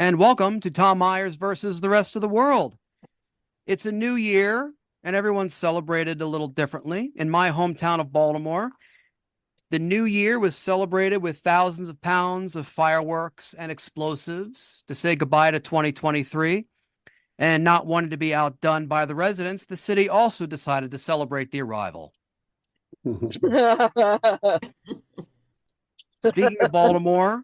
and welcome to Tom Myers versus the rest of the world. It's a new year, and everyone's celebrated a little differently. In my hometown of Baltimore, the new year was celebrated with thousands of pounds of fireworks and explosives to say goodbye to 2023. And not wanting to be outdone by the residents, the city also decided to celebrate the arrival. Speaking of Baltimore,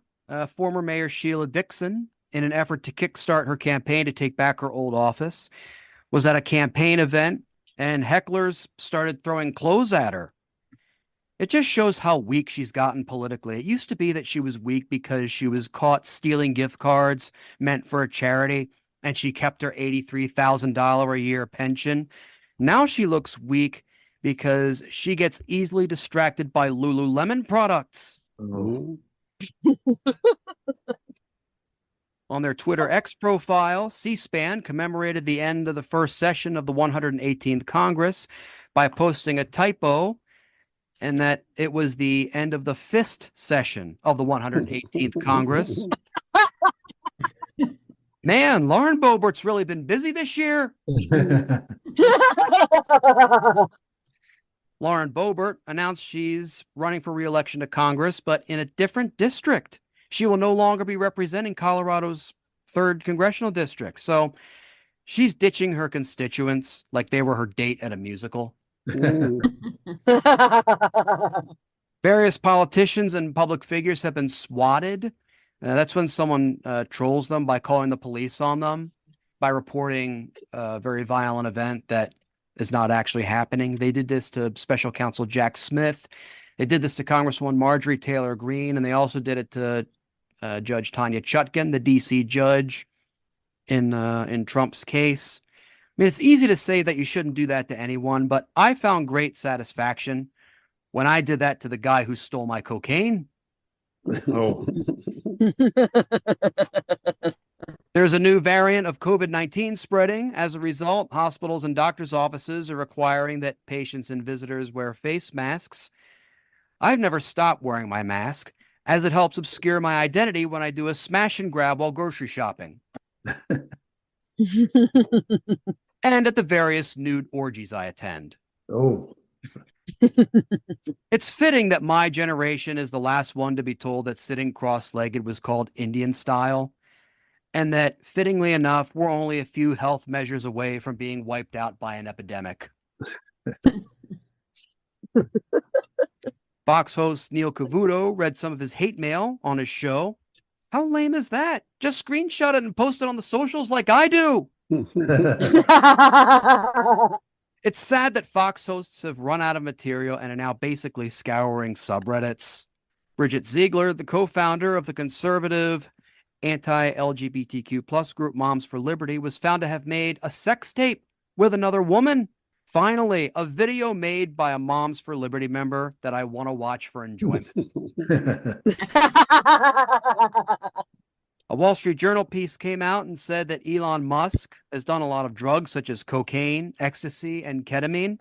former Mayor Sheila Dixon, in an effort to kickstart her campaign to take back her old office, was at a campaign event and hecklers started throwing clothes at her. It just shows how weak she's gotten politically. It used to be that she was weak because she was caught stealing gift cards meant for a charity and she kept her $83,000 a year pension. Now she looks weak because she gets easily distracted by Lululemon products. Oh. On their Twitter X profile, C-SPAN commemorated the end of the first session of the 118th Congress by posting a typo, and that it was the end of the fist session of the 118th Congress. Man, Lauren Boebert's really been busy this year. Lauren Boebert announced she's running for re-election to Congress, but in a different district. She will no longer be representing Colorado's 3rd congressional district. So she's ditching her constituents like they were her date at a musical. Various politicians and public figures have been swatted. That's when someone trolls them by calling the police on them, by reporting a very violent event that is not actually happening. They did this to Special Counsel Jack Smith. They did this to Congresswoman Marjorie Taylor Greene, and they also did it to Judge Tanya Chutkan, the D.C. judge in Trump's case. I mean, it's easy to say that you shouldn't do that to anyone, but I found great satisfaction when I did that to the guy who stole my cocaine. Oh. There's a new variant of COVID-19 spreading. As a result, hospitals and doctors' offices are requiring that patients and visitors wear face masks. I've never stopped wearing my mask, as it helps obscure my identity when I do a smash and grab while grocery shopping. And at the various nude orgies I attend. Oh. It's fitting that my generation is the last one to be told that sitting cross-legged was called Indian style, and that, fittingly enough, we're only a few health measures away from being wiped out by an epidemic. Fox host Neil Cavuto read some of his hate mail on his show. How lame is that? Just screenshot it and post it on the socials like I do. It's sad that Fox hosts have run out of material and are now basically scouring subreddits. Bridget Ziegler, the co-founder of the conservative anti-LGBTQ plus group Moms for Liberty, was found to have made a sex tape with another woman. Finally, a video made by a Moms for Liberty member that I want to watch for enjoyment. A Wall Street Journal piece came out and said that Elon Musk has done a lot of drugs such as cocaine, ecstasy, and ketamine.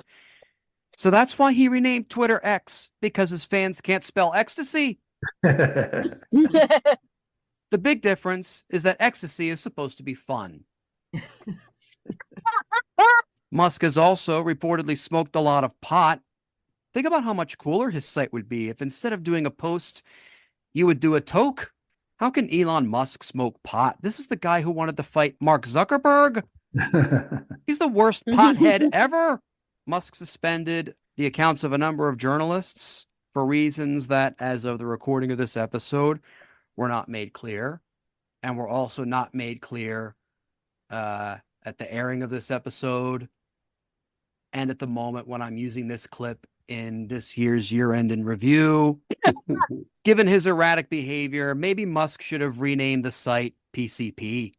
So that's why he renamed Twitter X, because his fans can't spell ecstasy. The big difference is that ecstasy is supposed to be fun. Musk has also reportedly smoked a lot of pot. Think about how much cooler his site would be if instead of doing a post, you would do a toke. How can Elon Musk smoke pot? This is the guy who wanted to fight Mark Zuckerberg. He's the worst pothead ever. Musk suspended the accounts of a number of journalists for reasons that, as of the recording of this episode, were not made clear, and were also not made clear at the airing of this episode and at the moment when I'm using this clip in this year's year-end in review. Given his erratic behavior, maybe Musk should have renamed the site PCP.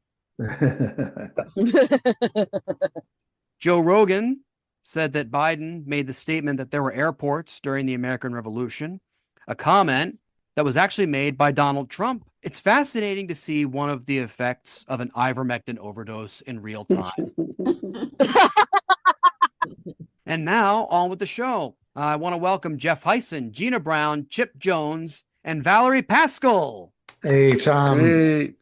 Joe Rogan said that Biden made the statement that there were airports during the American Revolution, a comment that was actually made by Donald Trump. It's fascinating to see one of the effects of an ivermectin overdose in real time. And now, on with the show. I want to welcome Jeff Hyson, Gina Brown, Chip Jones, and Valerie Pascal. Hey, Tom. Hey.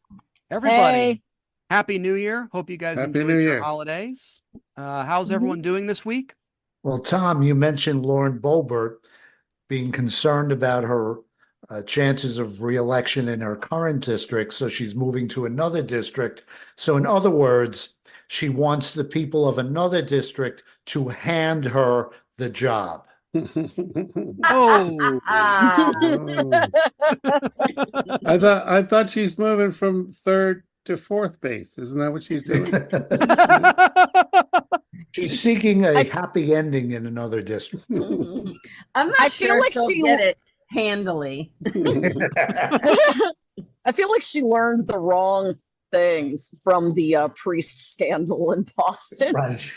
Everybody, Hey. Happy New Year. Hope you guys Happy enjoyed New your Year. holidays. How's Mhm. everyone doing this week? Well, Tom, you mentioned Lauren Boebert being concerned about her chances of reelection in her current district, so she's moving to another district. So, in other words, she wants the people of another district to hand her the job. Oh, Oh. I thought she's moving from third to fourth base. Isn't that what she's doing? She's seeking a I- happy ending in another district. I'm not I feel sure like she'll she- get it handily. I feel like she learned the wrong things from the priest scandal in Boston. Right.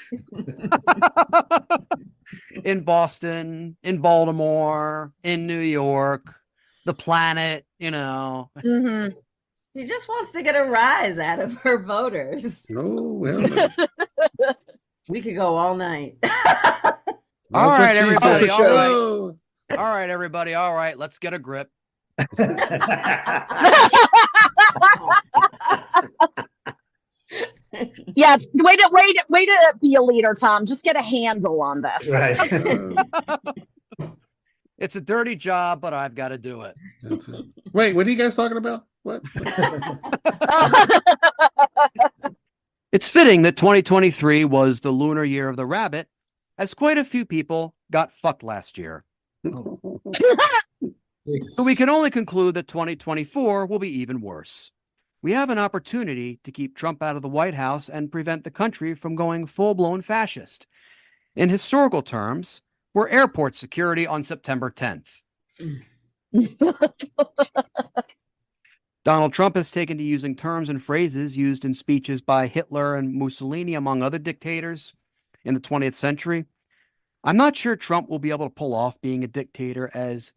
in Boston, in Baltimore, in New York, the planet, Hmm. She just wants to get a rise out of her voters. Oh, well. We could go all night. All That's what right, she everybody, said. all right. Oh. All right, everybody. All right, let's get a grip. Yeah, way to be a leader, Tom. Just get a handle on this. Right. It's a dirty job, but I've got to do it. That's it. Wait, what are you guys talking about? What? It's fitting that 2023 was the lunar year of the rabbit, as quite a few people got fucked last year. So we can only conclude that 2024 will be even worse. We have an opportunity to keep Trump out of the White House and prevent the country from going full-blown fascist. In historical terms, we're airport security on September 10th. Donald Trump has taken to using terms and phrases used in speeches by Hitler and Mussolini, among other dictators in the 20th century. I'm not sure Trump will be able to pull off being a dictator, as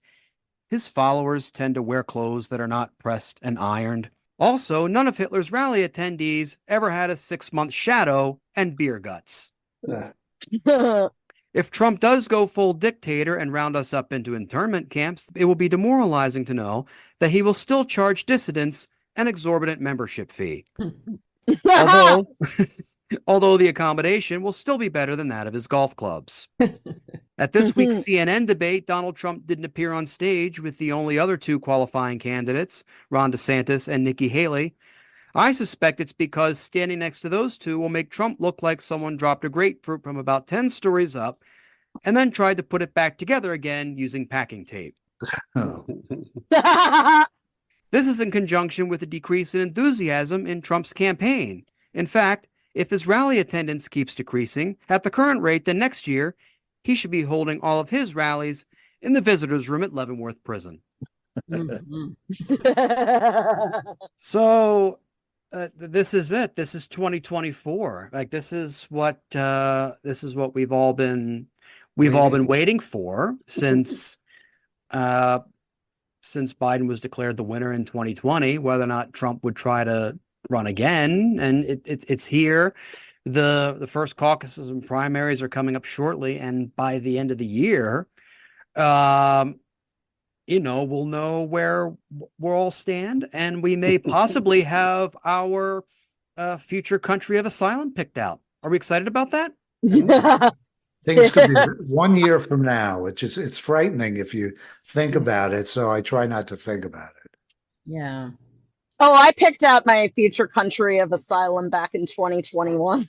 his followers tend to wear clothes that are not pressed and ironed. Also, none of Hitler's rally attendees ever had a 6-month shadow and beer guts. If Trump does go full dictator and round us up into internment camps, it will be demoralizing to know that he will still charge dissidents an exorbitant membership fee. Although the accommodation will still be better than that of his golf clubs. At this week's CNN debate, Donald Trump didn't appear on stage with the only other two qualifying candidates, Ron DeSantis and Nikki Haley. I suspect it's because standing next to those two will make Trump look like someone dropped a grapefruit from about 10 stories up and then tried to put it back together again using packing tape. Oh. This is in conjunction with a decrease in enthusiasm in Trump's campaign. In fact, if his rally attendance keeps decreasing at the current rate, then next year he should be holding all of his rallies in the visitors' room at Leavenworth Prison. Mhm. So this is it. This is 2024. Like this is what we've all been waiting for since Biden was declared the winner in 2020, whether or not Trump would try to run again. And it's here. The first caucuses and primaries are coming up shortly, and by the end of the year, we'll know where we'll all stand, and we may possibly have our future country of asylum picked out. Are we excited about that? Things could be 1 year from now. It's frightening if you think about it. So I try not to think about it. Yeah. Oh, I picked out my future country of asylum back in 2021.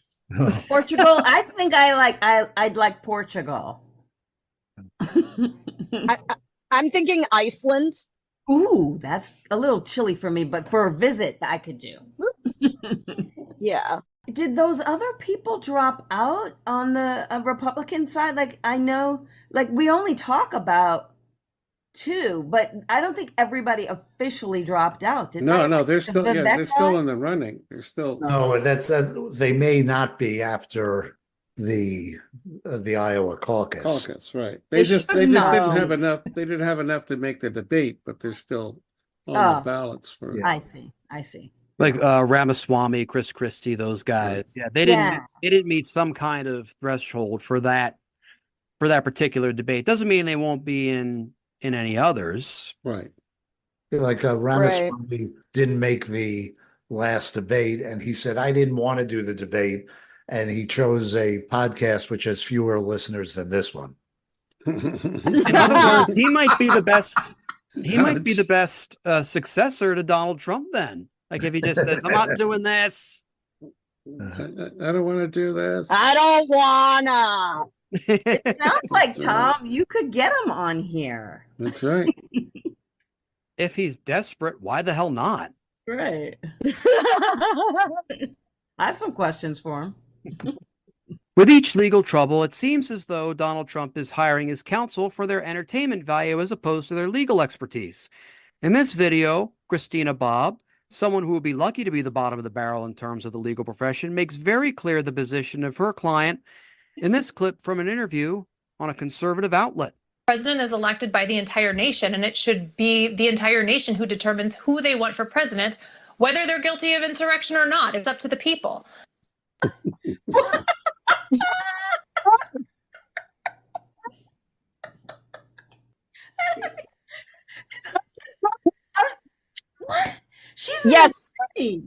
Portugal. I think I'd like Portugal. I'm thinking Iceland. Ooh, that's a little chilly for me, but for a visit I could do. Yeah. Did those other people drop out on the Republican side? Like, I know, like, we only talk about two, but I don't think everybody officially dropped out. Did they? No, Like, they're the still Vivek they're still guy? in the running. They're still No, that's they may not be after the Iowa caucus. caucus, right? They They just should didn't not have be. enough. They didn't have enough to make the debate, but they're still on Oh. the ballots for. Yeah. I see. Like Ramaswamy, Chris Christie, those guys. Yeah, they didn't meet some kind of threshold for that particular debate. Doesn't mean they won't be in any others. Right. Like Ramaswamy didn't make the last debate, and he said, I didn't want to do the debate. And he chose a podcast which has fewer listeners than this one. In other words, he might be the best. He might be the best successor to Donald Trump. Then, like if he just says, "I'm not doing this." I don't want to do this. I don't wanna. It sounds like That's right. Tom, you could get him on here. That's right. If he's desperate, why the hell not? Right. I have some questions for him. With each legal trouble, it seems as though Donald Trump is hiring his counsel for their entertainment value as opposed to their legal expertise. In this video, Christina Bobb, someone who would be lucky to be the bottom of the barrel in terms of the legal profession, makes very clear the position of her client in this clip from an interview on a conservative outlet. President is elected by the entire nation, and it should be the entire nation who determines who they want for president, whether they're guilty of insurrection or not. It's up to the people. What? She's an Yes. attorney.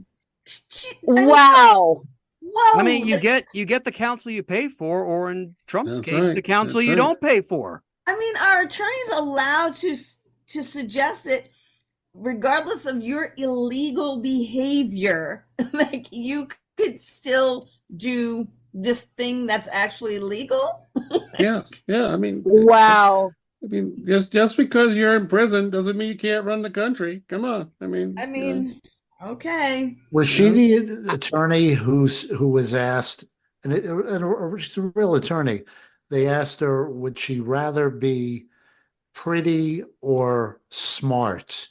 I mean, Wow. whoa. I mean, you get the counsel you pay for, or in Trump's That's case, right. the counsel That's you right. don't pay for. I mean, are attorneys allowed to suggest that regardless of your illegal behavior, like you could still do this thing that's actually legal? Yes. Yeah. I mean, Wow. just because you're in prison doesn't mean you can't run the country. Come on. I mean, Okay. Was she the attorney who was asked, and she's a real attorney, they asked her, would she rather be pretty or smart?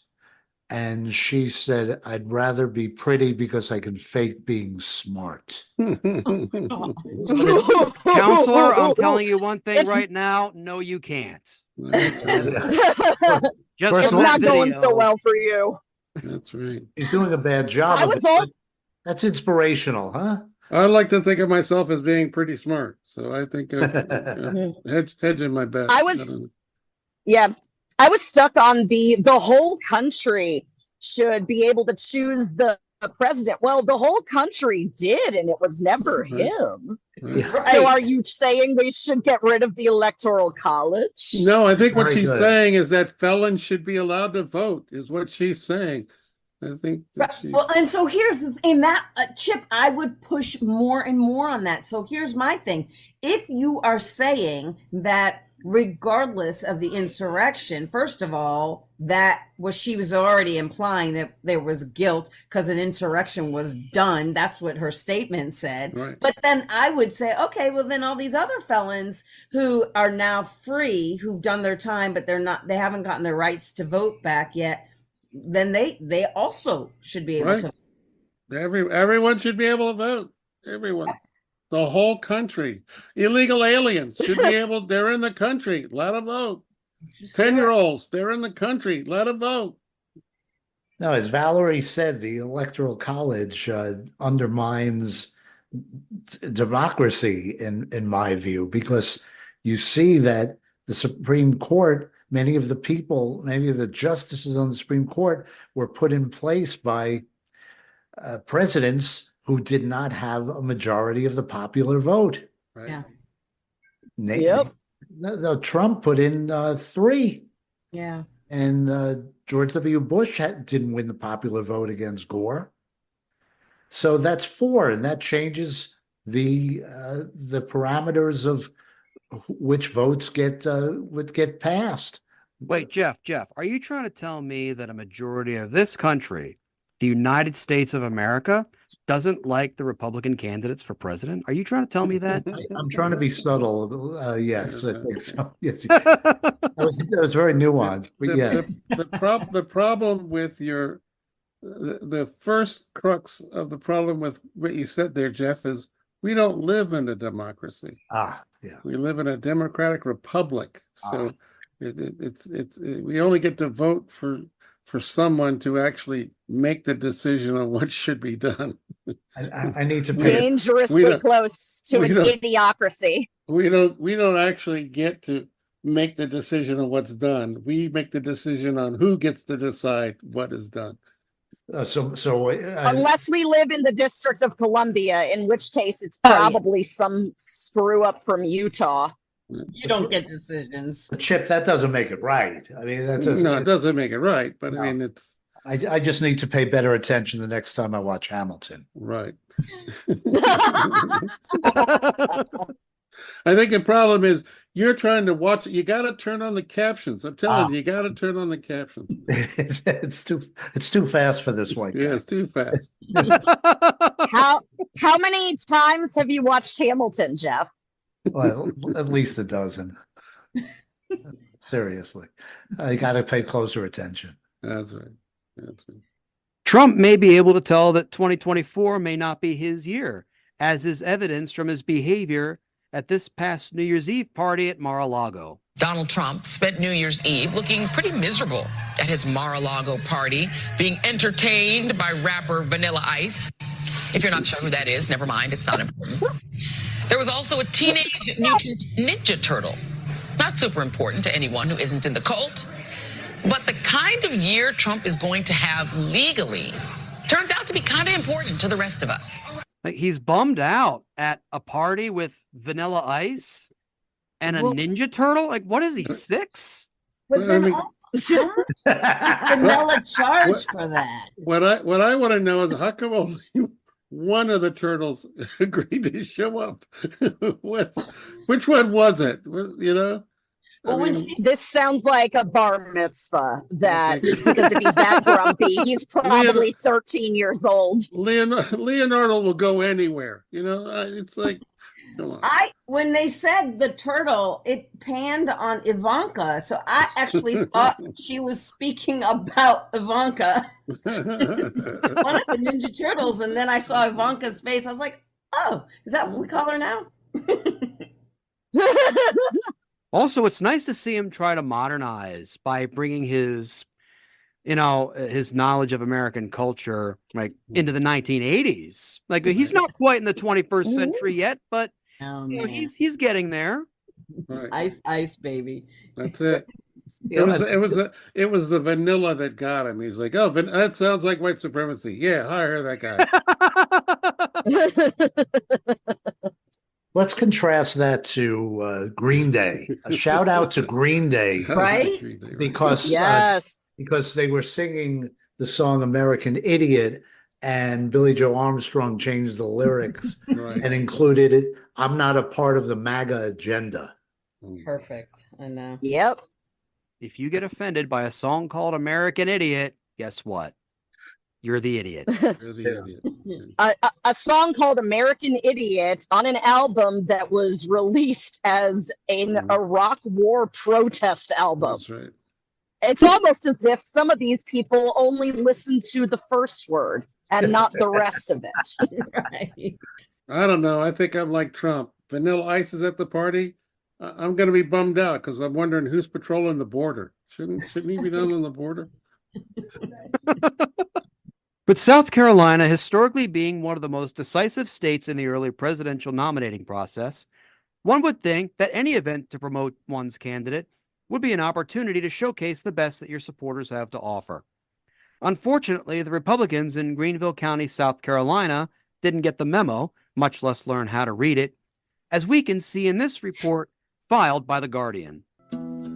And she said, I'd rather be pretty because I can fake being smart. Counselor, I'm telling you one thing It's- right now. No, you can't. That's right. Just First It's from of all, not that going video. so well for you. That's right. He's doing a bad job. I of was it, all- but that's inspirational, huh? I like to think of myself as being pretty smart, so I think hedging my bet. I don't was, yeah, I was stuck on the whole country should be able to choose the president. Well, the whole country did, and it was never Right. him. know. Yeah. Right. So, are you saying we should get rid of the electoral college? No, I think what Very she's good. saying is that felons should be allowed to vote, is what she's saying. I think that Right. she. Well, and so here's in that Chip, I would push more and more on that. So here's my thing: if you are saying that regardless of the insurrection, first of all, she was already implying that there was guilt because an insurrection was done. That's what her statement said. Right. But then I would say, okay, well then all these other felons who are now free, who've done their time, but they haven't gotten their rights to vote back yet, then they also should be able Right. to. Everyone should be able to vote. Everyone. The whole country. Illegal aliens should be able, they're in the country, let them vote. Just do it. 10-year-olds, they're in the country, let them vote. No, as Valerie said, the Electoral College undermines democracy in my view, because you see that the Supreme Court, many of the justices on the Supreme Court were put in place by presidents who did not have a majority of the popular vote. Right? Yeah. Yep. No, Trump put in 3. Yeah. And George W. Bush didn't win the popular vote against Gore. So that's 4, and that changes the parameters of which votes would get passed. Wait, Jeff, are you trying to tell me that a majority of this country, the United States of America, doesn't like the Republican candidates for president? Are you trying to tell me that? I'm trying to be subtle. Yes, I think so. Yes, that was very nuanced, but yes. The problem with the first crux of the problem with what you said there, Jeff, is we don't live in a democracy. Yeah. We live in a democratic republic. So we only get to vote for someone to actually make the decision on what should be done. I need to pay. Dangerously close to an idiocracy. We don't actually get to make the decision on what's done. We make the decision on who gets to decide what is done. Unless we live in the District of Columbia, in which case it's Oh, yeah. probably some screw up from Utah. You don't get decisions. Chip, that doesn't make it right. I mean, that doesn't. No, it doesn't make it right, but No. I mean, it's I just need to pay better attention the next time I watch Hamilton. right. I think the problem is you're trying to watch it. You got to turn on the captions. I'm telling you got to turn on the captions. It's too fast for this white guy. Yeah, it's too fast. How many times have you watched Hamilton, Jeff? Well, at least a dozen. Seriously, I got to pay closer attention. That's right. That's right. Trump may be able to tell that 2024 may not be his year, as is evidenced from his behavior at this past New Year's Eve party at Mar-a-Lago. Donald Trump spent New Year's Eve looking pretty miserable at his Mar-a-Lago party, being entertained by rapper Vanilla Ice. If you're not sure who that is, never mind, it's not important. There was also a Teenage Mutant Ninja Turtle. Not super important to anyone who isn't in the cult. But the kind of year Trump is going to have legally turns out to be kind of important to the rest of us. Like, he's bummed out at a party with Vanilla Ice and a Well- Ninja Turtle. Like, what is he, 6? But Well, I then mean- also, vanilla charge for that. What I want to know is how come only one of the turtles agreed to show up? Which one was it? You know? Well, I when mean, she This sounds like a bar mitzvah that Okay. because if he's that grumpy, he's probably 13 years old. Leonardo will go anywhere. You know, it's like, come on. when they said the turtle, it panned on Ivanka. So I actually thought she was speaking about Ivanka, one of the Ninja Turtles, and then I saw Ivanka's face. I was like, oh, is that what we call her now? Also, it's nice to see him try to modernize by bringing his, his knowledge of American culture, like, into the 1980s. Like, he's not quite in the 21st century yet, but Oh, you know, man. he's getting there. Right. Ice, baby. That's it. It was the vanilla that got him. He's like, oh, that sounds like white supremacy. Yeah, hire that guy. Let's contrast that to Green Day. A shout out to Green Day Right? because Yes. because they were singing the song "American Idiot," and Billy Joe Armstrong changed the lyrics Right. and included it. I'm not a part of the MAGA agenda. Perfect. I know. Yep. If you get offended by a song called American Idiot, guess what? You're the idiot. You're the idiot. A song called American Idiot on an album that was released as an Iraq War protest album. That's right. It's almost as if some of these people only listen to the first word and not the rest of it. Right. I don't know. I think I'm like Trump. Vanilla Ice is at the party. I'm going to be bummed out because I'm wondering who's patrolling the border. Shouldn't he be down on the border? But South Carolina, historically being one of the most decisive states in the early presidential nominating process, one would think that any event to promote one's candidate would be an opportunity to showcase the best that your supporters have to offer. Unfortunately, the Republicans in Greenville County, South Carolina, didn't get the memo, much less learn how to read it, as we can see in this report filed by The Guardian.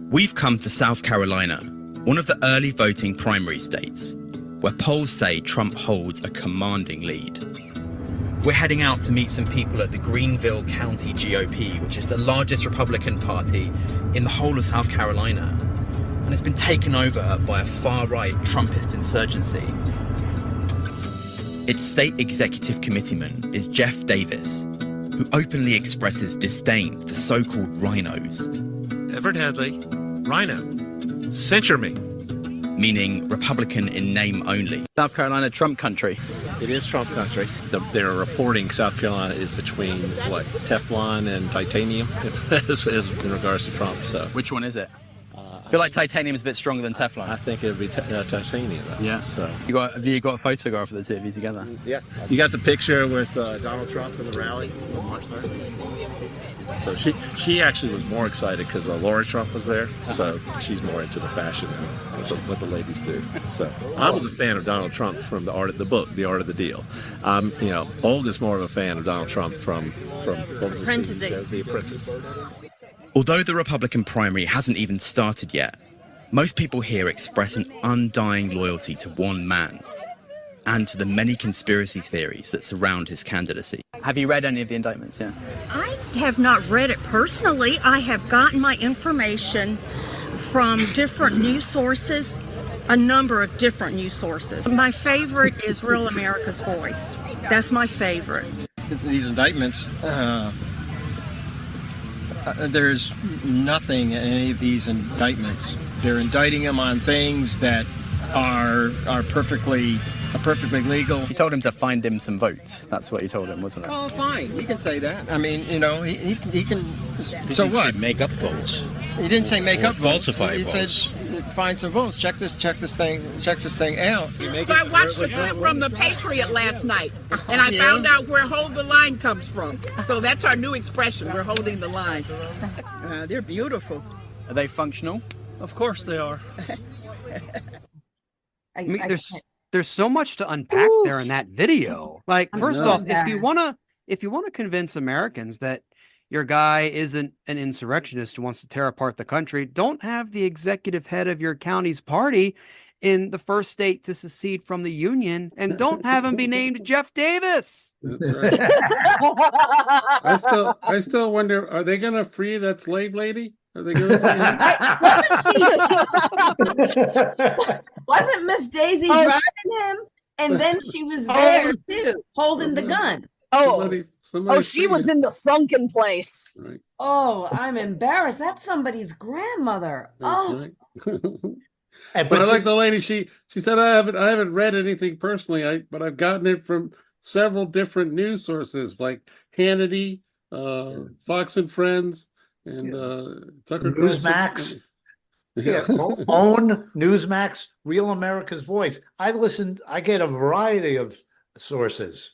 We've come to South Carolina, one of the early voting primary states, where polls say Trump holds a commanding lead. We're heading out to meet some people at the Greenville County GOP, which is the largest Republican party in the whole of South Carolina, and it's been taken over by a far-right Trumpist insurgency. Its state executive committeeman is Jeff Davis, who openly expresses disdain for so-called rhinos. Everett Hadley, Rhino, censure me. Meaning Republican in name only. South Carolina Trump country. It is Trump country. They're reporting South Carolina is between Teflon and titanium as in regards to Trump. So Which one is it? feel like titanium's a bit stronger than Teflon. I think it'd be titanium. Though. Yeah. So Have you got a photograph of the two of you together? yeah, you got the picture with Donald Trump in the rally on March 3rd. So she actually was more excited because Laura Trump was there. So she's more into the fashion and what the ladies do. So I was a fan of Donald Trump from the book, The Art of the Deal. Olga's more of a fan of Donald Trump from what was Apprentices. The Apprentice. Although the Republican primary hasn't even started yet, most people here express an undying loyalty to one man and to the many conspiracy theories that surround his candidacy. Have you read any of the indictments? Yeah. I have not read it personally. I have gotten my information from different news sources, a number of different news sources. My favorite is Real America's Voice. That's my favorite. These indictments, there's nothing in any of these indictments. They're indicting him on things that are perfectly legal. You told him to find him some votes. That's what you told him, wasn't it? Oh, fine. He can say that. I mean, he can. So what? Make up votes. He didn't say make Or up votes. falsify He votes. said find some votes. Check this thing out. So I watched the clip from the Patriot last night, and I found out where "hold the line" comes from. So that's our new expression. We're holding the line. They're beautiful. Are they functional? Of course they are. I mean, there's so much to unpack there in that video. Like, first off, if you wanna convince Americans that your guy isn't an insurrectionist who wants to tear apart the country, don't have the executive head of your county's party in the first state to secede from the Union, and don't have him be named Jeff Davis. That's right. I still wonder, are they going to free that slave lady? Are they going to free her? Wasn't Miss Daisy driving him? And then she was there too, holding the gun. Somebody she was in the sunken place. Right. Oh, I'm embarrassed. That's somebody's grandmother. Right. But I like the lady. She said I haven't read anything personally. But I've gotten it from several different news sources like Hannity, Fox and Friends, and Tucker Newsmax. Own Newsmax, Real America's Voice. I get a variety of sources.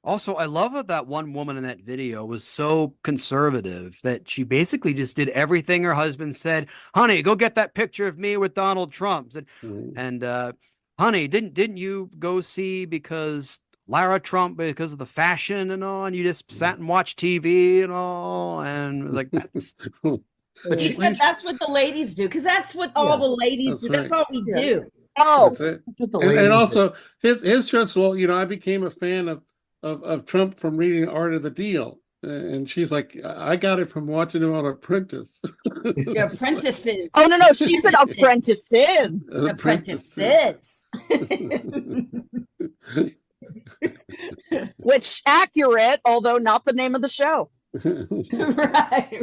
Also, I love that one woman in that video was so conservative that she basically just did everything her husband said. Honey, go get that picture of me with Donald Trump. And honey, didn't you go see because Lara Trump, because of the fashion and all, and you just sat and watched TV and all, and it was like that's. That's what the ladies do, because that's what all the ladies do. That's all we do. Oh, and also his trust. Well, I became a fan of Trump from reading Art of the Deal, and she's like, I got it from watching him on Apprentice. The Apprentices. Oh no, she said apprentices. Apprentices. Which accurate, although not the name of the show.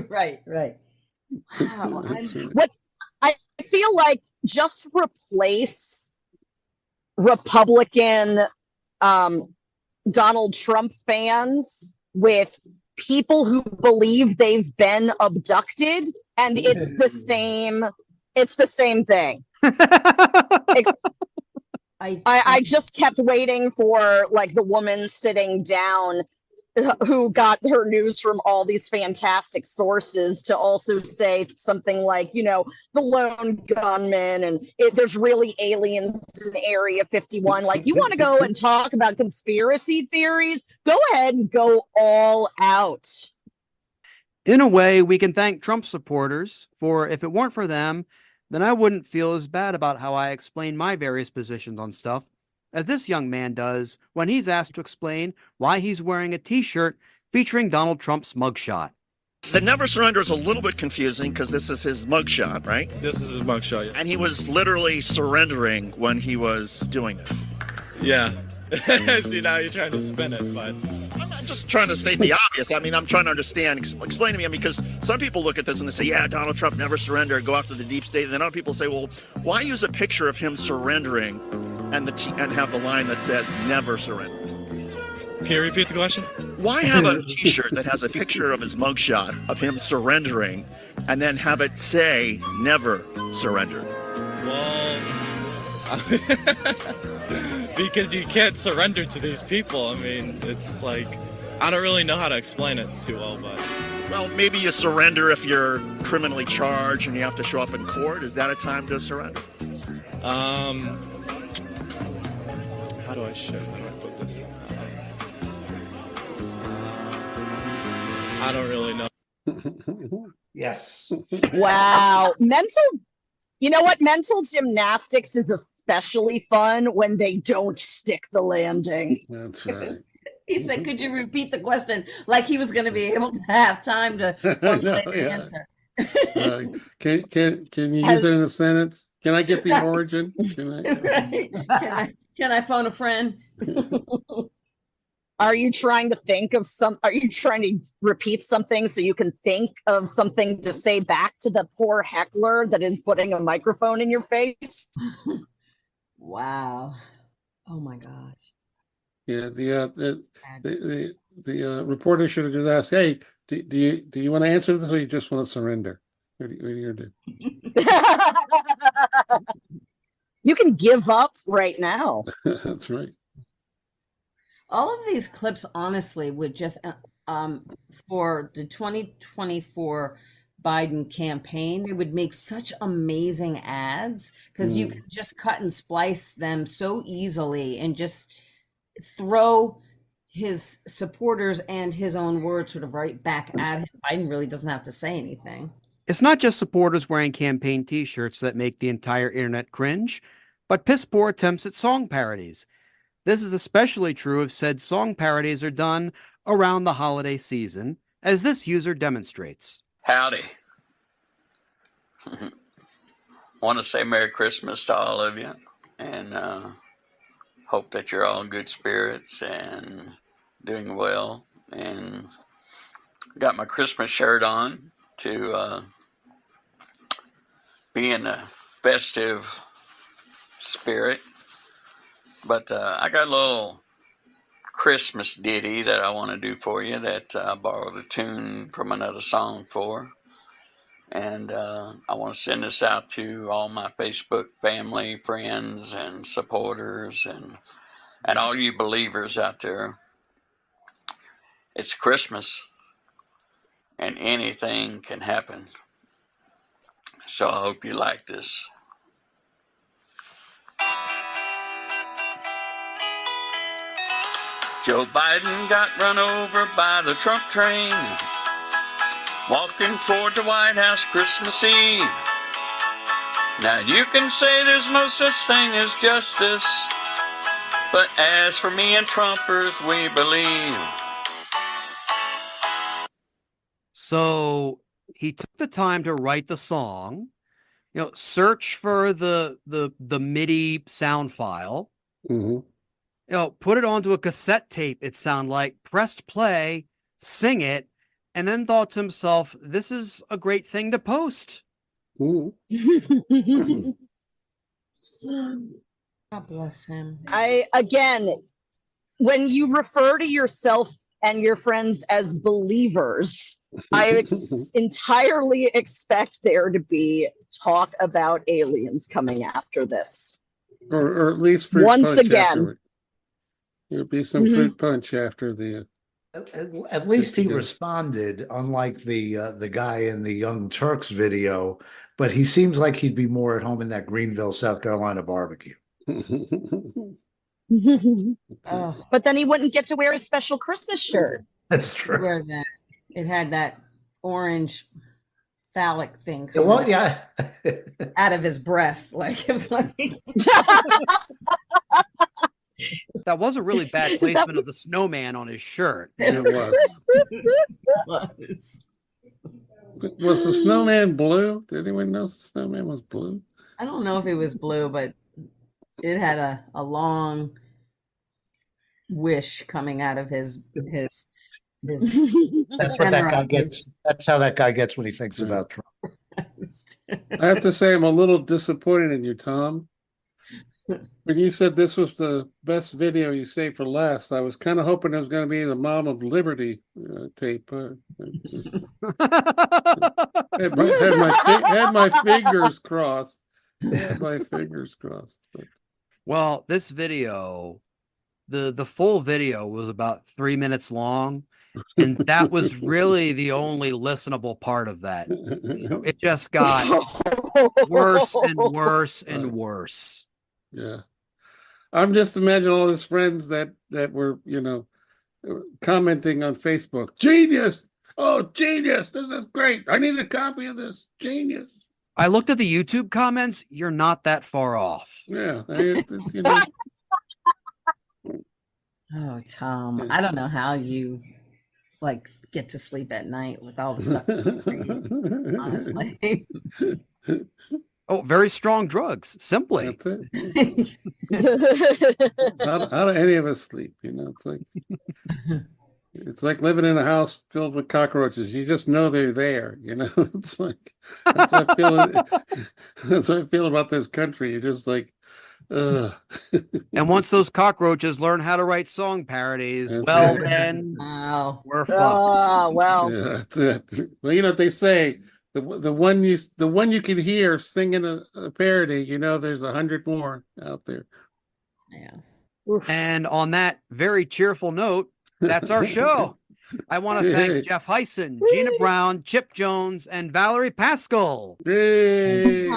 Right. Wow. What I feel like, just replace Republican Donald Trump fans with people who believe they've been abducted, and it's the same thing. I just kept waiting for like the woman sitting down who got her news from all these fantastic sources to also say something like, the lone gunman and there's really aliens in Area 51. Like, you want to go and talk about conspiracy theories? Go ahead and go all out. In a way, we can thank Trump supporters for, if it weren't for them, then I wouldn't feel as bad about how I explain my various positions on stuff as this young man does when he's asked to explain why he's wearing a t-shirt featuring Donald Trump's mugshot. The Never Surrender is a little bit confusing because this is his mugshot, right? This is his mugshot. Yeah. And he was literally surrendering when he was doing this. Yeah. See, now you're trying to spin it, but I'm just trying to state the obvious. I mean, I'm trying to understand. Explain to me, because some people look at this and they say, yeah, Donald Trump never surrendered, go after the deep state. And then other people say, well, why use a picture of him surrendering and have the line that says never surrender? Can you repeat the question? Why have a t-shirt that has a picture of his mugshot of him surrendering and then have it say never surrender? Well, because you can't surrender to these people. I mean, it's like, I don't really know how to explain it too well, but. Well, maybe you surrender if you're criminally charged and you have to show up in court. Is that a time to surrender? How do I put this? I don't really know. Yes. Wow. You know what? Mental gymnastics is especially fun when they don't stick the landing. That's right. He said, could you repeat the question? Like he was going to be able to have time to formulate the answer. Can you use it in a sentence? Can I get the origin? Can I phone a friend? Are you trying to repeat something so you can think of something to say back to the poor heckler that is putting a microphone in your face? Wow. Oh my gosh. Yeah, the reporter should have just asked, "Hey, do you want to answer this, or you just want to surrender? What are you gonna do?" You can give up right now. That's right. All of these clips, honestly, would just for the 2024 Biden campaign, they would make such amazing ads because you can just cut and splice them so easily and just throw his supporters and his own words sort of right back at him. Biden really doesn't have to say anything. It's not just supporters wearing campaign t-shirts that make the entire internet cringe, but piss-poor attempts at song parodies. This is especially true if said song parodies are done around the holiday season, as this user demonstrates. Howdy. Want to say Merry Christmas to all of you, and hope that you're all in good spirits and doing well, and got my Christmas shirt on to be in a festive spirit. But I got a little Christmas ditty that I want to do for you that I borrowed a tune from another song for. And I want to send this out to all my Facebook family, friends, and supporters, and all you believers out there. It's Christmas, and anything can happen. So I hope you like this. Joe Biden got run over by the Trump train, walking toward the White House Christmas Eve. Now you can say there's no such thing as justice, but as for me and Trumpers, we believe. So he took the time to write the song, search for the MIDI sound file, put it onto a cassette tape, it sounded like, pressed play, sing it, and then thought to himself, this is a great thing to post. God bless him. When you refer to yourself and your friends as believers, I entirely expect there to be talk about aliens coming after this. Or at least fruit once punch again. Afterward. There'll be some fruit punch after the. At least he responded, unlike the guy in the Young Turks video. But he seems like he'd be more at home in that Greenville, South Carolina barbecue. But then he wouldn't get to wear his special Christmas shirt. That's true. Where that it had that orange phallic thing out of his breast, like it was like. That was a really bad placement of the snowman on his shirt. It was. Was the snowman blue? Did anyone know the snowman was blue? I don't know if it was blue, but it had a long wish coming out of his That's what that guy gets. That's how that guy gets when he thinks about Trump. I have to say, I'm a little disappointed in you, Tom. When you said this was the best video you saved for last, I was kind of hoping it was going to be the Mom of Liberty tape. Just had my fingers crossed. Had my fingers crossed. But. Well, this video, the full video was about 3 minutes long, and that was really the only listenable part of that. It just got worse and worse and worse. Yeah. I'm just imagining all his friends that were, commenting on Facebook. Genius! Oh, genius! This is great. I need a copy of this. Genius. I looked at the YouTube comments. You're not that far off. Yeah. Oh, Tom, I don't know how you get to sleep at night with all the stuff. Honestly. Oh, very strong drugs. Simply. How do any of us sleep? It's like living in a house filled with cockroaches. You just know they're there. It's like that's how I feel. That's how I feel about this country. You're just like, ugh. And once those cockroaches learn how to write song parodies, well, then we're fucked. Oh, well. Yeah, that's it. Well, what they say. The one you can hear singing a parody, there's 100 more out there. Yeah. And on that very cheerful note, that's our show. I want to thank Jeff Hyson, Gina Brown, Chip Jones, and Valerie Pascal. Yay.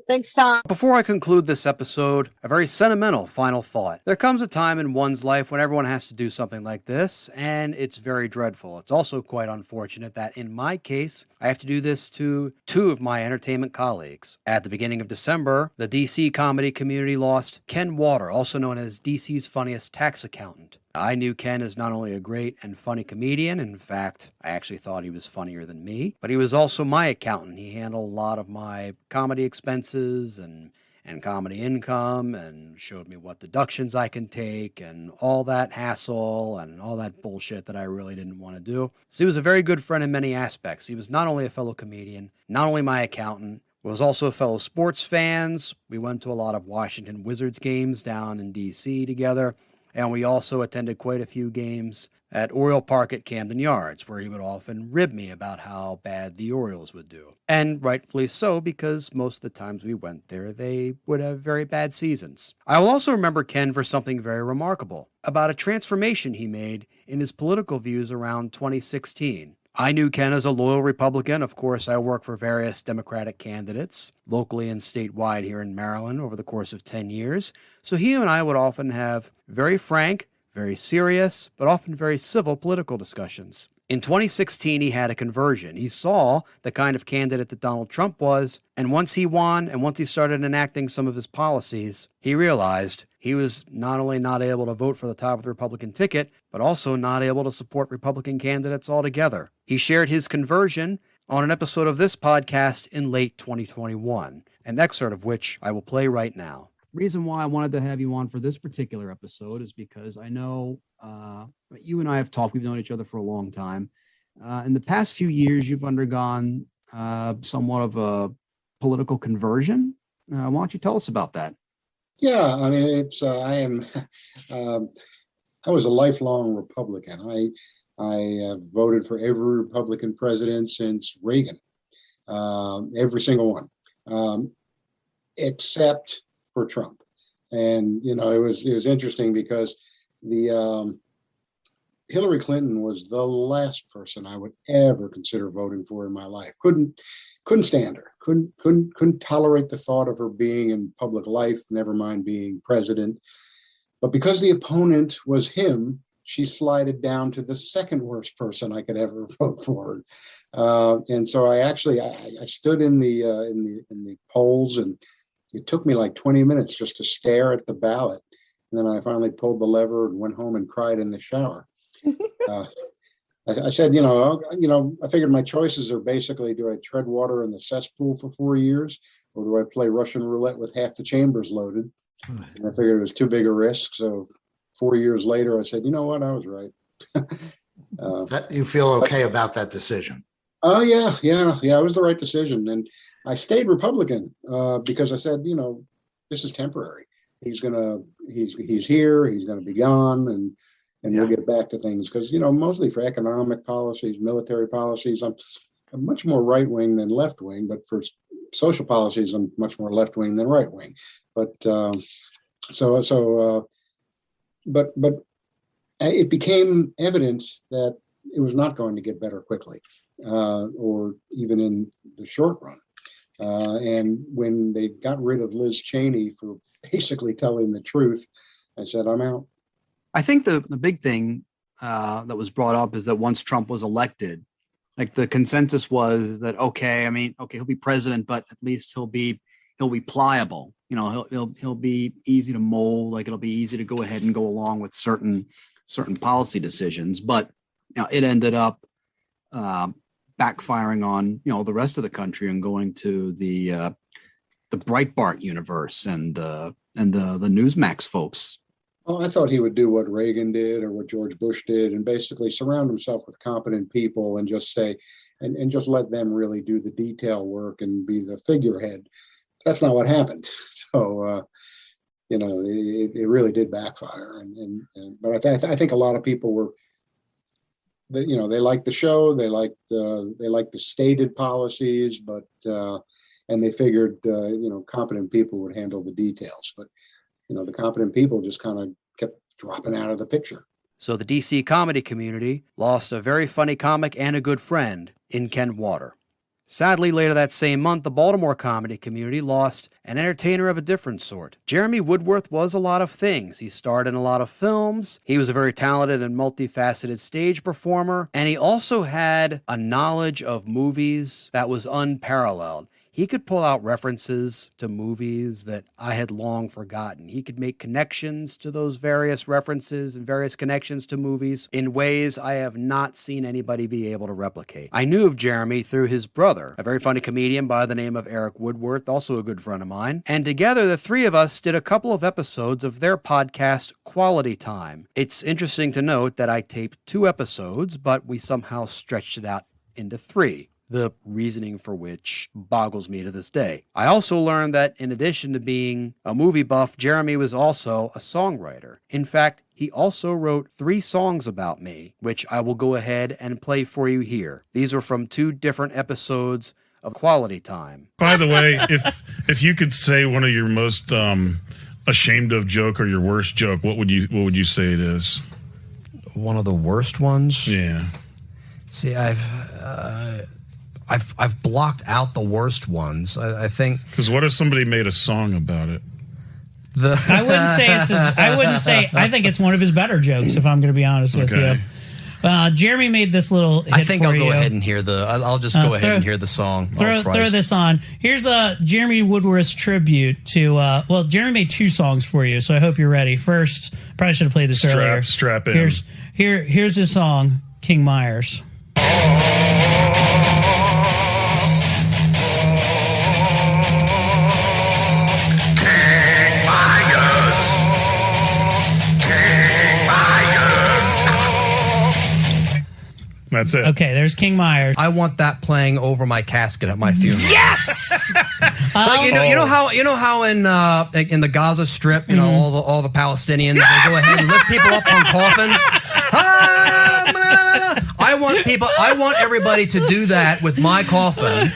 Thanks, Tom. Before I conclude this episode, a very sentimental final thought. There comes a time in one's life when everyone has to do something like this, and it's very dreadful. It's also quite unfortunate that in my case, I have to do this to two of my entertainment colleagues. At the beginning of December, the DC comedy community lost Ken Water, also known as DC's funniest tax accountant. I knew Ken as not only a great and funny comedian, in fact, I actually thought he was funnier than me, but he was also my accountant. He handled a lot of my comedy expenses and comedy income and showed me what deductions I can take and all that hassle and all that bullshit that I really didn't want to do. So he was a very good friend in many aspects. He was not only a fellow comedian, not only my accountant, was also a fellow sports fans. We went to a lot of Washington Wizards games down in D.C. together. And we also attended quite a few games at Oriole Park at Camden Yards, where he would often rib me about how bad the Orioles would do. And rightfully so, because most of the times we went there, they would have very bad seasons. I will also remember Ken for something very remarkable, about a transformation he made in his political views around 2016. I knew Ken as a loyal Republican. Of course, I worked for various Democratic candidates, locally and statewide here in Maryland over the course of 10 years. So he and I would often have very frank, very serious, but often very civil political discussions. In 2016, he had a conversion. He saw the kind of candidate that Donald Trump was, and once he won, and once he started enacting some of his policies, he realized he was not only not able to vote for the top of the Republican ticket, but also not able to support Republican candidates altogether. He shared his conversion on an episode of this podcast in late 2021, an excerpt of which I will play right now. Reason why I wanted to have you on for this particular episode is because I know you and I have talked. We've known each other for a long time. In the past few years, you've undergone somewhat of a political conversion. Why don't you tell us about that? Yeah, I mean, I was a lifelong Republican. I voted for every Republican president since Reagan, every single one, except for Trump. And, it was interesting because Hillary Clinton was the last person I would ever consider voting for in my life. Couldn't stand her. Couldn't tolerate the thought of her being in public life, never mind being president. But because the opponent was him, she slided down to the second worst person I could ever vote for. And so I stood in the polls, and it took me like 20 minutes just to stare at the ballot. And then I finally pulled the lever and went home and cried in the shower. I said, I figured my choices are basically, do I tread water in the cesspool for 4 years, or do I play Russian roulette with half the chambers loaded? And I figured it was too big a risk. So 4 years later, I said, you know what, I was right. You feel okay about that decision? Oh, yeah, it was the right decision. And I stayed Republican because I said, this is temporary. He's here, he's gonna be gone, and we'll get back to things, because mostly for economic policies, military policies, I'm much more right wing than left wing, but for social policies, I'm much more left wing than right wing. But but it became evident that it was not going to get better quickly, or even in the short run. And when they got rid of Liz Cheney for basically telling the truth, I said, I'm out. I think the big thing that was brought up is that once Trump was elected, like the consensus was that, okay, he'll be president, but at least he'll be pliable. He'll be easy to mold. Like it'll be easy to go ahead and go along with certain policy decisions. But it ended up backfiring on the rest of the country and going to the Breitbart universe and the Newsmax folks. Well, I thought he would do what Reagan did or what George Bush did, and basically surround himself with competent people and just say, and just let them really do the detail work and be the figurehead. That's not what happened. So, it really did backfire. But I think a lot of people were, they liked the show, they liked the stated policies, but and they figured competent people would handle the details. But the competent people just kind of kept dropping out of the picture. So the DC comedy community lost a very funny comic and a good friend in Ken Water. Sadly, later that same month, the Baltimore comedy community lost an entertainer of a different sort. Jeremy Woodworth was a lot of things. He starred in a lot of films. He was a very talented and multifaceted stage performer. And he also had a knowledge of movies that was unparalleled. He could pull out references to movies that I had long forgotten. He could make connections to those various references and various connections to movies in ways I have not seen anybody be able to replicate. I knew of Jeremy through his brother, a very funny comedian by the name of Eric Woodworth, also a good friend of mine. And together, the three of us did a couple of episodes of their podcast, Quality Time. It's interesting to note that I taped 2 episodes, but we somehow stretched it out into 3. The reasoning for which boggles me to this day. I also learned that in addition to being a movie buff, Jeremy was also a songwriter. In fact, he also wrote 3 songs about me, which I will go ahead and play for you here. These are from 2 different episodes of Quality Time. By the way, if you could say one of your most ashamed of joke or your worst joke, what would you say it is? One of the worst ones? Yeah. See, I've blocked out the worst ones. I think, because what if somebody made a song about it? I wouldn't say it's his. I wouldn't say. I think it's one of his better jokes. If I'm going to be honest with you, Jeremy made this little hit. I think I'll go ahead and hear I'll just go ahead and hear the song. Throw this on. Here's Jeremy Woodworth's tribute to. Well, Jeremy made 2 songs for you, so I hope you're ready. First, probably should have played this earlier. Strap in. Here's his song, King Myers. That's it. Okay, there's King Myers. I want that playing over my casket at my funeral. Yes. Like, you know how in the Gaza Strip, all the Palestinians, they go ahead and lift people up on coffins. I want everybody to do that with my coffin,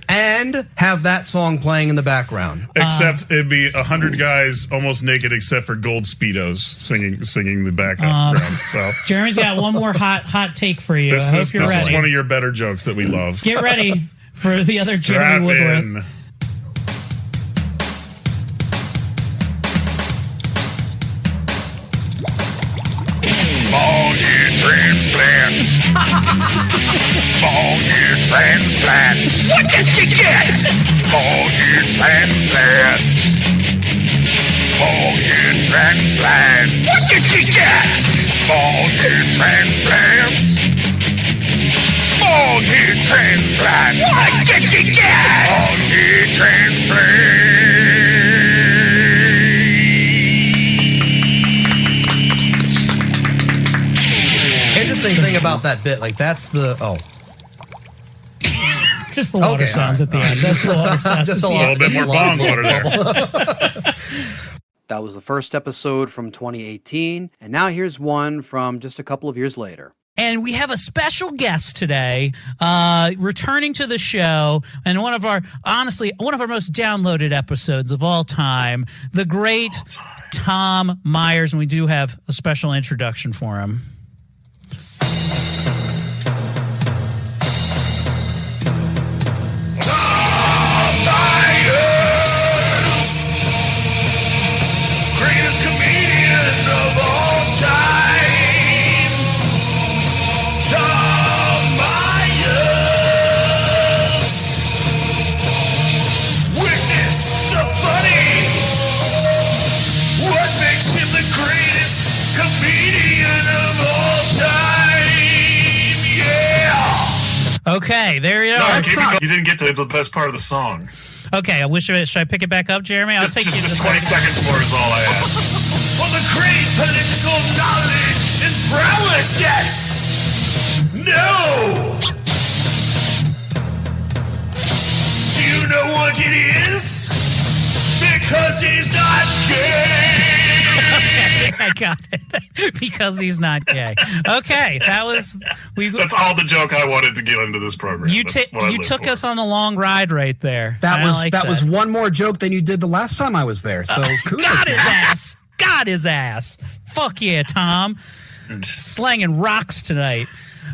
and have that song playing in the background. Except it'd be 100 guys almost naked, except for gold speedos singing the background. So Jeremy's got one more hot take for you. This I hope you're ready. This is one of your better jokes that we love. Get ready for the other Jeremy Woodworth. Transplants. Transplants. What did she get? Transplants. Transplants. What did she get? Transplants. Transplants. What did she get? Transplants. Interesting thing about that bit, like that's the Just the water sounds at the end. That's the water sounds. Just a little bit more bong water there. That was the first episode from 2018. And now here's one from just a couple of years later. And we have a special guest today, returning to the show, and one of our most downloaded episodes of all time, the great Tom Myers. And we do have a special introduction for him. Greatest comedian of all time, Tom Myers. Witness the funny. What makes him the greatest comedian of all time? Yeah. Okay, there you No, are. you didn't get to the best part of the song. Okay, should I pick it back up, Jeremy? I'll take you just 20 seconds more is all I ask. For the great political knowledge and prowess, yes! No! Do you know what it is? Because he's not gay! Okay, I got it. Because he's not gay. Okay, that's all the joke I wanted to get into this program. You took us on a long ride right there. That was one more joke than you did the last time I was there. So kudos. Got his ass. Fuck yeah, Tom. Slanging rocks tonight.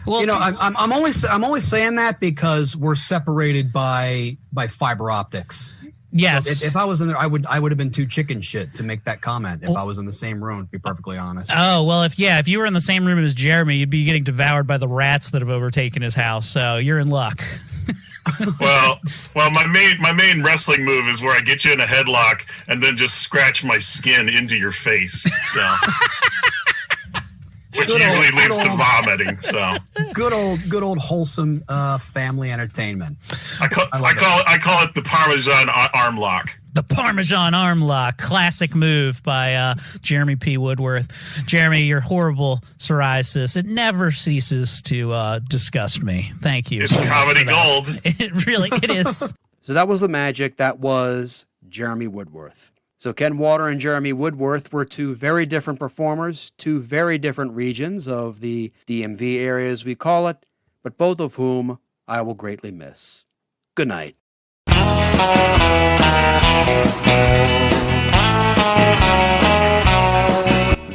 Well, I'm only saying that because we're separated by fiber optics. Yes. So if I was in there, I would have been too chicken shit to make that comment if I was in the same room, to be perfectly honest. Oh, well, if you were in the same room as Jeremy, you'd be getting devoured by the rats that have overtaken his house. So you're in luck. Well, my main wrestling move is where I get you in a headlock and then just scratch my skin into your face. So, which usually leads to vomiting. So, good old wholesome family entertainment. I call it the Parmesan arm lock. The Parmesan arm lock, classic move by Jeremy P. Woodworth. Jeremy, your horrible psoriasis, it never ceases to disgust me. Thank you. It's comedy gold. It is. So that was the magic. That was Jeremy Woodworth. So Ken Water and Jeremy Woodworth were two very different performers, two very different regions of the DMV area, as we call it, but both of whom I will greatly miss. Good night.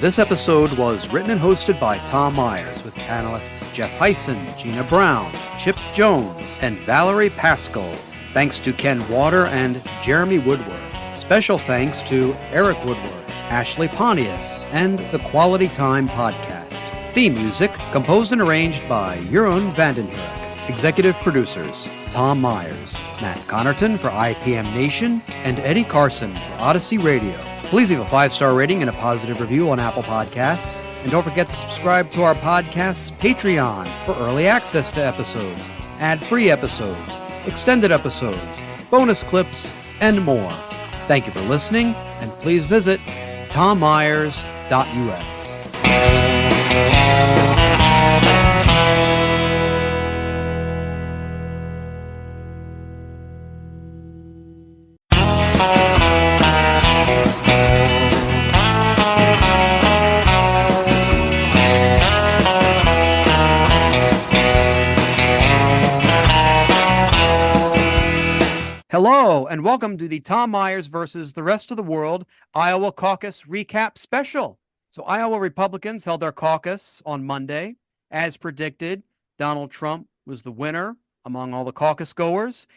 This episode was written and hosted by Tom Myers with panelists Jeff Hyson, Gina Brown, Chip Jones, and Valerie Pascal. Thanks to Ken Water and Jeremy Woodworth. Special thanks to Eric Woodworth, Ashley Pontius, and the Quality Time Podcast. Theme music composed and arranged by Jeroen Vandenhurk. Executive producers, Tom Myers, Matt Connerton for IPM Nation, and Eddie Carson for Odyssey Radio. Please leave a 5-star rating and a positive review on Apple Podcasts. And don't forget to subscribe to our podcast's Patreon for early access to episodes, ad-free episodes, extended episodes, bonus clips, and more. Thank you for listening, and please visit tommyers.us. Hello, and welcome to the Tom Myers versus the rest of the world Iowa caucus recap special. So Iowa Republicans held their caucus on Monday. As predicted, Donald Trump was the winner among all the caucus goers.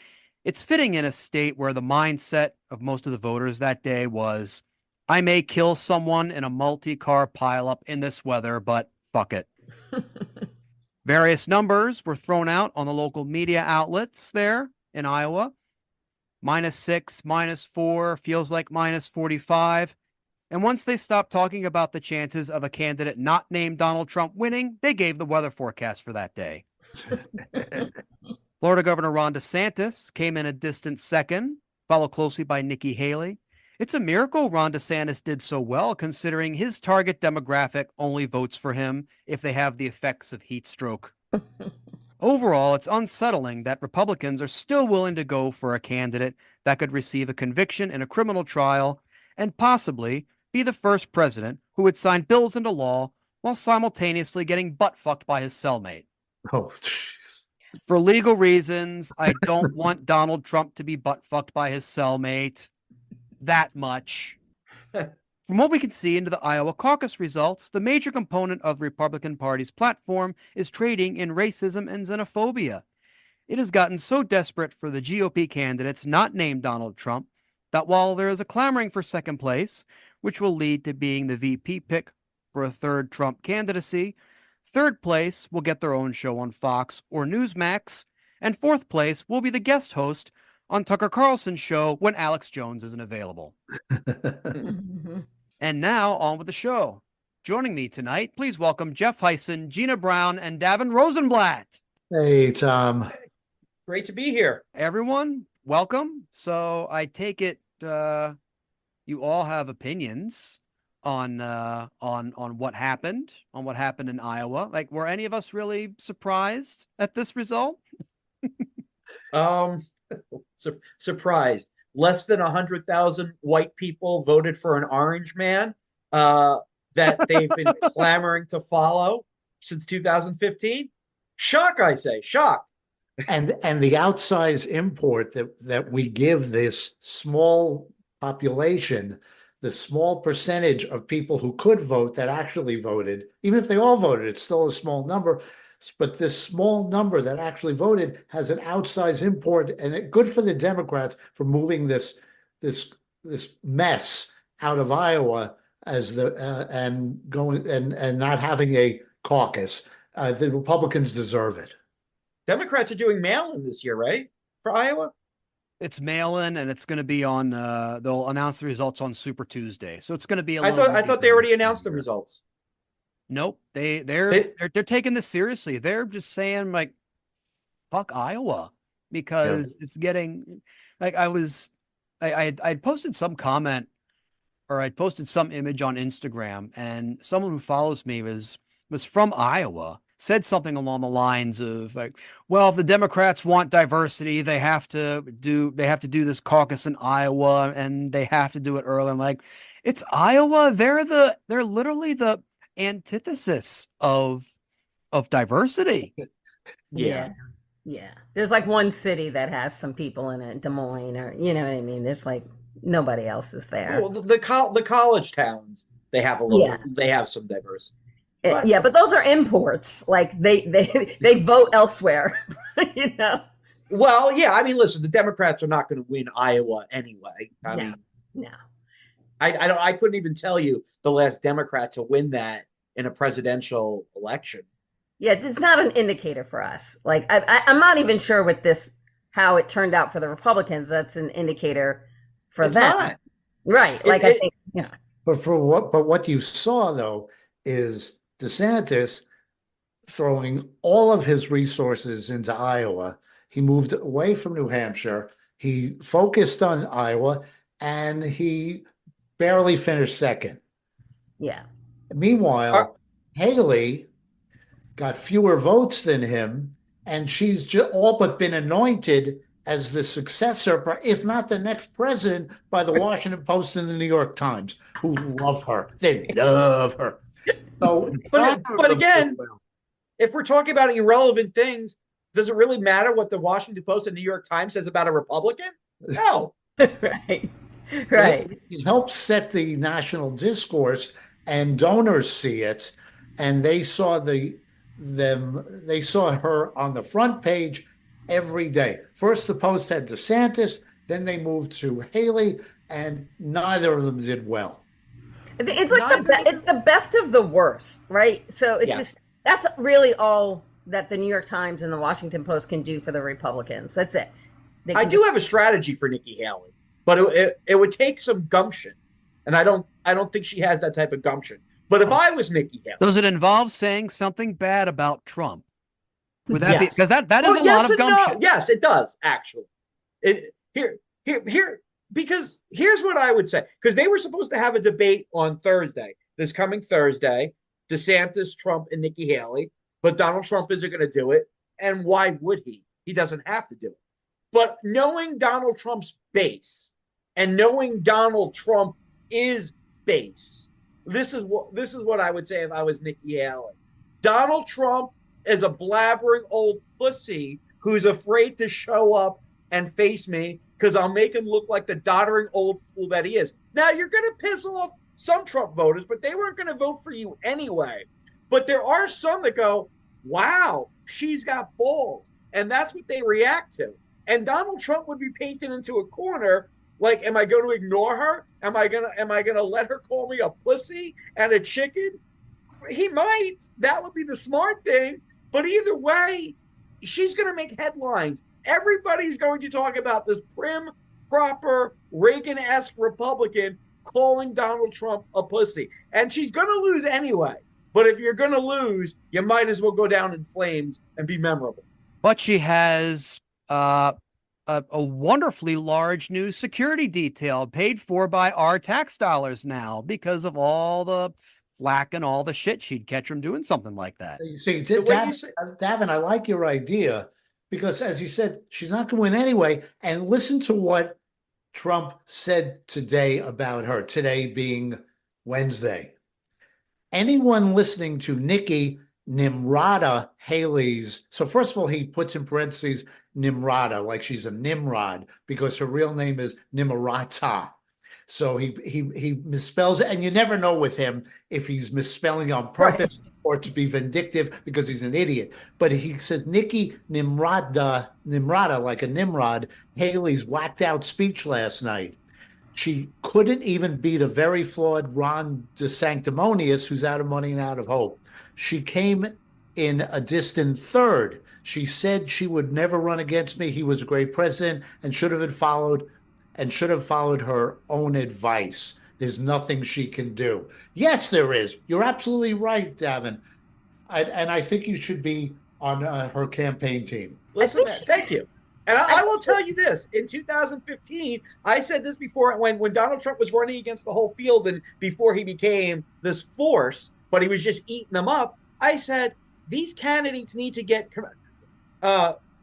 It's fitting in a state where the mindset of most of the voters that day was, I may kill someone in a multi-car pileup in this weather, but fuck it. Various numbers were thrown out on the local media outlets there in Iowa. -6, -4, feels like -45. And once they stopped talking about the chances of a candidate not named Donald Trump winning, they gave the weather forecast for that day. Florida Governor Ron DeSantis came in a distant second, followed closely by Nikki Haley. It's a miracle Ron DeSantis did so well, considering his target demographic only votes for him if they have the effects of heat stroke. Overall, it's unsettling that Republicans are still willing to go for a candidate that could receive a conviction in a criminal trial and possibly be the first president who would sign bills into law while simultaneously getting butt-fucked by his cellmate. Oh, jeez. For legal reasons, I don't want Donald Trump to be butt-fucked by his cellmate that much. From what we can see into the Iowa caucus results, the major component of the Republican Party's platform is trading in racism and xenophobia. It has gotten so desperate for the GOP candidates not named Donald Trump that while there is a clamoring for second place, which will lead to being the VP pick for a third Trump candidacy, third place will get their own show on Fox or Newsmax, and fourth place will be the guest host on Tucker Carlson's show when Alex Jones isn't available. And now, on with the show. Joining me tonight, please welcome Jeff Heisen, Gina Brown, and Davin Rosenblatt. Hey, Tom. Great to be here. Everyone, welcome. So I take it you all have opinions on what happened in Iowa. Like, were any of us really surprised at this result? Surprised. Less than 100,000 white people voted for an orange man that they've been clamoring to follow since 2015. Shock, I say, shock. And the outsized import that we give this small population, the small percentage of people who could vote that actually voted, even if they all voted, it's still a small number. But this small number that actually voted has an outsized import, and good for the Democrats for moving this mess out of Iowa as and not having a caucus. The Republicans deserve it. Democrats are doing mail-in this year, right? For Iowa? It's mail-in, and it's going to be on. They'll announce the results on Super Tuesday, so it's going to be. I thought they already announced the results. Nope, they're taking this seriously. They're just saying like, "Fuck Iowa," because it's getting like I posted some comment or I posted some image on Instagram, and someone who follows me was from Iowa, said something along the lines of like, "Well, if the Democrats want diversity, they have to do this caucus in Iowa, and they have to do it early." I'm like, it's Iowa. They're literally the antithesis of diversity. Yeah. There's like one city that has some people in it, Des Moines, or you know what I mean. There's like nobody else is there. Well, the college towns, they have a little. They have some diversity. But those are imports. Like they vote elsewhere. You know. Well, yeah. I mean, listen, the Democrats are not going to win Iowa anyway. I mean, no. I couldn't even tell you the last Democrat to win that in a presidential election. Yeah, it's not an indicator for us. Like I'm not even sure with this how it turned out for the Republicans. That's an indicator for them, not. Right? Like I think, you know. But what you saw though is DeSantis throwing all of his resources into Iowa. He moved away from New Hampshire. He focused on Iowa, and he barely finished second. Yeah. Meanwhile, Haley got fewer votes than him, and she's all but been anointed as the successor, if not the next president, by the Washington Post and the New York Times, who love her. They love her. So, but again, if we're talking about irrelevant things, does it really matter what the Washington Post and New York Times says about a Republican? No. Right. It helps set the national discourse, and donors see it, and they saw her on the front page every day. First, the Post had DeSantis, then they moved to Haley, and neither of them did well. It's like it's the best of the worst, right? So it's just that's really all that the New York Times and the Washington Post can do for the Republicans. That's it. I do have a strategy for Nikki Haley, but it would take some gumption, and I don't think she has that type of gumption. But if I was Nikki Haley, does it involve saying something bad about Trump? Would that be because that is a lot of gumption? No. Yes, it does actually. Because here's what I would say, because they were supposed to have a debate on Thursday, this coming Thursday, DeSantis, Trump, and Nikki Haley, but Donald Trump isn't going to do it. and why would he? He doesn't have to do it. But knowing Donald Trump's base and knowing Donald Trump is base, this is what I would say if I was Nikki Haley. Donald Trump is a blabbering old pussy who's afraid to show up and face me because I'll make him look like the doddering old fool that he is. Now, you're going to piss off some Trump voters, but they weren't going to vote for you anyway. But there are some that go, wow, she's got balls. And that's what they react to. And Donald Trump would be painted into a corner like, am I going to ignore her? Am I gonna let her call me a pussy and a chicken? He might. That would be the smart thing. But either way, she's going to make headlines. Everybody's going to talk about this prim, proper, Reagan-esque Republican calling Donald Trump a pussy. And she's going to lose anyway. But if you're going to lose, you might as well go down in flames and be memorable. But she has a wonderfully large new security detail paid for by our tax dollars now because of all the flack and all the shit she'd catch from doing something like that. You see, Davin, I like your idea because, as you said, she's not going to win anyway. And listen to what Trump said today about her, today being Wednesday. Anyone listening to Nikki Nimrata Haley's, so first of all, he puts in parentheses Nimrata, like she's a Nimrod, because her real name is Nimrata. So he misspells it, and you never know with him if he's misspelling on purpose or to be vindictive because he's an idiot. But he says Nikki Nimrata, like a Nimrod, Haley's whacked out speech last night. She couldn't even beat a very flawed Ron DeSanctimonious, who's out of money and out of hope. She came in a distant third. She said she would never run against me. He was a great president and should have followed her own advice. There's nothing she can do. Yes, there is. You're absolutely right, Davin. And I think you should be on her campaign team. Listen, thank you. And I will tell you this. In 2015, I said this before when Donald Trump was running against the whole field and before he became this force, but he was just eating them up. I said, these candidates need to get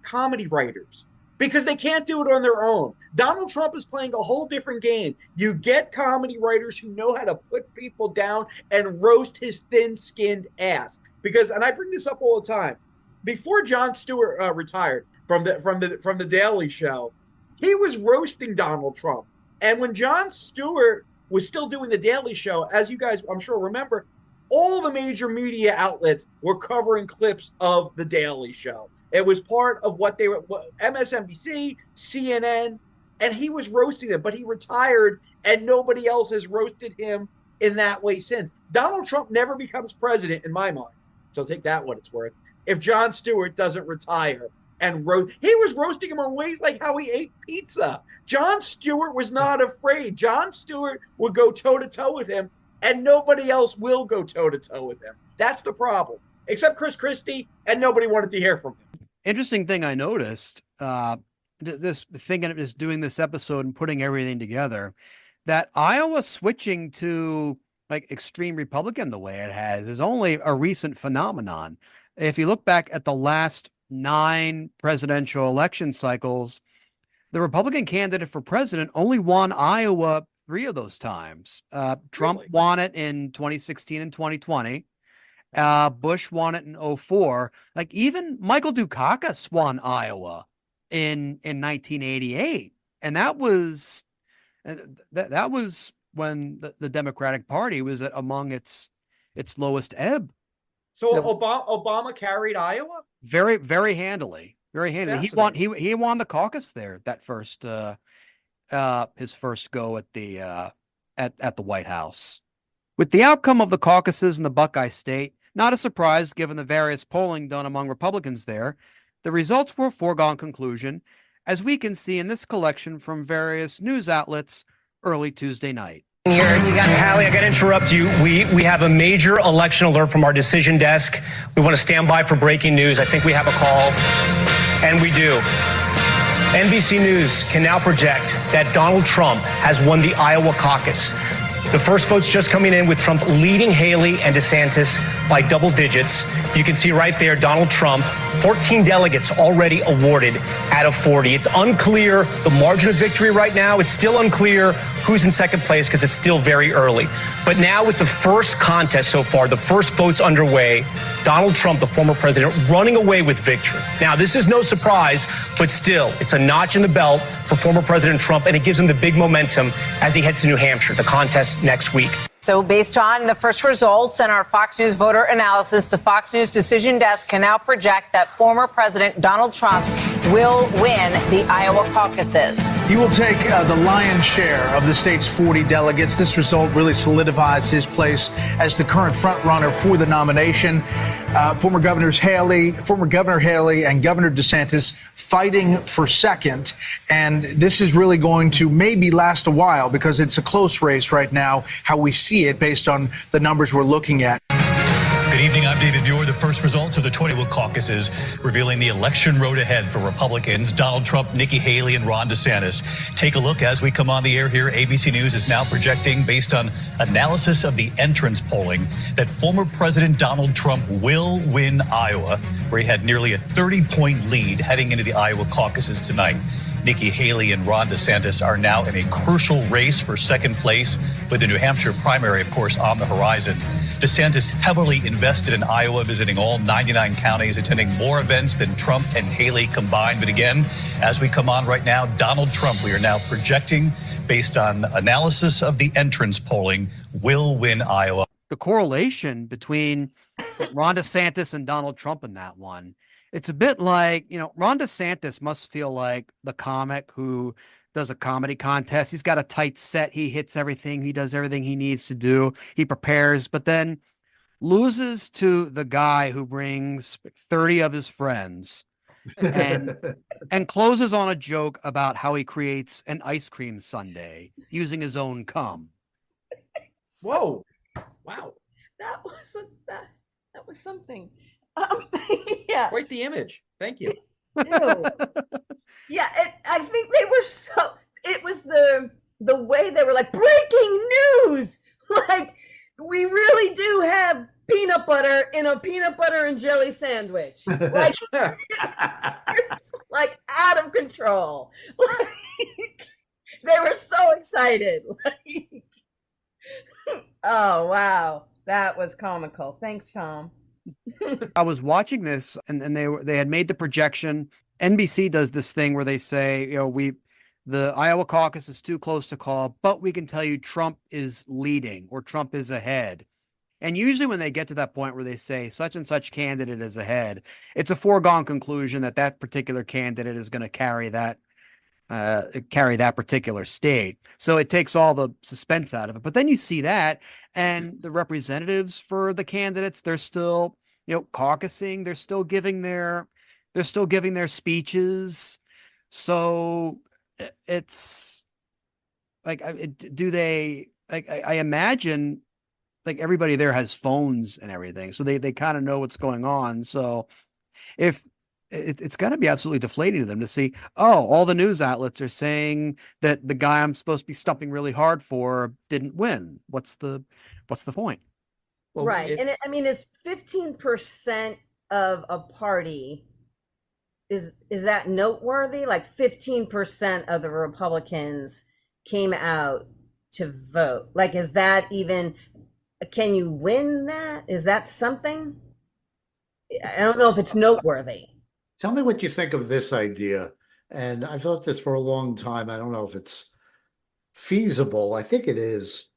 comedy writers because they can't do it on their own. Donald Trump is playing a whole different game. You get comedy writers who know how to put people down and roast his thin-skinned ass. Because, and I bring this up all the time, before Jon Stewart retired from the Daily Show, he was roasting Donald Trump. And when Jon Stewart was still doing the Daily Show, as you guys, I'm sure, remember, all the major media outlets were covering clips of the Daily Show. It was part of what they were, MSNBC, CNN, and he was roasting them, but he retired and nobody else has roasted him in that way since. Donald Trump never becomes president in my mind. So take that what it's worth. If Jon Stewart doesn't retire and he was roasting him on ways like how he ate pizza. Jon Stewart was not afraid. Jon Stewart would go toe to toe with him and nobody else will go toe to toe with him. That's the problem. Except Chris Christie, and nobody wanted to hear from him. Interesting thing I noticed, this thing of just doing this episode and putting everything together, that Iowa switching to like extreme Republican the way it has is only a recent phenomenon. If you look back at the last 9 presidential election cycles, the Republican candidate for president only won Iowa 3 of those times. Trump won it in 2016 and 2020. Bush won it in 2004. Like even Michael Dukakis won Iowa in 1988, and that was when the Democratic Party was among its lowest ebb. So Obama carried Iowa very, very handily. Very handily. He won the caucus there. That first his first go at the White House. With the outcome of the caucuses in the Buckeye State, not a surprise given the various polling done among Republicans there, the results were a foregone conclusion, as we can see in this collection from various news outlets early Tuesday night. Hallie, I got to interrupt you. We have a major election alert from our decision desk. We want to stand by for breaking news. I think we have a call, and we do. NBC News can now project that Donald Trump has won the Iowa caucus. The first vote's just coming in with Trump leading Haley and DeSantis by double digits. You can see right there, Donald Trump, 14 delegates already awarded out of 40. It's unclear the margin of victory right now. It's still unclear who's in second place because it's still very early. But now with the first contest so far, the first votes underway, Donald Trump, the former president, running away with victory. Now, this is no surprise, but still, it's a notch in the belt for former President Trump, and it gives him the big momentum as he heads to New Hampshire, the contest next week. So based on the first results and our Fox News voter analysis, the Fox News decision desk can now project that former President Donald Trump will win the Iowa caucuses. He will take the lion's share of the state's 40 delegates. This result really solidifies his place as the current frontrunner for the nomination. Former Governor Haley and Governor DeSantis fighting for second. And this is really going to maybe last a while because it's a close race right now, how we see it based on the numbers we're looking at. Good evening, I'm David Muir. The first results of the 20 caucuses revealing the election road ahead for Republicans, Donald Trump, Nikki Haley, and Ron DeSantis. Take a look as we come on the air here. ABC News is now projecting, based on analysis of the entrance polling, that former President Donald Trump will win Iowa, where he had nearly a 30-point lead heading into the Iowa caucuses tonight. Nikki Haley and Ron DeSantis are now in a crucial race for second place, with the New Hampshire primary, of course, on the horizon. DeSantis heavily invested in Iowa, visiting all 99 counties, attending more events than Trump and Haley combined. But again, as we come on right now, Donald Trump, we are now projecting, based on analysis of the entrance polling, will win Iowa. The correlation between Ron DeSantis and Donald Trump in that one, it's a bit like, Ron DeSantis must feel like the comic who does a comedy contest. He's got a tight set. He hits everything. He does everything he needs to do. He prepares, but then loses to the guy who brings 30 of his friends and closes on a joke about how he creates an ice cream sundae using his own cum. Whoa. Wow. That was something. Yeah. Quite the image. Thank you. Yeah, I think they were it was the way they were like, breaking news. Like, we really do have peanut butter in a peanut butter and jelly sandwich. Like, it's like out of control. Like, they were so excited. Like, oh, wow. That was comical. Thanks, Tom. I was watching this and they had made the projection. NBC does this thing where they say, the Iowa caucus is too close to call, but we can tell you Trump is leading or Trump is ahead. And usually when they get to that point where they say such and such candidate is ahead, it's a foregone conclusion that that particular candidate is going to carry that particular state. So it takes all the suspense out of it. But then you see that, and the representatives for the candidates, they're still, caucusing. They're still giving their speeches. So it's like, I imagine like everybody there has phones and everything. So they kind of know what's going on. So if it's got to be absolutely deflating to them to see, all the news outlets are saying that the guy I'm supposed to be stumping really hard for didn't win. What's the point? Well, right. It's 15% of a party. Is that noteworthy? Like 15% of the Republicans came out to vote. Like, is that even, can you win that? Is that something? I don't know if it's noteworthy. Tell me what you think of this idea. And I've thought this for a long time. I don't know if it's feasible. I think it is.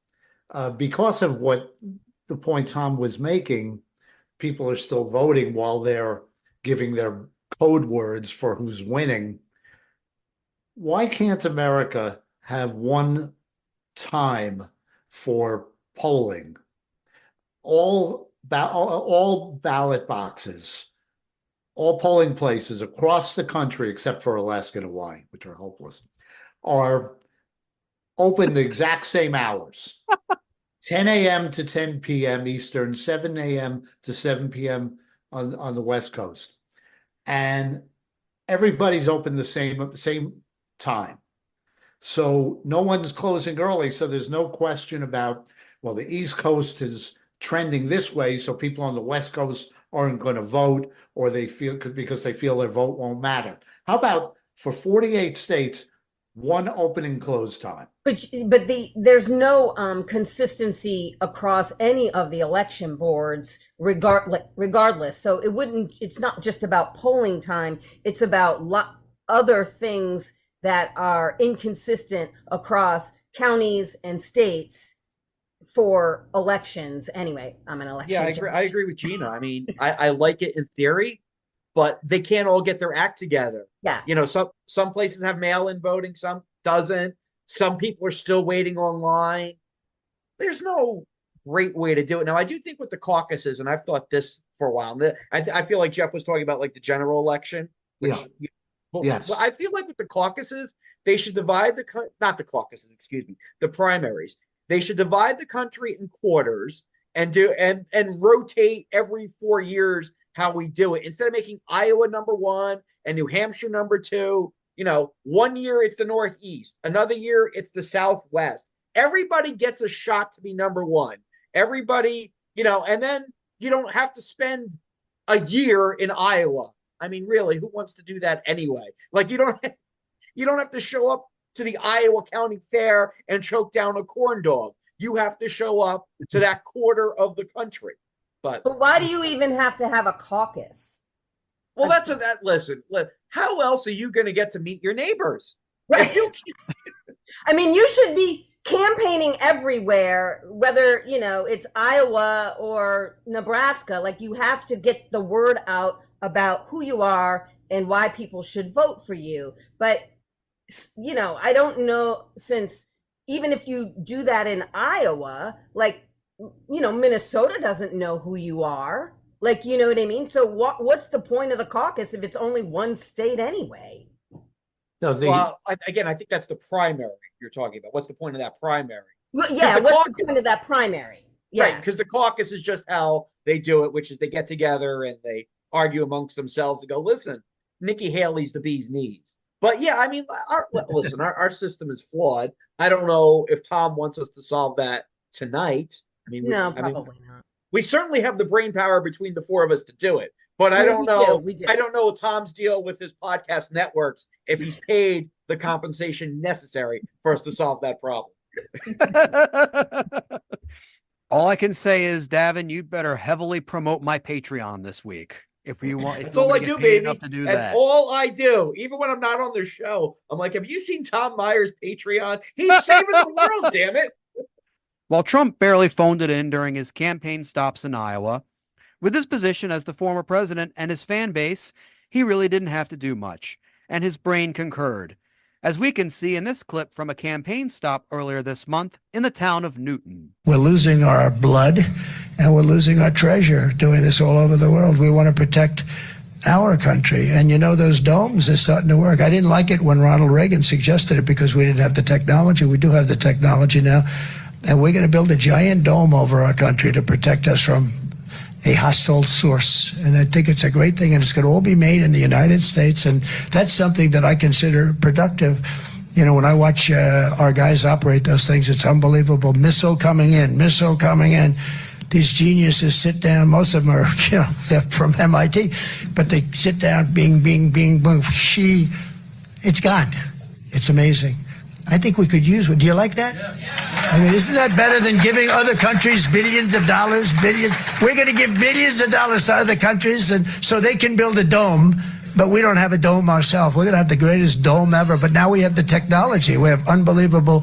Because of what the point Tom was making, people are still voting while they're giving their code words for who's winning. Why can't America have one time for polling? All ballot boxes, all polling places across the country, except for Alaska and Hawaii, which are hopeless, are open the exact same hours. 10 a.m. to 10 p.m. Eastern, 7 a.m. to 7 p.m. on the West Coast. And everybody's open the same time. So no one's closing early. So there's no question about, well, the East Coast is trending this way, so people on the West Coast aren't going to vote, or they feel because they feel their vote won't matter. How about for 48 states, one open and close time? But there's no consistency across any of the election boards, regardless. So it's not just about polling time. It's about other things that are inconsistent across counties and states for elections. Anyway, I'm an election. Yeah, I agree with Gina. I mean, I like it in theory, but they can't all get their act together. Yeah. You know, some places have mail-in voting, some doesn't. Some people are still waiting online. There's no great way to do it. Now, I do think with the caucuses, and I've thought this for a while, I feel like Jeff was talking about like the general election. Which, Yes. Well, I feel like with the caucuses, they should divide the primaries. They should divide the country in quarters and rotate every 4 years how we do it. Instead of making Iowa number 1 and New Hampshire number 2, you know, 1 year it's the Northeast, another year it's the Southwest. Everybody gets a shot to be number 1. Everybody, you know, and then you don't have to spend a year in Iowa. I mean, really, who wants to do that anyway? Like, you don't have to show up to the Iowa County Fair and choke down a corn dog. You have to show up to that quarter of the country. But why do you even have to have a caucus? Well, listen, how else are you going to get to meet your neighbors? Right. I mean, you should be campaigning everywhere, whether, you know, it's Iowa or Nebraska. Like, you have to get the word out about who you are and why people should vote for you. But, you know, I don't know, since even if you do that in Iowa, like, you know, Minnesota doesn't know who you are. Like, you know what I mean? So what's the point of the caucus if it's only one state anyway? No, well, I think that's the primary you're talking about. What's the point of that primary? Well, yeah, what's the point of that primary? Yeah. Right, because the caucus is just how they do it, which is they get together and they argue amongst themselves and go, listen, Nikki Haley's the bee's knees. But yeah, I mean, our system is flawed. I don't know if Tom wants us to solve that tonight. I mean, probably not. We certainly have the brain power between the four of us to do it, but I don't know. I don't know Tom's deal with his podcast networks, if he's paid the compensation necessary for us to solve that problem. All I can say is, Davin, you'd better heavily promote my Patreon this week. If you want, That's all I do, baby. That's that. All I do. Even when I'm not on the show, I'm like, have you seen Tom Meyer's Patreon? He's saving the world, damn it. While Trump barely phoned it in during his campaign stops in Iowa, with his position as the former president and his fan base, he really didn't have to do much, and his brain concurred, as we can see in this clip from a campaign stop earlier this month in the town of Newton. We're losing our blood and we're losing our treasure doing this all over the world. We want to protect our country. And you know, those domes are starting to work. I didn't like it when Ronald Reagan suggested it because we didn't have the technology. We do have the technology now. And we're going to build a giant dome over our country to protect us from a hostile source. And I think it's a great thing, and it's going to all be made in the United States. And that's something that I consider productive. You know, when I watch our guys operate those things, it's unbelievable. Missile coming in. These geniuses sit down. Most of them are, you know, they're from MIT, but they sit down, bing, bing, bing, boom, it's gone. It's amazing. I think we could use one. Do you like that? Yes. I mean, isn't that better than giving other countries billions of dollars, billions? We're going to give billions of dollars to other countries and so they can build a dome, but we don't have a dome ourselves. We're going to have the greatest dome ever, but now we have the technology. We have unbelievable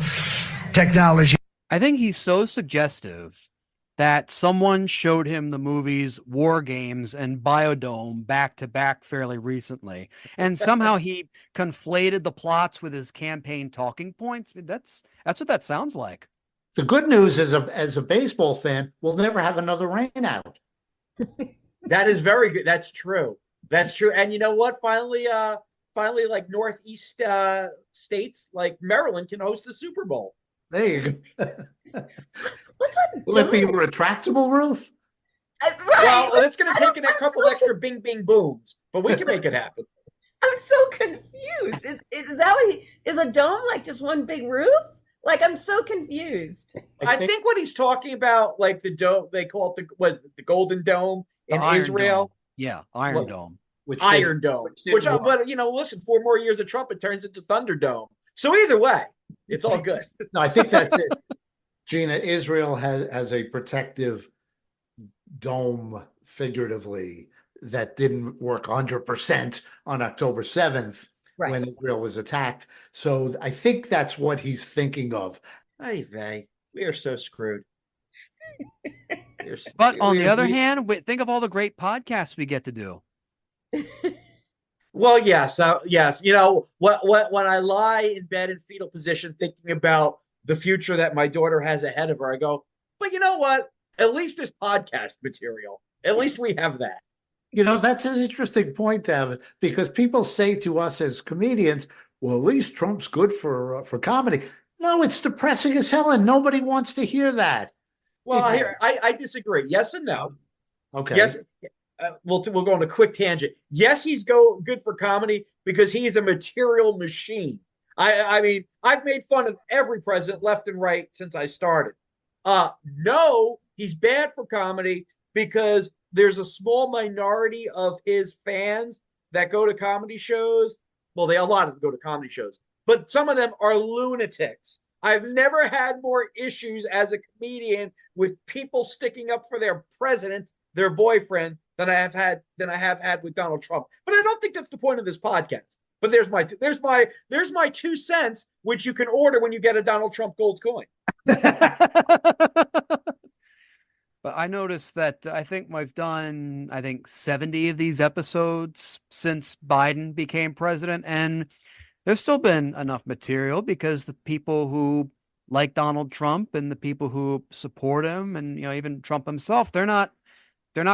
technology. I think he's so suggestive that someone showed him the movies War Games and Biodome back to back fairly recently. And somehow he conflated the plots with his campaign talking points. I mean, that's what that sounds like. The good news is, as a baseball fan, we'll never have another rain out. That is very good. That's true. That's true. And you know what? Finally, like Northeast states like Maryland can host the Super Bowl. There you go. What's that? Will it be a retractable roof? Right. Well, it's going to take in a couple extra bing, bing, booms, but we can make it happen. I'm so confused. Is that what is a dome like just one big roof? Like, I'm so confused. I think what he's talking about, like the dome, they call it the Golden Dome in Iron Israel. Dome. Yeah, Iron Well, Dome. Iron Dome. Which, but listen, 4 more years of Trump, it turns into Thunderdome. So either way, it's all good. No, I think that's it. Gina, Israel has a protective dome, figuratively, that didn't work 100% on October 7th when Israel was attacked. So I think that's what he's thinking of. Hey, we are so screwed. But on the other hand, think of all the great podcasts we get to do. Well, yes, yes. You know, when I lie in bed in fetal position thinking about the future that my daughter has ahead of her, I go, but you know what? At least there's podcast material. At least we have that. You know, that's an interesting point, Evan, because people say to us as comedians, well, at least Trump's good for comedy. No, it's depressing as hell, and nobody wants to hear that. Well, I disagree. Yes and no. Okay. Yes. We'll go on a quick tangent. Yes, he's good for comedy because he's a material machine. I mean, I've made fun of every president left and right since I started. No, he's bad for comedy because there's a small minority of his fans that go to comedy shows. Well, a lot of them go to comedy shows, but some of them are lunatics. I've never had more issues as a comedian with people sticking up for their president, their boyfriend, than I have had with Donald Trump. But I don't think that's the point of this podcast. But there's my 2 cents, which you can order when you get a Donald Trump gold coin. But I noticed that I think we've done 70 of these episodes since Biden became president, and there's still been enough material because the people who like Donald Trump and the people who support him, and even Trump himself, they're not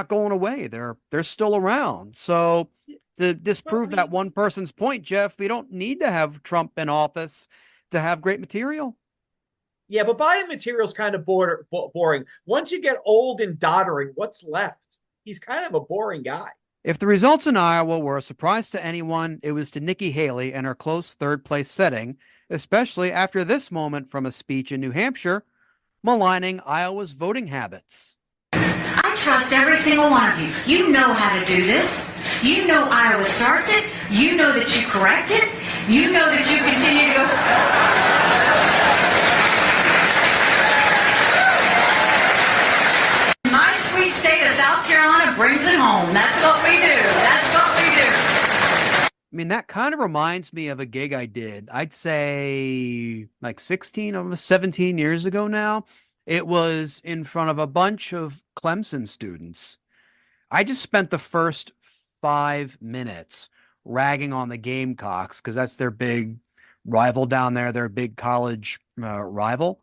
going away. They're still around. So to disprove that one person's point, Jeff, we don't need to have Trump in office to have great material. Yeah, but Biden material is kind of boring. Once you get old and doddering, what's left? He's kind of a boring guy. If the results in Iowa were a surprise to anyone, it was to Nikki Haley and her close third-place setting, especially after this moment from a speech in New Hampshire maligning Iowa's voting habits. I trust every single one of you. You know how to do this. You know Iowa starts it. You know that you correct it. You know that you continue to go. My sweet state of South Carolina brings it home. That's what we do. That's what we do. I mean, that kind of reminds me of a gig I did, I'd say like 16, almost 17 years ago now. It was in front of a bunch of Clemson students. I just spent the first 5 minutes ragging on the Gamecocks because that's their big rival down there, their big college rival.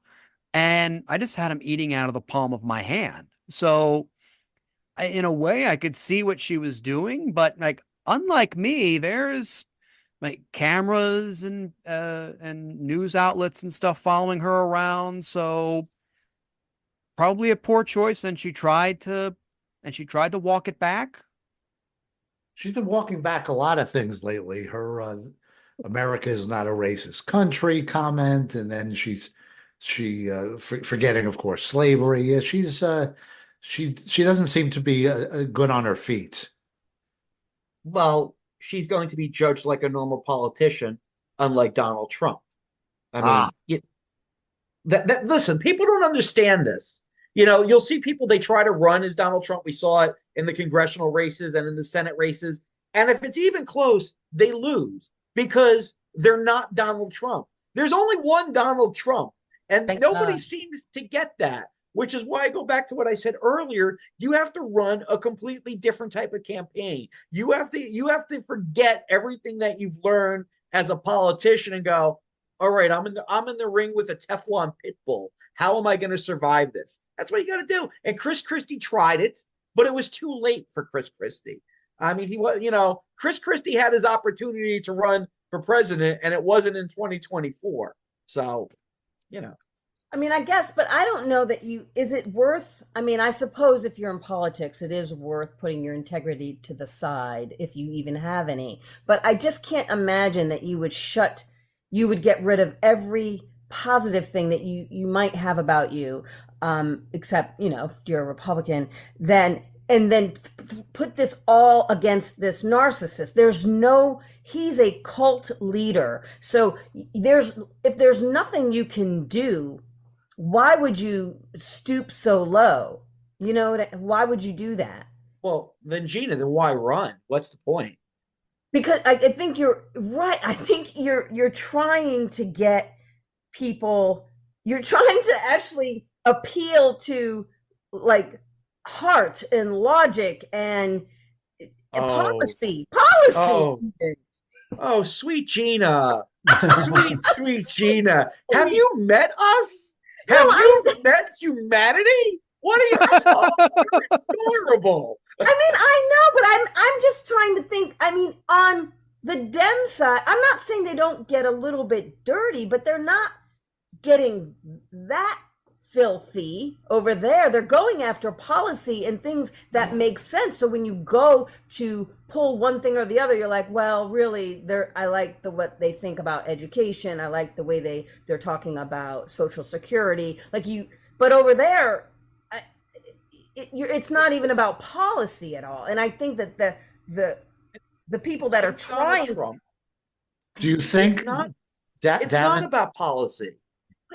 And I just had them eating out of the palm of my hand. So in a way, I could see what she was doing. But like, unlike me, there's like cameras and news outlets and stuff following her around. So probably a poor choice, and she tried to walk it back. She's been walking back a lot of things lately. Her America is not a racist country comment, and then she forgetting, of course, slavery. Yeah, she doesn't seem to be good on her feet. Well, she's going to be judged like a normal politician, unlike Donald Trump. I mean, listen, people don't understand this. You'll see people, they try to run as Donald Trump. We saw it in the congressional races and in the Senate races. And if it's even close, they lose because they're not Donald Trump. There's only one Donald Trump, and nobody seems to get that, which is why I go back to what I said earlier. You have to run a completely different type of campaign. You have to forget everything that you've learned as a politician and go, all right, I'm in the ring with a Teflon pit bull. How am I going to survive this? That's what you got to do. And Chris Christie tried it, but it was too late for Chris Christie. I mean, Chris Christie had his opportunity to run for president, and it wasn't in 2024. So, I mean, I guess, but I don't know that is it worth, I mean, I suppose if you're in politics, it is worth putting your integrity to the side, if you even have any. But I just can't imagine that you would get rid of every positive thing that you might have about you, except, you know, if you're a Republican, then put this all against this narcissist. He's a cult leader. So if there's nothing you can do, why would you stoop so low? You know, why would you do that? Well, then Gina, then why run? What's the point? Because I think you're right. I think you're trying to get people, you're trying to actually appeal to like heart and logic and policy. Oh, sweet Gina. sweet Gina. Have you met us? Have you met humanity? What are you? Adorable. I mean, I know, but I'm just trying to think. I mean, on the Dem side, I'm not saying they don't get a little bit dirty, but they're not getting that filthy over there. They're going after policy and things that make sense. So when you go to pull one thing or the other, you're like, well, really, I like what they think about education. I like the way they're talking about Social Security. But over there, it's not even about policy at all. And I think that the people that are trying to, do you think it's not about policy?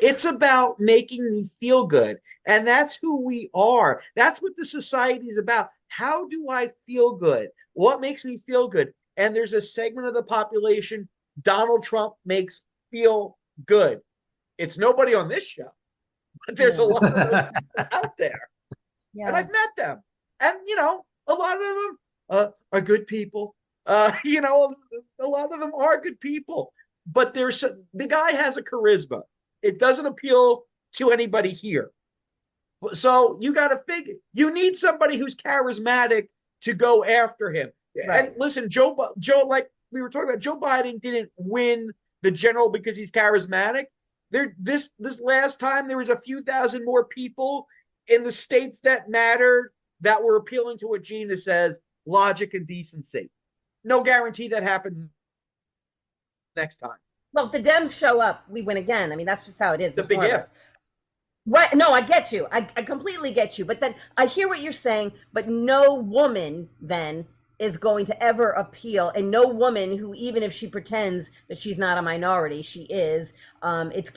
It's about making me feel good. And that's who we are. That's what the society is about. How do I feel good? What makes me feel good? And there's a segment of the population Donald Trump makes feel good. It's nobody on this show, but there's a lot of those people out there. Yeah. And I've met them. And, you know, a lot of them are good people. You know, a lot of them are good people. But the guy has a charisma. It doesn't appeal to anybody here. So you got to figure, you need somebody who's charismatic to go after him. Right. And listen, Joe, like we were talking about, Joe Biden didn't win the general because he's charismatic. This last time, there was a few thousand more people in the states that mattered that were appealing to what Gina says, logic and decency. No guarantee that happens next time. Well, if the Dems show up, we win again. I mean, that's just how it is. The big if. Right. No, I get you. I completely get you. But then I hear what you're saying, but no woman then is going to ever appeal. And no woman who, even if she pretends that she's not a minority, she is.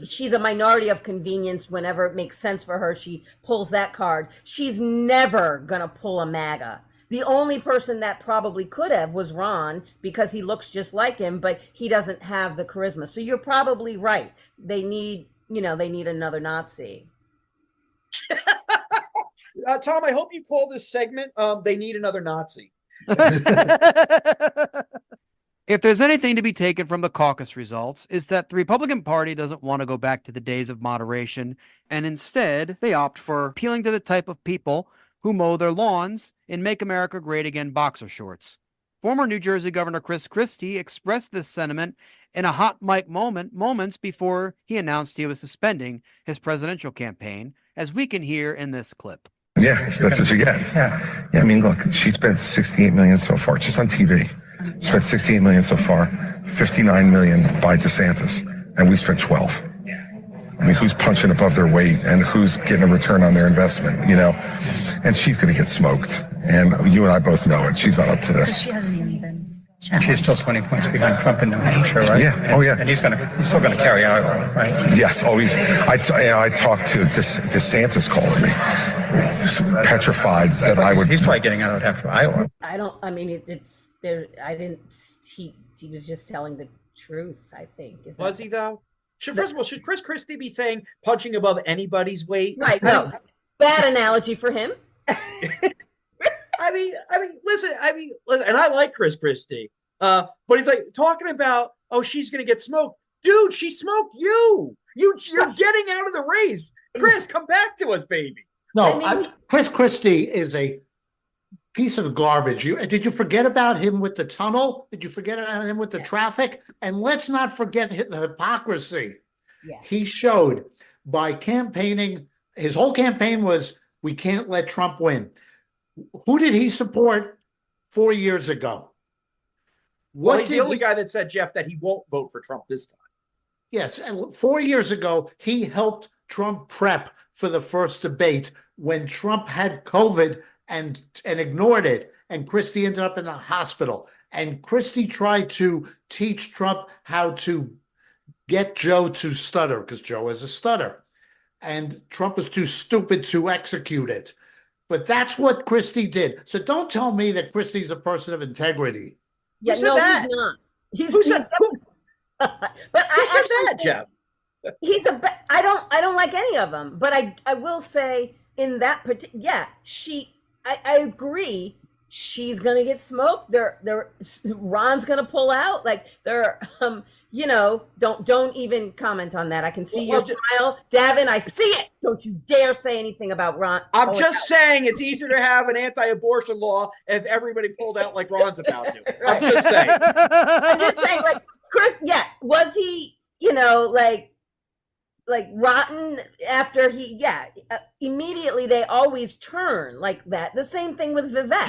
She's a minority of convenience. Whenever it makes sense for her, she pulls that card. She's never going to pull a MAGA. The only person that probably could have was Ron, because he looks just like him, but he doesn't have the charisma. So you're probably right. They need another Nazi. Tom, I hope you call this segment, They Need Another Nazi. If there's anything to be taken from the caucus results, is that the Republican Party doesn't want to go back to the days of moderation, and instead they opt for appealing to the type of people who mow their lawns in Make America Great Again boxer shorts. Former New Jersey Governor Chris Christie expressed this sentiment in a hot mic moments before he announced he was suspending his presidential campaign, as we can hear in this clip. Yeah, that's what you get. Yeah, I mean, look, she spent $68 million so far, just on TV. Spent $68 million so far, $59 million by DeSantis, and we spent 12. I mean, who's punching above their weight and who's getting a return on their investment, you know? And she's going to get smoked. And you and I both know it. She's not up to this. She hasn't even been. She's still 20 points behind Trump in New Hampshire, right? Yeah. Oh, yeah. And he's still going to carry Iowa, right? Yes. Oh, I talked to DeSantis called me, petrified that I would. He's probably getting out after Iowa. He was just telling the truth, I think. Was he, though? First of all, should Chris Christie be saying punching above anybody's weight? Right. No. Bad analogy for him. I mean, listen, and I like Chris Christie, but he's like talking about, oh, she's going to get smoked. Dude, she smoked you. You're getting out of the race. Chris, come back to us, baby. No, Chris Christie is a piece of garbage. Did you forget about him with the tunnel? Did you forget about him with the traffic? And let's not forget the hypocrisy he showed by campaigning. His whole campaign was, we can't let Trump win. Who did he support 4 years ago? Well, he's the only guy that said, Jeff, that he won't vote for Trump this time. Yes, and 4 years ago, he helped Trump prep for the first debate when Trump had COVID and ignored it, and Christie ended up in the hospital. And Christie tried to teach Trump how to get Joe to stutter, because Joe has a stutter. And Trump was too stupid to execute it. But that's what Christie did. So don't tell me that Christie's a person of integrity. Yeah, Who said no, that? he's not. Who said But Who said that, Jeff? I don't like any of them, but I will say in that particular, yeah, I agree. She's gonna get smoked. Ron's gonna pull out. Like don't even comment on that. I can see your smile, Davin. I see it. Don't you dare say anything about Ron. I'm just saying it's easier to have an anti-abortion law if everybody pulled out like Ron's about to. I'm just saying. I'm just saying, like Chris. Yeah, was he? Like rotten after he, immediately they always turn like that. The same thing with Vivek.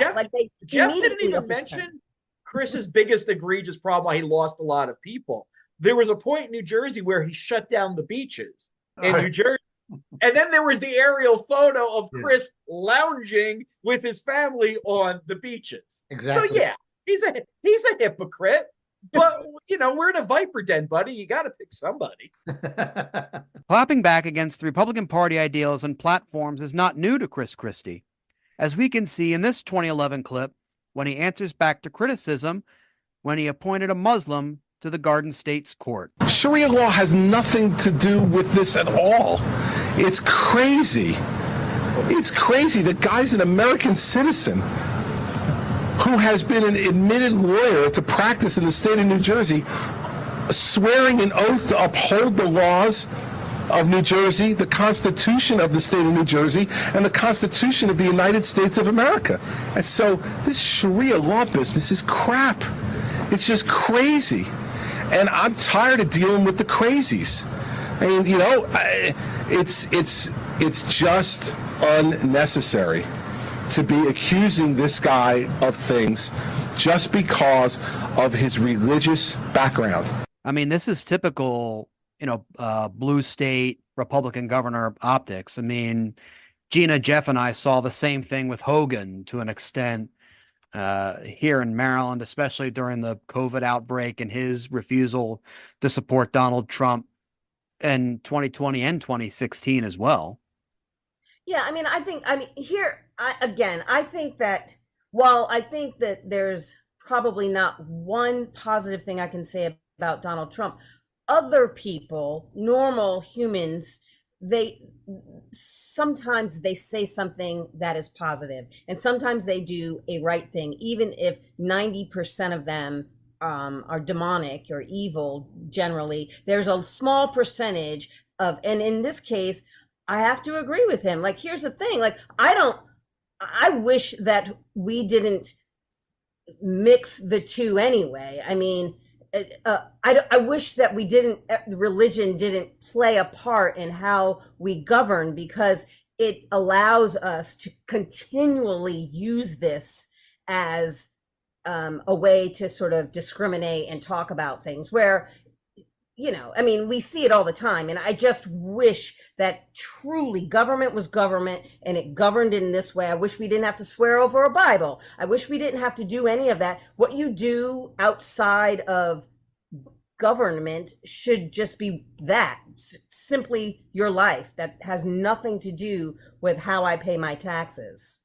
Jeff didn't even mention Chris's biggest egregious problem why he lost a lot of people. There was a point in New Jersey where he shut down the beaches in New Jersey. And then there was the aerial photo of Chris lounging with his family on the beaches. Exactly. So yeah, he's a hypocrite. But, we're in a Viper den, buddy. You got to pick somebody. Clapping back against the Republican Party ideals and platforms is not new to Chris Christie, as we can see in this 2011 clip when he answers back to criticism when he appointed a Muslim to the Garden State's court. Sharia law has nothing to do with this at all. It's crazy. It's crazy. The guy's an American citizen who has been an admitted lawyer to practice in the state of New Jersey, swearing an oath to uphold the laws of New Jersey, the Constitution of the state of New Jersey, and the Constitution of the United States of America. And so this Sharia law business is crap. It's just crazy. And I'm tired of dealing with the crazies. I mean, it's just unnecessary to be accusing this guy of things just because of his religious background. I mean, this is typical, blue state Republican governor optics. I mean, Gina, Jeff, and I saw the same thing with Hogan to an extent here in Maryland, especially during the COVID outbreak and his refusal to support Donald Trump in 2020 and 2016 as well. Yeah, I think that while I think that there's probably not one positive thing I can say about Donald Trump, other people, normal humans, sometimes they say something that is positive, and sometimes they do a right thing, even if 90% of them are demonic or evil. Generally, there's a small percentage and in this case, I have to agree with him. Like, here's the thing. Like, I wish that we didn't mix the two anyway. I mean, I wish that religion didn't play a part in how we govern, because it allows us to continually use this as a way to sort of discriminate and talk about things where, we see it all the time. And I just wish that truly government was government and it governed in this way. I wish we didn't have to swear over a Bible. I wish we didn't have to do any of that. What you do outside of government should just be that, simply your life. That has nothing to do with how I pay my taxes.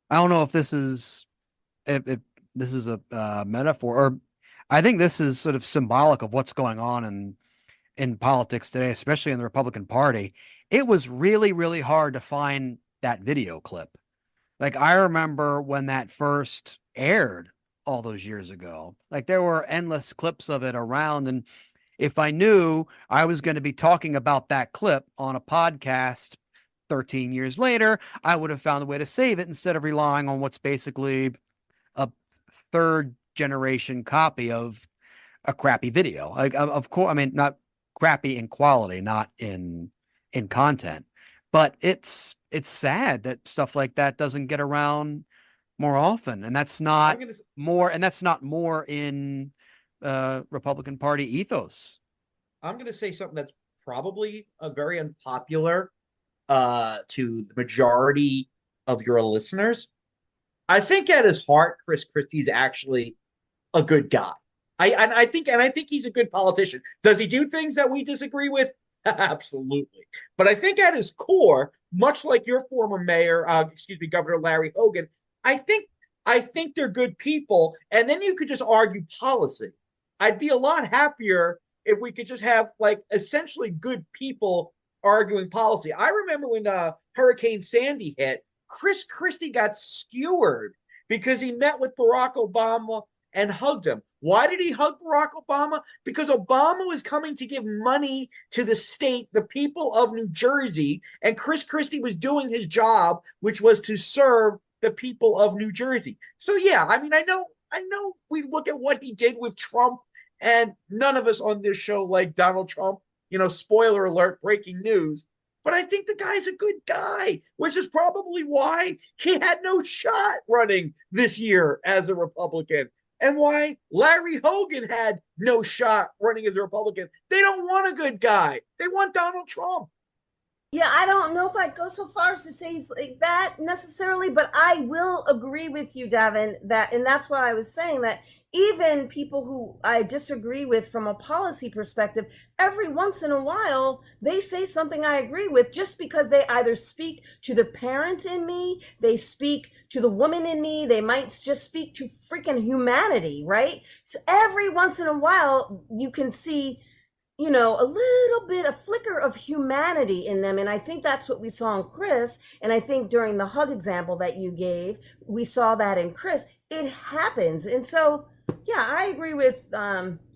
I don't know if this is a metaphor, or I think this is sort of symbolic of what's going on in politics today, especially in the Republican Party. It was really, really hard to find that video clip. Like, I remember when that first aired all those years ago, like there were endless clips of it around. And if I knew I was going to be talking about that clip on a podcast 13 years later, I would have found a way to save it instead of relying on what's basically a third generation copy of a crappy video. Like, of course, I mean, not crappy in quality, not in content, but it's sad that stuff like that doesn't get around more often. And that's not more in Republican Party ethos. I'm going to say something that's probably a very unpopular to the majority of your listeners. I think at his heart, Chris Christie's actually a good guy. I think he's a good politician. Does he do things that we disagree with? Absolutely. But I think at his core, much like your former mayor, Governor Larry Hogan, I think they're good people. And then you could just argue policy. I'd be a lot happier if we could just have like essentially good people arguing policy. I remember when Hurricane Sandy hit, Chris Christie got skewered because he met with Barack Obama and hugged him. Why did he hug Barack Obama? Because Obama was coming to give money to the state, the people of New Jersey, and Chris Christie was doing his job, which was to serve the people of New Jersey. So yeah, I mean, I know we look at what he did with Trump, and none of us on this show like Donald Trump. Spoiler alert, breaking news. But I think the guy's a good guy, which is probably why he had no shot running this year as a Republican, and why Larry Hogan had no shot running as a Republican. They don't want a good guy. They want Donald Trump. Yeah, I don't know if I'd go so far as to say he's like that necessarily, but I will agree with you, Davin, and that's what I was saying, that even people who I disagree with from a policy perspective, every once in a while, they say something I agree with just because they either speak to the parent in me, they speak to the woman in me, they might just speak to freaking humanity, right? So every once in a while, you can see a little bit, a flicker of humanity in them. And I think that's what we saw in Chris. And I think during the hug example that you gave, we saw that in Chris. It happens. And so, yeah, I agree with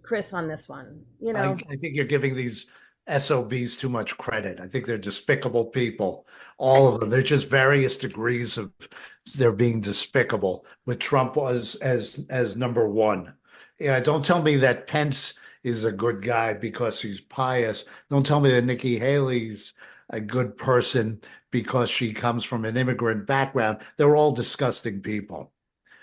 Chris on this one. I think you're giving these SOBs too much credit. I think they're despicable people. All of them. They're just various degrees of they're being despicable. With Trump was as number one. Yeah, don't tell me that Pence is a good guy because he's pious. Don't tell me that Nikki Haley's a good person because she comes from an immigrant background. They're all disgusting people.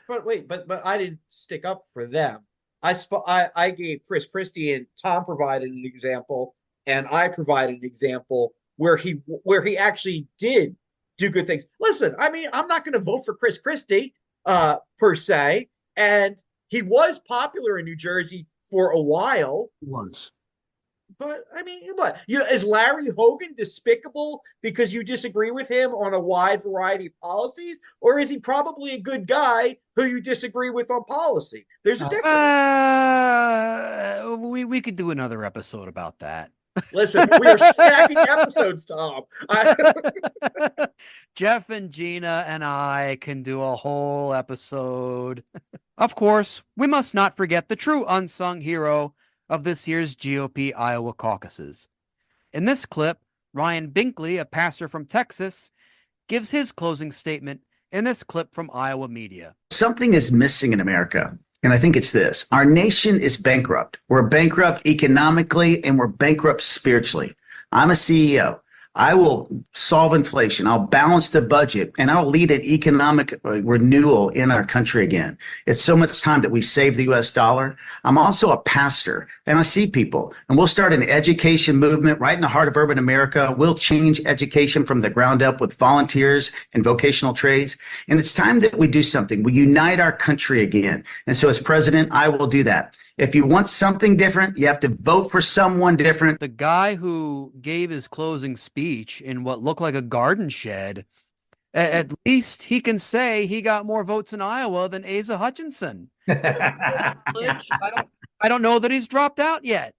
But wait, but I didn't stick up for them. I gave Chris Christie, and Tom provided an example, and I provided an example where he actually did do good things. Listen, I mean, I'm not going to vote for Chris Christie per se, and he was popular in New Jersey for a while. Was. But I mean, what? Is Larry Hogan despicable because you disagree with him on a wide variety of policies? Or is he probably a good guy who you disagree with on policy? There's a difference. We could do another episode about that. Listen, we are stacking episodes, Tom. Jeff and Gina and I can do a whole episode. Of course, we must not forget the true unsung hero of this year's GOP Iowa caucuses. In this clip, Ryan Binkley, a pastor from Texas, gives his closing statement in this clip from Iowa media. Something is missing in America, and I think it's this. Our nation is bankrupt. We're bankrupt economically, and we're bankrupt spiritually. I'm a CEO. I will solve inflation. I'll balance the budget, and I'll lead an economic renewal in our country again. It's so much time that we save the U.S. dollar. I'm also a pastor, and I see people, and we'll start an education movement right in the heart of urban America. We'll change education from the ground up with volunteers and vocational trades. And it's time that we do something. We unite our country again. And so as president, I will do that. If you want something different, you have to vote for someone different. The guy who gave his closing speech in what looked like a garden shed, at least he can say he got more votes in Iowa than Asa Hutchinson. I don't know that he's dropped out yet.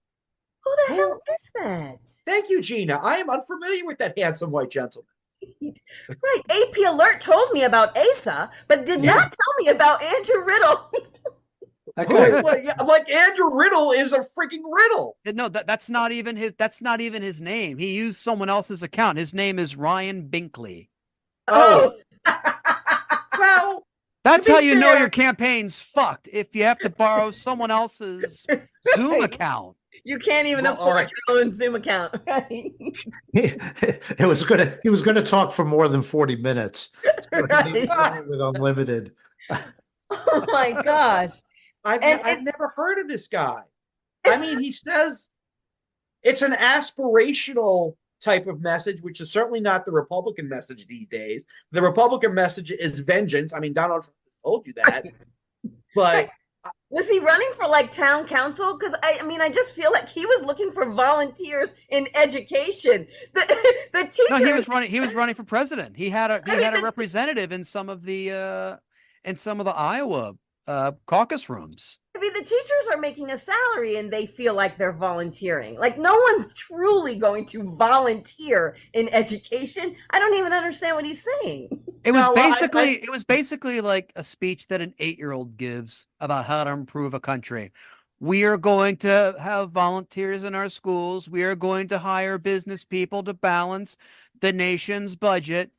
Who the hell is that? Thank you, Gina. I am unfamiliar with that handsome white gentleman. Right. AP Alert told me about Asa, but did not tell me about Andrew Riddle. Okay. Like Andrew Riddle is a freaking riddle. No, that's not even his name. He used someone else's account. His name is Ryan Binkley. Oh. Well, that's how you know your campaign's fucked. If you have to borrow someone else's Zoom account. You can't even afford your own Zoom account. Right? He was gonna talk for more than 40 minutes. Right. With unlimited. Oh my gosh. I've never heard of this guy. I mean, he says It's an aspirational type of message, which is certainly not the Republican message these days. The Republican message is vengeance. I mean, Donald Trump told you that. But was he running for like town council? Because I mean, I just feel like he was looking for volunteers in education. The teachers. No, he was running for president. He had a representative in some of the Iowa caucus rooms. I mean, the teachers are making a salary and they feel like they're volunteering. Like, no one's truly going to volunteer in education. I don't even understand what he's saying. It was basically like a speech that an 8-year-old gives about how to improve a country. We are going to have volunteers in our schools. We are going to hire business people to balance the nation's budget.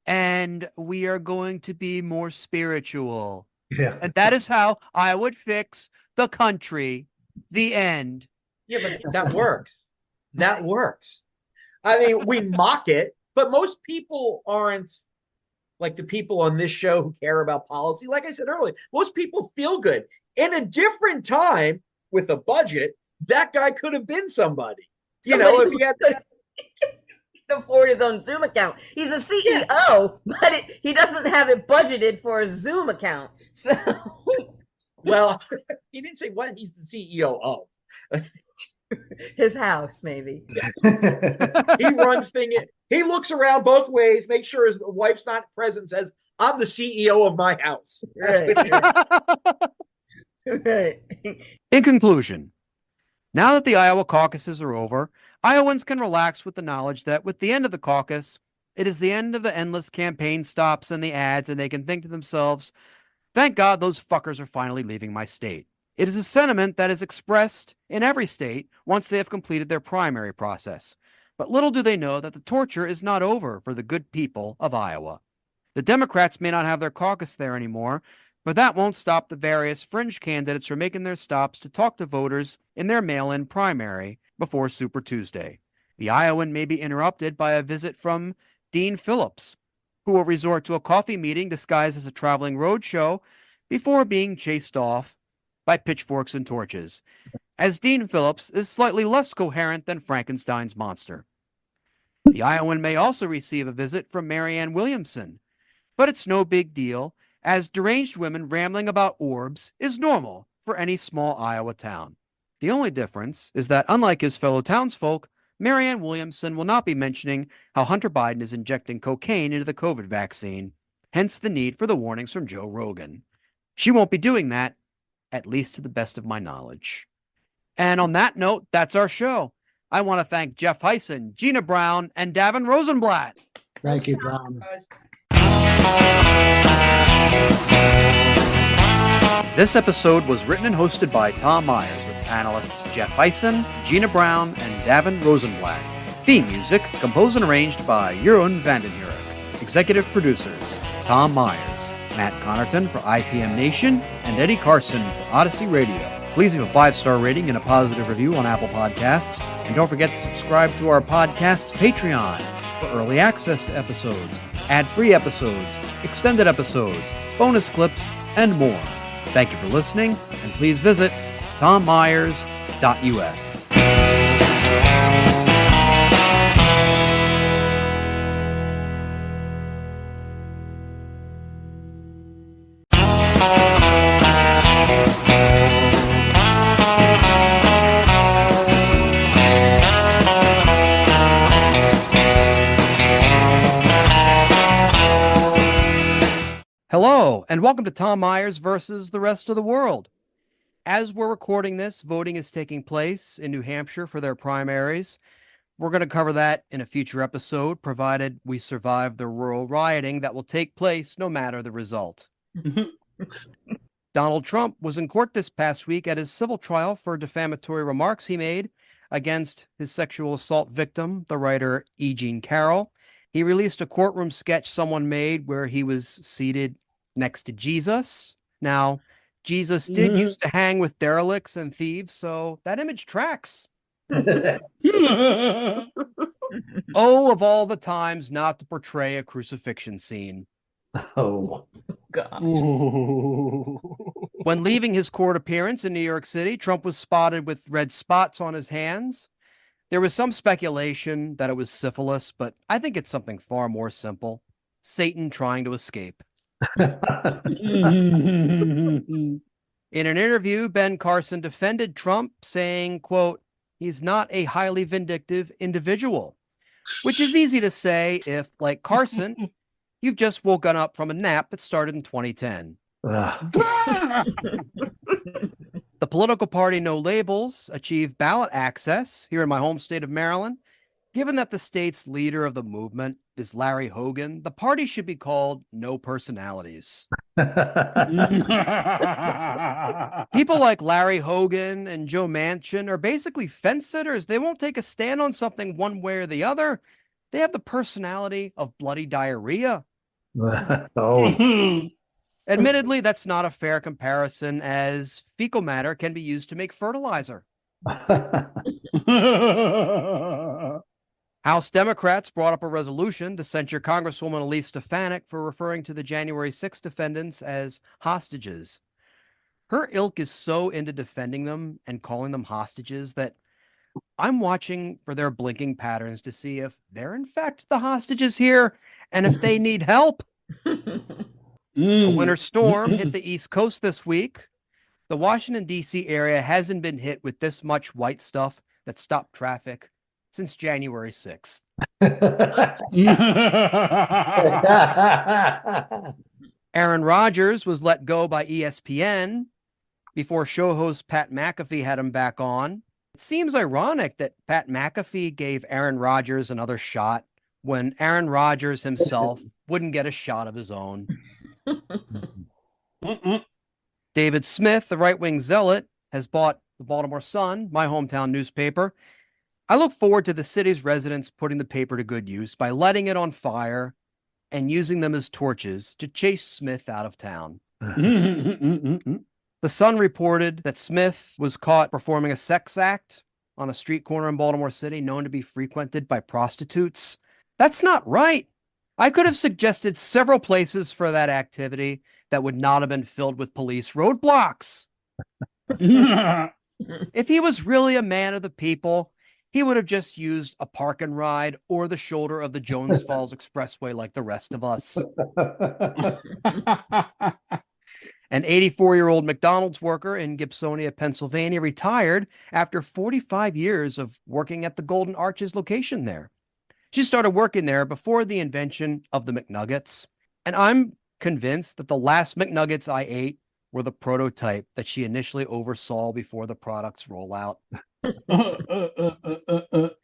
And we are going to be more spiritual. Yeah. And that is how I would fix the country. The end. Yeah, but that works. That works. I mean, we mock it, but most people aren't like the people on this show who care about policy. Like I said earlier, most people feel good. In a different time with a budget, that guy could have been somebody. You know, if he had afford his own Zoom account. He's a CEO, but he doesn't have it budgeted for a Zoom account. So, well, he didn't say what he's the CEO of. His house, maybe. He runs things. He looks around both ways, make sure his wife's not present, says, I'm the CEO of my house. Right. In conclusion, now that the Iowa caucuses are over, Iowans can relax with the knowledge that with the end of the caucus, it is the end of the endless campaign stops and the ads, and they can think to themselves, thank God those fuckers are finally leaving my state. It is a sentiment that is expressed in every state once they have completed their primary process. But little do they know that the torture is not over for the good people of Iowa. The Democrats may not have their caucus there anymore, but that won't stop the various fringe candidates from making their stops to talk to voters in their mail-in primary before Super Tuesday. The Iowan may be interrupted by a visit from Dean Phillips, who will resort to a coffee meeting disguised as a traveling roadshow before being chased off by pitchforks and torches, as Dean Phillips is slightly less coherent than Frankenstein's monster. The Iowan may also receive a visit from Marianne Williamson, but it's no big deal, as deranged women rambling about orbs is normal for any small Iowa town. The only difference is that, unlike his fellow townsfolk, Marianne Williamson will not be mentioning how Hunter Biden is injecting cocaine into the COVID vaccine, hence the need for the warnings from Joe Rogan. She won't be doing that, at least to the best of my knowledge. And on that note, that's our show. I want to thank Jeff Hyson, Gina Brown, and Davin Rosenblatt. Thank you, Brown. This episode was written and hosted by Tom Myers with panelists Jeff Hyson, Gina Brown, and Davin Rosenblatt. Theme music composed and arranged by Jeroen Vandenhurik. Executive producers Tom Myers, Matt Connerton for IPM Nation, and Eddie Carson for Odyssey Radio. Please leave a 5-star rating and a positive review on Apple Podcasts. And don't forget to subscribe to our podcast's Patreon for early access to episodes, ad-free episodes, extended episodes, bonus clips, and more. Thank you for listening, and please visit tommyers.us. Hello, and welcome to Tom Myers versus the rest of the world. As we're recording this, voting is taking place in New Hampshire for their primaries. We're going to cover that in a future episode, provided we survive the rural rioting that will take place no matter the result. Donald Trump was in court this past week at his civil trial for defamatory remarks he made against his sexual assault victim, the writer E. Jean Carroll. He released a courtroom sketch someone made where he was seated next to Jesus. Now, Jesus did used to hang with derelicts and thieves, so that image tracks. Oh, of all the times not to portray a crucifixion scene. Oh, gosh. When leaving his court appearance in New York City, Trump was spotted with red spots on his hands. There was some speculation that it was syphilis, but I think it's something far more simple. Satan trying to escape. In an interview, Ben Carson defended Trump, saying, quote, he's not a highly vindictive individual, which is easy to say if, like Carson, you've just woken up from a nap that started in 2010. The political party No Labels achieved ballot access here in my home state of Maryland. Given that the state's leader of the movement is Larry Hogan, the party should be called No Personalities. People like Larry Hogan and Joe Manchin are basically fence sitters. They won't take a stand on something one way or the other. They have the personality of bloody diarrhea. Admittedly, that's not a fair comparison, as fecal matter can be used to make fertilizer. House Democrats brought up a resolution to censure Congresswoman Elise Stefanik for referring to the January 6 defendants as hostages. Her ilk is so into defending them and calling them hostages that I'm watching for their blinking patterns to see if they're in fact the hostages here and if they need help. A winter storm hit the East Coast this week. The Washington, D.C. area hasn't been hit with this much white stuff that stopped traffic since January 6th. Aaron Rodgers was let go by ESPN before show host Pat McAfee had him back on. It seems ironic that Pat McAfee gave Aaron Rodgers another shot when Aaron Rodgers himself wouldn't get a shot of his own. David Smith, the right-wing zealot, has bought the Baltimore Sun, my hometown newspaper. I look forward to the city's residents putting the paper to good use by lighting it on fire and using them as torches to chase Smith out of town. The Sun reported that Smith was caught performing a sex act on a street corner in Baltimore City known to be frequented by prostitutes. That's not right. I could have suggested several places for that activity that would not have been filled with police roadblocks. If he was really a man of the people, he would have just used a park and ride or the shoulder of the Jones Falls Expressway like the rest of us. An 84-year-old McDonald's worker in Gibsonia, Pennsylvania, retired after 45 years of working at the Golden Arches location there. She started working there before the invention of the McNuggets, and I'm convinced that the last McNuggets I ate were the prototype that she initially oversaw before the product's rollout.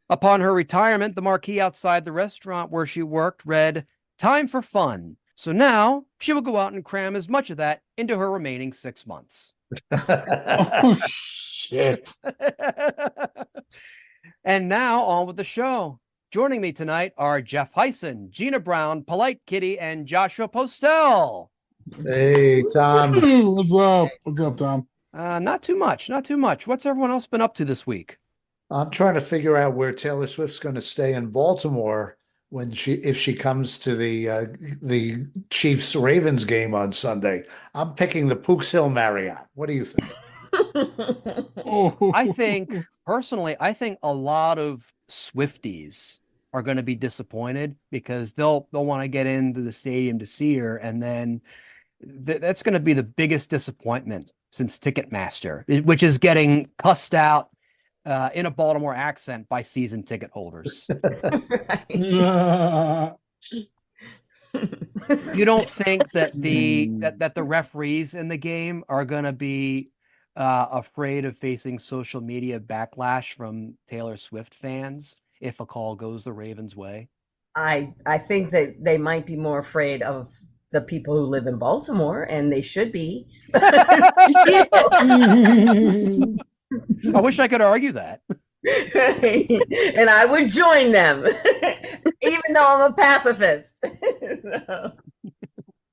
Upon her retirement, the marquee outside the restaurant where she worked read, "Time for fun." So now she will go out and cram as much of that into her remaining 6 months. Oh, shit. And now on with the show. Joining me tonight are Jeff Hyson, Gina Brown, Polite Kitty, and Joshua Postel. Hey, Tom. What's up? What's up, Tom? Not too much. What's everyone else been up to this week? I'm trying to figure out where Taylor Swift's going to stay in Baltimore if she comes to the Chiefs Ravens game on Sunday. I'm picking the Pooks Hill Marriott. What do you think? I think a lot of Swifties are going to be disappointed because they'll want to get into the stadium to see her, and then that's going to be the biggest disappointment since Ticketmaster, which is getting cussed out in a Baltimore accent by season ticket holders. You don't think that the referees in the game are going to be afraid of facing social media backlash from Taylor Swift fans if a call goes the Ravens' way? I think that they might be more afraid of the people who live in Baltimore, and they should be. I wish I could argue that. And I would join them, even though I'm a pacifist.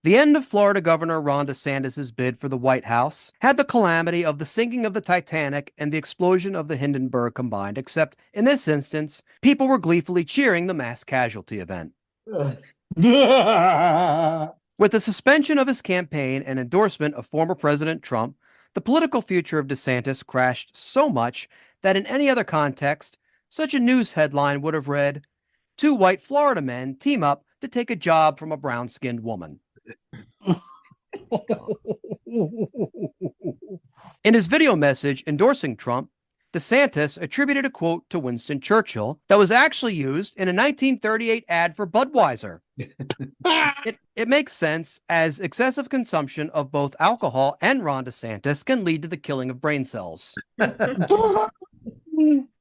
The end of Florida Governor Ron DeSantis' bid for the White House had the calamity of the sinking of the Titanic and the explosion of the Hindenburg combined, except in this instance, people were gleefully cheering the mass casualty event. With the suspension of his campaign and endorsement of former President Trump, the political future of DeSantis crashed so much that in any other context, such a news headline would have read, "Two white Florida men team up to take a job from a brown-skinned woman." In his video message endorsing Trump, DeSantis attributed a quote to Winston Churchill that was actually used in a 1938 ad for Budweiser. It makes sense, as excessive consumption of both alcohol and Ron DeSantis can lead to the killing of brain cells.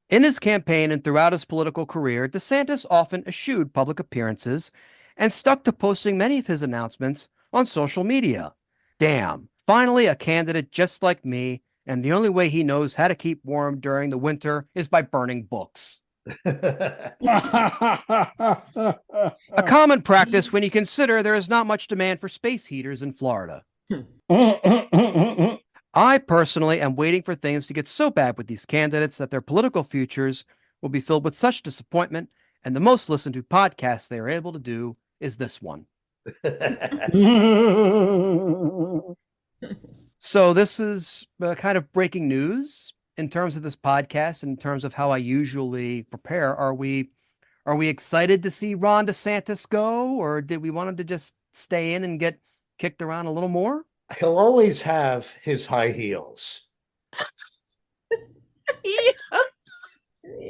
In his campaign and throughout his political career, DeSantis often eschewed public appearances and stuck to posting many of his announcements on social media. Damn, finally a candidate just like me, and the only way he knows how to keep warm during the winter is by burning books. A common practice when you consider there is not much demand for space heaters in Florida. I personally am waiting for things to get so bad with these candidates that their political futures will be filled with such disappointment, and the most listened to podcast they are able to do is this one. So this is kind of breaking news in terms of this podcast, in terms of how I usually prepare. Are we excited to see Ron DeSantis go, or did we want him to just stay in and get kicked around a little more? He'll always have his high heels.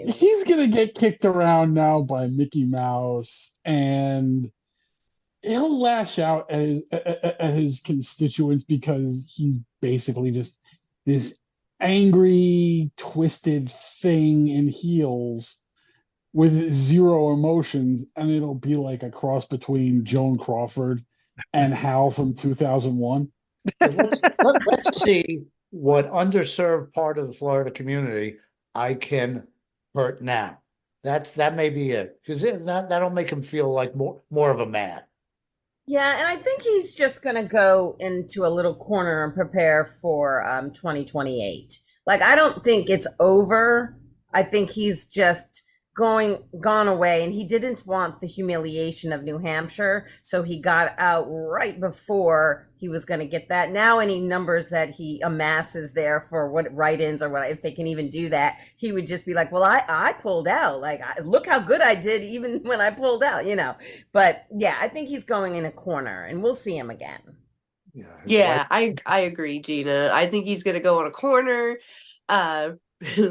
He's gonna get kicked around now by Mickey Mouse, and he'll lash out at his constituents because he's basically just this angry, twisted thing in heels with zero emotions, and it'll be like a cross between Joan Crawford and Hal from 2001. Let's see what underserved part of the Florida community I can hurt now. That may be it, because that'll make him feel like more of a man. Yeah, and I think he's just going to go into a little corner and prepare for 2028. Like, I don't think it's over. I think he's just gone away, and he didn't want the humiliation of New Hampshire, so he got out right before he was going to get that. Now any numbers that he amasses there for what write-ins or what, if they can even do that, he would just be like, well, I pulled out. Like, look how good I did even when I pulled out, you know. But yeah, I think he's going in a corner, and we'll see him again. Yeah, I agree, Gina. I think he's going to go in a corner,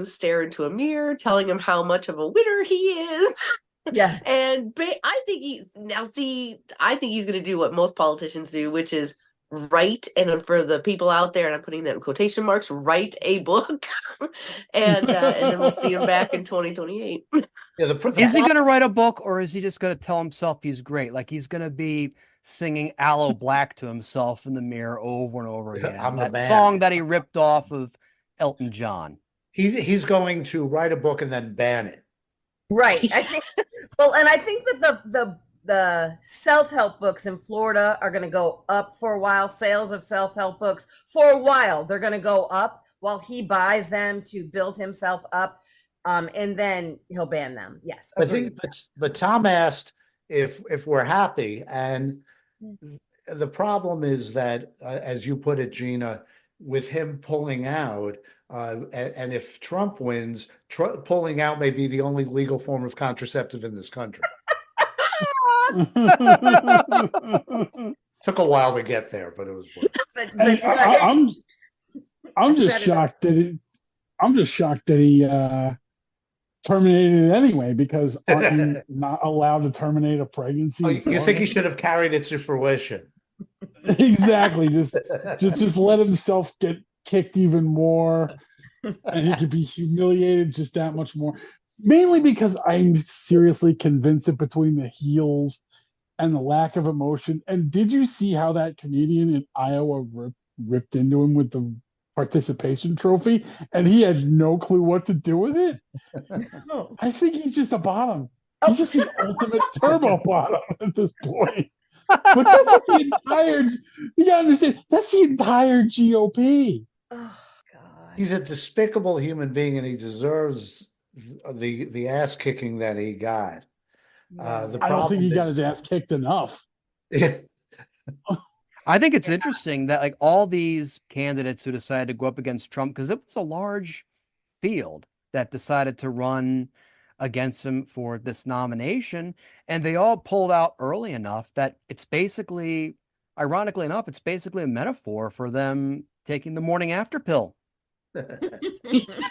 stare into a mirror, telling him how much of a winner he is. Yeah. And I think he's going to do what most politicians do, which is write, and for the people out there, and I'm putting that in quotation marks, write a book, and then we'll see him back in 2028. Is he going to write a book, or is he just going to tell himself he's great? Like, he's going to be singing Aloe Black to himself in the mirror over and over again. That song that he ripped off of Elton John. He's going to write a book and then ban it. Right. I think. Well, and I think that the self-help books in Florida are going to go up for a while. Sales of self-help books for a while, they're going to go up while he buys them to build himself up, and then he'll ban them. Yes. But Tom asked if we're happy, and the problem is that, as you put it, Gina, with him pulling out. And if Trump wins, pulling out may be the only legal form of contraceptive in this country. Took a while to get there, but it was worth it. I'm just shocked that he terminated it anyway, because aren't you not allowed to terminate a pregnancy? You think he should have carried it to fruition? Exactly. Just let himself get kicked even more, and he could be humiliated just that much more. Mainly because I'm seriously convinced that between the heels and the lack of emotion, and did you see how that comedian in Iowa ripped into him with the participation trophy, and he had no clue what to do with it? I think he's just a bottom. He's just the ultimate turbo bottom at this point. But that's the entire, you gotta understand, that's the entire GOP. Oh God. He's a despicable human being, and he deserves the ass kicking that he got. I don't think he got his ass kicked enough. I think it's interesting that, like, all these candidates who decided to go up against Trump, because it was a large field that decided to run against him for this nomination, and they all pulled out early enough that it's basically, ironically enough, it's basically a metaphor for them taking the morning after pill.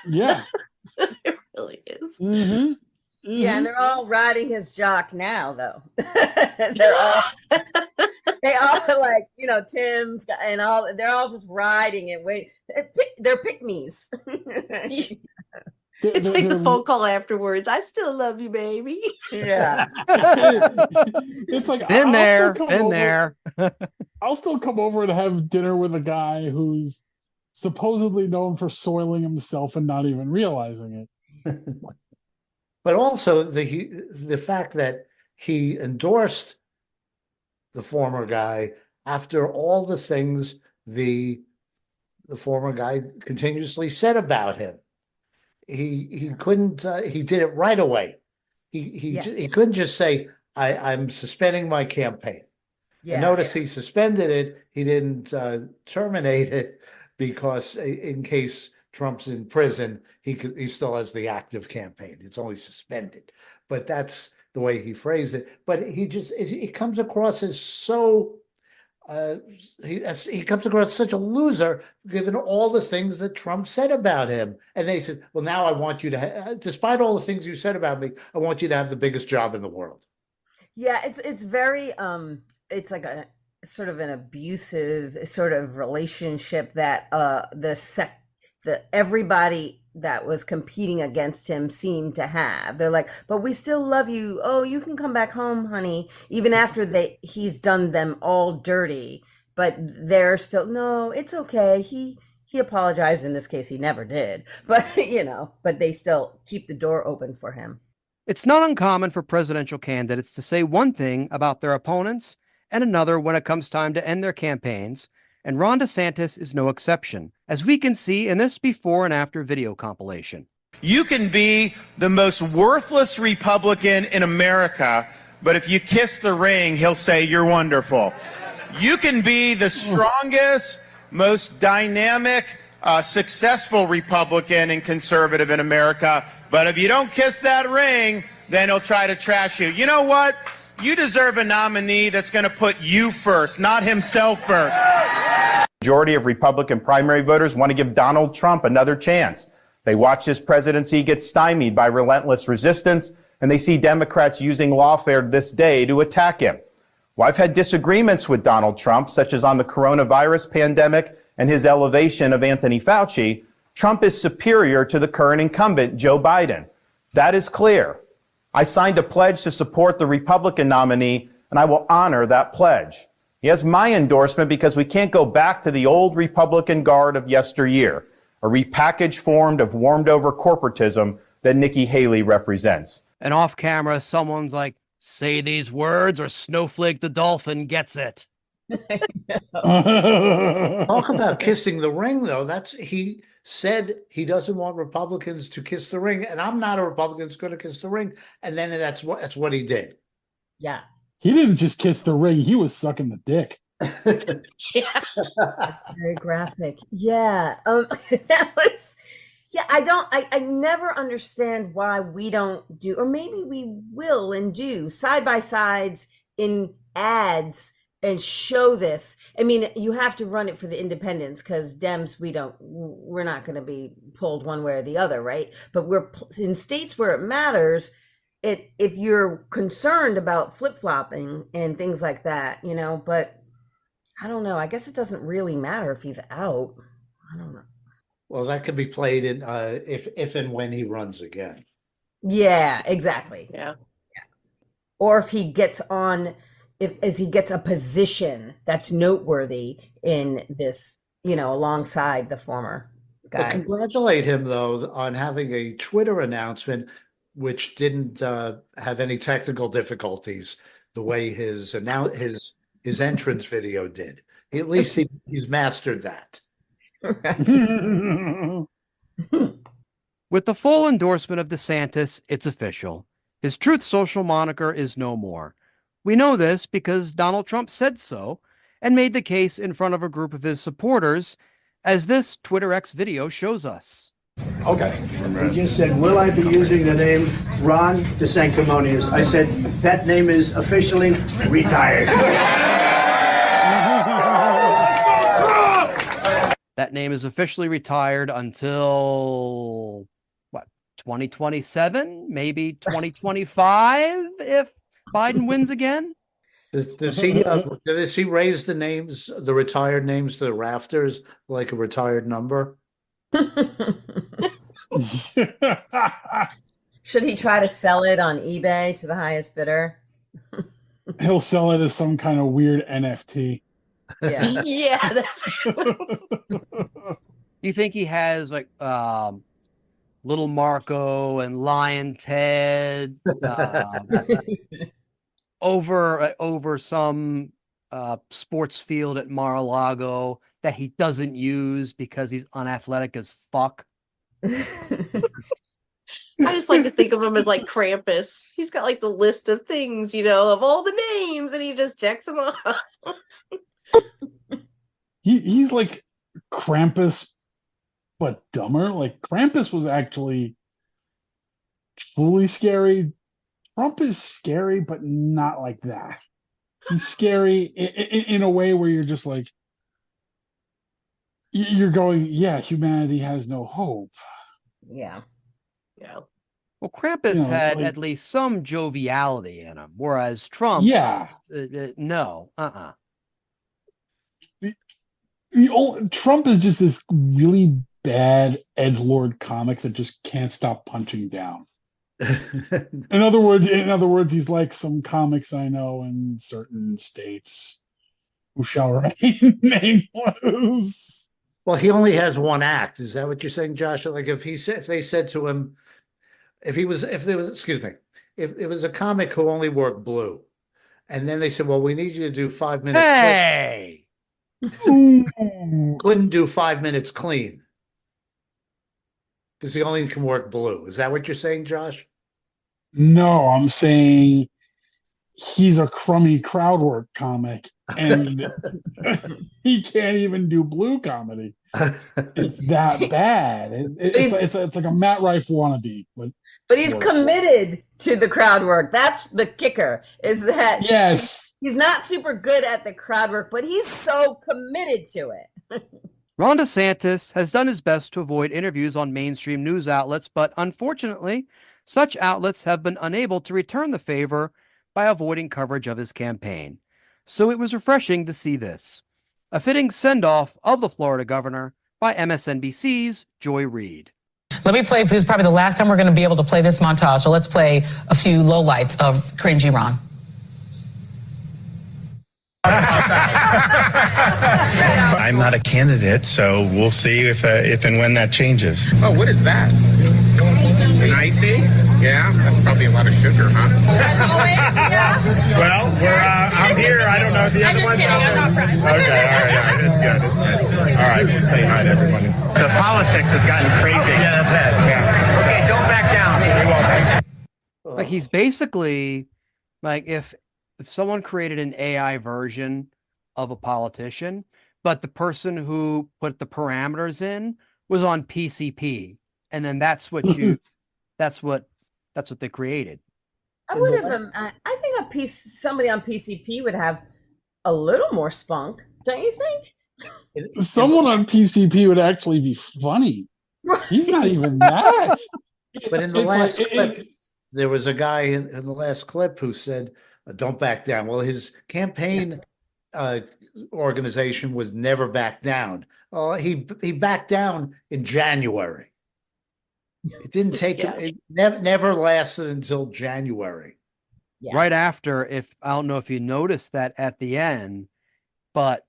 Yeah. It really is. Mm-hmm. Yeah, and they're all riding his jock now, though. They're all, they all like, you know, Tim's and all. They're all just riding it. Wait, they're pick-me's. It's like the phone call afterwards. I still love you, baby. Yeah. It's like Been there, still come been over- there. I'll still come over and have dinner with a guy who's supposedly known for soiling himself and not even realizing it. But also the fact that he endorsed the former guy after all the things the former guy continuously said about him. He couldn't. He did it right away. He couldn't just say, I'm suspending my campaign." Yeah. And notice he suspended it. He didn't terminate it because in case Trump's in prison, he still has the active campaign. It's only suspended. But that's the way he phrased it. But he comes across as so he comes across as such a loser given all the things that Trump said about him. And they said, well, now I want you to, despite all the things you said about me, I want you to have the biggest job in the world. Yeah, it's very it's like a sort of an abusive sort of relationship that everybody that was competing against him seemed to have. They're like, but we still love you. Oh, you can come back home, honey, even after he's done them all dirty. But they're still, no, it's okay. He apologized. In this case, he never did. But but they still keep the door open for him. It's not uncommon for presidential candidates to say one thing about their opponents and another when it comes time to end their campaigns, and Ron DeSantis is no exception, as we can see in this before and after video compilation. You can be the most worthless Republican in America, but if you kiss the ring, he'll say you're wonderful. You can be the strongest, most dynamic, successful Republican and conservative in America, but if you don't kiss that ring, then he'll try to trash you. You know what? You deserve a nominee that's going to put you first, not himself first. Majority of Republican primary voters want to give Donald Trump another chance. They watch his presidency get stymied by relentless resistance, and they see Democrats using lawfare this day to attack him. Well, I've had disagreements with Donald Trump, such as on the coronavirus pandemic and his elevation of Anthony Fauci. Trump is superior to the current incumbent, Joe Biden. That is clear. I signed a pledge to support the Republican nominee, and I will honor that pledge. He has my endorsement because we can't go back to the old Republican guard of yesteryear, a repackaged form of warmed-over corporatism that Nikki Haley represents. And off camera, someone's like, say these words or Snowflake the Dolphin gets it. Talk about kissing the ring, though. He said he doesn't want Republicans to kiss the ring, and I'm not a Republican that's going to kiss the ring. And then that's what he did. Yeah. He didn't just kiss the ring; he was sucking the dick. Very graphic. Yeah. That was. Yeah, I never understand why we don't do, or maybe we will and do side by sides in ads and show this. I mean, you have to run it for the independents because Dems, we're not going to be pulled one way or the other, right? But we're in states where it matters. If you're concerned about flip-flopping and things like that, but I don't know. I guess it doesn't really matter if he's out. I don't know. Well, that could be played in if and when he runs again. Yeah, exactly. Yeah. Or if he gets as he gets a position that's noteworthy in this, alongside the former guy. But congratulate him, though, on having a Twitter announcement which didn't have any technical difficulties the way his entrance video did. At least he's mastered that. With the full endorsement of DeSantis, it's official. His Truth Social moniker is no more. We know this because Donald Trump said so and made the case in front of a group of his supporters, as this Twitter X video shows us. Okay. He just said, will I be using the name Ron DeSanctimonious? I said, that name is officially retired. That name is officially retired until what, 2027, maybe 2025 if Biden wins again. Does he raise the names, the retired names to the rafters like a retired number? Should he try to sell it on eBay to the highest bidder? He'll sell it as some kind of weird NFT. Yeah. Yeah. That's... You think he has like Little Marco and Lion Ted over some sports field at Mar-a-Lago that he doesn't use because he's unathletic as fuck? I just like to think of him as like Krampus. He's got like the list of things, you know, of all the names, and he just checks them off. He's like Krampus, but dumber. Like Krampus was actually truly scary. Trump is scary, but not like that. He's scary in a way where you're just like, you're going, yeah, humanity has no hope. Yeah. Yeah. Well, Krampus had at least some joviality in him, whereas Trump, no, Trump is just this really bad edgelord comic that just can't stop punching down. In other words, he's like some comics I know in certain states who shall remain nameless. Well, he only has one act. Is that what you're saying, Josh? Like if they said to him, if it was a comic who only worked blue, and then they said, well, we need you to do 5 minutes. Hey, couldn't do 5 minutes clean because he only can work blue. Is that what you're saying, Josh? No, I'm saying he's a crummy crowd work comic and he can't even do blue comedy. It's that bad. It's like a Matt Rife wannabe. But he's committed to the crowd work. That's the kicker, is that he's not super good at the crowd work, but he's so committed to it. Ron DeSantis has done his best to avoid interviews on mainstream news outlets, but unfortunately, such outlets have been unable to return the favor by avoiding coverage of his campaign. So it was refreshing to see this. A fitting send-off of the Florida governor by MSNBC's Joy Reid. Let me play, this is probably the last time we're going to be able to play this montage, so let's play a few lowlights of cringy Ron. I'm not a candidate, so we'll see if and when that changes. Oh, what is that? An icy? Yeah, that's probably a lot of sugar, huh? As always, yeah. Well, I'm here. I don't know if the I'm other just one's kidding. I'm not pressed. Okay, all right. That's good. All right, we'll say hi to everybody. The politics has gotten crazy. Yeah, that's it. Yeah. Okay, don't back down. Like he's basically like if someone created an AI version of a politician, but the person who put the parameters in was on PCP, and then that's what they created. I would have. I think somebody on PCP would have a little more spunk, don't you think? Someone on PCP would actually be funny. He's not even that. But in the last clip, there was a guy in the last clip who said, "Don't back down." Well, his campaign organization was never back down. He backed down in January. It didn't take him. It never lasted until January. Yeah. Right after, I don't know if you noticed that at the end, but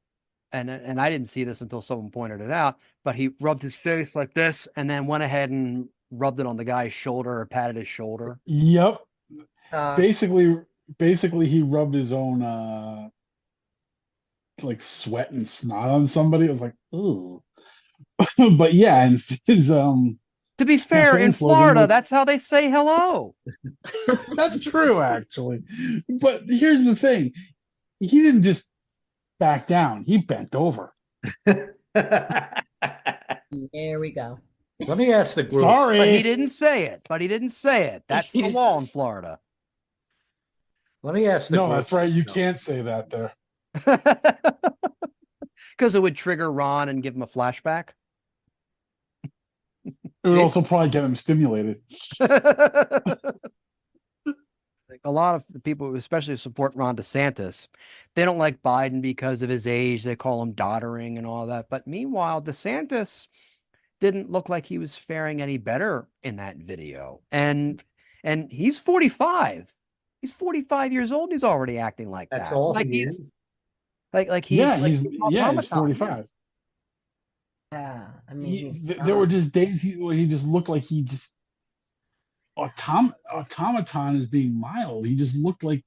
and I didn't see this until someone pointed it out, but he rubbed his face like this and then went ahead and rubbed it on the guy's shoulder or patted his shoulder. Yep. Basically he rubbed his own like sweat and snot on somebody. It was like, ooh. But yeah, and his to be fair, in Florida, that's how they say hello. That's true, actually. But here's the thing. He didn't just back down. He bent over. There we go. Let me ask the group. Sorry. But he didn't say it. That's the law in Florida. Let me ask the No, group. that's right. You can't say that there. Because it would trigger Ron and give him a flashback. It would also probably get him stimulated. A lot of the people, especially who support Ron DeSantis, they don't like Biden because of his age. They call him doddering and all that. But meanwhile, DeSantis didn't look like he was faring any better in that video. And he's 45. He's 45 years old. He's already acting like That's that. all Like he he's is. like he's He's he's he's automaton. 45. Yeah, I mean, There were just days where he just looked like he just automaton is being mild. He just looked like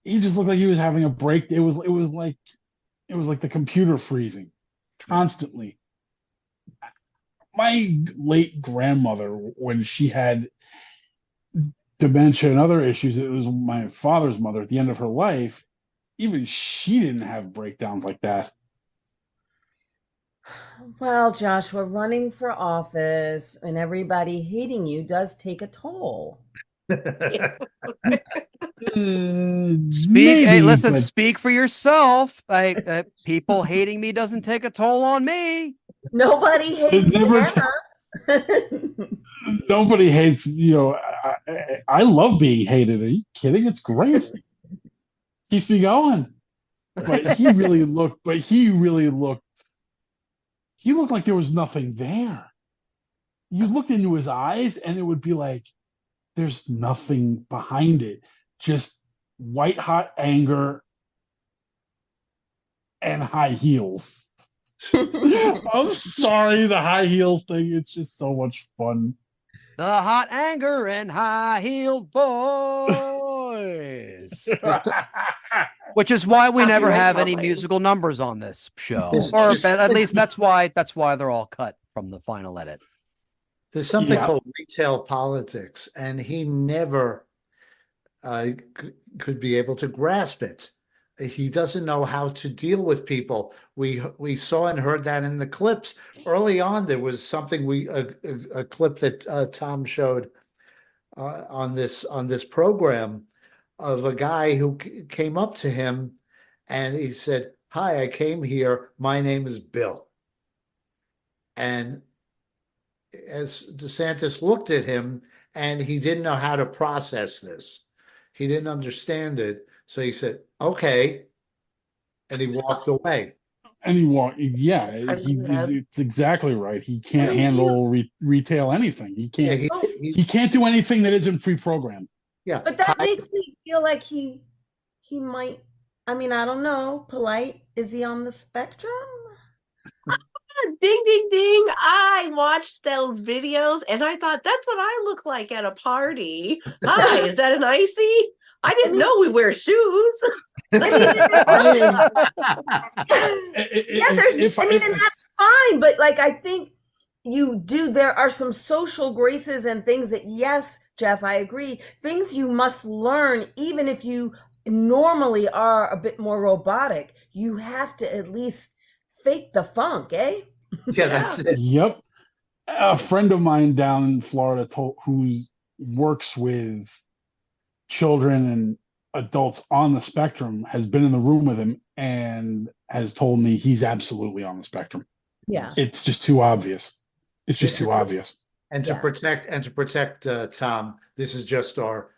he was having a break. It was like the computer freezing constantly. My late grandmother, when she had dementia and other issues, it was my father's mother at the end of her life. Even she didn't have breakdowns like that. well, Joshua, running for office and everybody hating you does take a toll. Speak. Maybe, Hey, listen. but Speak for yourself. People hating me doesn't take a toll on me. Nobody hates never her. nobody hates. I love being hated. Are you kidding? It's great. Keeps me going. But he really looked. He looked like there was nothing there. You looked into his eyes, and it would be like there's nothing behind it. Just white hot anger and high heels. I'm sorry, the high heels thing. It's just so much fun. The hot anger and high-heeled boys. Which is why we never have any musical numbers on this show. Or at least that's why they're all cut from the final edit. There's something called retail politics, and he never could be able to grasp it. He doesn't know how to deal with people. We saw and heard that in the clips early on. There was something a clip that Tom showed on this program of a guy who came up to him and he said, "Hi, I came here. My name is Bill." And as DeSantis looked at him, and he didn't know how to process this. He didn't understand it. So he said, "Okay." And he walked away. And it's exactly right. He can't handle retail anything. He can't. He can't do anything that isn't pre-programmed. Yeah. But that makes me feel like he might. I mean, I don't know. Polite, is he on the spectrum? Ding, ding, ding. I watched those videos and I thought, that's what I look like at a party. Hi, is that an icy? I didn't know we wear shoes. And that's fine. But like, I think there are some social graces and things that, yes, Jeff, I agree. Things you must learn, even if you normally are a bit more robotic. You have to at least fake the funk, eh? Yeah, that's it. Yep. A friend of mine down in Florida who works with children and adults on the spectrum has been in the room with him and has told me he's absolutely on the spectrum. Yeah. It's just too obvious. It's just too obvious. And to protect Tom, this is just our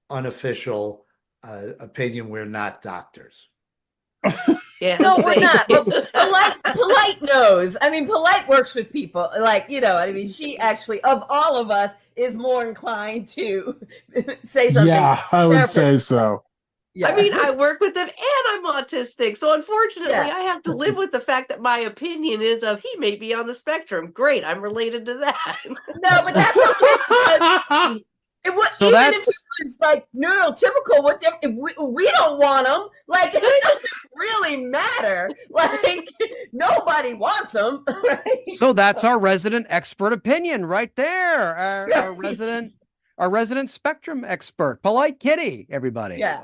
unofficial opinion. We're not doctors. Yeah. No, we're not. But polite knows. I mean, Polite works with people. Like, I mean, she actually, of all of us, is more inclined to say something. Yeah, I would say so. Yeah. I mean, I work with them and I'm autistic. So unfortunately, I have to live with the fact that my opinion is he may be on the spectrum. Great. I'm related to that. No, but that's okay. Even if it was like neurotypical, we don't want them. Like, it doesn't really matter. Like, nobody wants them. Right? So that's our resident expert opinion right there. Our resident spectrum expert, Polite Kitty, everybody. Yeah.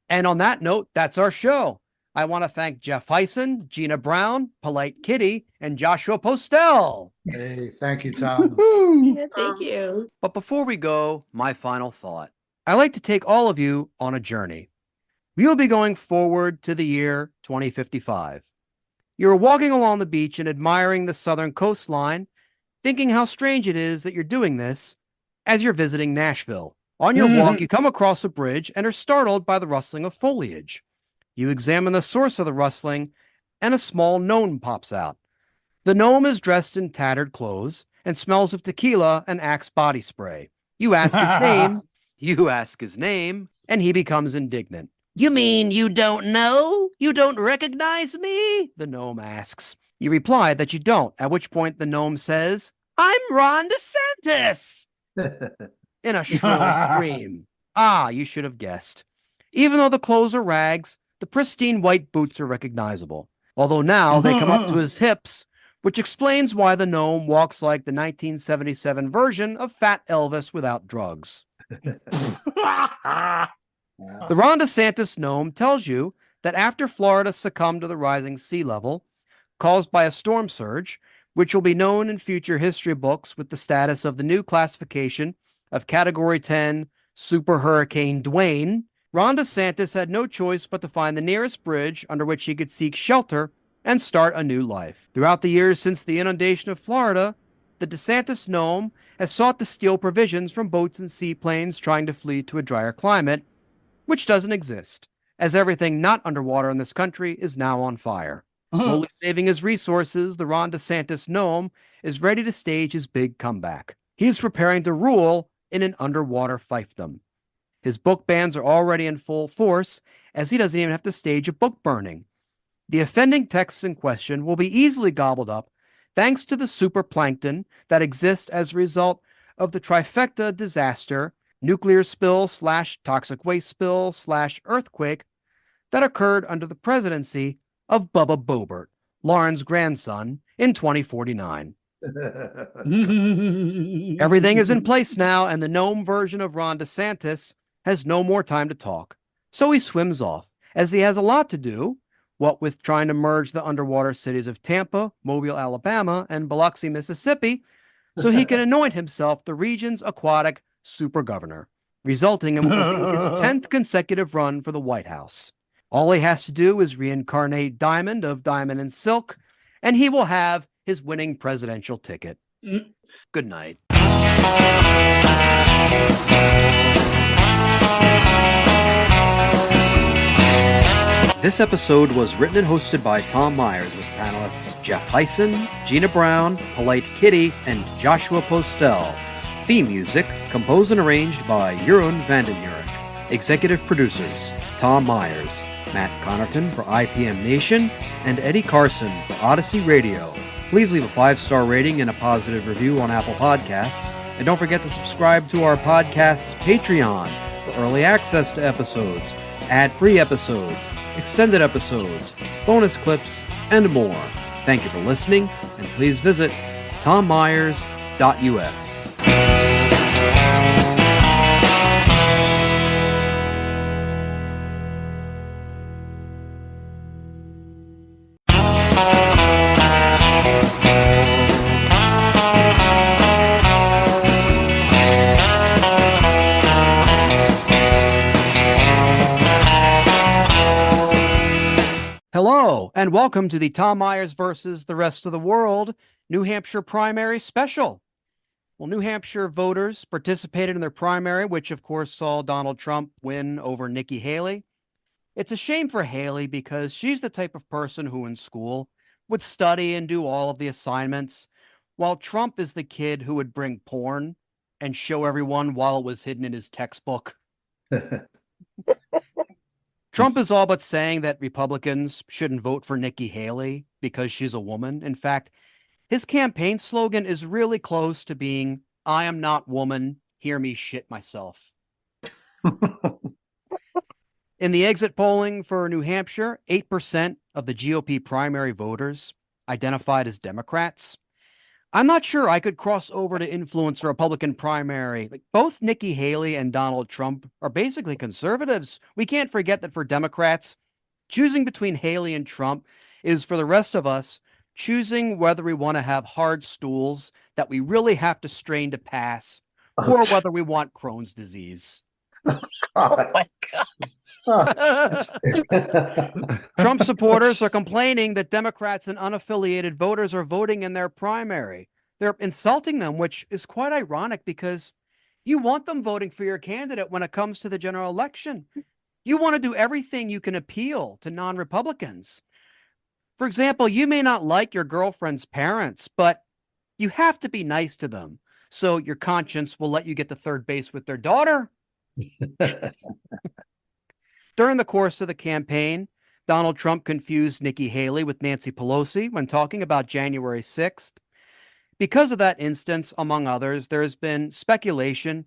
And on that note, that's our show. I want to thank Jeff Heisen, Gina Brown, Polite Kitty, and Joshua Postel. Hey, thank you, Tom. Yeah, thank you. But before we go, my final thought. I like to take all of you on a journey. We will be going forward to the year 2055. You're walking along the beach and admiring the southern coastline, thinking how strange it is that you're doing this as you're visiting Nashville. On your walk, you come across a bridge and are startled by the rustling of foliage. You examine the source of the rustling, and a small gnome pops out. The gnome is dressed in tattered clothes and smells of tequila and Axe body spray. You ask his name, and he becomes indignant. You mean you don't know? You don't recognize me? The gnome asks. You reply that you don't, at which point the gnome says, I'm Ron DeSantis! In a shrill scream. Ah, you should have guessed. Even though the clothes are rags, the pristine white boots are recognizable, although now they come up to his hips, which explains why the gnome walks like the 1977 version of Fat Elvis without drugs. The Ron DeSantis gnome tells you that after Florida succumbed to the rising sea level caused by a storm surge, which will be known in future history books with the status of the new classification of Category 10 Super Hurricane Dwayne, Ron DeSantis had no choice but to find the nearest bridge under which he could seek shelter and start a new life. Throughout the years since the inundation of Florida, the DeSantis gnome has sought to steal provisions from boats and seaplanes trying to flee to a drier climate, which doesn't exist, as everything not underwater in this country is now on fire. Slowly saving his resources, the Ron DeSantis gnome is ready to stage his big comeback. He is preparing to rule in an underwater fiefdom. His book bans are already in full force, as he doesn't even have to stage a book burning. The offending texts in question will be easily gobbled up thanks to the super plankton that exists as a result of the trifecta disaster, nuclear spill / toxic waste spill / earthquake that occurred under the presidency of Bubba Boebert, Lauren's grandson, in 2049. Everything is in place now, and the gnome version of Ron DeSantis has no more time to talk. So he swims off, as he has a lot to do, what with trying to merge the underwater cities of Tampa, Mobile, Alabama, and Biloxi, Mississippi, so he can anoint himself the region's aquatic super governor, resulting in what will be his 10th consecutive run for the White House. All he has to do is reincarnate Diamond of Diamond and Silk, and he will have his winning presidential ticket. Good night. This episode was written and hosted by Tom Myers with panelists Jeff Heisen, Gina Brown, Polite Kitty, and Joshua Postel. Theme music composed and arranged by Jeroen van den Urik. Executive producers Tom Myers, Matt Connerton for IPM Nation, and Eddie Carson for Odyssey Radio. Please leave a 5-star rating and a positive review on Apple Podcasts. And don't forget to subscribe to our podcast's Patreon for early access to episodes, ad-free episodes, extended episodes, bonus clips, and more. Thank you for listening, and please visit tommyers.us. Hello, and welcome to the Tom Myers versus the rest of the world New Hampshire primary special. Well, New Hampshire voters participated in their primary, which of course saw Donald Trump win over Nikki Haley. It's a shame for Haley because she's the type of person who in school would study and do all of the assignments, while Trump is the kid who would bring porn and show everyone while it was hidden in his textbook. Trump is all but saying that Republicans shouldn't vote for Nikki Haley because she's a woman. In fact, his campaign slogan is really close to being, I am not woman, hear me shit myself. In the exit polling for New Hampshire, 8% of the GOP primary voters identified as Democrats. I'm not sure I could cross over to influence a Republican primary. Both Nikki Haley and Donald Trump are basically conservatives. We can't forget that for Democrats, Choosing between Haley and Trump is, for the rest of us, choosing whether we want to have hard stools that we really have to strain to pass, or whether we want Crohn's disease. Oh my God. Trump supporters are complaining that Democrats and unaffiliated voters are voting in their primary. They're insulting them, which is quite ironic because you want them voting for your candidate when it comes to the general election. You want to do everything you can appeal to non-Republicans. For example, you may not like your girlfriend's parents, but you have to be nice to them. So your conscience will let you get to third base with their daughter. During the course of the campaign, Donald Trump confused Nikki Haley with Nancy Pelosi when talking about January 6th. Because of that instance, among others, there has been speculation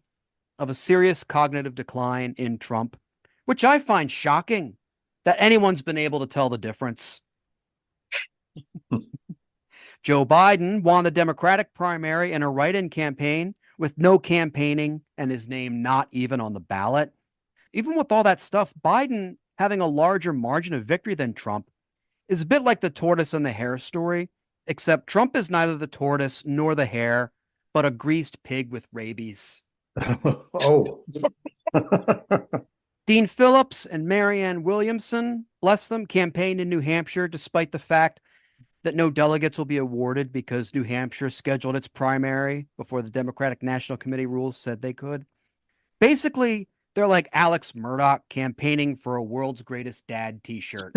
of a serious cognitive decline in Trump, which I find shocking that anyone's been able to tell the difference. Joe Biden won the Democratic primary in a write-in campaign with no campaigning and his name not even on the ballot. Even with all that stuff, Biden having a larger margin of victory than Trump is a bit like the tortoise and the hare story, except Trump is neither the tortoise nor the hare, but a greased pig with rabies. Oh. Dean Phillips and Marianne Williamson, bless them, campaigned in New Hampshire despite the fact that no delegates will be awarded because New Hampshire scheduled its primary before the Democratic National Committee rules said they could. Basically, they're like Alex Murdoch campaigning for a world's greatest dad t-shirt.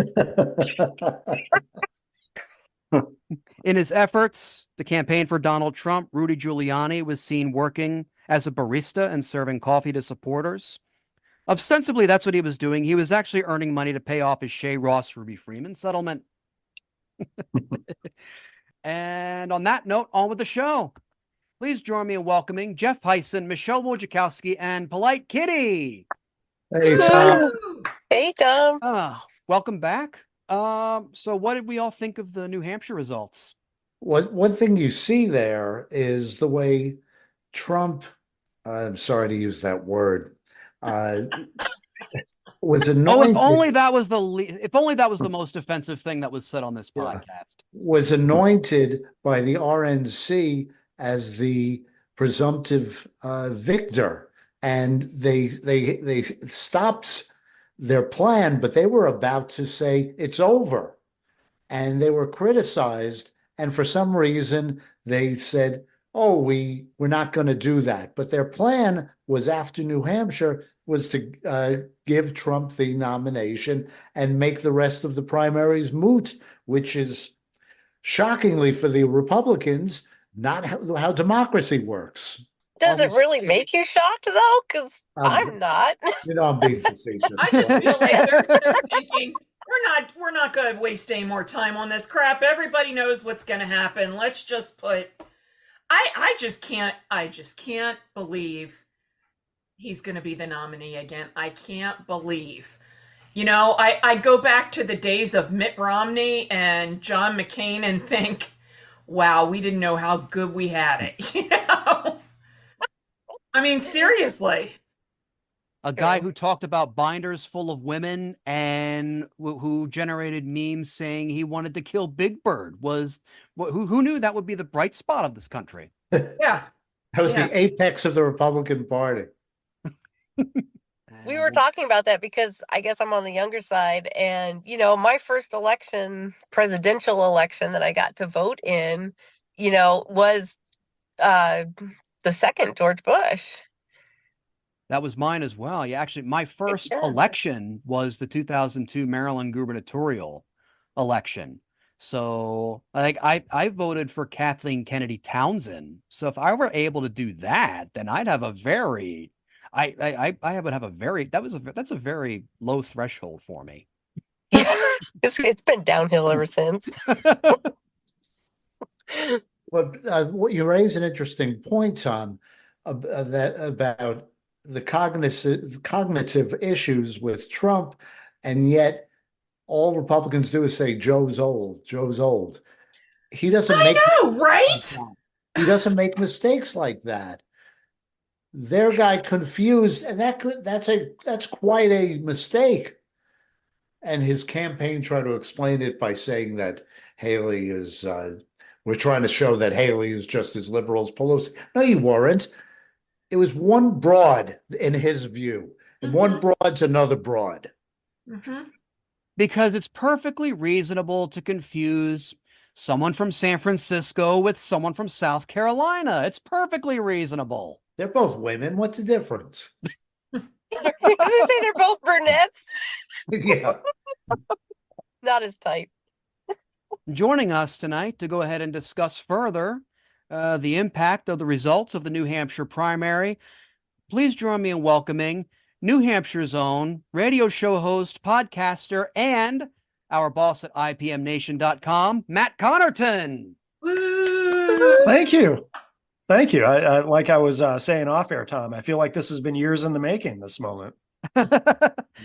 In his efforts to campaign for Donald Trump, Rudy Giuliani was seen working as a barista and serving coffee to supporters. Ostensibly, that's what he was doing. He was actually earning money to pay off his Shea Ross Ruby Freeman settlement. And on that note, on with the show. Please join me in welcoming Jeff Heisen, Michelle Wojciechowski, and Polite Kitty. Hey, Tom. Hey, Tom. Welcome back. So what did we all think of the New Hampshire results? One thing you see there is the way Trump, I'm sorry to use that word, was anointed. If only that was the most offensive thing that was said on this podcast. Was anointed by the RNC as the presumptive victor, and they stopped their plan, but they were about to say it's over, and they were criticized, and for some reason they said, oh, we're not going to do that. But their plan was, after New Hampshire, was to give Trump the nomination and make the rest of the primaries moot, which is, shockingly for the Republicans, not how democracy works. Does it really make you shocked, though? Because I'm not. You know, I'm being facetious. I just feel like they're thinking, we're not going to waste any more time on this crap. Everybody knows what's going to happen. Let's just put... I just can't believe he's going to be the nominee again. I can't believe. You know, I go back to the days of Mitt Romney and John McCain and think, wow, we didn't know how good we had it. You know? I mean, seriously. A guy who talked about binders full of women and who generated memes saying he wanted to kill Big Bird was who knew that would be the bright spot of this country. Yeah. That was the apex of the Republican Party. We were talking about that because I guess I'm on the younger side. And, you know, my first election, presidential election that I got to vote in, you know, was the second George Bush. That was mine as well. Yeah, actually, my first election was the 2002 Maryland gubernatorial election. So I voted for Kathleen Kennedy Townsend. So if I were able to do that, then I'd have a very, that's a very low threshold for me. It's been downhill ever since. Well, what you raise an interesting point, Tom, about the cognitive issues with Trump, and yet all Republicans do is say Joe's old. Joe's old. He doesn't make right? He doesn't make mistakes like that. Their guy confused, and that's quite a mistake. And his campaign tried to explain it by saying that Haley is, we're trying to show that Haley is just as liberal as Pelosi. No, you weren't. It was one broad in his view, and one broad's another broad. Because it's perfectly reasonable to confuse someone from San Francisco with someone from South Carolina. It's perfectly reasonable. They're both women. What's the difference? I was gonna say they're both brunettes. Yeah. Not as tight. Joining us tonight to go ahead and discuss further the impact of the results of the New Hampshire primary, please join me in welcoming New Hampshire's own radio show host, podcaster, and our boss at IPMNation.com, Matt Connerton. Thank you. Thank you. I like I was saying off air, Tom, I feel like this has been years in the making, this moment.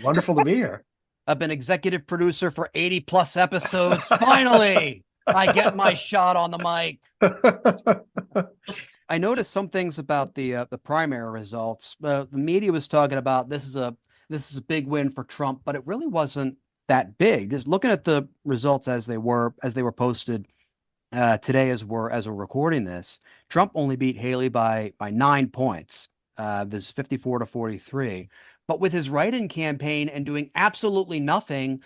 Wonderful to be here. I've been executive producer for 80 plus episodes. Finally, I get my shot on the mic. I noticed some things about the primary results. The media was talking about this is a big win for Trump, but it really wasn't that big. Just looking at the results as they were posted today as we're recording this, Trump only beat Haley by 9 points. This 54-43. But with his write-in campaign and doing absolutely nothing,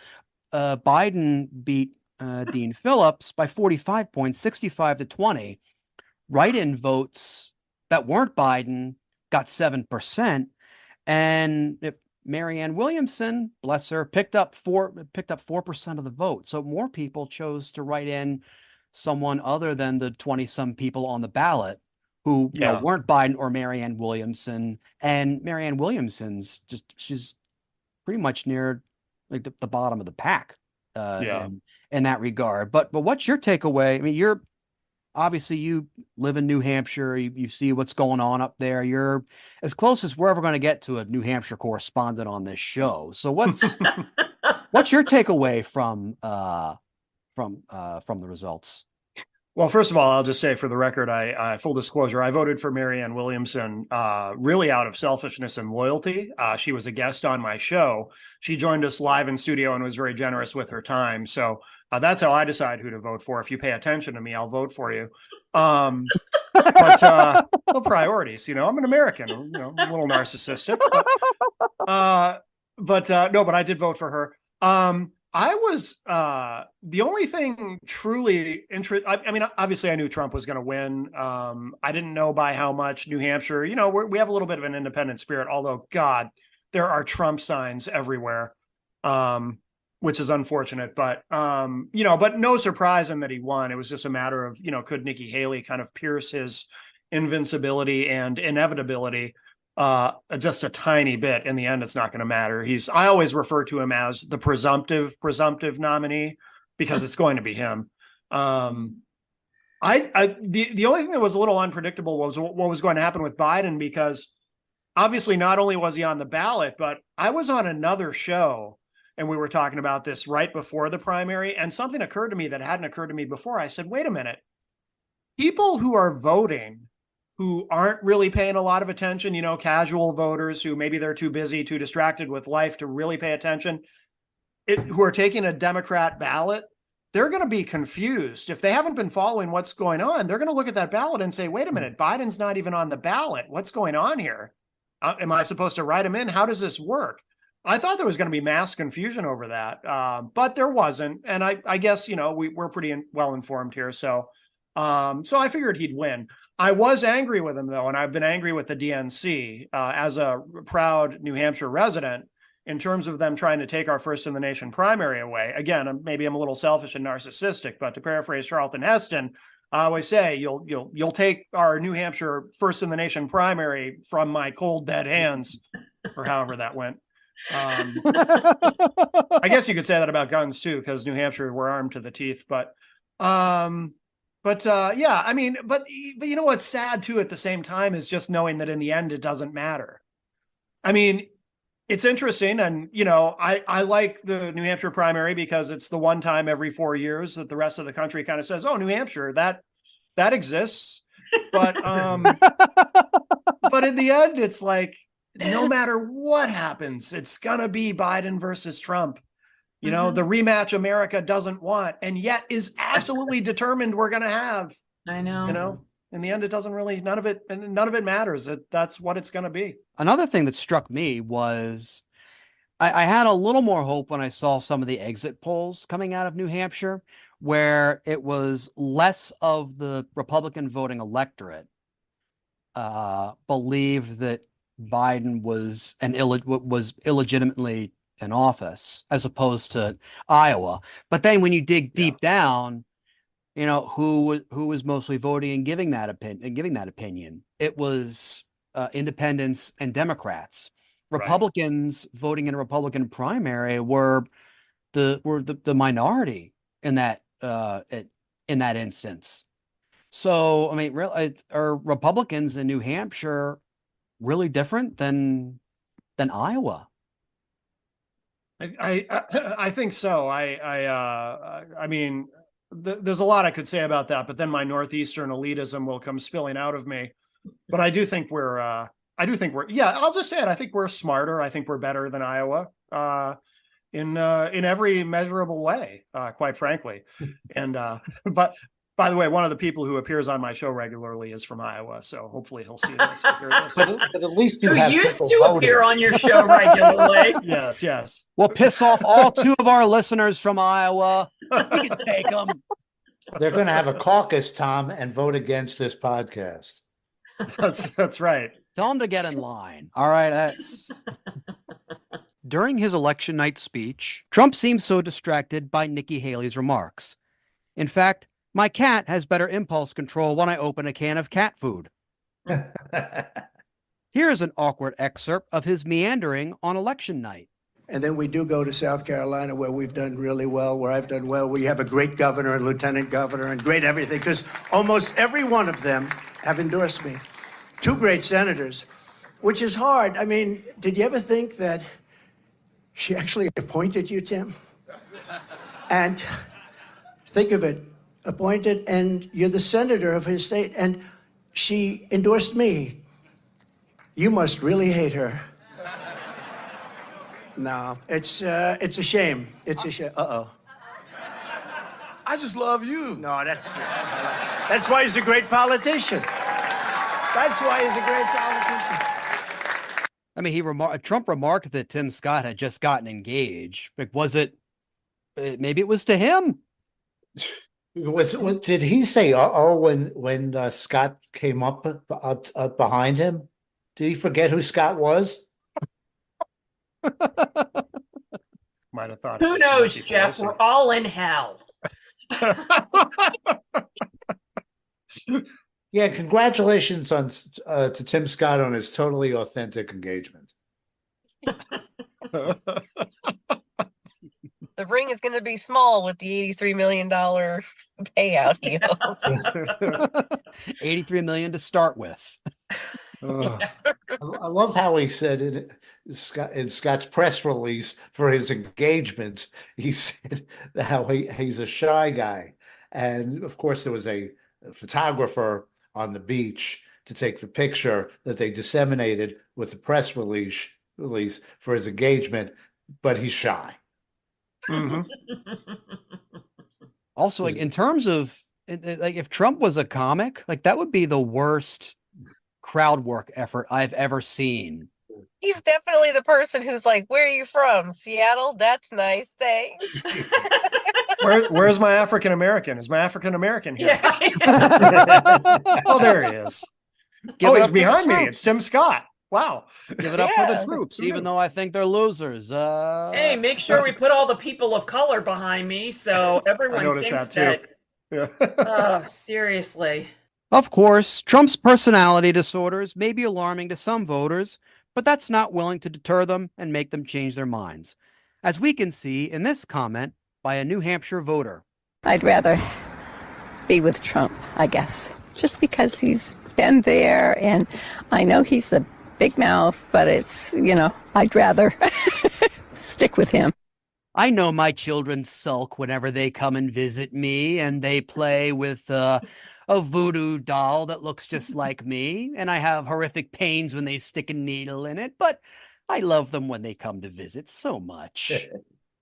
Biden beat Dean Phillips by 45 points, 65-20. Write-in votes that weren't Biden got 7%, and Marianne Williamson, bless her, picked up 4% of the vote. So more people chose to write in someone other than the 20-some people on the ballot who weren't Biden or Marianne Williamson. And Marianne Williamson's she's pretty much near like the bottom of the pack in that regard. But what's your takeaway? I mean, you live in New Hampshire. You see what's going on up there. You're as close as we're ever going to get to a New Hampshire correspondent on this show. So what's your takeaway from the results? Well, first of all, I'll just say for the record, I full disclosure, I voted for Marianne Williamson really out of selfishness and loyalty. She was a guest on my show. She joined us live in studio and was very generous with her time. So that's how I decide who to vote for. If you pay attention to me, I'll vote for you. Well, priorities, I'm an American, a little narcissistic. But I did vote for her. I was the only thing truly interesting. I mean, obviously, I knew Trump was going to win. I didn't know by how much. New Hampshire, we have a little bit of an independent spirit, although, God, there are Trump signs everywhere, which is unfortunate. But, but no surprise in that he won. It was just a matter of, could Nikki Haley kind of pierce his invincibility and inevitability just a tiny bit. In the end, it's not going to matter. I always refer to him as the presumptive nominee because it's going to be him. The only thing that was a little unpredictable was what was going to happen with Biden, because obviously not only was he on the ballot, but I was on another show and we were talking about this right before the primary, and something occurred to me that hadn't occurred to me before. I said, wait a minute, people who are voting who aren't really paying a lot of attention, casual voters who maybe they're too busy, too distracted with life to really pay attention, who are taking a Democrat ballot, they're going to be confused. If they haven't been following what's going on, they're going to look at that ballot and say, wait a minute, Biden's not even on the ballot. What's going on here? Am I supposed to write him in? How does this work? I thought there was going to be mass confusion over that, but there wasn't. And I guess, we're pretty well informed here. So I figured he'd win. I was angry with him, though, and I've been angry with the DNC as a proud New Hampshire resident in terms of them trying to take our first in the nation primary away. Again, maybe I'm a little selfish and narcissistic, but to paraphrase Charlton Heston, I always say you'll take our New Hampshire first in the nation primary from my cold dead hands, or however that went. I guess you could say that about guns too, because New Hampshire we're armed to the teeth, but yeah, I mean, but what's sad too at the same time is just knowing that in the end, it doesn't matter. I mean, it's interesting. And, I like the New Hampshire primary because it's the one time every 4 years that the rest of the country kind of says, oh, New Hampshire, that exists. But, but in the end, it's like, no matter what happens, it's going to be Biden versus Trump. you know, the rematch America doesn't want, and yet is absolutely determined we're going to have. I know. You know, in the end, it doesn't really, none of it matters. That's what it's going to be. Another thing that struck me was I had a little more hope when I saw some of the exit polls coming out of New Hampshire, where it was less of the Republican voting electorate believed that Biden was illegitimately in office, as opposed to Iowa. But then when you dig deep down, you know, who was mostly voting and giving that opinion, it was independents and Democrats. Republicans voting in a Republican primary were the minority in that instance. So I mean, are Republicans in New Hampshire really different than Iowa? I think so. I mean, there's a lot I could say about that, but then my Northeastern elitism will come spilling out of me. But I do think we're yeah, I'll just say it. I think we're smarter. I think we're better than Iowa in every measurable way, quite frankly. And but by the way, one of the people who appears on my show regularly is from Iowa, so hopefully he'll see this. But at least you Who have used people to voting. appear on your show regularly. Yes. We'll piss off all 2 of our listeners from Iowa. We can take them. They're going to have a caucus, Tom, and vote against this podcast. That's right. Tell them to get in line. All right. During his election night speech, Trump seemed so distracted by Nikki Haley's remarks. In fact, my cat has better impulse control when I open a can of cat food. Here's an awkward excerpt of his meandering on election night. And then we do go to South Carolina, where we've done really well, where I've done well. We have a great governor and lieutenant governor and great everything, because almost every one of them have endorsed me. 2 great senators, which is hard. I mean, did you ever think that she actually appointed you, Tim? And think of it, appointed, and you're the senator of his state, and she endorsed me. You must really hate her. No, it's a shame. It's a shame. Uh-oh. I just love you. No, that's why he's a great politician. That's why he's a great politician. I mean, Trump remarked that Tim Scott had just gotten engaged. Like, was it? Maybe it was to him. What did he say? When Scott came up behind him, did he forget who Scott was? Might have thought. Who knows, Jeff? We're all in hell. Yeah, congratulations to Tim Scott on his totally authentic engagement. The ring is going to be small with the $83 million payout. He owes. $83 million to start with. I love how he said in Scott's press release for his engagement, he said how he's a shy guy. And of course, there was a photographer on the beach to take the picture that they disseminated with the press release for his engagement, but he's shy. Mm-hmm. Also, like, in terms of, like, if Trump was a comic, like, that would be the worst crowd work effort I've ever seen. He's definitely the person who's like, "Where are you from? Seattle? That's nice. Thanks." Where's my African American? Is my African American here? Oh, there he is. He's behind me. It's Tim Scott. Wow. Give it up for the troops, even though I think they're losers. Hey, make sure we put all the people of color behind me so everyone thinks that. Yeah. Seriously. Of course, Trump's personality disorders may be alarming to some voters, but that's not willing to deter them and make them change their minds, as we can see in this comment by a New Hampshire voter. I'd rather be with Trump, I guess, just because he's been there, and I know he's a big mouth, but it's, I'd rather stick with him. I know my children sulk whenever they come and visit me, and they play with a voodoo doll that looks just like me, and I have horrific pains when they stick a needle in it, but I love them when they come to visit so much.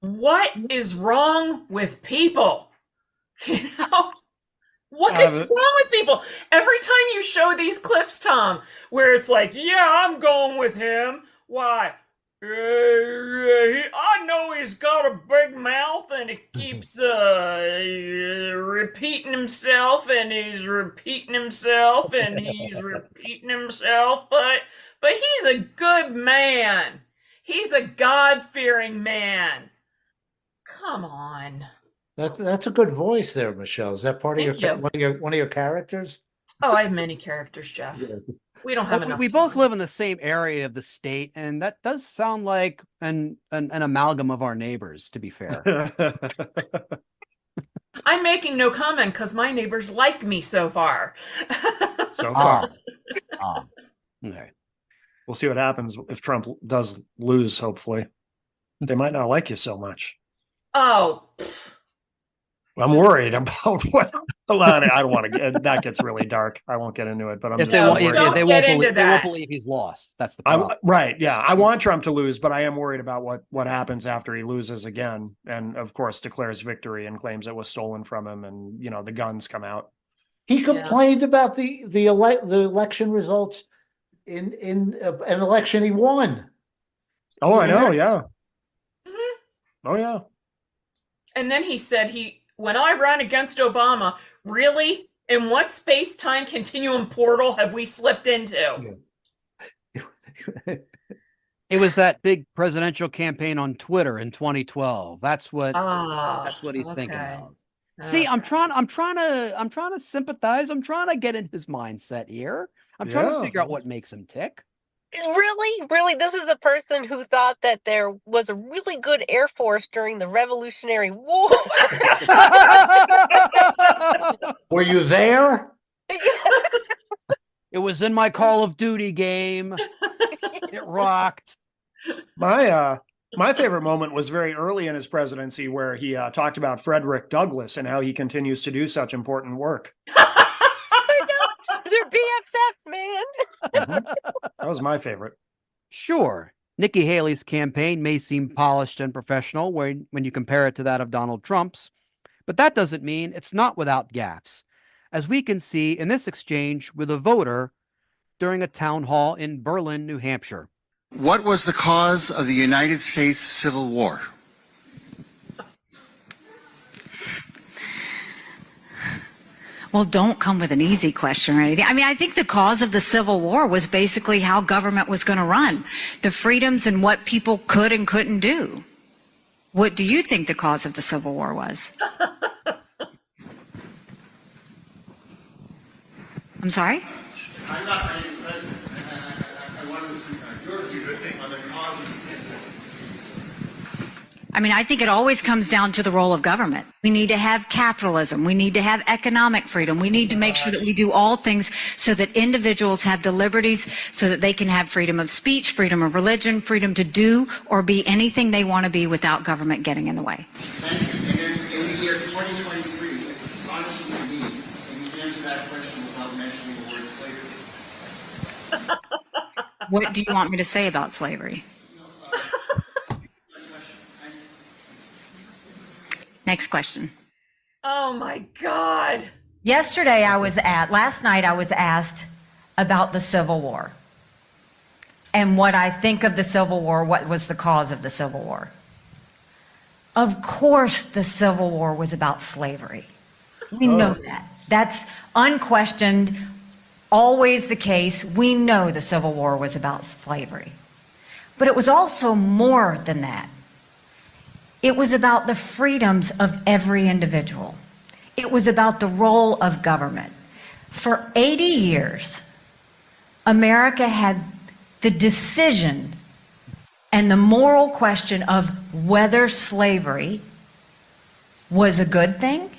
What is wrong with people? You know? What is wrong with people? Every time you show these clips, Tom, where it's like, yeah, I'm going with him. Why? I know he's got a big mouth and he keeps repeating himself and he's repeating himself and he's repeating himself, but he's a good man. He's a God-fearing man. Come on. That's a good voice there, Michelle. Is that part of Thank your you. one of your characters? Oh, I have many characters, Jeff. We don't have Well, enough. we both live in the same area of the state, and that does sound like an amalgam of our neighbors, to be fair. I'm making no comment because my neighbors like me so far. So far. Okay. We'll see what happens if Trump does lose, hopefully. They might not like you so much. Oh. I'm worried about what. I don't want to get that gets really dark. I won't get into it, but I'm If just they won't, worried. they won't believe he's lost. That's the problem. Right. Yeah. I want Trump to lose, but I am worried about what happens after he loses again. And of course, declares victory and claims it was stolen from him. And, the guns come out. He complained about the election results in an election he won. Oh, I know. Yeah. Oh, yeah. And then he said when I ran against Obama, really? In what space-time continuum portal have we slipped into? It was that big presidential campaign on Twitter in 2012. That's what he's thinking of. See, I'm trying to sympathize. I'm trying to get in his mindset here. I'm trying to figure out what makes him tick. Really, this is a person who thought that there was a really good Air Force during the Revolutionary War. Were you there? It was in my Call of Duty game. It rocked. My favorite moment was very early in his presidency, where he talked about Frederick Douglass and how he continues to do such important work. They're BFFs, man. That was my favorite. Sure, Nikki Haley's campaign may seem polished and professional when you compare it to that of Donald Trump's, but that doesn't mean it's not without gaffes, as we can see in this exchange with a voter during a town hall in Berlin, New Hampshire. What was the cause of the United States Civil War? Well, don't come with an easy question or anything. I mean, I think the cause of the Civil War was basically how government was going to run, the freedoms and what people could and couldn't do. What do you think the cause of the Civil War was? I'm sorry? I'm not running for president. I wanted to see your view on the cause of the Civil War. I mean, I think it always comes down to the role of government. We need to have capitalism. We need to have economic freedom. We need to make sure that we do all things so that individuals have the liberties so that they can have freedom of speech, freedom of religion, freedom to do or be anything they want to be without government getting in the way. Thank you. And in the year 2023, it's astonishing to me that you answer that question without mentioning the word slavery. What do you want me to say about slavery? Next question. Oh my God. Last night I was asked about the Civil War and what I think of the Civil War, what was the cause of the Civil War. Of course, the Civil War was about slavery. We know that. That's unquestioned, always the case. We know the Civil War was about slavery. But it was also more than that. It was about the freedoms of every individual. It was about the role of government. For 80 years, America had the decision and the moral question of whether slavery was a good thing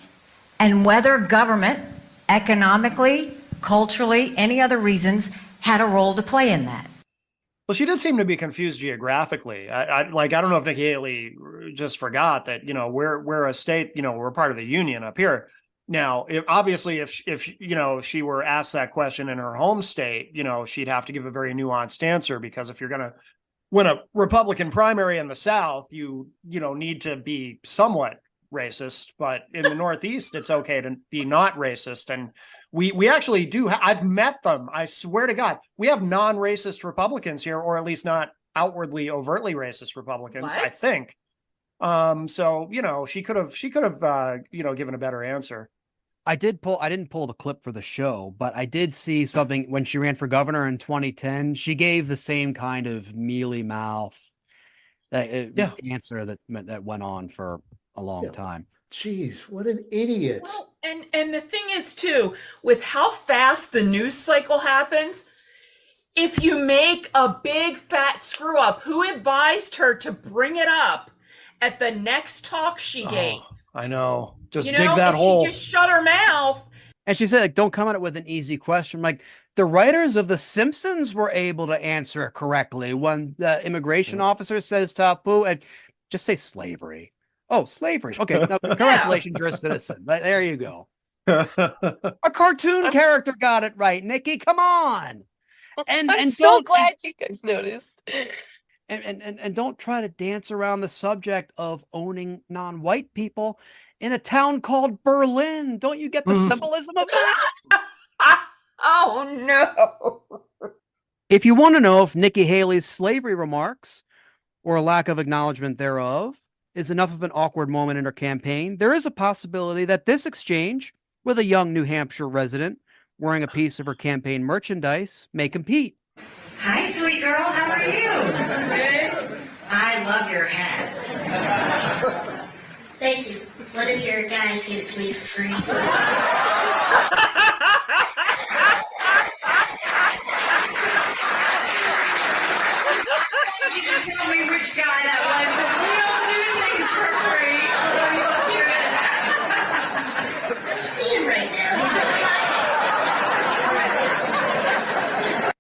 and whether government, economically, culturally, any other reasons, had a role to play in that. Well, she did seem to be confused geographically. I don't know if Nikki Haley just forgot that, we're a state, we're part of the union up here. Now, if she were asked that question in her home state, she'd have to give a very nuanced answer, because if you're going to win a Republican primary in the South, you need to be somewhat racist, but in the Northeast, it's okay to be not racist. And we actually do. I've met them. I swear to God, we have non-racist Republicans here, or at least not outwardly, overtly racist Republicans. What? I think. So she could have given a better answer. I didn't pull the clip for the show, but I did see something when she ran for governor in 2010. She gave the same kind of mealy mouth answer that went on for a long time. Jeez, what an idiot. Well, and the thing is too, with how fast the news cycle happens, if you make a big fat screw up, who advised her to bring it up at the next talk she gave? I know. Just You dig know, that if hole. she just shut her mouth. And she said, like, don't come at it with an easy question. Like, the writers of The Simpsons were able to answer it correctly when the immigration officer says to Apu, and just say slavery. Oh, slavery. Okay, now, congratulations, you're a citizen. There you go. A cartoon character got it right, Nikki. Come on. I'm so glad you guys noticed. And don't try to dance around the subject of owning non-white people in a town called Berlin. Don't you get the symbolism of that? Oh no. If you want to know if Nikki Haley's slavery remarks or a lack of acknowledgement thereof is enough of an awkward moment in her campaign, there is a possibility that this exchange with a young New Hampshire resident wearing a piece of her campaign merchandise may compete. Hi, sweet girl. How are you? I love your hat. Thank you. What if your guys gave it to me for free? You can tell me which guy that was, but we don't do things for free. Although you look cute. I don't see him right now. He's really hiding.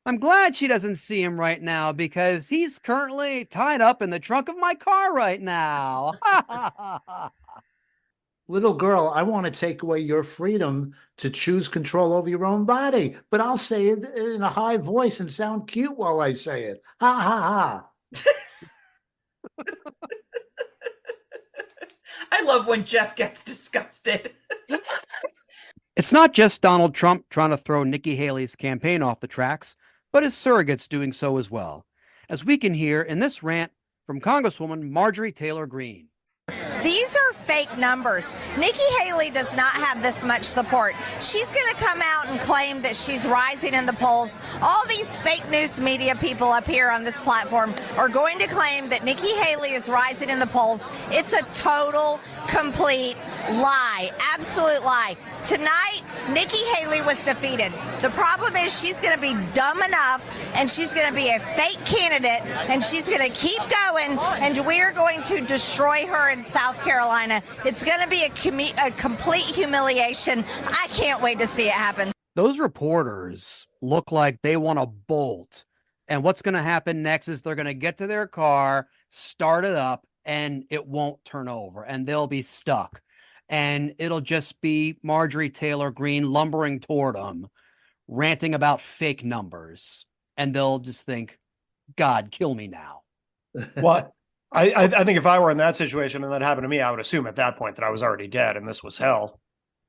I'm glad she doesn't see him right now because he's currently tied up in the trunk of my car right now. Little girl, I want to take away your freedom to choose control over your own body, but I'll say it in a high voice and sound cute while I say it. Ha ha ha. I love when Jeff gets disgusted. It's not just Donald Trump trying to throw Nikki Haley's campaign off the tracks, but his surrogates doing so as well, as we can hear in this rant from Congresswoman Marjorie Taylor Greene. These are fake numbers. Nikki Haley does not have this much support. She's going to come out and claim that she's rising in the polls. All these fake news media people up here on this platform are going to claim that Nikki Haley is rising in the polls. It's a total, complete lie. Absolute lie. Tonight, Nikki Haley was defeated. The problem is she's going to be dumb enough and she's going to be a fake candidate and she's going to keep going and we are going to destroy her in South Carolina. It's going to be a complete humiliation. I can't wait to see it happen. Those reporters look like they want to bolt. And what's going to happen next is they're going to get to their car, start it up, and it won't turn over and they'll be stuck. And it'll just be Marjorie Taylor Greene lumbering toward them, ranting about fake numbers. And they'll just think, God, kill me now. What? I think if I were in that situation and that happened to me, I would assume at that point that I was already dead and this was hell.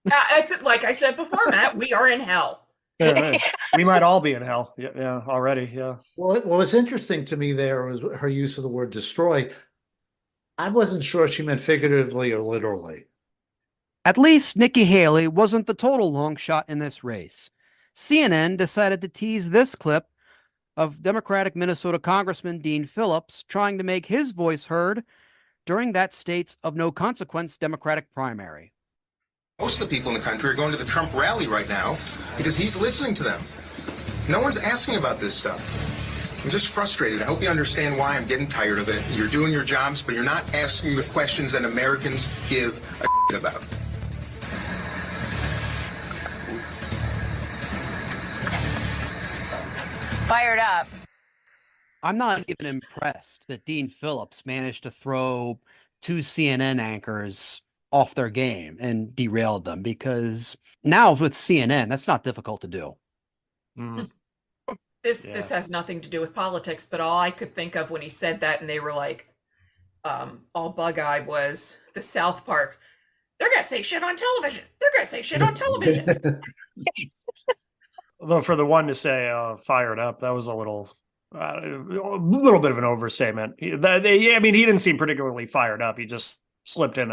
It's like I said before, Matt, we are in hell. Yeah, we might all be in hell. Yeah, already. Yeah. Well, what was interesting to me there was her use of the word destroy. I wasn't sure she meant figuratively or literally. At least Nikki Haley wasn't the total long shot in this race. CNN decided to tease this clip of Democratic Minnesota Congressman Dean Phillips trying to make his voice heard during that state's of no consequence Democratic primary. Most of the people in the country are going to the Trump rally right now because he's listening to them. No one's asking about this stuff. I'm just frustrated. I hope you understand why I'm getting tired of it. You're doing your jobs, but you're not asking the questions that Americans give a shit about. Fired up. I'm not even impressed that Dean Phillips managed to throw two CNN anchors off their game and derailed them, because now with CNN, that's not difficult to do. This has nothing to do with politics, but all I could think of when he said that and they were like all bug-eyed was the South Park. They're gonna say shit on television. They're gonna say shit on television. Although for the one to say fired up, that was a little bit of an overstatement. He didn't seem particularly fired up. He just slipped in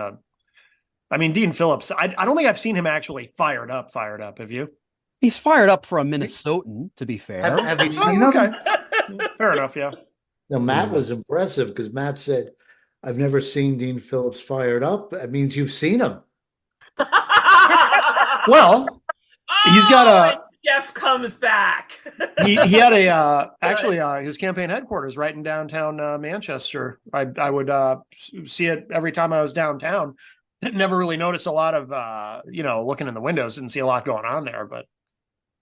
Dean Phillips, I don't think I've seen him actually fired up. Have you? He's fired up for a Minnesotan, to be fair. Have you seen him? Okay. Fair enough, yeah. Now, Matt was impressive because Matt said, I've never seen Dean Phillips fired up. That means you've seen him. Well, he's got a... Jeff comes back. he had his campaign headquarters right in downtown Manchester. I would see it every time I was downtown. Never really noticed a lot of looking in the windows. Didn't see a lot going on there, but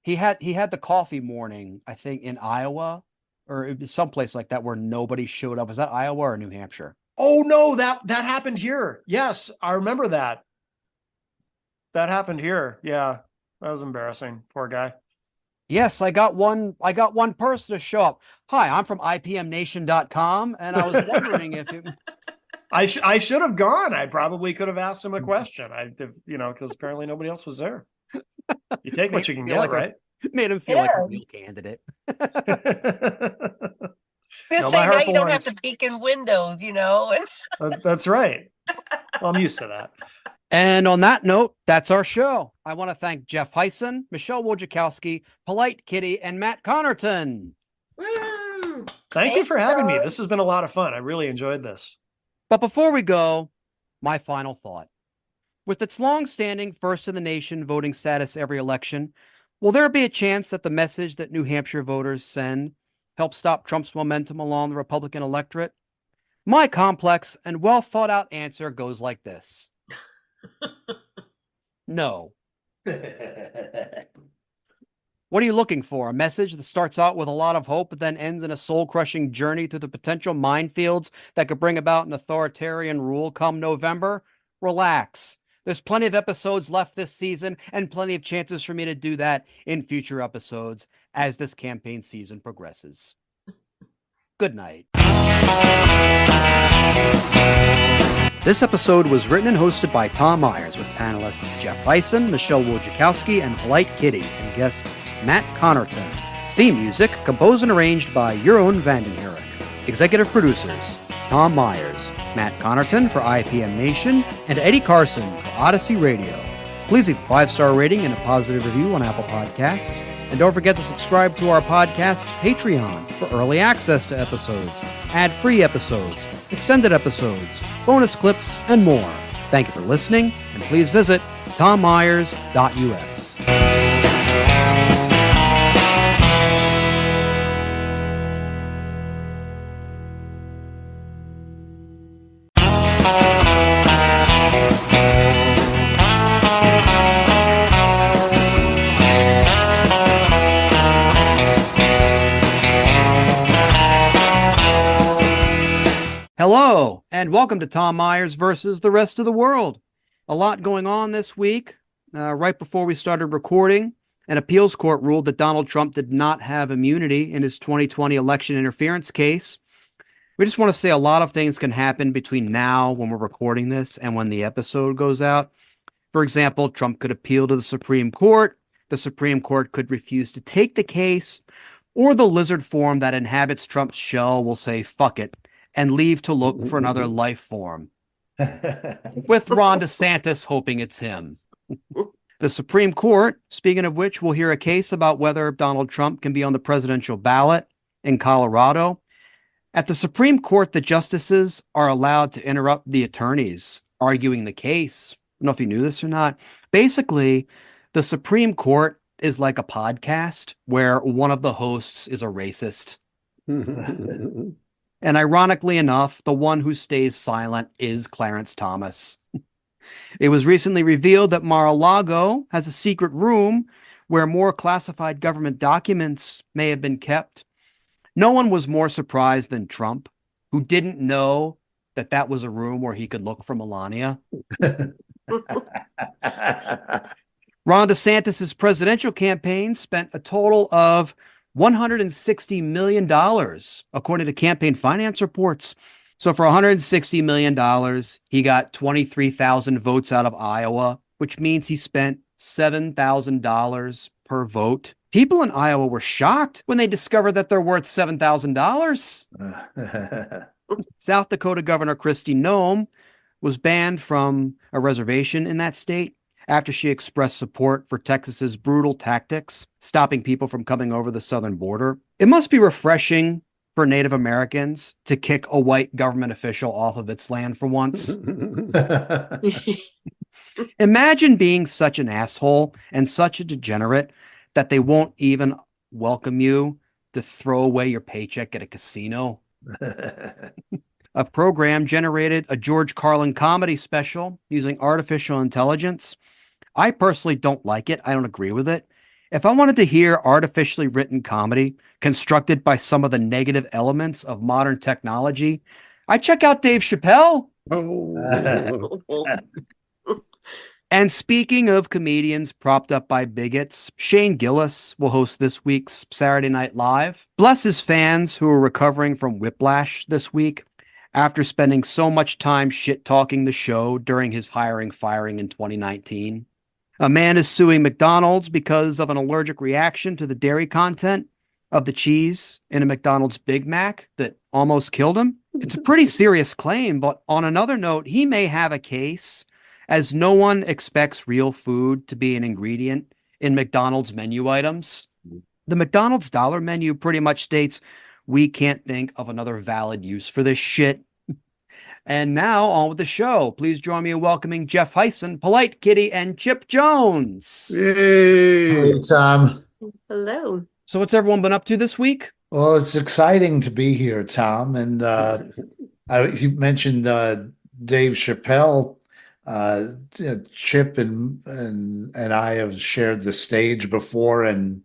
he had the coffee morning, I think, in Iowa or someplace like that where nobody showed up. Was that Iowa or New Hampshire? Oh no, that happened here. Yes, I remember that. That happened here. Yeah. That was embarrassing. Poor guy. Yes, I got one person to show up. Hi, I'm from IPMNation.com, and I was wondering if it... I should have gone. I probably could have asked him a question. Because apparently nobody else was there. You take what you can get, right? Made him feel like a real candidate. Now you don't have to peek in windows, That's right. Well, I'm used to that. And on that note, that's our show. I want to thank Jeff Hyson, Michelle Wojciechowski, Polite Kitty, and Matt Connerton. Woo! Thank you for having me. This has been a lot of fun. I really enjoyed this. But before we go, my final thought. With its long-standing first-in-the-nation voting status every election, will there be a chance that the message that New Hampshire voters send helps stop Trump's momentum along the Republican electorate? My complex and well-thought-out answer goes like this. No. What are you looking for? A message that starts out with a lot of hope, but then ends in a soul-crushing journey through the potential minefields that could bring about an authoritarian rule come November? Relax. There's plenty of episodes left this season and plenty of chances for me to do that in future episodes as this campaign season progresses. Good night. This episode was written and hosted by Tom Myers with panelists Jeff Hyson, Michelle Wojciechowski, and Polite Kitty, and guest Matt Connerton. Theme music composed and arranged by Jeroen Vandenherek. Executive producers Tom Myers, Matt Connerton for IPM Nation, and Eddie Carson for Odyssey Radio. Please leave a 5-star rating and a positive review on Apple Podcasts. And don't forget to subscribe to our podcast's Patreon for early access to episodes, ad-free episodes, extended episodes, bonus clips, and more. Thank you for listening, and please visit tommyers.us. Hello, and welcome to Tom Myers versus the rest of the world. A lot going on this week. Right before we started recording, an appeals court ruled that Donald Trump did not have immunity in his 2020 election interference case. We just want to say a lot of things can happen between now, when we're recording this, and when the episode goes out. For example, Trump could appeal to the Supreme Court. The Supreme Court could refuse to take the case, or the lizard form that inhabits Trump's shell will say, fuck it, and leave to look for another life form. With Ron DeSantis hoping it's him. The Supreme Court, speaking of which, will hear a case about whether Donald Trump can be on the presidential ballot in Colorado. At the Supreme Court, the justices are allowed to interrupt the attorneys arguing the case. I don't know if you knew this or not. Basically, the Supreme Court is like a podcast where one of the hosts is a racist. And ironically enough, the one who stays silent is Clarence Thomas. It was recently revealed that Mar-a-Lago has a secret room where more classified government documents may have been kept. No one was more surprised than Trump, who didn't know that that was a room where he could look for Melania. Ron DeSantis' presidential campaign spent a total of $160 million, according to campaign finance reports. So for $160 million, he got 23,000 votes out of Iowa, which means he spent $7,000 per vote. People in Iowa were shocked when they discovered that they're worth $7,000. South Dakota Governor Kristi Noem was banned from a reservation in that state after she expressed support for Texas's brutal tactics, stopping people from coming over the southern border. It must be refreshing for Native Americans to kick a white government official off of its land for once. Imagine being such an asshole and such a degenerate that they won't even welcome you to throw away your paycheck at a casino. A program generated a George Carlin comedy special using artificial intelligence. I personally don't like it. I don't agree with it. If I wanted to hear artificially written comedy constructed by some of the negative elements of modern technology, I check out Dave Chappelle. And speaking of comedians propped up by bigots, Shane Gillis will host this week's Saturday Night Live. Bless his fans who are recovering from whiplash this week after spending so much time shit-talking the show during his firing in 2019. A man is suing McDonald's because of an allergic reaction to the dairy content of the cheese in a McDonald's Big Mac that almost killed him. It's a pretty serious claim, but on another note, he may have a case, as no one expects real food to be an ingredient in McDonald's menu items. The McDonald's dollar menu pretty much states, we can't think of another valid use for this shit. And now on with the show. Please join me in welcoming Jeff Hyson, Polite Kitty, and Chip Jones. Hey, Tom. Hello. So what's everyone been up to this week? Well, it's exciting to be here, Tom. And you mentioned Dave Chappelle. Chip and I have shared the stage before, and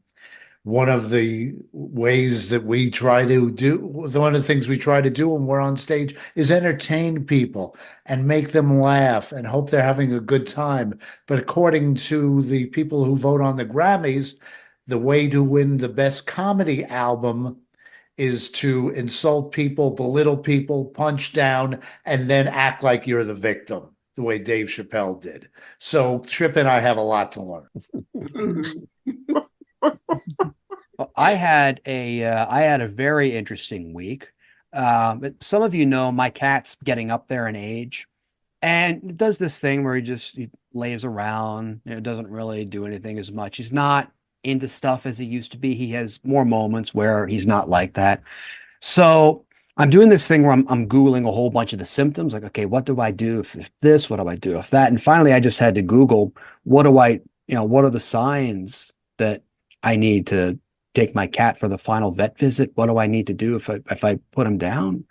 one of the ways that we try to do, one of the things we try to do when we're on stage is entertain people and make them laugh and hope they're having a good time. But according to the people who vote on the Grammys, the way to win the best comedy album is to insult people, belittle people, punch down, and then act like you're the victim, the way Dave Chappelle did. So Chip and I have a lot to learn. I had a very interesting week. Some of you know my cat's getting up there in age, and it does this thing where he lays around. Doesn't really do anything as much. He's not into stuff as he used to be. He has more moments where he's not like that. So I'm doing this thing where I'm Googling a whole bunch of the symptoms. Like, okay, what do I do if this? What do I do if that? And finally, I just had to Google, what are the signs that I need to take my cat for the final vet visit? What do I need to do if I put him down?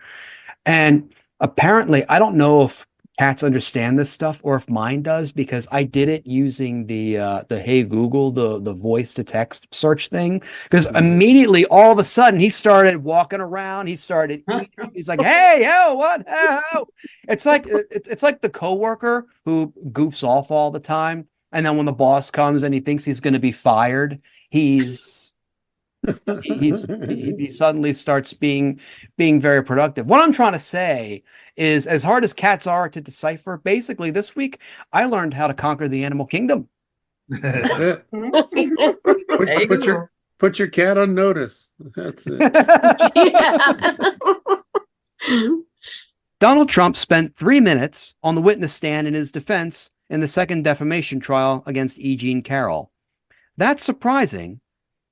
And apparently, I don't know if cats understand this stuff or if mine does, because I did it using the Hey Google, the voice to text search thing. Because immediately, all of a sudden, he started walking around. He started eating. He's like, "Hey, yo, what? Oh." It's like the coworker who goofs off all the time, and then when the boss comes and he thinks he's going to be fired, he suddenly starts being very productive. What I'm trying to say is, as hard as cats are to decipher, basically this week I learned how to conquer the animal kingdom. That's it. Put your cat on notice. That's it. Donald Trump spent 3 minutes on the witness stand in his defense in the second defamation trial against E. Jean Carroll. That's surprising.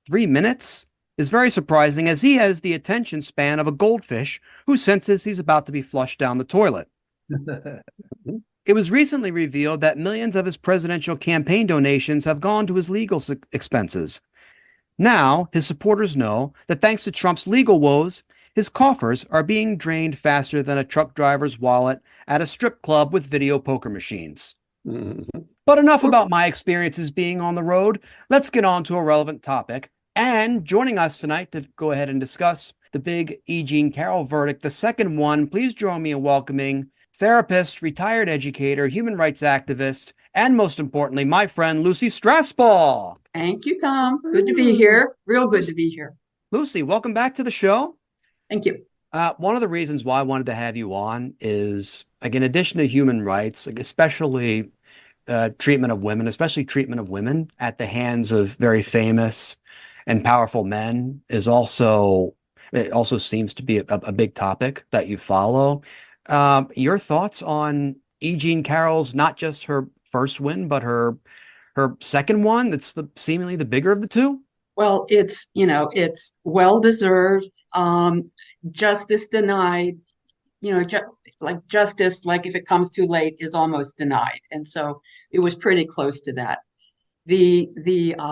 3 minutes is very surprising, as he has the attention span of a goldfish who senses he's about to be flushed down the toilet. It was recently revealed that millions of his presidential campaign donations have gone to his legal expenses. Now, his supporters know that thanks to Trump's legal woes, his coffers are being drained faster than a truck driver's wallet at a strip club with video poker machines. But enough about my experiences being on the road. Let's get on to a relevant topic. And joining us tonight to go ahead and discuss the big E. Jean Carroll verdict, the second one, please join me in welcoming therapist, retired educator, human rights activist, and most importantly, my friend Lucy Strassbaugh. Thank you, Tom. Good to be here. Real good to be here. Lucy, welcome back to the show. Thank you. One of the reasons why I wanted to have you on is, like, in addition to human rights, like especially treatment of women, especially treatment of women at the hands of very famous and powerful men, is also, it also seems to be a big topic that you follow. Your thoughts on E. Jean Carroll's, not just her first win, but her second one, that's seemingly the bigger of the two? Well, it's well deserved. Justice denied, justice, like if it comes too late, is almost denied. And so it was pretty close to that. The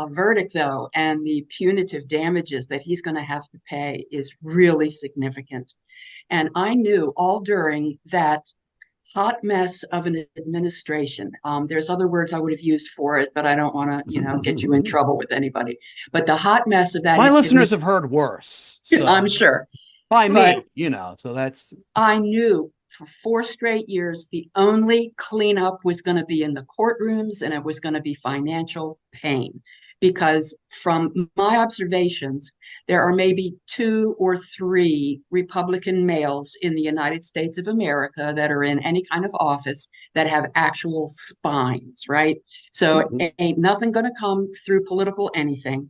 verdict, though, and the punitive damages that he's going to have to pay is really significant. And I knew all during that hot mess of an administration. There's other words I would have used for it, but I don't want to, get you in trouble with anybody. But the hot mess of that. My listeners have heard worse. So. I'm sure. By me, so that's. I knew for 4 straight years, the only cleanup was going to be in the courtrooms, and it was going to be financial pain. Because from my observations, there are maybe 2 or 3 Republican males in the United States of America that are in any kind of office that have actual spines, right? So ain't nothing going to come through political anything.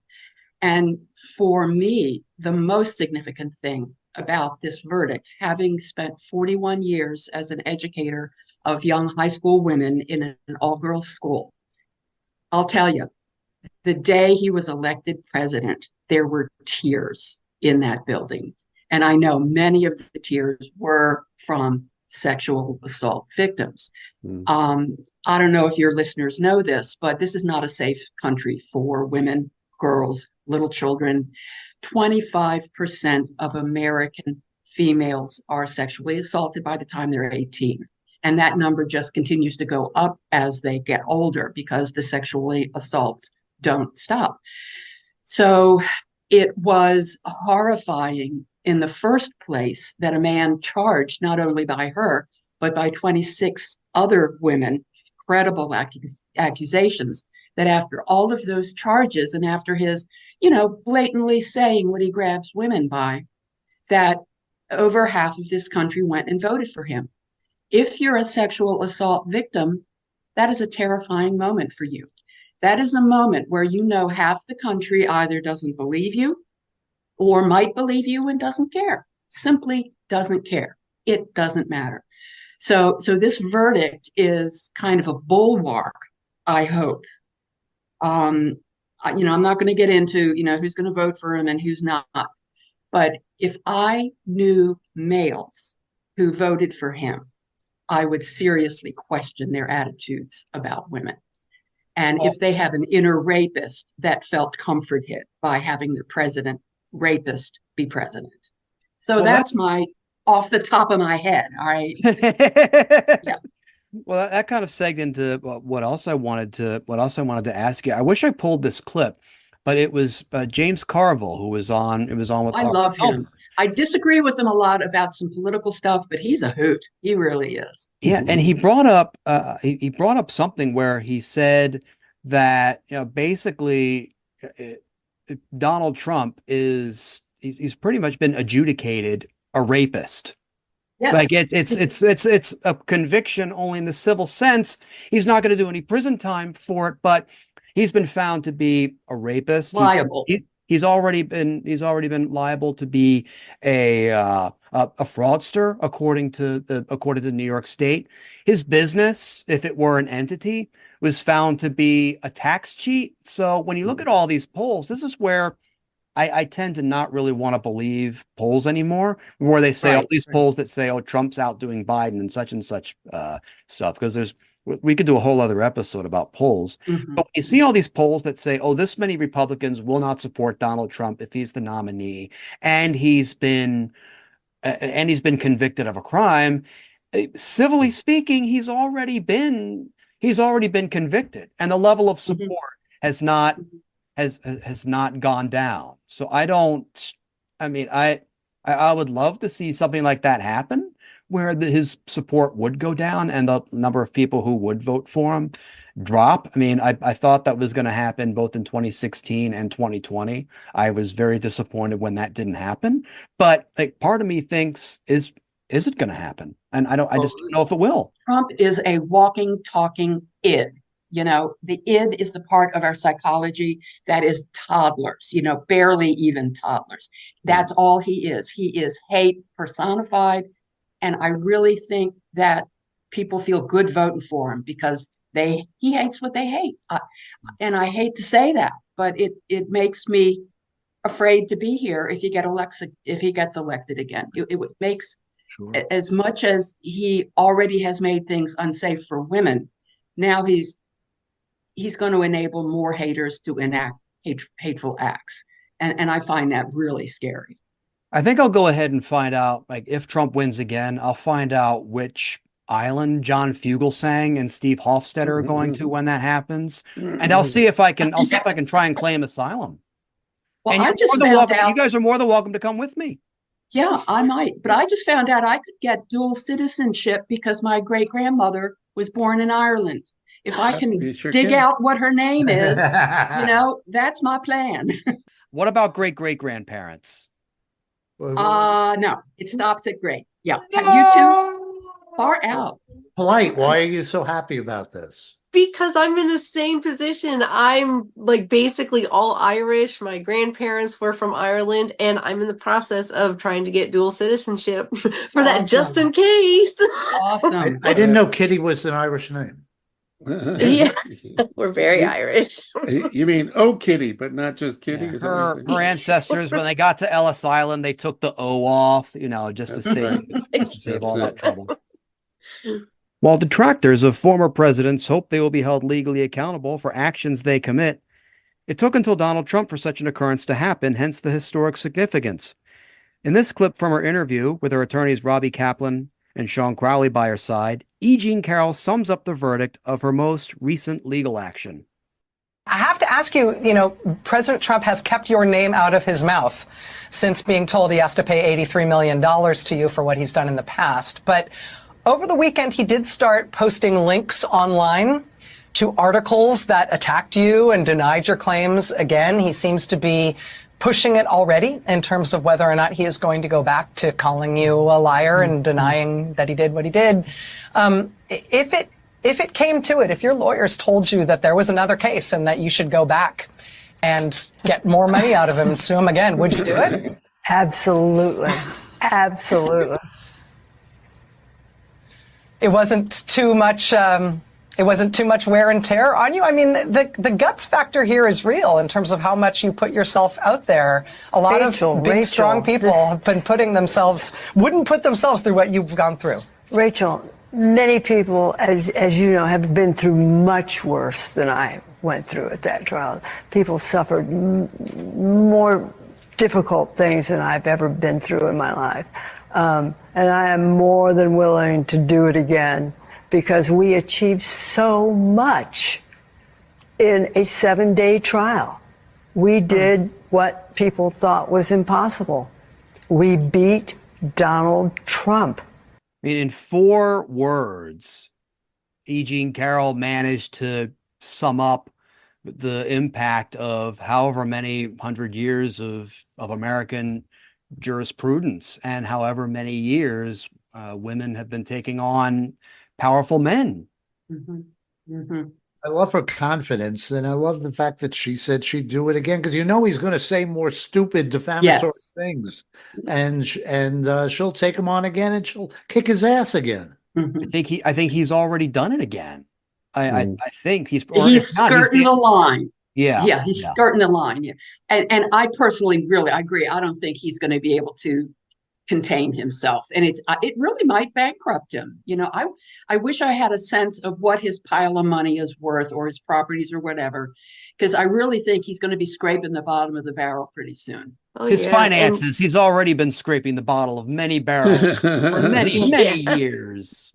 And for me, the most significant thing about this verdict, having spent 41 years as an educator of young high school women in an all-girls school, I'll tell you, the day he was elected president, there were tears in that building. And I know many of the tears were from sexual assault victims. I don't know if your listeners know this, but this is not a safe country for women, girls, little children. 25% of American females are sexually assaulted by the time they're 18. And that number just continues to go up as they get older because the sexually assaults don't stop. So it was horrifying in the first place that a man charged not only by her, but by 26 other women, credible accusations, that after all of those charges and after his, blatantly saying what he grabs women by, that over half of this country went and voted for him. If you're a sexual assault victim, that is a terrifying moment for you. That is a moment where half the country either doesn't believe you or might believe you and doesn't care, simply doesn't care. It doesn't matter. So this verdict is kind of a bulwark, I hope. I'm not going to get into, who's going to vote for him and who's not. But if I knew males who voted for him, I would seriously question their attitudes about women. And if they have an inner rapist that felt comforted by having the rapist be president. So that's my off the top of my head. All right. Yeah. Well, that kind of segged into what else I wanted to ask you. I wish I pulled this clip, but it was James Carville who was on. It was on with. I love him. I disagree with him a lot about some political stuff, but he's a hoot. He really is. Yeah, and he brought up he brought up something where he said that basically Donald Trump he's pretty much been adjudicated a rapist. Yes. Like it's a conviction only in the civil sense. He's not going to do any prison time for it, but he's been found to be a rapist. Liable. He's already been liable to be a fraudster according to New York State. His business, if it were an entity, was found to be a tax cheat. So when you look at all these polls, this is where I tend to not really want to believe polls anymore, where they say all these polls that say, Trump's outdoing Biden and such stuff, because we could do a whole other episode about polls. Mm-hmm. But you see all these polls that say, this many Republicans will not support Donald Trump if he's the nominee, and he's been convicted of a crime. Civilly speaking, he's already been convicted, and the level of support has not gone down. So I would love to see something like that happen, where his support would go down and the number of people who would vote for him drop. I mean, I thought that was going to happen both in 2016 and 2020. I was very disappointed when that didn't happen. But like, part of me thinks, is it going to happen? And I just don't know if it will. Trump is a walking, talking id. You know, the id is the part of our psychology that is toddlers, you know, barely even toddlers. That's all he is. He is hate personified. And I really think that people feel good voting for him because he hates what they hate. And I hate to say that, but it makes me afraid to be here if he gets elected again. It makes, as much as he already has made things unsafe for women, now he's going to enable more haters to enact hateful acts. And I find that really scary. I think I'll go ahead and find out, like, if Trump wins again, I'll find out which island John Fugelsang and Steve Hofstetter are going to when that happens. And I'll see if I can try and claim asylum. Well, and I just you found guys are more than welcome to come with me. Yeah, I might. But I just found out I could get dual citizenship because my great-grandmother was born in Ireland. If I can dig out what her name is, you know, that's my plan. What about great-great-grandparents? No, it stops at great. Yeah. You two far out. Polite, why are you so happy about this? Because I'm in the same position. I'm like basically all Irish. My grandparents were from Ireland, and I'm in the process of trying to get dual citizenship for that just in case. Awesome. I didn't know Kitty was an Irish name. Yeah, we're very Irish. You mean Kitty, but not just Kitty? Yeah. Is that what you're saying? Her ancestors, when they got to Ellis Island, they took the O off, you know, just to save all that trouble. While detractors of former presidents hope they will be held legally accountable for actions they commit, it took until Donald Trump for such an occurrence to happen, hence the historic significance. In this clip from her interview with her attorneys Robbie Kaplan and Sean Crowley by her side, E. Jean Carroll sums up the verdict of her most recent legal action. I have to ask you, you know, President Trump has kept your name out of his mouth since being told he has to pay $83 million to you for what he's done in the past. But over the weekend, he did start posting links online to articles that attacked you and denied your claims. Again, he seems to be pushing it already in terms of whether or not he is going to go back to calling you a liar and denying that he did what he did. If it came to it, if your lawyers told you that there was another case and that you should go back and get more money out of him and sue him again, would you do it? Absolutely. Absolutely. It wasn't too much. It wasn't too much wear and tear on you. I mean, the guts factor here is real in terms of how much you put yourself out there. A lot of big, strong people have been wouldn't put themselves through what you've gone through. Rachel, many people, as you know, have been through much worse than I went through at that trial. People suffered more difficult things than I've ever been through in my life. And I am more than willing to do it again because we achieved so much in a 7-day trial. We did what people thought was impossible. We beat Donald Trump. I mean, in 4 words, E. Jean Carroll managed to sum up the impact of however many hundred years of American jurisprudence and however many years women have been taking on powerful men. Mm-hmm. Mm-hmm. I love her confidence, and I love the fact that she said she'd do it again because you know he's going to say more stupid, defamatory things, and she'll take him on again, and she'll kick his ass again. Mm-hmm. I think he's already done it again. I think he's skirting the line. Yeah, he's skirting the line. Yeah, and I personally really agree. I don't think he's going to be able to contain himself, and it really might bankrupt him. You know, I wish I had a sense of what his pile of money is worth or his properties or whatever, because I really think he's going to be scraping the bottom of the barrel pretty soon. His finances, he's already been scraping the bottom of many barrels for many years.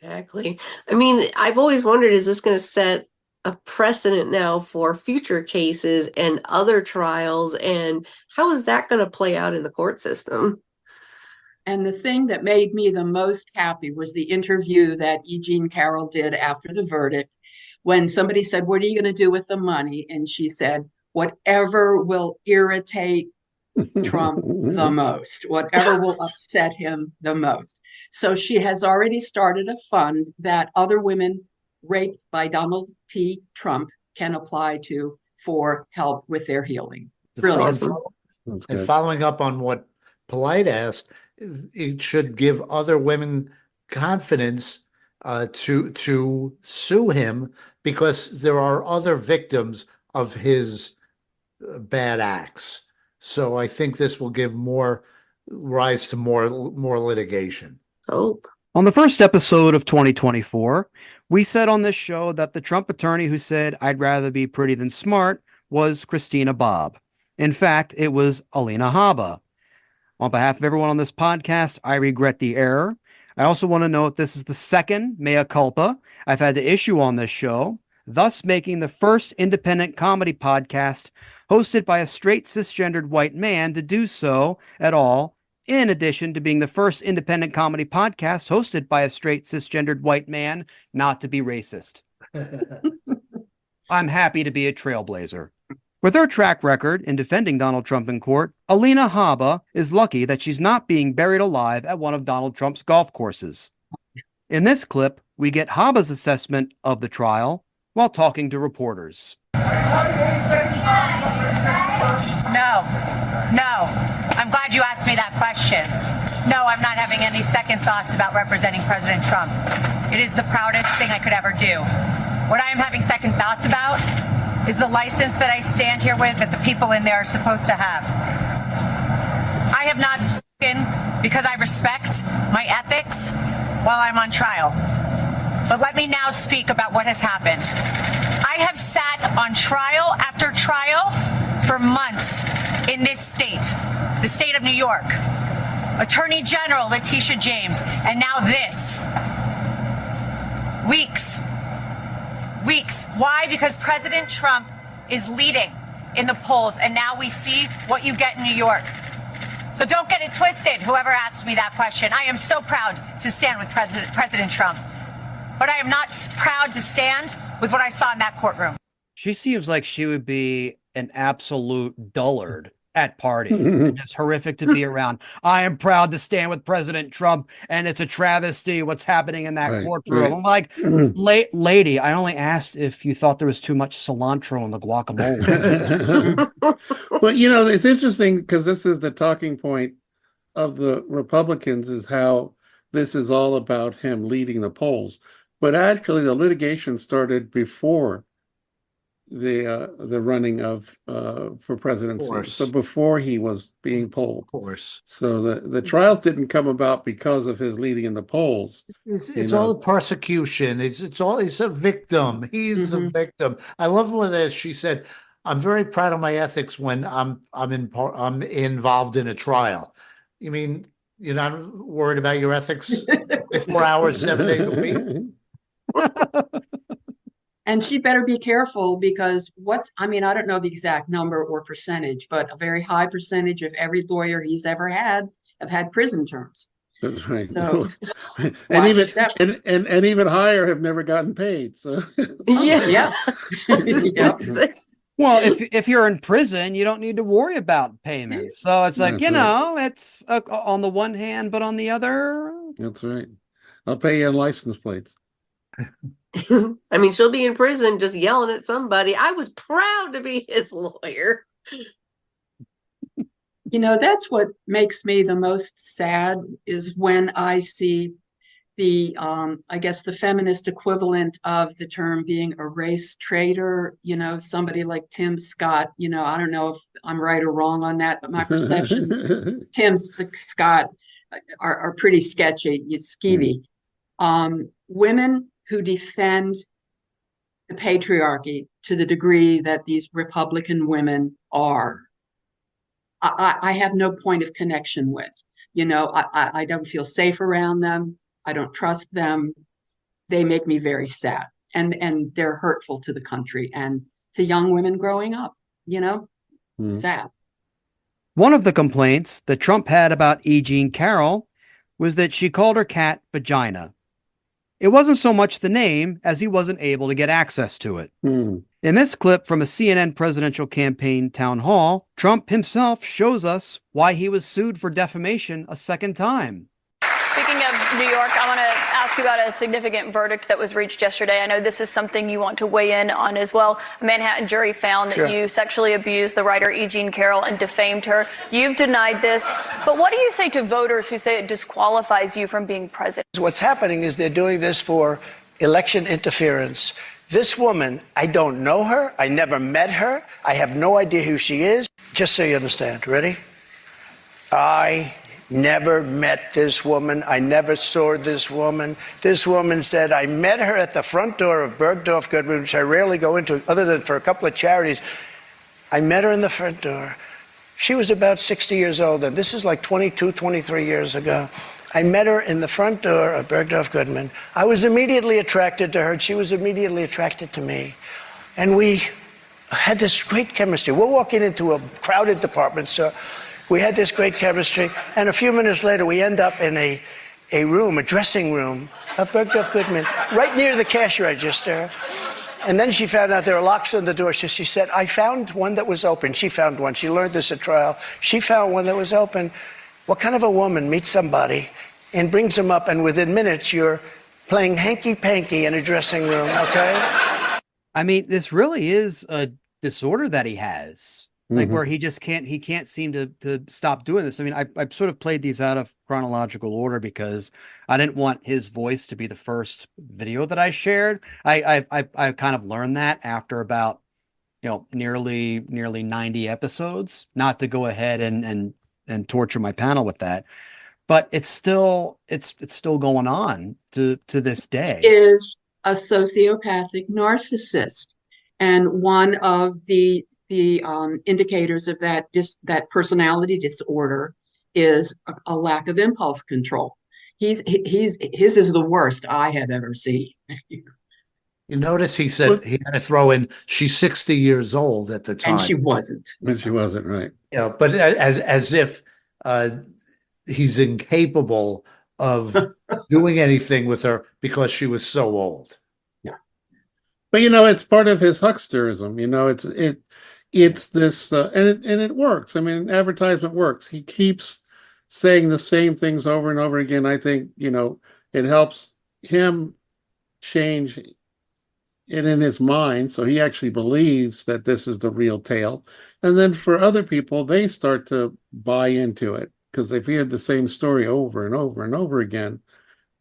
Exactly. I mean, I've always wondered, is this going to set a precedent now for future cases and other trials? And how is that going to play out in the court system? And the thing that made me the most happy was the interview that E. Jean Carroll did after the verdict, when somebody said, "What are you going to do with the money?" And she said, "Whatever will irritate Trump the most, whatever will upset him the most." So she has already started a fund that other women raped by Donald T. Trump can apply to for help with their healing. Brilliant. And following up on what Polite asked, it should give other women confidence to sue him, because there are other victims of his bad acts. So I think this will give more rise to more litigation. Hope. On the first episode of 2024, we said on this show that the Trump attorney who said, "I'd rather be pretty than smart," was Christina Bobb. In fact, it was Alina Habba. On behalf of everyone on this podcast, I regret the error. I also want to note this is the second mea culpa I've had to issue on this show, thus making the first independent comedy podcast hosted by a straight cisgendered white man to do so at all, in addition to being the first independent comedy podcast hosted by a straight cisgendered white man not to be racist. I'm happy to be a trailblazer. With her track record in defending Donald Trump in court, Alina Habba is lucky that she's not being buried alive at one of Donald Trump's golf courses. In this clip, we get Habba's assessment of the trial while talking to reporters. No. I'm glad you asked me that question. No, I'm not having any second thoughts about representing President Trump. It is the proudest thing I could ever do. What I am having second thoughts about is the license that I stand here with that the people in there are supposed to have. I have not spoken because I respect my ethics while I'm on trial. But let me now speak about what has happened. I have sat on trial after trial for months in this state, the state of New York. Attorney General Letitia James, and now this. Weeks. Why? Because President Trump is leading in the polls, and now we see what you get in New York. So don't get it twisted, whoever asked me that question. I am so proud to stand with President Trump, but I am not proud to stand with what I saw in that courtroom. She seems like she would be an absolute dullard at parties. And it's horrific to be around. I am proud to stand with President Trump, and it's a travesty what's happening in that courtroom. Right. I'm like, lady, I only asked if you thought there was too much cilantro in the guacamole. Well, you know, it's interesting because this is the talking point of the Republicans, is how this is all about him leading the polls. But actually, the litigation started before the running of for presidency. So before he was being polled. Of course. So the trials didn't come about because of his leading in the polls. It's all persecution. It's a victim. He's a victim. I love what she said. I'm very proud of my ethics when I'm involved in a trial. You mean you're not worried about your ethics 4 hours, 7 days a week? And she better be careful, because I don't know the exact number or percentage, but a very high percentage of every lawyer he's ever had have had prison terms. That's right. So and even higher have never gotten paid. So yeah. Well, if you're in prison, you don't need to worry about payments. So it's like, it's on the one hand, but on the other. That's right. I'll pay you in license plates. I mean, she'll be in prison just yelling at somebody. I was proud to be his lawyer. That's what makes me the most sad, is when I see the, I guess the feminist equivalent of the term being a race traitor, somebody like Tim Scott. I don't know if I'm right or wrong on that, but my perceptions, Tim Scott are pretty sketchy, skeevy. Women who defend the patriarchy to the degree that these Republican women are, I have no point of connection with. I don't feel safe around them. I don't trust them. They make me very sad, and they're hurtful to the country and to young women growing up. Sad. One of the complaints that Trump had about E. Jean Carroll was that she called her cat Vagina. It wasn't so much the name as he wasn't able to get access to it. In this clip from a CNN presidential campaign town hall, Trump himself shows us why he was sued for defamation a second time. Speaking of New York, I want to ask you about a significant verdict that was reached yesterday. I know this is something you want to weigh in on as well. A Manhattan jury found that you sexually abused the writer E. Jean Carroll and defamed her. You've denied this, but what do you say to voters who say it disqualifies you from being president? What's happening is they're doing this for election interference. This woman, I don't know her. I never met her. I have no idea who she is. Just so you understand, ready? I never met this woman. I never saw this woman. This woman said, I met her at the front door of Bergdorf Goodman, which I rarely go into other than for a couple of charities. I met her in the front door. She was about 60 years old, and this is like 22, 23 years ago. I met her in the front door of Bergdorf Goodman. I was immediately attracted to her, and she was immediately attracted to me. And we had this great chemistry. We're walking into a crowded department store. We had this great chemistry, and a few minutes later, we end up in a room, a dressing room of Bergdorf Goodman, right near the cash register. And then she found out there were locks on the door, so she said, I found one that was open. She found one. She learned this at trial. She found one that was open. What kind of a woman meets somebody and brings them up, and within minutes, you're playing hanky-panky in a dressing room, okay? I mean, this really is a disorder that he has. Like where he just can't seem to stop doing this. I mean, I sort of played these out of chronological order because I didn't want his voice to be the first video that I shared. I kind of learned that after about, nearly 90 episodes, not to go ahead and torture my panel with that. But it's still going on to this day. Is a sociopathic narcissist. And one of the indicators of that personality disorder is a lack of impulse control. His is the worst I have ever seen. You notice he said he had to throw in, she's 60 years old at the time. And she wasn't. And she wasn't, right. Yeah, but as if he's incapable of doing anything with her because she was so old. Yeah. But it's part of his hucksterism. It's this, and it works. I mean, advertisement works. He keeps saying the same things over and over again. I think, it helps him change it in his mind. So he actually believes that this is the real tale. And then for other people, they start to buy into it because they've heard the same story over and over and over again,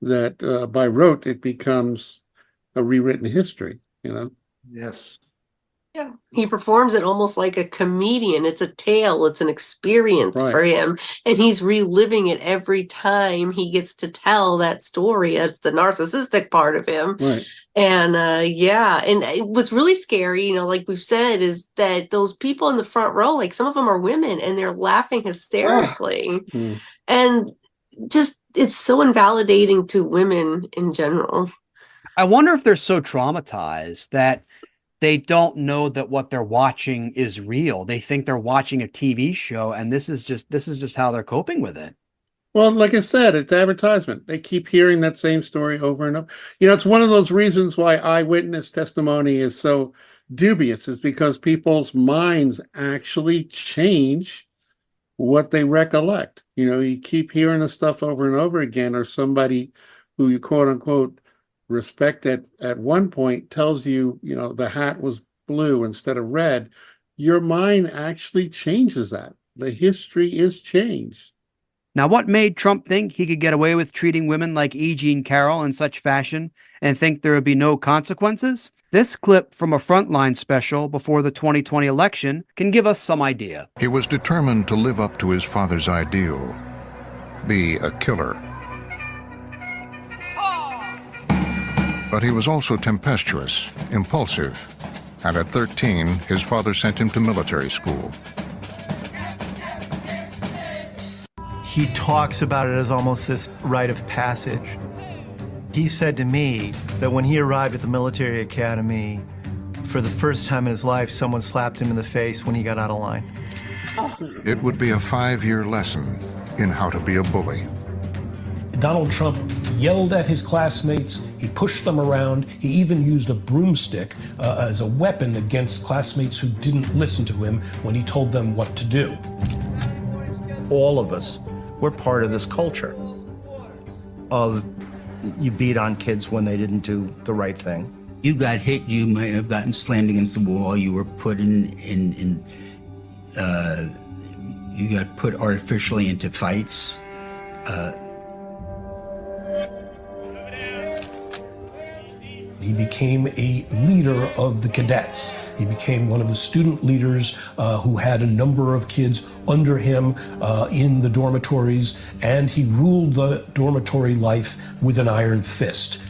that by rote, it becomes a rewritten history, Yes. Yeah. He performs it almost like a comedian. It's a tale, it's an experience for him. And he's reliving it every time he gets to tell that story. It's the narcissistic part of him. Right. And and what's really scary, like we've said, is that those people in the front row, like some of them are women and they're laughing hysterically. And just, it's so invalidating to women in general. I wonder if they're so traumatized that they don't know that what they're watching is real. They think they're watching a TV show, and this is just how they're coping with it. Well, like I said, it's advertisement. They keep hearing that same story over and over. It's one of those reasons why eyewitness testimony is so dubious, is because people's minds actually change what they recollect. You keep hearing the stuff over and over again, or somebody who you quote unquote respect at one point tells you, the hat was blue instead of red. Your mind actually changes that. The history is changed. Now, what made Trump think he could get away with treating women like E. Jean Carroll in such fashion and think there would be no consequences? This clip from a Frontline special before the 2020 election can give us some idea. He was determined to live up to his father's ideal, be a killer. But he was also tempestuous, impulsive, and at 13, his father sent him to military school. He talks about it as almost this rite of passage. He said to me that when he arrived at the military academy, for the first time in his life, someone slapped him in the face when he got out of line. It would be a 5-year lesson in how to be a bully. Donald Trump yelled at his classmates, he pushed them around, he even used a broomstick as a weapon against classmates who didn't listen to him when he told them what to do. All of us, we're part of this culture of you beat on kids when they didn't do the right thing. You got hit, you might have gotten slammed against the wall, you were put you got put artificially into fights. He became a leader of the cadets. He became one of the student leaders who had a number of kids under him in the dormitories, and he ruled the dormitory life with an iron fist.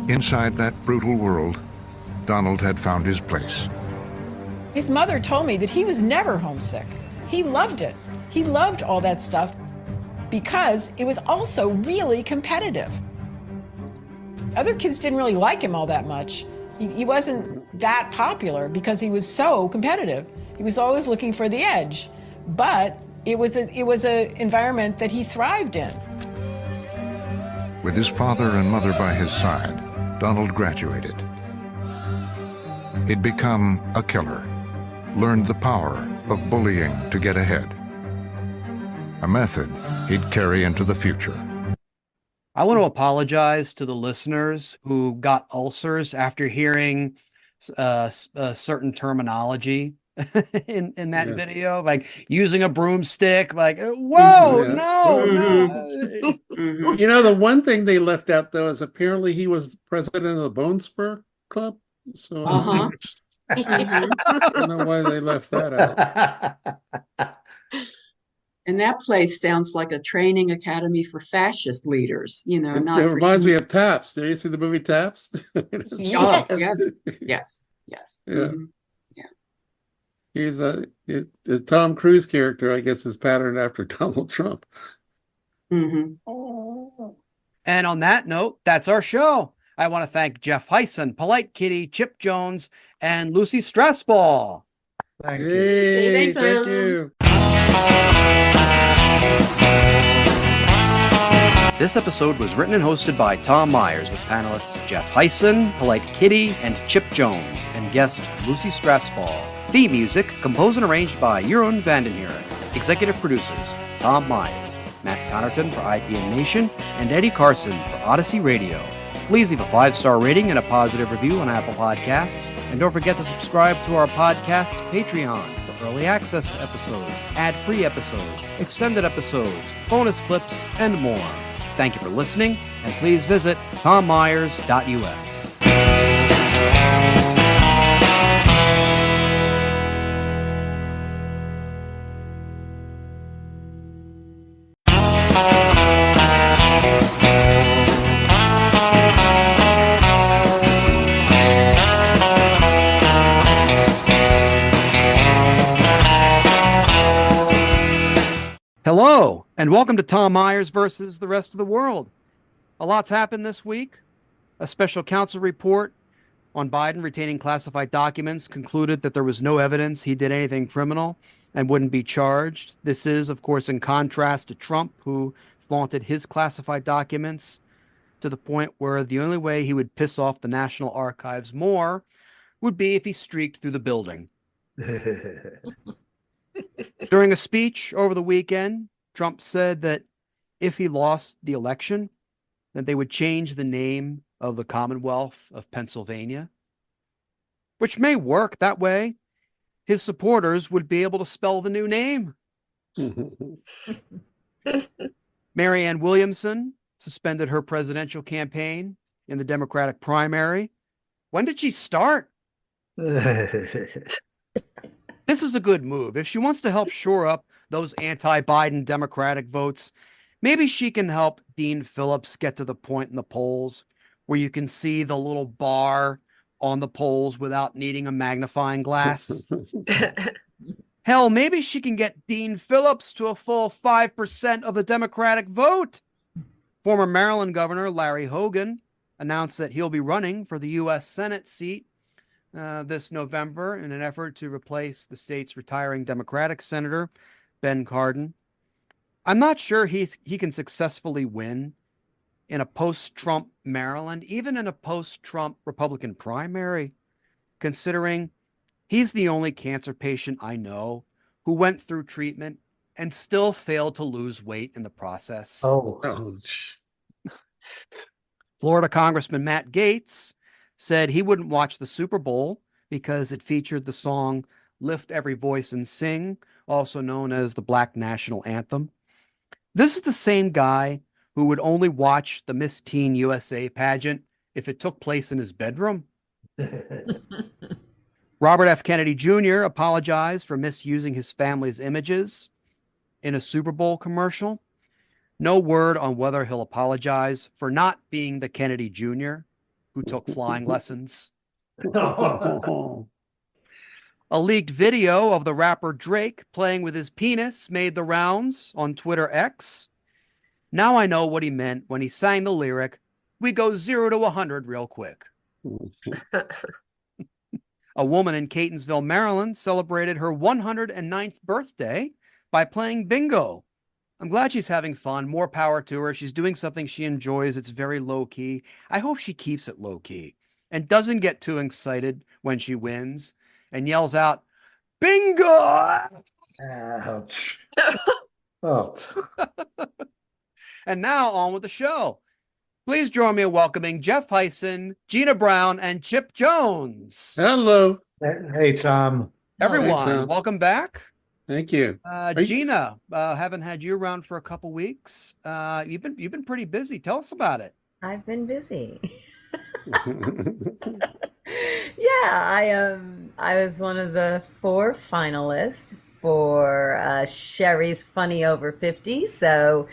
Inside that brutal world, Donald had found his place. His mother told me that he was never homesick. He loved it. He loved all that stuff because it was also really competitive. Other kids didn't really like him all that much. He wasn't that popular because he was so competitive. He was always looking for the edge, but it was a environment that he thrived in. With his father and mother by his side, Donald graduated. He'd become a killer, learned the power of bullying to get ahead. A method he'd carry into the future. I want to apologize to the listeners who got ulcers after hearing a certain terminology in that video, like using a broomstick, like, whoa, no. You know, the one thing they left out, though, is apparently he was president of the Bone Spur Club. So I don't know why they left that out. And that place sounds like a training academy for fascist leaders, you know. It reminds me of Taps. Did you see the movie Taps? Yes. Yes. Yeah. Mm-hmm. He's the Tom Cruise character, I guess, is patterned after Donald Trump. Mm-hmm. And on that note, that's our show. I want to thank Jeff Hyson, Polite Kitty, Chip Jones, and Lucy Strasball. Thank you. Hey, thank you. This episode was written and hosted by Tom Myers with panelists Jeff Hyson, Polite Kitty, and Chip Jones, and guest Lucy Strasball. Theme music composed and arranged by Jeroen van den Heeren. Executive producers Tom Myers, Matt Connerton for IPN Nation, and Eddie Carson for Odyssey Radio. Please leave a 5-star rating and a positive review on Apple Podcasts, and don't forget to subscribe to our podcast's Patreon for early access to episodes, ad-free episodes, extended episodes, bonus clips, and more. Thank you for listening, and please visit tommyers.us. Hello, and welcome to Tom Myers versus the rest of the world. A lot's happened this week. A special counsel report on Biden retaining classified documents concluded that there was no evidence he did anything criminal and wouldn't be charged. This is, of course, in contrast to Trump, who flaunted his classified documents to the point where the only way he would piss off the National Archives more would be if he streaked through the building. During a speech over the weekend, Trump said that if he lost the election, then they would change the name of the Commonwealth of Pennsylvania, which may work that way. His supporters would be able to spell the new name. Marianne Williamson suspended her presidential campaign in the Democratic primary. When did she start? This is a good move. If she wants to help shore up those anti-Biden Democratic votes, maybe she can help Dean Phillips get to the point in the polls where you can see the little bar on the polls without needing a magnifying glass. Hell, maybe she can get Dean Phillips to a full 5% of the Democratic vote. Former Maryland Governor Larry Hogan announced that he'll be running for the U.S. Senate seat this November in an effort to replace the state's retiring Democratic Senator, Ben Cardin. I'm not sure he can successfully win in a post-Trump Maryland, even in a post-Trump Republican primary, considering he's the only cancer patient I know who went through treatment and still failed to lose weight in the process. Oh. Florida Congressman Matt Gaetz said he wouldn't watch the Super Bowl because it featured the song Lift Every Voice and Sing, also known as the Black National Anthem. This is the same guy who would only watch the Miss Teen USA pageant if it took place in his bedroom. Robert F. Kennedy Jr. apologized for misusing his family's images in a Super Bowl commercial. No word on whether he'll apologize for not being the Kennedy Jr. who took flying lessons. A leaked video of the rapper Drake playing with his penis made the rounds on Twitter X. Now I know what he meant when he sang the lyric, "We go 0 to 100 real quick." A woman in Catonsville, Maryland celebrated her 109th birthday by playing bingo. I'm glad she's having fun. More power to her. She's doing something she enjoys. It's very low key. I hope she keeps it low key and doesn't get too excited when she wins and yells out, "Bingo!" Ouch. Oh. And now on with the show. Please join me in welcoming Jeff Heisen, Gina Brown, and Chip Jones. Hello. Hey, Tom. Everyone, Tom. welcome back. Thank you. Gina, haven't had you around for a couple weeks. You've been pretty busy. Tell us about it. I've been busy. Yeah, I was one of the 4 finalists for Sherry's Funny Over 50. So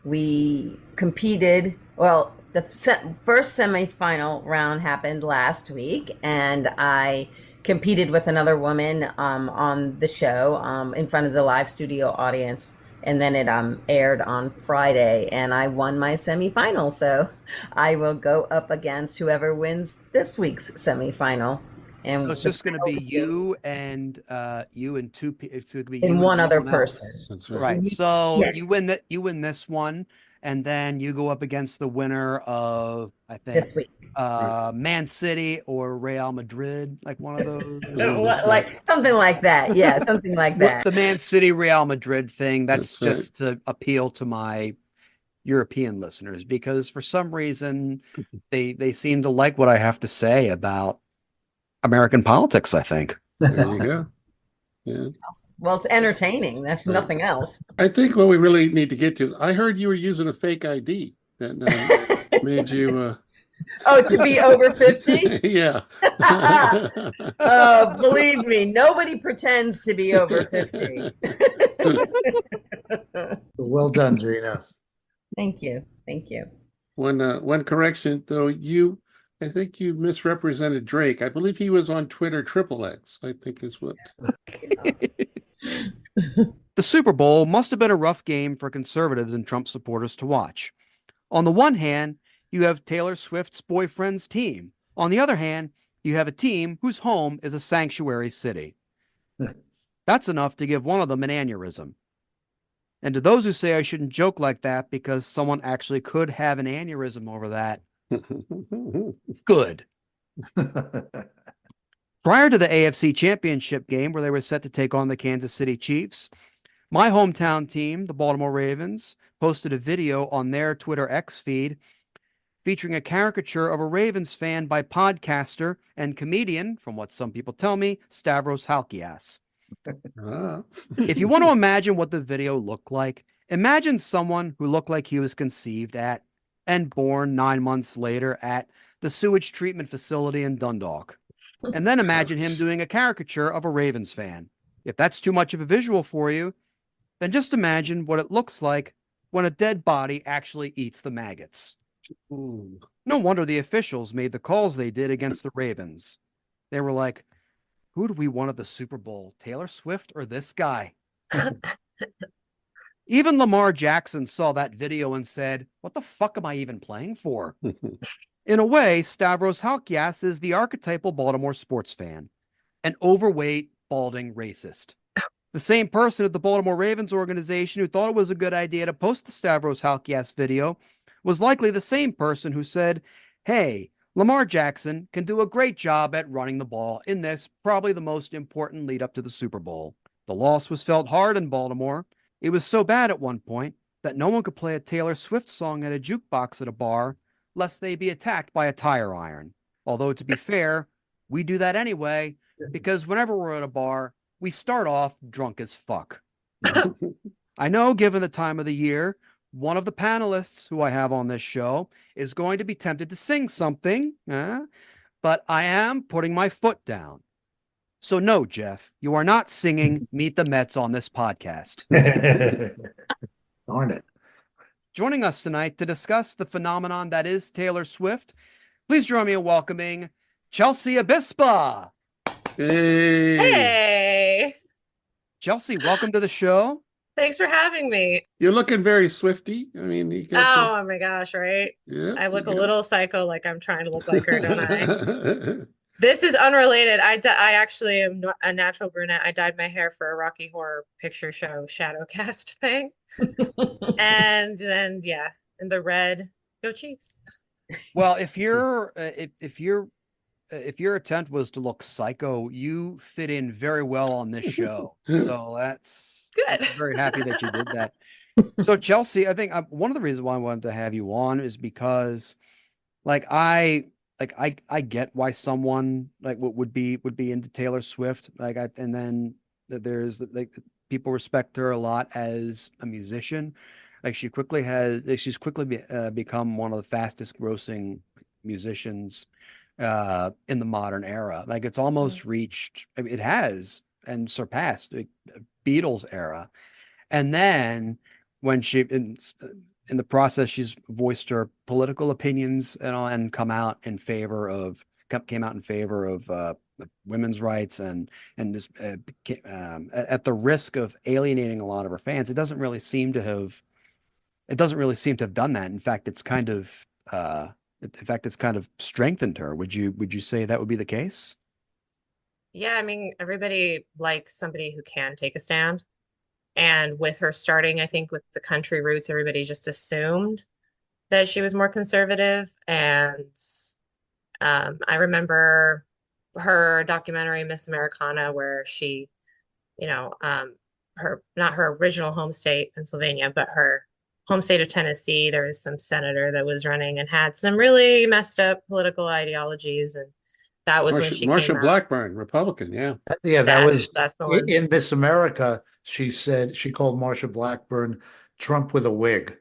we competed. Well, the first semifinal round happened last week, and I competed with another woman on the show in front of the live studio audience, and then it aired on Friday, and I won my semifinal. So I will go up against whoever wins this week's semifinal. And So it's just going to be you and two. It's going to be you and one other someone else. person. That's Right. So Yeah. you win this one, and then you go up against the winner of, I think, This week. Man City or Real Madrid, like one of those. Like something like that. Yeah, something like that. The Man City Real Madrid thing. That's That's right. just to appeal to my European listeners, because for some reason they seem to like what I have to say about American politics, I think. There you go. Yeah. Well, it's entertaining, if nothing else. I think what we really need to get to is I heard you were using a fake ID that made you. Oh, to be over 50? Yeah. Oh, believe me, nobody pretends to be over 50. Well done, Gina. Thank you. Thank you. One correction though, I think you misrepresented Drake. I believe he was on Twitter XXX, I think is what. The Super Bowl must have been a rough game for conservatives and Trump supporters to watch. On the one hand, you have Taylor Swift's boyfriend's team. On the other hand, you have a team whose home is a sanctuary city. That's enough to give one of them an aneurysm. And to those who say I shouldn't joke like that because someone actually could have an aneurysm over that, good. Prior to the AFC Championship game where they were set to take on the Kansas City Chiefs, my hometown team, the Baltimore Ravens, posted a video on their Twitter X feed featuring a caricature of a Ravens fan by podcaster and comedian, from what some people tell me, Stavros Halkias. If you want to imagine what the video looked like, imagine someone who looked like he was conceived at and born 9 months later at the sewage treatment facility in Dundalk. And then imagine him doing a caricature of a Ravens fan. If that's too much of a visual for you, then just imagine what it looks like when a dead body actually eats the maggots. Ooh. No wonder the officials made the calls they did against the Ravens. They were like, who do we want at the Super Bowl, Taylor Swift or this guy? Even Lamar Jackson saw that video and said, what the fuck am I even playing for? In a way, Stavros Halkias is the archetypal Baltimore sports fan, an overweight, balding racist. The same person at the Baltimore Ravens organization who thought it was a good idea to post the Stavros Halkias video was likely the same person who said, hey, Lamar Jackson can do a great job at running the ball in this, probably the most important lead up to the Super Bowl. The loss was felt hard in Baltimore. It was so bad at one point that no one could play a Taylor Swift song at a jukebox at a bar lest they be attacked by a tire iron. Although, to be fair, we do that anyway, because whenever we're at a bar, we start off drunk as fuck. I know, given the time of the year, one of the panelists who I have on this show is going to be tempted to sing something, but I am putting my foot down. So no, Jeff, you are not singing Meet the Mets on this podcast. Darn it. Joining us tonight to discuss the phenomenon that is Taylor Swift, please join me in welcoming Chelsea Abispa. Hey. Chelsea, welcome to the show. Thanks for having me. You're looking very Swifty. I mean, you got Oh my gosh, right? Yeah, I look a yeah. little psycho like I'm trying to look like her, don't I? This is unrelated. I actually am a natural brunette. I dyed my hair for a Rocky Horror Picture Show Shadowcast thing. and yeah, and the red, go Chiefs. Well, if your attempt was to look psycho, you fit in very well on this show. So that's good. I'm very happy that you did that. So Chelsea, I think one of the reasons why I wanted to have you on is because, I get why someone would be into Taylor Swift. And then there's people respect her a lot as a musician. She's quickly become one of the fastest grossing musicians in the modern era. It's almost reached, it has and surpassed Beatles era. And then when she in the process, she's voiced her political opinions and came out in favor of women's rights and just, at the risk of alienating a lot of her fans. It doesn't really seem to have done that. In fact, it's kind of strengthened her. Would you say that would be the case? Yeah, I mean, everybody likes somebody who can take a stand. And with her starting, I think, with the country roots, everybody just assumed that she was more conservative. And I remember her documentary, Miss Americana, where she, not her original home state, Pennsylvania, but her home state of Tennessee, there was some senator that was running and had some really messed up political ideologies. And that was when she Marsha came out. Blackburn, Republican, yeah. Yeah, that's the one. In Miss America. She said she called Marsha Blackburn Trump with a wig.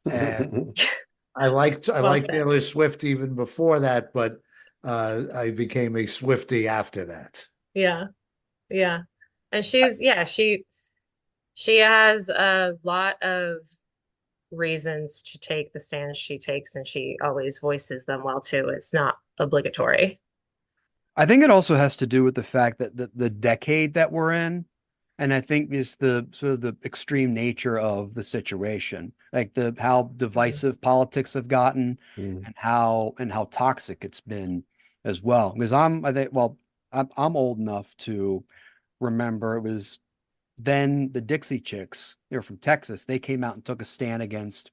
And I liked Taylor Swift even before that, but I became a Swiftie after that. Yeah. Yeah. And she has a lot of reasons to take the stand she takes, and she always voices them well too. It's not obligatory. I think it also has to do with the fact that the decade that we're in, and I think just the sort of the extreme nature of the situation, how divisive politics have gotten, and how toxic it's been as well. Because I'm old enough to remember it was then the Dixie Chicks. They were from Texas. They came out and took a stand against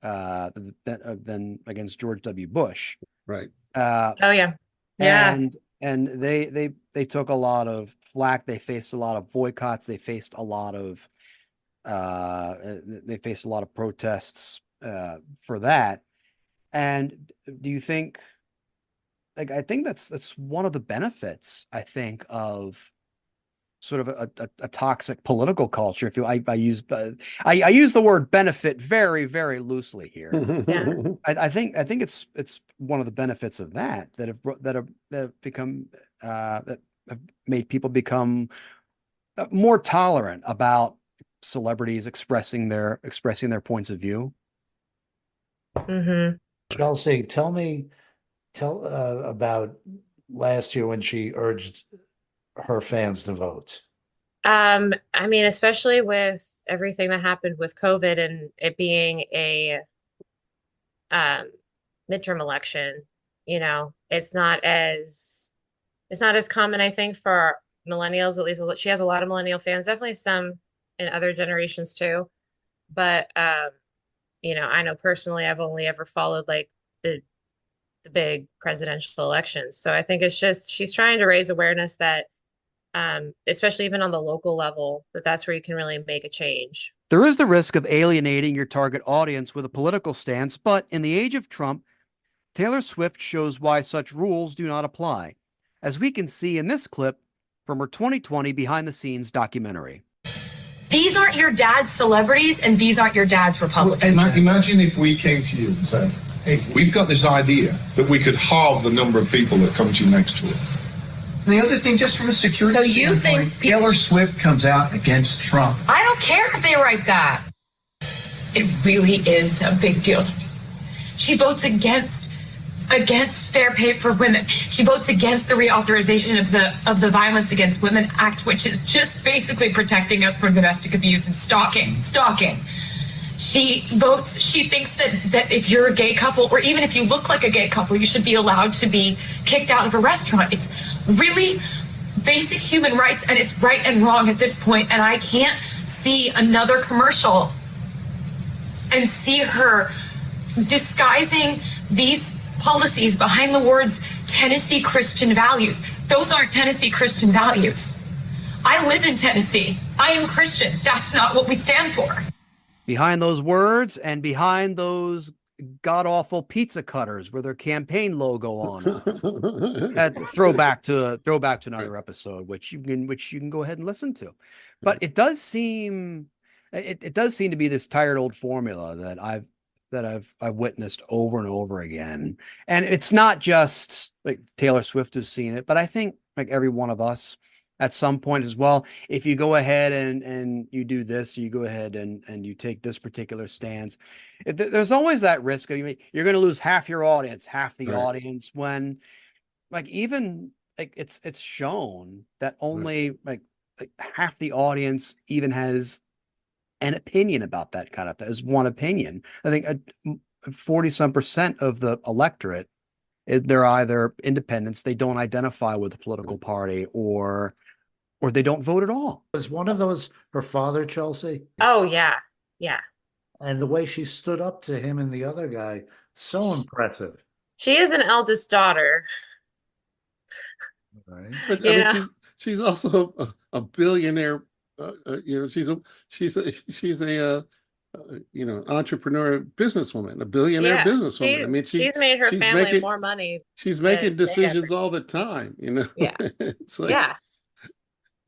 against George W. Bush. Right. Oh yeah. Yeah. And they took a lot of flack. They faced a lot of boycotts. They faced a lot of protests for that. And do you think, I think that's one of the benefits, I think, of sort of a toxic political culture. I use the word benefit very, very loosely here. Yeah. I think it's one of the benefits of that have made people become more tolerant about celebrities expressing their points of view. Mm-hmm. Chelsea, tell about last year when she urged her fans to vote. I mean, especially with everything that happened with COVID and it being a midterm election, it's not as common, I think, for millennials, at least she has a lot of millennial fans, definitely some in other generations too. But you know, I know personally I've only ever followed like the big presidential elections. So I think it's just she's trying to raise awareness that especially even on the local level, that's where you can really make a change. There is the risk of alienating your target audience with a political stance, but in the age of Trump, Taylor Swift shows why such rules do not apply, as we can see in this clip from her 2020 behind-the-scenes documentary. These aren't your dad's celebrities, and these aren't your dad's Republicans. Imagine if we came to you and said, hey, we've got this idea that we could halve the number of people that come to you next tour. The other thing, just from a security So you standpoint, think Taylor Swift comes out against Trump. I don't care if they write that. It really is a big deal to me. She votes against fair pay for women. She votes against the reauthorization of the Violence Against Women Act, which is just basically protecting us from domestic abuse and stalking. She thinks that if you're a gay couple, or even if you look like a gay couple, you should be allowed to be kicked out of a restaurant. It's really basic human rights, and it's right and wrong at this point. And I can't see another commercial and see her disguising these policies behind the words Tennessee Christian values. Those aren't Tennessee Christian values. I live in Tennessee. I am Christian. That's not what we stand for. Behind those words and behind those god-awful pizza cutters with their campaign logo on it. Throwback to another episode, which you can go ahead and listen to. But it does seem to be this tired old formula that I've witnessed over and over again. And it's not just like Taylor Swift has seen it, but I think like every one of us at some point as well. If you go ahead and you do this, you go ahead and you take this particular stance, there's always that risk of you're going to lose half your audience, audience, when like even like it's shown that only like half the audience even has an opinion about that kind of thing. Is one opinion. I think 40% of the electorate they're either independents, they don't identify with a political party, or they don't vote at all. Was one of those her father, Chelsea? Oh yeah. And the way she stood up to him and the other guy, so impressive. She is an eldest daughter. Right. But I mean, she's also a billionaire. She's a entrepreneur, businesswoman, a billionaire businesswoman. I mean, she's made her family more money. She's making decisions all the time. Yeah. It's like,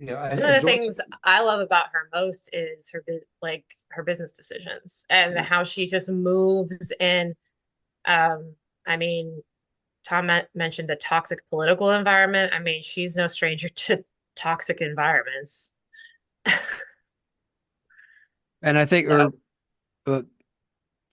One of the things I love about her most is her business decisions and how she just moves in. I mean, Tom mentioned the toxic political environment. I mean, she's no stranger to toxic environments. And I think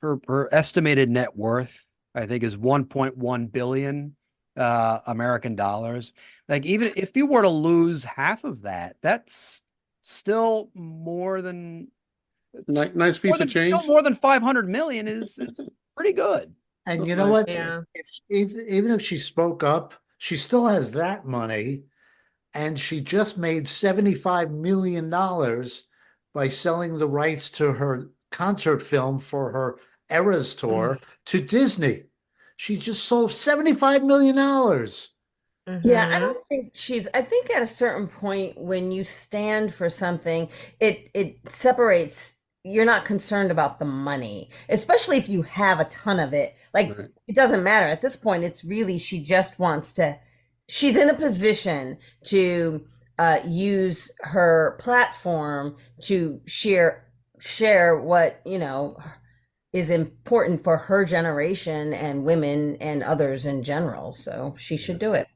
her estimated net worth, I think, is 1.1 billion American dollars. Like, even if you were to lose half of that, that's still more than nice piece of change. Still more than 500 million is pretty good. And you know what? Even if she spoke up, she still has that money, and she just made $75 million by selling the rights to her concert film for her Eras tour to Disney. She just sold $75 million. Yeah, I don't think I think at a certain point when you stand for something, it separates. You're not concerned about the money, especially if you have a ton of it. Like, it doesn't matter. At this point, it's really, she just wants to, she's in a position to use her platform to share what, is important for her generation and women and others in general. So she should do it.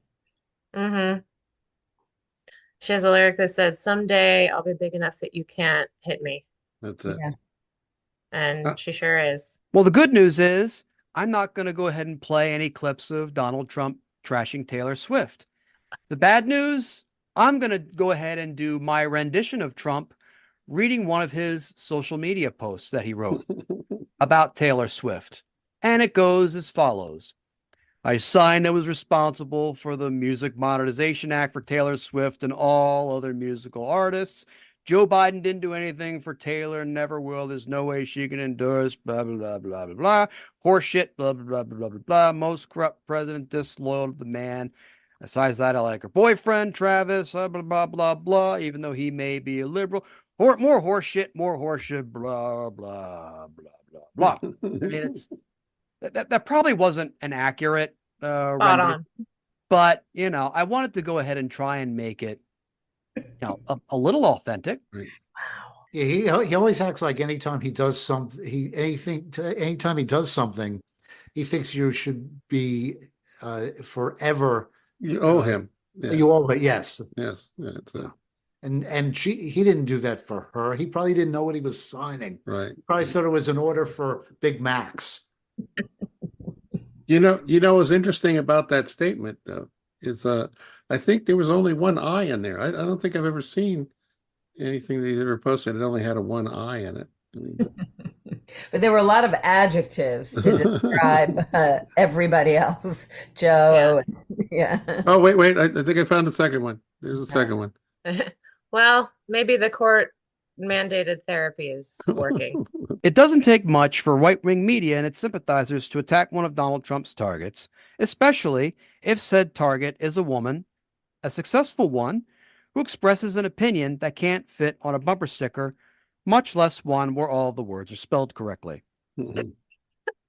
She has a lyric that says, "Someday I'll be big enough that you can't hit me." That's it. Yeah. And she sure is. Well, the good news is I'm not going to go ahead and play any clips of Donald Trump trashing Taylor Swift. The bad news, I'm going to go ahead and do my rendition of Trump reading one of his social media posts that he wrote about Taylor Swift. And it goes as follows. I signed and was responsible for the Music Modernization Act for Taylor Swift and all other musical artists. Joe Biden didn't do anything for Taylor, never will. There's no way she can endorse, blah, blah, blah, blah, blah, blah. Horseshit, blah, blah, blah, blah, blah, blah. Most corrupt president, disloyal to the man. Besides that, I like her boyfriend, Travis, blah, blah, blah, blah, even though he may be a liberal. More horseshit, blah, blah, blah, blah. I mean, that probably wasn't an accurate rendering, but, I wanted to go ahead and try and make it, a little authentic. Yeah, he always acts like anytime he does something, anytime he does something, he thinks you should be forever. You owe him. Yeah. You owe it. Yes. Yes. That's it. And he didn't do that for her. He probably didn't know what he was signing. Right. He probably thought it was an order for Big Macs. What's interesting about that statement though is I think there was only one I in there. I don't think I've ever seen anything that he's ever posted. It only had a one I in it. But there were a lot of adjectives to describe everybody else. Joe. Yeah. Oh, wait. I think I found the second one. There's a second one. Well, maybe the court mandated therapy is working. It doesn't take much for right-wing media and its sympathizers to attack one of Donald Trump's targets, especially if said target is a woman, a successful one, who expresses an opinion that can't fit on a bumper sticker, much less one where all of the words are spelled correctly.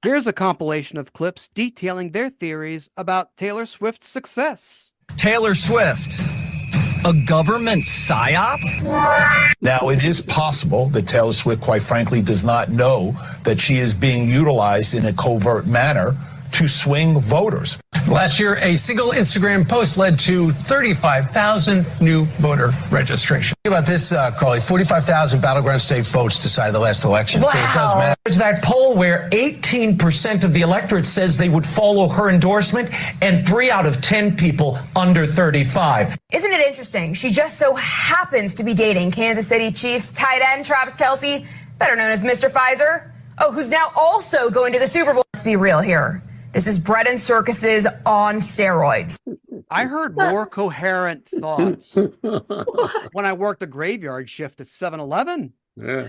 Here's a compilation of clips detailing their theories about Taylor Swift's success. Taylor Swift, a government psyop? Now, it is possible that Taylor Swift, quite frankly, does not know that she is being utilized in a covert manner to swing voters. Last year, a single Instagram post led to 35,000 new voter registration. Think about this, Carly. 45,000 battleground state votes decided the last election. Wow. So it does matter. There's that poll where 18% of the electorate says they would follow her endorsement, and 3 out of 10 people under 35. Isn't it interesting? She just so happens to be dating Kansas City Chiefs tight end Travis Kelce, better known as Mr. Pfizer. Oh, who's now also going to the Super Bowl. Let's be real here. This is bread and circuses on steroids. I heard more coherent thoughts when I worked a graveyard shift at 7-Eleven. Yeah.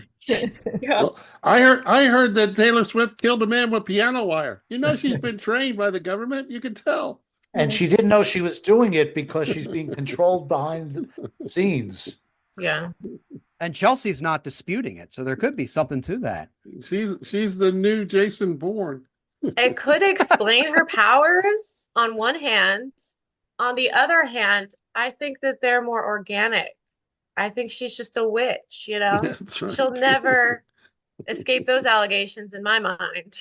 Well, I heard that Taylor Swift killed a man with piano wire. She's been trained by the government. You can tell. And she didn't know she was doing it because she's being controlled behind the scenes. Yeah. And Chelsea's not disputing it, so there could be something to that. She's the new Jason Bourne. It could explain her powers on one hand. On the other hand, I think that they're more organic. I think she's just a witch, That's right. She'll never escape those allegations in my mind.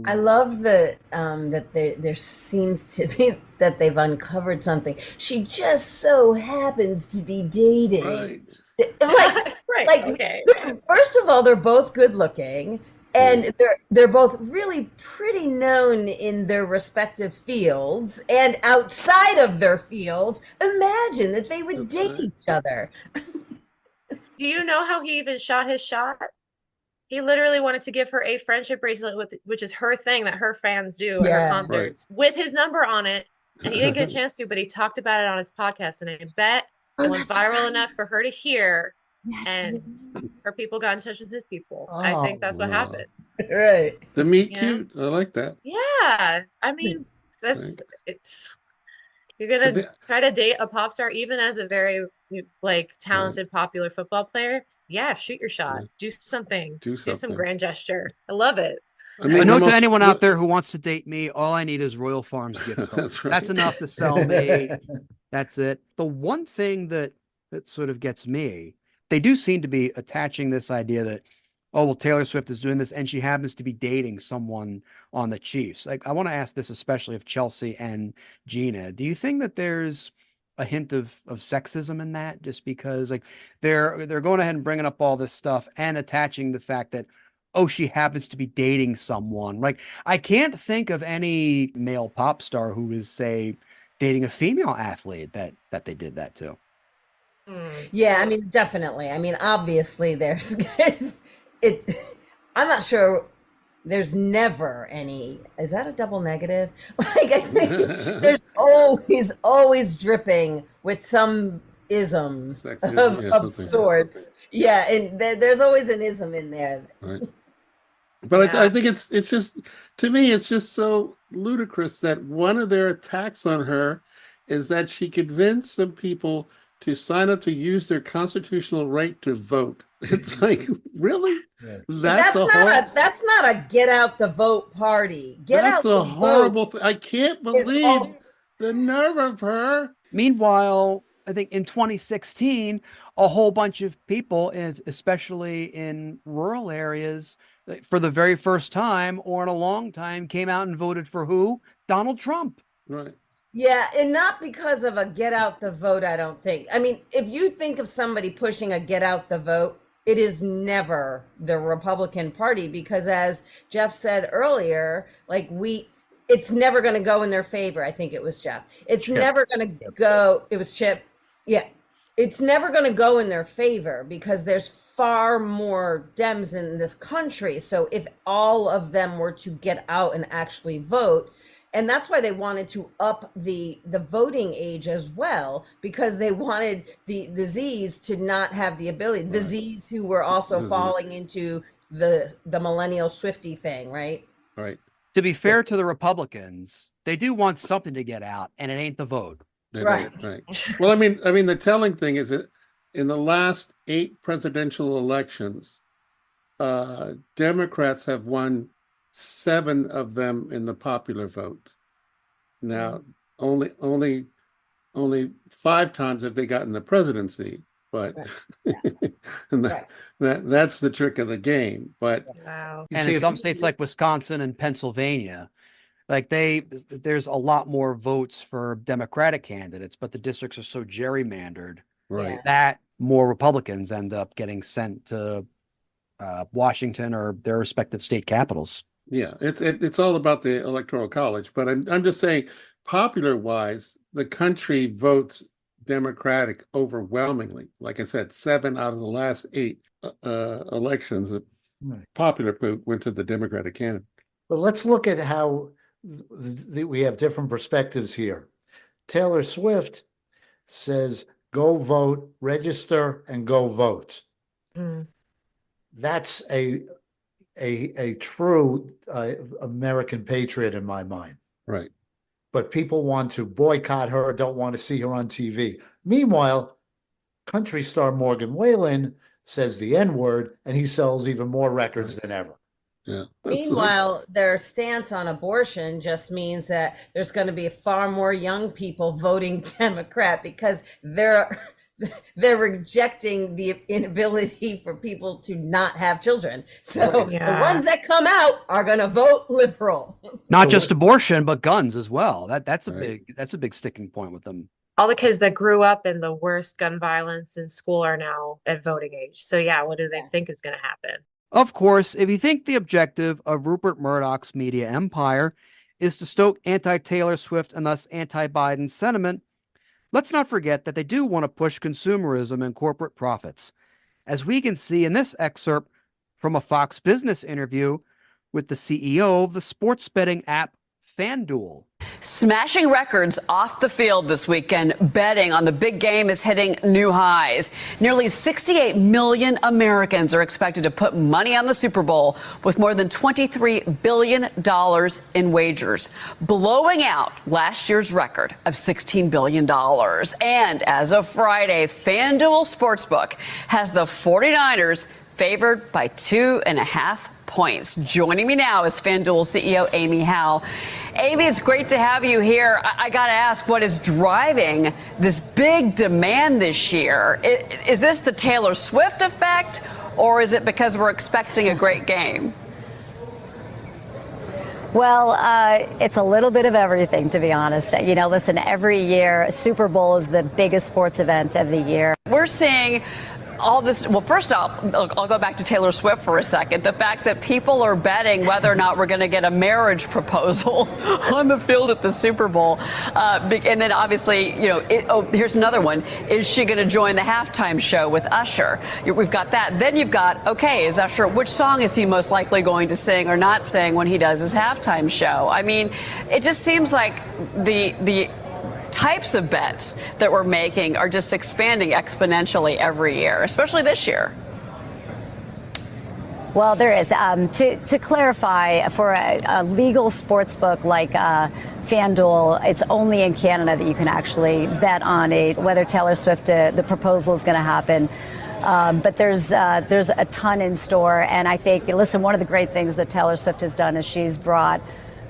I love that there seems to be that they've uncovered something. She just so happens to be dating. Right. Okay. First of all, they're both good looking. And they're both really pretty known in their respective fields and outside of their fields. Imagine that they would date each other. Do you know how he even shot his shot? He literally wanted to give her a friendship bracelet, which is her thing that her fans do at her concerts, with his number on it. And he didn't get a chance to, but he talked about it on his podcast. And I bet it went viral enough for her to hear. And her people got in touch with his people. I think that's what happened. Right. The meet cute. I like that. Yeah. I mean, you're gonna try to date a pop star, even as a very talented, popular football player. Yeah, shoot your shot. Do something. Do some grand gesture. I love it. I know to anyone out there who wants to date me, all I need is Royal Farms gift card. That's enough to sell me. That's it. The one thing that sort of gets me, they do seem to be attaching this idea that, oh, well, Taylor Swift is doing this and she happens to be dating someone on the Chiefs. I want to ask this especially of Chelsea and Gina. Do you think that there's a hint of sexism in that, just because they're going ahead and bringing up all this stuff and attaching the fact that, oh, she happens to be dating someone? I can't think of any male pop star who is, say, dating a female athlete that they did that to. Yeah, I mean, definitely. I mean, obviously, I'm not sure there's never any. Is that a double negative? Like, I think there's always dripping with some ism of sorts. Yeah, and there's always an ism in there. Right. But I think it's just, to me, it's just so ludicrous that one of their attacks on her is that she convinced some people to sign up to use their constitutional right to vote. It's like, really? That's not a get out the vote party. That's a horrible thing. I can't believe the nerve of her. Meanwhile, I think in 2016, a whole bunch of people, especially in rural areas, for the very first time or in a long time, came out and voted for who? Donald Trump. Right. Yeah, and not because of a get out the vote, I don't think. I mean, if you think of somebody pushing a get out the vote, it is never the Republican Party, because as Jeff said earlier, it's never going to go in their favor. I think it was Jeff. It's Chip. Never going to go. It was Chip. Yeah. It's never going to go in their favor because there's far more Dems in this country. So if all of them were to get out and actually vote, and that's why they wanted to up the voting age as well, because they wanted the Zs to not have the ability. The Zs who were also falling into the millennial Swiftie thing, right? Right. To be fair to the Republicans, they do want something to get out, and it ain't the vote. Right. Well, I mean, the telling thing is that in the last 8 presidential elections, Democrats have won 7 of them in the popular vote. Now, only 5 times have they gotten the presidency, but that's the trick of the game. But wow. And in some states like Wisconsin and Pennsylvania, there's a lot more votes for Democratic candidates, but the districts are so gerrymandered that more Republicans end up getting sent to Washington or their respective state capitals. Yeah, it's all about the Electoral College, but I'm just saying, popular wise, the country votes Democratic overwhelmingly. Like I said, 7 out of the last 8 elections, popular vote went to the Democratic candidate. But let's look at how we have different perspectives here. Taylor Swift says, "Go vote, register, and go vote." That's a true American patriot in my mind. Right. But people want to boycott her, don't want to see her on TV. Meanwhile, country star Morgan Wallen says the N-word, and he sells even more records than ever. Yeah. Meanwhile, their stance on abortion just means that there's going to be far more young people voting Democrat because they're rejecting the inability for people to not have children. So the ones that come out are going to vote liberal. Not just abortion, but guns as well. That's a big sticking point with them. All the kids that grew up in the worst gun violence in school are now at voting age. So yeah, what do they think is going to happen? Of course, if you think the objective of Rupert Murdoch's media empire is to stoke anti-Taylor Swift and thus anti-Biden sentiment, let's not forget that they do want to push consumerism and corporate profits, as we can see in this excerpt from a Fox Business interview with the CEO of the sports betting app FanDuel. Smashing records off the field this weekend. Betting on the big game is hitting new highs. Nearly 68 million Americans are expected to put money on the Super Bowl, with more than $23 billion in wagers, blowing out last year's record of $16 billion. And as of Friday, FanDuel Sportsbook has the 49ers favored by 2.5 points. Joining me now is FanDuel CEO Amy Howe. Amy, it's great to have you here. I got to ask, what is driving this big demand this year? Is this the Taylor Swift effect, or is it because we're expecting a great game? Well, it's a little bit of everything, to be honest. You know, listen, every year, Super Bowl is the biggest sports event of the year. We're seeing all this, well, first off, I'll go back to Taylor Swift for a second. The fact that people are betting whether or not we're going to get a marriage proposal on the field at the Super Bowl. And then obviously, here's another one. Is she going to join the halftime show with Usher? We've got that. Then you've got, okay, is Usher, which song is he most likely going to sing or not sing when he does his halftime show? I mean, it just seems like the types of bets that we're making are just expanding exponentially every year, especially this year. Well, there is. To clarify, for a legal sports book like FanDuel, it's only in Canada that you can actually bet on whether Taylor Swift, the proposal is going to happen. But there's a ton in store. And I think, listen, one of the great things that Taylor Swift has done is she's brought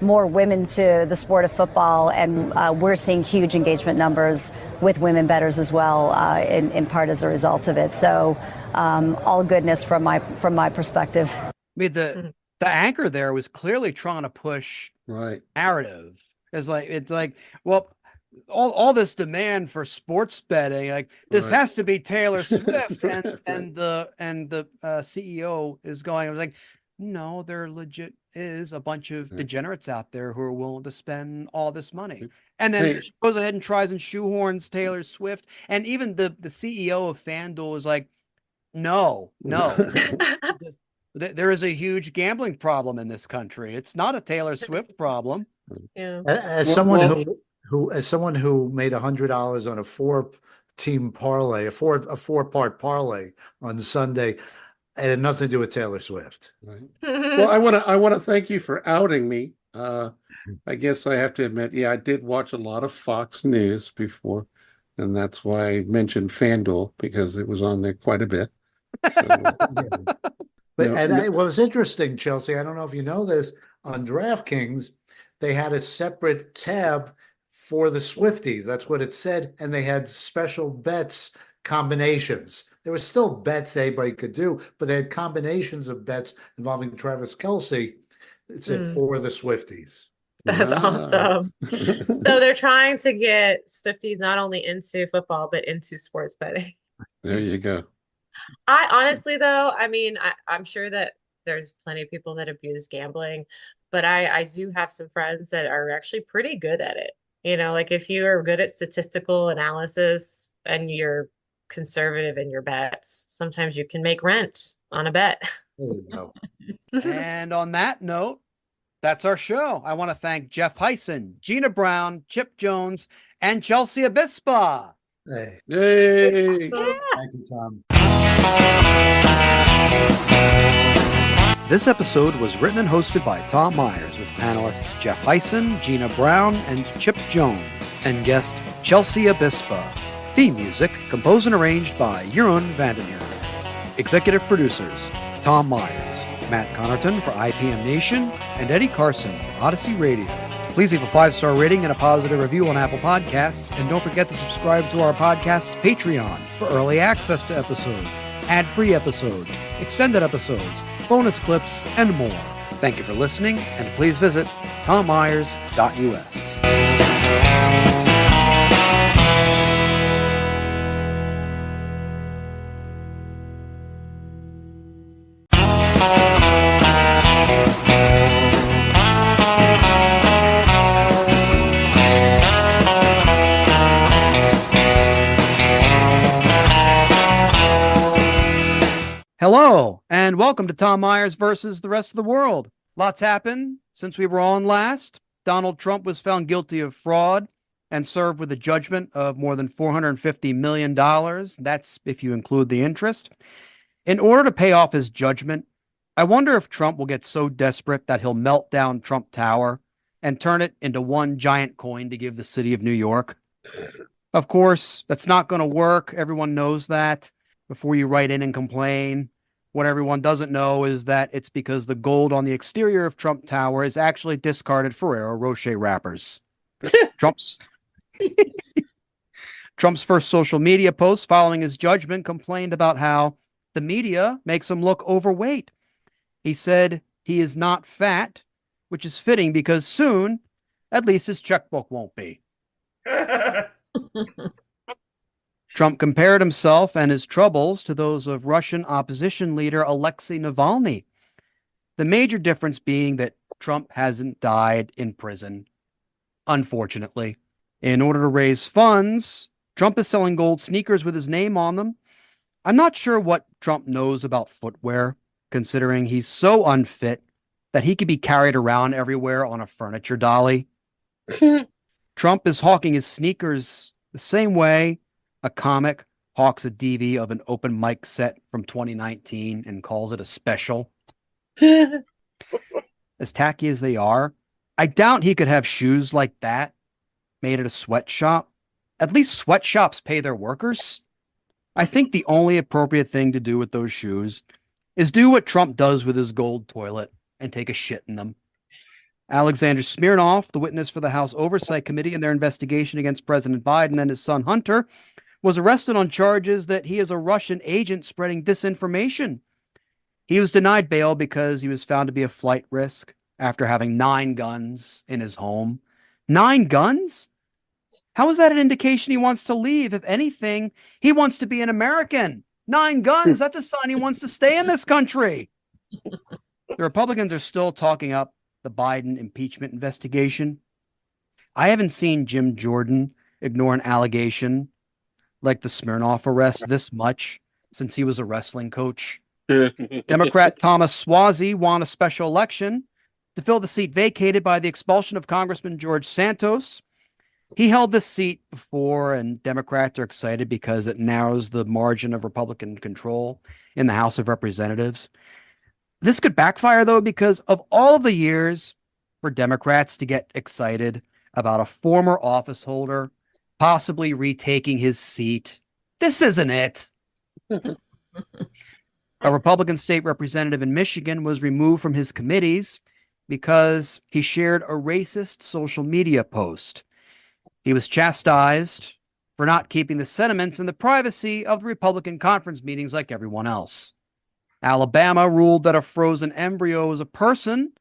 more women to the sport of football, and we're seeing huge engagement numbers with women bettors as well, in part as a result of it. So all goodness from my perspective. I mean, the anchor there was clearly trying to push narrative. It's like, well, all this demand for sports betting, like this has to be Taylor Swift, and the CEO is going. I was like, no, there legit is a bunch of degenerates out there who are willing to spend all this money. And then she goes ahead and tries and shoehorns Taylor Swift. And even the CEO of FanDuel is like, no. There is a huge gambling problem in this country. It's not a Taylor Swift problem. Yeah. As someone who made $100 on a four-team parlay, a four-part parlay on Sunday, it had nothing to do with Taylor Swift. Right. Well, I want to thank you for outing me. I guess I have to admit, I did watch a lot of Fox News before, and that's why I mentioned FanDuel, because it was on there quite a bit. So, What was interesting, Chelsea, I don't know if you know this, on DraftKings, they had a separate tab for the Swifties. That's what it said, and they had special bets combinations. There were still bets anybody could do, but they had combinations of bets involving Travis Kelce. It said for the Swifties. That's awesome. So they're trying to get Swifties not only into football, but into sports betting. There you go. I honestly, though, I mean, I'm sure that there's plenty of people that abuse gambling, but I do have some friends that are actually pretty good at it. Like if you are good at statistical analysis and you're conservative in your bets, sometimes you can make rent on a bet. There you go. And on that note, that's our show. I want to thank Jeff Hyson, Gina Brown, Chip Jones, and Chelsea Abispa. Hey. Yay. Thank you, Tom. This episode was written and hosted by Tom Myers with panelists Jeff Hyson, Gina Brown, and Chip Jones, and guest Chelsea Abispa. Theme music composed and arranged by Jeroen Vandenberg. Executive producers Tom Myers, Matt Connerton for IPM Nation, and Eddie Carson for Odyssey Radio. Please leave a 5-star rating and a positive review on Apple Podcasts, and don't forget to subscribe to our podcast's Patreon for early access to episodes, ad-free episodes, extended episodes, bonus clips, and more. Thank you for listening, and please visit tommyers.us. Hello, and welcome to Tom Myers versus the rest of the world. Lots happened since we were on last. Donald Trump was found guilty of fraud and served with a judgment of more than $450 million. That's if you include the interest. In order to pay off his judgment, I wonder if Trump will get so desperate that he'll melt down Trump Tower and turn it into one giant coin to give the city of New York. Of course, that's not going to work. Everyone knows that. Before you write in and complain, what everyone doesn't know is that it's because the gold on the exterior of Trump Tower is actually discarded Ferrero Rocher wrappers. Trump's first social media post following his judgment complained about how the media makes him look overweight. He said he is not fat, which is fitting because soon, at least his checkbook won't be. Trump compared himself and his troubles to those of Russian opposition leader Alexei Navalny. The major difference being that Trump hasn't died in prison. Unfortunately, in order to raise funds, Trump is selling gold sneakers with his name on them. I'm not sure what Trump knows about footwear, considering he's so unfit that he could be carried around everywhere on a furniture dolly. Trump is hawking his sneakers the same way a comic hawks a DV of an open mic set from 2019 and calls it a special. As tacky as they are, I doubt he could have shoes like that made at a sweatshop. At least sweatshops pay their workers. I think the only appropriate thing to do with those shoes is do what Trump does with his gold toilet and take a shit in them. Alexander Smirnov, the witness for the House Oversight Committee in their investigation against President Biden and his son Hunter, was arrested on charges that he is a Russian agent spreading disinformation. He was denied bail because he was found to be a flight risk after having 9 guns in his home. 9 guns? How is that an indication he wants to leave? If anything, he wants to be an American. 9 guns, that's a sign he wants to stay in this country. The Republicans are still talking up the Biden impeachment investigation. I haven't seen Jim Jordan ignore an allegation like the Smirnov arrest this much since he was a wrestling coach. Democrat Thomas Suozzi won a special election to fill the seat vacated by the expulsion of Congressman George Santos. He held this seat before, and Democrats are excited because it narrows the margin of Republican control in the House of Representatives. This could backfire, though, because of all the years for Democrats to get excited about a former office holder possibly retaking his seat. This isn't it. A Republican state representative in Michigan was removed from his committees because he shared a racist social media post. He was chastised for not keeping the sentiments in the privacy of the Republican conference meetings like everyone else. Alabama ruled that a frozen embryo is a person.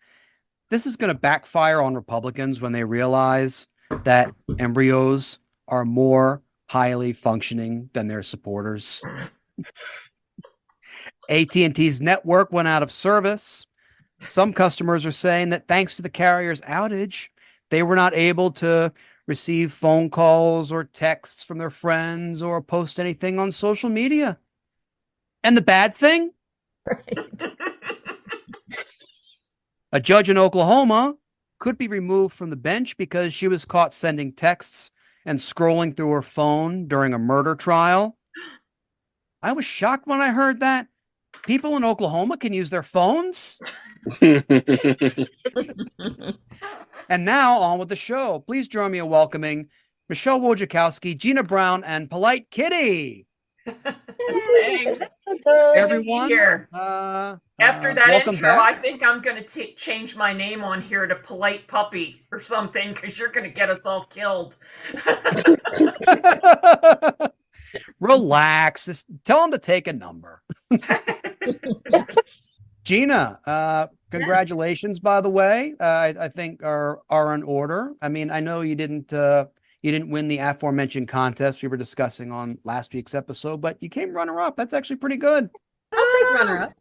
This is going to backfire on Republicans when they realize that embryos are more highly functioning than their supporters. AT&T's network went out of service. Some customers are saying that thanks to the carrier's outage, they were not able to receive phone calls or texts from their friends or post anything on social media. And the bad thing? A judge in Oklahoma could be removed from the bench because she was caught sending texts and scrolling through her phone during a murder trial. I was shocked when I heard that. People in Oklahoma can use their phones. And now on with the show. Please join me in welcoming Michelle Wojciechowski, Gina Brown, and Polite Kitty. Thanks. Everyone, here. After that welcome intro, back. I think I'm going to change my name on here to Polite Puppy or something because you're going to get us all killed. Relax. Just tell them to take a number. Gina, congratulations, by the way. I think are in order. I mean, I know you didn't win the aforementioned contest we were discussing on last week's episode, but you came runner-up. That's actually pretty good. I'll take runner-up.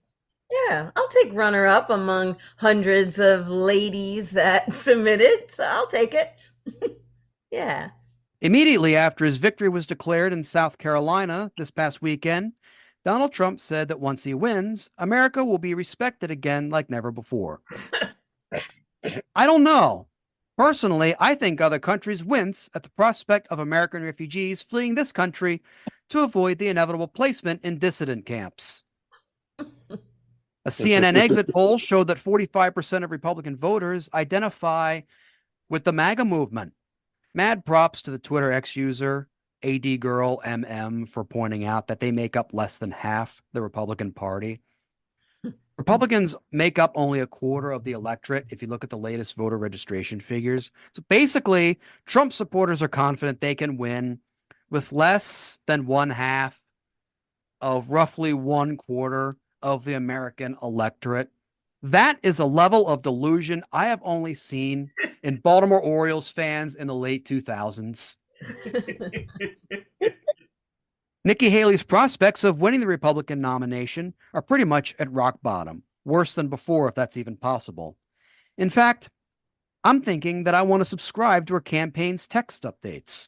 Yeah, I'll take runner-up among hundreds of ladies that submitted, so I'll take it. Yeah. Immediately after his victory was declared in South Carolina this past weekend, Donald Trump said that once he wins, America will be respected again like never before. I don't know. Personally, I think other countries wince at the prospect of American refugees fleeing this country to avoid the inevitable placement in dissident camps. A CNN exit poll showed that 45% of Republican voters identify with the MAGA movement. Mad props to the Twitter X user ADGirlMM for pointing out that they make up less than half the Republican Party. Republicans make up only a quarter of the electorate if you look at the latest voter registration figures. So basically, Trump supporters are confident they can win with less than 1/2 of roughly 1/4 of the American electorate. That is a level of delusion I have only seen in Baltimore Orioles fans in the late 2000s. Nikki Haley's prospects of winning the Republican nomination are pretty much at rock bottom, worse than before, if that's even possible. In fact, I'm thinking that I want to subscribe to her campaign's text updates.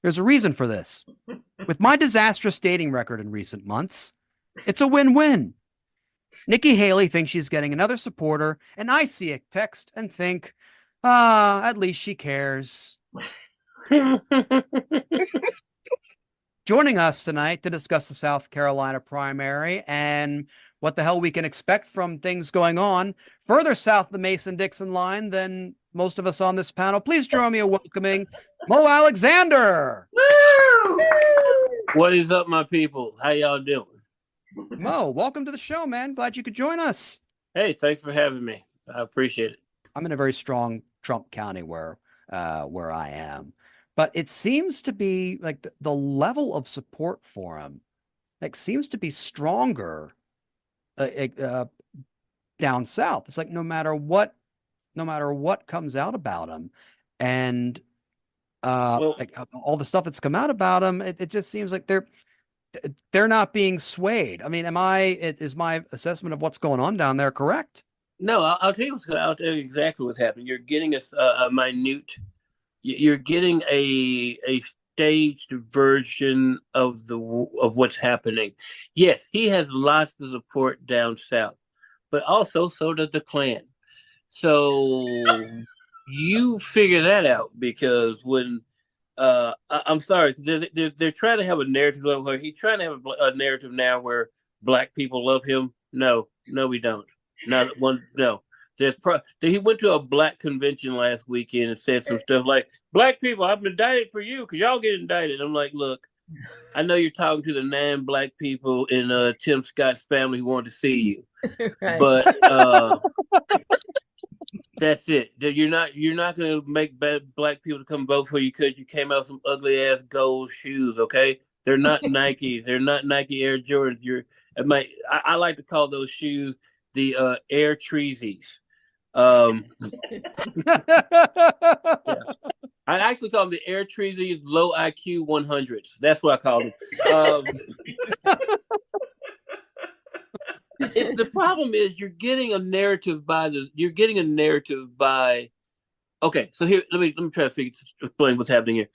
There's a reason for this. With my disastrous dating record in recent months, it's a win-win. Nikki Haley thinks she's getting another supporter, and I see a text and think, at least she cares. Joining us tonight to discuss the South Carolina primary and what the hell we can expect from things going on further south of the Mason-Dixon line than most of us on this panel, please join me in welcoming Mo Alexander. What is up, my people? How y'all doing? Mo, welcome to the show, man. Glad you could join us. Hey, thanks for having me. I appreciate it. I'm in a very strong Trump County where I am. But it seems to be like the level of support for him seems to be stronger down south. It's like no matter what comes out about him, and all the stuff that's come out about him, it just seems like they're not being swayed. I mean, is my assessment of what's going on down there correct? No, I'll tell you exactly what's happening. You're getting a minute. You're getting a staged version of what's happening. Yes, he has lots of support down south, but also so does the Klan. So you figure that out, because when I'm sorry, they're trying to have a narrative where he's trying to have a narrative now where black people love him. No, we don't. Not one. No. He went to a black convention last weekend and said some stuff like, "Black people, I've been indicted for you because y'all get indicted." I'm like, look, I know you're talking to the 9 black people in Tim Scott's family who wanted to see you, right. But that's it. You're not going to make black people to come vote for you because you came out with some ugly ass gold shoes. Okay, they're not Nike. They're not Nike Air Jordans. I like to call those shoes the Air Treesies. Yeah. I actually call them the Air Treesies Low IQ 100s. That's what I call them. The problem is you're getting a narrative by. Okay, so here let me try to explain what's happening here.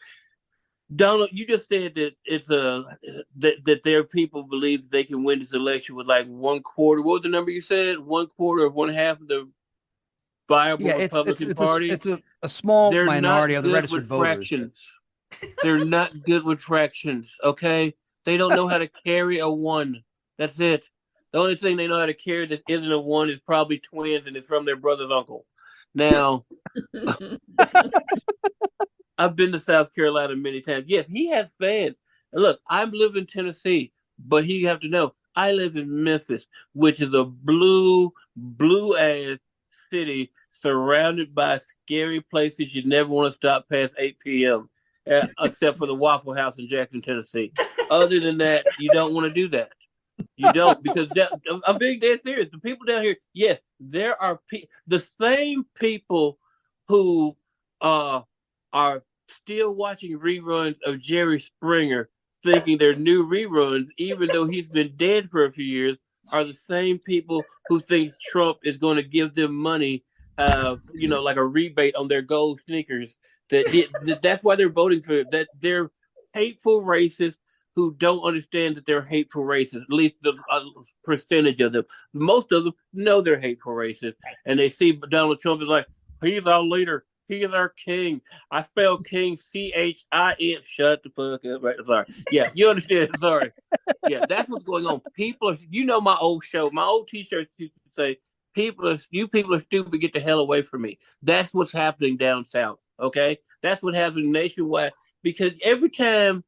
Donald, you just said that it's that their people believe they can win this election with like 1/4. What was the number you said? 1/4 or 1/2 of the viable Republican Party. It's a small minority of the registered voters. They're not good with fractions. Okay, they don't know how to carry a 1. That's it. The only thing they know how to carry that isn't a 1 is probably twins, and it's from their brother's uncle. Now, I've been to South Carolina many times. Yes, he has fans. Look, I'm living in Tennessee, but you have to know I live in Memphis, which is a blue ass city surrounded by scary places you never want to stop past 8 p.m. Except for the Waffle House in Jackson, Tennessee. Other than that, you don't want to do that. You don't, because I'm being dead serious. The people down here, yes, there are the same people who are still watching reruns of Jerry Springer, thinking they're new reruns, even though he's been dead for a few years, are the same people who think Trump is going to give them money, like a rebate on their gold sneakers. That's why they're voting for it. That they're hateful racists who don't understand that they're hateful racists. At least the percentage of them. Most of them know they're hateful racists, and they see Donald Trump is like, he's our leader. He is our king. I spell king CHIN. Shut the fuck up. Right? Sorry. Yeah, you understand. Sorry. Yeah, that's what's going on. People are, my old show, my old t-shirts used to say, you people are stupid, get the hell away from me. That's what's happening down south. Okay? That's what's happening nationwide. Because every time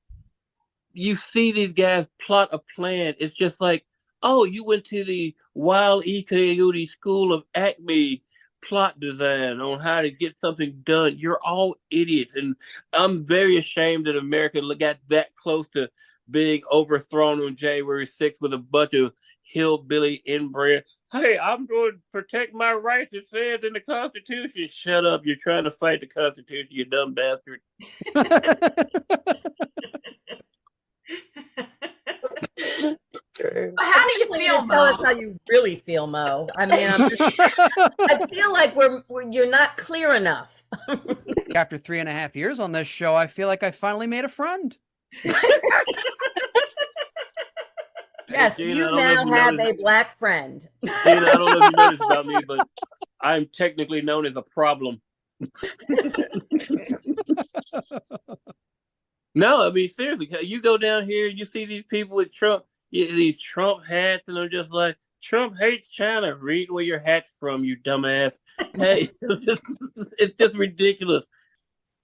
you see these guys plot a plan, it's just like, oh, you went to the Wild E. Coyote School of Acme plot design on how to get something done. You're all idiots, and I'm very ashamed that America got that close to being overthrown on January 6th with a bunch of hillbilly inbred. Hey, I'm going to protect my rights. It says in the Constitution. Shut up! You're trying to fight the Constitution, you dumb bastard. true. How do you feel, Tell us Mo? how you really feel, Mo. I mean, I feel like you're not clear enough. After 3.5 years on this show, I feel like I finally made a friend. Yes, Gina, I you don't know if now you have noticed- a black friend. Gina, I don't know if you noticed about me, but I'm technically known as a problem. No, I mean, seriously, you go down here, you see these people with Trump, these Trump hats, and they're just like, Trump hates China. Read where your hat's from, you dumbass. Hey, it's just ridiculous.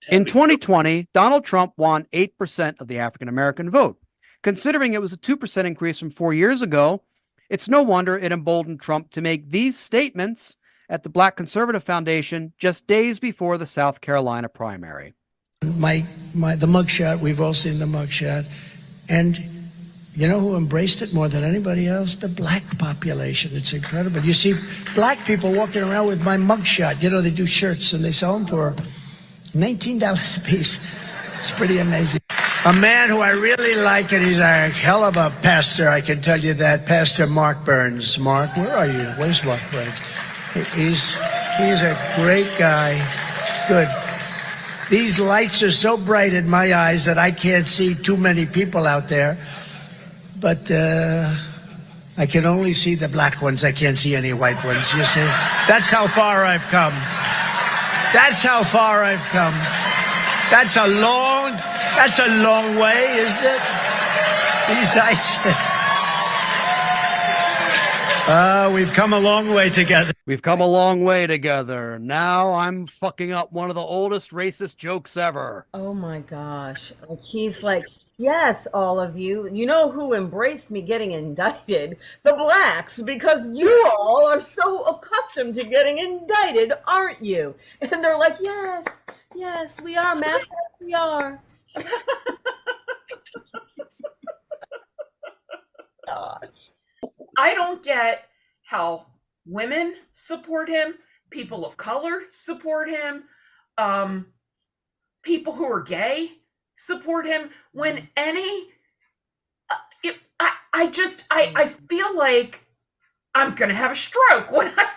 In 2020, Donald Trump won 8% of the African American vote. Considering it was a 2% increase from 4 years ago, it's no wonder it emboldened Trump to make these statements at the Black Conservative Foundation just days before the South Carolina primary. The mugshot, we've all seen the mugshot. And you know who embraced it more than anybody else? The black population. It's incredible. You see black people walking around with my mugshot. You know, they do shirts and they sell them for $19 a piece. It's pretty amazing. A man who I really like, and he's a hell of a pastor, I can tell you that, Pastor Mark Burns. Mark, where are you? Where's Mark Burns? He's a great guy. Good. These lights are so bright in my eyes that I can't see too many people out there. But I can only see the black ones. I can't see any white ones, you see? That's how far I've come. That's how far I've come. That's a long way, isn't it? These lights. We've come a long way together. We've come a long way together. Now I'm fucking up one of the oldest racist jokes ever. Oh my gosh. Like he's like, yes, all of you. You know who embraced me getting indicted? The blacks, because you all are so accustomed to getting indicted, aren't you? And they're like, yes, we are, Master, we are. Gosh. I don't get how women support him, people of color support him, people who are gay support him. When any, I feel like I'm gonna have a stroke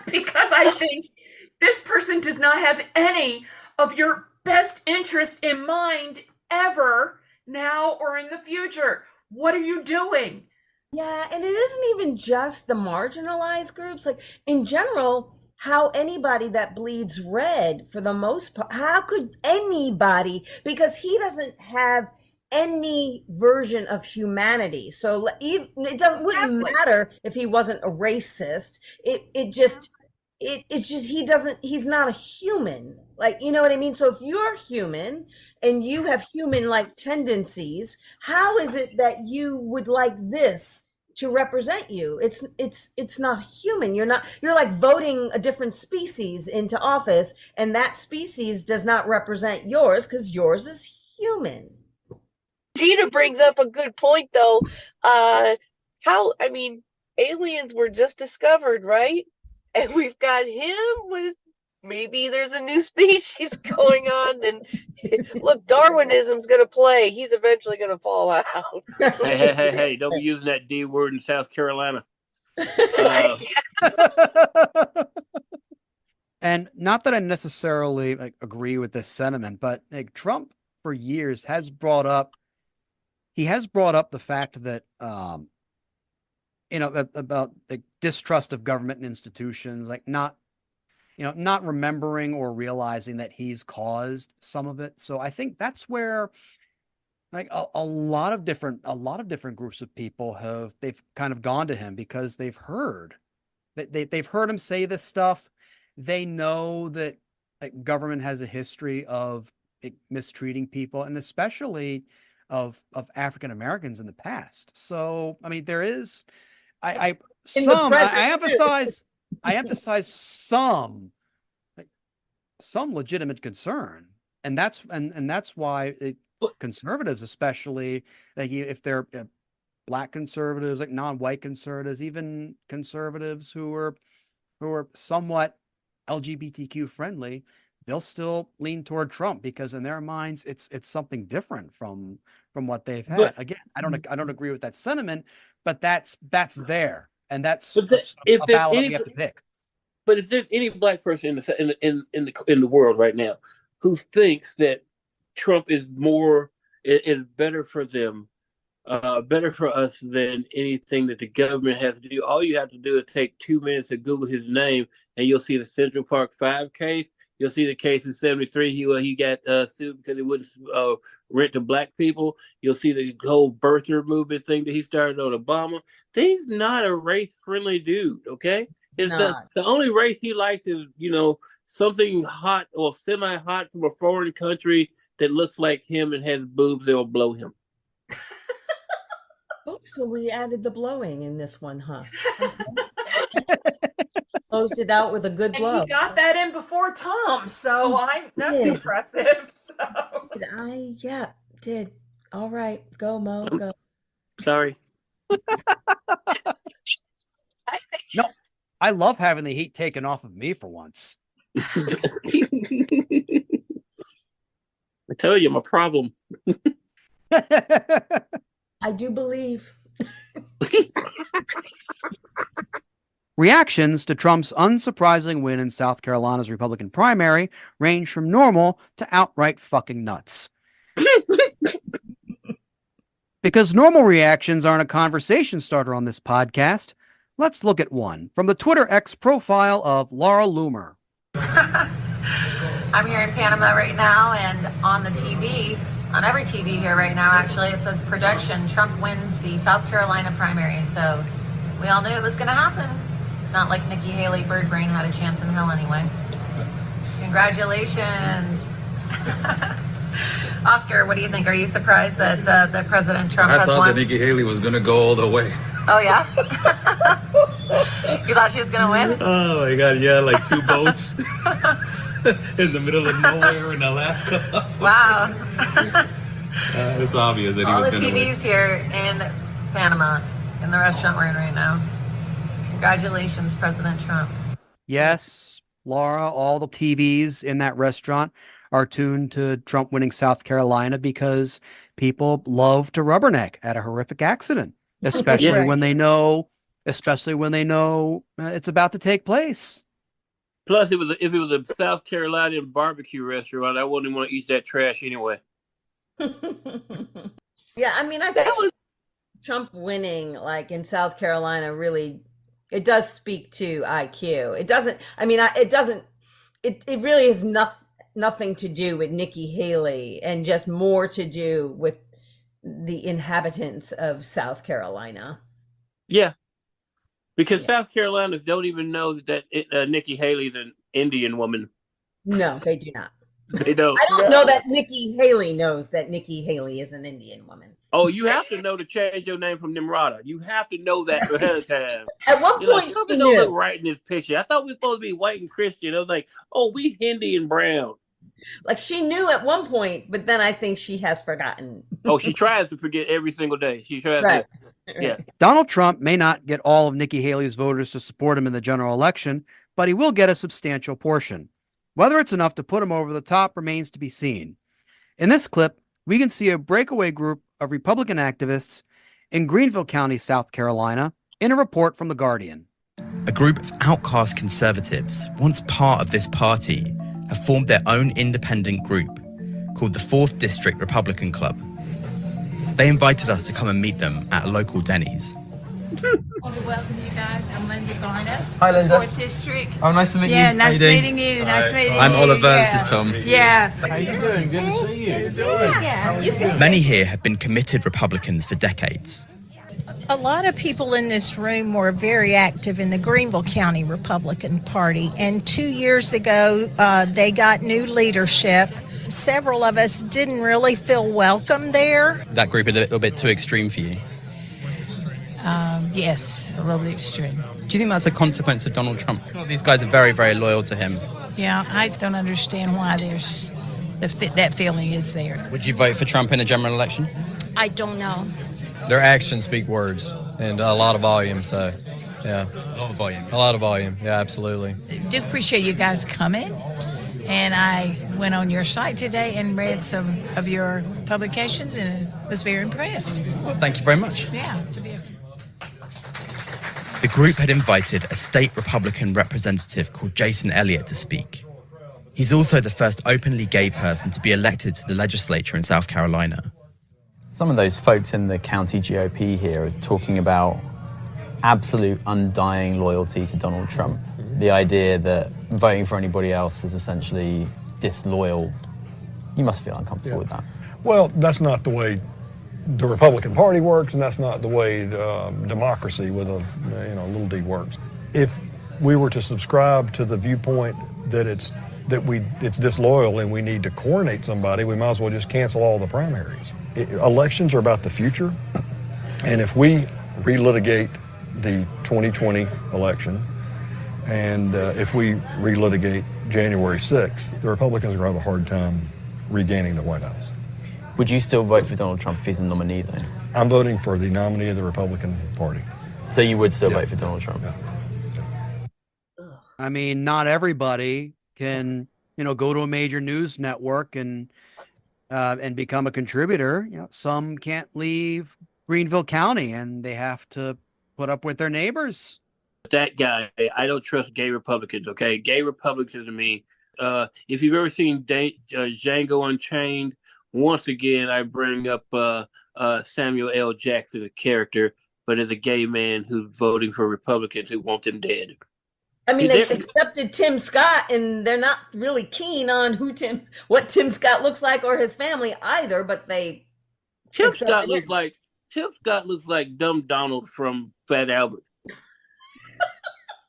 because I think this person does not have any of your best interest in mind ever, now or in the future. What are you doing? Yeah, and it isn't even just the marginalized groups. Like in general, how anybody that bleeds red, for the most part, how could anybody, because he doesn't have any version of humanity. So it wouldn't matter if he wasn't a racist. It's just he's not a human. Like, you know what I mean? So if you're human and you have human-like tendencies, how is it that you would like this to represent you? It's not human. You're like voting a different species into office, and that species does not represent yours because yours is human. Gina brings up a good point, though. Aliens were just discovered, right? And we've got him with, maybe there's a new species going on, and look, Darwinism's going to play. He's eventually going to fall out. Hey, don't be using that D word in South Carolina. And not that I necessarily agree with this sentiment, but Trump for years has brought up the fact that about the distrust of government and institutions, like not remembering or realizing that he's caused some of it. So I think that's where like a lot of different groups of people they've kind of gone to him because they've heard him say this stuff. They know that government has a history of mistreating people, and especially of African Americans in the past. So I mean, there is I emphasize some legitimate concern, and that's why conservatives, especially if they're black conservatives, like non-white conservatives, even conservatives who are somewhat LGBTQ friendly, they'll still lean toward Trump because in their minds it's something different from what they've had. But- Again, I don't agree with that sentiment, but that's there, and that's But a if there's battle that any- we have to pick. But if there's any black person in the world right now who thinks that Trump is better for them, better for us than anything that the government has to do, all you have to do is take 2 minutes to Google his name, and you'll see the Central Park 5 case. You'll see the case in '73. He got sued because he wouldn't rent to black people. You'll see the whole birther movement thing that he started on Obama. He's not a race-friendly dude. Okay, the only race he likes is something hot or semi-hot from a foreign country that looks like him and has boobs that will blow him. Oh, so we added the blowing in this one, huh? Closed it out with a good And blow. he got that in before Tom, so that's did. impressive. So. I did. All right, go Mo, go. Sorry. No, I love having the heat taken off of me for once. I tell you, I'm a problem. I do believe. Reactions to Trump's unsurprising win in South Carolina's Republican primary range from normal to outright fucking nuts. Because normal reactions aren't a conversation starter on this podcast, let's look at one from the Twitter X profile of Laura Loomer. I'm here in Panama right now, and on the TV, on every TV here right now, actually, it says projection, Trump wins the South Carolina primary. So we all knew it was going to happen. It's not like Nikki Haley bird brain had a chance in hell anyway. Congratulations. Oscar, what do you think? Are you surprised that that President Trump I has thought won? that Nikki Haley was going to go all the way. Oh, yeah? You thought she was going to win? Oh my God, yeah, like 2 boats in the middle of nowhere in Alaska. Wow. It's obvious that he All was the going to win. TVs here in Panama, in the restaurant we're in right now. Congratulations, President Trump. Yes, Laura, all the TVs in that restaurant are tuned to Trump winning South Carolina because people love to rubberneck at a horrific accident, especially Yeah. when they know it's about to take place. Plus, if it was a South Carolinian barbecue restaurant, I wouldn't want to eat that trash anyway. Yeah, I mean, I think Trump winning, like in South Carolina, really, it does speak to IQ. It doesn't. I mean, it doesn't. It really has nothing to do with Nikki Haley, and just more to do with the inhabitants of South Carolina. Yeah, because South Carolinians don't even know that Nikki Haley's an Indian woman. No, they do not. They don't. I don't know that Nikki Haley knows that Nikki Haley is an Indian woman. Oh, you have to know to change your name from Nimrata. You have to know that ahead of time. At one point, something she don't knew. look right in this picture. I thought we were supposed to be white and Christian. I was like, oh, we Hindi and brown. Like she knew at one point, but then I think she has forgotten. Oh, she tries to forget every single day. She tries Right. to. Yeah. Donald Trump may not get all of Nikki Haley's voters to support him in the general election, but he will get a substantial portion. Whether it's enough to put him over the top remains to be seen. In this clip, we can see a breakaway group of Republican activists in Greenville County, South Carolina, in a report from The Guardian. A group of outcast conservatives, once part of this party, have formed their own independent group called the 4th District Republican Club. They invited us to come and meet them at a local Denny's. Welcome, you guys. I'm Linda Garner. Hi, Linda. 4th District. Oh, nice to meet Yeah, you. How nice you doing? meeting you. Nice meeting you. I'm Oliver. Yeah. This is Tom. Yeah. How you doing? Good to see you. Yeah, you can Many here have been committed Republicans for decades. A lot of people in this room were very active in the Greenville County Republican Party, and 2 years ago they got new leadership. Several of us didn't really feel welcome there. That group is a little bit too extreme for you. Yes, a little bit extreme. Do you think that's a consequence of Donald Trump? These guys are very, very loyal to him. Yeah, I don't understand why there's that feeling is there. Would you vote for Trump in a general election? I don't know. Their actions speak words and a lot of volume, so yeah. A lot of volume. A lot of volume, yeah, absolutely. Do appreciate you guys coming And I went on your site today and read some of your publications and was very impressed. Well, thank you very much. Yeah. The group had invited a state Republican representative called Jason Elliott to speak. He's also the first openly gay person to be elected to the legislature in South Carolina. Some of those folks in the county GOP here are talking about absolute undying loyalty to Donald Trump. The idea that voting for anybody else is essentially disloyal. You must feel uncomfortable with that. Well, that's not the way the Republican Party works, and that's not the way democracy with a little d works. If we were to subscribe to the viewpoint that it's disloyal and we need to coronate somebody, we might as well just cancel all the primaries. Elections are about the future, and if we relitigate the 2020 election, and if we relitigate January 6th, the Republicans are going to have a hard time regaining the White House. Would you still vote for Donald Trump if he's the nominee, though? I'm voting for the nominee of the Republican Party. So you would still vote for Donald Trump? Yeah. I mean, not everybody can, go to a major news network and become a contributor. Some can't leave Greenville County and they have to put up with their neighbors. That guy, I don't trust gay Republicans, okay? Gay Republicans to me, if you've ever seen Django Unchained, once again, I bring up Samuel L. Jackson, a character, but as a gay man who's voting for Republicans who want him dead. I mean, they've accepted Tim Scott, and they're not really keen on what Tim Scott looks like or his family either. But Tim Scott looks like Dumb Donald from Fat Albert.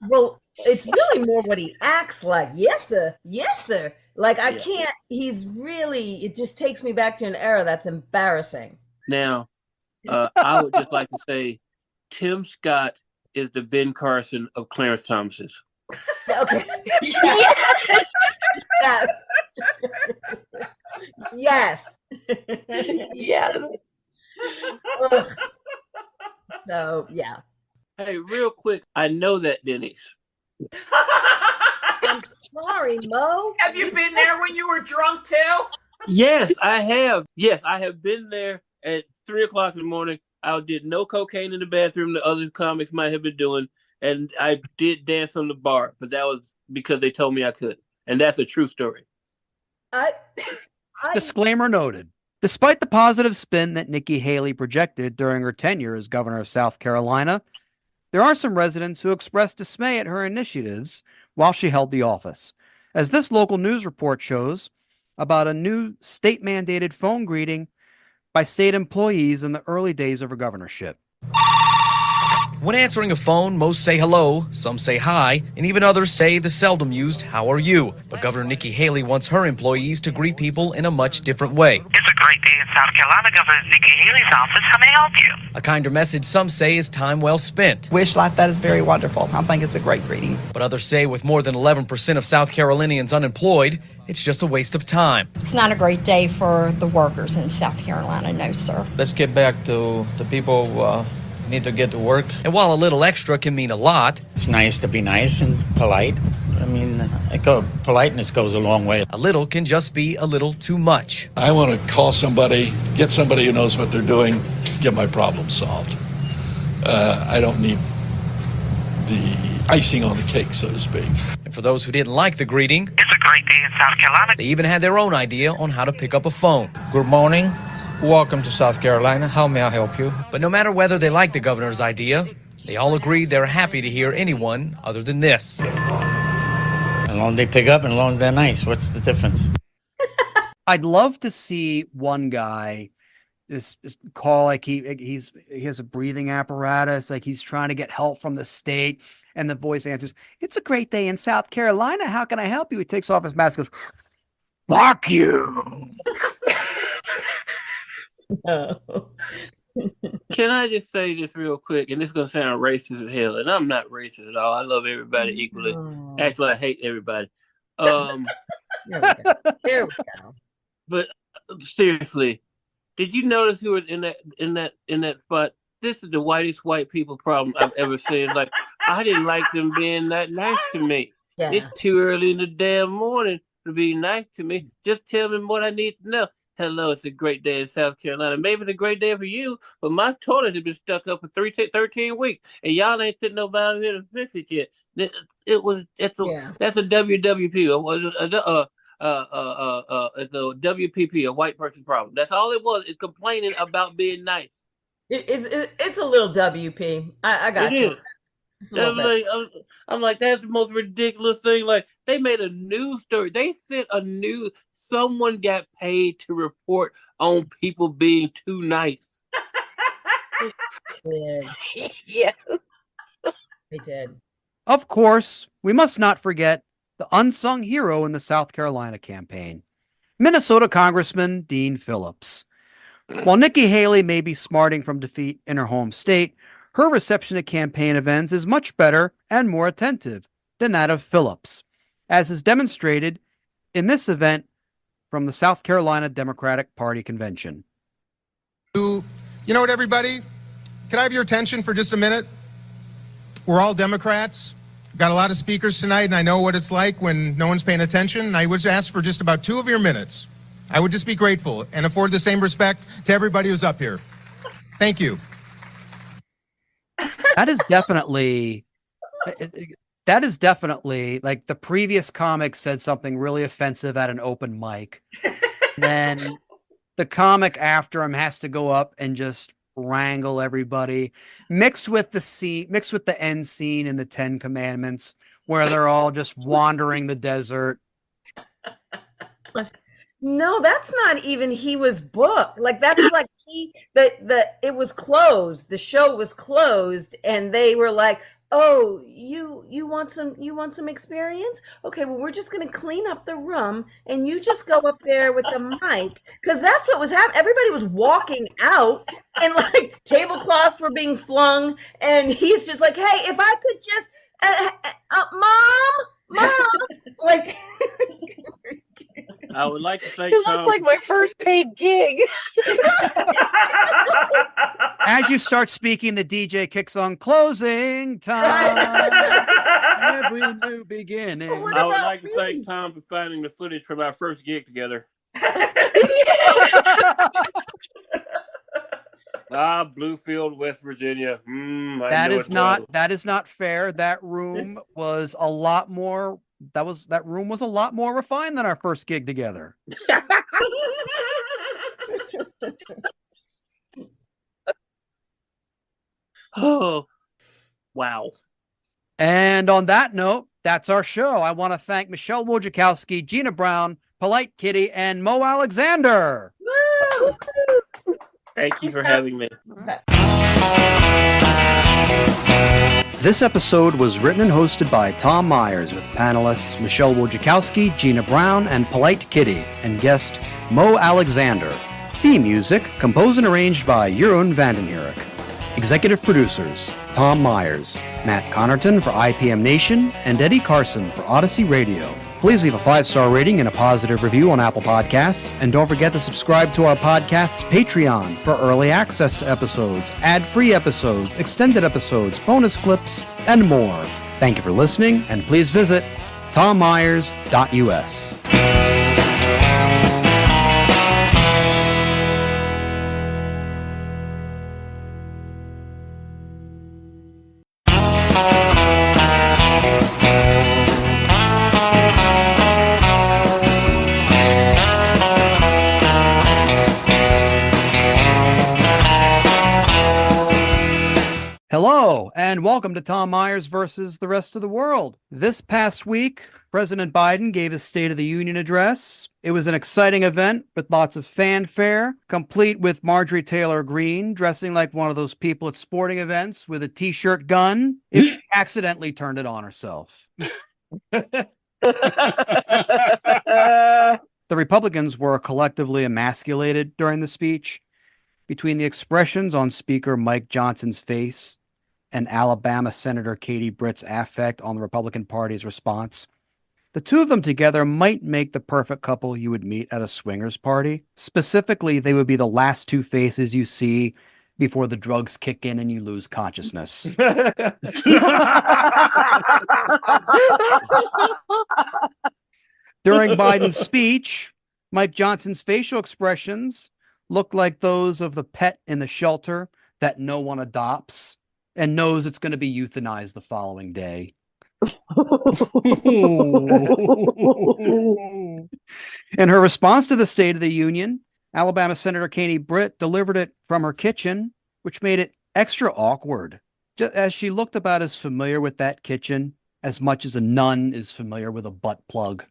Well, it's really more what he acts like. Yes, sir. Yes, sir. Like, I can't, it just takes me back to an era that's embarrassing. Now, I would just like to say, Tim Scott is the Ben Carson of Clarence Thomas's. Okay. Yes. Yes. So, yeah. Hey, real quick, I know that Denny's. I'm sorry, Mo. Have you been there when you were drunk too? Yes, I have. Yes, I have been there at 3:00 in the morning. I did no cocaine in the bathroom the other comics might have been doing. And I did dance on the bar, but that was because they told me I could. And that's a true story. Disclaimer noted. Despite the positive spin that Nikki Haley projected during her tenure as governor of South Carolina, there are some residents who expressed dismay at her initiatives while she held the office. As this local news report shows about a new state-mandated phone greeting by state employees in the early days of her governorship. When answering a phone, most say hello, some say hi, and even others say the seldom used how are you. But Governor Nikki Haley wants her employees to greet people in a much different way. It's a great day in South Carolina, Governor Nikki Haley's office. How may I help you? A kinder message some say is time well spent. Wish like that is very wonderful. I think it's a great greeting. But others say with more than 11% of South Carolinians unemployed, it's just a waste of time. It's not a great day for the workers in South Carolina, no, sir. Let's get back to the people who need to get to work. And while a little extra can mean a lot, it's nice to be nice and polite. I mean, politeness goes a long way. A little can just be a little too much. I want to call somebody, get somebody who knows what they're doing, get my problem solved. I don't need the icing on the cake, so to speak. And for those who didn't like the greeting, it's a great day in South Carolina. They even had their own idea on how to pick up a phone. Good morning. Welcome to South Carolina. How may I help you? But no matter whether they like the governor's idea, they all agree they're happy to hear anyone other than this. As long as they pick up and as long as they're nice, what's the difference? I'd love to see one guy this call like he has a breathing apparatus, like he's trying to get help from the state, and the voice answers, "It's a great day in South Carolina. How can I help you?" He takes off his mask and goes, "Fuck you." Can I just say this real quick? And this is going to sound racist as hell. And I'm not racist at all. I love everybody equally. Actually, I hate everybody. Here we go. But seriously, did you notice who was in that spot? This is the whitest white people problem I've ever seen. Like, I didn't like them being that nice to me. Yeah. It's too early in the damn morning. to be nice to me. Just tell me what I need to know. Hello, it's a great day in South Carolina. Maybe it's a great day for you, but my toilet has been stuck up for 13 weeks, and y'all ain't sitting nobody here to fix it yet. That's a WWP. It's a WPP, a white person problem. That's all it was. It's complaining about being nice. It's a little WP. I got you. I'm like, that's the most ridiculous thing. Like, they made a news story. They sent someone got paid to report on people being too nice. Yeah. They did. Of course, we must not forget the unsung hero in the South Carolina campaign, Minnesota Congressman Dean Phillips. While Nikki Haley may be smarting from defeat in her home state, her reception at campaign events is much better and more attentive than that of Phillips, as is demonstrated in this event from the South Carolina Democratic Party convention. You know what, everybody? Can I have your attention for just a minute? We're all Democrats. Got a lot of speakers tonight, and I know what it's like when no one's paying attention. I would ask for just about 2 of your minutes. I would just be grateful and afford the same respect to everybody who's up here. Thank you. That is definitely like the previous comic said something really offensive at an open mic. Then the comic after him has to go up and just wrangle everybody, mixed with the end scene in the 10 Commandments where they're all just wandering the desert. No, that's not even he was booked. Like that's like it was closed. The show was closed and they were like, "Oh, you want some experience? Okay, well we're just going to clean up the room and you just go up there with the mic." Cuz that's what was happening. Everybody was walking out and like tablecloths were being flung and he's just like, "Hey, if I could just mom, like I would like to thank It looks like my first paid gig. As you start speaking, the DJ kicks on closing time. Every new beginning. I would like to thank Tom for finding the footage from our first gig together. Bluefield, West Virginia. That is not fair. That room was a lot more. That room was a lot more refined than our first gig together. Oh, wow. And on that note, that's our show. I want to thank Michelle Wojciechowski, Gina Brown, Polite Kitty, and Mo Alexander. Woo! Thank you for having me. This episode was written and hosted by Tom Myers with panelists Michelle Wojciechowski, Gina Brown, and Polite Kitty, and guest Mo Alexander. Theme music composed and arranged by Jeroen Vandenherik. Executive producers Tom Myers, Matt Connerton for IPM Nation, and Eddie Carson for Odyssey Radio. Please leave a 5-star rating and a positive review on Apple Podcasts, and don't forget to subscribe to our podcast's Patreon for early access to episodes, ad-free episodes, extended episodes, bonus clips, and more. Thank you for listening, and please visit tommyers.us. Hello, and welcome to Tom Myers versus the rest of the world. This past week, President Biden gave his State of the Union address. It was an exciting event with lots of fanfare, complete with Marjorie Taylor Greene dressing like one of those people at sporting events with a t-shirt gun if she accidentally turned it on herself. The Republicans were collectively emasculated during the speech. Between the expressions on Speaker Mike Johnson's face and Alabama Senator Katie Britt's affect on the Republican Party's response, the two of them together might make the perfect couple you would meet at a swingers party. Specifically, they would be the last two faces you see before the drugs kick in and you lose consciousness. During Biden's speech, Mike Johnson's facial expressions looked like those of the pet in the shelter that no one adopts and knows it's going to be euthanized the following day. In her response to the State of the Union, Alabama Senator Katie Britt delivered it from her kitchen, which made it extra awkward, as she looked about as familiar with that kitchen as much as a nun is familiar with a butt plug.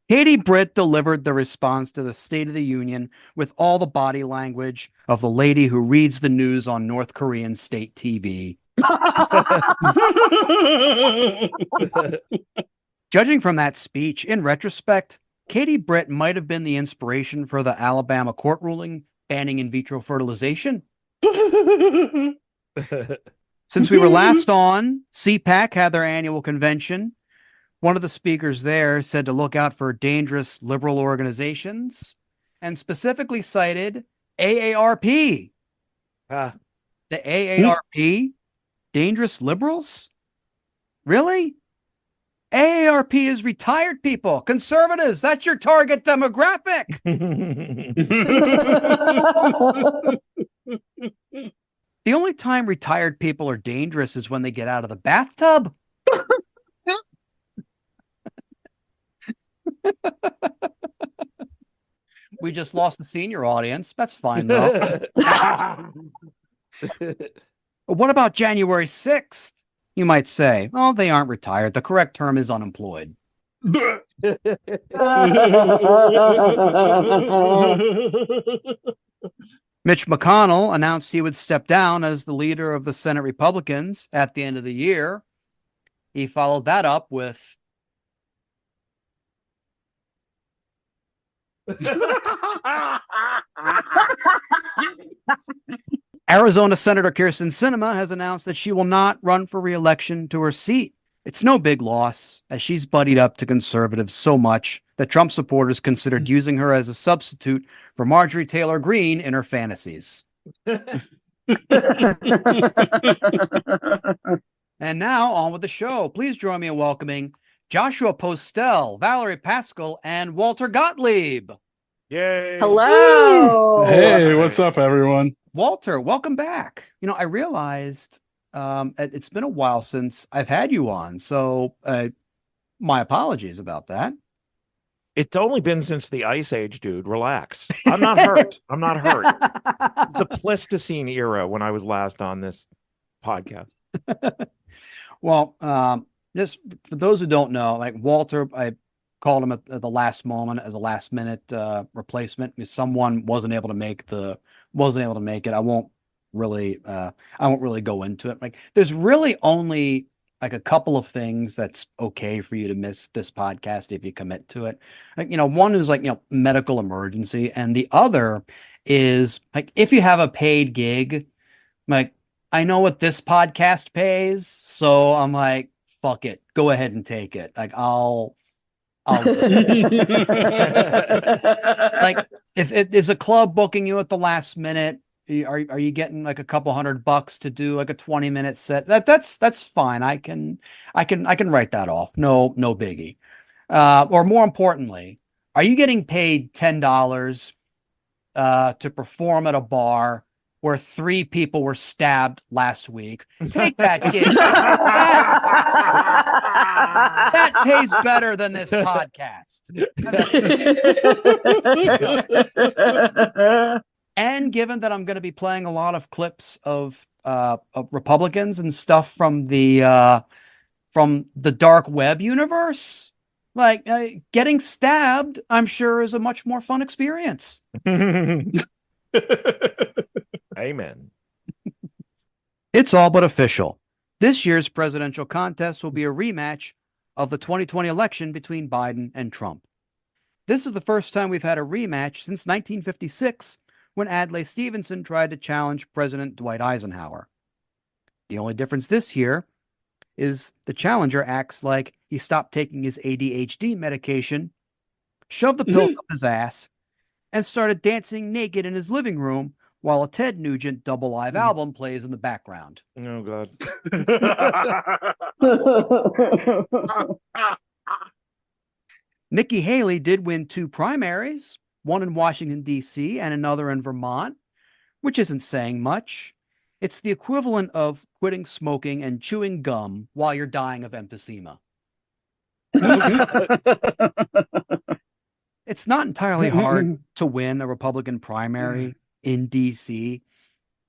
Katie Britt delivered the response to the State of the Union with all the body language of the lady who reads the news on North Korean state TV. Judging from that speech, in retrospect, Katie Britt might have been the inspiration for the Alabama court ruling banning in vitro fertilization. Since we were last on, CPAC had their annual convention. One of the speakers there said to look out for dangerous liberal organizations and specifically cited AARP. The AARP? Dangerous liberals? Really? AARP is retired people, conservatives. That's your target demographic. The only time retired people are dangerous is when they get out of the bathtub. We just lost the senior audience. That's fine, though. What about January 6th? You might say, oh, they aren't retired. The correct term is unemployed. Mitch McConnell announced he would step down as the leader of the Senate Republicans at the end of the year. He followed that up with Arizona Senator Kyrsten Sinema has announced that she will not run for re-election to her seat. It's no big loss, as she's buddied up to conservatives so much that Trump supporters considered using her as a substitute for Marjorie Taylor Greene in her fantasies. And now, on with the show. Please join me in welcoming Joshua Postel, Valerie Pascal, and Walter Gottlieb. Yay. Hello. Hey, what's up, everyone? Walter, welcome back. You know, I realized it's been a while since I've had you on, so my apologies about that. It's only been since the Ice Age, dude. Relax. I'm not hurt. I'm not hurt. The Pleistocene era when I was last on this podcast. Well, just for those who don't know, like Walter, I called him at the last moment as a last minute replacement because someone wasn't able to make it. I won't really go into it. Like, there's really only like a couple of things that's okay for you to miss this podcast if you commit to it. Like, you know, one is like, you know, medical emergency, and the other is like if you have a paid gig, like I know what this podcast pays, so I'm like, fuck it, go ahead and take it. Like I'll like if it is a club booking you at the last minute, are you getting like a couple $100 to do like a 20-minute set? That's fine. I can write that off. No biggie. Or more importantly, are you getting paid $10 to perform at a bar where 3 people were stabbed last week? Take that gig. That pays better than this podcast. And given that I'm going to be playing a lot of clips of Republicans and stuff from the dark web universe, like getting stabbed, I'm sure is a much more fun experience. Amen. It's all but official. This year's presidential contest will be a rematch of the 2020 election between Biden and Trump. This is the first time we've had a rematch since 1956, when Adlai Stevenson tried to challenge President Dwight Eisenhower. The only difference this year is the challenger acts like he stopped taking his ADHD medication, shoved the pills up his ass, and started dancing naked in his living room while a Ted Nugent double live album plays in the background. Oh God. Nikki Haley did win 2 primaries, one in Washington, D.C., and another in Vermont, which isn't saying much. It's the equivalent of quitting smoking and chewing gum while you're dying of emphysema. It's not entirely hard to win a Republican primary in D.C.,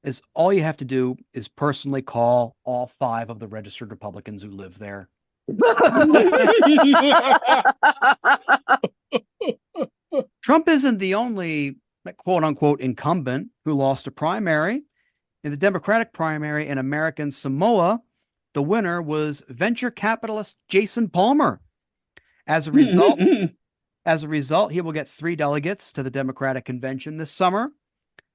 as all you have to do is personally call all 5 of the registered Republicans who live there. Trump isn't the only quote unquote incumbent who lost a primary. In the Democratic primary in American Samoa, the winner was venture capitalist Jason Palmer. As a result, he will get 3 delegates to the Democratic convention this summer.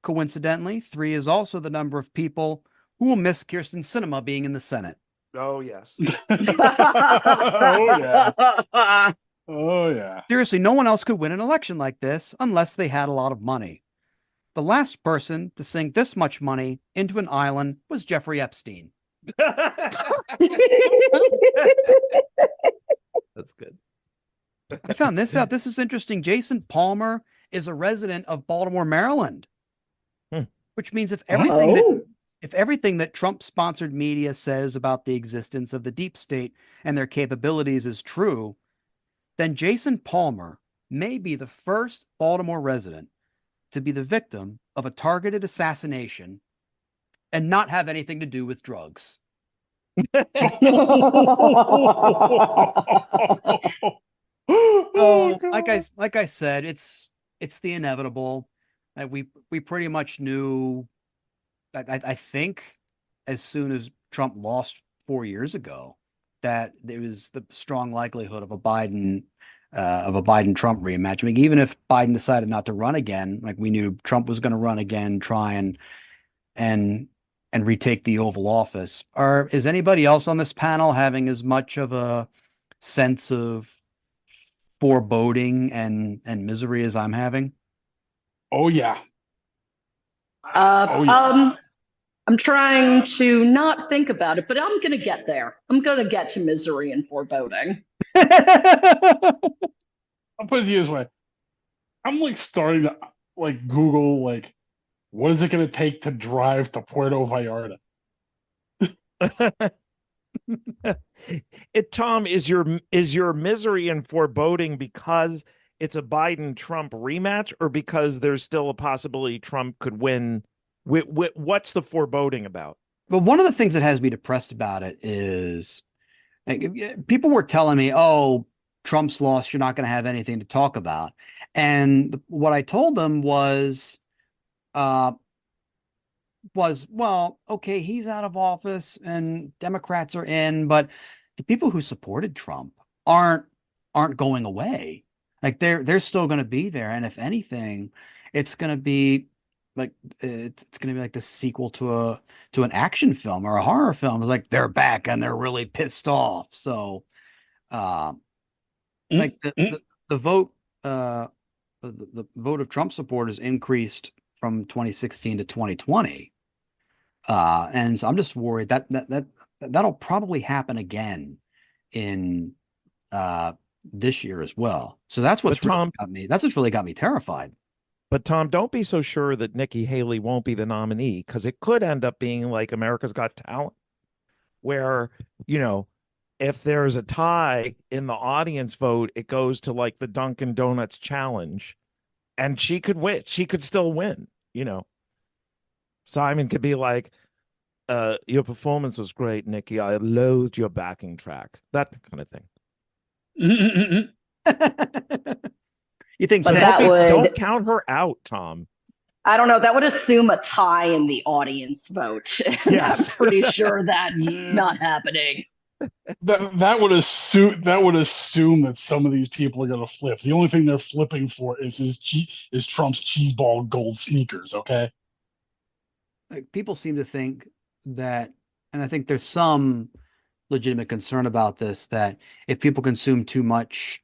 Coincidentally, 3 is also the number of people who will miss Kirsten Sinema being in the Senate. Oh yes. Oh yeah. Oh yeah. Seriously, no one else could win an election like this unless they had a lot of money. The last person to sink this much money into an island was Jeffrey Epstein. That's good. I found this out. This is interesting. Jason Palmer is a resident of Baltimore, Maryland, which means if everything that Trump-sponsored media says about the existence of the deep state and their capabilities is true, then Jason Palmer may be the first Baltimore resident to be the victim of a targeted assassination and not have anything to do with drugs. So, like I said, it's the inevitable. We pretty much knew. I think as soon as Trump lost 4 years ago, that there was the strong likelihood of a Biden Trump rematch. I mean, even if Biden decided not to run again, like we knew Trump was going to run again, try and retake the Oval Office. Is anybody else on this panel having as much of a sense of foreboding and misery as I'm having? Oh yeah. I'm trying to not think about it, but I'm going to get there. I'm going to get to misery and foreboding. I'll put it this way. I'm like starting to like Google like what is it going to take to drive to Puerto Vallarta? Tom, is your misery and foreboding because it's a Biden-Trump rematch, or because there's still a possibility Trump could win? What's the foreboding about? But one of the things that has me depressed about it is people were telling me, oh, Trump's lost, you're not going to have anything to talk about. And what I told them was, well, okay, he's out of office and Democrats are in, but the people who supported Trump aren't going away. Like they're still going to be there. And if anything, it's going to be like it's going to be like the sequel to an action film or a horror film. It's like they're back and they're really pissed off. So like the vote the vote of Trump supporters increased from 2016 to 2020. And so I'm just worried that'll probably happen again in this year as well. So that's what's really got me terrified. But Tom, don't be so sure that Nikki Haley won't be the nominee, because it could end up being like America's Got Talent, where, you know, if there's a tie in the audience vote, it goes to like the Dunkin' Donuts challenge, and she could win. She could still win, you know. Simon could be like, your performance was great, Nikki. I loathed your backing track. That kind of thing. You think But so? that would- Don't count her out, Tom. I don't know. That would assume a tie in the audience vote. Yes. I'm pretty sure that's not happening. That would assume that some of these people are going to flip. The only thing they're flipping for is Trump's cheeseball gold sneakers. Okay. Like, people seem to think that, and I think there's some legitimate concern about this, that if people consume too much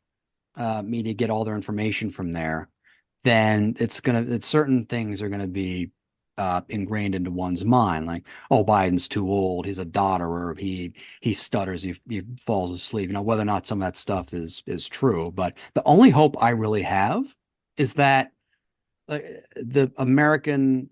media, get all their information from there, then certain things are going to be ingrained into one's mind, like, oh, Biden's too old, he's a dodderer, he stutters, he falls asleep. Whether or not some of that stuff is true, but the only hope I really have is that the American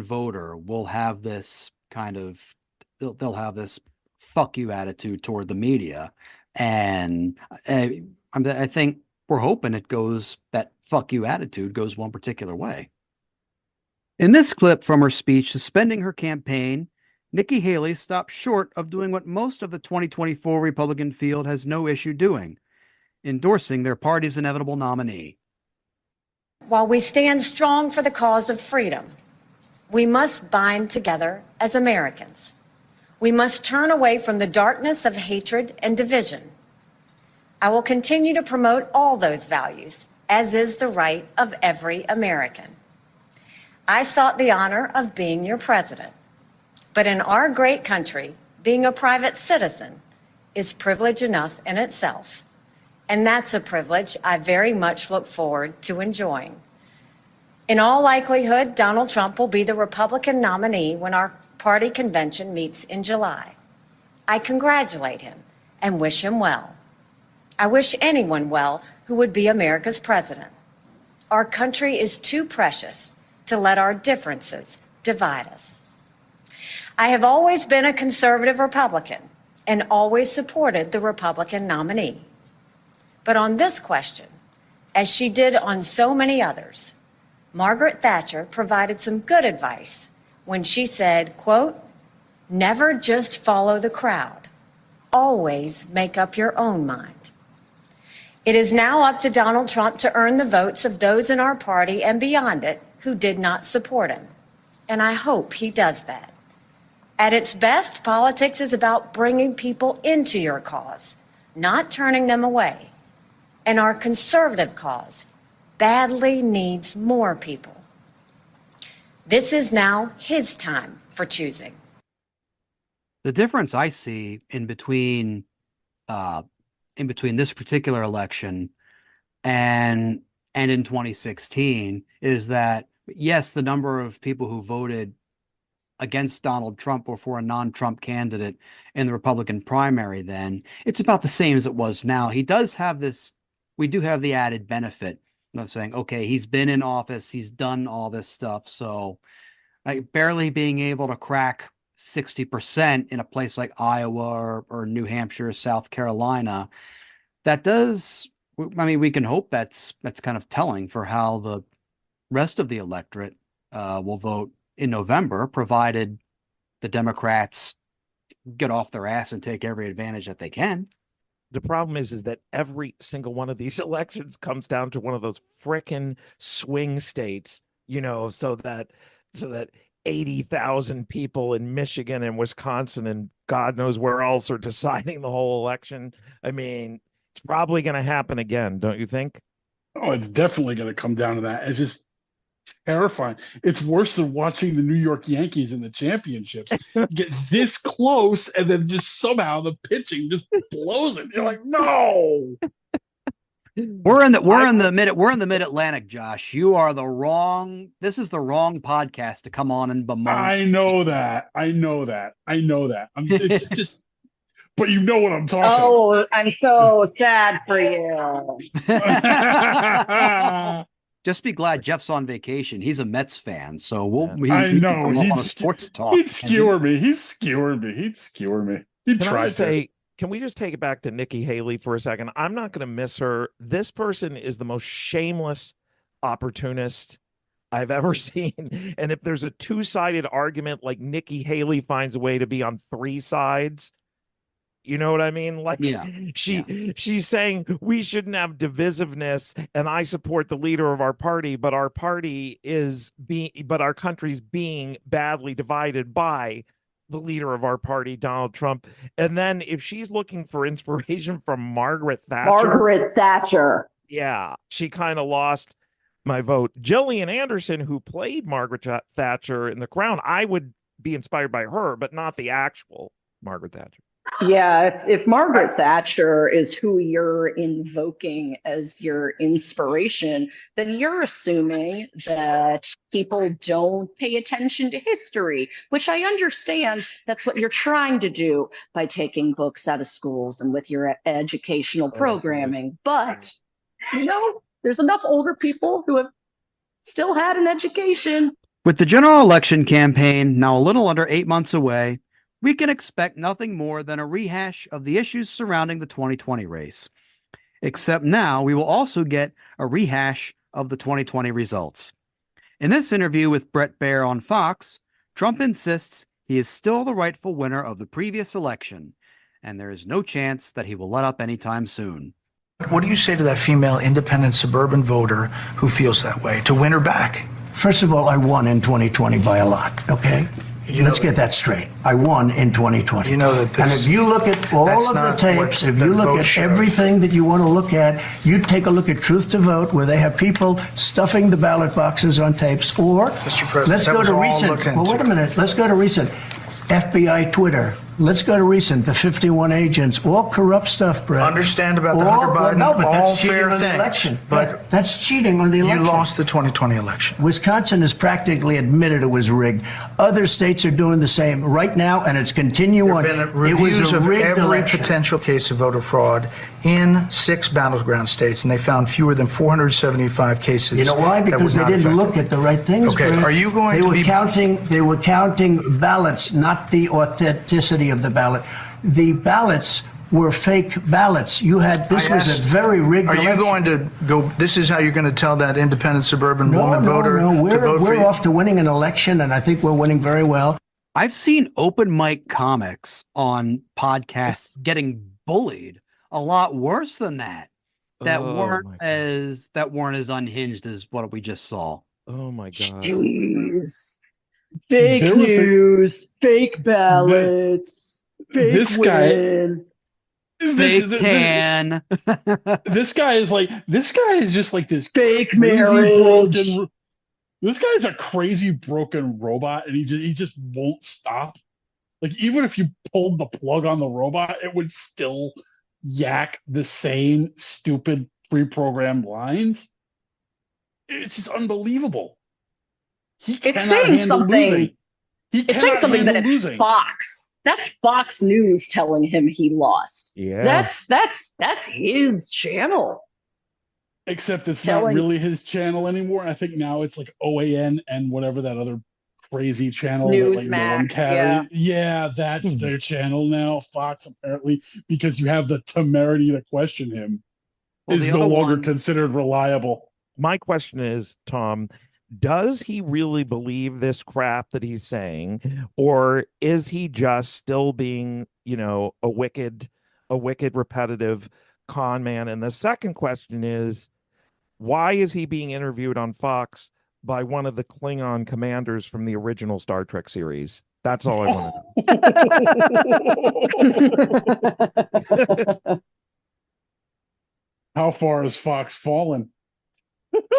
voter will have this kind of they'll have this fuck you attitude toward the media, and I think we're hoping that fuck you attitude goes one particular way. In this clip from her speech suspending her campaign, Nikki Haley stopped short of doing what most of the 2024 Republican field has no issue doing, endorsing their party's inevitable nominee. While we stand strong for the cause of freedom, we must bind together as Americans. We must turn away from the darkness of hatred and division. I will continue to promote all those values, as is the right of every American. I sought the honor of being your president, but in our great country, being a private citizen is privilege enough in itself. And that's a privilege I very much look forward to enjoying. In all likelihood, Donald Trump will be the Republican nominee when our party convention meets in July. I congratulate him and wish him well. I wish anyone well who would be America's president. Our country is too precious to let our differences divide us. I have always been a conservative Republican and always supported the Republican nominee. But on this question, as she did on so many others, Margaret Thatcher provided some good advice when she said, quote, "Never just follow the crowd. Always make up your own mind." It is now up to Donald Trump to earn the votes of those in our party and beyond it who did not support him. And I hope he does that. At its best, politics is about bringing people into your cause, not turning them away. And our conservative cause badly needs more people. This is now his time for choosing. The difference I see in between this particular election and in 2016 is that, yes, the number of people who voted against Donald Trump or for a non-Trump candidate in the Republican primary then, it's about the same as it was now. He does have this, we do have the added benefit of saying, okay, he's been in office, he's done all this stuff, so barely being able to crack 60% in a place like Iowa or New Hampshire, South Carolina, that does, we can hope that's kind of telling for how the rest of the electorate will vote in November, provided the Democrats get off their ass and take every advantage that they can. The problem is that every single one of these elections comes down to one of those frickin' swing states, so that 80,000 people in Michigan and Wisconsin and God knows where else are deciding the whole election. It's probably going to happen again, don't you think? Oh, it's definitely going to come down to that. It's just terrifying. It's worse than watching the New York Yankees in the championships get this close and then just somehow the pitching just blows it. You're like, no. We're in the mid-Atlantic, Josh. This is the wrong podcast to come on and bemoan. I know that. It's just, but you know what I'm talking about. Oh, I'm so sad for you. Just be glad Jeff's on vacation. He's a Mets fan, so I know. He'd on a sports talk. He'd skewer me. He'd skewer me. He'd try to. Can we just take it back to Nikki Haley for a second? I'm not going to miss her. This person is the most shameless opportunist I've ever seen. And if there's a two-sided argument, like Nikki Haley finds a way to be on three sides. You know what I mean? Like, she's saying we shouldn't have divisiveness, and I support the leader of our party, but our country's being badly divided by the leader of our party, Donald Trump. And then if she's looking for inspiration from Margaret Thatcher. Yeah, she kind of lost my vote. Gillian Anderson, who played Margaret Thatcher in The Crown, I would be inspired by her, but not the actual Margaret Thatcher. Yeah, if Margaret Thatcher is who you're invoking as your inspiration, then you're assuming that people don't pay attention to history, which I understand that's what you're trying to do by taking books out of schools and with your educational programming. But, there's enough older people who have still had an education. With the general election campaign now a little under 8 months away, we can expect nothing more than a rehash of the issues surrounding the 2020 race. Except now we will also get a rehash of the 2020 results. In this interview with Bret Baier on Fox, Trump insists he is still the rightful winner of the previous election, and there is no chance that he will let up anytime soon. What do you say to that female independent suburban voter who feels that way, to win her back? First of all, I won in 2020 by a lot, okay? Let's get that straight. I won in 2020. You know that and if you look at all of the tapes, if you look at everything that you want to look at, you take a look at Truth to Vote, where they have people stuffing the ballot boxes on tapes, or Mr. President, let's go to recent. Well, wait a minute. Let's go to recent. FBI Twitter. Let's go to recent. The 51 agents, all corrupt stuff, Brett. Understand about the Hunter Biden, no, but all that's cheating fair on the things. election. But that's cheating on the election. You lost the 2020 election. Wisconsin has practically admitted it was rigged. Other states are doing the same right now, and it's continuing on. There have been It was reviews a of rigged every election. potential case of voter fraud in 6 battleground states, and they found fewer than 475 cases. You know why? that Because were they not didn't look affected. at the right things. Okay, Brett. are you going they to were be counting? They were counting ballots, not the authenticity of the ballot. The ballots were fake ballots. You had this I was asked, a very rigged Are you election. going to go? This is how you're going to tell that independent suburban woman voter No, to vote for we're you? off to winning an election, and I think we're winning very well. I've seen open mic comics on podcasts getting bullied a lot worse than that. That Oh, weren't my God. as unhinged as what we just saw. Oh my God. Jeez. Fake There was a- news, fake ballots, fake this guy- win. Fake tan. This guy is just like this Fake crazy marriage. broken. This guy's a crazy broken robot, and he just won't stop. Like, even if you pulled the plug on the robot, it would still yak the same stupid pre-programmed lines. It's just unbelievable. He It's cannot saying handle something. losing. He It's saying cannot something that handle it's losing. Fox. That's Fox News telling him he lost. Yeah. That's his channel. Except it's Telling- not really his channel anymore. I think now it's like OAN and whatever that other crazy channel that like no one Newsmax, carries. Yeah, that's their channel now. Fox apparently, because you have the temerity to question him, Well, is the no other longer one- considered reliable. My question is, Tom, does he really believe this crap that he's saying, or is he just still being, a wicked, repetitive con man? And the second question is, why is he being interviewed on Fox by one of the Klingon commanders from the original Star Trek series? That's all I want to know. How far has Fox fallen?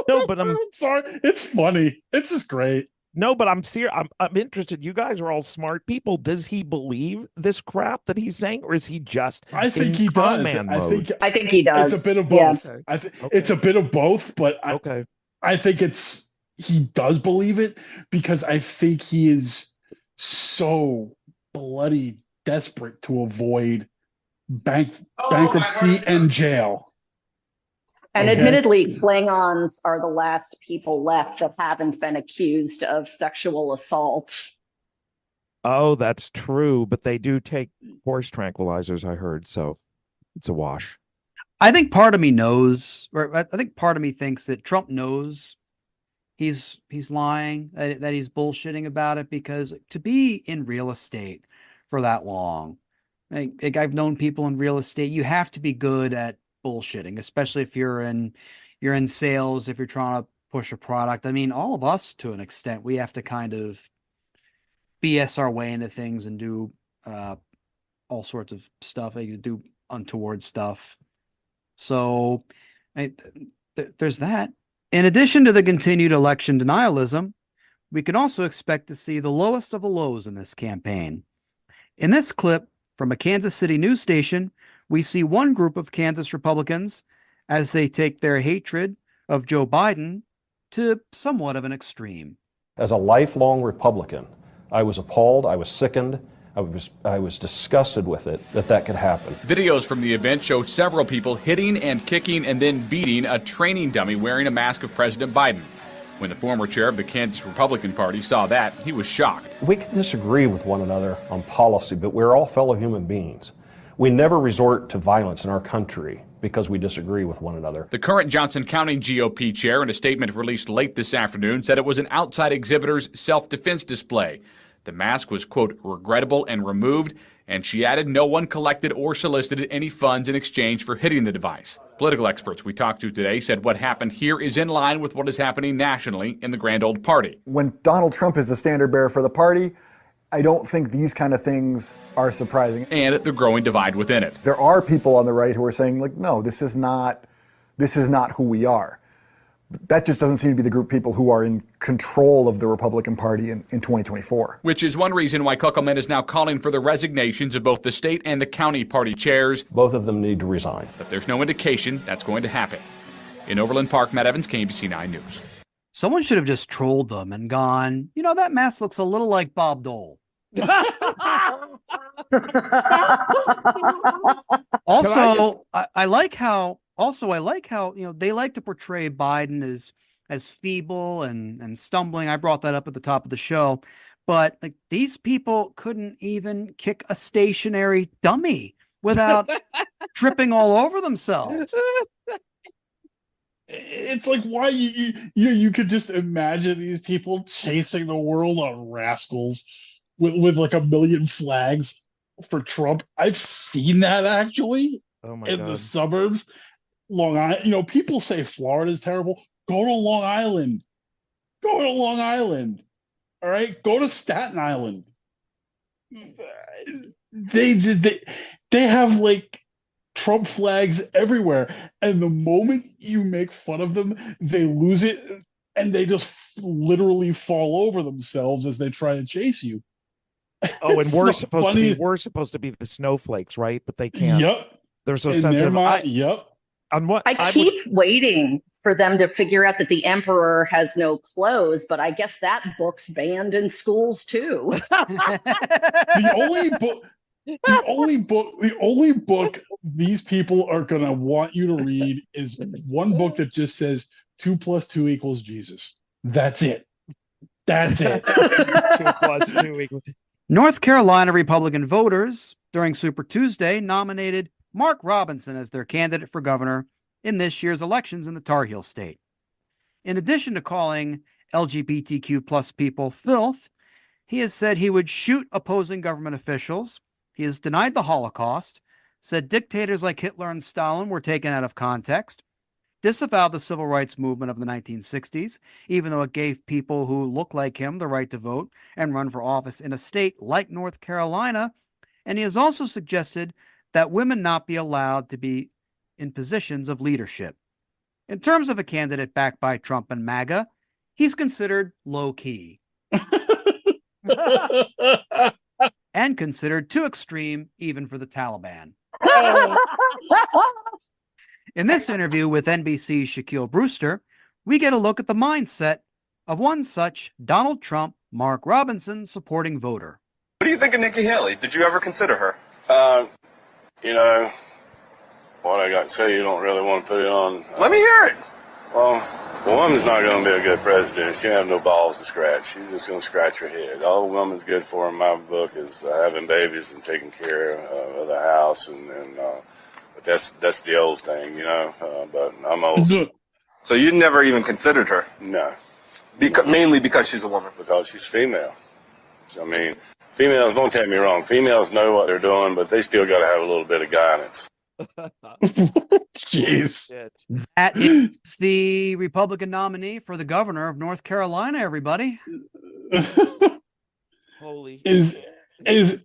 No, but I'm sorry. It's funny. It's just great. No, but I'm serious. I'm interested. You guys are all smart people. Does he believe this crap that he's saying, or is he just? I think in he con does. man I mode? think I think he does. It's a bit of Yeah. both. It's a bit of both, but I think he does believe it, because I think he is so bloody desperate to avoid bankruptcy and jail. And Okay. admittedly, Klingons are the last people left that haven't been accused of sexual assault. Oh, that's true. But they do take horse tranquilizers, I heard. So it's a wash. I think part of me knows, or I think part of me thinks that Trump knows he's lying, that he's bullshitting about it, because to be in real estate for that long, like I've known people in real estate, you have to be good at bullshitting, especially if you're in sales, if you're trying to push a product. I mean, all of us, to an extent, we have to kind of BS our way into things and do all sorts of stuff, do untoward stuff. So there's that. In addition to the continued election denialism, we can also expect to see the lowest of the lows in this campaign. In this clip, From a Kansas City news station, we see one group of Kansas Republicans as they take their hatred of Joe Biden to somewhat of an extreme. As a lifelong Republican, I was appalled, I was sickened, I was disgusted with it that could happen. Videos from the event show several people hitting and kicking and then beating a training dummy wearing a mask of President Biden. When the former chair of the Kansas Republican Party saw that, he was shocked. We can disagree with one another on policy, but we're all fellow human beings. We never resort to violence in our country because we disagree with one another. The current Johnson County GOP chair, in a statement released late this afternoon, said it was an outside exhibitor's self-defense display. The mask was, quote, regrettable and removed, and she added no one collected or solicited any funds in exchange for hitting the device. Political experts we talked to today said what happened here is in line with what is happening nationally in the grand old party. When Donald Trump is the standard bearer for the party, I don't think these kind of things are surprising. And the growing divide within it. There are people on the right who are saying, like, no, this is not who we are. That just doesn't seem to be the group of people who are in control of the Republican Party in 2024. Which is one reason why Kuckelman is now calling for the resignations of both the state and the county party chairs. Both of them need to resign. But there's no indication that's going to happen. In Overland Park, Matt Evans, KBC 9 News. Someone should have just trolled them and gone, you know, that mask looks a little like Bob Dole. Also, I like how you know they like to portray Biden as feeble and stumbling. I brought that up at the top of the show, but like these people couldn't even kick a stationary dummy without tripping all over themselves. It's like, why you could just imagine these people chasing the world on rascals with like a million flags for Trump. I've seen that actually in the suburbs. Long Island, you know, people say Florida is terrible. Go to Long Island. Go to Long Island. All right, go to Staten Island. They have like Trump flags everywhere, and the moment you make fun of them, they lose it, and they just literally fall over themselves as they try to chase you. Oh, and we're supposed to be the snowflakes, right? But they can't. Yep. They're so sensitive. Yep. On what I keep waiting for them to figure out that the emperor has no clothes, but I guess that book's banned in schools too. The only book these people are gonna want you to read is one book that just says 2 + 2 = Jesus. That's it. That's it. 2 + 2 = North Carolina Republican voters during Super Tuesday nominated Mark Robinson as their candidate for governor in this year's elections in the Tar Heel state. In addition to calling LGBTQ plus people filth, he has said he would shoot opposing government officials. He has denied the Holocaust, said dictators like Hitler and Stalin were taken out of context, disavowed the civil rights movement of the 1960s, even though it gave people who look like him the right to vote and run for office in a state like North Carolina. And he has also suggested that women not be allowed to be in positions of leadership. In terms of a candidate backed by Trump and MAGA, he's considered low-key and considered too extreme even for the Taliban. In this interview with NBC's Shaquille Brewster, we get a look at the mindset of one such Donald Trump, Mark Robinson supporting voter. What do you think of Nikki Haley? Did you ever consider her? You know, what I got to say, you don't really want to put it on. Let me hear it. Well, the woman's not going to be a good president. She don't have no balls to scratch. She's just going to scratch her head. All a woman's good for in my book is having babies and taking care of the house, but that's the old thing, you know. But I'm old. So you never even considered her? No. Mainly because she's a woman? Because she's female. So, I mean, females, don't take me wrong, females know what they're doing, but they still got to have a little bit of guidance. Jeez. That is the Republican nominee for the governor of North Carolina, everybody. Holy. Is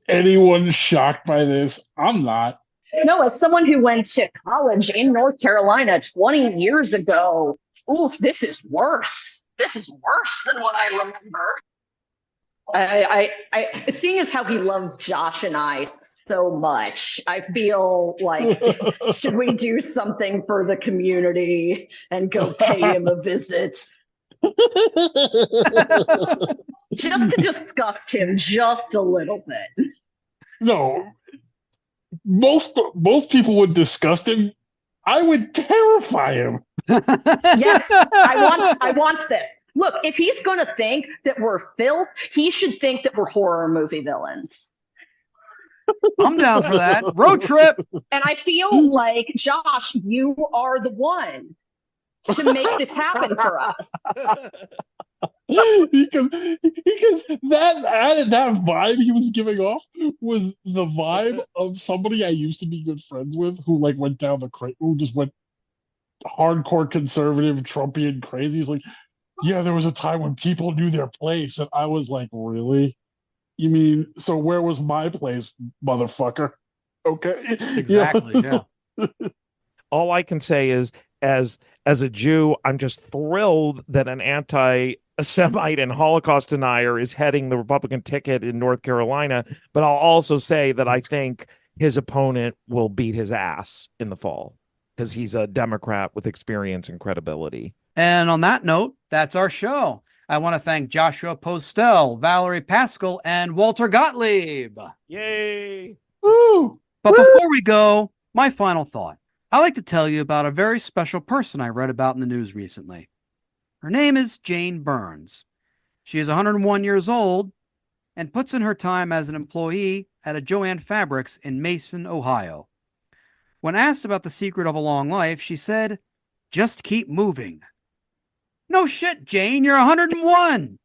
anyone shocked by this? I'm not. No, as someone who went to college in North Carolina 20 years ago, oof, this is worse. This is worse than what I remember. Seeing as how he loves Josh and I so much, I feel like should we do something for the community and go pay him a visit? Just to disgust him just a little bit. No, most people would disgust him. I would terrify him. Yes, I want this. Look, if he's going to think that we're filth, he should think that we're horror movie villains. I'm down for that. Road trip. And I feel like, Josh, you are the one to make this happen for us. because that vibe he was giving off was the vibe of somebody I used to be good friends with who like went down who just went hardcore conservative Trumpian crazy. He's like, yeah, there was a time when people knew their place, and I was like, really? You mean, so where was my place, motherfucker? Okay. Exactly. Yeah. All I can say is, as a Jew, I'm just thrilled that an anti-Semite and Holocaust denier is heading the Republican ticket in North Carolina. But I'll also say that I think his opponent will beat his ass in the fall because he's a Democrat with experience and credibility. And on that note, that's our show. I want to thank Joshua Postel, Valerie Pascal, and Walter Gottlieb. Yay! Woo! But before we go, my final thought. I'd like to tell you about a very special person I read about in the news recently. Her name is Jane Burns. She is 101 years old and puts in her time as an employee at a Jo-Ann Fabrics in Mason, Ohio. When asked about the secret of a long life, she said, "Just keep moving." No shit, Jane, you're 101.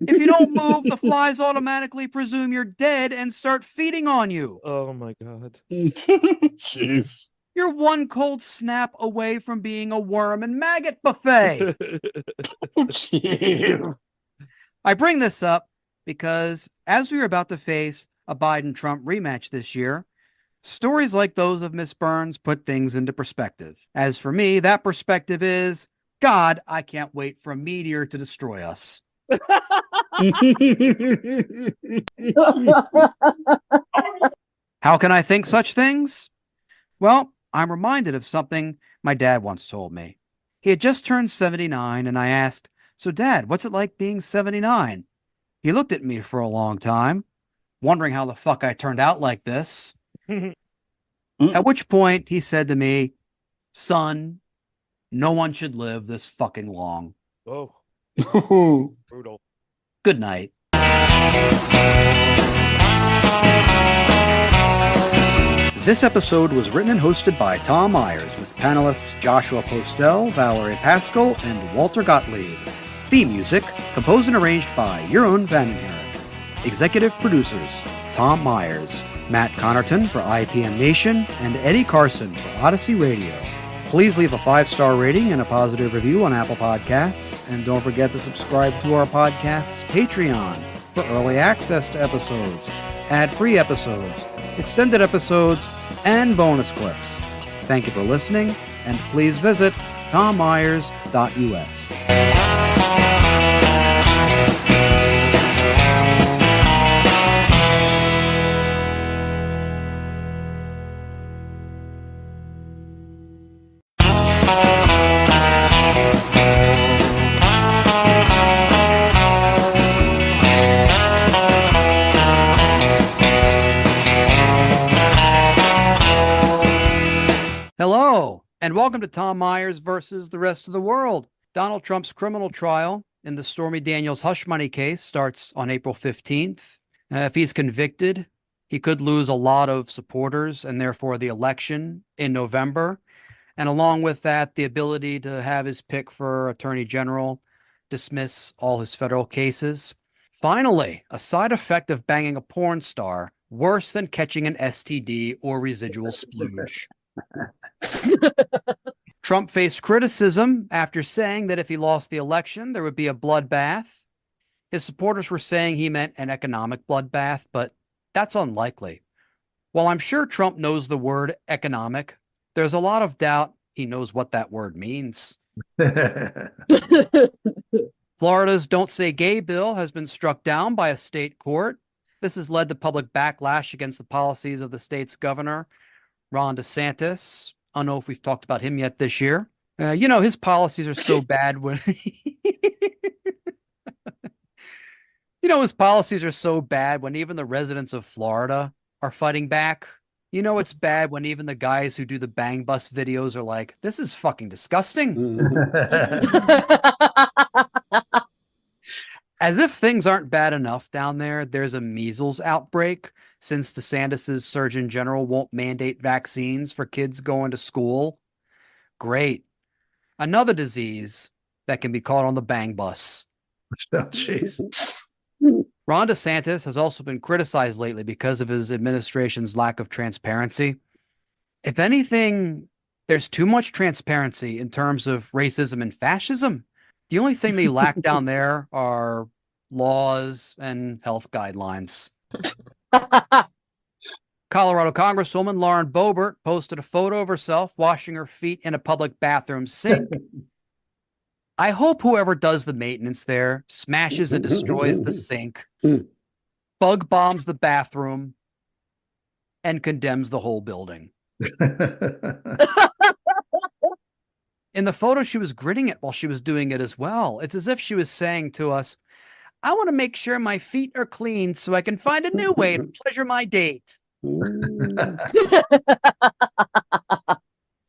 If you don't move, the flies automatically presume you're dead and start feeding on you. Oh my God. Jeez. You're one cold snap away from being a worm and maggot buffet. I bring this up because as we are about to face a Biden-Trump rematch this year, stories like those of Miss Burns put things into perspective. As for me, that perspective is, God, I can't wait for a meteor to destroy us. How can I think such things? Well, I'm reminded of something my dad once told me. He had just turned 79, and I asked, "So, Dad, what's it like being 79? He looked at me for a long time, wondering how the fuck I turned out like this. At which point, he said to me, "Son, no one should live this fucking long." Oh. Brutal. Good night. This episode was written and hosted by Tom Myers with panelists Joshua Postel, Valerie Pascal, and Walter Gottlieb. Theme music composed and arranged by Jeroen van den Herik. Executive producers Tom Myers, Matt Connerton for IPM Nation, and Eddie Carson for Odyssey Radio. Please leave a 5-star rating and a positive review on Apple Podcasts, and don't forget to subscribe to our podcast's Patreon for early access to episodes, ad-free episodes, extended episodes, and bonus clips. Thank you for listening, and please visit tommyers.us. Hello, and welcome to Tom Myers versus the rest of the world. Donald Trump's criminal trial in the Stormy Daniels hush money case starts on April 15th. If he's convicted, he could lose a lot of supporters and therefore the election in November. And along with that, the ability to have his pick for attorney general, dismiss all his federal cases. Finally, a side effect of banging a porn star worse than catching an STD or residual splooge. Trump faced criticism after saying that if he lost the election, there would be a bloodbath. His supporters were saying he meant an economic bloodbath, but that's unlikely. While I'm sure Trump knows the word economic, there's a lot of doubt he knows what that word means. Florida's Don't Say Gay bill has been struck down by a state court. This has led to public backlash against the policies of the state's governor, Ron DeSantis. I don't know if we've talked about him yet this year. His policies are so bad when his policies are so bad when even the residents of Florida are fighting back. It's bad when even the guys who do the bang bus videos are like, this is fucking disgusting. As if things aren't bad enough down there, there's a measles outbreak since DeSantis's Surgeon General won't mandate vaccines for kids going to school. Great. Another disease that can be caught on the bang bus. Ron DeSantis has also been criticized lately because of his administration's lack of transparency. If anything, there's too much transparency in terms of racism and fascism. The only thing they lack down there are laws and health guidelines. Colorado Congresswoman Lauren Boebert posted a photo of herself washing her feet in a public bathroom sink. I hope whoever does the maintenance there smashes and destroys the sink, bug bombs the bathroom, and condemns the whole building. In the photo, she was gritting it while she was doing it as well. It's as if she was saying to us, I want to make sure my feet are clean so I can find a new way to pleasure my date.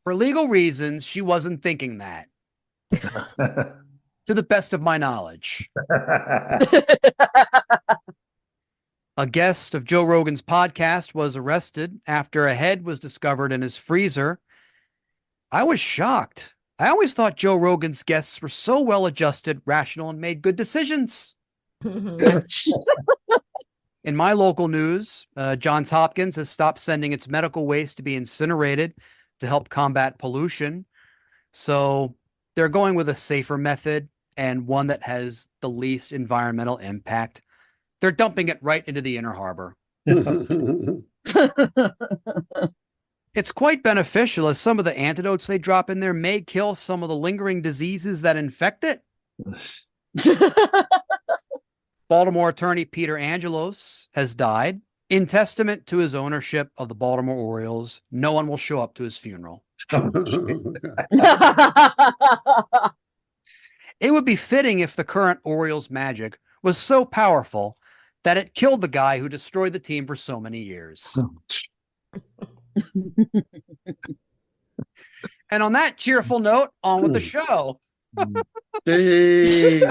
For legal reasons, she wasn't thinking that. To the best of my knowledge. A guest of Joe Rogan's podcast was arrested after a head was discovered in his freezer. I was shocked. I always thought Joe Rogan's guests were so well adjusted, rational, and made good decisions. In my local news, Johns Hopkins has stopped sending its medical waste to be incinerated to help combat pollution. So they're going with a safer method and one that has the least environmental impact. They're dumping it right into the Inner Harbor. It's quite beneficial, as some of the antidotes they drop in there may kill some of the lingering diseases that infect it. Baltimore attorney Peter Angelos has died. In testament to his ownership of the Baltimore Orioles, no one will show up to his funeral. It would be fitting if the current Orioles magic was so powerful that it killed the guy who destroyed the team for so many years. And on that cheerful note, on with the show. Please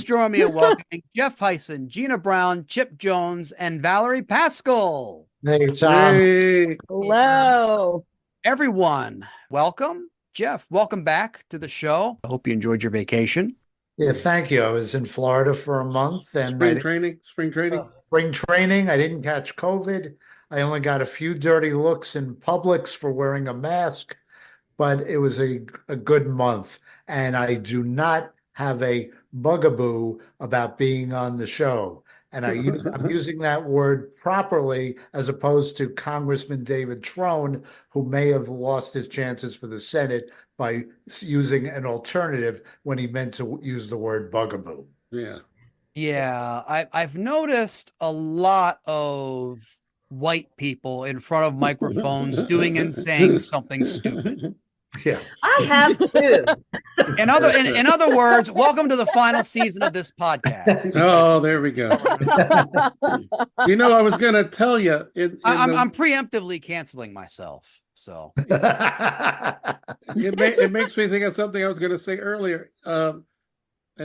join me in welcoming Jeff Hyson, Gina Brown, Chip Jones, and Valerie Pascal. Hey, Tom. Hello. Everyone, welcome. Jeff, welcome back to the show. I hope you enjoyed your vacation. Yeah, thank you. I was in Florida for a month and Spring training. Spring training. I didn't catch COVID. I only got a few dirty looks in Publix for wearing a mask, but it was a good month. And I do not have a bugaboo about being on the show. And I'm using that word properly, as opposed to Congressman David Trone, who may have lost his chances for the Senate by using an alternative when he meant to use the word bugaboo. Yeah, I've noticed a lot of white people in front of microphones doing and saying something stupid. Yeah, I have too. In other words, welcome to the final season of this podcast. Oh, there we go. I was going to tell you. I'm preemptively canceling myself. So it makes me think of something I was going to say earlier. I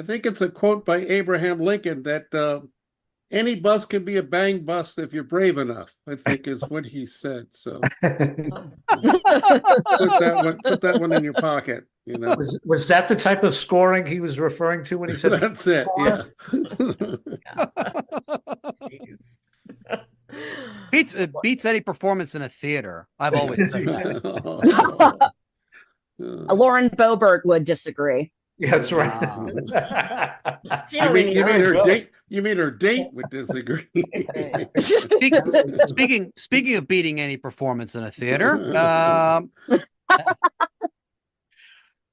think it's a quote by Abraham Lincoln that any bus can be a bang bust if you're brave enough, I think is what he said. So put that one in your pocket. Was that the type of scoring he was referring to when he said that's it? Yeah. Beats any performance in a theater. I've always said that. Lauren Boebert would disagree. Yeah, that's right. You mean her date would disagree. Speaking of beating any performance in a theater,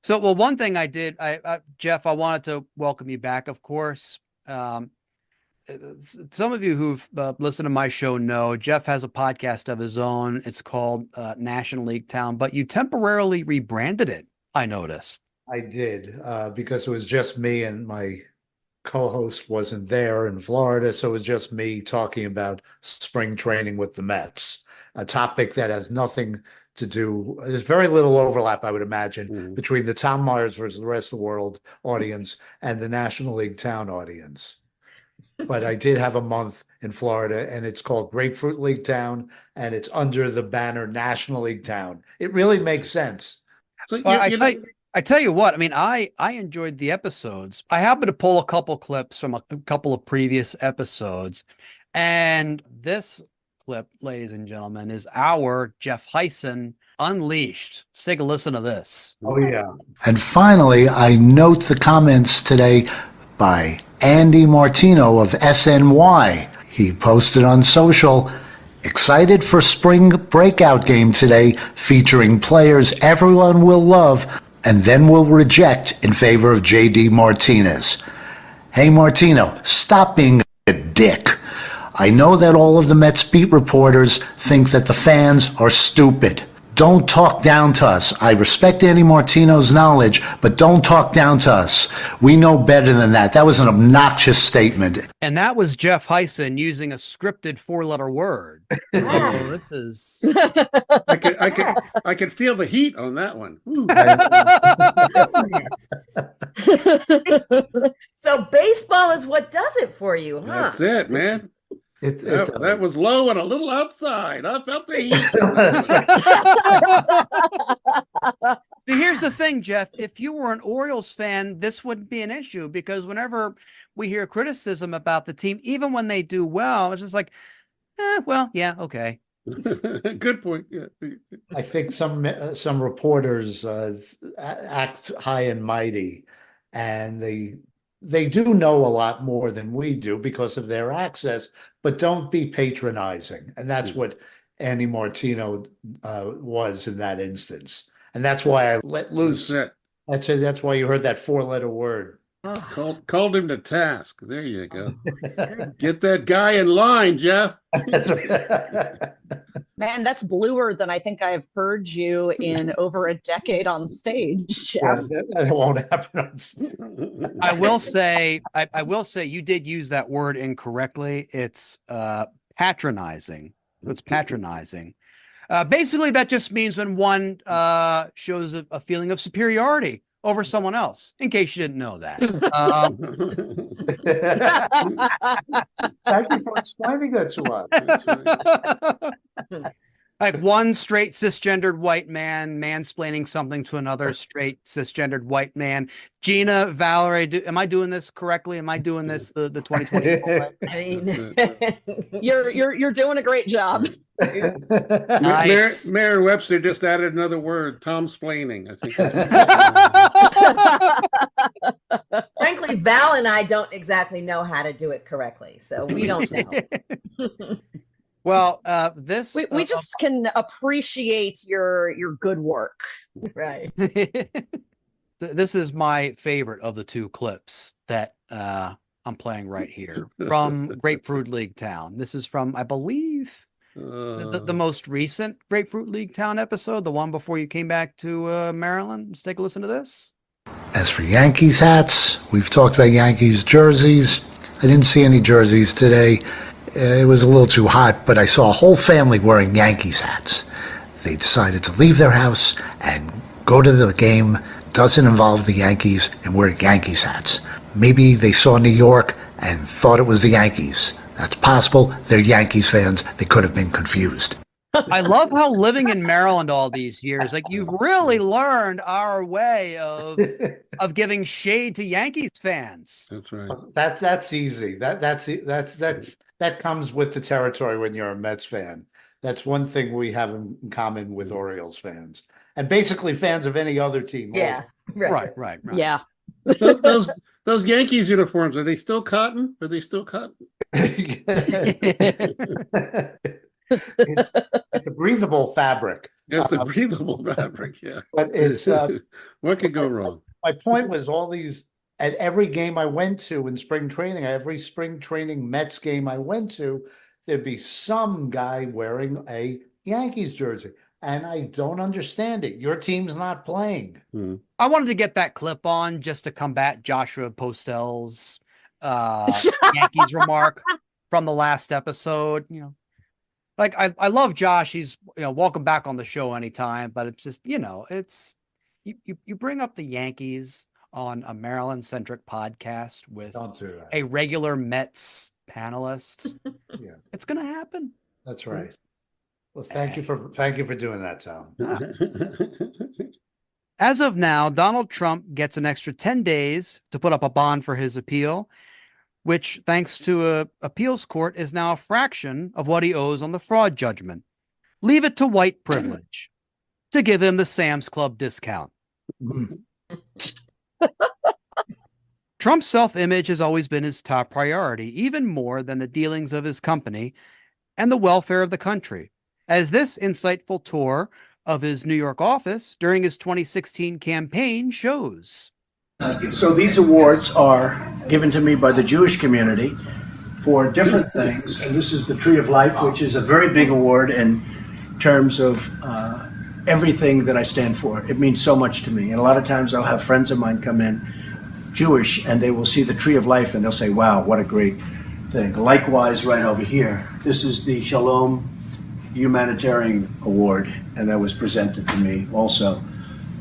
So, well, one thing I did, Jeff, I wanted to welcome you back, of course. Some of you who've listened to my show know Jeff has a podcast of his own. It's called National League Town, but you temporarily rebranded it, I noticed. I did, because it was just me and my co-host wasn't there in Florida. So it was just me talking about spring training with the Mets, a topic that has nothing to do. There's very little overlap, I would imagine, between the Tom Myers versus the rest of the world audience and the National League Town audience. But I did have a month in Florida, and it's called Grapefruit League Town, and it's under the banner National League Town. It really makes sense. So Well, I tell you what, I mean, I enjoyed the episodes. I happened to pull a couple clips from a couple of previous episodes. And this clip, ladies and gentlemen, is our Jeff Heisen Unleashed. Let's take a listen to this. Oh, yeah. And finally, I note the comments today by Andy Martino of SNY. He posted on social, excited for spring breakout game today featuring players everyone will love and then will reject in favor of JD Martinez. Hey Martino, stop being a dick. I know that all of the Mets beat reporters think that the fans are stupid. Don't talk down to us. I respect Andy Martino's knowledge, but don't talk down to us. We know better than that. That was an obnoxious statement. And that was Jeff Heisen using a scripted 4-letter word. Oh, this is. I could feel the heat on that one. Ooh. So baseball is what does it for you, huh? That's it, man. That was low and a little outside. I felt the heat. See, here's the thing, Jeff. If you were an Orioles fan, this wouldn't be an issue because whenever we hear criticism about the team, even when they do well, it's just like, well, yeah, okay. Good point. Yeah. I think some reporters act high and mighty, and they do know a lot more than we do because of their access, but don't be patronizing. And that's what Andy Martino was in that instance. And that's why I let loose. That's why you heard that 4-letter word. Called him to task. There you go. Get that guy in line, Jeff. That's right. Man, that's bluer than I think I've heard you in over a decade on stage, Jeff. That won't happen on stage. I will say, you did use that word incorrectly. It's patronizing. It's patronizing. Basically, that just means when one shows a feeling of superiority over someone else, in case you didn't know that. Thank you for explaining that to us. Like one straight cisgendered white man mansplaining something to another straight cisgendered white man. Gina, Valerie, am I doing this correctly? Am I doing this the 2020? I mean, You're doing a great job. Nice. Mayor Webster just added another word, Tom-splaining. I think. frankly, Val and I don't exactly know how to do it correctly, so we don't know. Well, we just can appreciate your good work. Right. This is my favorite of the two clips that I'm playing right here from Grapefruit League Town. This is from, I believe, the most recent Grapefruit League Town episode, the one before you came back to Maryland. Let's take a listen to this. As for Yankees hats, we've talked about Yankees jerseys. I didn't see any jerseys today. It was a little too hot, but I saw a whole family wearing Yankees hats. They decided to leave their house and go to the game. Doesn't involve the Yankees and wear Yankees hats. Maybe they saw New York and thought it was the Yankees. That's possible. They're Yankees fans. They could have been confused. I love how living in Maryland all these years, like you've really learned our way of giving shade to Yankees fans. That's right. That's easy. That comes with the territory when you're a Mets fan. That's one thing we have in common with Orioles fans, and basically fans of any other team. Yeah. Right. Yeah. Those Yankees uniforms, are they still cotton? It's a breathable fabric. It's a breathable fabric, yeah. But it's what could go wrong? My point was all these at every game I went to in spring training, every spring training Mets game I went to, there'd be some guy wearing a Yankees jersey. And I don't understand it. Your team's not playing. I wanted to get that clip on just to combat Joshua Postel's Yankees remark from the last episode. You know, like I love Josh. He's welcome back on the show anytime. But it's just it's you bring up the Yankees on a Maryland centric podcast with Don't do that. a regular Mets panelist. Yeah, it's gonna happen. that's right. Well, thank you for doing that, Tom. As of now, Donald Trump gets an extra 10 days to put up a bond for his appeal, which, thanks to a appeals court, is now a fraction of what he owes on the fraud judgment. Leave it to white privilege to give him the Sam's Club discount. Trump's self-image has always been his top priority, even more than the dealings of his company and the welfare of the country, as this insightful tour of his New York office during his 2016 campaign shows. So these awards are given to me by the Jewish community for different things, and this is the Tree of Life, which is a very big award in terms of everything that I stand for. It means so much to me, and a lot of times I'll have friends of mine come in, Jewish, and they will see the Tree of Life and they'll say, wow, what a great thing. Likewise, right over here, this is the Shalom Humanitarian Award, and that was presented to me also.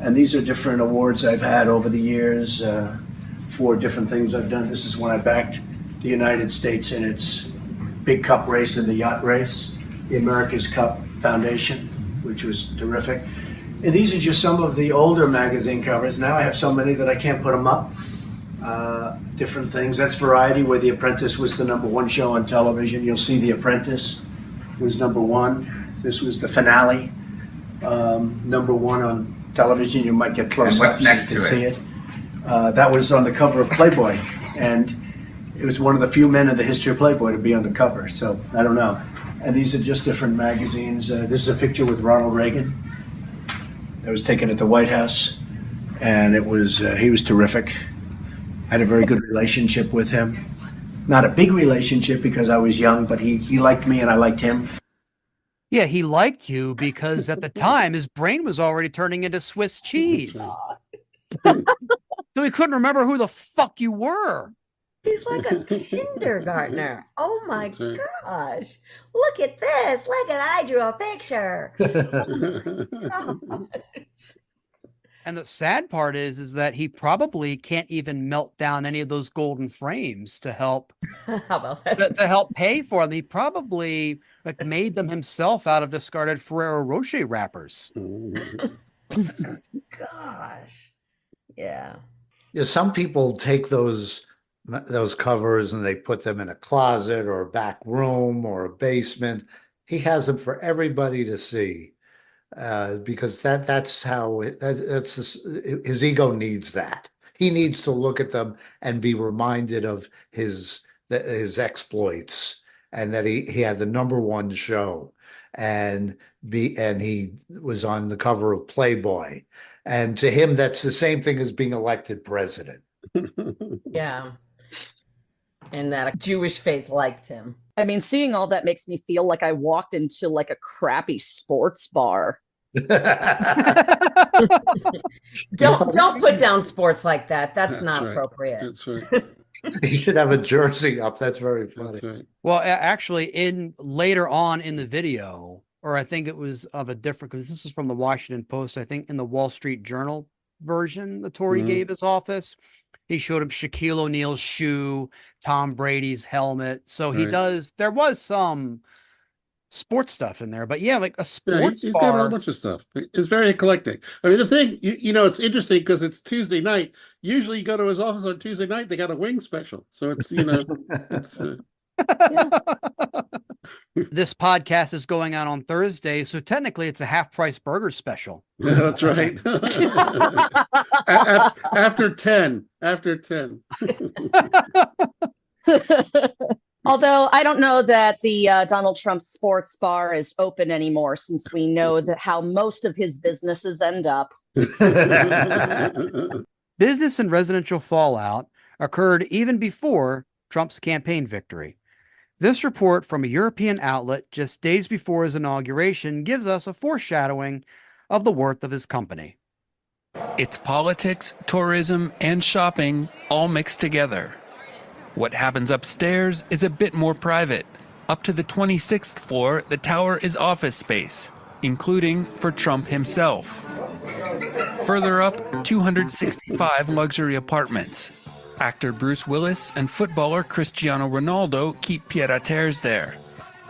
And these are different awards I've had over the years for different things I've done. This is when I backed the United States in its big cup race in the yacht race, the America's Cup Foundation, which was terrific. And these are just some of the older magazine covers. Now I have so many that I can't put them up. Different things. That's Variety, where The Apprentice was the #1 show on television. You'll see The Apprentice was #1. This was the finale, #1 on television. You might get close up so you can see it. That was on the cover of Playboy, and it was one of the few men in the history of Playboy to be on the cover. So I don't know. And these are just different magazines. This is a picture with Ronald Reagan that was taken at the White House, and it was he was terrific. I had a very good relationship with him. Not a big relationship because I was young, but he liked me and I liked him. Yeah, he liked you because at the time his brain was already turning into Swiss cheese. So he couldn't remember who the fuck you were. He's like a kindergartner. Oh my gosh. Look at this. Look at I drew a picture. Oh, And the sad part is that he probably can't even melt down any of those golden frames to help how about that? to help pay for them. He probably made them himself out of discarded Ferrero Rocher wrappers. Gosh. Yeah. Yeah, some people take those covers and they put them in a closet or a back room or a basement. He has them for everybody to see. Because that's how his ego needs that. He needs to look at them and be reminded of his exploits and that he had the #1 show and he was on the cover of Playboy. And to him, that's the same thing as being elected president. Yeah. And that Jewish faith liked him. I mean, seeing all that makes me feel like I walked into like a crappy sports bar. Don't put down sports like that. That's not right. appropriate. That's right. He should have a jersey up. That's very funny. That's right. Well, actually, later on in the video, or I think it was of a different, because this is from the Washington Post, I think in the Wall Street Journal version, the tour he gave his office, he showed him Shaquille O'Neal's shoe, Tom Brady's helmet. So he Right. there was some sports stuff in there, but yeah, like a Yeah, sports he's got a bar. whole bunch of stuff. It's very eclectic. I mean, the thing, it's interesting because it's Tuesday night. Usually you go to his office on Tuesday night, they got a wing special. So it's, it's, This podcast is going out on Thursday, so technically it's a half-price burger special. yeah, that's right. After 10. Although I don't know that the Donald Trump sports bar is open anymore, since we know that how most of his businesses end up. Business and residential fallout occurred even before Trump's campaign victory. This report from a European outlet just days before his inauguration gives us a foreshadowing of the worth of his company. It's politics, tourism, and shopping all mixed together. What happens upstairs is a bit more private. Up to the 26th floor, the tower is office space, including for Trump himself. Further up, 265 luxury apartments. Actor Bruce Willis and footballer Cristiano Ronaldo keep pied-à-terres there.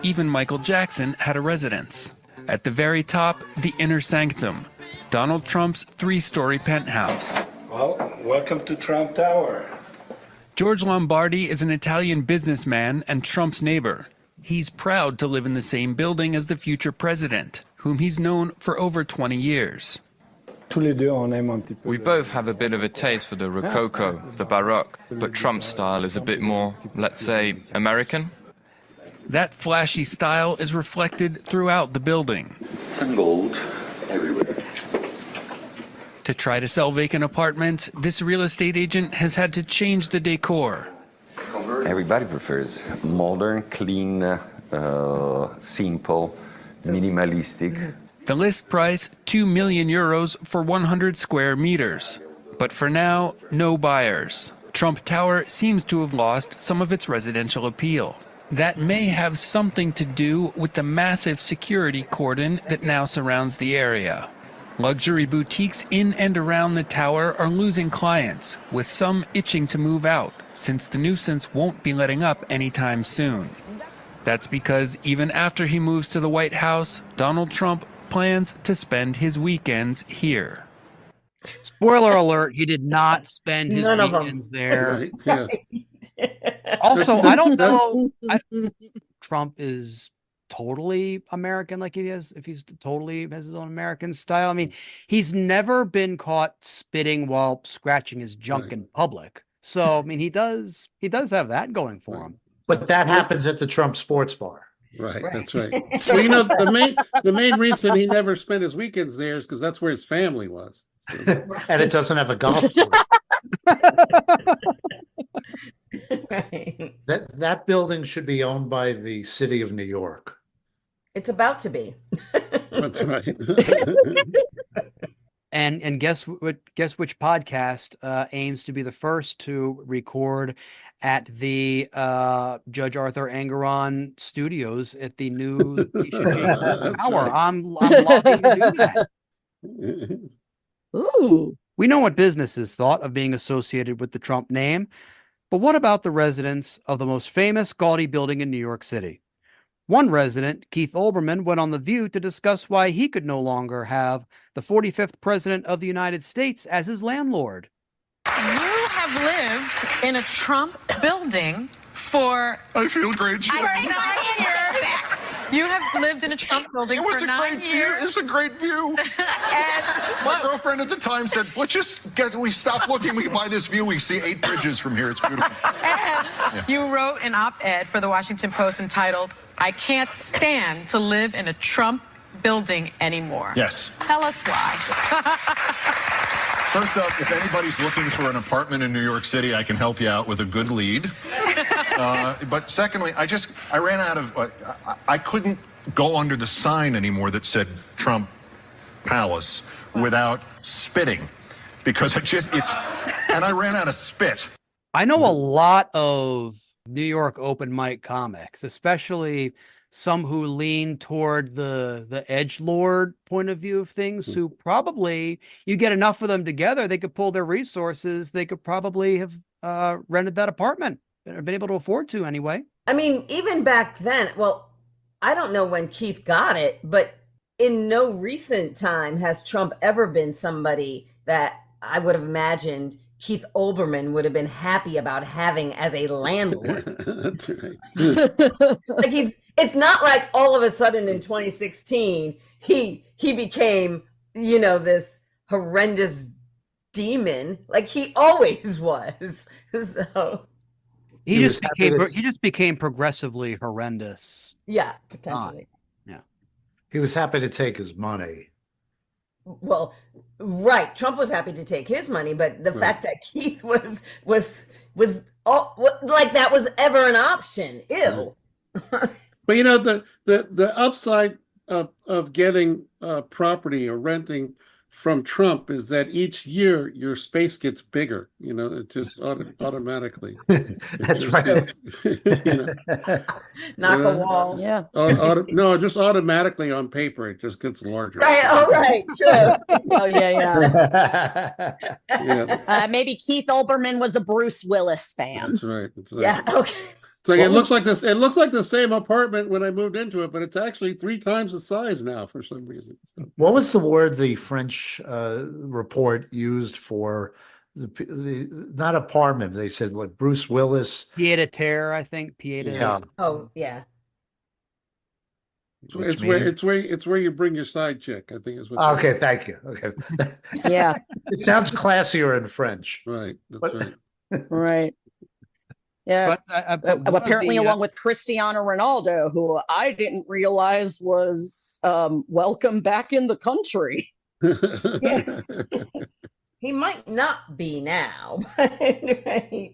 Even Michael Jackson had a residence. At the very top, the inner sanctum, Donald Trump's 3-story penthouse. Well, welcome to Trump Tower. George Lombardi is an Italian businessman and Trump's neighbor. He's proud to live in the same building as the future president, whom he's known for over 20 years. We both have a bit of a taste for the Rococo, the Baroque, but Trump's style is a bit more, let's say, American. That flashy style is reflected throughout the building. Some gold everywhere. To try to sell vacant apartments, this real estate agent has had to change the decor. Everybody prefers modern, clean, simple, minimalistic. The list price, 2 million euros for 100 square meters. But for now, no buyers. Trump Tower seems to have lost some of its residential appeal. That may have something to do with the massive security cordon that now surrounds the area. Luxury boutiques in and around the tower are losing clients, with some itching to move out, since the nuisance won't be letting up anytime soon. That's because even after he moves to the White House, Donald Trump plans to spend his weekends here. Spoiler alert, he did not spend his None of them. weekends there. Right, yeah. Also, I don't know. Trump is totally American, like he is, if he's totally has his own American style. I mean, he's never been caught spitting while scratching his junk in public. So, I mean, he does have that going for him. But that happens at the Trump sports bar. Right, that's right. Well, you know, the main reason he never spent his weekends there is because that's where his family was. And it doesn't have a golf course. Right. That building should be owned by the city of New York. It's about to be. That's right. And guess which podcast aims to be the first to record at the Judge Arthur Engeron studios at the new Tower. I'm lobbying to do that. Ooh. We know what businesses thought of being associated with the Trump name, but what about the residents of the most famous gaudy building in New York City? One resident, Keith Olbermann, went on The View to discuss why he could no longer have the 45th president of the United States as his landlord. You have lived in a Trump building for... I feel great. I take my years. You have lived in a Trump building for 9 years. It was a great view. My girlfriend at the time said, we stop looking, we buy this view, we see 8 bridges from here, it's beautiful. And you wrote an op-ed for the Washington Post entitled, "I can't stand to live in a Trump building anymore." Yes. Tell us why. First up, if anybody's looking for an apartment in New York City, I can help you out with a good lead. But secondly, I ran out of, I couldn't go under the sign anymore that said Trump Palace without spitting, because and I ran out of spit. I know a lot of New York open mic comics, especially some who lean toward the edgelord point of view of things, who probably, you get enough of them together, they could pull their resources, they could probably have rented that apartment, or been able to afford to anyway. I mean, even back then, well, I don't know when Keith got it, but in no recent time has Trump ever been somebody that I would have imagined Keith Olbermann would have been happy about having as a landlord. That's right. Like it's not like all of a sudden in 2016 he became, this horrendous demon. Like he always was. So He was happy to- just became progressively horrendous. Yeah, potentially. He was happy to take his money. Well, right. Trump was happy to take his money, but the fact that Keith was like that was ever an option. Ew. But you know, the upside of getting property or renting from Trump is that each year your space gets bigger. You know, it just automatically. That's right. Knock a wall. Yeah. No, just automatically on paper it just gets larger. Right. Oh, right. True. Oh yeah. Yeah, Maybe Keith Olbermann was a Bruce Willis fan. that's right. That's right. Yeah. Okay. It's like, it looks like this. It looks like the same apartment when I moved into it, but it's actually 3 times the size now for some reason. So, What was the word the French report used for the not apartment? They said like Bruce Willis. Pied a terre, I think. Pied a Yeah. Oh, yeah. it's where you bring your side chick. I think is what. Okay, thank you. Okay. Yeah. It sounds classier in French. Right. That's right. Right. Yeah. But one of Apparently, the, along with Cristiano Ronaldo, who I didn't realize was welcome back in the country. He might not be now, right?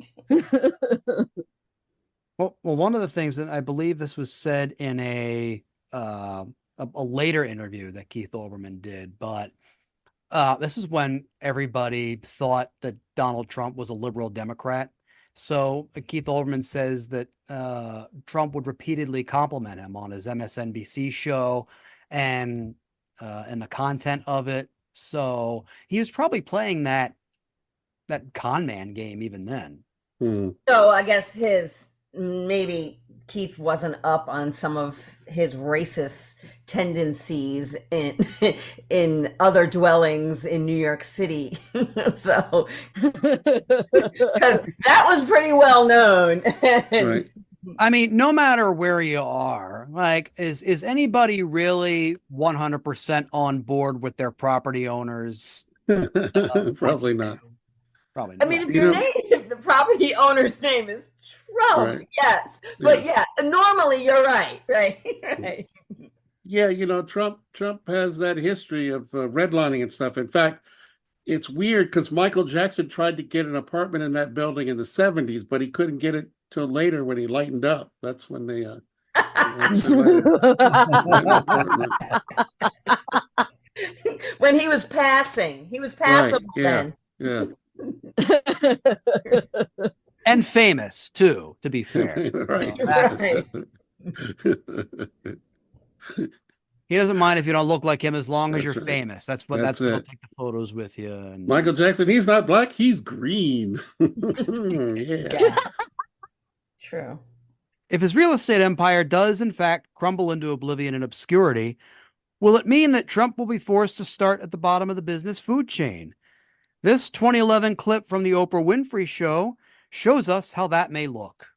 Well, one of the things that I believe this was said in a later interview that Keith Olbermann did, but this is when everybody thought that Donald Trump was a liberal Democrat. So Keith Olbermann says that Trump would repeatedly compliment him on his MSNBC show and the content of it. So he was probably playing that con man game even then. So I guess maybe Keith wasn't up on some of his racist tendencies in other dwellings in New York City. So because that was pretty well known. Right. I mean, no matter where you are, like, is anybody really 100% on board with their property owners? Probably not. Probably I not. mean, if the property owner's name is Trump, Right. yes. But yeah, normally you're right. Right. Yeah, you know, Trump has that history of redlining and stuff. In fact, it's weird because Michael Jackson tried to get an apartment in that building in the 70s, but he couldn't get it till later when he lightened up. That's when they When he was passing. He was passable Right, then. Yeah. And famous too, to be fair. Right. Right. He doesn't mind if you don't look like him as long as you're That's right. famous. That's what That's he'll it. take the photos with you. And Michael Jackson, he's not black, he's green. Yeah. Yeah. True. if his real estate empire does in fact crumble into oblivion and obscurity, will it mean that Trump will be forced to start at the bottom of the business food chain? This 2011 clip from the Oprah Winfrey Show shows us how that may look.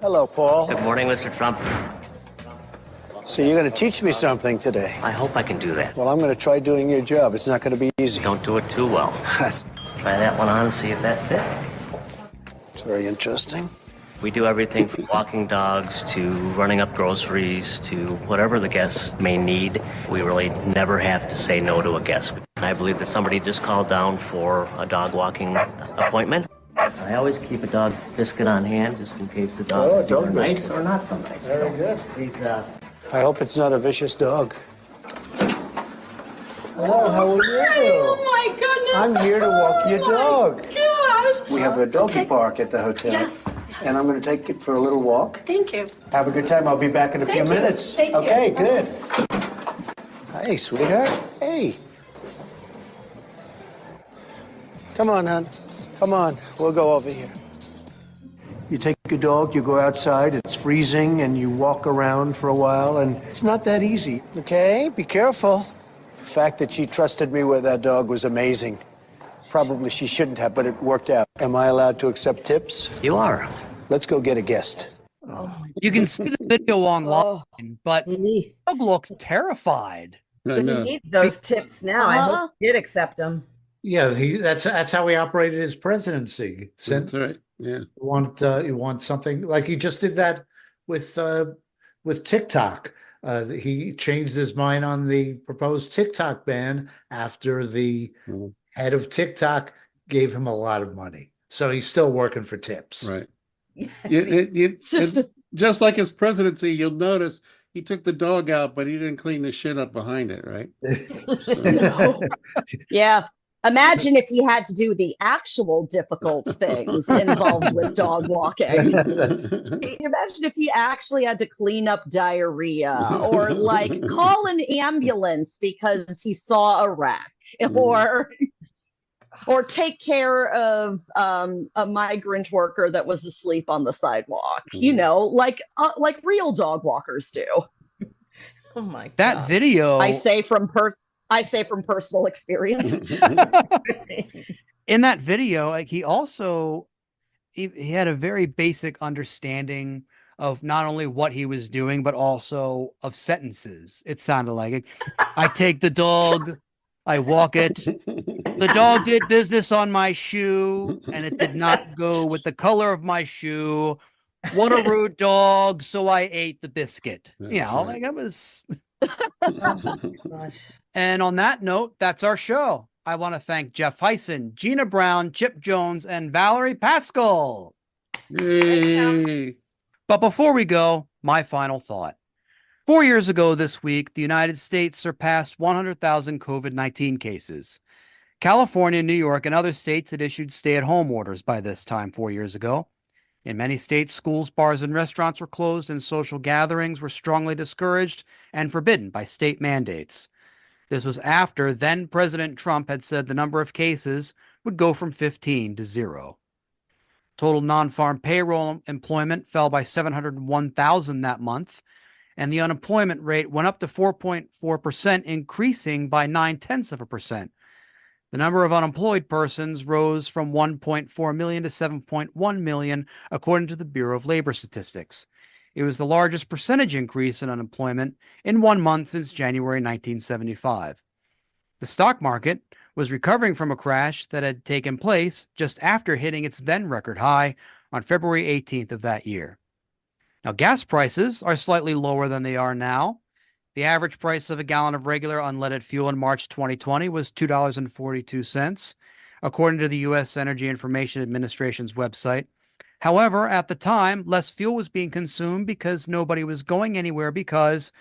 Hello, Paul. Good morning, Mr. Trump. So you're going to teach me something today. I hope I can do that. Well, I'm going to try doing your job. It's not going to be easy. Don't do it too well. Try that one on and see if that fits. It's very interesting. We do everything from walking dogs to running up groceries to whatever the guests may need. We really never have to say no to a guest. I believe that somebody just called down for a dog walking appointment. I always keep a dog biscuit on hand just in case the dog is either nice or not so nice. Very good. Please, I hope it's not a vicious dog. Hello, how are you? Oh my goodness! I'm here to walk your dog. Gosh! We have a doggy park at the hotel. Yes. And I'm going to take it for a little walk. Thank you. Have a good time. I'll be back in a few Thank you. minutes. Thank you. Okay, good. Hey, sweetheart. Hey. Come on, hon. Come on. We'll go over here. You take your dog, you go outside, it's freezing, and you walk around for a while, and it's not that easy. Okay, be careful. The fact that she trusted me with that dog was amazing. Probably she shouldn't have, but it worked out. Am I allowed to accept tips? You are. Let's go get a guest. You can see the video online, but Doug looked terrified. He needs those tips now. I hope he did accept them. Yeah, that's how he operated his presidency. That's right. Yeah. You want something like he just did that with TikTok. He changed his mind on the proposed TikTok ban after the head of TikTok gave him a lot of money. So he's still working for tips. Right. Just like his presidency, you'll notice he took the dog out, but he didn't clean the shit up behind it, right? No. Yeah. Imagine if he had to do the actual difficult things involved with dog walking. Imagine if he actually had to clean up diarrhea or like call an ambulance because he saw a wreck or take care of a migrant worker that was asleep on the sidewalk, like real dog walkers do. Oh my God. That video. I say from personal experience. In that video, like he had a very basic understanding of not only what he was doing, but also of sentences. It sounded like it. I take the dog, I walk it. The dog did business on my shoe, and it did not go with the color of my shoe. What a rude dog! So I ate the biscuit. Like it was. And on that note, that's our show. I want to thank Jeff Hyson, Gina Brown, Chip Jones, and Valerie Pascal. Yay. But before we go, my final thought. 4 years ago this week, the United States surpassed 100,000 COVID-19 cases. California, New York, and other states had issued stay-at-home orders by this time 4 years ago. In many states, schools, bars, and restaurants were closed, and social gatherings were strongly discouraged and forbidden by state mandates. This was after then-President Trump had said the number of cases would go from 15 to 0. Total non-farm payroll employment fell by 701,000 that month, and the unemployment rate went up to 4.4%, increasing by 0.9%. The number of unemployed persons rose from 1.4 million to 7.1 million, according to the Bureau of Labor Statistics. It was the largest percentage increase in unemployment in 1 month since January 1975. The stock market was recovering from a crash that had taken place just after hitting its then record high on February 18th of that year. Now, gas prices are slightly lower than they are now. The average price of a gallon of regular unleaded fuel in March 2020 was $2.42, according to the U.S. Energy Information Administration's website. However, at the time, less fuel was being consumed because nobody was going anywhere because,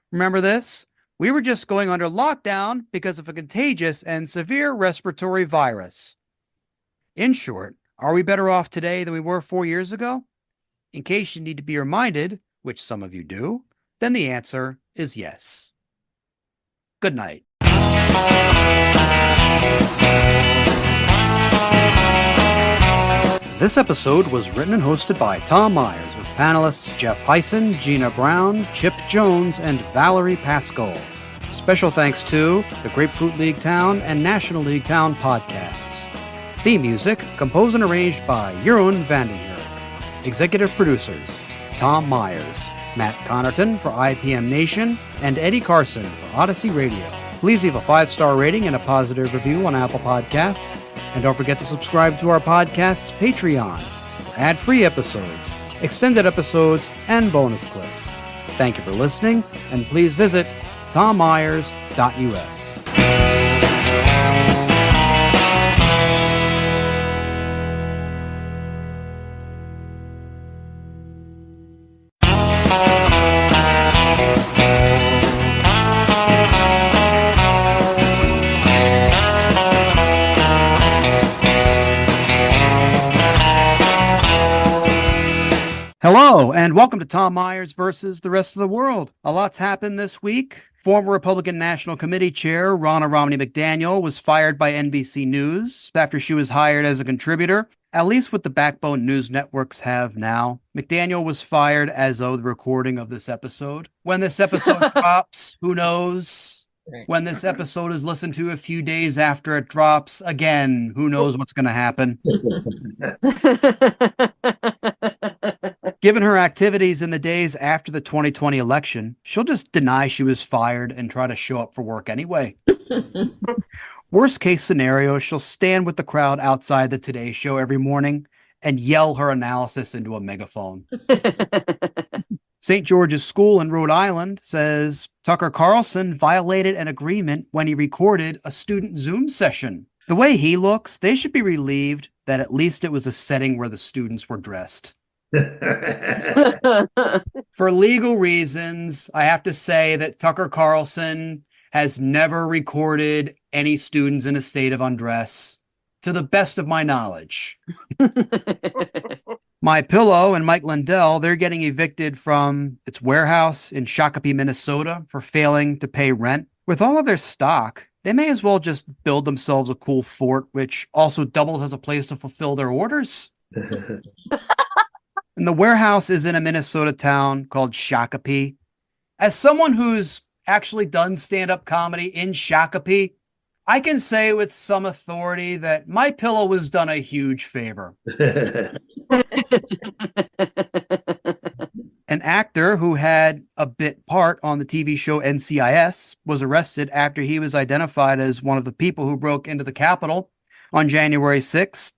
remember this? We were just going under lockdown because of a contagious and severe respiratory virus. In short, are we better off today than we were 4 years ago? In case you need to be reminded, which some of you do, then the answer is yes. Good night. This episode was written and hosted by Tom Myers with panelists Jeff Hyson, Gina Brown, Chip Jones, and Valerie Pascal. Special thanks to the Grapefruit League Town and National League Town podcasts. Theme music composed and arranged by Jeroen Vandenberg. Executive producers Tom Myers, Matt Connerton for IPM Nation, and Eddie Carson for Odyssey Radio. Please leave a 5-star rating and a positive review on Apple Podcasts. And don't forget to subscribe to our podcast's Patreon for ad-free episodes, extended episodes, and bonus clips. Thank you for listening, and please visit tommyers.us. Hello, and welcome to Tom Myers versus the rest of the world. A lot's happened this week. Former Republican National Committee Chair Ronna Romney McDaniel was fired by NBC News after she was hired as a contributor, at least what the backbone news networks have now. McDaniel was fired as of the recording of this episode. When this episode drops, who knows? When this episode is listened to a few days after it drops, again, who knows what's going to happen? Given her activities in the days after the 2020 election, she'll just deny she was fired and try to show up for work anyway. Worst case scenario, she'll stand with the crowd outside the Today Show every morning and yell her analysis into a megaphone. St. George's School in Rhode Island says Tucker Carlson violated an agreement when he recorded a student Zoom session. The way he looks, they should be relieved that at least it was a setting where the students were dressed. For legal reasons, I have to say that Tucker Carlson has never recorded any students in a state of undress, to the best of my knowledge. My Pillow and Mike Lindell, they're getting evicted from its warehouse in Shakopee, Minnesota for failing to pay rent. With all of their stock, they may as well just build themselves a cool fort, which also doubles as a place to fulfill their orders. And the warehouse is in a Minnesota town called Shakopee. As someone who's actually done stand-up comedy in Shakopee, I can say with some authority that My Pillow was done a huge favor. An actor who had a bit part on the TV show NCIS was arrested after he was identified as one of the people who broke into the Capitol on January 6th.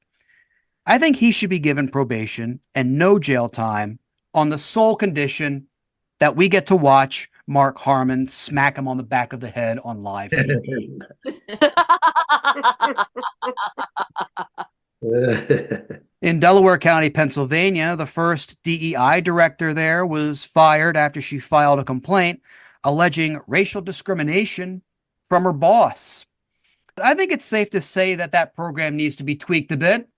I think he should be given probation and no jail time on the sole condition that we get to watch Mark Harmon smack him on the back of the head on live TV. In Delaware County, Pennsylvania, the first DEI director there was fired after she filed a complaint alleging racial discrimination from her boss. I think it's safe to say that that program needs to be tweaked a bit.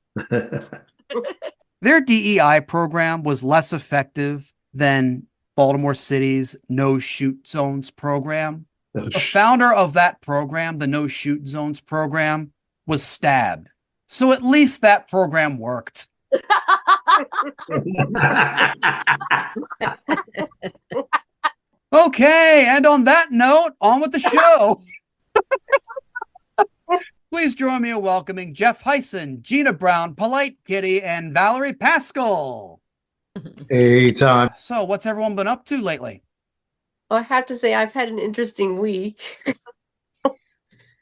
Their DEI program was less effective than Baltimore City's No Shoot Zones program. The founder of that program, the No Shoot Zones program, was stabbed. So at least that program worked. Okay, and on that note, on with the show. Please join me in welcoming Jeff Hyson, Gina Brown, Polite Kitty, and Valerie Pascal. Hey, Tom. So what's everyone been up to lately? I have to say, I've had an interesting week.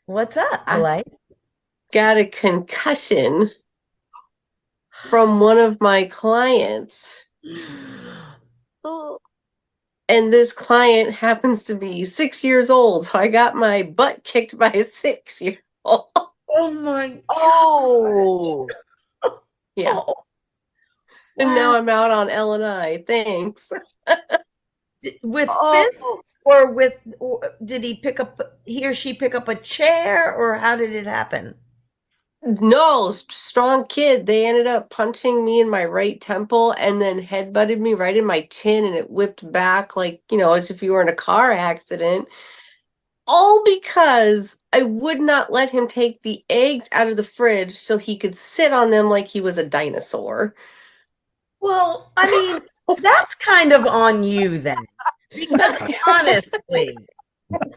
What's up, Polite? Got a concussion from one of my clients. And this client happens to be 6 years old. So I got my butt kicked by a 6-year-old. Oh my. Oh. Yeah. And now I'm out on L&I. Thanks. With fists or with, did he or she pick up a chair, or how did it happen? No, strong kid. They ended up punching me in my right temple and then headbutted me right in my chin, and it whipped back like, as if you were in a car accident. All because I would not let him take the eggs out of the fridge so he could sit on them like he was a dinosaur. Well, I mean, that's kind of on you then. Because honestly,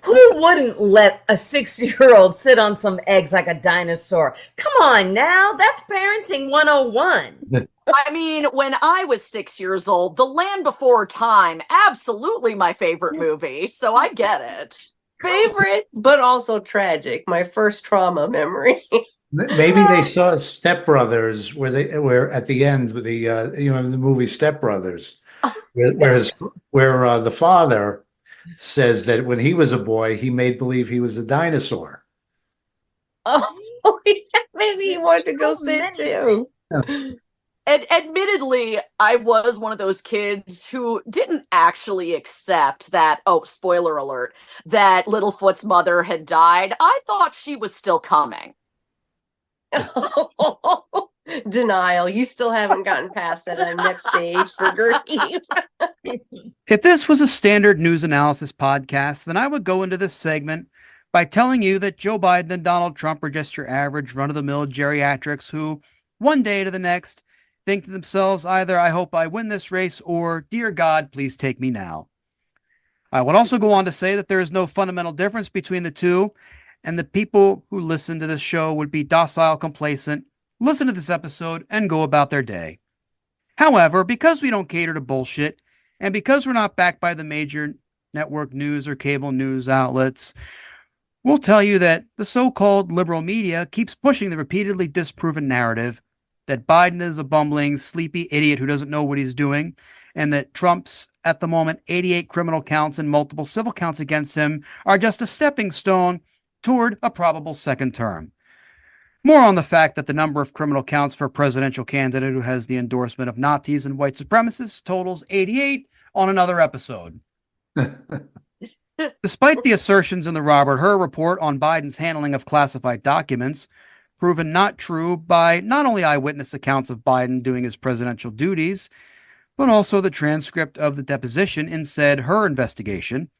who wouldn't let a 6-year-old sit on some eggs like a dinosaur? Come on now, that's parenting 101. I mean, when I was 6 years old, The Land Before Time, absolutely my favorite movie, so I get it. Favorite, but also tragic. My first trauma memory. Maybe they saw Step Brothers, where at the end with the the movie Step Brothers, where the father says that when he was a boy, he made believe he was a dinosaur. Oh, yeah, maybe he wanted to go sit too. Yeah. And admittedly, I was one of those kids who didn't actually accept that, spoiler alert, that Littlefoot's mother had died. I thought she was still coming. Denial. You still haven't gotten past that next stage for grief. If this was a standard news analysis podcast, then I would go into this segment by telling you that Joe Biden and Donald Trump are just your average run-of-the-mill geriatrics who, one day to the next, think to themselves either, I hope I win this race, or, dear God, please take me now. I would also go on to say that there is no fundamental difference between the two, and the people who listen to this show would be docile, complacent, listen to this episode, and go about their day. However, because we don't cater to bullshit, and because we're not backed by the major network news or cable news outlets, we'll tell you that the so-called liberal media keeps pushing the repeatedly disproven narrative that Biden is a bumbling, sleepy idiot who doesn't know what he's doing, and that Trump's, at the moment, 88 criminal counts and multiple civil counts against him are just a stepping stone toward a probable second term. More on the fact that the number of criminal counts for a presidential candidate who has the endorsement of Nazis and white supremacists totals 88 on another episode. Despite the assertions in the Robert Hur report on Biden's handling of classified documents, proven not true by not only eyewitness accounts of Biden doing his presidential duties, but also the transcript of the deposition in said Hur investigation,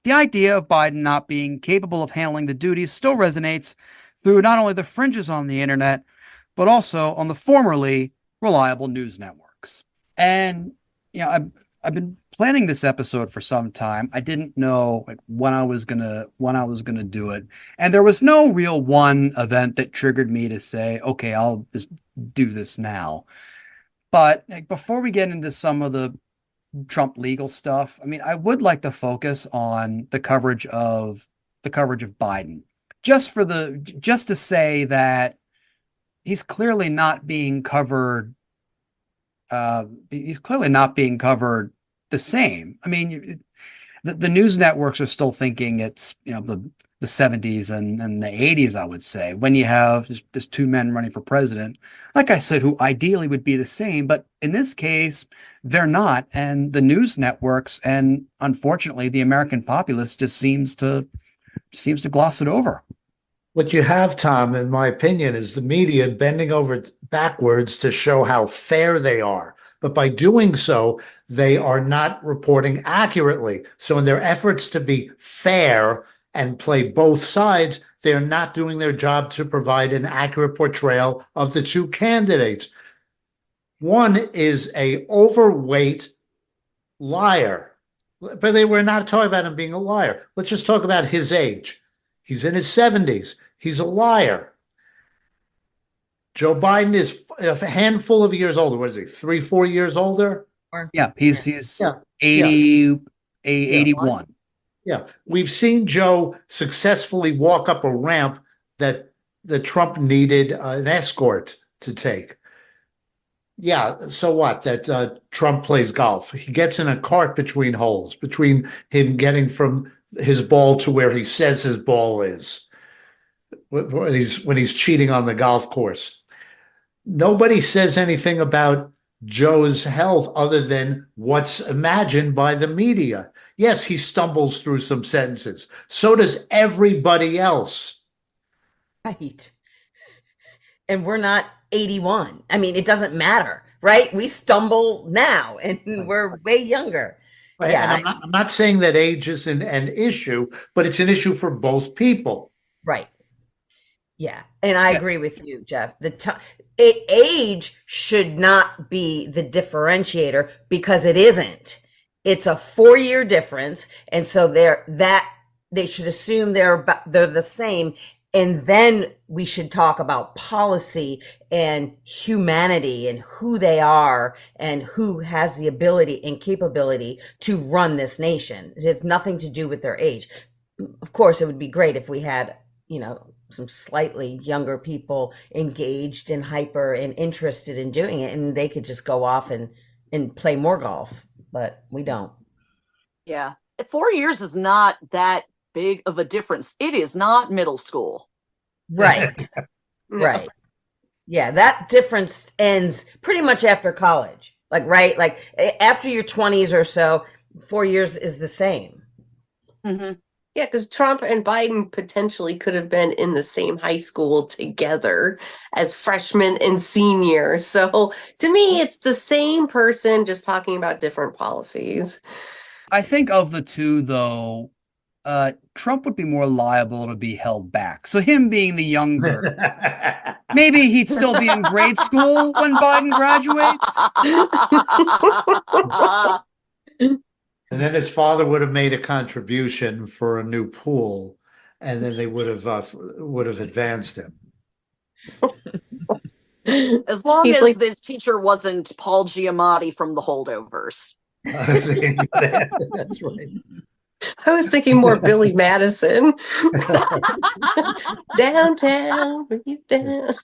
the idea of Biden not being capable of handling the duties still resonates through not only the fringes on the internet, but also on the formerly reliable news networks. And, I've been planning this episode for some time. I didn't know when I was gonna do it, and there was no real one event that triggered me to say, okay, I'll just do this now. But before we get into some of the Trump legal stuff, I would like to focus on the coverage of Biden, just to say that he's clearly not being covered. He's clearly not being covered the same. The news networks are still thinking it's the 70s and the 80s, I would say, when you have just two men running for president, like I said, who ideally would be the same, but in this case they're not, and the news networks and unfortunately the American populace just seems to gloss it over. What you have, Tom, in my opinion, is the media bending over backwards to show how fair they are. But by doing so, they are not reporting accurately. So in their efforts to be fair and play both sides, they're not doing their job to provide an accurate portrayal of the two candidates. One is a overweight liar, but we're not talking about him being a liar. Let's just talk about his age. He's in his 70s. He's a liar. Joe Biden is a handful of years older. What is he, 3-4 years older? Yeah, he's 80, 81. Yeah, we've seen Joe successfully walk up a ramp that Trump needed an escort to take. Yeah, so what? That Trump plays golf. He gets in a cart between holes, between him getting from his ball to where he says his ball is when he's cheating on the golf course. Nobody says anything about Joe's health other than what's imagined by the media. Yes, he stumbles through some sentences. So does everybody else. Right. And we're not 81. It doesn't matter, right? We stumble now and we're way younger. Right. Yeah, and I'm not saying that age isn't an issue, but it's an issue for both people. Right. Yeah. And I agree with you, Jeff. Age should not be the differentiator because it isn't. It's a 4-year difference. And so they should assume they're the same. And then we should talk about policy and humanity and who they are and who has the ability and capability to run this nation. It has nothing to do with their age. Of course, it would be great if we had, some slightly younger people engaged and hyper and interested in doing it, and they could just go off and play more golf, but we don't. Yeah. 4 years is not that big of a difference. It is not middle school. Right. Right. Yeah, that difference ends pretty much after college. Right? Like after your 20s or so, 4 years is the same. Mm-hmm. Yeah, because Trump and Biden potentially could have been in the same high school together as freshmen and seniors. So to me, it's the same person just talking about different policies. I think of the two, though, Trump would be more liable to be held back. So him being the younger, maybe he'd still be in grade school when Biden graduates. And then his father would have made a contribution for a new pool, and then they would have advanced him. As long as this teacher wasn't Paul Giamatti from The Holdovers. That's right. I was thinking more Billy Madison. Downtown, down.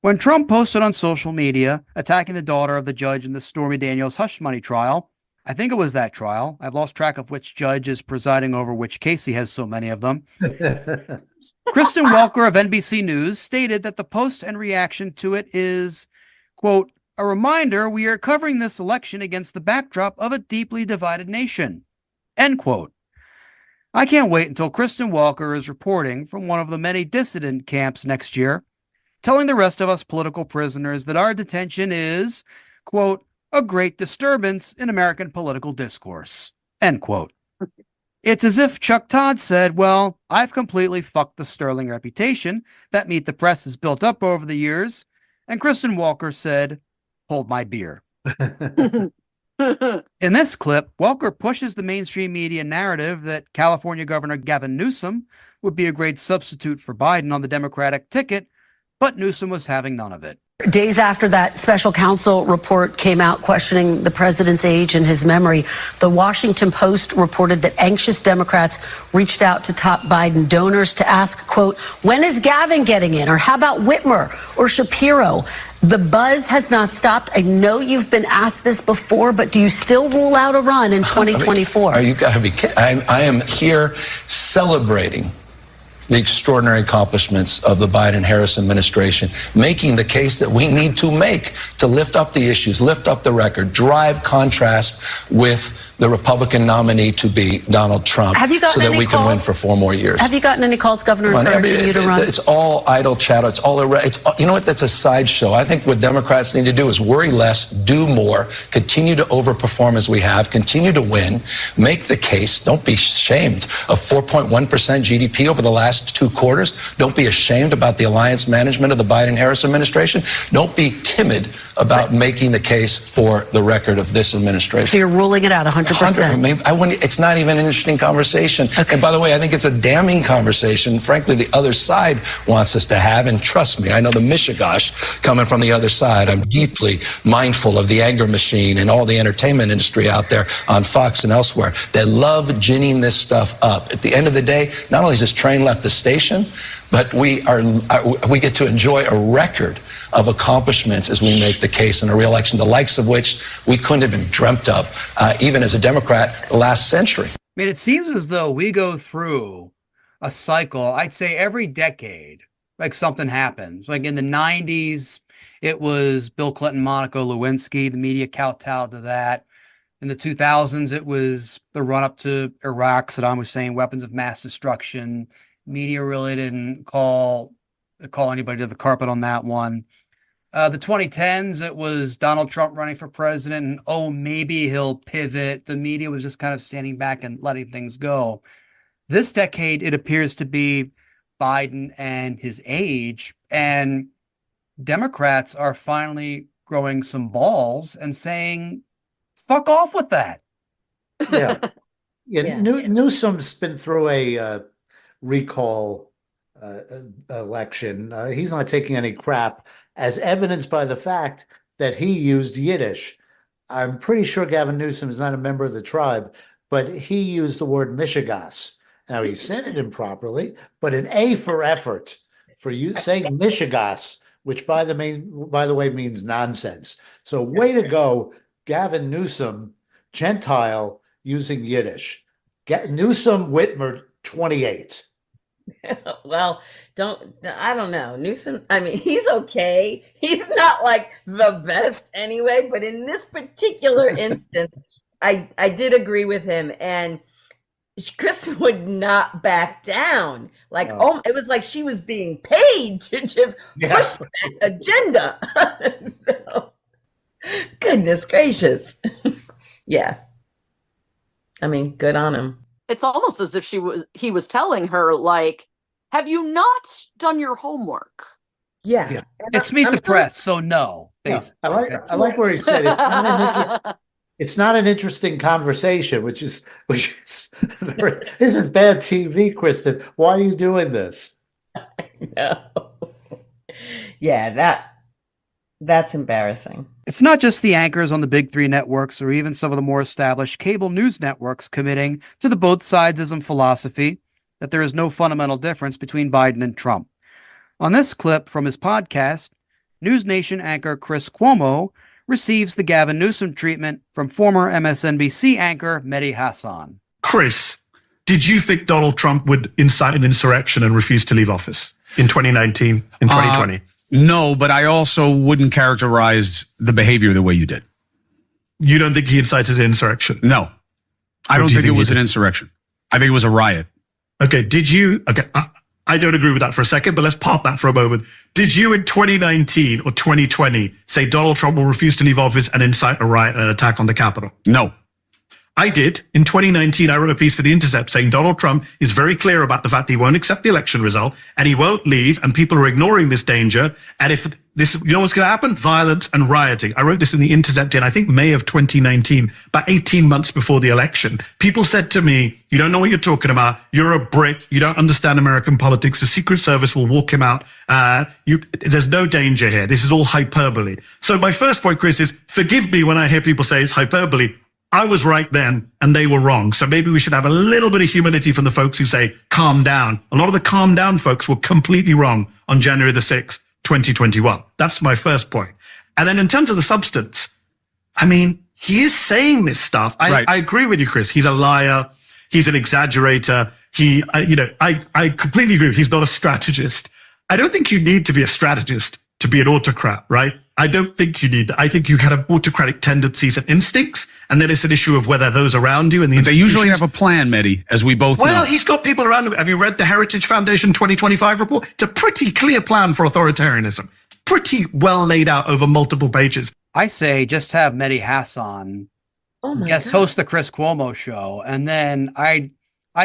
When Trump posted on social media attacking the daughter of the judge in the Stormy Daniels hush money trial, I think it was that trial. I've lost track of which judge is presiding over which case. He has so many of them. Kristen Welker of NBC News stated that the post and reaction to it is, quote, a reminder we are covering this election against the backdrop of a deeply divided nation, end quote. I can't wait until Kristen Welker is reporting from one of the many dissident camps next year, telling the rest of us political prisoners that our detention is, quote, a great disturbance in American political discourse, end quote. It's as if Chuck Todd said, well, I've completely fucked the sterling reputation that Meet the Press has built up over the years. And Kristen Welker said, hold my beer. In this clip, Welker pushes the mainstream media narrative that California Governor Gavin Newsom would be a great substitute for Biden on the Democratic ticket, but Newsom was having none of it. Days after that special counsel report came out questioning the president's age and his memory, the Washington Post reported that anxious Democrats reached out to top Biden donors to ask, quote, when is Gavin getting in? Or how about Whitmer or Shapiro? The buzz has not stopped. I know you've been asked this before, but do you still rule out a run in 2024? You got to be kidding. I am here celebrating the extraordinary accomplishments of the Biden-Harris administration, making the case that we need to make to lift up the issues, lift up the record, drive contrast with the Republican nominee to be Donald Trump, so that we can win for 4 more years. Have you gotten any calls, Governor, encouraging you to run? It's all idle chatter. It's all you know what? That's a sideshow. I think what Democrats need to do is worry less, do more, continue to overperform as we have, continue to win, make the case. Don't be ashamed of 4.1% GDP over the last 2 quarters. Don't be ashamed about the alliance management of the Biden-Harris administration. Don't be timid about making the case for the record of this administration. So you're ruling it out 100%. It's not even an interesting conversation. Okay. And by the way, I think it's a damning conversation. Frankly, the other side wants us to have. And trust me, I know the mishigash coming from the other side. I'm deeply mindful of the anger machine and all the entertainment industry out there on Fox and elsewhere that love ginning this stuff up. At the end of the day, not only is this train left the station, but we get to enjoy a record of accomplishments as we make the case in a re-election, the likes of which we couldn't have been dreamt of, even as a Democrat, the last century. I mean, it seems as though we go through a cycle, I'd say every decade, like something happens. Like in the 90s, it was Bill Clinton, Monica Lewinsky, the media kowtowed to that. In the 2000s, it was the run-up to Iraq, Saddam Hussein, weapons of mass destruction. Media really didn't call anybody to the carpet on that one. The 2010s, it was Donald Trump running for president, and oh, maybe he'll pivot. The media was just kind of standing back and letting things go. This decade, it appears to be Biden and his age, and Democrats are finally growing some balls and saying, fuck off with that. Yeah. Newsom's been through a recall election. He's not taking any crap, as evidenced by the fact that he used Yiddish. I'm pretty sure Gavin Newsom is not a member of the tribe, but he used the word Michigas. Now, he said it improperly, but an A for effort for you saying Michigas, which by the way means nonsense. So way to go, Gavin Newsom, Gentile, using Yiddish. Newsom Whitmer, 28. Well, I don't know. Newsom, I mean, he's okay. He's not like the best anyway, but in this particular instance, I did agree with him. And Kristen would not back down. Like, it was like she was being paid to just push that agenda. So, goodness gracious. Yeah. I mean, good on him. It's almost as if he was telling her, like, have you not done your homework? Yeah. It's Meet the Press, so no. I like where he said it's not an interesting conversation, which is this is bad TV, Kristen. Why are you doing this? No. Yeah, that's embarrassing. It's not just the anchors on the big 3 networks or even some of the more established cable news networks committing to the both sidesism philosophy that there is no fundamental difference between Biden and Trump. On this clip from his podcast, News Nation anchor Chris Cuomo receives the Gavin Newsom treatment from former MSNBC anchor Mehdi Hasan. Chris, did you think Donald Trump would incite an insurrection and refuse to leave office in 2019, in 2020? No, but I also wouldn't characterize the behavior the way you did. You don't think he incited an insurrection? No. I don't think it was an insurrection. I think it was a riot. Okay, did you... Okay, I don't agree with that for a second, but let's park that for a moment. Did you in 2019 or 2020 say Donald Trump will refuse to leave office and incite a riot and an attack on the Capitol? No. I did. In 2019, I wrote a piece for The Intercept saying Donald Trump is very clear about the fact he won't accept the election result and he won't leave, and people are ignoring this danger. And if this, you know what's going to happen? Violence and rioting. I wrote this in The Intercept in, I think, May of 2019, about 18 months before the election. People said to me, you don't know what you're talking about. You're a brick. You don't understand American politics. The Secret Service will walk him out. There's no danger here. This is all hyperbole. So my first point, Chris, is forgive me when I hear people say it's hyperbole. I was right then and they were wrong. So maybe we should have a little bit of humility from the folks who say, calm down. A lot of the calm down folks were completely wrong on January the 6th, 2021. That's my first point. And then in terms of the substance, I mean, he is saying this stuff. I agree with you, Chris. He's a liar. He's an exaggerator. I completely agree. He's not a strategist. I don't think you need to be a strategist to be an autocrat, right? I don't think you need that. I think you have autocratic tendencies and instincts, and then it's an issue of whether those around you and the They usually have a plan, Mehdi, as we both know. Well, he's got people around him. Have you read the Heritage Foundation 2025 report? It's a pretty clear plan for authoritarianism. Pretty well laid out over multiple pages. I say just have Mehdi Hasan host the Chris Cuomo show, and then I'd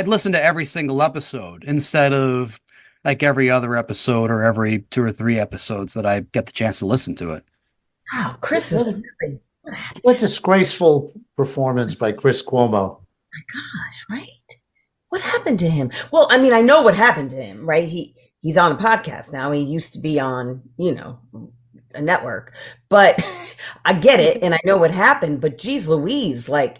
listen to every single episode instead of like every other episode or every 2 or 3 episodes that I get the chance to listen to it. Wow, Chris is really... What disgraceful performance by Chris Cuomo. My gosh, right? What happened to him? Well, I mean, I know what happened to him, right? He's on a podcast now. He used to be on, a network. But I get it, and I know what happened. But geez Louise, like,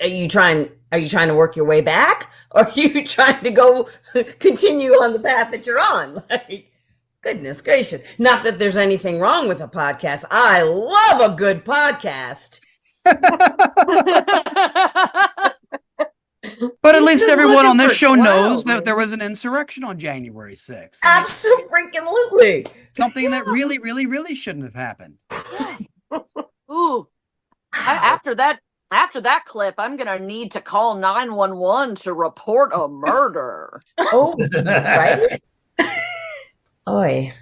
are you trying to work your way back? Or are you trying to continue on the path that you're on? Like, goodness gracious. Not that there's anything wrong with a podcast. I love a good podcast. But at least everyone on this show knows that there was an insurrection on January 6th. Absolutely. Something that really, really, really shouldn't have happened. Ooh. After that clip, I'm going to need to call 911 to report a murder. Oh, right? Oy.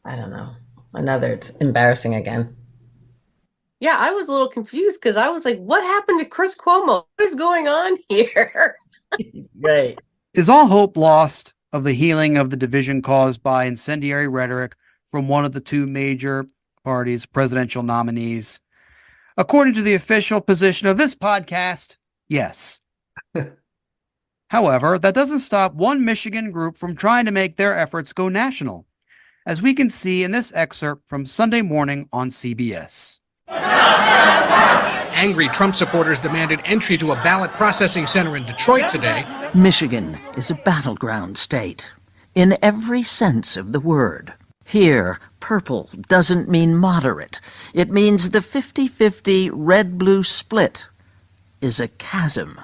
I don't know. It's embarrassing again. Yeah, I was a little confused because I was like, what happened to Chris Cuomo? What is going on here? Right. Is all hope lost of the healing of the division caused by incendiary rhetoric from one of the 2 major parties' presidential nominees? According to the official position of this podcast, yes. However, that doesn't stop one Michigan group from trying to make their efforts go national, as we can see in this excerpt from Sunday Morning on CBS. Angry Trump supporters demanded entry to a ballot processing center in Detroit today. Michigan is a battleground state, in every sense of the word. Here, purple doesn't mean moderate. It means the 50-50 red-blue split is a chasm.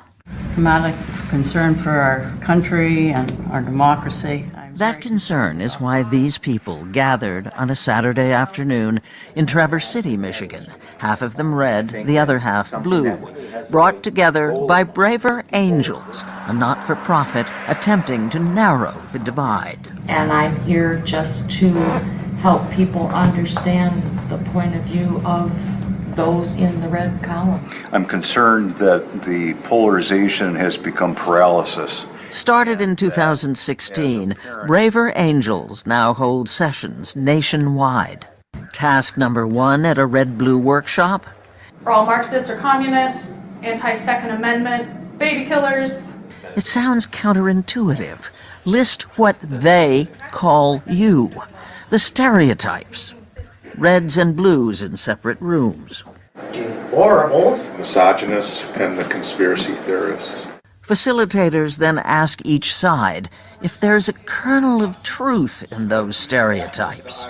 I'm out of concern for our country and our democracy. That concern is why these people gathered on a Saturday afternoon in Traverse City, Michigan, half of them red, the other half blue, brought together by Braver Angels, a not-for-profit attempting to narrow the divide. And I'm here just to help people understand the point of view of those in the red column. I'm concerned that the polarization has become paralysis. Started in 2016, Braver Angels now hold sessions nationwide. Task number 1 at a red-blue workshop? We're all Marxists or communists, anti-Second Amendment, baby killers. It sounds counterintuitive. List what they call you. The stereotypes. Reds and blues in separate rooms. Horribles. Misogynists and the conspiracy theorists. Facilitators then ask each side if there's a kernel of truth in those stereotypes.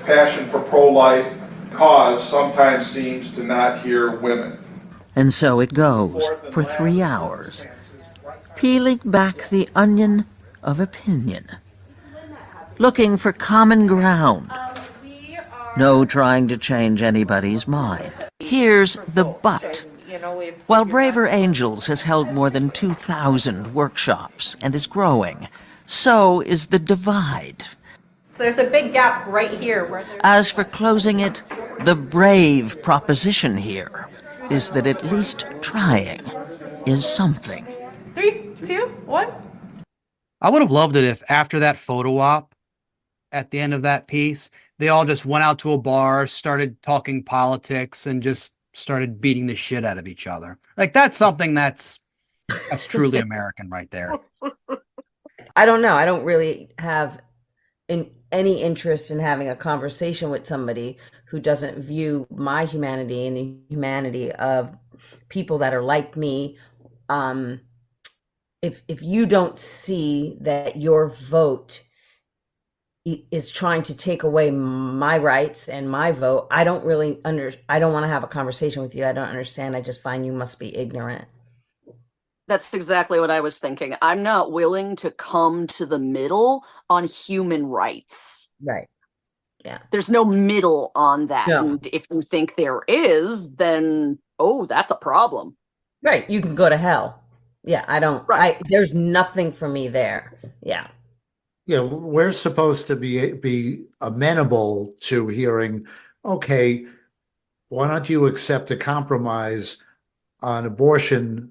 passion for pro-life cause sometimes seems to not hear women. And so it goes for 3 hours, peeling back the onion of opinion, looking for common ground. No trying to change anybody's mind. Here's the but. While Braver Angels has held more than 2,000 workshops and is growing, so is the divide. So there's a big gap right here where there's... As for closing it, the brave proposition here is that at least trying is something. 3, 2, 1. I would have loved it if after that photo op, at the end of that piece, they all just went out to a bar, started talking politics, and just started beating the shit out of each other. Like, that's something that's truly American right there. I don't know. I don't really have any interest in having a conversation with somebody who doesn't view my humanity and the humanity of people that are like me. If you don't see that your vote is trying to take away my rights and my vote, I don't really I don't want to have a conversation with you. I don't understand. I just find you must be ignorant. That's exactly what I was thinking. I'm not willing to come to the middle on human rights. Right. Yeah. There's no middle on that. No. And if you think there is, then, oh, that's a problem. Right. You can go to hell. Yeah. I don't, there's nothing for me there. Yeah. Yeah, we're supposed to be amenable to hearing, okay, why don't you accept a compromise on abortion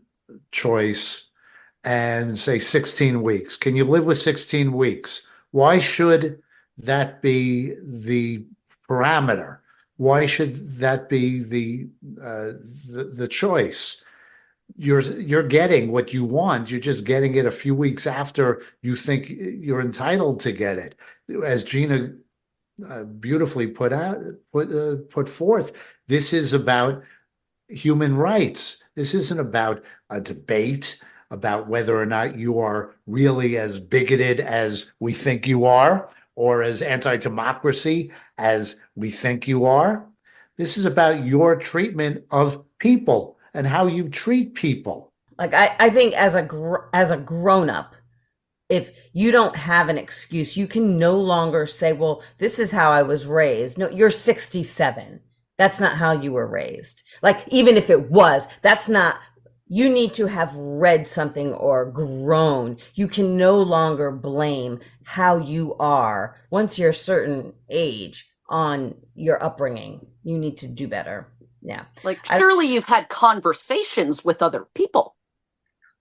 choice and say 16 weeks? Can you live with 16 weeks? Why should that be the parameter? Why should that be the choice? You're getting what you want. You're just getting it a few weeks after you think you're entitled to get it. As Gina beautifully put forth, this is about human rights. This isn't about a debate about whether or not you are really as bigoted as we think you are, or as anti-democracy as we think you are. This is about your treatment of people and how you treat people. Like I think as a grown-up, if you don't have an excuse, you can no longer say, well, this is how I was raised. No, you're 67. That's not how you were raised. Like, even if it was, that's not, you need to have read something or grown. You can no longer blame how you are once you're a certain age on your upbringing. You need to do better. Yeah. Like, surely you've had conversations with other people.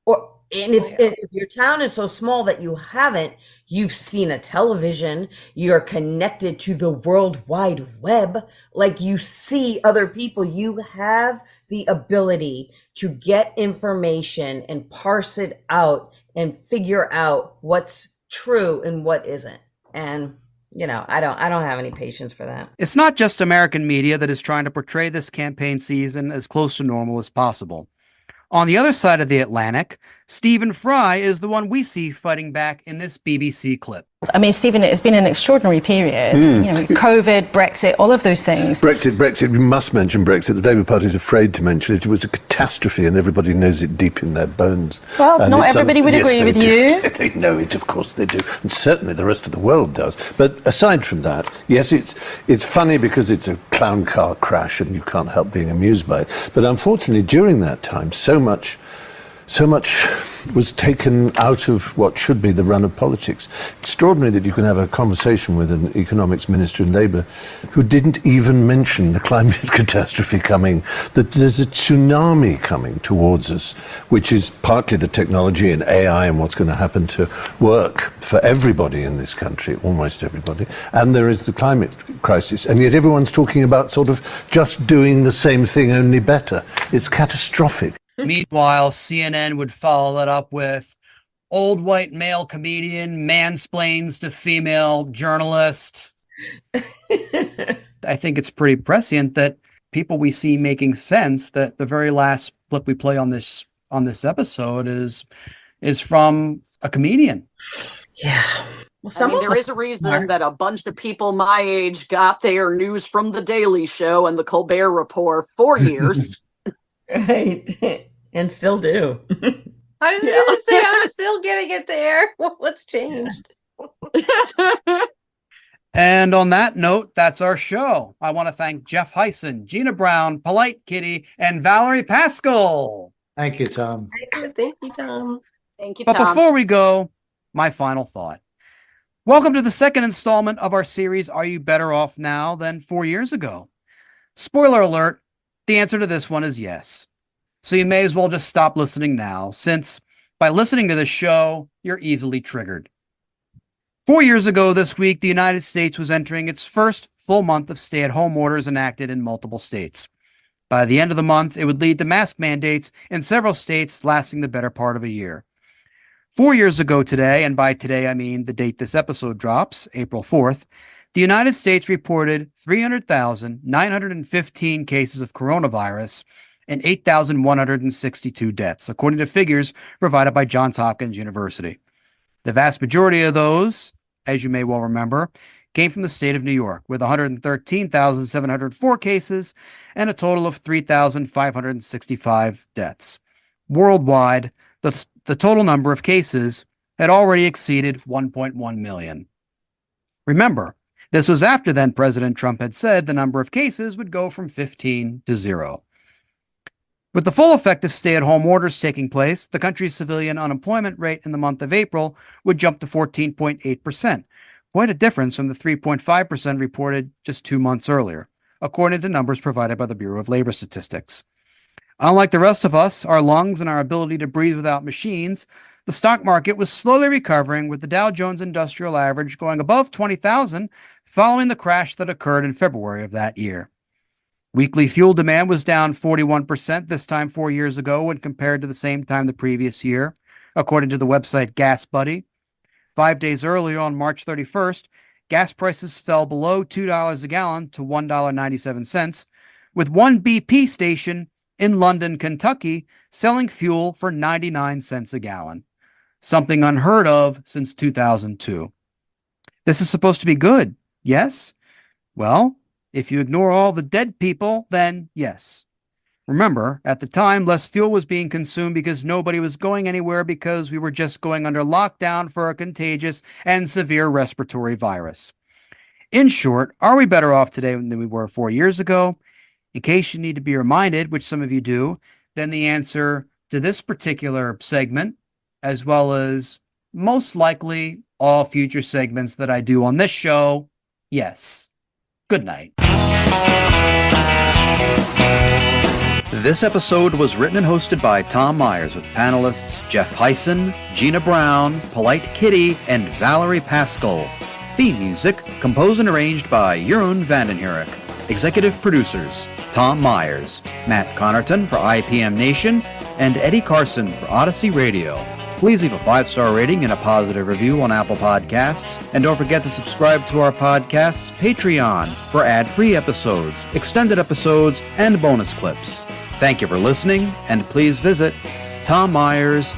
And if your town is so small that you haven't, you've seen a television, you're connected to the World Wide Web, like you see other people, you have the ability to get information and parse it out and figure out what's true and what isn't. And you know, I don't have any patience for that. It's not just American media that is trying to portray this campaign season as close to normal as possible. On the other side of the Atlantic, Stephen Fry is the one we see fighting back in this BBC clip. I mean, Stephen, it's been an extraordinary period. You know, COVID, Brexit, all of those things. Brexit, we must mention Brexit. The Labour Party is afraid to mention it. It was a catastrophe and everybody knows it deep in their bones. Well, not everybody would agree with you. They know it, of course they do. And certainly the rest of the world does. But aside from that, yes, it's funny because it's a clown car crash and you can't help being amused by it. But unfortunately, during that time, so much was taken out of what should be the run of politics. Extraordinary that you can have a conversation with an economics minister in Labour who didn't even mention the climate catastrophe coming, that there's a tsunami coming towards us, which is partly the technology and AI and what's going to happen to work for everybody in this country, almost everybody, and there is the climate crisis. And yet everyone's talking about sort of just doing the same thing, only better. It's catastrophic. Meanwhile, CNN would follow that up with old white male comedian mansplains to female journalist. I think it's pretty prescient that people we see making sense, that the very last clip we play on this episode is from a comedian. Yeah. I mean, there is a reason that a bunch of people my age got their news from The Daily Show and The Colbert Report for years. Right. And still do. I was going to say, I'm still getting it there. What's changed? And on that note, that's our show. I want to thank Jeff Hyson, Gina Brown, Polite Kitty, and Valerie Pascal. Thank you, Tom. Thank you, Tom. Thank you, But Tom. before we go, my final thought. Welcome to the second installment of our series, Are You Better Off Now Than 4 Years Ago? Spoiler alert, the answer to this one is yes. So you may as well just stop listening now, since by listening to this show, you're easily triggered. 4 years ago this week, the United States was entering its first full month of stay-at-home orders enacted in multiple states. By the end of the month, it would lead to mask mandates in several states lasting the better part of a year. 4 years ago today, and by today I mean the date this episode drops, April 4th, the United States reported 300,915 cases of coronavirus and 8,162 deaths, according to figures provided by Johns Hopkins University. The vast majority of those, as you may well remember, came from the state of New York, with 113,704 cases and a total of 3,565 deaths. Worldwide, the total number of cases had already exceeded 1.1 million. Remember, this was after then President Trump had said the number of cases would go from 15 to 0. With the full effect of stay-at-home orders taking place, the country's civilian unemployment rate in the month of April would jump to 14.8%, quite a difference from the 3.5% reported just 2 months earlier, according to numbers provided by the Bureau of Labor Statistics. Unlike the rest of us, our lungs and our ability to breathe without machines, the stock market was slowly recovering, with the Dow Jones Industrial Average going above 20,000 following the crash that occurred in February of that year. Weekly fuel demand was down 41% this time 4 years ago when compared to the same time the previous year, according to the website Gas Buddy. 5 days earlier, on March 31st, gas prices fell below $2 a gallon to $1.97, with one BP station in London, Kentucky, selling fuel for 99 cents a gallon, something unheard of since 2002. This is supposed to be good, yes? Well, if you ignore all the dead people, then yes. Remember, at the time, less fuel was being consumed because nobody was going anywhere because we were just going under lockdown for a contagious and severe respiratory virus. In short, are we better off today than we were 4 years ago? In case you need to be reminded, which some of you do, then the answer to this particular segment, as well as most likely all future segments that I do on this show, yes. Good night. This episode was written and hosted by Tom Myers with panelists Jeff Hyson, Gina Brown, Polite Kitty, and Valerie Pascal. Theme music composed and arranged by Jeroen Vandenhurik. Executive producers Tom Myers, Matt Connerton for IPM Nation, and Eddie Carson for Odyssey Radio. Please leave a 5-star rating and a positive review on Apple Podcasts. And don't forget to subscribe to our podcast's Patreon for ad-free episodes, extended episodes, and bonus clips. Thank you for listening, and please visit tommyers.us.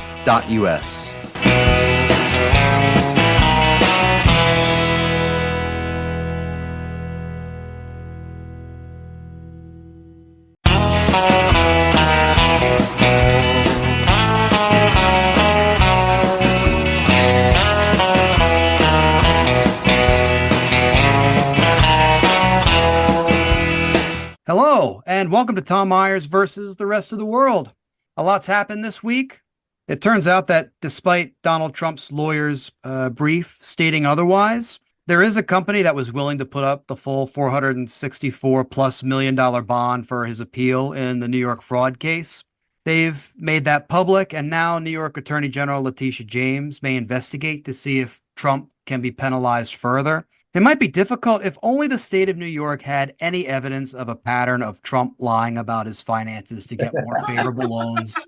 Hello, and welcome to Tom Myers versus the rest of the world. A lot's happened this week. It turns out that despite Donald Trump's lawyer's brief stating otherwise, there is a company that was willing to put up the full $464+ million bond for his appeal in the New York fraud case. They've made that public, and now New York Attorney General Letitia James may investigate to see if Trump can be penalized further. It might be difficult if only the state of New York had any evidence of a pattern of Trump lying about his finances to get more favorable loans.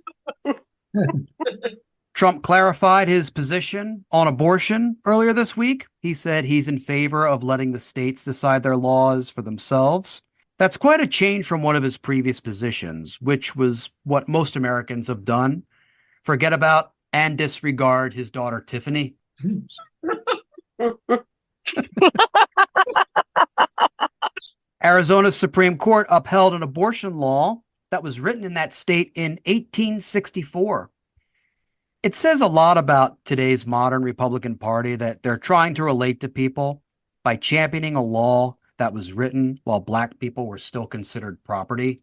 Trump clarified his position on abortion earlier this week. He said he's in favor of letting the states decide their laws for themselves. That's quite a change from one of his previous positions, which was what most Americans have done. Forget about and disregard his daughter, Tiffany. Arizona's Supreme Court upheld an abortion law that was written in that state in 1864. It says a lot about today's modern Republican Party that they're trying to relate to people by championing a law that was written while Black people were still considered property.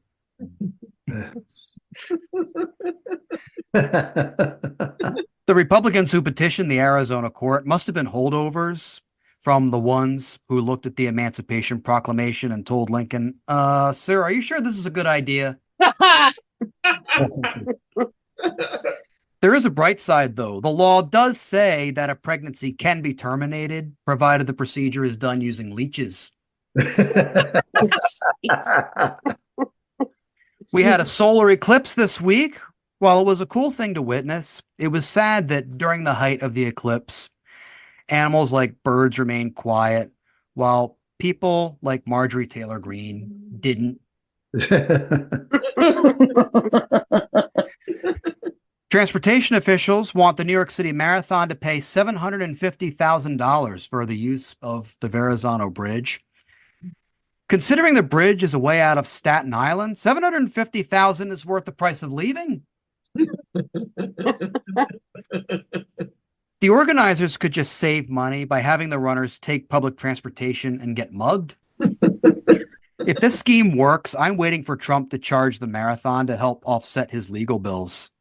The Republicans who petitioned the Arizona court must have been holdovers from the ones who looked at the Emancipation Proclamation and told Lincoln, sir, are you sure this is a good idea? There is a bright side, though. The law does say that a pregnancy can be terminated, provided the procedure is done using leeches. We had a solar eclipse this week. While it was a cool thing to witness, it was sad that during the height of the eclipse, animals like birds remained quiet, while people like Marjorie Taylor Greene didn't. Transportation officials want the New York City Marathon to pay $750,000 for the use of the Verrazano Bridge. Considering the bridge is a way out of Staten Island, $750,000 is worth the price of leaving. The organizers could just save money by having the runners take public transportation and get mugged. If this scheme works, I'm waiting for Trump to charge the marathon to help offset his legal bills.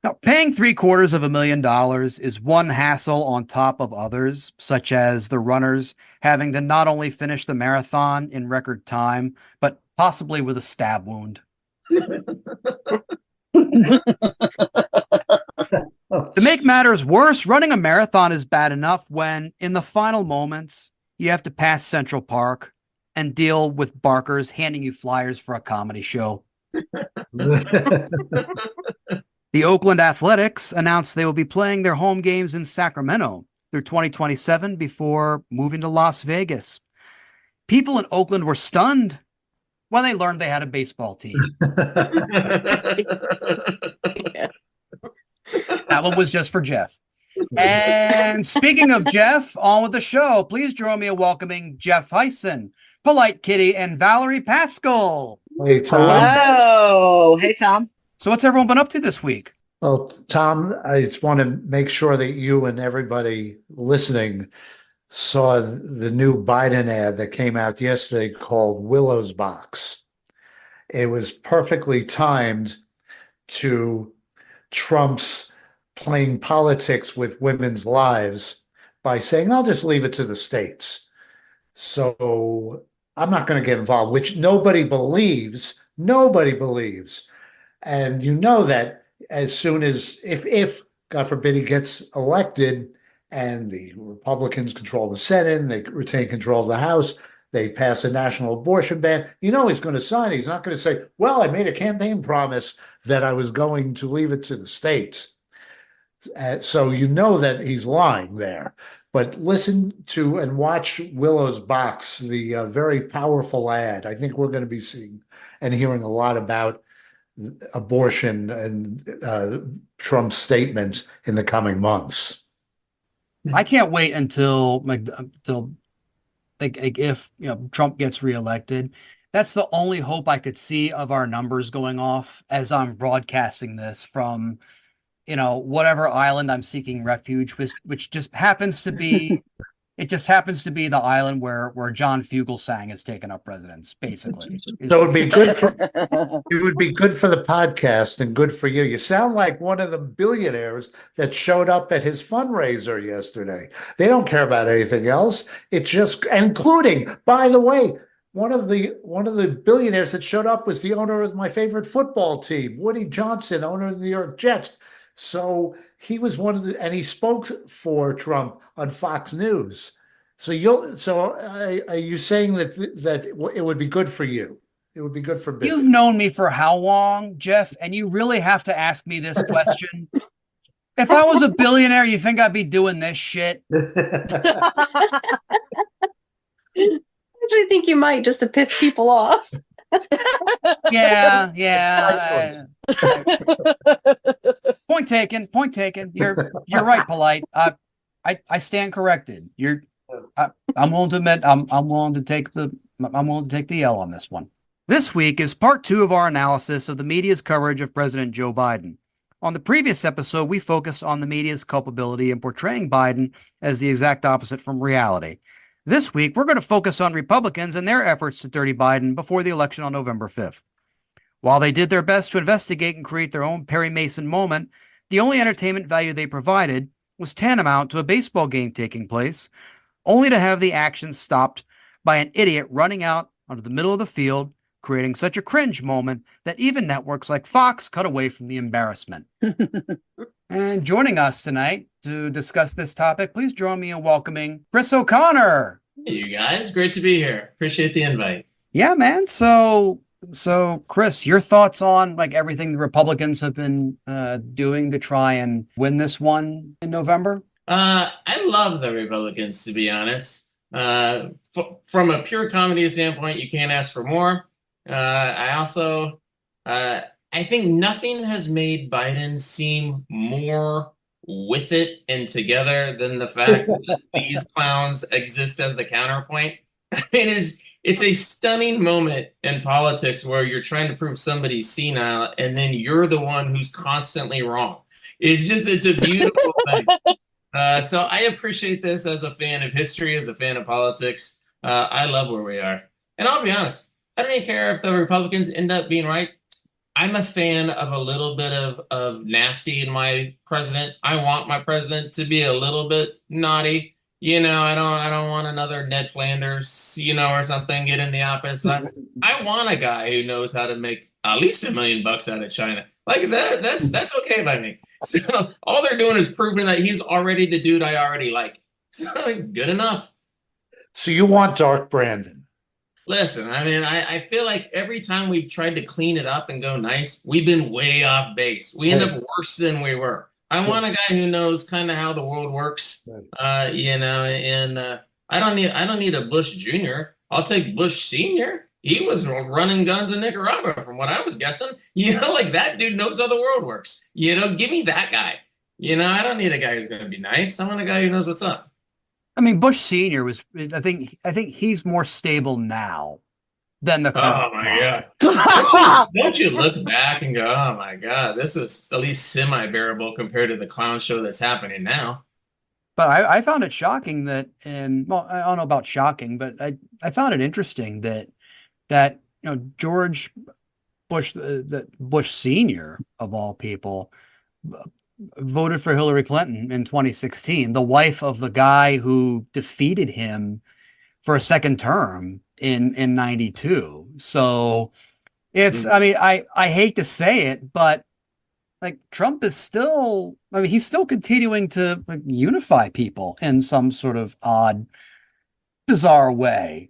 Now, paying $750,000 is one hassle on top of others, such as the runners having to not only finish the marathon in record time, but possibly with a stab wound. To make matters worse, running a marathon is bad enough when, in the final moments, you have to pass Central Park and deal with barkers handing you flyers for a comedy show. The Oakland Athletics announced they will be playing their home games in Sacramento through 2027 before moving to Las Vegas. People in Oakland were stunned when they learned they had a baseball team. That one was just for Jeff. And speaking of Jeff, on with the show. Please join me in welcoming Jeff Hyson, Polite Kitty, and Valerie Pascal. Hey, Tom. Hello. Hey, Tom. So what's everyone been up to this week? Well, Tom, I just want to make sure that you and everybody listening saw the new Biden ad that came out yesterday called Willow's Box. It was perfectly timed to Trump's playing politics with women's lives by saying, I'll just leave it to the states. So I'm not going to get involved, which nobody believes. And you know that as soon as, if God forbid he gets elected and the Republicans control the Senate and they retain control of the House, they pass a national abortion ban, you know he's going to sign it. He's not going to say, well, I made a campaign promise that I was going to leave it to the states. So you know that he's lying there. But listen to and watch Willow's Box, the very powerful ad. I think we're going to be seeing and hearing a lot about abortion and Trump's statements in the coming months. I can't wait until if Trump gets reelected. That's the only hope I could see of our numbers going off as I'm broadcasting this from whatever island I'm seeking refuge, which just happens to be, it just happens to be the island where John Fugelsang has taken up residence, basically. So it would be good for the podcast and good for you. You sound like one of the billionaires that showed up at his fundraiser yesterday. They don't care about anything else. It just, including, by the way, one of the billionaires that showed up was the owner of my favorite football team, Woody Johnson, owner of the New York Jets. So he was and he spoke for Trump on Fox News. So are you saying that it would be good for you? It would be good for business. You've known me for how long, Jeff? And you really have to ask me this question. If I was a billionaire, you think I'd be doing this shit? I actually think you might, just to piss people off. Yeah. Point Point taken. Point taken. You're right, Polite. I stand corrected. I'm willing to admit I'm willing to take the L on this one. This week is part 2 of our analysis of the media's coverage of President Joe Biden. On the previous episode, we focused on the media's culpability in portraying Biden as the exact opposite from reality. This week, we're going to focus on Republicans and their efforts to dirty Biden before the election on November 5th. While they did their best to investigate and create their own Perry Mason moment, the only entertainment value they provided was tantamount to a baseball game taking place, only to have the action stopped by an idiot running out onto the middle of the field, creating such a cringe moment that even networks like Fox cut away from the embarrassment. And joining us tonight to discuss this topic, please join me in welcoming Chris O'Connor. Hey, you guys. Great to be here. Appreciate the invite. Yeah, man. So Chris, your thoughts on like everything the Republicans have been doing to try and win this one in November? I love the Republicans, to be honest. From a pure comedy standpoint, you can't ask for more. I also, I think nothing has made Biden seem more with it and together than the fact that these clowns exist as the counterpoint. It's a stunning moment in politics where you're trying to prove somebody's senile and then you're the one who's constantly wrong. It's a beautiful thing. So I appreciate this as a fan of history, as a fan of politics. I love where we are. And I'll be honest, I don't even care if the Republicans end up being right. I'm a fan of a little bit of nasty in my president. I want my president to be a little bit naughty. You know, I don't want another Ned Flanders, or something get in the office. I want a guy who knows how to make at least $1 million out of China. Like that's okay by me. So all they're doing is proving that he's already the dude I already like. So good enough. So you want Dark Brandon? Listen, I feel like every time we've tried to clean it up and go nice, we've been way off base. We end up worse than we were. I want a guy who knows kind of how the world works, and I don't need a Bush Jr. I'll take Bush Sr. He was running guns in Nicaragua from what I was guessing. Like that dude knows how the world works. Give me that guy. I don't need a guy who's going to be nice. I want a guy who knows what's up. I mean, Bush Sr. was, I think he's more stable now than the current. Oh my God. Don't you look back and go, oh my God, this is at least semi-bearable compared to the clown show that's happening now. But I found it shocking that, well, I don't know about shocking, but I found it interesting that George Bush, the Bush Sr. of all people, voted for Hillary Clinton in 2016, the wife of the guy who defeated him for a second term in 92. So it's, I hate to say it, but like Trump is still, he's still continuing to unify people in some sort of odd, bizarre way.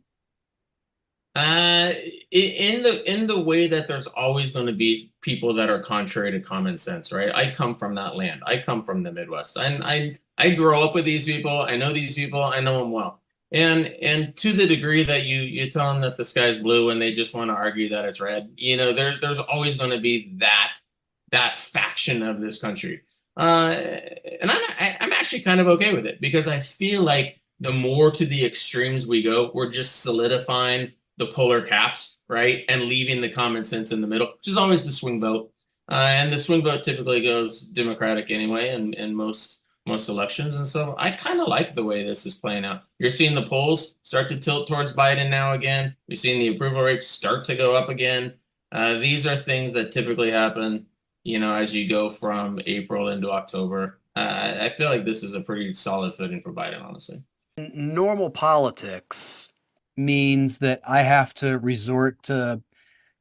In the way that there's always going to be people that are contrary to common sense, right? I come from that land. I come from the Midwest. I grow up with these people. I know these people. I know them well. And to the degree that you tell them that the sky's blue and they just want to argue that it's red, there's always going to be that faction of this country. And I'm actually kind of okay with it because I feel like the more to the extremes we go, we're just solidifying the polar caps, right? And leaving the common sense in the middle, which is always the swing vote. And the swing vote typically goes Democratic anyway in most elections. And so I kind of like the way this is playing out. You're seeing the polls start to tilt towards Biden now again. You're seeing the approval rates start to go up again. These are things that typically happen, as you go from April into October. I feel like this is a pretty solid footing for Biden, honestly. Normal politics means that I have to resort to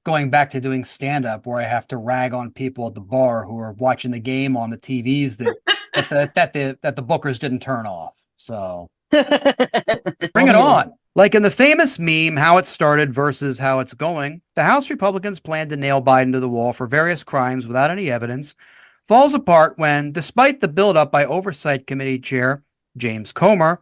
going back to doing stand-up where I have to rag on people at the bar who are watching the game on the TVs that the bookers didn't turn off. So bring it on. Like in the famous meme, How It Started versus How It's Going, the House Republicans plan to nail Biden to the wall for various crimes without any evidence, falls apart when, despite the buildup by Oversight Committee Chair James Comer,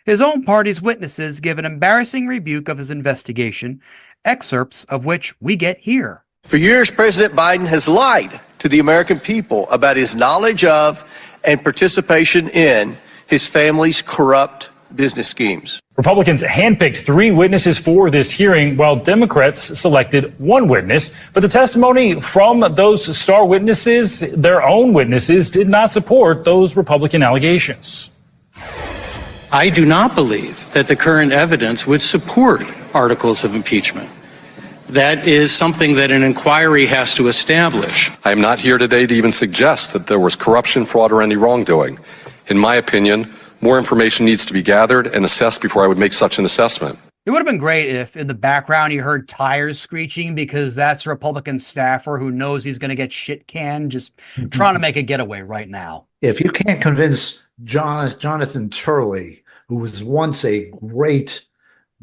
his own party's witnesses give an embarrassing rebuke of his investigation, excerpts of which we get here. For years, President Biden has lied to the American people about his knowledge of and participation in his family's corrupt business schemes. Republicans handpicked 3 witnesses for this hearing, while Democrats selected 1 witness. But the testimony from those star witnesses, their own witnesses, did not support those Republican allegations. I do not believe that the current evidence would support articles of impeachment. That is something that an inquiry has to establish. I am not here today to even suggest that there was corruption, fraud, or any wrongdoing. In my opinion, more information needs to be gathered and assessed before I would make such an assessment. It would have been great if in the background you heard tires screeching, because that's a Republican staffer who knows he's going to get shit canned, just trying to make a getaway right now. If you can't convince Jonathan Turley, who was once a great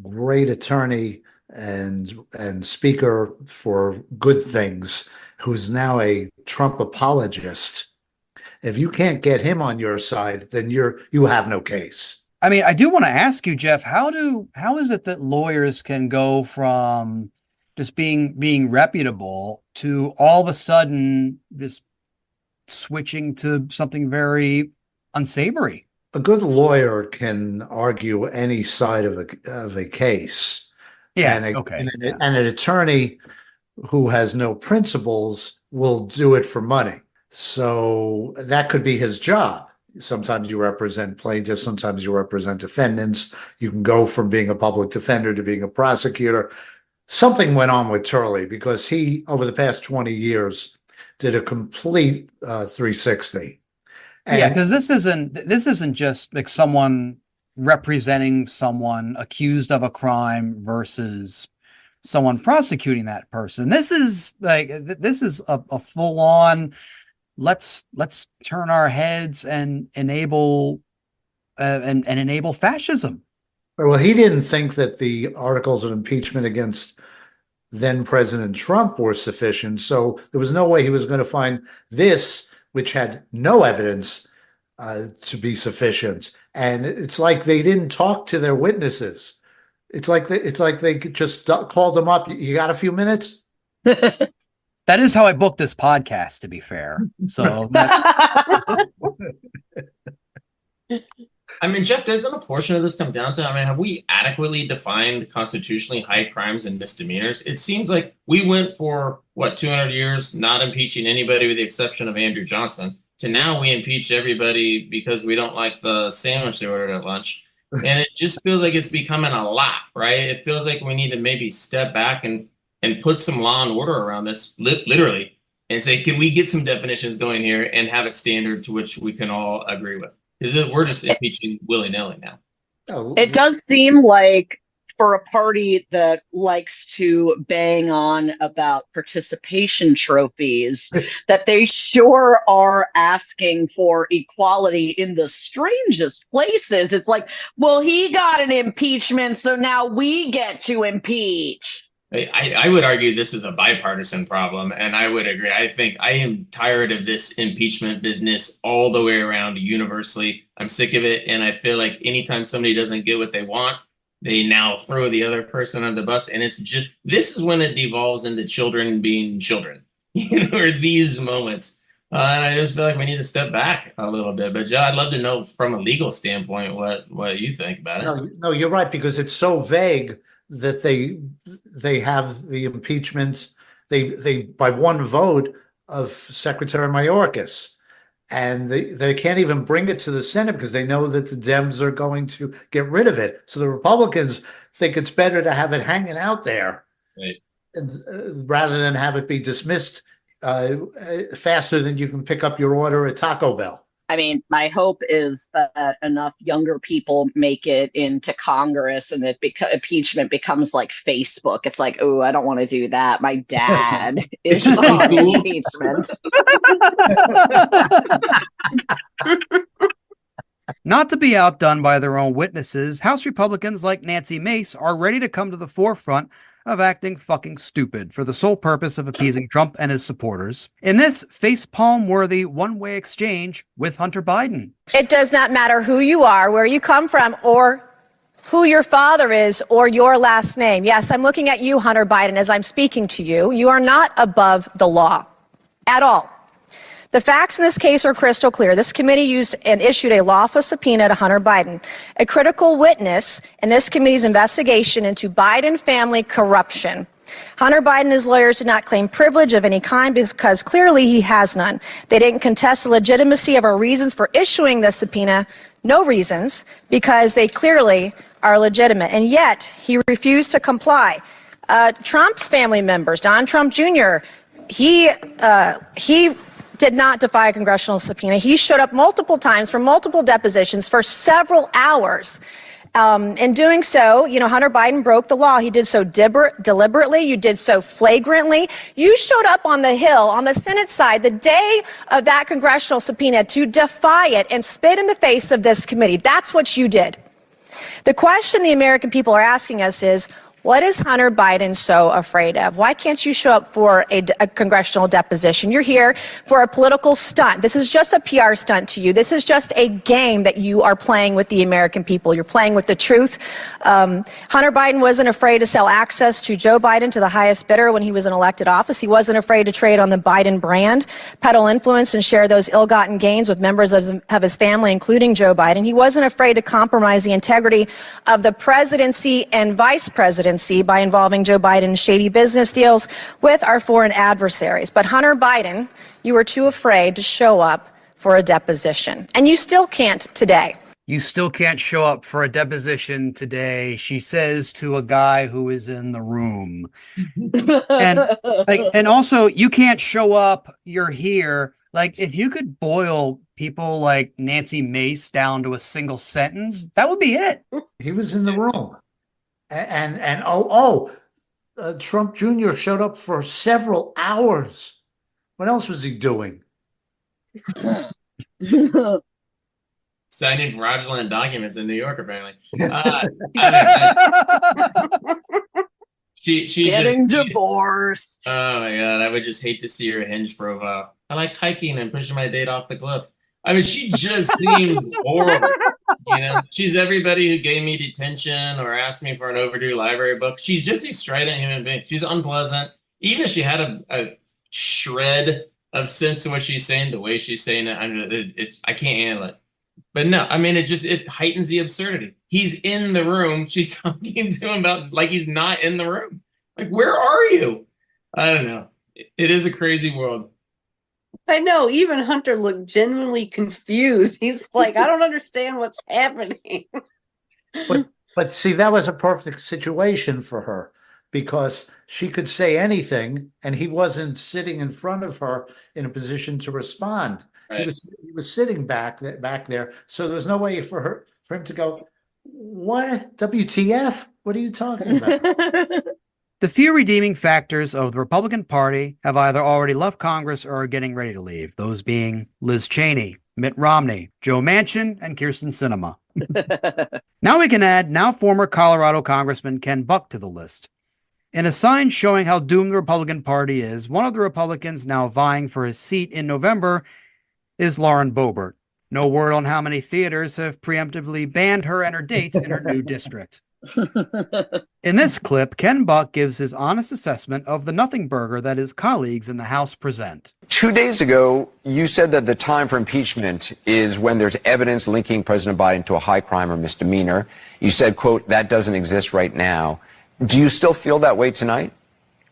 attorney and speaker for good things, who's now a Trump apologist, if you can't get him on your side, then you have no case. I mean, I do want to ask you, Jeff, how is it that lawyers can go from just being reputable to all of a sudden just switching to something very unsavory? A good lawyer can argue any side of a case. Yeah, and an attorney who has no principles will do it for money. So that could be his job. Sometimes you represent plaintiffs, sometimes you represent defendants. You can go from being a public defender to being a prosecutor. Something went on with Turley because he, over the past 20 years, did a complete 360. Yeah, because this isn't just like someone representing someone accused of a crime versus someone prosecuting that person. This is a full on let's turn our heads and enable fascism. Well, he didn't think that the articles of impeachment against then President Trump were sufficient, so there was no way he was going to find this, which had no evidence, to be sufficient. And it's like they didn't talk to their witnesses. It's like they just called them up. You got a few minutes? That is how I booked this podcast, to be fair. So that's... I mean, Jeff, doesn't a portion of this come down to, have we adequately defined constitutionally high crimes and misdemeanors? It seems like we went for, 200 years not impeaching anybody with the exception of Andrew Johnson, to now we impeach everybody because we don't like the sandwich they ordered at lunch. And it just feels like it's becoming a lot, right? It feels like we need to maybe step back and put some law and order around this, literally, and say, can we get some definitions going here and have a standard to which we can all agree with? Because we're just impeaching willy-nilly now. It does seem like, for a party that likes to bang on about participation trophies, that they sure are asking for equality in the strangest places. It's like, well, he got an impeachment, so now we get to impeach. I would argue this is a bipartisan problem, and I would agree. I think I am tired of this impeachment business all the way around universally. I'm sick of it, and I feel like anytime somebody doesn't get what they want, they now throw the other person on the bus, and it's just, this is when it devolves into children being children, or these moments. And I just feel like we need to step back a little bit. But Joe, I'd love to know from a legal standpoint what you think about it. No, you're right, because it's so vague that they have the impeachment, they by one vote of Secretary Mayorkas, and they can't even bring it to the Senate because they know that the Dems are going to get rid of it. So the Republicans think it's better to have it hanging out there, right, rather than have it be dismissed faster than you can pick up your order at Taco Bell. I mean, my hope is that enough younger people make it into Congress and that impeachment becomes like Facebook. It's like, oh, I don't want to do that. My dad is on impeachment. Not to be outdone by their own witnesses, House Republicans like Nancy Mace are ready to come to the forefront of acting fucking stupid for the sole purpose of appeasing Trump and his supporters in this facepalm-worthy one-way exchange with Hunter Biden. It does not matter who you are, where you come from, or who your father is or your last name. Yes, I'm looking at you, Hunter Biden, as I'm speaking to you. You are not above the law at all. The facts in this case are crystal clear. This committee used and issued a lawful subpoena to Hunter Biden, a critical witness in this committee's investigation into Biden family corruption. Hunter Biden and his lawyers did not claim privilege of any kind because clearly he has none. They didn't contest the legitimacy of our reasons for issuing this subpoena, no reasons, because they clearly are legitimate. And yet he refused to comply. Trump's family members, Don Trump Jr., he did not defy a congressional subpoena. He showed up multiple times for multiple depositions for several hours. In doing so, Hunter Biden broke the law. He did so deliberately. You did so flagrantly. You showed up on the Hill, on the Senate side, the day of that congressional subpoena to defy it and spit in the face of this committee. That's what you did. The question the American people are asking us is, what is Hunter Biden so afraid of? Why can't you show up for a congressional deposition? You're here for a political stunt. This is just a PR stunt to you. This is just a game that you are playing with the American people. You're playing with the truth. Hunter Biden wasn't afraid to sell access to Joe Biden to the highest bidder when he was in elected office. He wasn't afraid to trade on the Biden brand, peddle influence, and share those ill-gotten gains with members of his family, including Joe Biden. He wasn't afraid to compromise the integrity of the presidency and vice presidency by involving Joe Biden in shady business deals with our foreign adversaries. But Hunter Biden, you were too afraid to show up for a deposition. And you still can't today. You still can't show up for a deposition today, she says to a guy who is in the room. And also, you can't show up, you're here. Like, if you could boil people like Nancy Mace down to a single sentence, that would be it. He was in the room. And Trump Jr. showed up for several hours. What else was he doing? Signing fraudulent documents in New York, apparently. She Getting just, divorced. Oh my God, I would just hate to see her Hinge profile. I like hiking and pushing my date off the cliff. I mean, she just seems horrible. She's everybody who gave me detention or asked me for an overdue library book. She's just a strident human being. She's unpleasant. Even if she had a shred of sense to what she's saying, the way she's saying it, I can't handle it. But no, I mean, it heightens the absurdity. He's in the room. She's talking to him about like he's not in the room. Like, where are you? I don't know. It is a crazy world. I know, even Hunter looked genuinely confused. He's like, I don't understand what's happening. But see, that was a perfect situation for her because she could say anything and he wasn't sitting in front of her in a position to respond. Right. He was sitting back there. So there was no way for him to go, what? WTF? What are you talking about? The few redeeming factors of the Republican Party have either already left Congress or are getting ready to leave, those being Liz Cheney, Mitt Romney, Joe Manchin, and Kyrsten Sinema. Now we can add now former Colorado Congressman Ken Buck to the list. In a sign showing how doomed the Republican Party is, one of the Republicans now vying for his seat in November is Lauren Boebert. No word on how many theaters have preemptively banned her and her dates in her new district. In this clip, Ken Buck gives his honest assessment of the nothing burger that his colleagues in the House present. 2 days ago, you said that the time for impeachment is when there's evidence linking President Biden to a high crime or misdemeanor. You said, quote, that doesn't exist right now. Do you still feel that way tonight?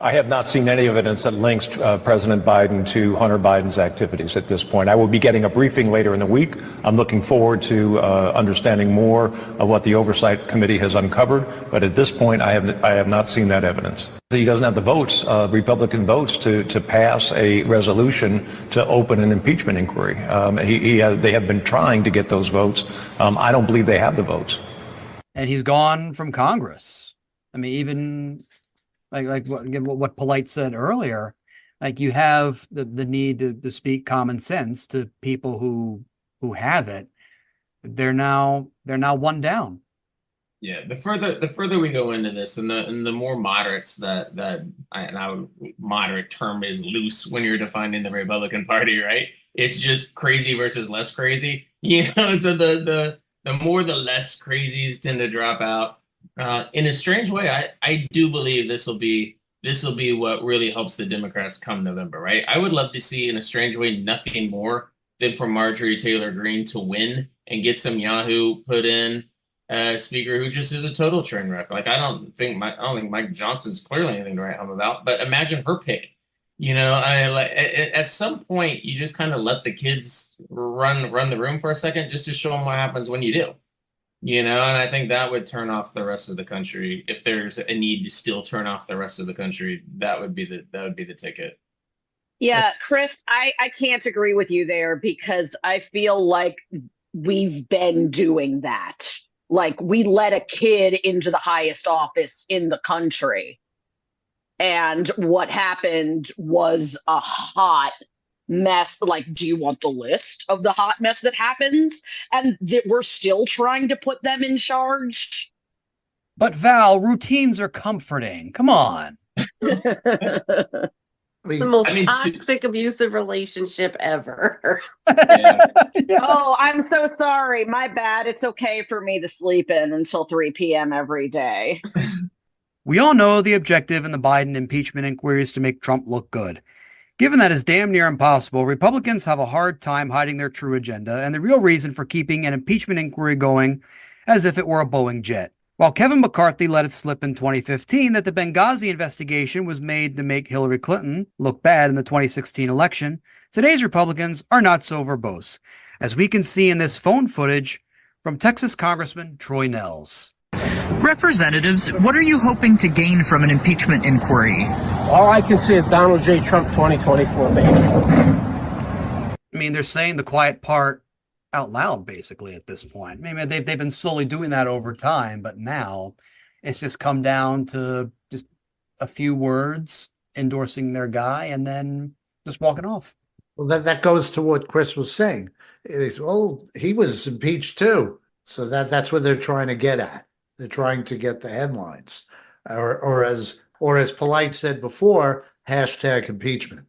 I have not seen any evidence that links President Biden to Hunter Biden's activities at this point. I will be getting a briefing later in the week. I'm looking forward to understanding more of what the Oversight Committee has uncovered. But at this point, I have not seen that evidence. He doesn't have the votes, Republican votes, to pass a resolution to open an impeachment inquiry. They have been trying to get those votes. I don't believe they have the votes. And he's gone from Congress. I mean, even like what Polite said earlier, like you have the need to speak common sense to people who have it. They're now one down. Yeah, the further we go into this, and the more moderates moderate term is loose when you're defining the Republican Party, right? It's just crazy versus less crazy, So the less crazies tend to drop out. In a strange way, I do believe this will be what really helps the Democrats come November, right? I would love to see, in a strange way, nothing more than for Marjorie Taylor Greene to win and get some Yahoo put in a speaker who just is a total train wreck. Like I don't think Mike Johnson's clearly anything to write home about, but imagine her pick. At some point you just kind of let the kids run the room for a second just to show them what happens when you do. And I think that would turn off the rest of the country. If there's a need to still turn off the rest of the country, that would be the ticket. Yeah, Chris, I can't agree with you there because I feel like we've been doing that. Like we let a kid into the highest office in the country. And what happened was a hot mess. Like, do you want the list of the hot mess that happens? And that we're still trying to put them in charge? But Val, routines are comforting. Come on. The most toxic, abusive relationship ever. Oh, I'm so sorry. My bad. It's okay for me to sleep in until 3 p.m. every day. We all know the objective in the Biden impeachment inquiry is to make Trump look good. Given that is damn near impossible, Republicans have a hard time hiding their true agenda and the real reason for keeping an impeachment inquiry going as if it were a Boeing jet. While Kevin McCarthy let it slip in 2015 that the Benghazi investigation was made to make Hillary Clinton look bad in the 2016 election, today's Republicans are not so verbose, as we can see in this phone footage from Texas Congressman Troy Nehls. Representatives, what are you hoping to gain from an impeachment inquiry? All I can see is Donald J. Trump 2024, baby. I mean, they're saying the quiet part out loud, basically, at this point. I mean, they've been slowly doing that over time, but now it's just come down to just a few words endorsing their guy and then just walking off. Well, that goes to what Chris was saying. He was impeached too. So that's what they're trying to get at. They're trying to get the headlines, or as Polite said before, hashtag impeachment.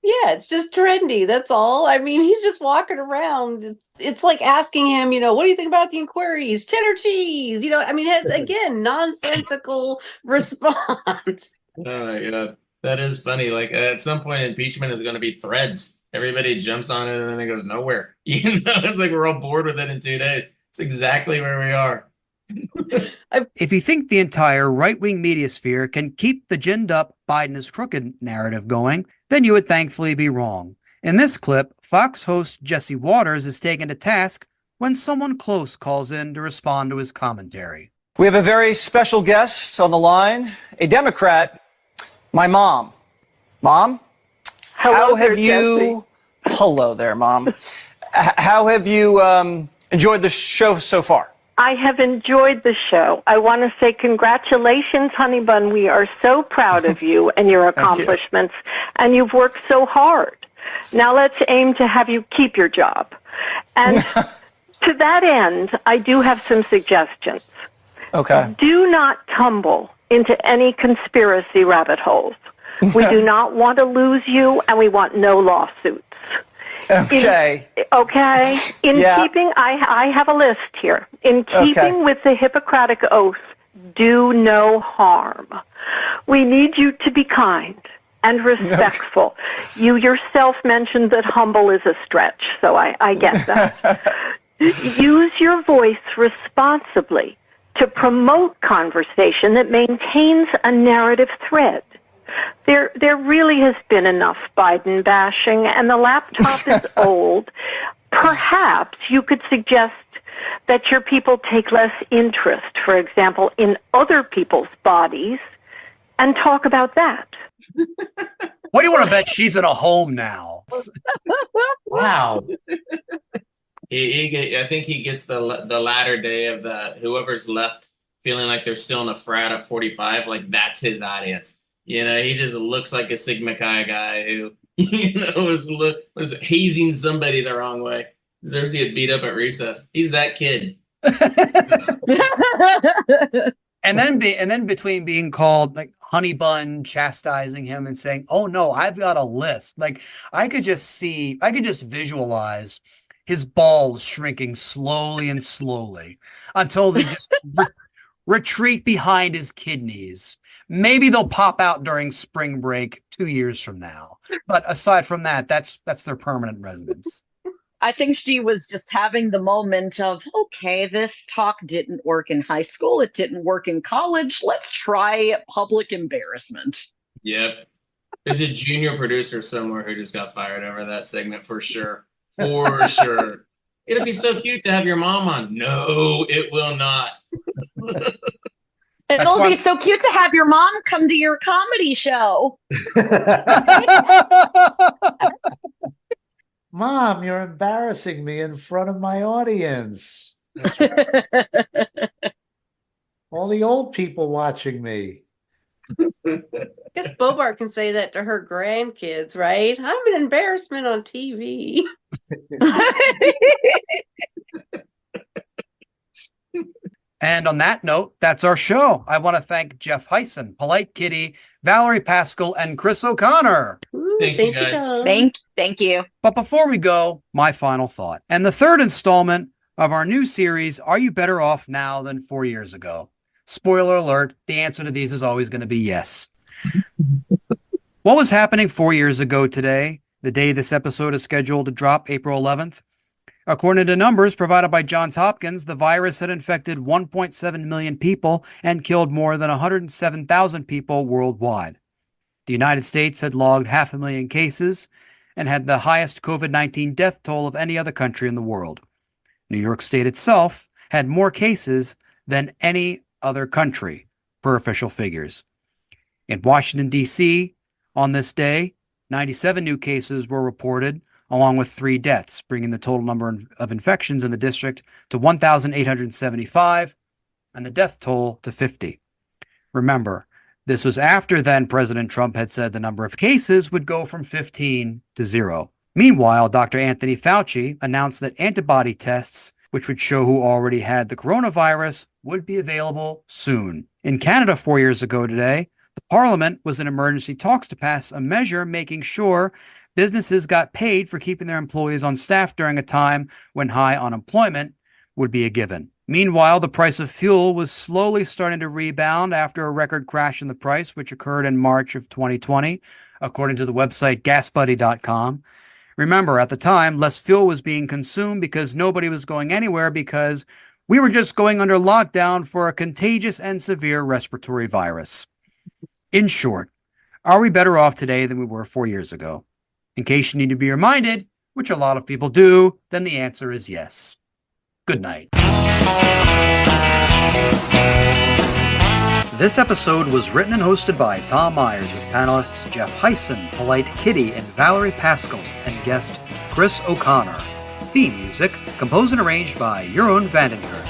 Yeah, it's just trendy. That's all. I mean, he's just walking around. It's like asking him, what do you think about the inquiries? Cheddar cheese. I mean, again, nonsensical response. Yeah, that is funny. Like at some point, impeachment is going to be threads. Everybody jumps on it and then it goes nowhere. It's like we're all bored with it in 2 days. It's exactly where we are. If you think the entire right-wing media sphere can keep the ginned up Biden is crooked narrative going, then you would thankfully be wrong. In this clip, Fox host Jesse Waters is taken to task when someone close calls in to respond to his commentary. We have a very special guest on the line, a Democrat, my mom. Mom? Hello, how have you? Jesse. Hello there, Mom. How have you enjoyed the show so far? I have enjoyed the show. I want to say congratulations, Honey Bun. We are so proud of you and your accomplishments, and you've worked so hard. Now let's aim to have you keep your job. And to that end, I do have some suggestions. Okay. Do not tumble into any conspiracy rabbit holes. We do not want to lose you, and we want no lawsuits. Okay. In keeping, I have a list here. In keeping with the Hippocratic Oath, do no harm. We need you to be kind and respectful. You yourself mentioned that humble is a stretch, so I get that. Use your voice responsibly to promote conversation that maintains a narrative thread. There really has been enough Biden bashing, and the laptop is old. Perhaps you could suggest that your people take less interest, for example, in other people's bodies, and talk about that. What do you want to bet she's in a home now? Wow. I think he gets the latter day of the whoever's left feeling like they're still in a frat at 45. Like that's his audience. He just looks like a Sigma Chi guy who, was hazing somebody the wrong way. Deserves to get beat up at recess. He's that kid. And then between being called like Honey Bun, chastising him and saying, "Oh no, I've got a list." Like I could just visualize his balls shrinking slowly and slowly until they just retreat behind his kidneys. Maybe they'll pop out during spring break 2 years from now. But aside from that, that's their permanent residence. I think she was just having the moment of, okay, this talk didn't work in high school. It didn't work in college. Let's try public embarrassment. Yep. There's a junior producer somewhere who just got fired over that segment for sure. For sure. It'll be so cute to have your mom on. No, it will not. It'll be so cute to have your mom come to your comedy show. Mom, you're embarrassing me in front of my audience. All the old people watching me. I guess Bobart can say that to her grandkids, right? I'm an embarrassment on TV. And on that note, that's our show. I want to thank Jeff Hyson, Polite Kitty, Valerie Pascal, and Chris O'Connor. Thanks, you guys. Thank you. But before we go, my final thought. And the third installment of our new series, Are You Better Off Now Than 4 Years Ago? Spoiler alert, the answer to these is always going to be yes. What was happening 4 years ago today, the day this episode is scheduled to drop, April 11th? According to numbers provided by Johns Hopkins, the virus had infected 1.7 million people and killed more than 107,000 people worldwide. The United States had logged 500,000 cases and had the highest COVID-19 death toll of any other country in the world. New York State itself had more cases than any other country, per official figures. In Washington, D.C., on this day, 97 new cases were reported, along with 3 deaths, bringing the total number of infections in the district to 1,875 and the death toll to 50. Remember, this was after then President Trump had said the number of cases would go from 15 to 0. Meanwhile, Dr. Anthony Fauci announced that antibody tests, which would show who already had the coronavirus, would be available soon. In Canada 4 years ago today, the Parliament was in emergency talks to pass a measure making sure businesses got paid for keeping their employees on staff during a time when high unemployment would be a given. Meanwhile, the price of fuel was slowly starting to rebound after a record crash in the price, which occurred in March of 2020, according to the website gasbuddy.com. Remember, at the time, less fuel was being consumed because nobody was going anywhere because we were just going under lockdown for a contagious and severe respiratory virus. In short, are we better off today than we were 4 years ago? In case you need to be reminded, which a lot of people do, then the answer is yes. Good night. This episode was written and hosted by Tom Myers with panelists Jeff Hyson, Polite Kitty, and Valerie Pascal, and guest Chris O'Connor. Theme music composed and arranged by Jeroen Vandenkirk.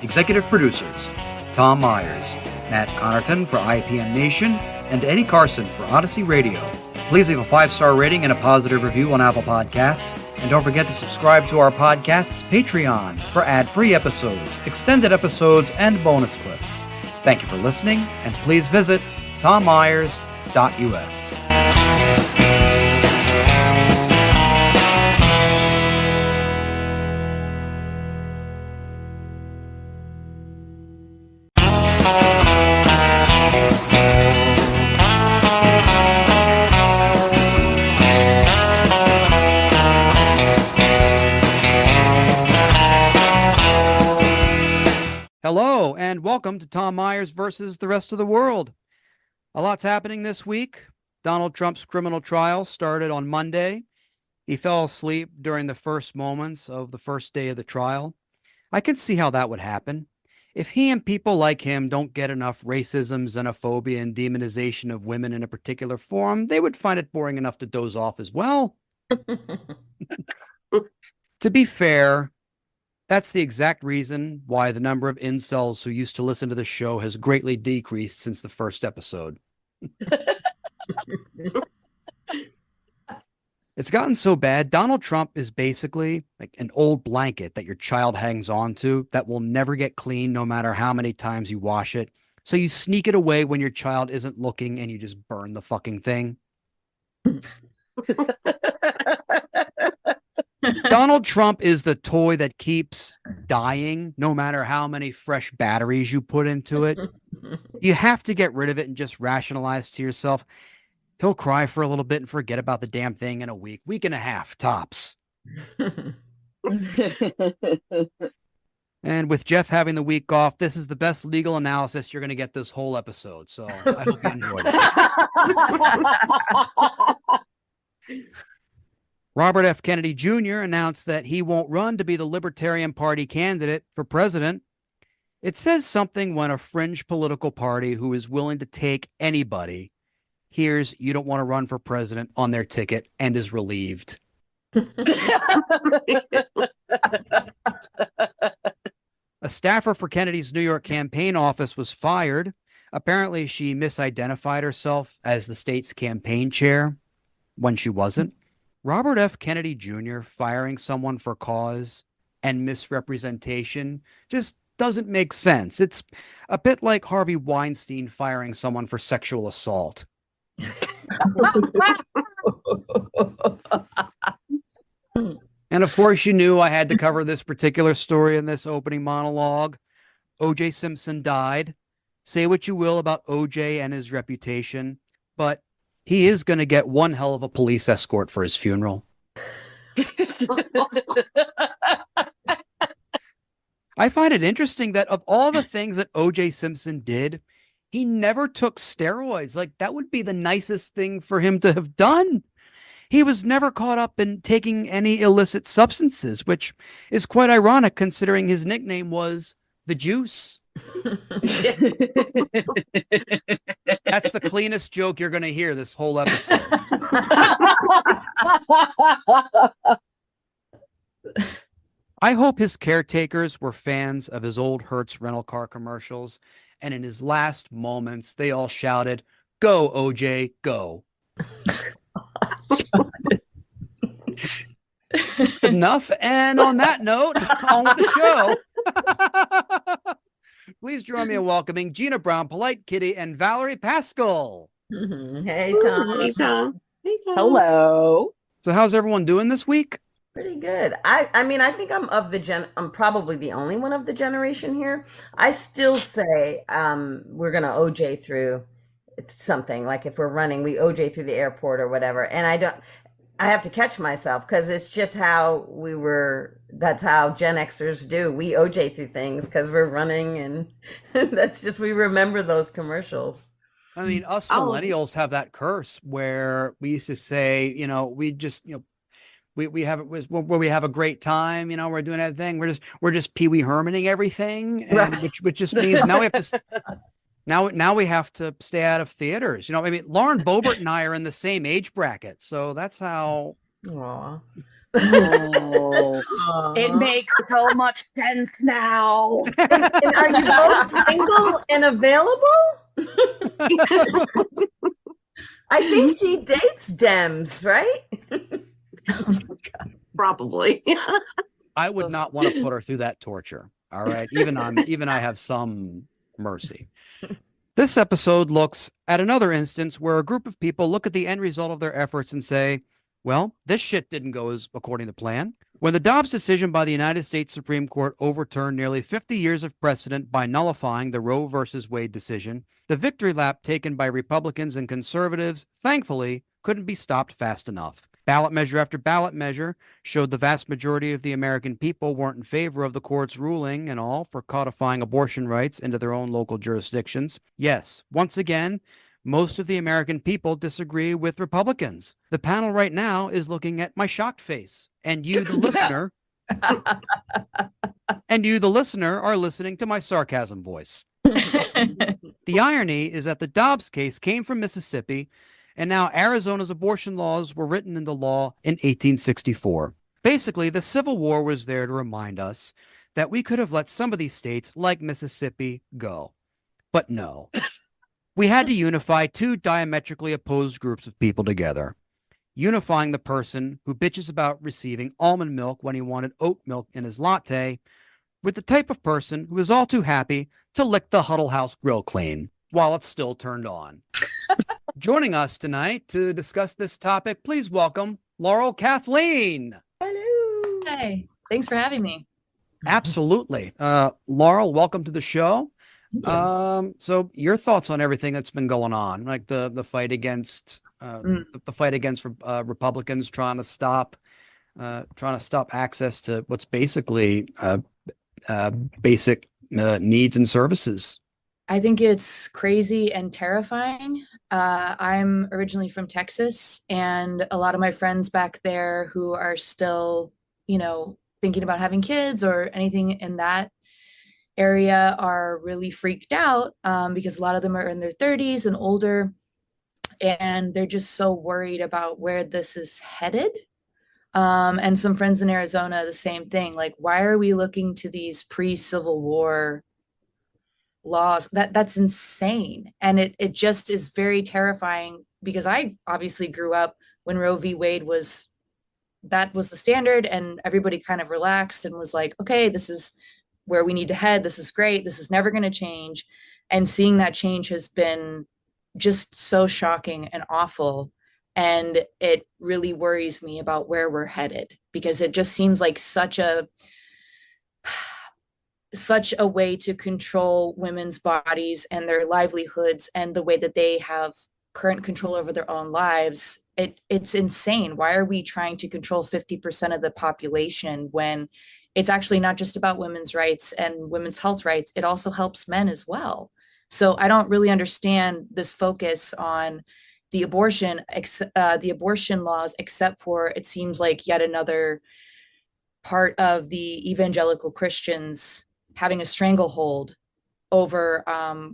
Executive producers Tom Myers, Matt Connerton for IPN Nation, and Eddie Carson for Odyssey Radio. Please leave a 5-star rating and a positive review on Apple Podcasts. And don't forget to subscribe to our podcast's Patreon for ad-free episodes, extended episodes, and bonus clips. Thank you for listening, and please visit tommyers.us. Hello, and welcome to Tom Myers versus the rest of the world. A lot's happening this week. Donald Trump's criminal trial started on Monday. He fell asleep during the first moments of the first day of the trial. I can see how that would happen. If he and people like him don't get enough racism, xenophobia, and demonization of women in a particular form, they would find it boring enough to doze off as well. To be fair, that's the exact reason why the number of incels who used to listen to the show has greatly decreased since the first episode. It's gotten so bad, Donald Trump is basically like an old blanket that your child hangs on to that will never get clean no matter how many times you wash it. So you sneak it away when your child isn't looking and you just burn the fucking thing. Donald Trump is the toy that keeps dying, no matter how many fresh batteries you put into it. You have to get rid of it and just rationalize to yourself. He'll cry for a little bit and forget about the damn thing in a week and a half, tops. And with Jeff having the week off, this is the best legal analysis you're going to get this whole episode. So I hope you enjoyed it. Robert F. Kennedy Jr. announced that he won't run to be the Libertarian Party candidate for president. It says something when a fringe political party who is willing to take anybody hears you don't want to run for president on their ticket and is relieved. A staffer for Kennedy's New York campaign office was fired. Apparently, she misidentified herself as the state's campaign chair when she wasn't. Robert F. Kennedy Jr. firing someone for cause and misrepresentation just doesn't make sense. It's a bit like Harvey Weinstein firing someone for sexual assault. And of course, you knew I had to cover this particular story in this opening monologue. O.J. Simpson died. Say what you will about O.J. and his reputation, but he is going to get one hell of a police escort for his funeral. I find it interesting that of all the things that O.J. Simpson did, he never took steroids. Like, that would be the nicest thing for him to have done. He was never caught up in taking any illicit substances, which is quite ironic considering his nickname was the Juice. That's the cleanest joke you're going to hear this whole episode. I hope his caretakers were fans of his old Hertz rental car commercials, and in his last moments, they all shouted, "Go, OJ, go." That's good enough. And on that note, on with the show. Please join me in welcoming Gina Brown, Polite Kitty, and Valerie Pascal. Hey, Tom. Hey, Tom. Hey, Tom. Hello. So how's everyone doing this week? Pretty good. I mean, I think I'm probably the only one of the generation here. I still say we're gonna OJ through something. Like if we're running, we OJ through the airport or whatever. And I have to catch myself because it's just how that's how Gen Xers do. We OJ through things because we're running, and that's just, we remember those commercials. I mean, us millennials have that curse where we used to say, we just, we have it where we have a great time, we're doing everything. We're just Pee Wee Hermaning everything, and Right. which just means now we have to now we have to stay out of theaters. I mean, Lauren Boebert and I are in the same age bracket, so that's how. Aw. Oh, it makes so much sense now. And are you both single and available? I think she dates Dems, right? Probably. I would not want to put her through that torture. All right, even I have some mercy. This episode looks at another instance where a group of people look at the end result of their efforts and say, well, this shit didn't go as according to plan. When the Dobbs decision by the United States Supreme Court overturned nearly 50 years of precedent by nullifying the Roe versus Wade decision, the victory lap taken by Republicans and conservatives, thankfully, couldn't be stopped fast enough. Ballot measure after ballot measure showed the vast majority of the American people weren't in favor of the court's ruling and all for codifying abortion rights into their own local jurisdictions. Yes, once again, most of the American people disagree with Republicans. The panel right now is looking at my shocked face, and you, the listener, are listening to my sarcasm voice. The irony is that the Dobbs case came from Mississippi, and now Arizona's abortion laws were written into law in 1864. Basically, the Civil War was there to remind us that we could have let some of these states, like Mississippi, go. But no. We had to unify two diametrically opposed groups of people together. Unifying the person who bitches about receiving almond milk when he wanted oat milk in his latte with the type of person who is all too happy to lick the Huddle House grill clean while it's still turned on. Joining us tonight to discuss this topic, please welcome Laurel Kathleen. Hello. Yay. Thanks for having me. Absolutely. Laurel, welcome to the show. So your thoughts on everything that's been going on, like the fight against Republicans trying to stop access to what's basically basic needs and services. I think it's crazy and terrifying. I'm originally from Texas, and a lot of my friends back there who are still, thinking about having kids or anything in that area are really freaked out because a lot of them are in their 30s and older, and they're just so worried about where this is headed. And some friends in Arizona, the same thing. Like, why are we looking to these pre-Civil War laws? That's insane. And it just is very terrifying, because I obviously grew up when Roe v. Wade was the standard, and everybody kind of relaxed and was like, okay, this is where we need to head. This is great. This is never going to change. And seeing that change has been just so shocking and awful. And it really worries me about where we're headed, because it just seems like such a way to control women's bodies and their livelihoods and the way that they have current control over their own lives. It's insane. Why are we trying to control 50% of the population when it's actually not just about women's rights and women's health rights? It also helps men as well. So I don't really understand this focus on the abortion laws, except for it seems like yet another part of the evangelical Christians having a stranglehold over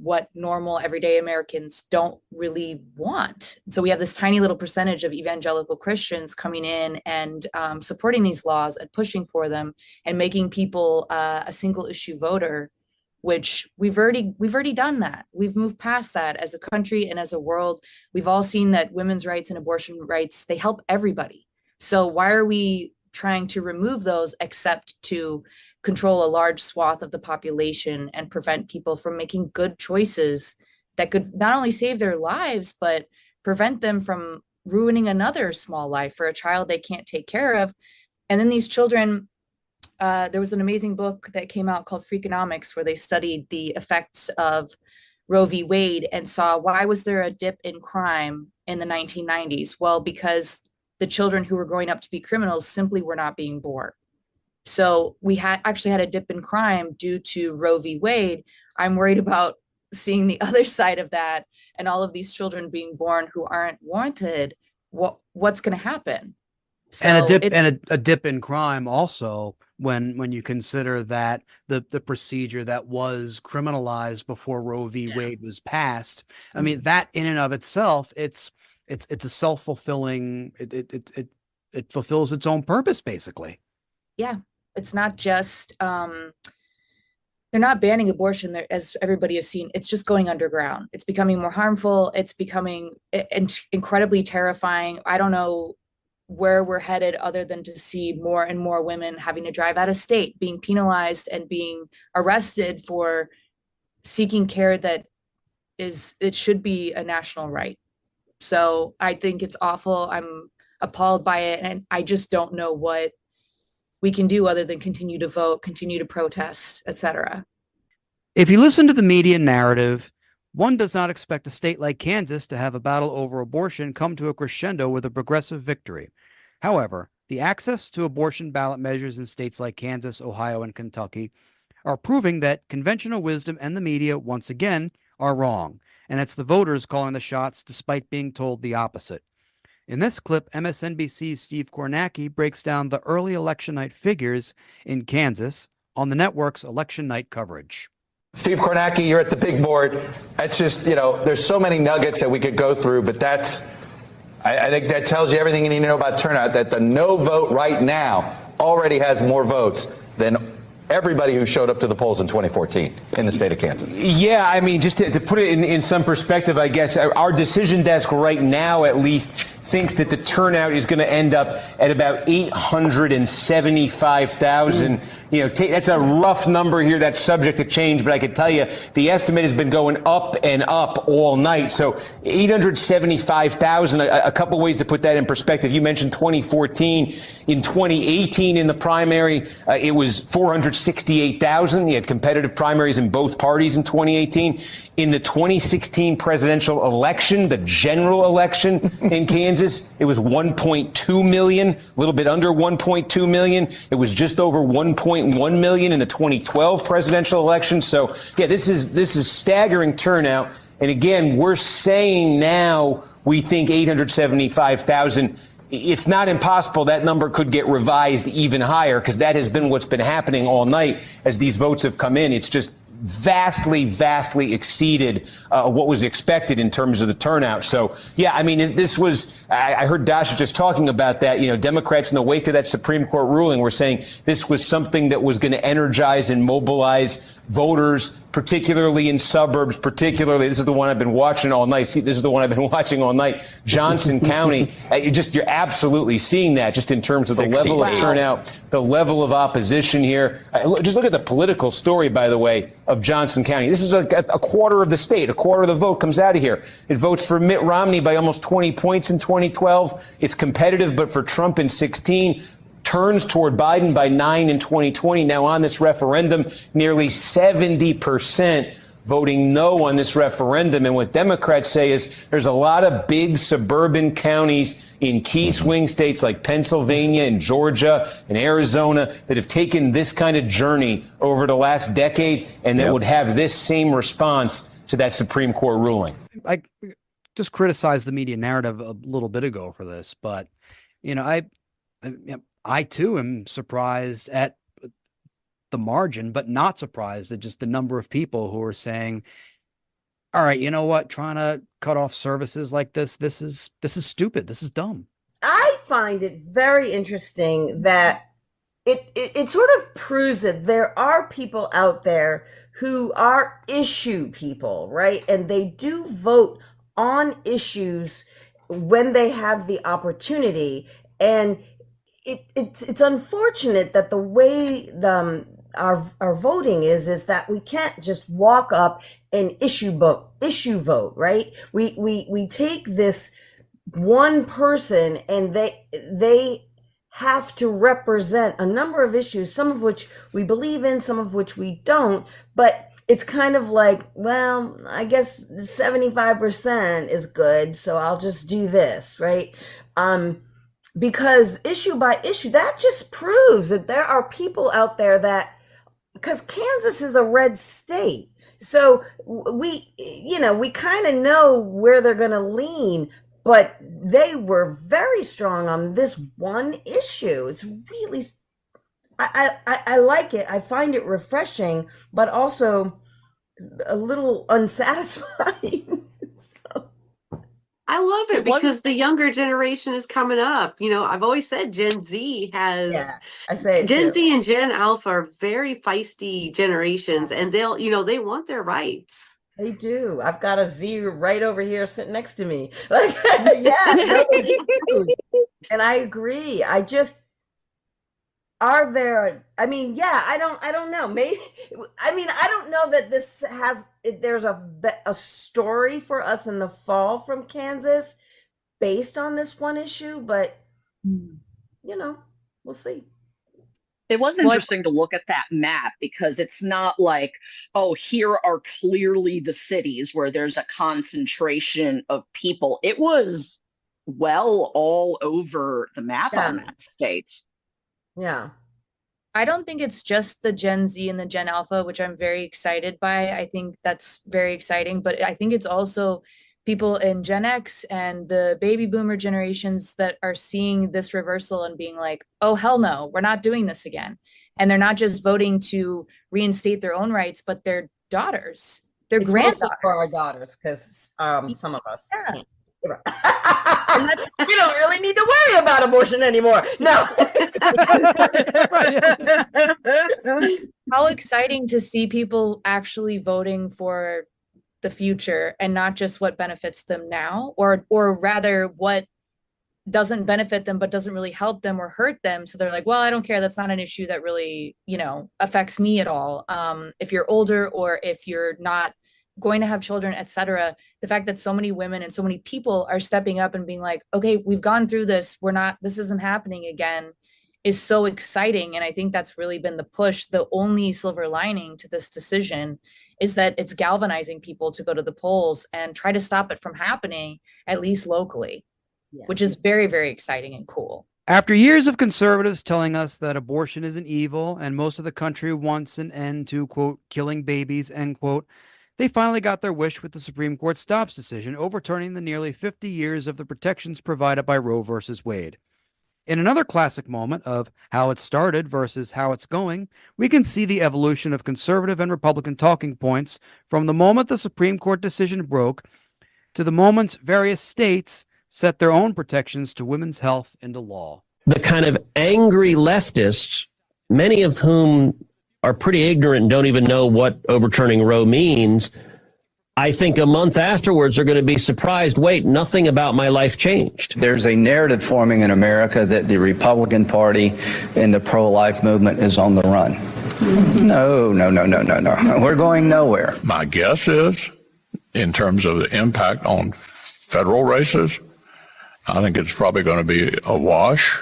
what normal everyday Americans don't really want. So we have this tiny little percentage of evangelical Christians coming in and supporting these laws and pushing for them and making people a single issue voter, which we've already done that. We've moved past that as a country and as a world. We've all seen that women's rights and abortion rights, they help everybody. So why are we trying to remove those except to control a large swath of the population and prevent people from making good choices that could not only save their lives, but prevent them from ruining another small life for a child they can't take care of? And then these children, there was an amazing book that came out called Freakonomics, where they studied the effects of Roe v. Wade and saw, why was there a dip in crime in the 1990s? Well, because the children who were growing up to be criminals simply were not being born. So we actually had a dip in crime due to Roe v. Wade. I'm worried about seeing the other side of that and all of these children being born who aren't wanted. What's going to happen? So and a dip in crime also when you consider that the procedure that was criminalized before Roe v. Wade was passed. I mean, that in and of itself, it's a self-fulfilling, it fulfills its own purpose, basically. Yeah, it's not just they're not banning abortion there, as everybody has seen. It's just going underground. It's becoming more harmful. It's becoming incredibly terrifying. I don't know where we're headed other than to see more and more women having to drive out of state, being penalized and being arrested for seeking care that it should be a national right. So I think it's awful. I'm appalled by it, and I just don't know what we can do other than continue to vote, continue to protest, etc. If you listen to the media narrative, one does not expect a state like Kansas to have a battle over abortion come to a crescendo with a progressive victory. However, the access to abortion ballot measures in states like Kansas, Ohio, and Kentucky are proving that conventional wisdom and the media, once again, are wrong, and it's the voters calling the shots despite being told the opposite. In this clip, MSNBC's Steve Kornacki breaks down the early election night figures in Kansas on the network's election night coverage. Steve Kornacki, you're at the big board. It's just, there's so many nuggets that we could go through, but I think that tells you everything you need to know about turnout, that the no vote right now already has more votes than everybody who showed up to the polls in 2014 in the state of Kansas. Yeah, I mean, just to put it in some perspective, I guess, our decision desk right now at least thinks that the turnout is going to end up at about 875,000. You know, that's a rough number here. That's subject to change, but I can tell you the estimate has been going up and up all night. So 875,000, a couple ways to put that in perspective. You mentioned 2014. In 2018 in the primary, it was 468,000. You had competitive primaries in both parties in 2018. In the 2016 presidential election, the general election in Kansas, it was 1.2 million, a little bit under 1.2 million. It was just over 1.1 million in the 2012 presidential election. So, yeah, this is staggering turnout. And again, we're saying now we think 875,000. It's not impossible that number could get revised even higher, because that has been what's been happening all night as these votes have come in. It's just vastly exceeded what was expected in terms of the turnout. So, yeah, I mean, this was, I heard Dasha just talking about that. You know, Democrats in the wake of that Supreme Court ruling were saying this was something that was going to energize and mobilize voters, particularly in suburbs, particularly, this is the one I've been watching all night. See, this is the one I've been watching all night, Johnson County. You're absolutely seeing that just in terms of the level of turnout, the level of opposition here. Just look at the political story, by the way, of Johnson County. This is a quarter of the state, a quarter of the vote comes out of here. It votes for Mitt Romney by almost 20 points in 2012. It's competitive, but for Trump in 16. Turns toward Biden by 9 in 2020. Now on this referendum, nearly 70% voting no on this referendum. And what Democrats say is there's a lot of big suburban counties in key swing states like Pennsylvania and Georgia and Arizona that have taken this kind of journey over the last decade and that would have this same response to that Supreme Court ruling. I just criticized the media narrative a little bit ago for this, but, you know, I too am surprised at the margin, but not surprised at just the number of people who are saying, all right, you know what, trying to cut off services like this is stupid. This is dumb. I find it very interesting that it sort of proves that there are people out there who are issue people, right? And they do vote on issues when they have the opportunity. And it's unfortunate that the way our voting is that we can't just walk up and issue vote, right? We take this one person and they have to represent a number of issues, some of which we believe in, some of which we don't, but it's kind of like, well, I guess 75% is good, so I'll just do this, right? Because issue by issue, that just proves that there are people out there that, because Kansas is a red state, so we kind of know where they're going to lean, but they were very strong on this one issue. It's really, I like it. I find it refreshing, but also a little unsatisfying. I love it because the younger generation is coming up. You know, I've always said Gen Z has. Yeah, I say it Gen too. Z and Gen Alpha are very feisty generations, and they want their rights. They do. I've got a Z right over here sitting next to me. Like, yeah, no, they do. And I agree. Are there? I mean, yeah. I don't know. Maybe. I mean, I don't know that this has. There's a story for us in the fall from Kansas, based on this one issue. But we'll see. It was interesting to look at that map because it's not like, oh, here are clearly the cities where there's a concentration of people. It was all over the map on that state. Yeah. I don't think it's just the Gen Z and the Gen Alpha, which I'm very excited by. I think that's very exciting, but I think it's also people in Gen X and the baby boomer generations that are seeing this reversal and being like, oh, hell no, we're not doing this again. And they're not just voting to reinstate their own rights, but their daughters, their granddaughters. For our daughters, because some of us can't. You don't really need to worry about abortion anymore. No. How exciting to see people actually voting for the future and not just what benefits them now, or rather what doesn't benefit them, but doesn't really help them or hurt them. So they're like, well, I don't care. That's not an issue that really, affects me at all. If you're older or if you're not going to have children, etc. The fact that so many women and so many people are stepping up and being like, okay, we've gone through this. This isn't happening again, is so exciting. And I think that's really been the push. The only silver lining to this decision is that it's galvanizing people to go to the polls and try to stop it from happening, at least locally, which is very, very exciting and cool. After years of conservatives telling us that abortion isn't evil and most of the country wants an end to, quote, killing babies, end quote, they finally got their wish with the Supreme Court Stops decision, overturning the nearly 50 years of the protections provided by Roe versus Wade. In another classic moment of how it started versus how it's going, we can see the evolution of conservative and Republican talking points from the moment the Supreme Court decision broke to the moments various states set their own protections to women's health into law. The kind of angry leftists, many of whom are pretty ignorant and don't even know what overturning Roe means, I think a month afterwards are going to be surprised. Wait, nothing about my life changed. There's a narrative forming in America that the Republican Party and the pro-life movement is on the run. No. We're going nowhere. My guess is, in terms of the impact on federal races, I think it's probably going to be a wash.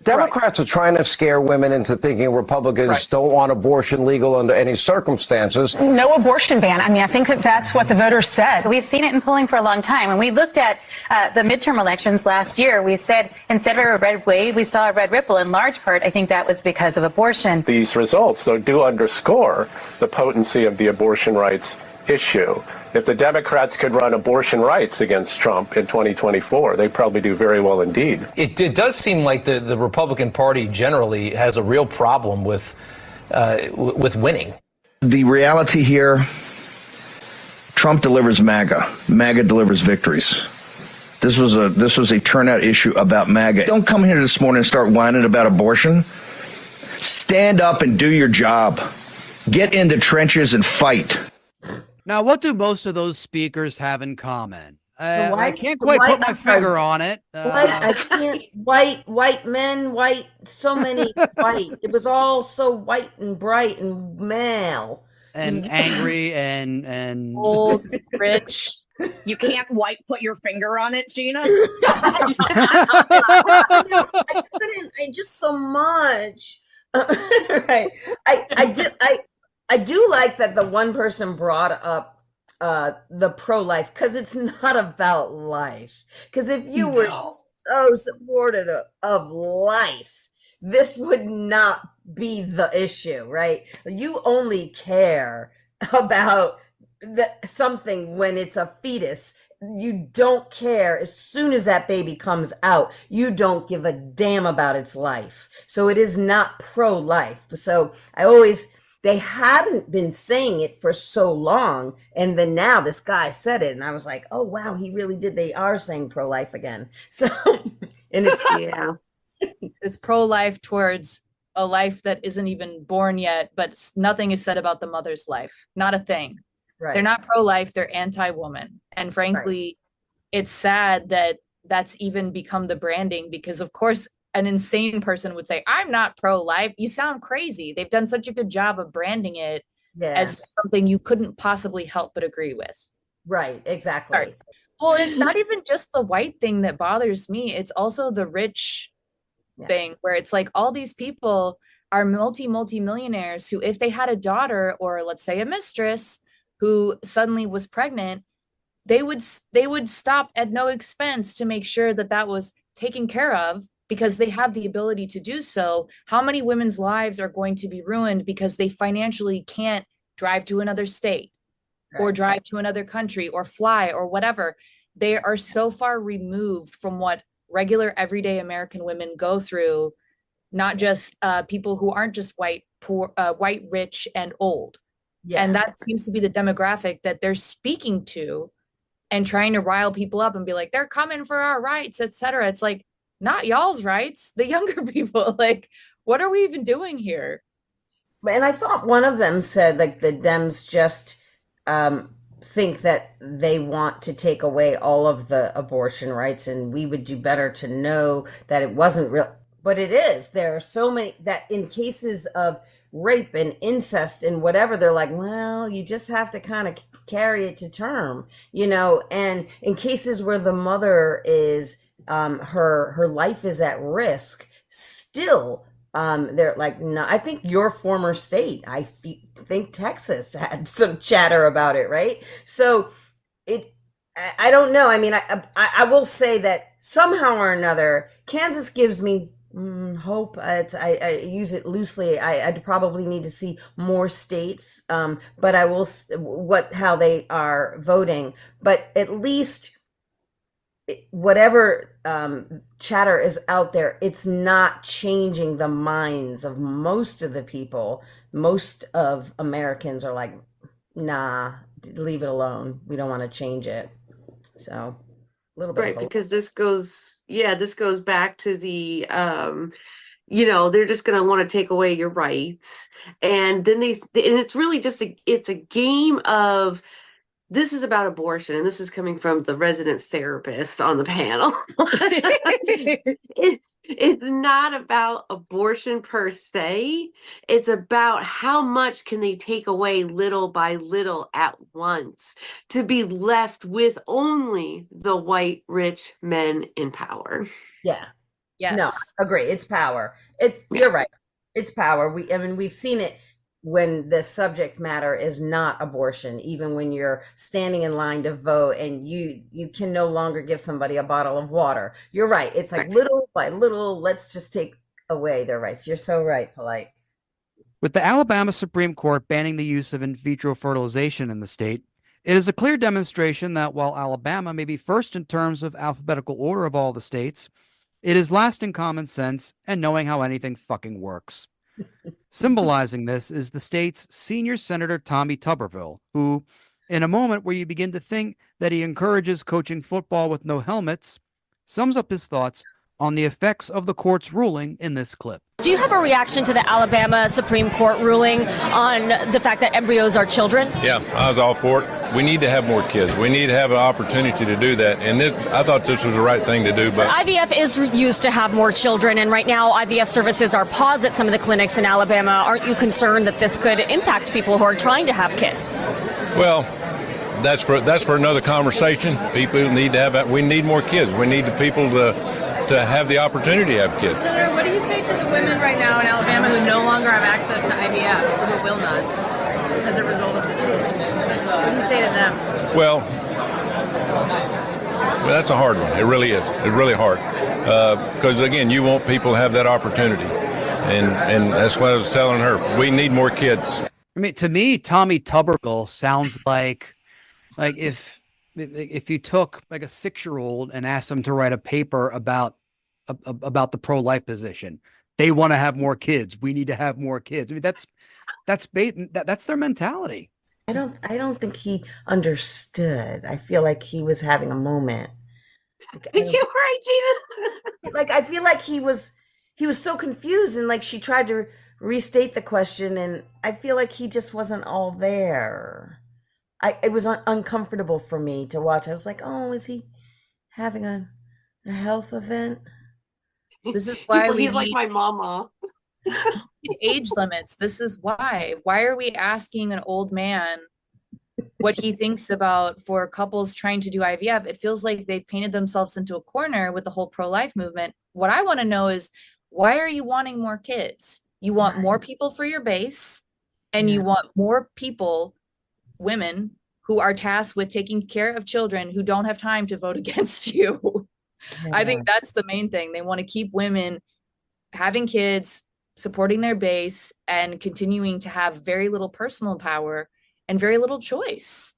Democrats are trying to scare women into thinking Republicans don't want abortion legal under any circumstances. No abortion ban. I mean, I think that's what the voters said. We've seen it in polling for a long time. When we looked at the midterm elections last year, we said instead of a red wave, we saw a red ripple. In large part, I think that was because of abortion. These results, though, do underscore the potency of the abortion rights issue. If the Democrats could run abortion rights against Trump in 2024, they'd probably do very well indeed. It does seem like the Republican Party generally has a real problem with winning. The reality here, Trump delivers MAGA. MAGA delivers victories. This was a turnout issue about MAGA. Don't come here this morning and start whining about abortion. Stand up and do your job. Get in the trenches and fight. Now, what do most of those speakers have in common? I can't quite put my finger on it. I can't. White men, so many white. It was all so white and bright and male. And angry and old, rich. You can't put your finger on it, Gina. I couldn't. I just so much. Right. I do like that the one person brought up the pro-life, because it's not about life. Because if you were so supportive of life, this would not be the issue, right? You only care about something when it's a fetus. You don't care as soon as that baby comes out. You don't give a damn about its life. So it is not pro-life. So they hadn't been saying it for so long, and then now this guy said it, and I was like, oh wow, he really did. They are saying pro-life again. So, and it's it's pro-life towards a life that isn't even born yet, but nothing is said about the mother's life. Not a thing. Right. They're not pro-life. They're anti-woman, and frankly, it's sad that that's even become the branding, because of course an insane person would say, I'm not pro-life. You sound crazy. They've done such a good job of branding it as something you couldn't possibly help but agree with. Right, exactly. Right. Well, it's not even just the white thing that bothers me. It's also the rich thing, where it's like all these people are multi-millionaires who, if they had a daughter or let's say a mistress who suddenly was pregnant, they would stop at no expense to make sure that was taken care of, because they have the ability to do so. How many women's lives are going to be ruined because they financially can't drive to another state or drive to another country or fly or whatever? They are so far removed from what regular everyday American women go through, not just people who aren't just white, poor, white, rich, and old. Yeah. And that seems to be the demographic that they're speaking to and trying to rile people up and be like, they're coming for our rights, etc. It's like, not y'all's rights, the younger people. Like, what are we even doing here? And I thought one of them said, like, the Dems just think that they want to take away all of the abortion rights, and we would do better to know that it wasn't real. But it is. There are so many that in cases of rape and incest and whatever, they're like, well, you just have to kind of carry it to term, and in cases where the mother is her life is at risk, still they're like, no. I think your former state, I think Texas had some chatter about it, right? So I don't know. I mean, I will say that somehow or another, Kansas gives me hope. I use it loosely. I'd probably need to see more states, but I will how they are voting. But at least whatever chatter is out there, it's not changing the minds of most of the people. Most of Americans are like, nah, leave it alone. We don't want to change it. So a little bit. Right, because this goes back to the they're just going to want to take away your rights, and then it's really just it's a game of, this is about abortion, and this is coming from the resident therapist on the panel. It's not about abortion per se. It's about how much can they take away little by little at once to be left with only the white rich men in power. Yeah. Yes. No, I agree. It's power. You're right. It's power. We've seen it when the subject matter is not abortion, even when you're standing in line to vote and you can no longer give somebody a bottle of water. You're right. It's like little by little, let's just take away their rights. You're so right, Polite. With the Alabama Supreme Court banning the use of in vitro fertilization in the state, it is a clear demonstration that while Alabama may be first in terms of alphabetical order of all the states, it is last in common sense and knowing how anything fucking works. Symbolizing this is the state's senior Senator Tommy Tuberville, who, in a moment where you begin to think that he encourages coaching football with no helmets, sums up his thoughts on the effects of the court's ruling in this clip. Do you have a reaction to the Alabama Supreme Court ruling on the fact that embryos are children? Yeah, I was all for it. We need to have more kids. We need to have an opportunity to do that. And I thought this was the right thing to do. But IVF is used to have more children, and right now IVF services are paused at some of the clinics in Alabama. Aren't you concerned that this could impact people who are trying to have kids? Well, that's for another conversation. People need to have. We need more kids. We need the people to have the opportunity to have kids. Senator, what do you say to the women right now in Alabama who no longer have access to IVF, or who will not, as a result of this ruling? What do you say to them? Well, that's a hard one. It really is. It's really hard. Because, again, you want people to have that opportunity. And that's what I was telling her. We need more kids. I mean, to me, Tommy Tuberville sounds like if you took like a 6-year-old and asked them to write a paper about the pro-life position. They want to have more kids. We need to have more kids. I mean, that's their mentality. I don't think he understood. I feel like he was having a moment. You're right, Gina. Like, I feel like he was so confused, and like she tried to restate the question, and I feel like he just wasn't all there. It was uncomfortable for me to watch. I was like, oh, is he having a health event? This is why he's like my mama. Age limits. This is why. Why are we asking an old man what he thinks about for couples trying to do IVF? It feels like they've painted themselves into a corner with the whole pro-life movement. What I want to know is, why are you wanting more kids? You want more people for your base, and you want more people, women, who are tasked with taking care of children who don't have time to vote against you. Yeah. I think that's the main thing. They want to keep women having kids, supporting their base, and continuing to have very little personal power and very little choice.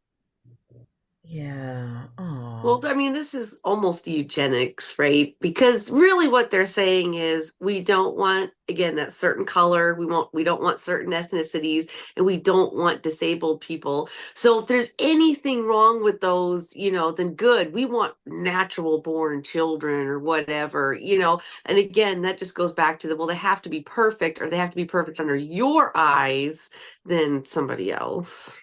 Yeah. Aww. Well, I mean, this is almost eugenics, right? Because really what they're saying is, we don't want, again, that certain color. We don't want certain ethnicities, and we don't want disabled people. So if there's anything wrong with those, then good. We want natural born children or whatever, and again, that just goes back to they have to be perfect, or they have to be perfect under your eyes than somebody else.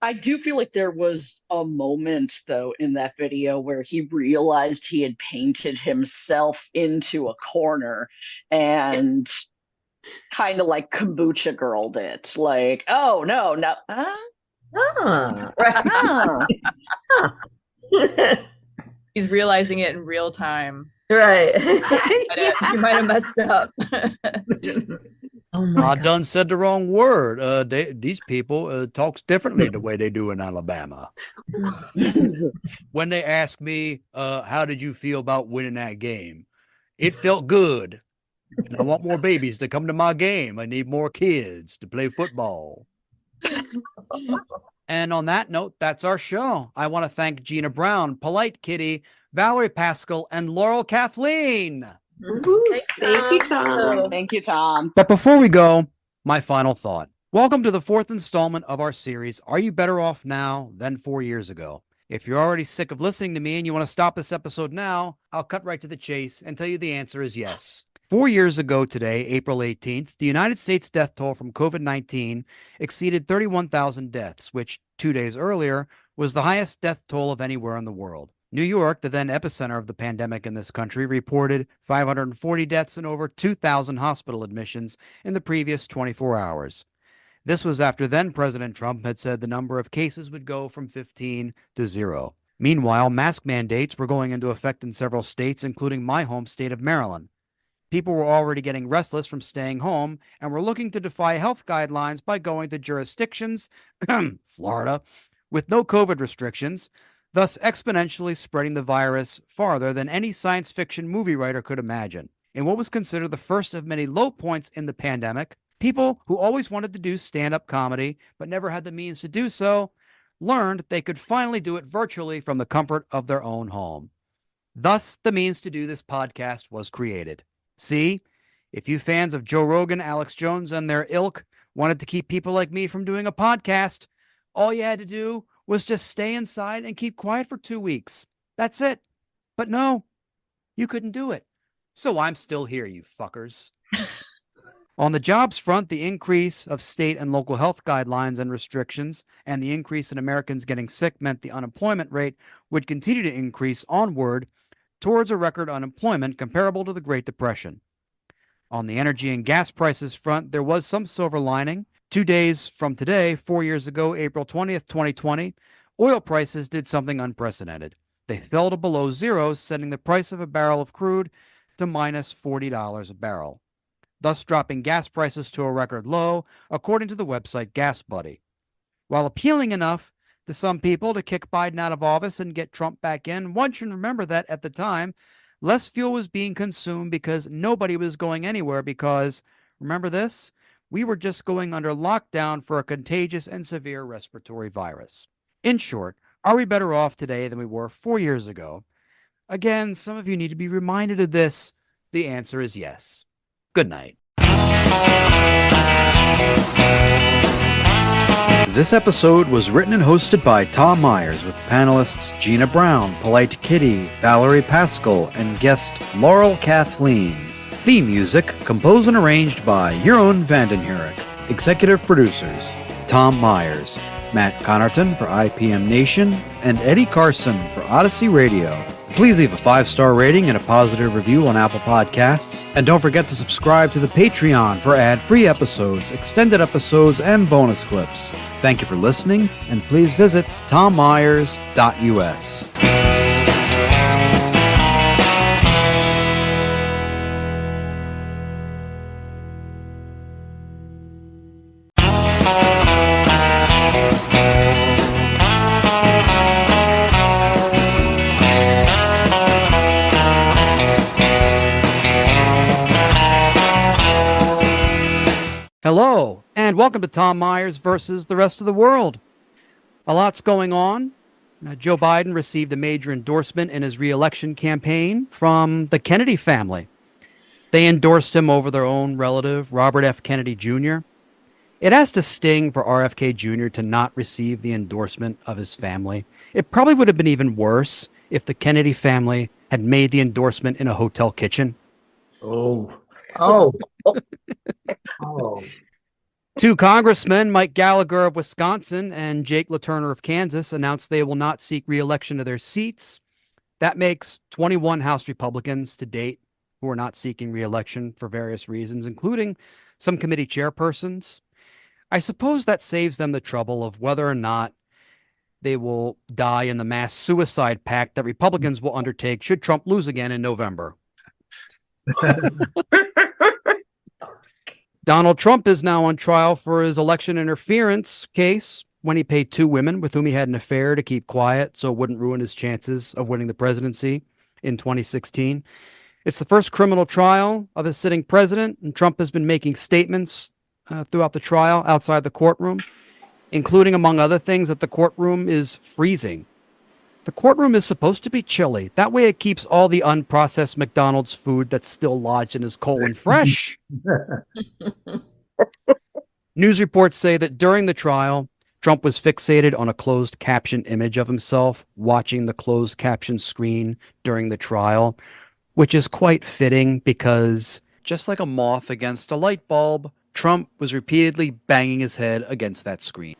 I do feel like there was a moment, though, in that video where he realized he had painted himself into a corner and kind of like kombucha girled it. Like, oh, no, no. He's realizing it in real time. Right. You might have messed up. I done said the wrong word. These people talks differently the way they do in Alabama. When they ask me, how did you feel about winning that game? It felt good. And I want more babies to come to my game. I need more kids to play football. And on that note, that's our show. I want to thank Gina Brown, Polite Kitty, Valerie Pascal, and Laurel Kathleen. Thank you, Tom. Thank you, Tom. But before we go, my final thought. Welcome to the 4th installment of our series, Are You Better Off Now Than 4 Years Ago? If you're already sick of listening to me and you want to stop this episode now, I'll cut right to the chase and tell you the answer is yes. 4 years ago today, April 18th, the United States death toll from COVID-19 exceeded 31,000 deaths, which 2 days earlier was the highest death toll of anywhere in the world. New York, the then epicenter of the pandemic in this country, reported 540 deaths and over 2,000 hospital admissions in the previous 24 hours. This was after then President Trump had said the number of cases would go from 15 to 0. Meanwhile, mask mandates were going into effect in several states, including my home state of Maryland. People were already getting restless from staying home and were looking to defy health guidelines by going to jurisdictions, Florida, with no COVID restrictions, thus exponentially spreading the virus farther than any science fiction movie writer could imagine. In what was considered the first of many low points in the pandemic, people who always wanted to do stand-up comedy but never had the means to do so learned they could finally do it virtually from the comfort of their own home. Thus, the means to do this podcast was created. See, if you fans of Joe Rogan, Alex Jones, and their ilk wanted to keep people like me from doing a podcast, all you had to do was just stay inside and keep quiet for 2 weeks. That's it. But no, you couldn't do it. So I'm still here, you fuckers. On the jobs front, the increase of state and local health guidelines and restrictions and the increase in Americans getting sick meant the unemployment rate would continue to increase onward towards a record unemployment comparable to the Great Depression. On the energy and gas prices front, there was some silver lining. 2 days from today, 4 years ago, April 20th, 2020, oil prices did something unprecedented. They fell to below zero, sending the price of a barrel of crude to minus $40 a barrel, thus dropping gas prices to a record low, according to the website GasBuddy. While appealing enough to some people to kick Biden out of office and get Trump back in, one should remember that at the time, less fuel was being consumed because nobody was going anywhere because, remember this? We were just going under lockdown for a contagious and severe respiratory virus. In short, are we better off today than we were 4 years ago? Again, some of you need to be reminded of this. The answer is yes. Good night. This episode was written and hosted by Tom Myers with panelists Gina Brown, Polite Kitty, Valerie Pascal, and guest Laurel Kathleen. Theme music composed and arranged by Jeroen Vandenhurik. Executive producers Tom Myers, Matt Connerton for IPM Nation, and Eddie Carson for Odyssey Radio. Please leave a 5-star rating and a positive review on Apple Podcasts, and don't forget to subscribe to the Patreon for ad-free episodes, extended episodes, and bonus clips. Thank you for listening, and please visit tommyers.us. Hello, and welcome to Tom Myers versus the rest of the world. A lot's going on. Joe Biden received a major endorsement in his re-election campaign from the Kennedy family. They endorsed him over their own relative, Robert F. Kennedy Jr. It has to sting for RFK Jr. to not receive the endorsement of his family. It probably would have been even worse if the Kennedy family had made the endorsement in a hotel kitchen. Oh. Two congressmen, Mike Gallagher of Wisconsin and Jake LaTurner of Kansas, announced they will not seek re-election to their seats. That makes 21 House Republicans to date who are not seeking re-election for various reasons, including some committee chairpersons. I suppose that saves them the trouble of whether or not they will die in the mass suicide pact that Republicans will undertake should Trump lose again in November. Donald Trump is now on trial for his election interference case when he paid two women with whom he had an affair to keep quiet so it wouldn't ruin his chances of winning the presidency in 2016. It's the first criminal trial of a sitting president, and Trump has been making statements throughout the trial outside the courtroom, including, among other things, that the courtroom is freezing. The courtroom is supposed to be chilly. That way it keeps all the unprocessed McDonald's food that's still lodged in his colon fresh. News reports say that during the trial, Trump was fixated on a closed caption image of himself watching the closed caption screen during the trial, which is quite fitting because, just like a moth against a light bulb, Trump was repeatedly banging his head against that screen.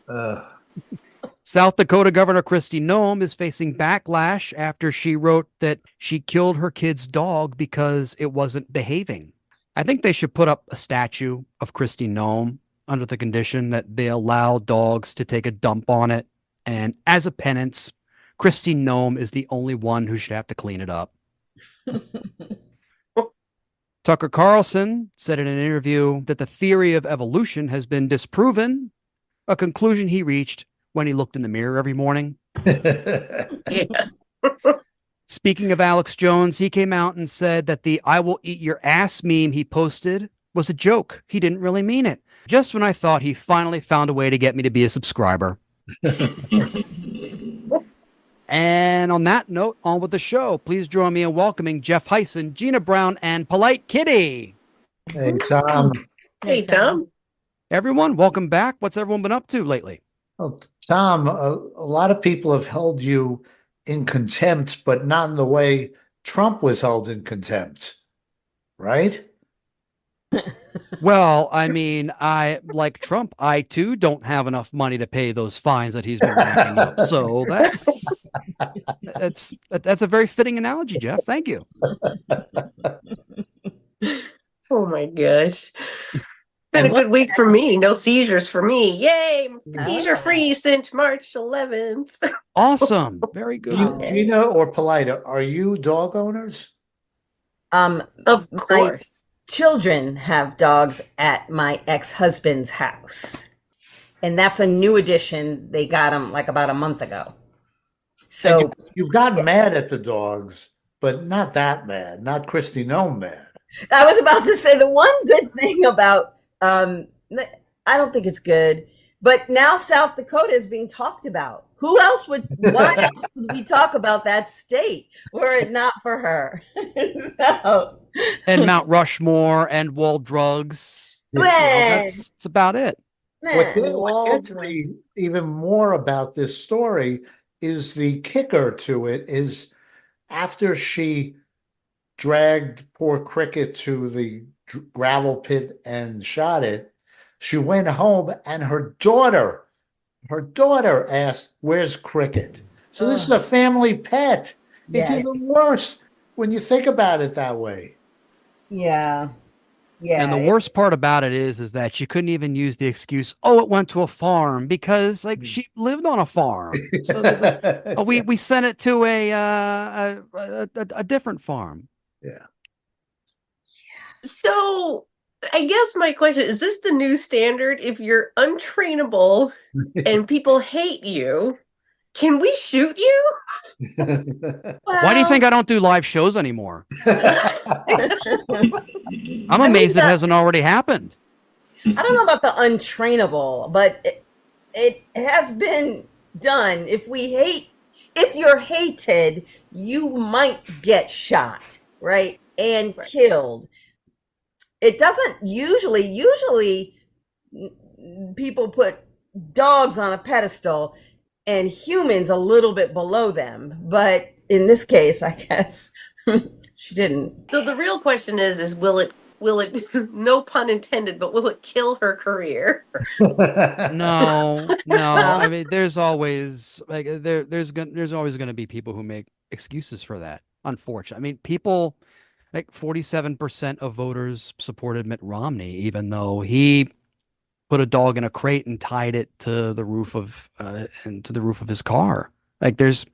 South Dakota Governor Kristi Noem is facing backlash after she wrote that she killed her kid's dog because it wasn't behaving. I think they should put up a statue of Kristi Noem under the condition that they allow dogs to take a dump on it. And as a penance, Kristi Noem is the only one who should have to clean it up. Tucker Carlson said in an interview that the theory of evolution has been disproven, a conclusion he reached when he looked in the mirror every morning. Speaking of Alex Jones, he came out and said that the "I will eat your ass" meme he posted was a joke. He didn't really mean it. Just when I thought he finally found a way to get me to be a subscriber. And on that note, on with the show. Please join me in welcoming Jeff Hyson, Gina Brown, and Polite Kitty. Hey, Tom. Hey, Tom. Everyone, welcome back. What's everyone been up to lately? Well, Tom, a lot of people have held you in contempt, but not in the way Trump was held in contempt, right? Well, I mean, like Trump, I too don't have enough money to pay those fines that he's been racking up. So that's a very fitting analogy, Jeff. Thank you. Oh my gosh. Been a good week for me. No seizures for me. Yay! Seizure free since March 11th. Awesome. Very good. Gina or Polita, are you dog owners? Of course. Children have dogs at my ex-husband's house, and that's a new addition. They got them like about a month ago. So you've gotten mad at the dogs, but not that mad. Not Kristi Noem mad. I was about to say the one good thing about I don't think it's good, but now South Dakota is being talked about. Who else would? Why else would we talk about that state were it not for her? So. And Mount Rushmore and Wall Drugs. That's about it. What gets me even more about this story is the kicker to it is after she dragged poor Cricket to the gravel pit and shot it, she went home and her daughter asked, "Where's Cricket?" So this is a family pet. It's even worse when you think about it that way. Yeah. And the worst part about it is that she couldn't even use the excuse, "Oh, it went to a farm," because she lived on a farm. So there's we sent it to a different farm. Yeah. So I guess my question is this the new standard? If you're untrainable and people hate you, can we shoot you? Why do you think I don't do live shows anymore? I'm amazed it hasn't already happened. I don't know about the untrainable, but it has been done. If you're hated, you might get shot, right? And killed. It doesn't usually people put dogs on a pedestal and humans a little bit below them. But in this case, I guess she didn't. So the real question is will it will it, no pun intended, but will it kill her career? No. I mean, there's always like there's always going to be people who make excuses for that. Unfortunately, I mean, people like 47% of voters supported Mitt Romney, even though he put a dog in a crate and tied it to the roof of his car. Like there's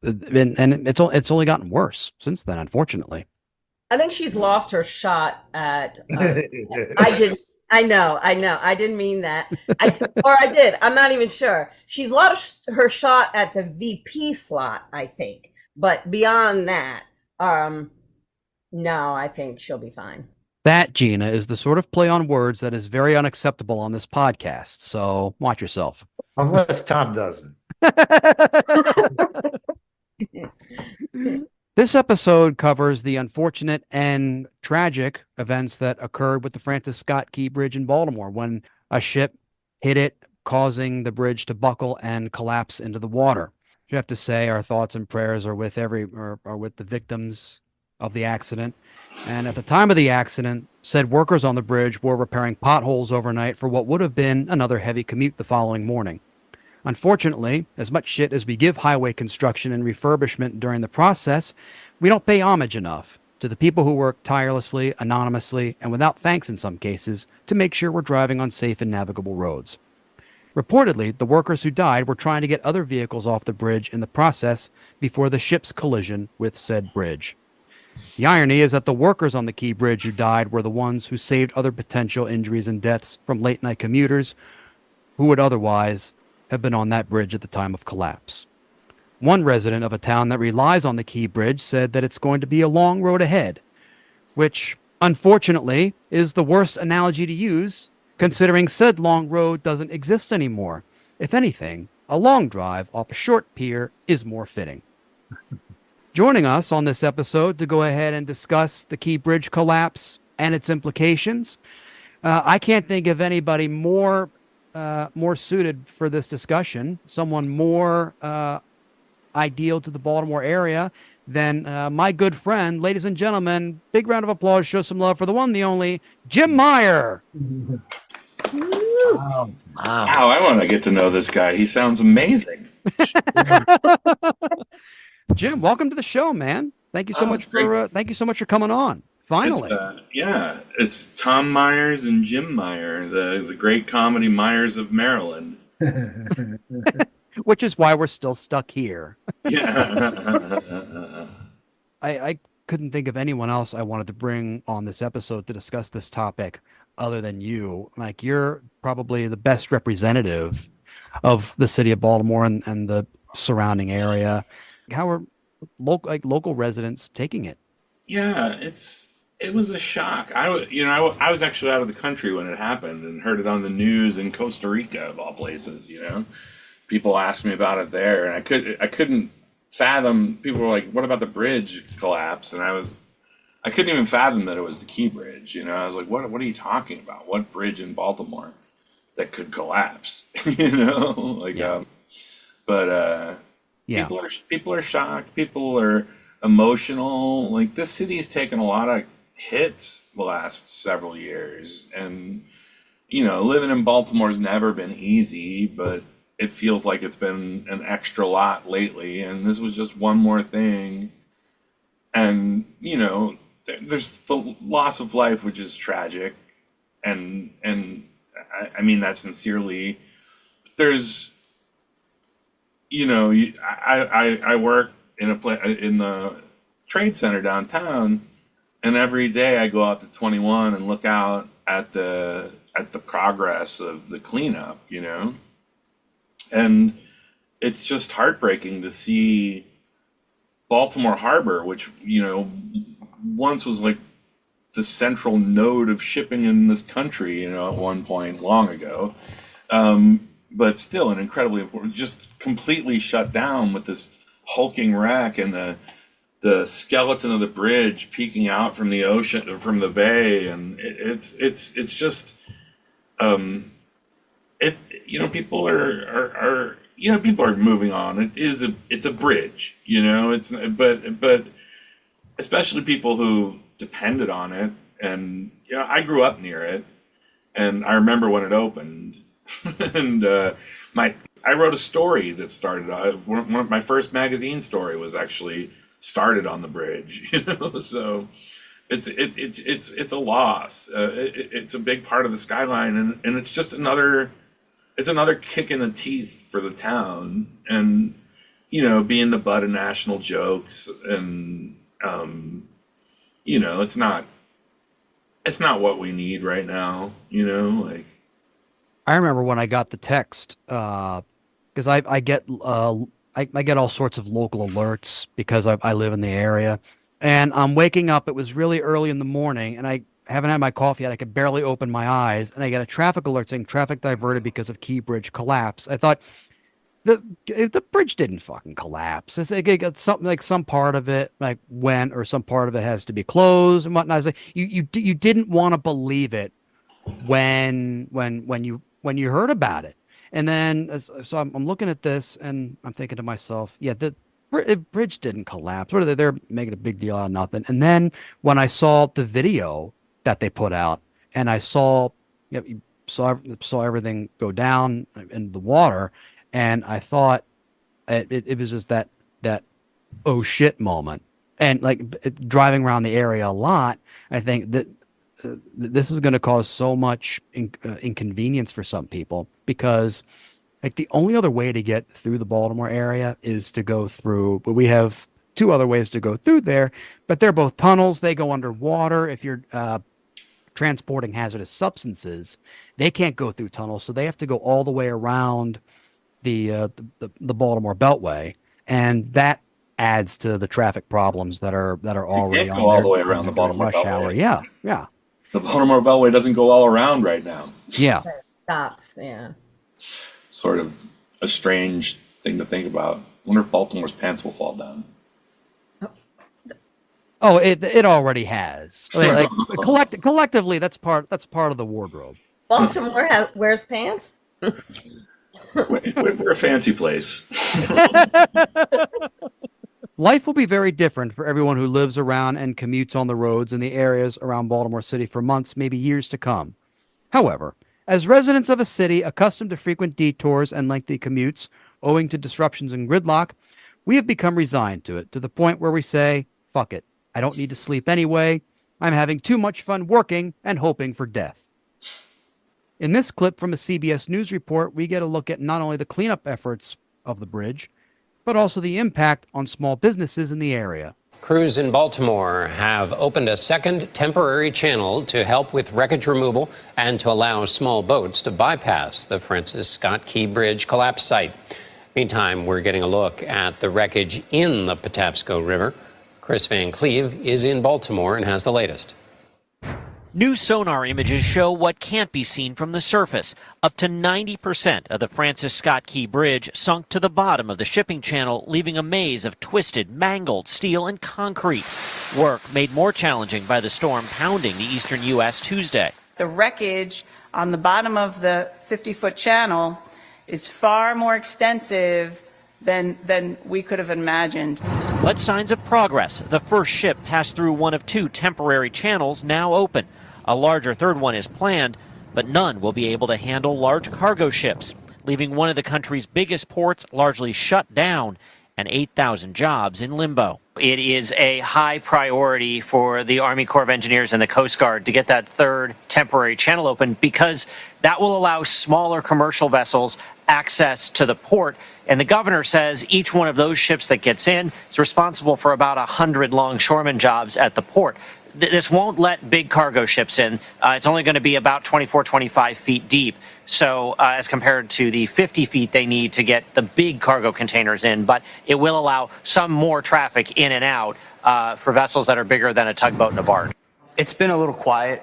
been, and it's only gotten worse since then, unfortunately. I think she's lost her shot at. I know. I didn't mean that. I did. I'm not even sure. She's lost her shot at the VP slot, I think. But beyond that, no, I think she'll be fine. That, Gina, is the sort of play on words that is very unacceptable on this podcast. So watch yourself. Unless Tom doesn't. This episode covers the unfortunate and tragic events that occurred with the Francis Scott Key Bridge in Baltimore when a ship hit it, causing the bridge to buckle and collapse into the water. You have to say our thoughts and prayers are with with the victims of the accident. And at the time of the accident, said workers on the bridge were repairing potholes overnight for what would have been another heavy commute the following morning. Unfortunately, as much shit as we give highway construction and refurbishment during the process, we don't pay homage enough to the people who work tirelessly, anonymously, and without thanks in some cases, to make sure we're driving on safe and navigable roads. Reportedly, the workers who died were trying to get other vehicles off the bridge in the process before the ship's collision with said bridge. The irony is that the workers on the Key Bridge who died were the ones who saved other potential injuries and deaths from late-night commuters who would otherwise have been on that bridge at the time of collapse. One resident of a town that relies on the Key Bridge said that it's going to be a long road ahead, which, unfortunately, is the worst analogy to use, considering said long road doesn't exist anymore. If anything, a long drive off a short pier is more fitting. Joining us on this episode to go ahead and discuss the Key Bridge collapse and its implications, I can't think of anybody more suited for this discussion, someone more ideal to the Baltimore area than my good friend. Ladies and gentlemen, big round of applause, show some love for the one, the only, Jim Meyer. Wow, I want to get to know this guy. He sounds amazing. Jim, welcome to the show, man. Thank you so much for coming on. Finally. It's Tom Myers and Jim Meyer, the great comedy Myers of Maryland. Which is why we're still stuck here. Yeah. I couldn't think of anyone else I wanted to bring on this episode to discuss this topic other than you. Like, you're probably the best representative of the city of Baltimore and the surrounding area. How are local residents taking it? Yeah, it was a shock. I was actually out of the country when it happened and heard it on the news in Costa Rica, of all places. People asked me about it there, and I couldn't fathom. People were like, "What about the bridge collapse?" And I couldn't even fathom that it was the Key Bridge. I was like, "What are you talking about? What bridge in Baltimore that could collapse?" People are shocked. People are emotional. Like, this city's taken a lot of hits the last several years, and living in Baltimore's never been easy, but it feels like it's been an extra lot lately, and this was just one more thing. And there's the loss of life, which is tragic, and I mean that sincerely. There's I work in the trade center downtown, and every day I go out to 21 and look out at the progress of the cleanup, and it's just heartbreaking to see Baltimore Harbor, which once was like the central node of shipping in this country, at one point long ago, but still an incredibly important, just completely shut down with this hulking wreck and the skeleton of the bridge peeking out from the ocean, from the bay, and it's just people are people are moving on. It's a bridge, but especially people who depended on it And I grew up near it, and I remember when it opened. And I wrote a story that started. One of my first magazine story was actually started on the bridge. So it's a loss. It's a big part of the skyline, and it's just another kick in the teeth for the town. And being the butt of national jokes, and it's not what we need right now. I remember when I got the text, because I get all sorts of local alerts because I live in the area, and I'm waking up. It was really early in the morning, and I haven't had my coffee yet. I could barely open my eyes, and I get a traffic alert saying traffic diverted because of Key Bridge collapse. I thought the bridge didn't fucking collapse. It's like it got something like some part of it went, or some part of it has to be closed and whatnot. I was like, you didn't want to believe it when you heard about it. And then so I'm looking at this and I'm thinking to myself, yeah, the bridge didn't collapse. What are they? They're making a big deal out of nothing. And then when I saw the video that they put out, and I saw everything go down in the water, and I thought it was just that oh shit moment. And driving around the area a lot, I think that this is going to cause so much inconvenience for some people, because the only other way to get through the Baltimore area is to go through, but we have two other ways to go through there, but they're both tunnels. They go underwater. If you're transporting hazardous substances, they can't go through tunnels, so they have to go all the way around the Baltimore Beltway, and that adds to the traffic problems that are already you can't go all the way around the Baltimore rush Beltway. hour. Yeah. The Baltimore Beltway doesn't go all around right now. Yeah. It stops. Yeah. Sort of a strange thing to think about. I wonder if Baltimore's pants will fall down. Oh, it already has. I mean, collectively, that's part of the wardrobe. Baltimore wears pants. We're a fancy place. Life will be very different for everyone who lives around and commutes on the roads in the areas around Baltimore City for months, maybe years to come. However, as residents of a city accustomed to frequent detours and lengthy commutes owing to disruptions and gridlock, we have become resigned to it, to the point where we say, fuck it, I don't need to sleep anyway. I'm having too much fun working and hoping for death. In this clip from a CBS News report, we get a look at not only the cleanup efforts of the bridge, but also the impact on small businesses in the area. Crews in Baltimore have opened a second temporary channel to help with wreckage removal and to allow small boats to bypass the Francis Scott Key Bridge collapse site. Meantime, we're getting a look at the wreckage in the Patapsco River. Chris Van Cleve is in Baltimore and has the latest. New sonar images show what can't be seen from the surface. Up to 90% of the Francis Scott Key Bridge sunk to the bottom of the shipping channel, leaving a maze of twisted, mangled steel and concrete. Work made more challenging by the storm pounding the eastern U.S. Tuesday. The wreckage on the bottom of the 50-foot channel is far more extensive than we could have imagined. But signs of progress. The first ship passed through one of two temporary channels now open. A larger third one is planned, but none will be able to handle large cargo ships, leaving one of the country's biggest ports largely shut down and 8,000 jobs in limbo. It is a high priority for the Army Corps of Engineers and the Coast Guard to get that third temporary channel open, because that will allow smaller commercial vessels access to the port. And the governor says each one of those ships that gets in is responsible for about 100 longshoreman jobs at the port. This won't let big cargo ships in. It's only going to be about 24, 25 feet deep. So as compared to the 50 feet they need to get the big cargo containers in, but it will allow some more traffic in and out for vessels that are bigger than a tugboat and a barge. It's been a little quiet.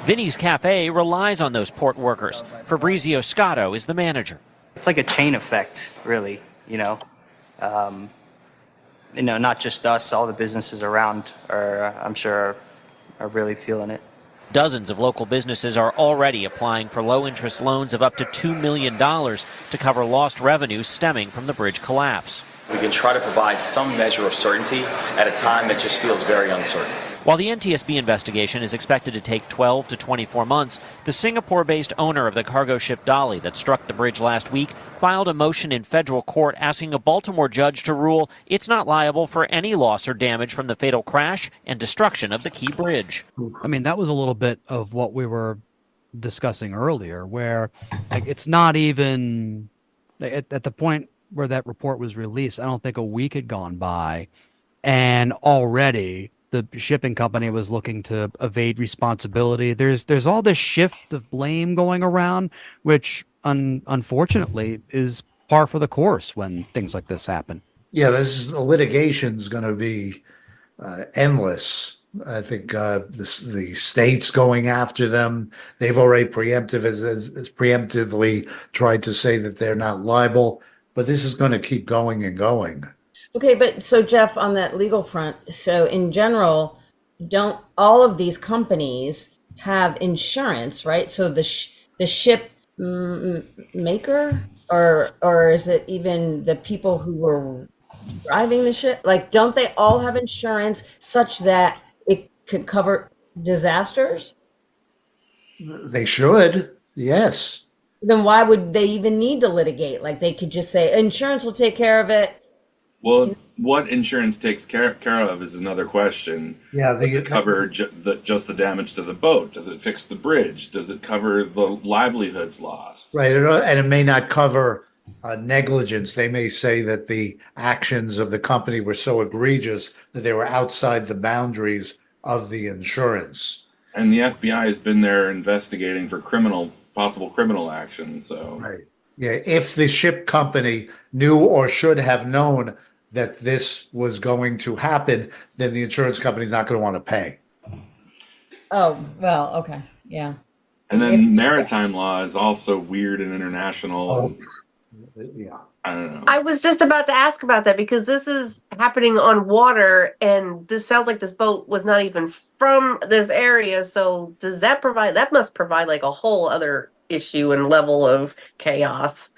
Vinny's Cafe relies on those port workers. Fabrizio Scotto is the manager. It's like a chain effect, really, not just us, all the businesses around are, I'm sure, are really feeling it. Dozens of local businesses are already applying for low-interest loans of up to $2 million to cover lost revenue stemming from the bridge collapse. We can try to provide some measure of certainty at a time that just feels very uncertain. While the NTSB investigation is expected to take 12 to 24 months, the Singapore-based owner of the cargo ship Dolly that struck the bridge last week filed a motion in federal court asking a Baltimore judge to rule it's not liable for any loss or damage from the fatal crash and destruction of the Key Bridge. I mean, that was a little bit of what we were discussing earlier, where like it's not even at the point where that report was released. I don't think a week had gone by, and already the shipping company was looking to evade responsibility. There's all this shift of blame going around, which unfortunately is par for the course when things like this happen. Yeah, the litigation's going to be endless. I think the state's going after them. They've already preemptively tried to say that they're not liable, but this is going to keep going and going. Okay, but so Jeff, on that legal front, so in general, don't all of these companies have insurance, right? So the ship maker, or is it even the people who were driving the ship? Like, don't they all have insurance such that it could cover disasters? They should, yes. Then why would they even need to litigate? Like, they could just say insurance will take care of it. Well, what insurance takes care of is another question. Yeah, does it cover just the damage to the boat? Does it fix the bridge? Does it cover the livelihoods lost? Right, and it may not cover negligence. They may say that the actions of the company were so egregious that they were outside the boundaries of the insurance. And the FBI has been there investigating for possible criminal action. So, right, yeah, if the ship company knew or should have known that this was going to happen, then the insurance company's not going to want to pay. Oh, well, okay, yeah. And then maritime law is also weird and international. Oh, yeah. I don't know. I was just about to ask about that because this is happening on water, and this sounds like this boat was not even from this area. So does that must provide like a whole other issue and level of chaos.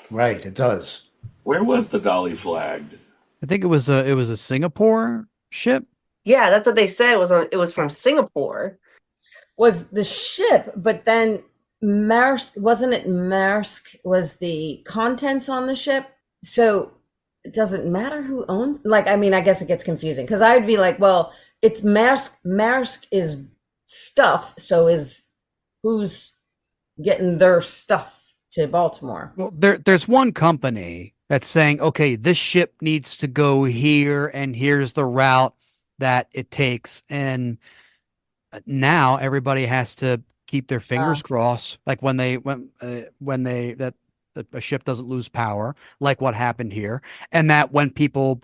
Right, it does. Where was the Dolly flagged? I think it was a Singapore ship. Yeah, that's what they said. It was from Singapore. Was the ship, but then Maersk, wasn't it Maersk was the contents on the ship? So it doesn't matter who owns, like, I mean, I guess it gets confusing because I would be like, well, it's Maersk. Maersk is stuff. So who's getting their stuff to Baltimore? Well, there's one company that's saying, okay, this ship needs to go here and here's the route that it takes. And now everybody has to keep their fingers crossed, like when a ship doesn't lose power, like what happened here, and that when people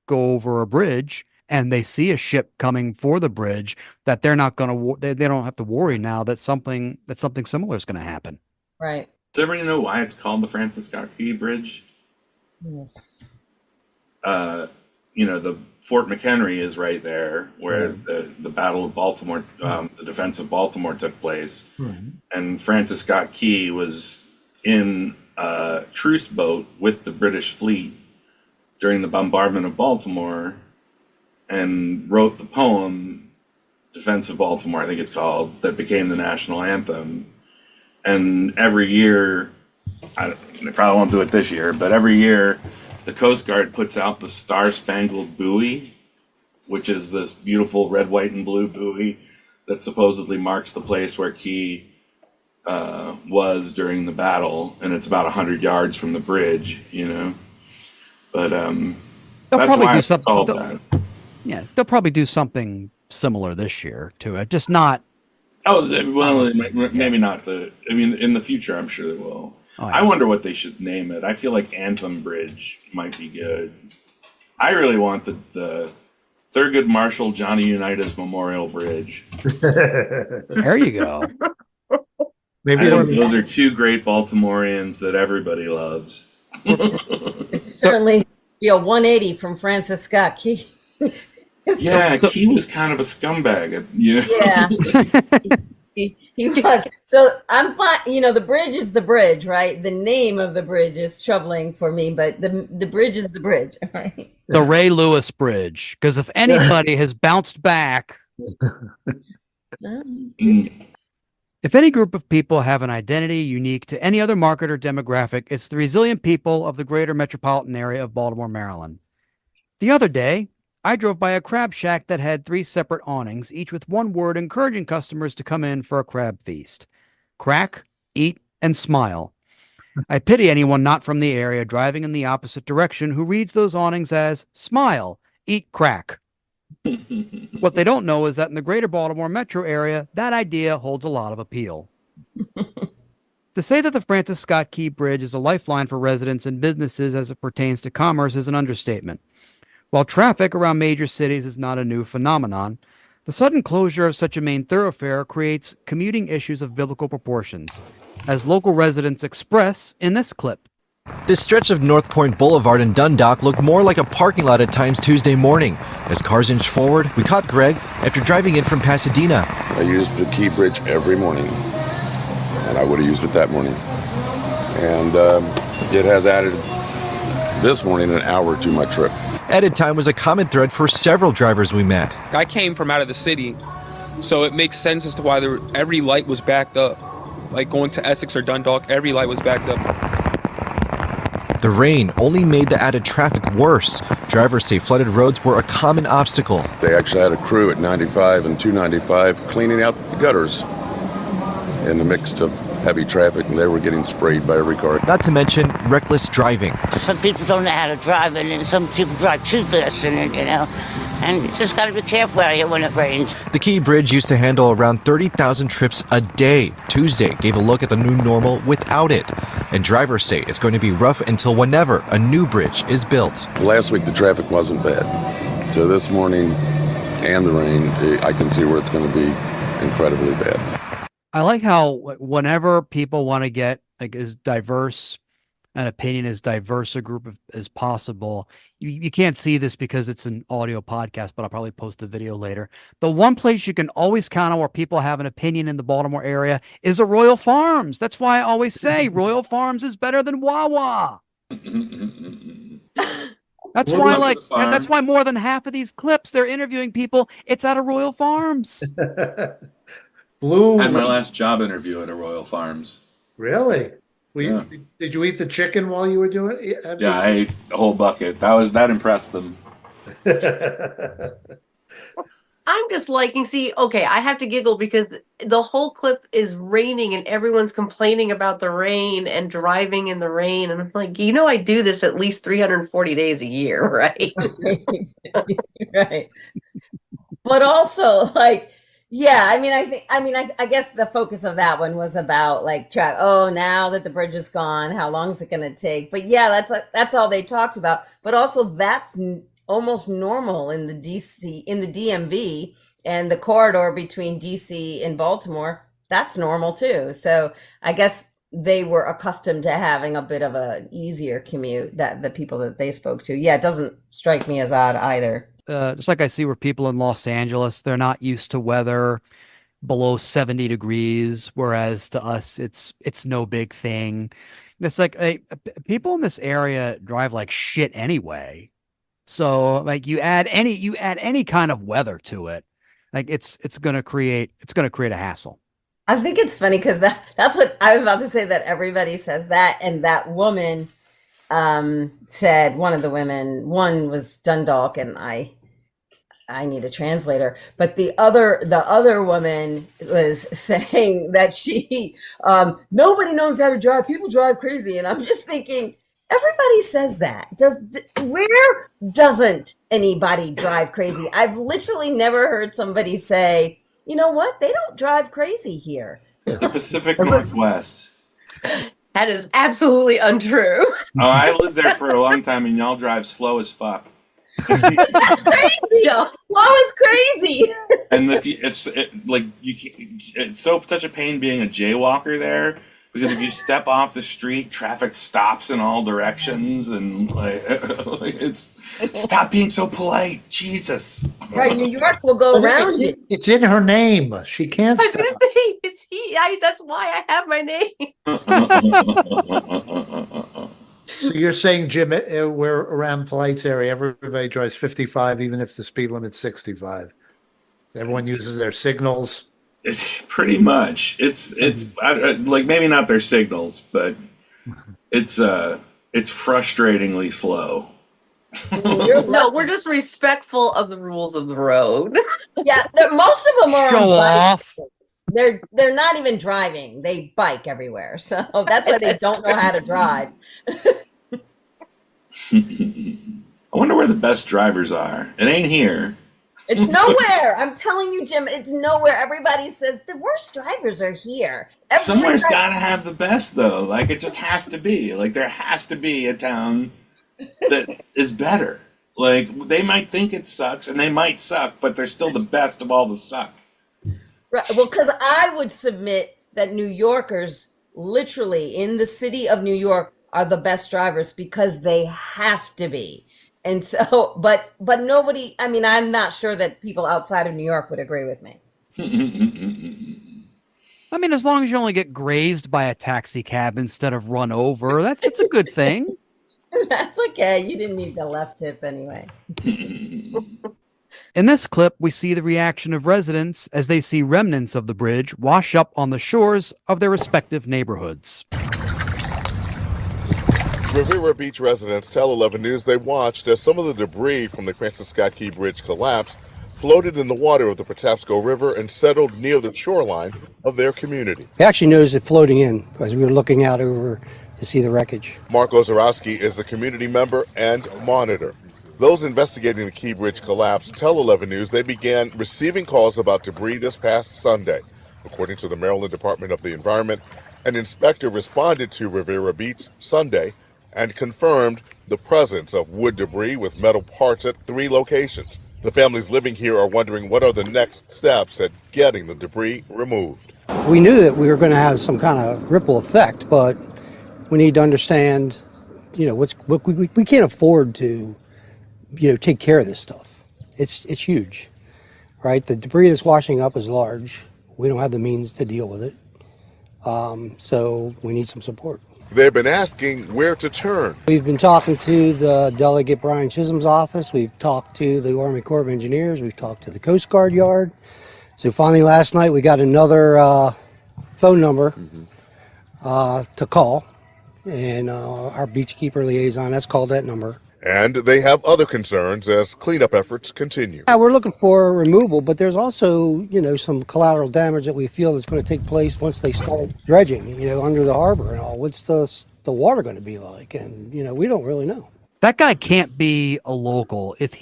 go over a bridge and they see a ship coming for the bridge, that they're not going to they don't have to worry now that something similar is going to happen. Right. Does everybody know why it's called the Francis Scott Key Bridge? Yes. The Fort McHenry is right there where the Battle of Baltimore, the defense of Baltimore took place. And Francis Scott Key was in a truce boat with the British fleet during the bombardment of Baltimore and wrote the poem, Defense of Baltimore, I think it's called, that became the national anthem. And every year, I probably won't do it this year, but every year the Coast Guard puts out the Star-Spangled Buoy, which is this beautiful red, white, and blue buoy that supposedly marks the place where Key was during the battle, and it's about 100 yards from the bridge, But They'll that's probably why do it's something. called that. Yeah, they'll probably do something similar this year to it, just not. Oh, well, maybe not in the future, I'm sure they will. Oh, yeah. I wonder what they should name it. I feel like Anthem Bridge might be good. I really want the Thurgood Marshall Johnny Unitas Memorial Bridge. There you go. Maybe those are two great Baltimoreans that everybody loves. It's certainly a 180 from Francis Scott Key. Yeah, Key was kind of a scumbag. Yeah. He was. So I'm fine. You know, the bridge is the bridge, right? The name of the bridge is troubling for me, but the bridge is the bridge, right? The Ray Lewis Bridge. Because if anybody has bounced back, if any group of people have an identity unique to any other market or demographic, it's the resilient people of the greater metropolitan area of Baltimore, Maryland. The other day, I drove by a crab shack that had 3 separate awnings, each with one word encouraging customers to come in for a crab feast. Crack, eat, and smile. I pity anyone not from the area driving in the opposite direction who reads those awnings as smile, eat crack. What they don't know is that in the greater Baltimore metro area, that idea holds a lot of appeal. To say that the Francis Scott Key Bridge is a lifeline for residents and businesses as it pertains to commerce is an understatement. While traffic around major cities is not a new phenomenon, the sudden closure of such a main thoroughfare creates commuting issues of biblical proportions, as local residents express in this clip. This stretch of North Point Boulevard in Dundalk looked more like a parking lot at times Tuesday morning. As cars inched forward, we caught Greg after driving in from Pasadena. I use the Key Bridge every morning, and I would have used it that morning. And it has added this morning an hour to my trip. Added time was a common thread for several drivers we met. I came from out of the city, so it makes sense as to why every light was backed up. Like going to Essex or Dundalk, every light was backed up. The rain only made the added traffic worse. Drivers say flooded roads were a common obstacle. They actually had a crew at 95 and 295 cleaning out the gutters in the mix of heavy traffic, and they were getting sprayed by every car. Not to mention reckless driving. Some people don't know how to drive, and some people drive too fast, and you just got to be careful out here when it rains. The Key Bridge used to handle around 30,000 trips a day. Tuesday gave a look at the new normal without it. And drivers say it's going to be rough until whenever a new bridge is built. Last week the traffic wasn't bad. So this morning and the rain, I can see where it's going to be incredibly bad. I like how whenever people want to get like as diverse an opinion, as diverse a group as possible, you can't see this because it's an audio podcast, but I'll probably post the video later. The one place you can always count on where people have an opinion in the Baltimore area is a Royal Farms. That's why I always say Royal Farms is better than Wawa. That's why, that's why more than half of these clips they're interviewing people. It's at a Royal Farms. Blue. I had my last job interview at a Royal Farms. Really? Yeah. Did you eat the chicken while you were doing it? Yeah, I ate a whole bucket. That impressed them. I'm just liking, okay, I have to giggle because the whole clip is raining and everyone's complaining about the rain and driving in the rain. And I'm like, I do this at least 340 days a year, right? Right. But also, yeah, I guess the focus of that one was about now that the bridge is gone, how long is it going to take? But yeah, that's all they talked about. But also that's almost normal in the DMV and the corridor between DC and Baltimore. That's normal too. So I guess they were accustomed to having a bit of an easier commute, that the people that they spoke to. Yeah, it doesn't strike me as odd either. Just like I see where people in Los Angeles, they're not used to weather below 70 degrees, whereas to us, it's no big thing. And it's like people in this area drive like shit anyway. So you add any kind of weather to it, it's gonna create a hassle. I think it's funny because that's what I was about to say, that everybody says that, and that woman said, one of the women, one was Dundalk, and I need a translator, but the other woman was saying that she nobody knows how to drive. People drive crazy, and I'm just thinking, everybody says that. Where doesn't anybody drive crazy? I've literally never heard somebody say, you know what, they don't drive crazy here. The Pacific Northwest. That is absolutely untrue. Oh, I lived there for a long time, and y'all drive slow as fuck. That's crazy. Slow is crazy. And it's such a pain being a jaywalker there, because if you step off the street, traffic stops in all directions, and stop being so polite, Jesus. Right, New York will go around it. It's in her name. She can't stop. It's That's why I have my name. So you're saying, Jim, we're around Polite's area, everybody drives 55, even if the speed limit's 65. Everyone uses their signals. It's pretty much. It's like maybe not their signals, but it's frustratingly slow. No, we're just respectful of the rules of the road. Yeah, most of them are Show on off. bikes. They're not even driving. They bike everywhere. So that's why they don't know how to drive. I wonder where the best drivers are. It ain't here. It's nowhere. I'm telling you, Jim, it's nowhere. Everybody says the worst drivers are here. Somewhere's got to have the best, though. Like, it just has to be. Like, there has to be a town that is better. Like, they might think it sucks, and they might suck, but they're still the best of all the suck. Right. Well, because I would submit that New Yorkers, literally in the city of New York, are the best drivers because they have to be. And so, but nobody, I mean, I'm not sure that people outside of New York would agree with me. I mean, as long as you only get grazed by a taxi cab instead of run over, that's a good thing. That's okay. You didn't need the left tip anyway. In this clip, we see the reaction of residents as they see remnants of the bridge wash up on the shores of their respective neighborhoods. Riviera Beach residents tell 11 News they watched as some of the debris from the Francis Scott Key Bridge collapsed, floated in the water of the Patapsco River, and settled near the shoreline of their community. We actually noticed it floating in as we were looking out over to see the wreckage. Mark Ozarowski is a community member and monitor. Those investigating the Key Bridge collapse tell 11 News they began receiving calls about debris this past Sunday. According to the Maryland Department of the Environment, an inspector responded to Riviera Beach Sunday and confirmed the presence of wood debris with metal parts at 3 locations. The families living here are wondering what are the next steps at getting the debris removed. We knew that we were going to have some kind of ripple effect, but we need to understand, we can't afford to, take care of this stuff. It's huge, right? The debris that's washing up is large. We don't have the means to deal with it. So we need some support. They've been asking where to turn. We've been talking to the Delegate Brian Chisholm's office. We've talked to the Army Corps of Engineers. We've talked to the Coast Guard Yard. So finally last night we got another phone number to call. And our beachkeeper liaison has called that number. And they have other concerns as cleanup efforts continue. Yeah, we're looking for removal, but there's also, some collateral damage that we feel is going to take place once they start dredging, under the harbor and all. What's the water going to be like? And, we don't really know. That guy can't be a local if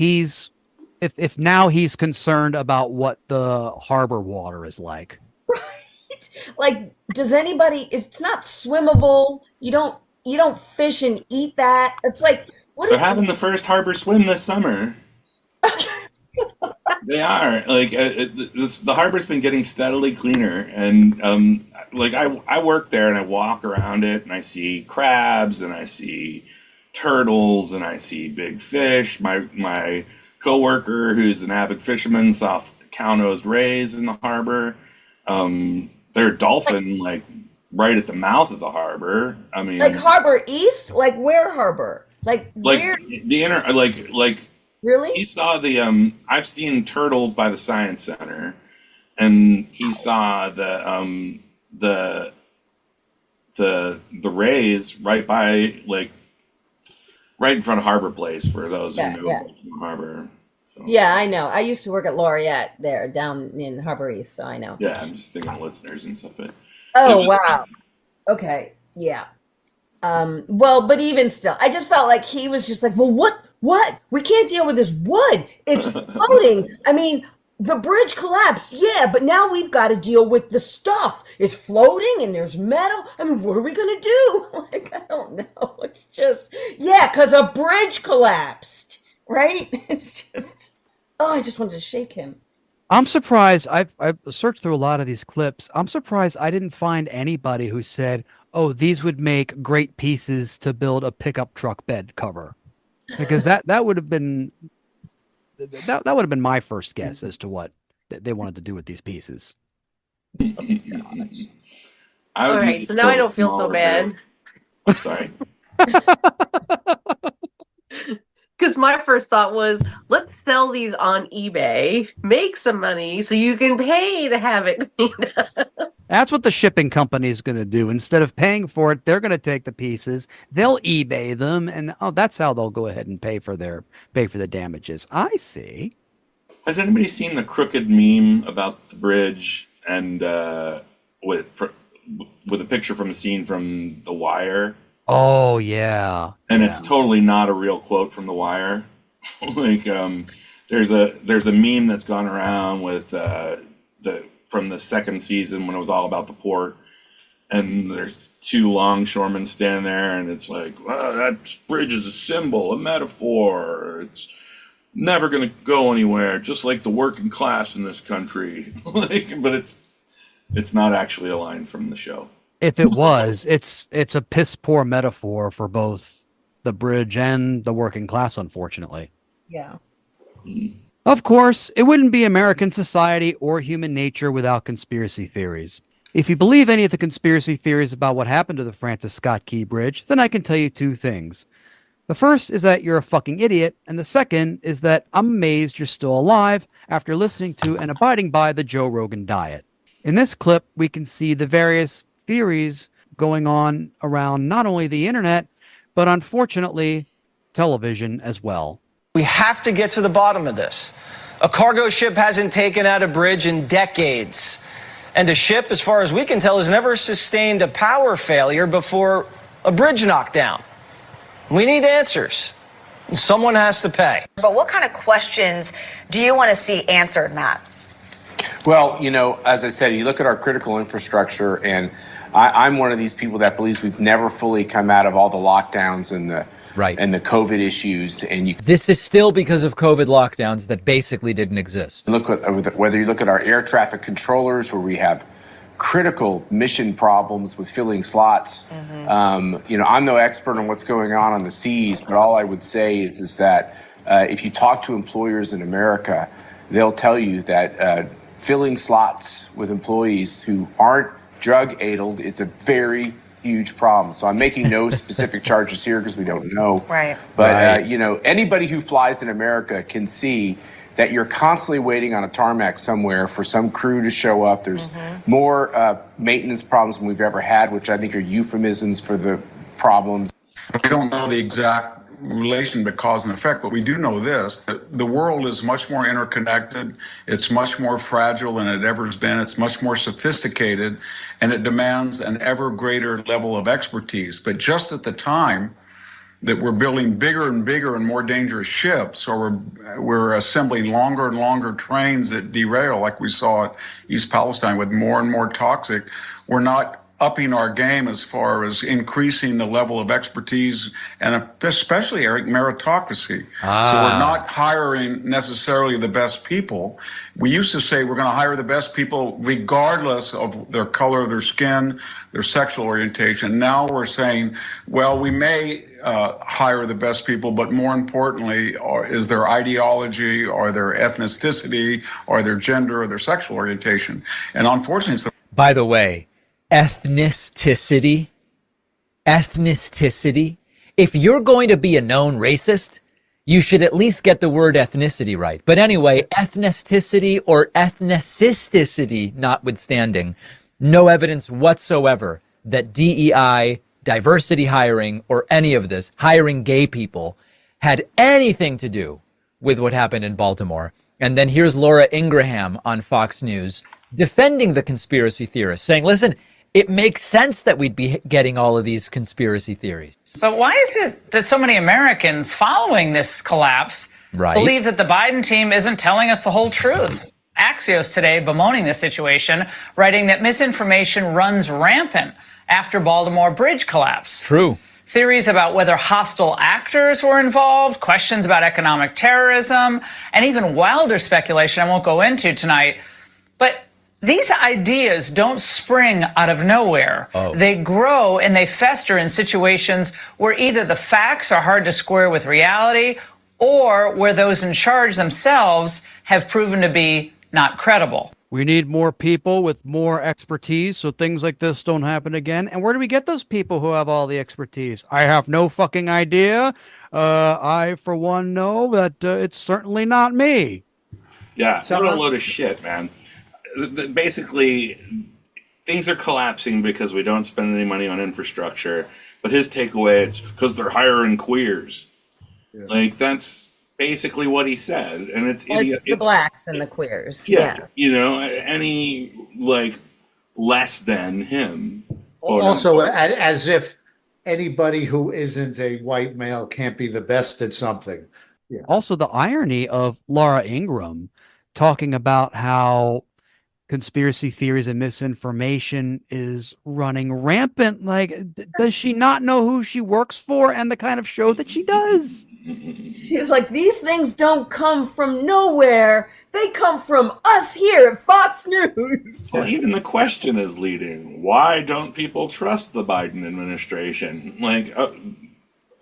now he's concerned about what the harbor water is like. Right? Like, does anybody, it's not swimmable. You don't fish and eat that. It's like, They're having the first harbor swim this summer. They are. Like, the harbor's been getting steadily cleaner. And, I work there and I walk around it and I see crabs and I see turtles and I see big fish. My coworker, who's an avid fisherman, saw cow-nosed rays in the harbor. There are dolphin, right at the mouth of the harbor. I mean, like Harbor East? Like where harbor? Like where? The inner, really? He saw the I've seen turtles by the Science Center, and he saw the rays right by right in front of Harbor Place for those who know Harbor. So. Yeah, I know. I used to work at Laureate there down in Harbor East, so I know. Yeah, I'm just thinking of listeners and stuff. Wow. Okay. Yeah. Well, but even still, I just felt like he was just like, well, what? We can't deal with this wood. It's floating. I mean, the bridge collapsed. Yeah, but now we've got to deal with the stuff. It's floating and there's metal. I mean, what are we going to do? I don't know. It's just, because a bridge collapsed, right? It's just, I just wanted to shake him. I'm surprised. I've searched through a lot of these clips. I'm surprised I didn't find anybody who said, "Oh, these would make great pieces to build a pickup truck bed cover," because that would have been that would have been my first guess as to what they wanted to do with these pieces. I would All right, use so it now I still don't feel so smaller bad. I'm sorry. Because my first thought was, let's sell these on eBay, make some money so you can pay to have it cleaned up. That's what the shipping company is going to do. Instead of paying for it, they're going to take the pieces, they'll eBay them, and that's how they'll go ahead and pay for the damages. I see. Has anybody seen the crooked meme about the bridge and with a picture from a scene from The Wire? Oh yeah. And it's totally not a real quote from The Wire. Like there's a meme that's gone around with from the second season when it was all about the port, and there's two longshoremen standing there, and it's like, well, that bridge is a symbol, a metaphor. It's never going to go anywhere, just like the working class in this country. But it's not actually a line from the show. If it was, it's a piss poor metaphor for both the bridge and the working class, unfortunately. Yeah. Of course, it wouldn't be American society or human nature without conspiracy theories. If you believe any of the conspiracy theories about what happened to the Francis Scott Key Bridge, then I can tell you two things. The first is that you're a fucking idiot, and the second is that I'm amazed you're still alive after listening to and abiding by the Joe Rogan diet. In this clip, we can see the various theories going on around not only the internet, but unfortunately, television as well. We have to get to the bottom of this. A cargo ship hasn't taken out a bridge in decades. And a ship, as far as we can tell, has never sustained a power failure before a bridge knockdown. We need answers. Someone has to pay. But what kind of questions do you want to see answered, Matt? Well, as I said, you look at our critical infrastructure, and I'm one of these people that believes we've never fully come out of all the lockdowns and the COVID issues. And this is still because of COVID lockdowns that basically didn't exist. Look at whether you look at our air traffic controllers, where we have critical mission problems with filling slots. I'm no expert on what's going on the seas, but all I would say is that if you talk to employers in America, they'll tell you that filling slots with employees who aren't drug-addled is a very huge problem. So I'm making no specific charges here because we don't know. Right. But, anybody who flies in America can see that you're constantly waiting on a tarmac somewhere for some crew to show up. There's more maintenance problems than we've ever had, which I think are euphemisms for the problems. We don't know the exact relation to cause and effect, but we do know this, that the world is much more interconnected, it's much more fragile than it ever has been, it's much more sophisticated, and it demands an ever greater level of expertise. But just at the time that we're building bigger and bigger and more dangerous ships, or we're assembling longer and longer trains that derail, like we saw at East Palestine with more and more toxic, we're not upping our game as far as increasing the level of expertise and especially, Eric, meritocracy. So we're not hiring necessarily the best people. We used to say we're going to hire the best people regardless of their color of their skin, their sexual orientation. Now we're saying, well, we may hire the best people, but more importantly, is their ideology or their ethnicity or their gender or their sexual orientation. And unfortunately, by the way, ethnicity. If you're going to be a known racist, you should at least get the word ethnicity right. But anyway, ethnicity or ethnicity notwithstanding, no evidence whatsoever that DEI, diversity hiring, or any of this, hiring gay people, had anything to do with what happened in Baltimore. And then here's Laura Ingraham on Fox News defending the conspiracy theorists, saying, listen, it makes sense that we'd be getting all of these conspiracy theories. But why is it that so many Americans following this collapse believe that the Biden team isn't telling us the whole truth? Axios today bemoaning this situation, writing that misinformation runs rampant after Baltimore Bridge collapse. True. Theories about whether hostile actors were involved, questions about economic terrorism, and even wilder speculation I won't go into tonight. But these ideas don't spring out of nowhere. They grow and they fester in situations where either the facts are hard to square with reality or where those in charge themselves have proven to be not credible. We need more people with more expertise so things like this don't happen again. And where do we get those people who have all the expertise? I have no fucking idea. I, for one, know that it's certainly not me. Yeah, what a load of shit, man. Basically, things are collapsing because we don't spend any money on infrastructure. But his takeaway is because they're hiring queers. Yeah. Like, that's basically what he said. And it's idiot. The blacks and the queers. Yeah. You know, any, like, less than him. Also, as if anybody who isn't a white male can't be the best at something. Yeah. Also, the irony of Laura Ingraham talking about how conspiracy theories and misinformation is running rampant. Like, does she not know who she works for and the kind of show that she does? She's like, these things don't come from nowhere. They come from us here at Fox News. Well, even the question is leading. Why don't people trust the Biden administration? Like,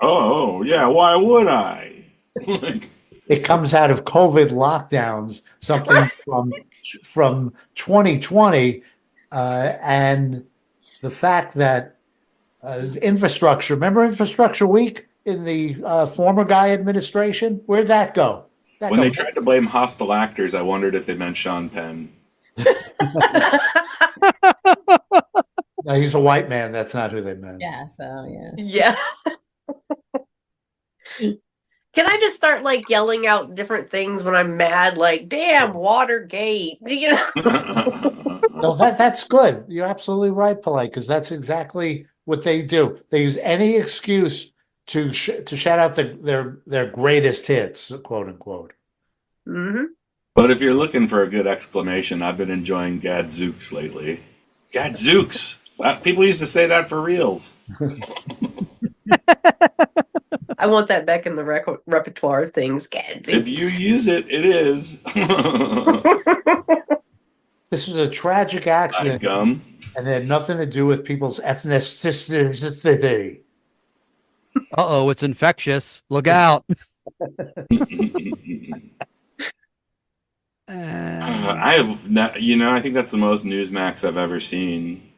oh yeah, why would I? Like, it comes out of COVID lockdowns, something from 2020, and the fact that infrastructure. Remember Infrastructure Week in the former guy administration? Where'd that go? When they tried to blame hostile actors, I wondered if they meant Sean Penn. No, he's a white man. That's not who they meant. Yeah. So yeah. Yeah. Can I just start like yelling out different things when I'm mad? Like, damn, Watergate. You know? No, that's good. You're absolutely right, Polite, because that's exactly what they do. They use any excuse to shout out their greatest hits, quote unquote. Mm-hmm. But if you're looking for a good exclamation, I've been enjoying Gadzooks lately. Gadzooks. People used to say that for reals. I want that back in the repertoire of things. Gadzooks. If you use it, it is. This is a tragic accident, and it had nothing to do with people's ethnicity. Uh-oh, it's infectious. Look out. I have, I think that's the most Newsmax I've ever seen.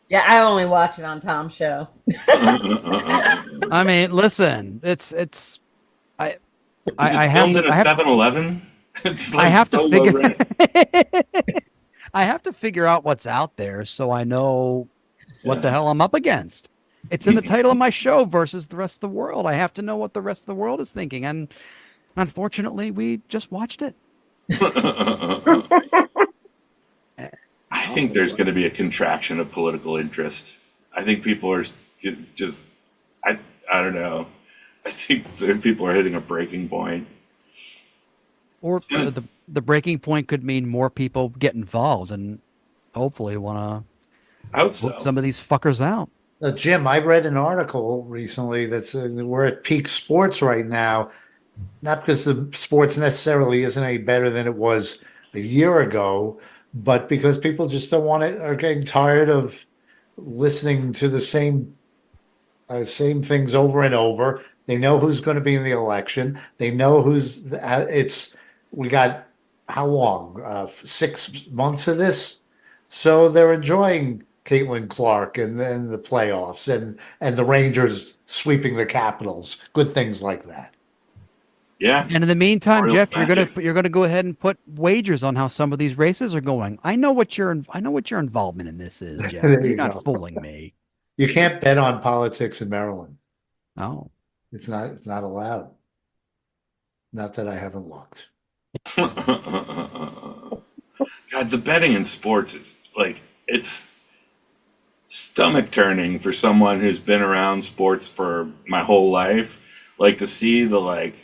Yeah, I only watch it on Tom's show. I mean, listen, I have to. 7-Eleven. I have to figure. I have to figure out what's out there so I know what the hell I'm up against. It's in the title of my show versus the rest of the world. I have to know what the rest of the world is thinking, and unfortunately, we just watched it. I think there's going to be a contraction of political interest. I think people are just, I don't know. I think people are hitting a breaking point. Or the breaking point could mean more people get involved and hopefully want to put some of these fuckers out. Jim, I read an article recently that said we're at peak sports right now, not because the sports necessarily isn't any better than it was a year ago, but because people just don't want it, are getting tired of listening to the same things over and over. They know who's going to be in the election. They know we got how long? 6 months of this. So they're enjoying Caitlin Clark and then the playoffs and the Rangers sweeping the Capitals. Good things like that. Yeah. And in the meantime, Jeff, you're gonna go ahead and put wagers on how some of these races are going. I know what your involvement in this is, Jeff. You're not fooling me. You can't bet on politics in Maryland. Oh. It's not allowed. Not that I haven't looked. God, the betting in sports is like, it's stomach turning for someone who's been around sports for my whole life. Like, to see the like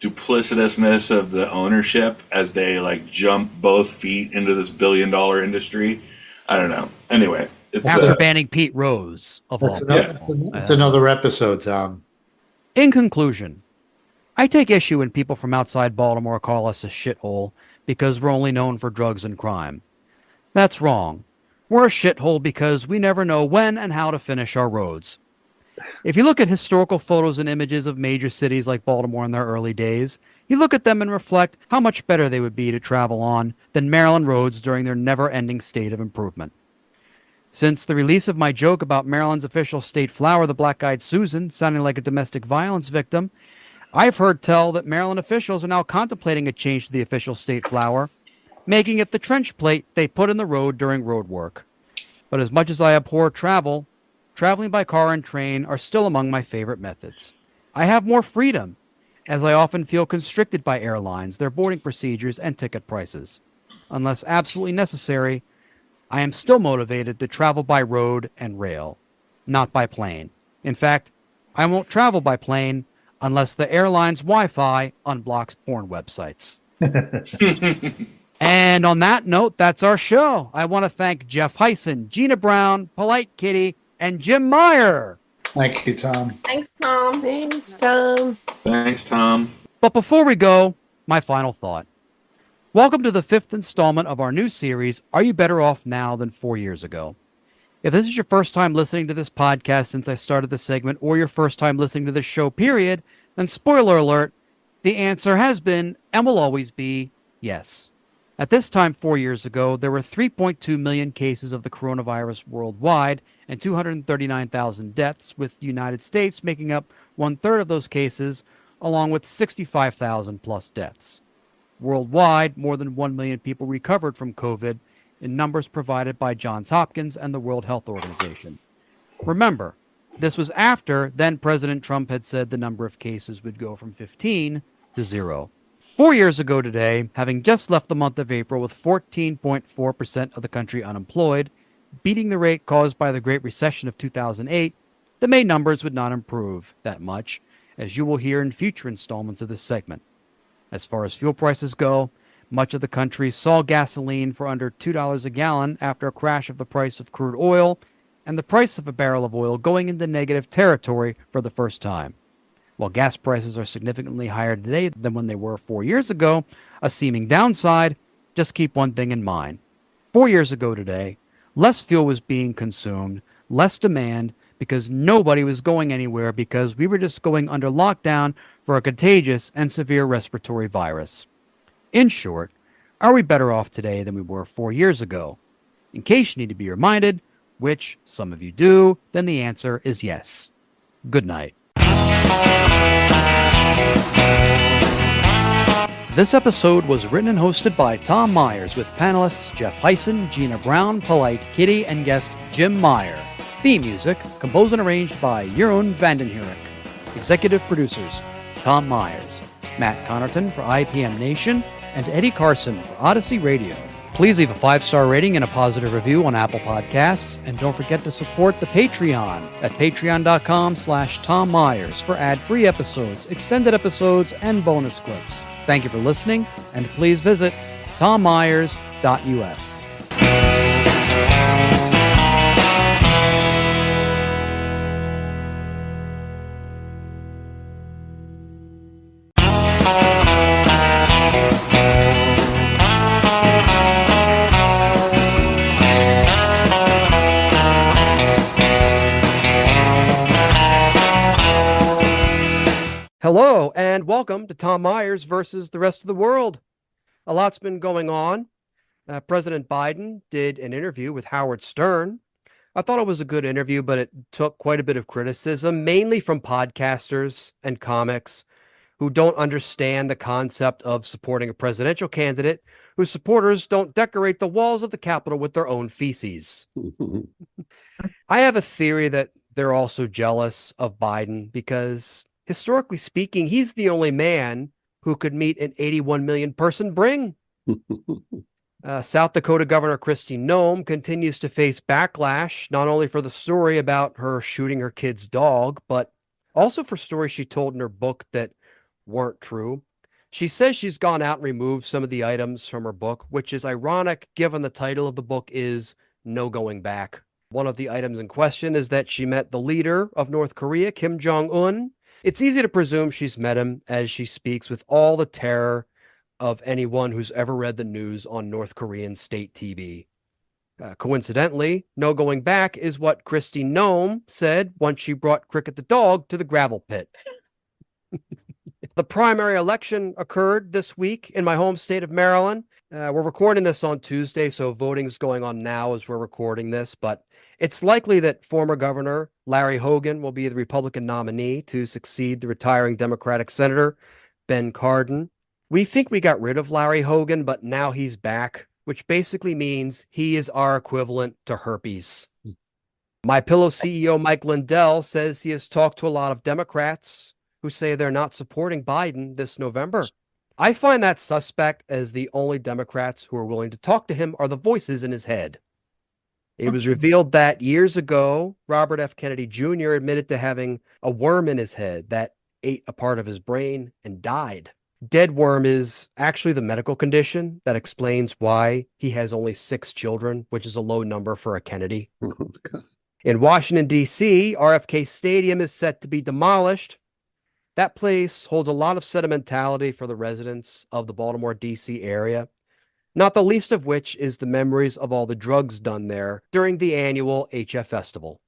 duplicitousness of the ownership as they like jump both feet into this billion-dollar industry. I don't know. Anyway, it's after banning Pete Rose of all. It's another episode, Tom. In conclusion, I take issue when people from outside Baltimore call us a shithole because we're only known for drugs and crime. That's wrong. We're a shithole because we never know when and how to finish our roads. If you look at historical photos and images of major cities like Baltimore in their early days, you look at them and reflect how much better they would be to travel on than Maryland roads during their never-ending state of improvement. Since the release of my joke about Maryland's official state flower, the black-eyed Susan, sounding like a domestic violence victim, I've heard tell that Maryland officials are now contemplating a change to the official state flower, making it the trench plate they put in the road during road work. But as much as I abhor travel, traveling by car and train are still among my favorite methods. I have more freedom, as I often feel constricted by airlines, their boarding procedures, and ticket prices. Unless absolutely necessary, I am still motivated to travel by road and rail, not by plane. In fact, I won't travel by plane unless the airline's Wi-Fi unblocks porn websites. And on that note, that's our show. I want to thank Jeff Hyson, Gina Brown, Polite Kitty, and Jim Meyer. Thank you, Tom. Thanks, Tom. Thanks, Tom. Thanks, Tom. But before we go, my final thought. Welcome to the 5th installment of our new series, Are You Better Off Now Than 4 Years Ago? If this is your first time listening to this podcast since I started the segment, or your first time listening to this show, period, then spoiler alert, the answer has been, and will always be, yes. At this time 4 years ago, there were 3.2 million cases of the coronavirus worldwide and 239,000 deaths, with the United States making up 1/3 of those cases, along with 65,000 plus deaths. Worldwide, more than 1 million people recovered from COVID in numbers provided by Johns Hopkins and the World Health Organization. Remember, this was after then President Trump had said the number of cases would go from 15 to 0. 4 years ago today, having just left the month of April with 14.4% of the country unemployed, beating the rate caused by the Great Recession of 2008, the May numbers would not improve that much, as you will hear in future installments of this segment. As far as fuel prices go, much of the country saw gasoline for under $2 a gallon after a crash of the price of crude oil and the price of a barrel of oil going into negative territory for the first time. While gas prices are significantly higher today than when they were 4 years ago, a seeming downside, just keep one thing in mind. 4 years ago today, less fuel was being consumed, less demand, because nobody was going anywhere because we were just going under lockdown for a contagious and severe respiratory virus. In short, are we better off today than we were 4 years ago? In case you need to be reminded, which some of you do, then the answer is yes. Good night. This episode was written and hosted by Tom Myers with panelists Jeff Hyson, Gina Brown, Polite Kitty, and guest Jim Meyer. Theme music composed and arranged by Jeroen Vandenhurik. Executive producers Tom Myers, Matt Connerton for IPM Nation, and Eddie Carson for Odyssey Radio. Please leave a 5-star rating and a positive review on Apple Podcasts, and don't forget to support the Patreon at patreon.com/Tom Myers for ad-free episodes, extended episodes, and bonus clips. Thank you for listening, and please visit tommyers.us. Hello, and welcome to Tom Myers versus the rest of the world. A lot's been going on. President Biden did an interview with Howard Stern. I thought it was a good interview, but it took quite a bit of criticism, mainly from podcasters and comics who don't understand the concept of supporting a presidential candidate whose supporters don't decorate the walls of the Capitol with their own feces. I have a theory that they're also jealous of Biden because, historically speaking, he's the only man who could meet an 81 million person bring. South Dakota Governor Kristi Noem continues to face backlash, not only for the story about her shooting her kid's dog, but also for stories she told in her book that weren't true. She says she's gone out and removed some of the items from her book, which is ironic given the title of the book is No Going Back. One of the items in question is that she met the leader of North Korea, Kim Jong-un. It's easy to presume she's met him, as she speaks with all the terror of anyone who's ever read the news on North Korean state TV. Coincidentally, no going back is what Kristi Noem said once she brought Cricket the dog to the gravel pit. The primary election occurred this week in my home state of Maryland. We're recording this on Tuesday, so voting's going on now as we're recording this, but it's likely that former Governor Larry Hogan will be the Republican nominee to succeed the retiring Democratic Senator Ben Cardin. We think we got rid of Larry Hogan, but now he's back, which basically means he is our equivalent to herpes. MyPillow CEO Mike Lindell says he has talked to a lot of Democrats who say they're not supporting Biden this November. I find that suspect, as the only Democrats who are willing to talk to him are the voices in his head. It was revealed that years ago, Robert F. Kennedy Jr. admitted to having a worm in his head that ate a part of his brain and died. Dead worm is actually the medical condition that explains why he has only 6 children, which is a low number for a Kennedy. In Washington, D.C., RFK Stadium is set to be demolished. That place holds a lot of sentimentality for the residents of the Baltimore, D.C. area, not the least of which is the memories of all the drugs done there during the annual HF Festival.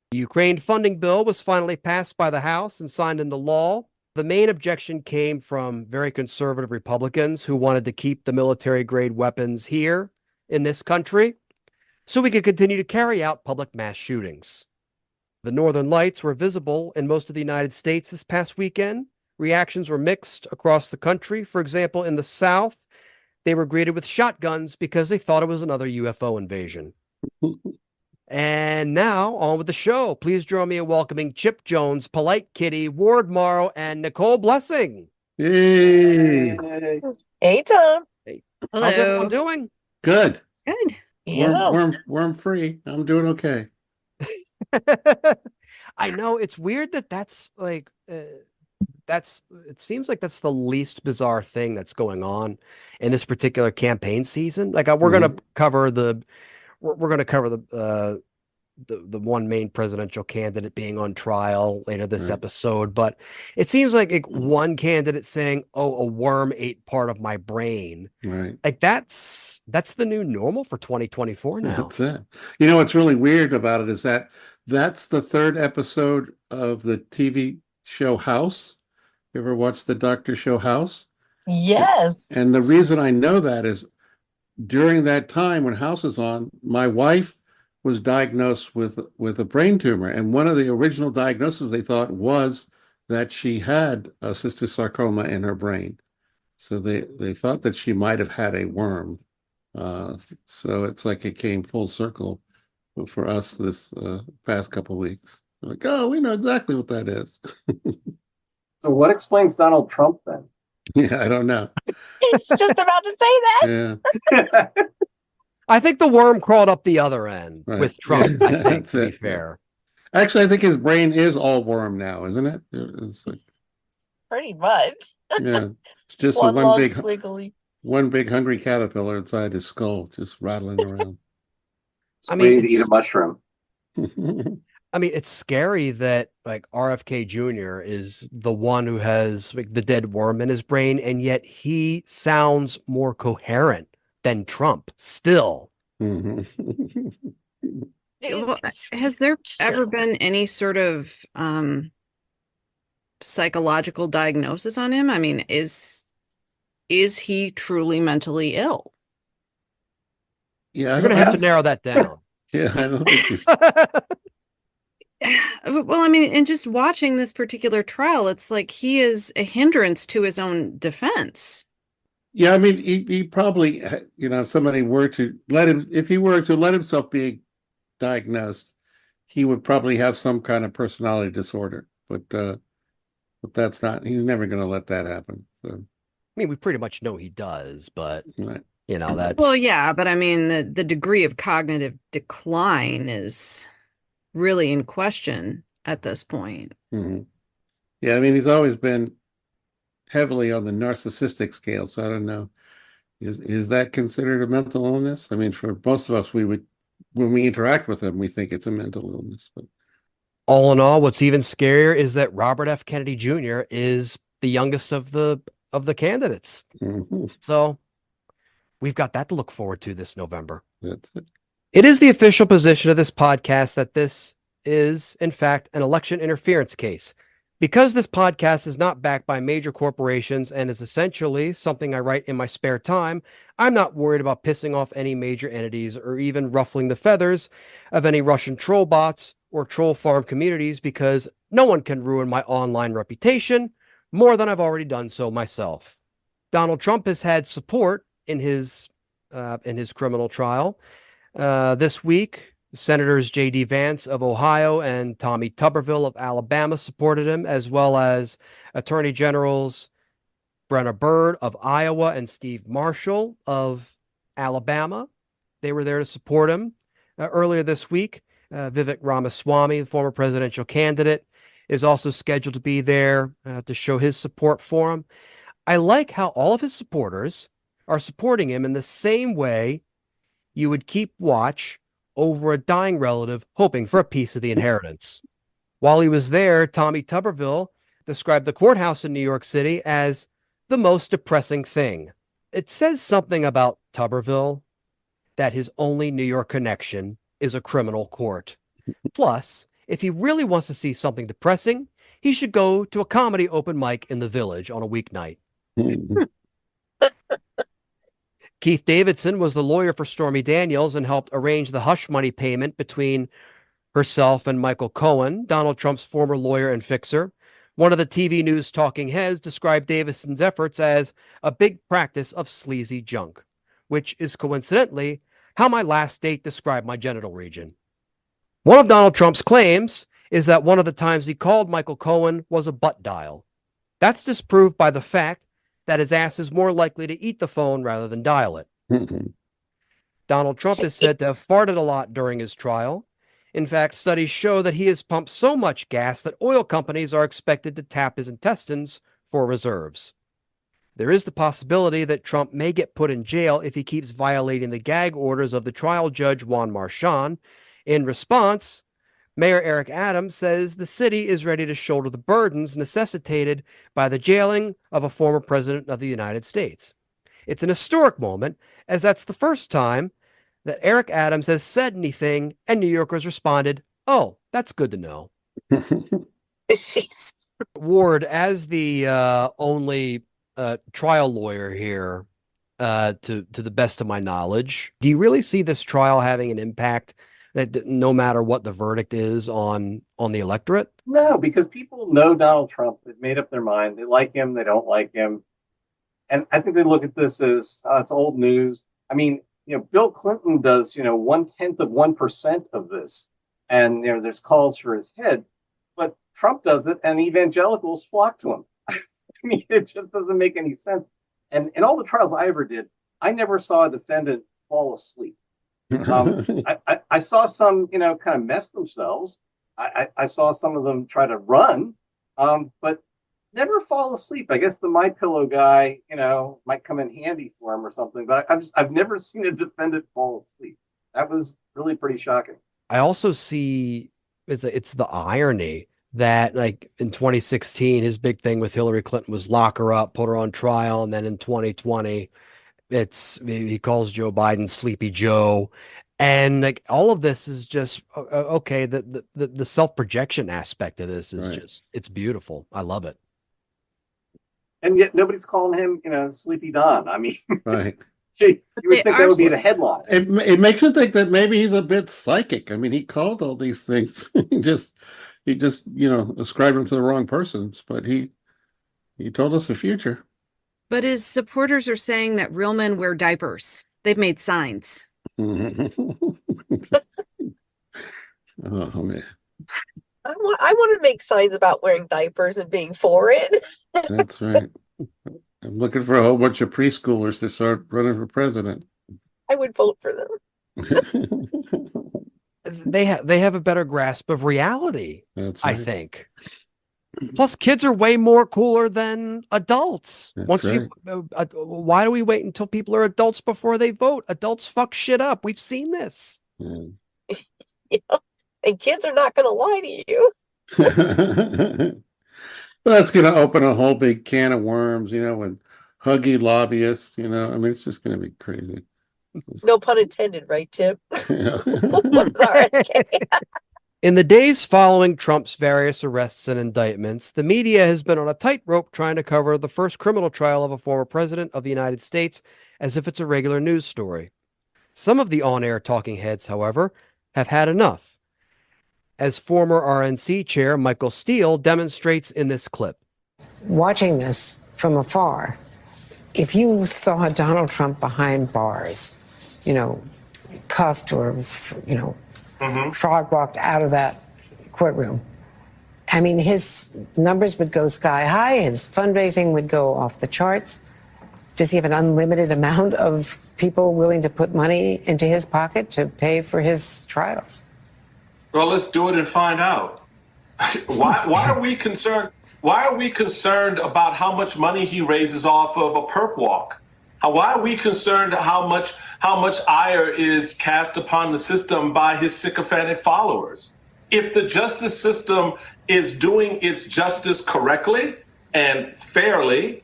The Ukraine funding bill was finally passed by the House and signed into law. The main objection came from very conservative Republicans who wanted to keep the military-grade weapons here in this country so we could continue to carry out public mass shootings. The northern lights were visible in most of the United States this past weekend. Reactions were mixed across the country. For example, in the South, they were greeted with shotguns because they thought it was another UFO invasion. And now, on with the show. Please join me in welcoming Chip Jones, Polite Kitty, Ward Morrow, and Nicole Blessing. Hey. Hey, Tom. Hey. Hello. How's everyone doing? Good. Good. Yeah. Worm free. I'm doing okay. I know it's weird that that's like it seems like that's the least bizarre thing that's going on in this particular campaign season. Like we're going to cover the one main presidential candidate being on trial later this episode, but it seems like one candidate saying, "Oh, a worm ate part of my brain." Right. Like that's the new normal for 2024 now. That's it. You know what's really weird about it is that that's the 3rd episode of the TV show House. You ever watched the Doctor show House? Yes. And the reason I know that is during that time when House is on, my wife was diagnosed with a brain tumor. And one of the original diagnoses they thought was that she had a cystosarcoma in her brain. So they thought that she might have had a worm. So it's like it came full circle for us this past couple of weeks. Like, oh, we know exactly what that is. So what explains Donald Trump then? Yeah, I don't know. He's just about to say that. Yeah. I think the worm crawled up the other end with Trump, I think, That's to be it. fair. Actually, I think his brain is all worm now, isn't it? It's like, Pretty much. yeah, it's just One one long big hungry caterpillar inside his skull, just rattling around. I mean, to eat a mushroom. I mean, it's scary that like RFK Jr. is the one who has like the dead worm in his brain, and yet he sounds more coherent than Trump still. Well, has there ever been any sort of psychological diagnosis on him? I mean, is he truly mentally ill? Yeah, You're going to have to narrow that down. Yeah, I don't think he's... Well, I mean, in just watching this particular trial, it's like he is a hindrance to his own defense. Yeah, I mean, he probably, if somebody were to let him, if he were to let himself be diagnosed, he would probably have some kind of personality disorder. But that's not, he's never going to let that happen. So, I mean, we pretty much know he does, but that's well, yeah, but I mean, the degree of cognitive decline is really in question at this point. Mm-hmm. Yeah, I mean, he's always been heavily on the narcissistic scale, so I don't know. Is that considered a mental illness? I mean, for most of us, we would, when we interact with him, we think it's a mental illness. But all in all, what's even scarier is that Robert F. Kennedy Jr. is the youngest of the candidates. Mm-hmm. So we've got that to look forward to this November. That's it. It is the official position of this podcast that this is, in fact, an election interference case. Because this podcast is not backed by major corporations and is essentially something I write in my spare time, I'm not worried about pissing off any major entities or even ruffling the feathers of any Russian troll bots or troll farm communities, because no one can ruin my online reputation more than I've already done so myself. Donald Trump has had support in his criminal trial. This week, Senators J.D. Vance of Ohio and Tommy Tuberville of Alabama supported him, as well as Attorney Generals Brenna Byrd of Iowa and Steve Marshall of Alabama. They were there to support him. Earlier this week, Vivek Ramaswamy, the former presidential candidate, is also scheduled to be there to show his support for him. I like how all of his supporters are supporting him in the same way you would keep watch over a dying relative hoping for a piece of the inheritance. While he was there, Tommy Tuberville described the courthouse in New York City as the most depressing thing. It says something about Tuberville that his only New York connection is a criminal court. Plus, if he really wants to see something depressing, he should go to a comedy open mic in the Village on a weeknight. Keith Davidson was the lawyer for Stormy Daniels and helped arrange the hush money payment between herself and Michael Cohen, Donald Trump's former lawyer and fixer. One of the TV news talking heads described Davidson's efforts as a big practice of sleazy junk, which is coincidentally how my last date described my genital region. One of Donald Trump's claims is that one of the times he called Michael Cohen was a butt dial. That's disproved by the fact that his ass is more likely to eat the phone rather than dial it. Donald Trump is said to have farted a lot during his trial. In fact, studies show that he has pumped so much gas that oil companies are expected to tap his intestines for reserves. There is the possibility that Trump may get put in jail if he keeps violating the gag orders of the trial judge Juan Marchand. In response, Mayor Eric Adams says the city is ready to shoulder the burdens necessitated by the jailing of a former president of the United States. It's an historic moment, as that's the first time that Eric Adams has said anything and New Yorkers responded, "Oh, that's good to know." Ward, as the only trial lawyer here, to the best of my knowledge, do you really see this trial having an impact that no matter what the verdict is on the electorate? No, because people know Donald Trump. They've made up their mind. They like him. They don't like him. And I think they look at this as it's old news. I mean, Bill Clinton does, 0.1% of this. And, there's calls for his head. But Trump does it, and evangelicals flock to him. I mean, it just doesn't make any sense. And in all the trials I ever did, I never saw a defendant fall asleep. I saw some, kind of mess themselves. I saw some of them try to run, but never fall asleep. I guess the MyPillow guy, might come in handy for him or something. But I've never seen a defendant fall asleep. That was really pretty shocking. I also see it's the irony that, like, in 2016, his big thing with Hillary Clinton was lock her up, put her on trial, and then in 2020. He calls Joe Biden Sleepy Joe, and like all of this is just okay. The self-projection aspect of this is just, it's beautiful. I love it. And yet nobody's calling him, Sleepy Don. I mean, Right. You would think that would be the headline. It makes you think that maybe he's a bit psychic. I mean, he called all these things. he just ascribed them to the wrong persons, but he told us the future. But his supporters are saying that real men wear diapers. They've made signs. Oh, man. I want to make signs about wearing diapers and being for it. That's right. I'm looking for a whole bunch of preschoolers to start running for president. I would vote for them. They have a better grasp of reality. That's right. I think. Plus, kids are way more cooler than adults. That's right. Why do we wait until people are adults before they vote? Adults fuck shit up. We've seen this. And kids are not going to lie to you. Well, that's going to open a whole big can of worms, with huggy lobbyists, I mean, it's just going to be crazy. No pun intended, right, Chip? In the days following Trump's various arrests and indictments, the media has been on a tightrope trying to cover the first criminal trial of a former president of the United States as if it's a regular news story. Some of the on-air talking heads, however, have had enough, as former RNC chair Michael Steele demonstrates in this clip. Watching this from afar, if you saw Donald Trump behind bars, cuffed or, frog walked out of that courtroom, I mean, his numbers would go sky high, his fundraising would go off the charts. Does he have an unlimited amount of people willing to put money into his pocket to pay for his trials? Well, let's do it and find out. Why are we concerned? Why are we concerned about how much money he raises off of a perp walk? Why are we concerned how much ire is cast upon the system by his sycophantic followers? If the justice system is doing its justice correctly and fairly,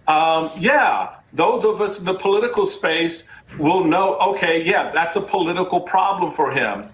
those of us in the political space will know, okay, that's a political problem for him.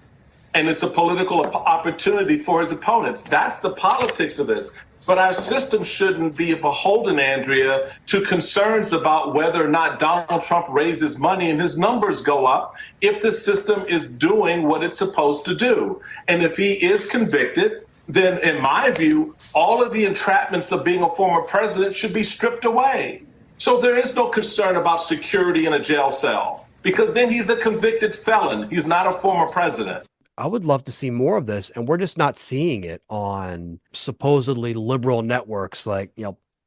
And it's a political opportunity for his opponents. That's the politics of this. But our system shouldn't be beholden, Andrea, to concerns about whether or not Donald Trump raises money and his numbers go up if the system is doing what it's supposed to do. And if he is convicted, then in my view, all of the entrapments of being a former president should be stripped away. So there is no concern about security in a jail cell, because then he's a convicted felon. He's not a former president. I would love to see more of this, and we're just not seeing it on supposedly liberal networks like,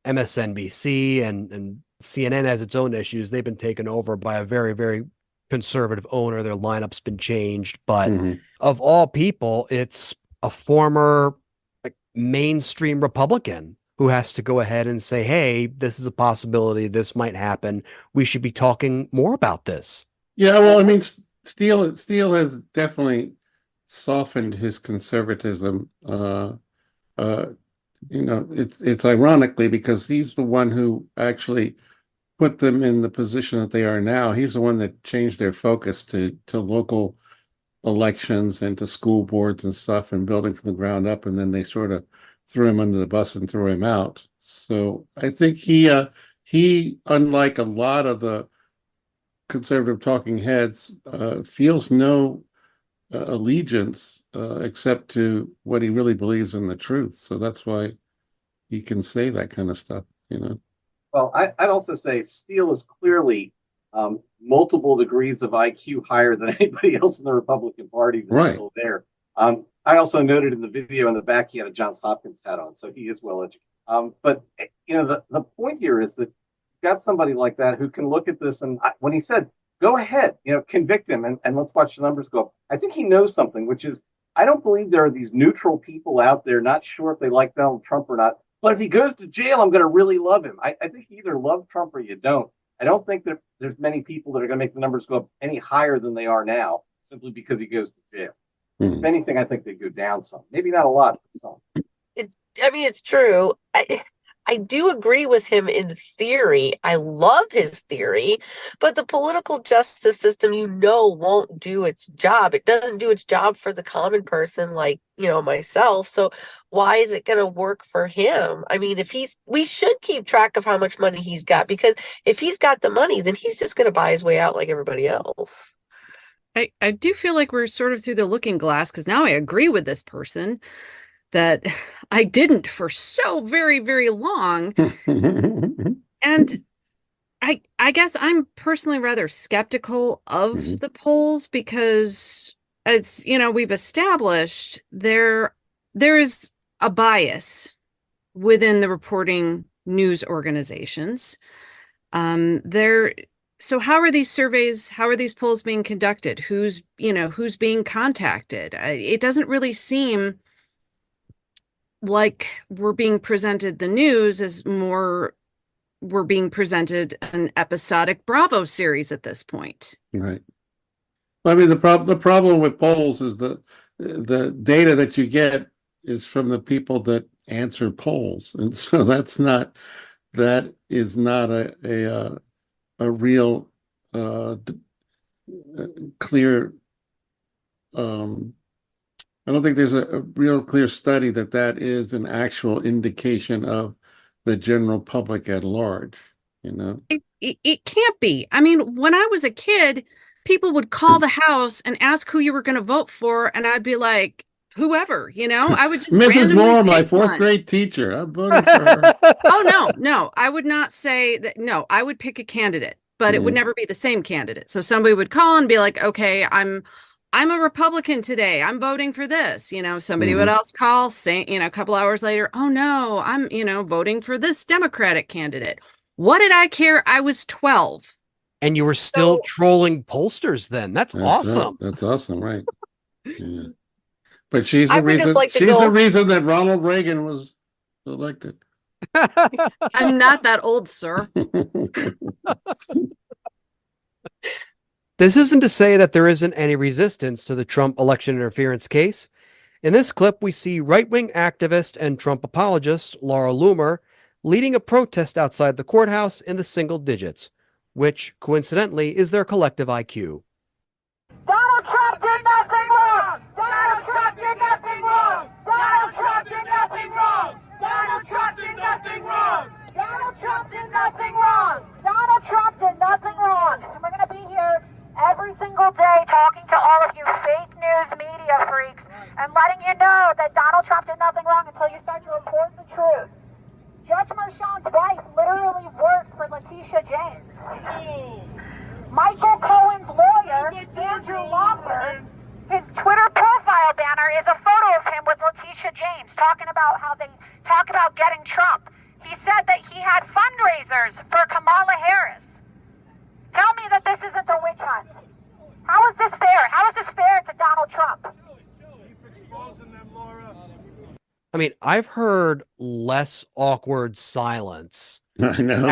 MSNBC and CNN has its own issues. They've been taken over by a very, very conservative owner. Their lineup's been changed, but of all people, it's a former mainstream Republican who has to go ahead and say, hey, this is a possibility. This might happen. We should be talking more about this. Yeah, well, I mean, Steele has definitely softened his conservatism. It's ironically because he's the one who actually put them in the position that they are now. He's the one that changed their focus to local elections and to school boards and stuff and building from the ground up, and then they sort of threw him under the bus and threw him out. So I think he unlike a lot of the conservative talking heads, feels no allegiance except to what he really believes in the truth. So that's why he can say that kind of stuff, Well, I'd also say Steele is clearly multiple degrees of IQ higher than anybody else in the Republican Party that's still there. I also noted in the video in the back he had a Johns Hopkins hat on, so he is well educated. But the point here is that you've got somebody like that who can look at this, and when he said, go ahead, convict him and let's watch the numbers go up, I think he knows something, which is, I don't believe there are these neutral people out there not sure if they like Donald Trump or not, but if he goes to jail, I'm going to really love him. I think you either love Trump or you don't. I don't think that there's many people that are going to make the numbers go up any higher than they are now simply because he goes to jail. If anything, I think they go down some. Maybe not a lot, but some. It's true. I do agree with him in theory. I love his theory, but the political justice system, won't do its job. It doesn't do its job for the common person like, myself. So why is it going to work for him? I mean, we should keep track of how much money he's got, because if he's got the money, then he's just going to buy his way out like everybody else. I do feel like we're sort of through the looking glass, because now I agree with this person that I didn't for so very, very long. And I guess I'm personally rather skeptical of the polls, because it's, we've established there is a bias within the reporting news organizations. So how are these surveys, how are these polls being conducted? Who's being contacted? It doesn't really seem like we're being presented the news as more we're being presented an episodic Bravo series at this point. Right. Well, I mean, the problem with polls is the data that you get is from the people that answer polls, and so that is not a real clear. I don't think there's a real clear study that is an actual indication of the general public at large. You know, It can't be. I mean, when I was a kid, people would call the house and ask who you were going to vote for, and I'd be like, whoever, you know, I would just Mrs. randomly Moore, my pick fourth one. grade teacher. I'm voting for her. Oh no, I would not say that. No, I would pick a candidate, but it would Mhm. never be the same candidate. So somebody would call and be like, okay, I'm a Republican today. I'm voting for this. You know, somebody would Mhm. else call, say, you know, a couple hours later, oh no, I'm, you know, voting for this Democratic candidate. What did I care? I was 12. And you were still trolling pollsters then. That's That's awesome. right. That's awesome, right? Yeah. But she's I the would just reason. like to She's go- the reason that Ronald Reagan was elected. I'm not that old, sir. This isn't to say that there isn't any resistance to the Trump election interference case. In this clip, we see right-wing activist and Trump apologist Laura Loomer leading a protest outside the courthouse in the single digits, which, coincidentally, is their collective IQ. Donald Trump did nothing wrong! Donald Trump did nothing wrong! Donald Trump did nothing wrong! Donald Trump did nothing wrong! Donald Trump did nothing wrong! Donald Trump did nothing wrong! And we're going to be here every single day talking to all of you fake news media freaks and letting you know that Donald Trump did nothing wrong until you start to report the truth. Judge Merchan's wife literally works for Letitia James. Michael Cohen's lawyer, Andrew Lawford, his Twitter profile banner is a photo of him with Letitia James talking about how they talk about getting Trump. He said that he had fundraisers for Kamala Harris. Tell me that this isn't a witch hunt. How is this fair? How is this fair to Donald Trump? I mean, I've heard less awkward silence I know.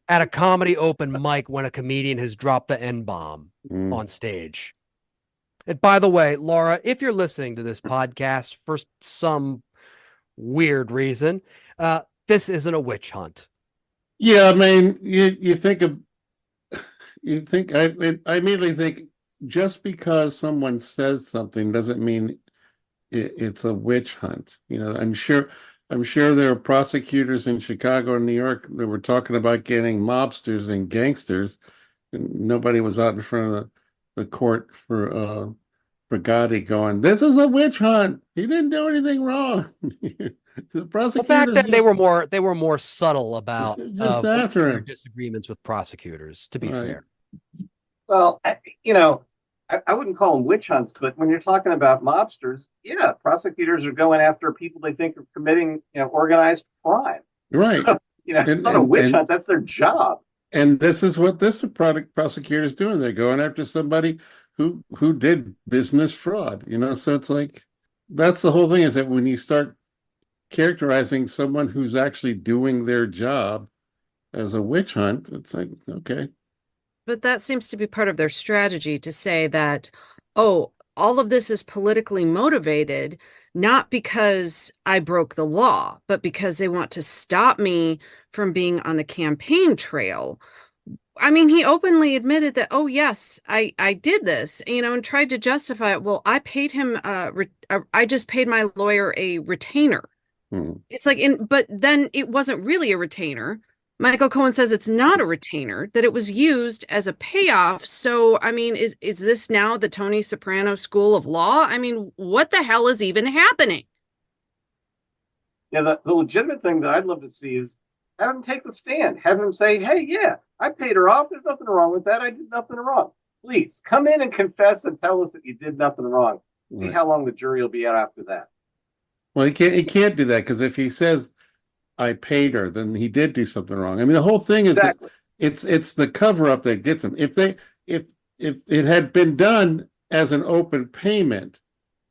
at a comedy open mic when a comedian has dropped the N-bomb Mm. on stage. And by the way, Laura, if you're listening to this podcast for some weird reason, this isn't a witch hunt. Yeah, I mean, you think I immediately think just because someone says something doesn't mean it's a witch hunt. You know, I'm sure there are prosecutors in Chicago and New York that were talking about getting mobsters and gangsters, and nobody was out in front of the court for Gotti going, "This is a witch hunt. He didn't do anything wrong." The prosecutors Well, back then they just- were more subtle about Just after their him. disagreements with prosecutors. To be Right. fair, Well, you know, I wouldn't call them witch hunts, but when you're talking about mobsters, yeah, prosecutors are going after people they think are committing, you know, organized crime. Right. So, you know, it's not a witch hunt. That's their job. And this is what this prosecutor is doing. They're going after somebody who did business fraud. You know, so it's like that's the whole thing. Is that when you start characterizing someone who's actually doing their job as a witch hunt, it's like, okay. But that seems to be part of their strategy to say that, oh, all of this is politically motivated, not because I broke the law, but because they want to stop me from being on the campaign trail. I mean, he openly admitted that, oh, yes, I did this, you know, and tried to justify it. Well, I paid him, I just paid my lawyer a retainer. It's like, but then it wasn't really a retainer. Michael Cohen says it's not a retainer, that it was used as a payoff. So, I mean, is this now the Tony Soprano School of Law? I mean, what the hell is even happening? Yeah, the legitimate thing that I'd love to see is have him take the stand. Have him say, hey, yeah, I paid her off. There's nothing wrong with that. I did nothing wrong. Please come in and confess and tell us that you did nothing wrong. See Right. how long the jury will be out after that. Well, he can't do that because if he says I paid her, then he did do something wrong. I mean, the whole thing is that it's the cover up that gets him. If it had been done as an open payment,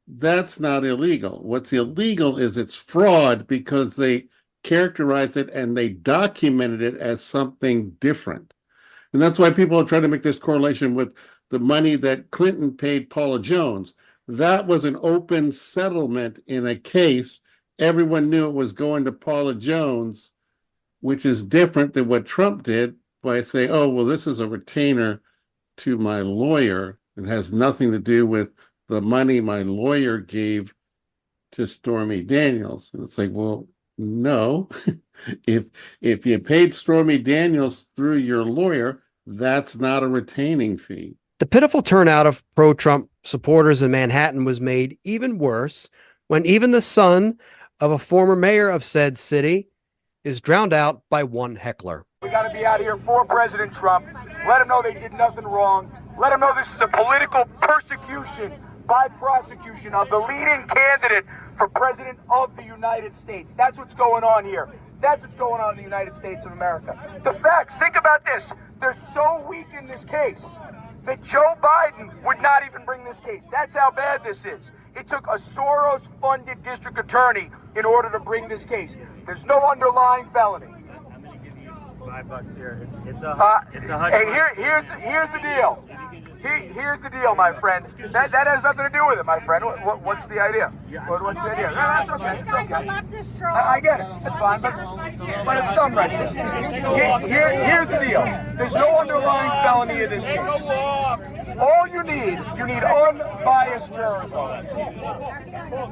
that's not illegal. What's illegal is it's fraud because they characterized it and they documented it as something different. And that's why people are trying to make this correlation with the money that Clinton paid Paula Jones. That was an open settlement in a case. Everyone knew it was going to Paula Jones, which is different than what Trump did by saying, oh, well, this is a retainer to my lawyer. It has nothing to do with the money my lawyer gave to Stormy Daniels. And it's like, well, no. if you paid Stormy Daniels through your lawyer, that's not a retaining fee. The pitiful turnout of pro-Trump supporters in Manhattan was made even worse when even the son of a former mayor of said city is drowned out by one heckler. We got to be out here for President Trump. Let him know they did nothing wrong. Let him know this is a political persecution by prosecution of the leading candidate for President of the United States. That's what's going on here. That's what's going on in the United States of America. The facts, think about this. They're so weak in this case that Joe Biden would not even bring this case. That's how bad this is. It took a Soros-funded district attorney in order to bring this case. There's no underlying felony. I'm going to give you $5 here. It's here's the deal. Here's the deal, my friend. That has nothing to do with it, my friend. What's the idea? What's the idea? No, that's okay. It's okay. I get it. It's fine, but it's done right here. Here's the deal. There's no underlying felony in this case. All you need unbiased journalism.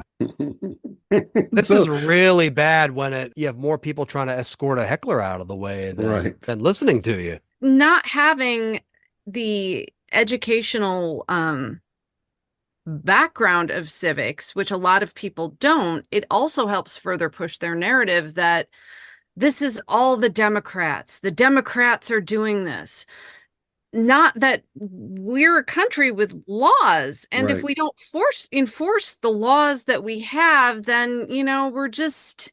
This is really bad when you have more people trying to escort a heckler out of the way than listening to you. Not having the educational background of civics, which a lot of people don't, it also helps further push their narrative that this is all the Democrats. The Democrats are doing this. Not that we're a country with laws, and if we don't enforce the laws that we have, then we're just,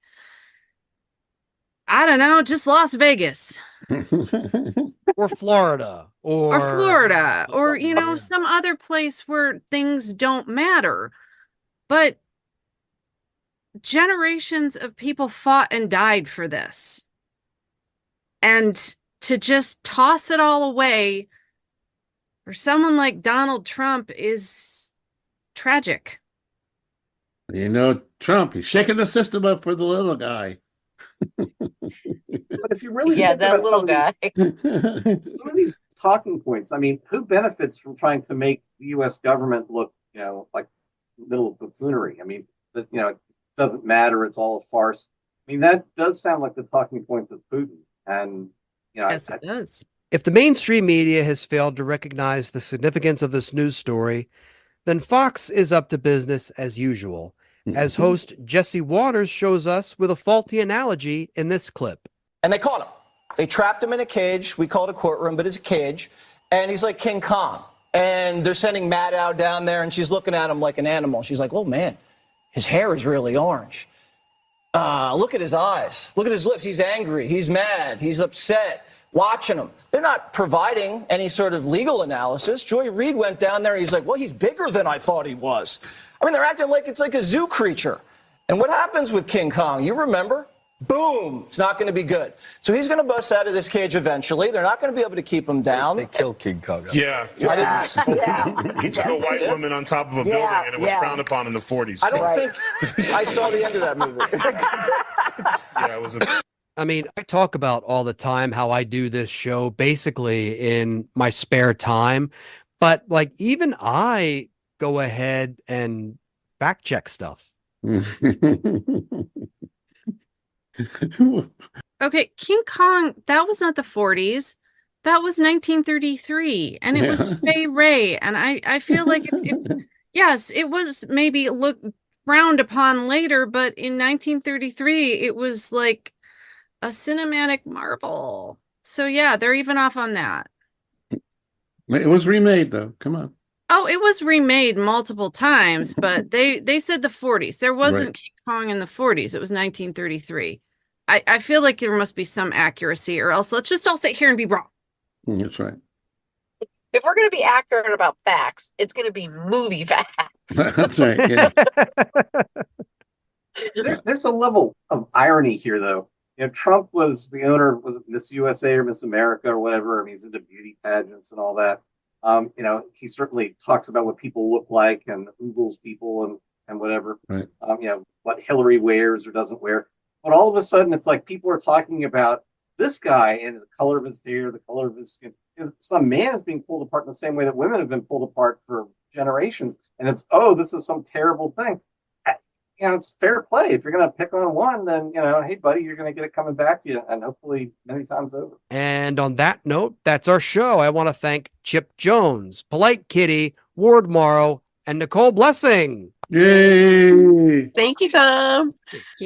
I don't know, just Las Vegas. Or Florida or some other place where things don't matter. But generations of people fought and died for this, and to just toss it all away for someone like Donald Trump is tragic. Trump, he's shaking the system up for the little guy. But if you really that little guy. Some of these talking points, I mean, who benefits from trying to make the U.S. government look, like little buffoonery? I mean, it doesn't matter. It's all a farce. I mean, that does sound like the talking points of Putin. And, yes, it does. If the mainstream media has failed to recognize the significance of this news story, then Fox is up to business as usual, as host Jesse Waters shows us with a faulty analogy in this clip. And they caught him. They trapped him in a cage. We call it a courtroom, but it's a cage. And he's like King Kong. And they're sending Maddow down there, and she's looking at him like an animal. She's like, oh, man, his hair is really orange. Look at his eyes. Look at his lips. He's angry. He's mad. He's upset. Watching him. They're not providing any sort of legal analysis. Joy Reid went down there. He's like, well, he's bigger than I thought he was. I mean, they're acting like it's like a zoo creature. And what happens with King Kong? You remember? Boom. It's not going to be good. So he's going to bust out of this cage eventually. They're not going to be able to keep him down. They killed King Kong. Yeah. He took a white woman on top of a building, and it was frowned upon in the 40s. I don't think I saw the end of that movie. It was I mean, I talk about all the time how I do this show basically in my spare time, but like even I go ahead and fact check stuff. Okay, King Kong, that was not the 40s. That was 1933, and it was Fay Ray. And I feel like, yes, it was maybe frowned upon later, but in 1933, it was like a cinematic marvel. So yeah, they're even off on that. It was remade, though. Come on. Oh, it was remade multiple times, but they said the 40s. There wasn't King Kong in the 40s. It was 1933. I feel like there must be some accuracy, or else let's just all sit here and be wrong. That's right. If we're going to be accurate about facts, it's going to be movie facts. That's right. Yeah. There's a level of irony here, though. Trump was the owner of, was it Miss USA or Miss America or whatever. I mean, he's into beauty pageants and all that. He certainly talks about what people look like and Googles people and whatever. Right. What Hillary wears or doesn't wear. But all of a sudden, it's like people are talking about this guy and the color of his hair, the color of his skin. some man is being pulled apart in the same way that women have been pulled apart for generations. And it's, oh, this is some terrible thing. It's fair play. If you're going to pick on one, then, hey, buddy, you're going to get it coming back to you, and hopefully many times over. And on that note, that's our show. I want to thank Chip Jones, Polite Kitty, Ward Morrow, and Nicole Blessing. Yay! Thank you, Tom.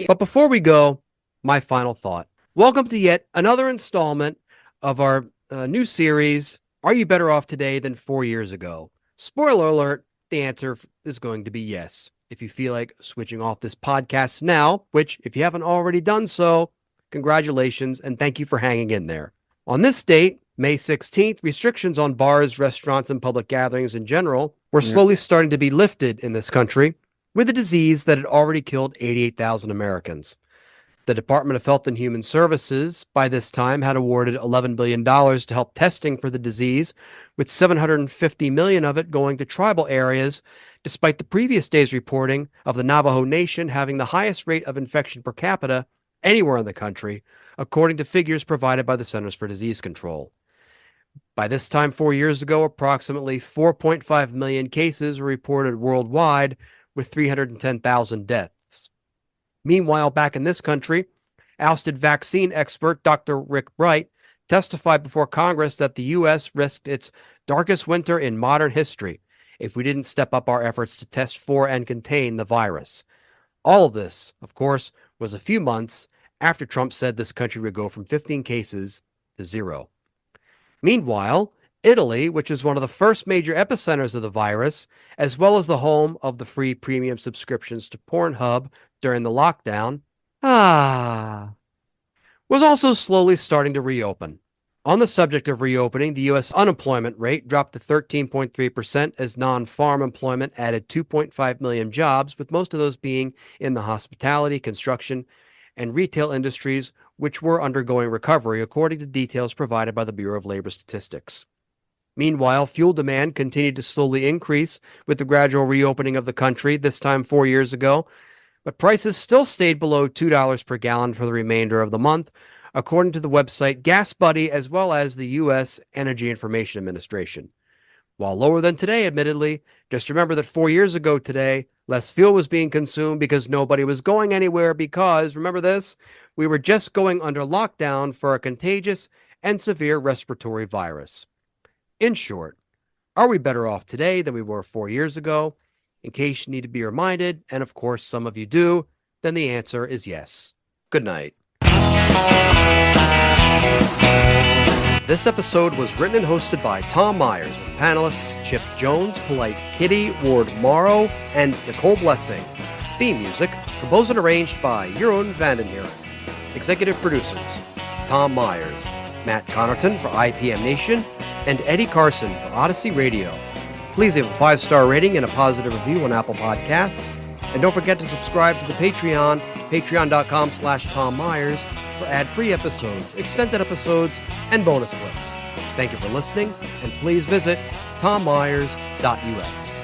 But before we go, my final thought. Welcome to yet another installment of our new series, Are You Better Off Today Than 4 Years Ago? Spoiler alert, the answer is going to be yes. If you feel like switching off this podcast now, which if you haven't already done so, congratulations and thank you for hanging in there. On this date, May 16th, restrictions on bars, restaurants, and public gatherings in general were slowly starting to be lifted in this country with a disease that had already killed 88,000 Americans. The Department of Health and Human Services, by this time, had awarded $11 billion to help testing for the disease, with $750 million of it going to tribal areas, despite the previous day's reporting of the Navajo Nation having the highest rate of infection per capita anywhere in the country, according to figures provided by the Centers for Disease Control. By this time 4 years ago, approximately 4.5 million cases were reported worldwide, with 310,000 deaths. Meanwhile, back in this country, ousted vaccine expert Dr. Rick Bright testified before Congress that the U.S. risked its darkest winter in modern history if we didn't step up our efforts to test for and contain the virus. All of this, of course, was a few months after Trump said this country would go from 15 cases to 0. Meanwhile, Italy, which is one of the first major epicenters of the virus, as well as the home of the free premium subscriptions to Pornhub during the lockdown, was also slowly starting to reopen. On the subject of reopening, the U.S. unemployment rate dropped to 13.3% as non-farm employment added 2.5 million jobs, with most of those being in the hospitality, construction, and retail industries, which were undergoing recovery, according to details provided by the Bureau of Labor Statistics. Meanwhile, fuel demand continued to slowly increase with the gradual reopening of the country, this time 4 years ago, but prices still stayed below $2 per gallon for the remainder of the month, according to the website GasBuddy, as well as the U.S. Energy Information Administration. While lower than today, admittedly, just remember that 4 years ago today, less fuel was being consumed because nobody was going anywhere because, remember this, we were just going under lockdown for a contagious and severe respiratory virus. In short, are we better off today than we were 4 years ago? In case you need to be reminded, and of course some of you do, then the answer is yes. Good night. This episode was written and hosted by Tom Myers, with panelists Chip Jones, Polite Kitty, Ward Morrow, and Nicole Blessing. Theme music composed and arranged by Jeroen Vandenheren. Executive producers Tom Myers, Matt Connerton for IPM Nation, and Eddie Carson for Odyssey Radio. Please leave a 5-star rating and a positive review on Apple Podcasts. And don't forget to subscribe to the Patreon, patreon.com/Tom Myers, for ad-free episodes, extended episodes, and bonus clips. Thank you for listening, and please visit tommyers.us.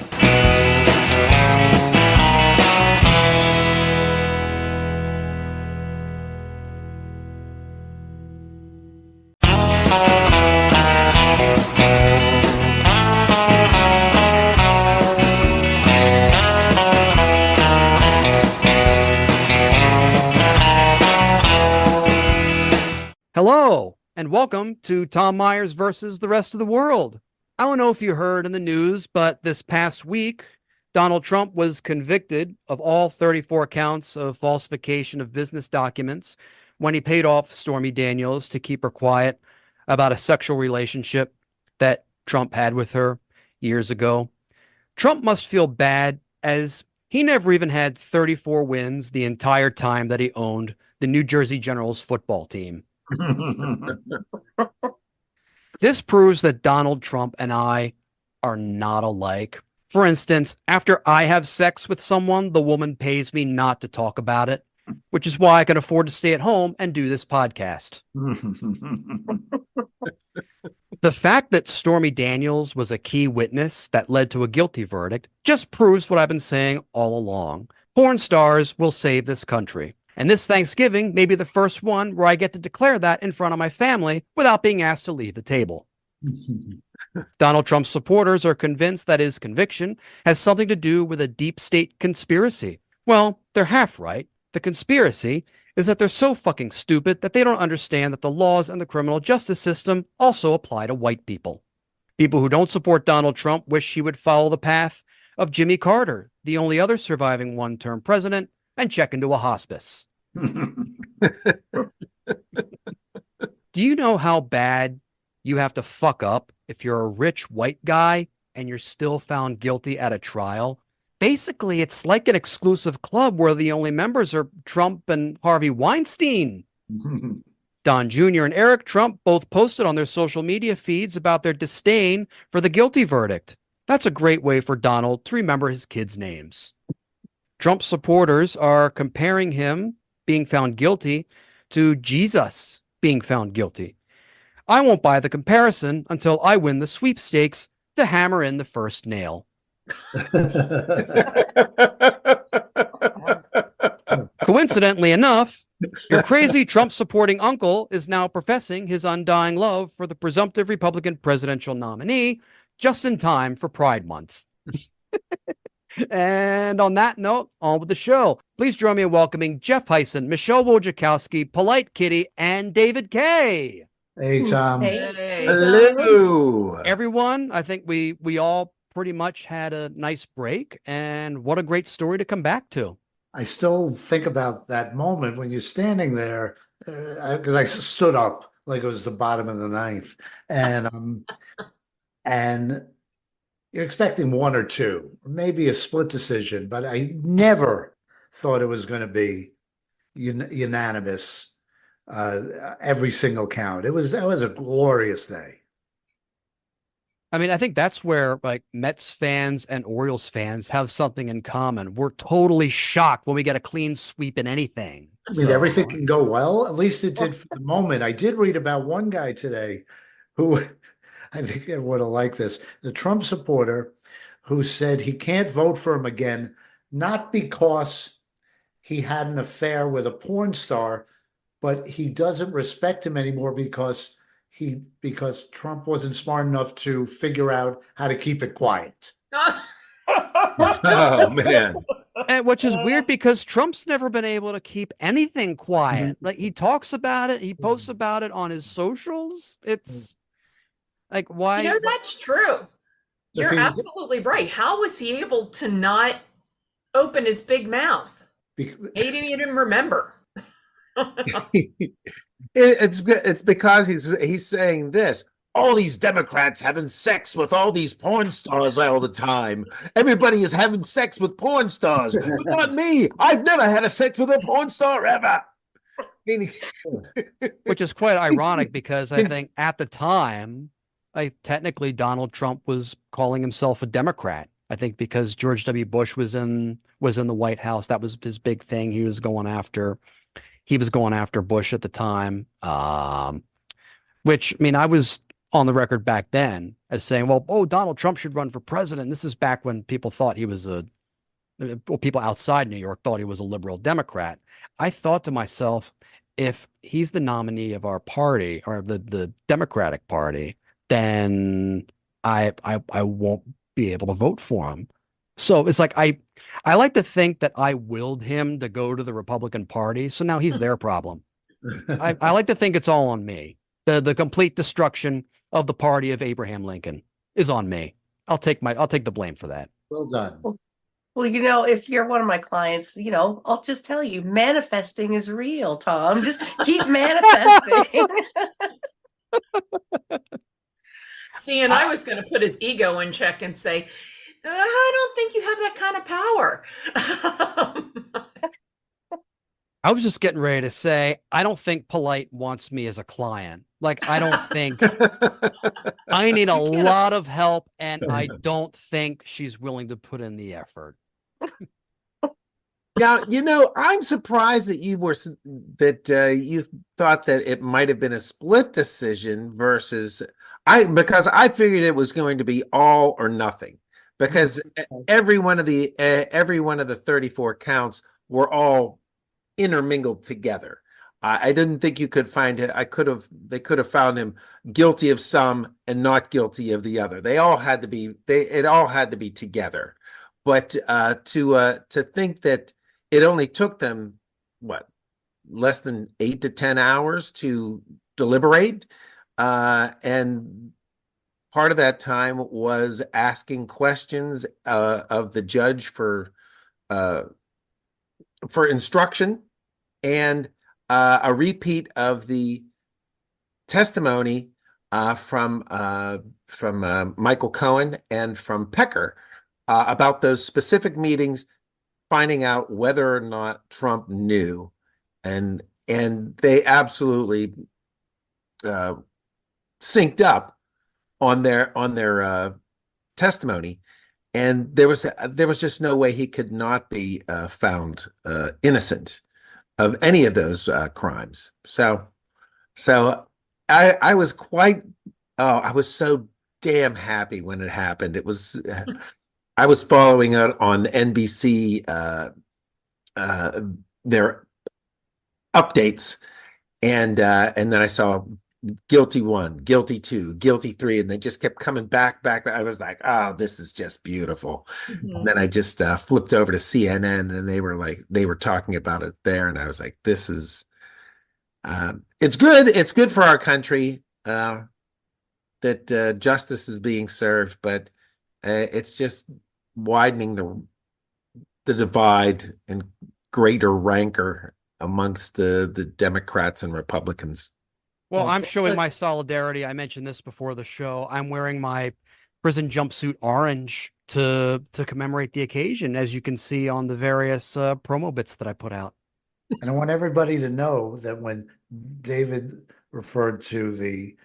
Hello, and welcome to Tom Myers versus the rest of the world. I don't know if you heard in the news, but this past week, Donald Trump was convicted of all 34 counts of falsification of business documents when he paid off Stormy Daniels to keep her quiet about a sexual relationship that Trump had with her years ago. Trump must feel bad, as he never even had 34 wins the entire time that he owned the New Jersey Generals football team. This proves that Donald Trump and I are not alike. For instance, after I have sex with someone, the woman pays me not to talk about it, which is why I can afford to stay at home and do this podcast. The fact that Stormy Daniels was a key witness that led to a guilty verdict just proves what I've been saying all along. Porn stars will save this country. And this Thanksgiving may be the first one where I get to declare that in front of my family without being asked to leave the table. Donald Trump's supporters are convinced that his conviction has something to do with a deep state conspiracy. Well, they're half right. The conspiracy is that they're so fucking stupid that they don't understand that the laws and the criminal justice system also apply to white people. People who don't support Donald Trump wish he would follow the path of Jimmy Carter, the only other surviving one-term president, and check into a hospice. Do you know how bad you have to fuck up if you're a rich white guy and you're still found guilty at a trial? Basically, it's like an exclusive club where the only members are Trump and Harvey Weinstein. Don Jr. and Eric Trump both posted on their social media feeds about their disdain for the guilty verdict. That's a great way for Donald to remember his kids' names. Trump supporters are comparing him being found guilty to Jesus being found guilty. I won't buy the comparison until I win the sweepstakes to hammer in the first nail. Coincidentally enough, your crazy Trump-supporting uncle is now professing his undying love for the presumptive Republican presidential nominee just in time for Pride Month. And on that note, on with the show. Please join me in welcoming Jeff Heisen, Michelle Wojciechowski, Polite Kitty, and David Kay. Hey, Tom. Hey. Hello. Everyone, I think we all pretty much had a nice break, and what a great story to come back to. I still think about that moment when you're standing there, because I stood up like it was the bottom of the ninth, and you're expecting one or two, maybe a split decision, but I never thought it was going to be unanimous every single count. That was a glorious day. I mean, I think that's where like Mets fans and Orioles fans have something in common. We're totally shocked when we get a clean sweep in anything. I mean, everything can go well. At least it did for the moment. I did read about one guy today who I think I would have liked this. The Trump supporter who said he can't vote for him again, not because he had an affair with a porn star, but he doesn't respect him anymore because Trump wasn't smart enough to figure out how to keep it quiet. Oh, man. And which is weird because Trump's never been able to keep anything quiet. Like he talks about it, he posts about it on his socials. It's like, why? You know, that's true. You're absolutely right. How was he able to not open his big mouth? He didn't even remember. It's because he's saying this. All these Democrats having sex with all these porn stars all the time. Everybody is having sex with porn stars. Not me. I've never had a sex with a porn star ever. Which is quite ironic because I think at the time, technically Donald Trump was calling himself a Democrat. I think because George W. Bush was in the White House, that was his big thing. He was going after Bush at the time. Which, I mean, I was on the record back then as saying, well, Donald Trump should run for president. This is back when people thought he was people outside New York thought he was a liberal Democrat. I thought to myself, if he's the nominee of our party or the Democratic Party, then I won't be able to vote for him. So it's like, I like to think that I willed him to go to the Republican Party. So now he's their problem. I like to think it's all on me. The complete destruction of the party of Abraham Lincoln is on me. I'll take the blame for that. Well done. Well, you know, if you're one of my clients, you know, I'll just tell you, manifesting is real, Tom. Just keep manifesting. See, and I was going to put his ego in check and say, I don't think you have that kind of power. I was just getting ready to say, I don't think Polite wants me as a client. Like, I don't think I need a lot of help, and I don't think she's willing to put in the effort. Now, you know, I'm surprised that you thought that it might have been a split decision because I figured it was going to be all or nothing, because every one of the 34 counts were all intermingled together. I didn't think you could find it. They could have found him guilty of some and not guilty of the other. It all had to be together. But to think that it only took them, less than 8 to 10 hours to deliberate, and part of that time was asking questions of the judge for instruction, and a repeat of the testimony from Michael Cohen and from Pecker about those specific meetings, finding out whether or not Trump knew, and they absolutely synced up on their testimony, and there was just no way he could not be found innocent of any of those crimes. So I was I was so damn happy when it happened. It was I was following it on NBC, their updates, and then I saw guilty 1, guilty 2, guilty 3, and they just kept coming back. I was like, oh, this is just beautiful. Mm-hmm. And then I just flipped over to CNN, and they were talking about it there, and I was like, this is it's good. It's good for our country that justice is being served, but it's just widening the divide and greater rancor amongst the Democrats and Republicans. Well, I'm showing my solidarity. I mentioned this before the show. I'm wearing my prison jumpsuit orange to commemorate the occasion, as you can see on the various promo bits that I put out. And I want everybody to know that when David referred to the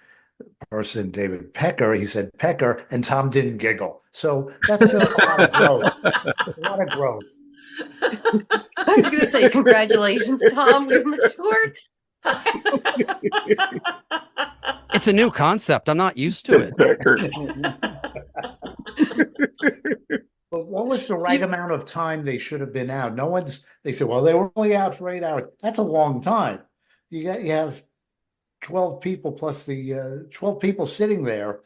person, David Pecker, he said Pecker, and Tom didn't giggle. So that's just a lot of growth. A lot of growth. I was going to say, congratulations, Tom. We've matured. It's a new concept. I'm not used to it. But what was the right amount of time they should have been out? They said, well, they were only out for 8 hours. That's a long time. You have 12 people plus the 12 people sitting there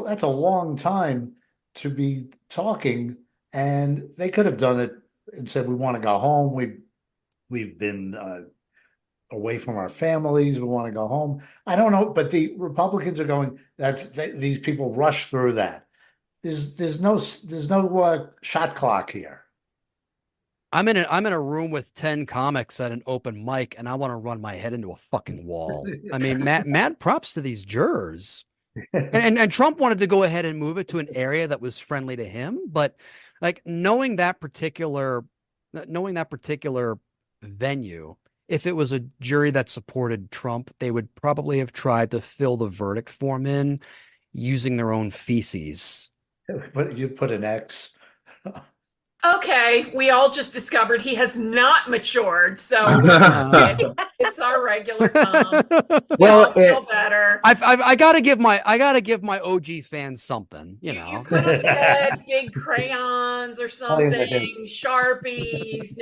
that's a long time to be talking. And they could have done it and said, we want to go home. We've been away from our families. We want to go home. I don't know, but the Republicans are going, these people rush through that. There's no shot clock here. I'm in a room with 10 comics at an open mic, and I want to run my head into a fucking wall. I mean, mad props to these jurors. And Trump wanted to go ahead and move it to an area that was friendly to him, but like knowing that particular venue, if it was a jury that supported Trump, they would probably have tried to fill the verdict form in using their own feces. But you put an X. Okay, we all just discovered he has not matured, so it's our regular Tom. Well, feel better. I gotta give my OG fans something, you know. You could have said big crayons or something, Sharpies,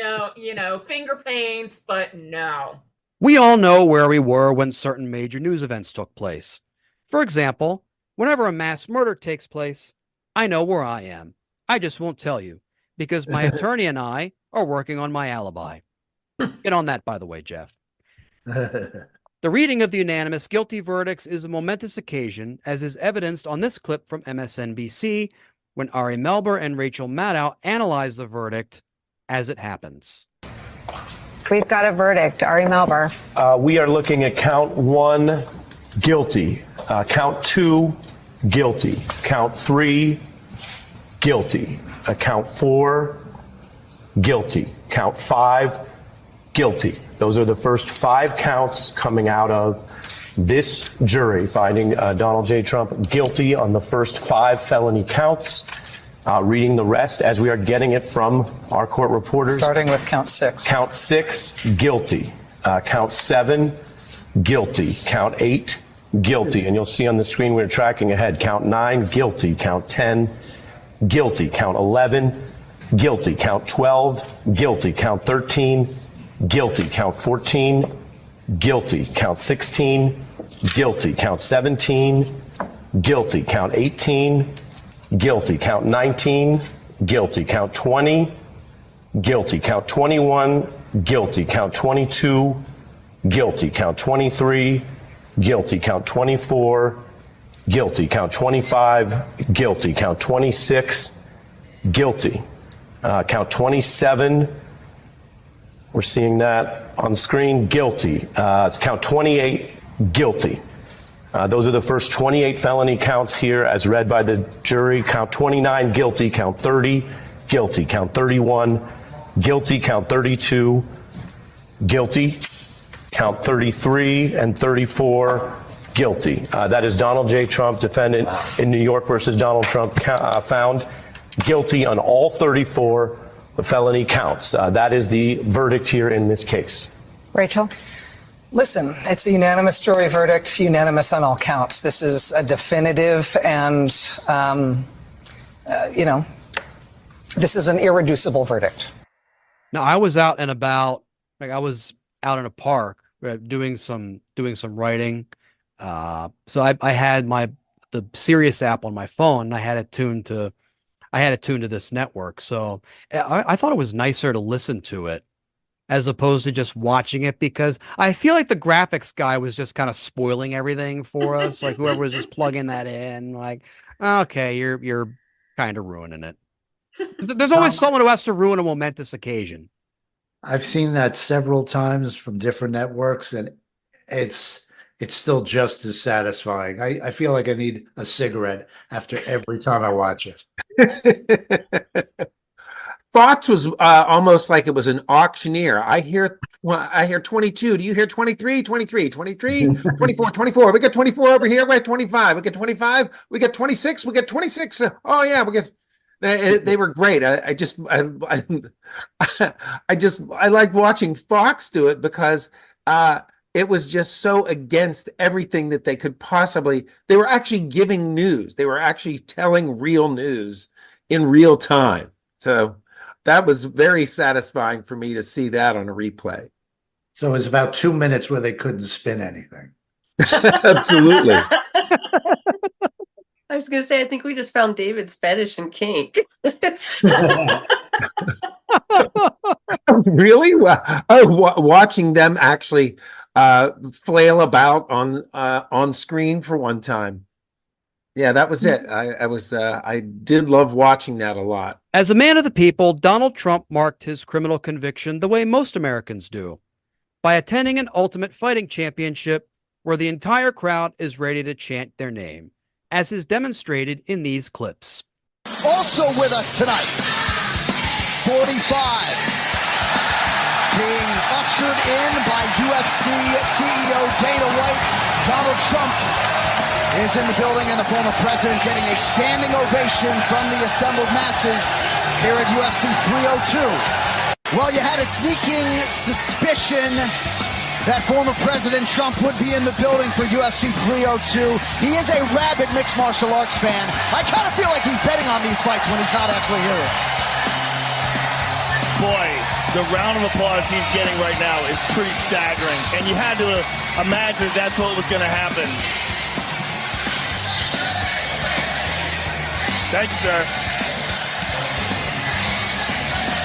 finger paints, but no. We all know where we were when certain major news events took place. For example, whenever a mass murder takes place, I know where I am. I just won't tell you, because my attorney and I are working on my alibi. Get on that, by the way, Jeff. The reading of the unanimous guilty verdicts is a momentous occasion, as is evidenced on this clip from MSNBC, when Ari Melber and Rachel Maddow analyze the verdict as it happens. We've got a verdict. Ari Melber. We are looking at count 1, guilty. Count 2, guilty. Count 3, guilty. Count 4, guilty. Count 5, guilty. Those are the first 5 counts coming out of this jury, finding Donald J. Trump guilty on the first 5 felony counts. Reading the rest as we are getting it from our court reporters. Starting with count 6. Count 6, guilty. Count 7, guilty. Count 8, guilty. And you'll see on the screen we're tracking ahead. Count 9, guilty. Count 10, guilty. Count 11, guilty. Count 12, guilty. Count 13, guilty. Count 14, guilty. Count 16, guilty. Count 17, guilty. Count 18, guilty. Count 19, guilty. Count 20, guilty. Count 21, guilty. Count 22, guilty. Count 23, guilty. Count 24, guilty. Count 25, guilty. Count 26, guilty. Count 27, we're seeing that on screen, guilty. Count 28, guilty. Those are the first 28 felony counts here as read by the jury. Count 29, guilty. Count 30, guilty. Count 31, guilty. Count 32, guilty. Count 33 and 34, guilty. That is Donald J. Trump, defendant in New York versus Donald Trump, found guilty on all 34 felony counts. That is the verdict here in this case. Rachel? Listen, it's a unanimous jury verdict, unanimous on all counts. This is a definitive and, this is an irreducible verdict. Now, I was out and about, like I was out in a park doing some writing. So I had the Sirius app on my phone, and I had it tuned to this network. So I thought it was nicer to listen to it as opposed to just watching it, because I feel like the graphics guy was just kind of spoiling everything for us. Like whoever was just plugging that in, like, okay, you're kind of ruining it. There's always someone who has to ruin a momentous occasion. I've seen that several times from different networks, and it's still just as satisfying. I feel like I need a cigarette after every time I watch it. Fox was almost like it was an auctioneer. I hear 22. Do you hear 23? 23, 23, 24, 24. We got 24 over here. We got 25. We got 25. We got 26. We got 26. Oh yeah, we got. They were great. I like watching Fox do it because it was just so against everything that they could possibly. They were actually giving news. They were actually telling real news in real time. So that was very satisfying for me to see that on a replay. So it was about 2 minutes where they couldn't spin anything. Absolutely. I was going to say, I think we just found David's fetish and kink. Really? Watching them actually flail about on screen for one time. Yeah, that was it. I did love watching that a lot. As a man of the people, Donald Trump marked his criminal conviction the way most Americans do, by attending an Ultimate Fighting Championship where the entire crowd is ready to chant their name, as is demonstrated in these clips. Also with us tonight, 45, being ushered in by UFC CEO Dana White. Donald Trump is in the building, and the former president getting a standing ovation from the assembled masses here at UFC 302. Well, you had a sneaking suspicion that former President Trump would be in the building for UFC 302. He is a rabid mixed martial arts fan. I kind of feel like he's betting on these fights when he's not actually here. Boy, the round of applause he's getting right now is pretty staggering. And you had to imagine that's what was going to happen. Thank you, sir.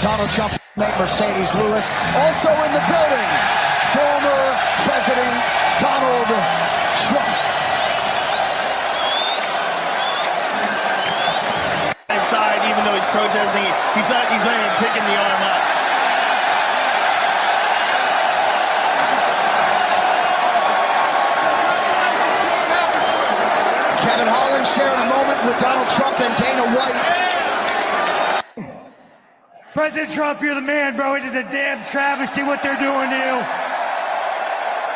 Donald Trump, Mercedes Lewis, also in the building. Former President Donald Trump. Side, even though he's protesting, he's not even picking the arm up. Kevin Holland sharing a moment with Donald Trump and Dana White. President Trump, you're the man, bro. It is a damn travesty what they're doing to you.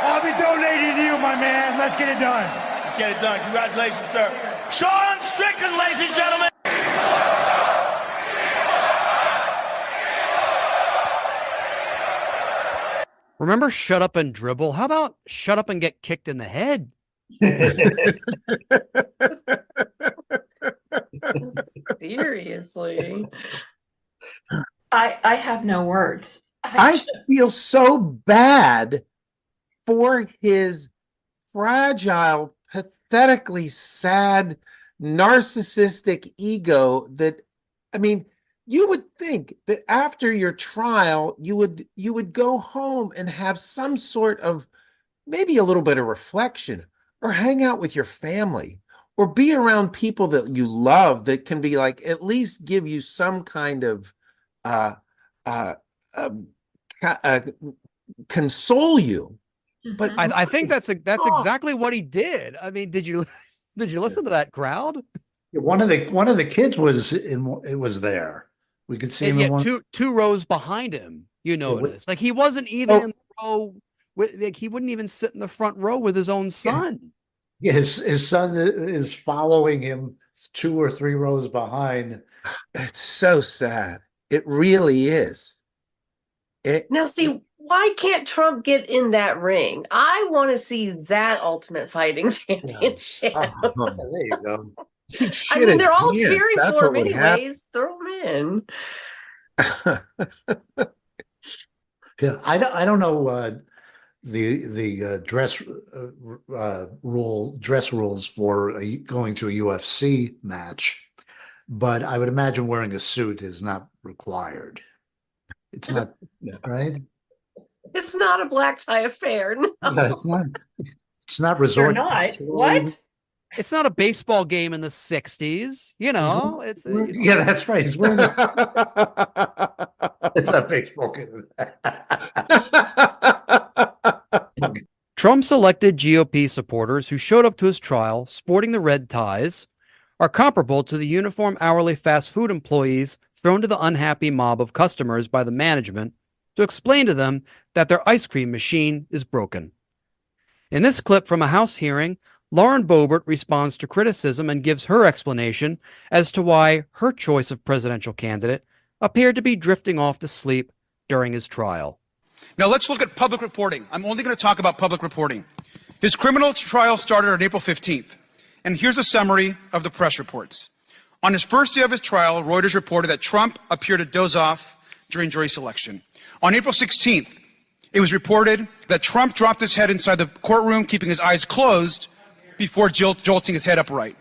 I'll be donating to you, my man. Let's get it done. Let's get it done. Congratulations, sir. Sean Strickland, ladies and gentlemen. Remember Shut Up and Dribble? How about Shut Up and Get Kicked in the Head? Seriously. I have no words. I feel so bad for his fragile, pathetically sad, narcissistic ego that, I mean, you would think that after your trial, you would go home and have some sort of maybe a little bit of reflection, or hang out with your family, or be around people that you love that can be like, at least give you some kind of console you. But I think that's exactly what he did. I mean, did you listen to that crowd? One of the kids was there. We could see him in one. two rows behind him. You notice, like he wasn't even in the row. Like he wouldn't even sit in the front row with his own son. Yeah, his son is following him 2 or 3 rows behind. It's so sad. It really is. Now, see, why can't Trump get in that ring? I want to see that Ultimate Fighting Championship. There you go. I mean, they're all cheering for him anyways. Throw him in. Yeah, I don't know the dress rules for going to a UFC match, but I would imagine wearing a suit is not required. It's not, right? It's not a black tie affair. No. No, it's not. It's not resort. They're not. What? It's not a baseball game in the 60s. You know, it's yeah, that's right. He's wearing it's a baseball game. Trump's elected GOP supporters who showed up to his trial sporting the red ties are comparable to the uniformed hourly fast food employees thrown to the unhappy mob of customers by the management to explain to them that their ice cream machine is broken. In this clip from a House hearing, Lauren Boebert responds to criticism and gives her explanation as to why her choice of presidential candidate appeared to be drifting off to sleep during his trial. Now let's look at public reporting. I'm only going to talk about public reporting. His criminal trial started on April 15th, and here's a summary of the press reports. On his first day of his trial, Reuters reported that Trump appeared to doze off during jury selection. On April 16th, it was reported that Trump dropped his head inside the courtroom, keeping his eyes closed before jolting his head upright.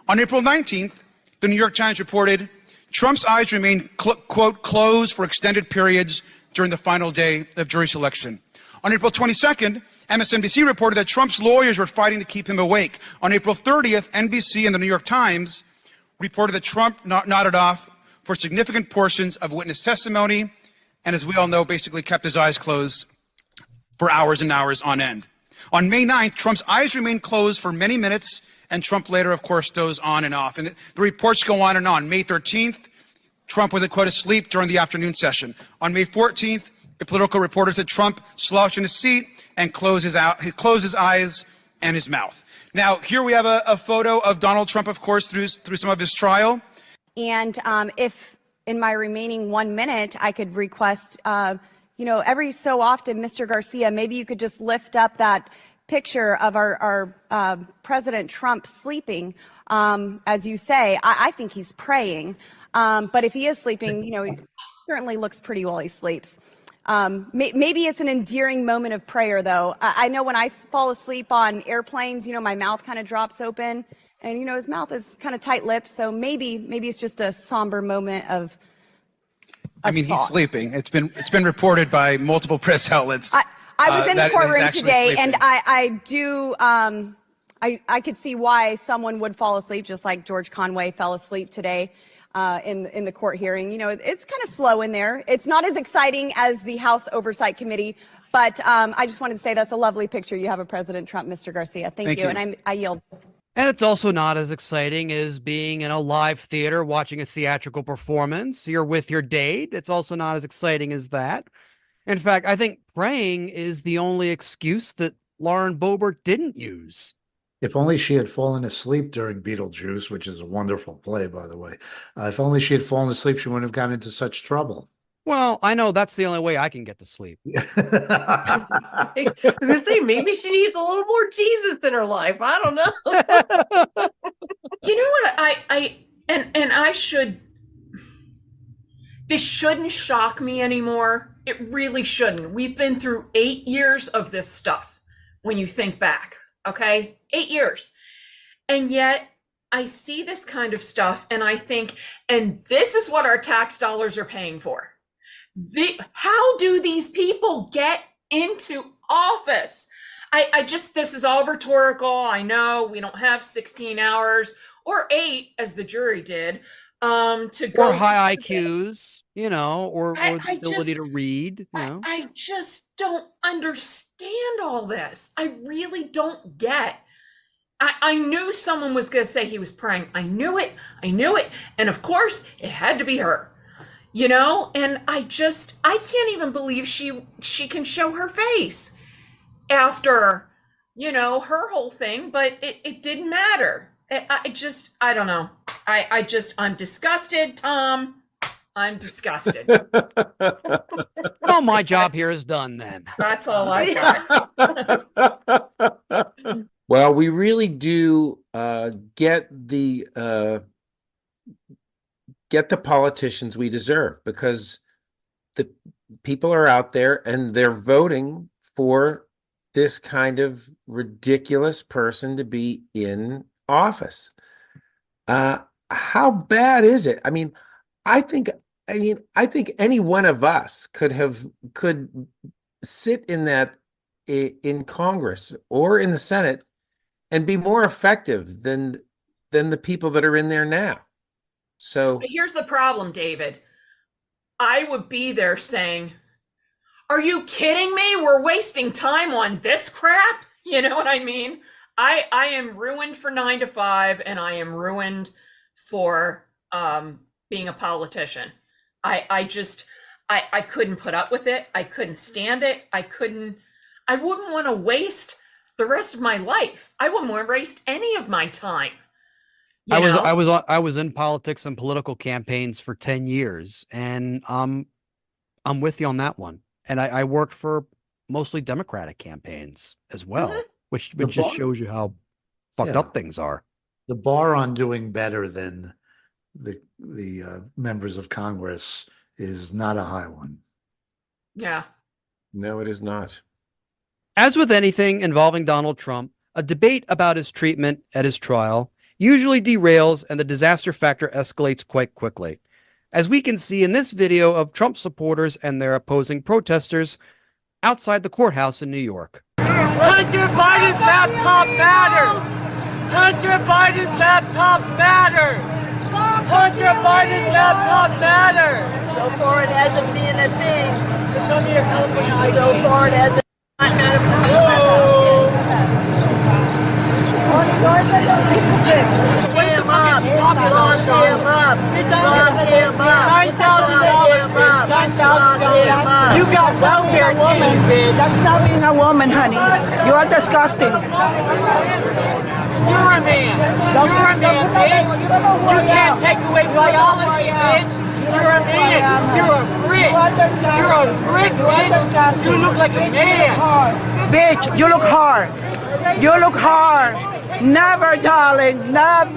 On April 19th, the New York Times reported Trump's eyes remained, quote, closed for extended periods during the final day of jury selection. On April 22nd, MSNBC reported that Trump's lawyers were fighting to keep him awake. On April 30th, NBC and the New York Times reported that Trump nodded off for significant portions of witness testimony, and as we all know, basically kept his eyes closed for hours and hours on end. On May 9th, Trump's eyes remained closed for many minutes, and Trump later, of course, dozed on and off. And the reports go on and on. May 13th, Trump was, quote, asleep during the afternoon session. On May 14th, a Politico reporter said Trump slouched in his seat and closed his eyes and his mouth. Now, here we have a photo of Donald Trump, of course, through some of his trial. And if in my remaining 1 minute, I could request, every so often, Mr. Garcia, maybe you could just lift up that picture of our President Trump sleeping. As you say, I think he's praying. But if he is sleeping, he certainly looks pretty while he sleeps. Maybe it's an endearing moment of prayer, though. I know when I fall asleep on airplanes, my mouth kind of drops open, and his mouth is kind of tight-lipped. So maybe it's just a somber moment of he's sleeping. It's been reported by multiple press outlets. I was in the courtroom today, sleeping. and I do. I could see why someone would fall asleep, just like George Conway fell asleep today. In the court hearing, it's kind of slow in there. It's not as exciting as the House Oversight Committee, but I just wanted to say that's a lovely picture you have of President Trump, Mr. Garcia. Thank you. And I yield. And it's also not as exciting as being in a live theater watching a theatrical performance. You're with your date. It's also not as exciting as that. In fact, I think praying is the only excuse that Lauren Boebert didn't use. If only she had fallen asleep during Beetlejuice, which is a wonderful play, by the way. If only she had fallen asleep, she wouldn't have gotten into such trouble. Well, I know that's the only way I can get to sleep. I was gonna say maybe she needs a little more Jesus in her life. I don't know. You know what? I should. This shouldn't shock me anymore. It really shouldn't. We've been through 8 years of this stuff. when you think back. Okay, 8 years. And yet I see this kind of stuff and I think, and this is what our tax dollars are paying for. How do these people get into office? I just, this is all rhetorical. I know we don't have 16 hours or 8 as the jury did to go. Or high IQs, you know, or the ability to read, you know. I just don't understand all this. I really don't get. I knew someone was going to say he was praying. I knew it. And of course, it had to be her, you know? And I can't even believe she can show her face after, you know, her whole thing, but it didn't matter. I don't know. I'm disgusted, Tom. I'm disgusted. Well, my job here is done then. That's all I got. Well, we really do get the politicians we deserve, because the people are out there and they're voting for this kind of ridiculous person to be in office. How bad is it? I mean, I think any one of us could sit in Congress or in the Senate and be more effective than the people that are in there now. So but here's the problem, David. I would be there saying, are you kidding me? We're wasting time on this crap. You know what I mean? I am ruined for 9 to 5, and I am ruined for being a politician. I couldn't put up with it. I couldn't stand it. I wouldn't want to waste the rest of my life. I wouldn't want to waste any of my time. I was in politics and political campaigns for 10 years, and I'm with you on that one. And I worked for mostly Democratic campaigns as well, which just shows you how fucked up things are. The bar on doing better than the members of Congress is not a high one. Yeah. No, it is not. As with anything involving Donald Trump, a debate about his treatment at his trial usually derails and the disaster factor escalates quite quickly, as we can see in this video of Trump supporters and their opposing protesters outside the courthouse in New York. Hunter Biden's laptop matters! Hunter Biden's laptop matters! Hunter Biden's laptop matters! So far it hasn't been a thing. So show me your California ID. So far it hasn't been a thing. Lock him up! Lock him up! Lock him up! $9,000! You got welfare teams, bitch! That's not being a woman, honey. You are disgusting. You're a man. You're a man, bitch. You can't take away biology, bitch. You're a man. You're a brick. You're a brick, bitch. You look like a man. Bitch, you look hard. You look hard. Never, darling. Never.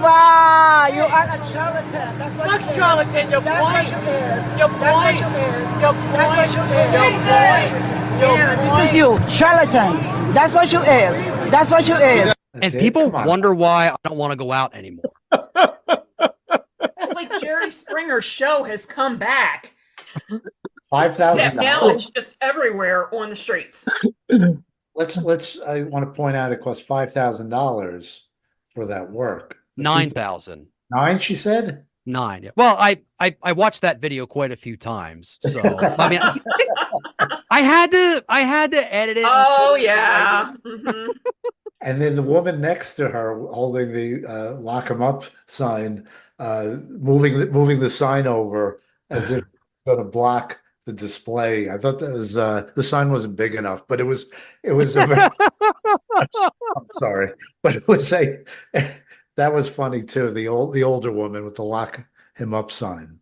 You are a charlatan. That's what Look, charlatan. You're blind. You're blind. You're blind. Yeah, this is you, charlatan. That's what you is. That's what you is. And people wonder why I don't want to go out anymore. It's like Jerry Springer's show has come back. $5,000. Now it's just everywhere on the streets. I want to point out it cost $5,000 for that work. 9,000. 9, she said? 9. Yeah. Well, I watched that video quite a few times, so I mean, I had to edit it. Oh yeah. And then the woman next to her holding the lock 'em up sign, moving the sign over as if it's going to block the display. I thought that was the sign wasn't big enough, but it was a very, I'm sorry, but it was that was funny too. The older woman with the lock him up sign.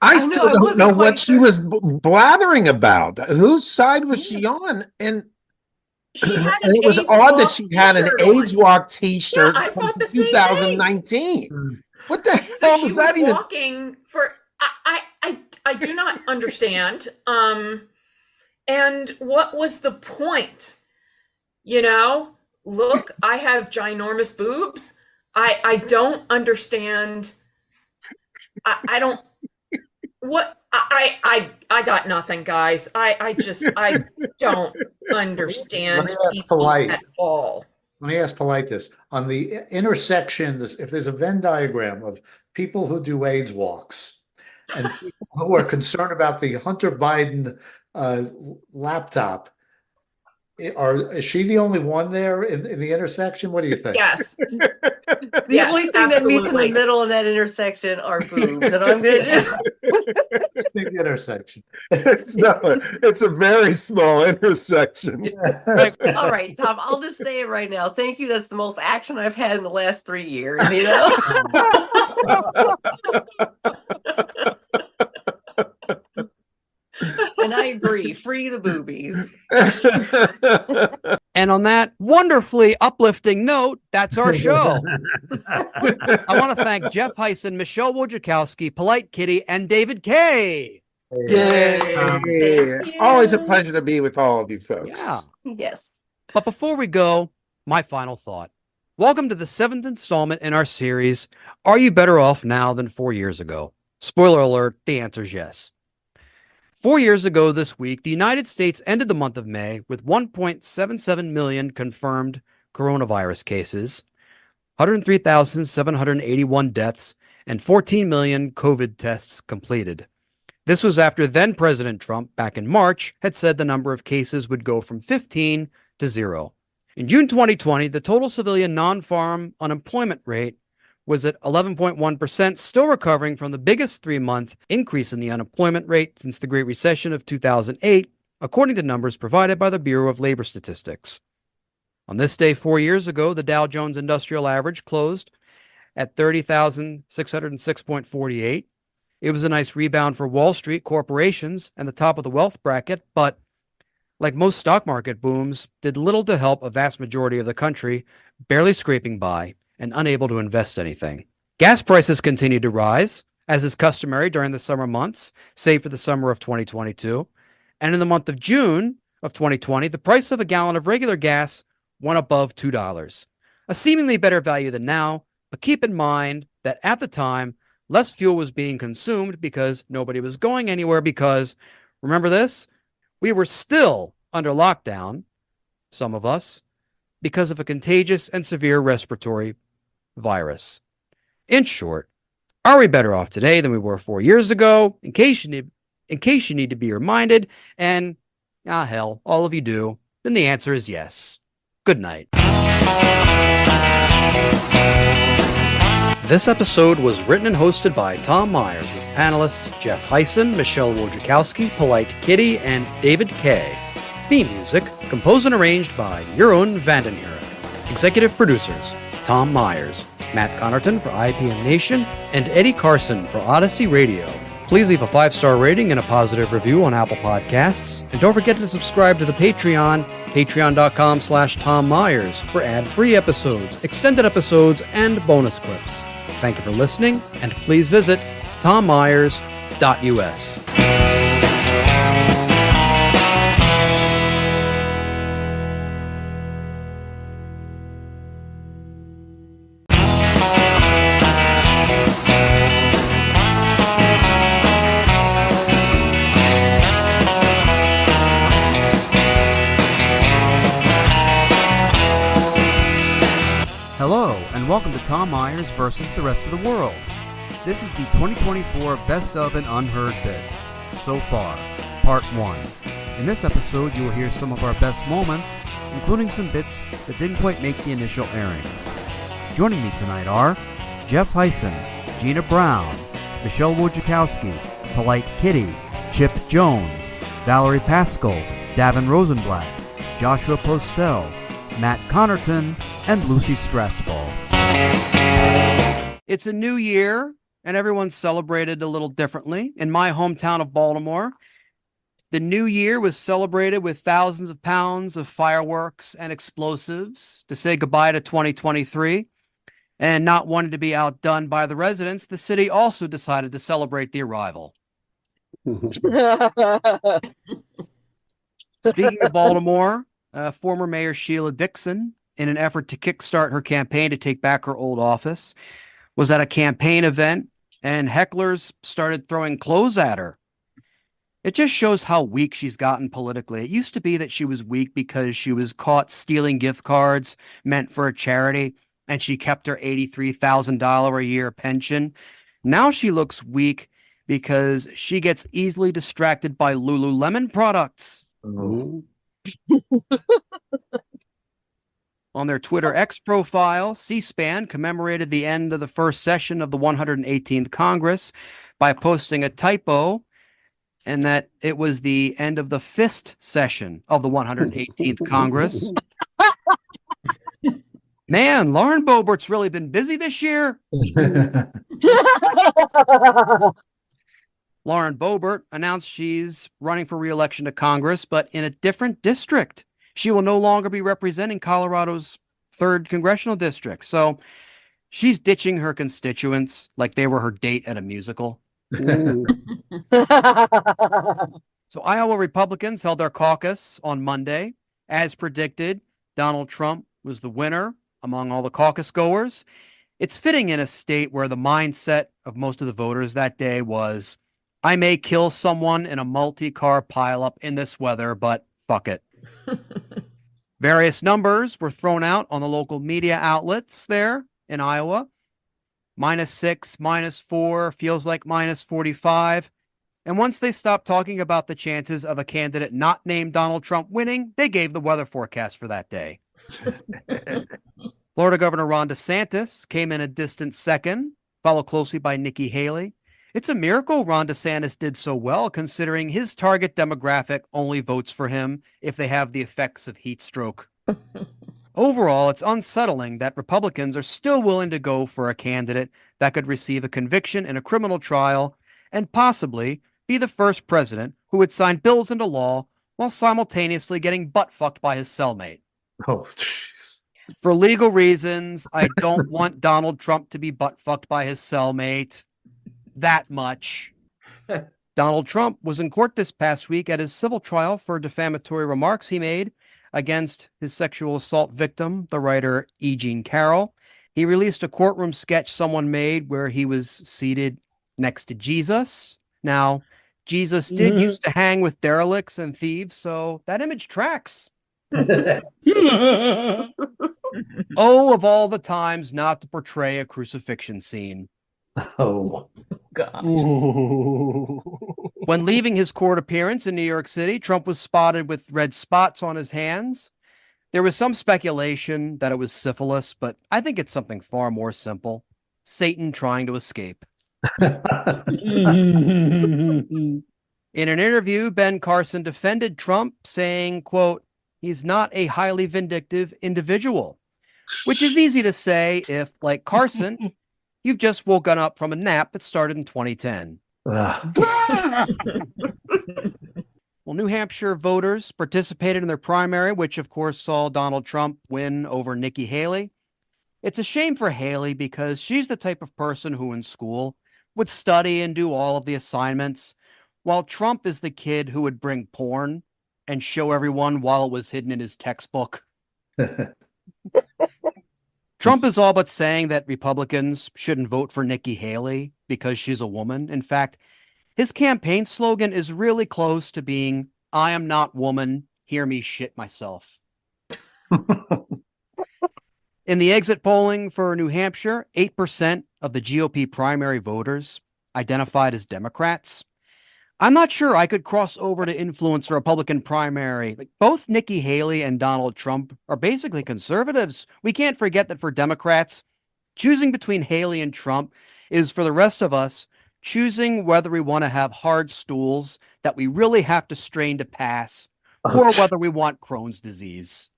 I still don't know what she was blathering about. Whose side was she on? And it was odd that she had an AIDS Walk T-shirt from 2019. What the hell was that even? Walking for I do not understand. And what was the point? You know, look, I have ginormous boobs. I don't understand. I don't. What I got nothing, guys. I don't understand Let me ask people Polite. at all. Let me ask Polite this. On the intersection, if there's a Venn diagram of people who do AIDS walks and people who are concerned about the Hunter Biden laptop, is she the only one there in the intersection? What do you think? Yes. The Yes, only thing that meets in absolutely. the middle of that intersection are boobs, and I'm gonna do. Big intersection. It's a very small intersection. All right, Tom, I'll just say it right now. Thank you. That's the most action I've had in the last 3 years, you know? And I agree. Free the boobies. And on that wonderfully uplifting note, that's our show. I want to thank Jeff Heisen, Michelle Wojciechowski, Polite Kitty, and David Kay. Yay! Always a pleasure to be with all of you folks. Yeah. Yes. But before we go, my final thought. Welcome to the 7th installment in our series, Are You Better Off Now Than 4 Years Ago? Spoiler alert, the answer is yes. 4 years ago this week, the United States ended the month of May with 1.77 million confirmed coronavirus cases, 103,781 deaths, and 14 million COVID tests completed. This was after then President Trump, back in March, had said the number of cases would go from 15 to 0. In June 2020, the total civilian non-farm unemployment rate was at 11.1%, still recovering from the biggest 3-month increase in the unemployment rate since the Great Recession of 2008, according to numbers provided by the Bureau of Labor Statistics. On this day 4 years ago, the Dow Jones Industrial Average closed at 30,606.48. It was a nice rebound for Wall Street, corporations, and the top of the wealth bracket, but like most stock market booms, did little to help a vast majority of the country, barely scraping by and unable to invest anything. Gas prices continued to rise, as is customary during the summer months, save for the summer of 2022. And in the month of June of 2020, the price of a gallon of regular gas went above $2, a seemingly better value than now, but keep in mind that at the time, less fuel was being consumed because nobody was going anywhere because, remember this? We were still under lockdown, some of us, because of a contagious and severe respiratory virus. In short, are we better off today than we were 4 years ago? In case you need to be reminded, and hell, all of you do, then the answer is yes. Good night. This episode was written and hosted by Tom Myers with panelists Jeff Heisen, Michelle Wojciechowski, Polite Kitty, and David Kay. Theme music composed and arranged by Jeroen van den Herik. Executive producers Tom Myers, Matt Connerton for IPM Nation, and Eddie Carson for Odyssey Radio. Please leave a 5-star rating and a positive review on Apple Podcasts. And don't forget to subscribe to the Patreon, patreon.com/Tom Myers, for ad-free episodes, extended episodes, and bonus clips. Thank you for listening, and please visit tommyers.us. Hello, and welcome to Tom Myers versus the rest of the world. This is the 2024 Best of and Unheard Bits. So far, Part 1. In this episode, you will hear some of our best moments, including some bits that didn't quite make the initial airings. Joining me tonight are Jeff Heisen, Gina Brown, Michelle Wojciechowski, Polite Kitty, Chip Jones, Valerie Pascal, Davin Rosenblatt, Joshua Postel, Matt Connerton, and Lucy Strassball. It's a new year, and everyone's celebrated a little differently. In my hometown of Baltimore, the new year was celebrated with thousands of pounds of fireworks and explosives to say goodbye to 2023. And not wanting to be outdone by the residents, the city also decided to celebrate the arrival. Speaking of Baltimore, former Mayor Sheila Dixon, in an effort to kickstart her campaign to take back her old office, was at a campaign event and hecklers started throwing clothes at her. It just shows how weak she's gotten politically. It used to be that she was weak because she was caught stealing gift cards meant for a charity and she kept her $83,000 a year pension. Now she looks weak because she gets easily distracted by Lululemon products. On their Twitter X profile, C-SPAN commemorated the end of the first session of the 118th Congress by posting a typo, and that it was the end of the fist session of the 118th Congress. Man, Lauren Boebert's really been busy this year. Lauren Boebert announced she's running for re-election to Congress, but in a different district. She will no longer be representing Colorado's 3rd congressional district. So she's ditching her constituents like they were her date at a musical. So Iowa Republicans held their caucus on Monday. As predicted, Donald Trump was the winner among all the caucus goers. It's fitting in a state where the mindset of most of the voters that day was, I may kill someone in a multi-car pileup in this weather, but fuck it. Various numbers were thrown out on the local media outlets there in Iowa. -6, -4, feels like -45. And once they stopped talking about the chances of a candidate not named Donald Trump winning, they gave the weather forecast for that day. Florida Governor Ron DeSantis came in a distant second, followed closely by Nikki Haley. It's a miracle Ron DeSantis did so well, considering his target demographic only votes for him if they have the effects of heat stroke. Overall, it's unsettling that Republicans are still willing to go for a candidate that could receive a conviction in a criminal trial and possibly be the first president who would sign bills into law while simultaneously getting butt-fucked by his cellmate. Oh, jeez. For legal reasons, I don't want Donald Trump to be butt-fucked by his cellmate that much. Donald Trump was in court this past week at his civil trial for defamatory remarks he made against his sexual assault victim, the writer E. Jean Carroll. He released a courtroom sketch someone made where he was seated next to Jesus. Now, Jesus did used to hang with derelicts and thieves, so that image tracks. Oh, of all the times not to portray a crucifixion scene. Oh, gosh. When leaving his court appearance in New York City, Trump was spotted with red spots on his hands. There was some speculation that it was syphilis, but I think it's something far more simple. Satan trying to escape. In an interview, Ben Carson defended Trump, saying, quote, he's not a highly vindictive individual, which is easy to say if, like Carson, you've just woken up from a nap that started in 2010. Well, New Hampshire voters participated in their primary, which of course saw Donald Trump win over Nikki Haley. It's a shame for Haley because she's the type of person who in school would study and do all of the assignments, while Trump is the kid who would bring porn and show everyone while it was hidden in his textbook. Trump is all but saying that Republicans shouldn't vote for Nikki Haley because she's a woman. In fact, his campaign slogan is really close to being, I am not woman, hear me shit myself. In the exit polling for New Hampshire, 8% of the GOP primary voters identified as Democrats. I'm not sure I could cross over to influence a Republican primary. Both Nikki Haley and Donald Trump are basically conservatives. We can't forget that for Democrats, choosing between Haley and Trump is, for the rest of us, choosing whether we want to have hard stools that we really have to strain to pass, or whether we want Crohn's disease.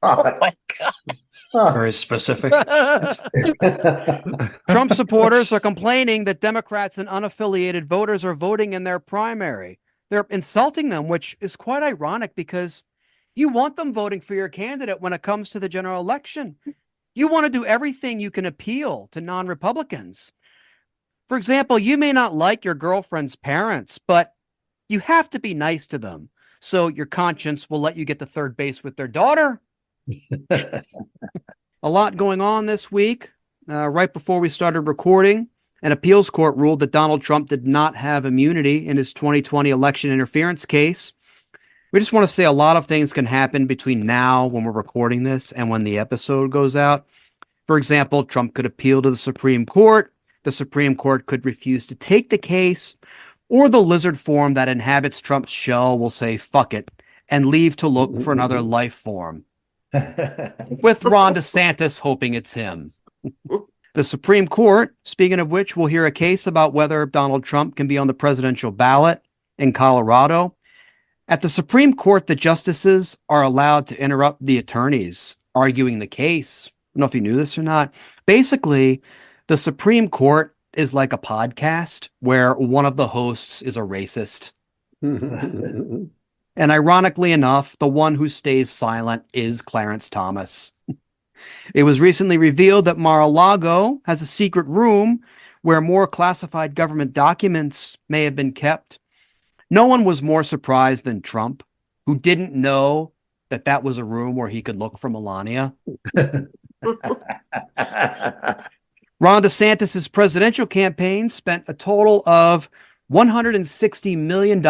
Oh my God. Very specific. Trump supporters are complaining that Democrats and unaffiliated voters are voting in their primary. They're insulting them, which is quite ironic because you want them voting for your candidate when it comes to the general election. You want to do everything you can appeal to non-Republicans. For example, you may not like your girlfriend's parents, but you have to be nice to them. so your conscience will let you get to third base with their daughter. A lot going on this week. Right before we started recording, an appeals court ruled that Donald Trump did not have immunity in his 2020 election interference case. We just want to say a lot of things can happen between now, when we're recording this, and when the episode goes out. For example, Trump could appeal to the Supreme Court. The Supreme Court could refuse to take the case, or the lizard form that inhabits Trump's shell will say, fuck it, and leave to look for another life form. With Ron DeSantis hoping it's him. The Supreme Court, speaking of which, will hear a case about whether Donald Trump can be on the presidential ballot in Colorado. At the Supreme Court, the justices are allowed to interrupt the attorneys arguing the case. I don't know if you knew this or not. Basically, the Supreme Court is like a podcast where one of the hosts is a racist. And ironically enough, the one who stays silent is Clarence Thomas. It was recently revealed that Mar-a-Lago has a secret room where more classified government documents may have been kept. No one was more surprised than Trump, who didn't know that that was a room where he could look for Melania. Ron DeSantis' presidential campaign spent a total of $160 million,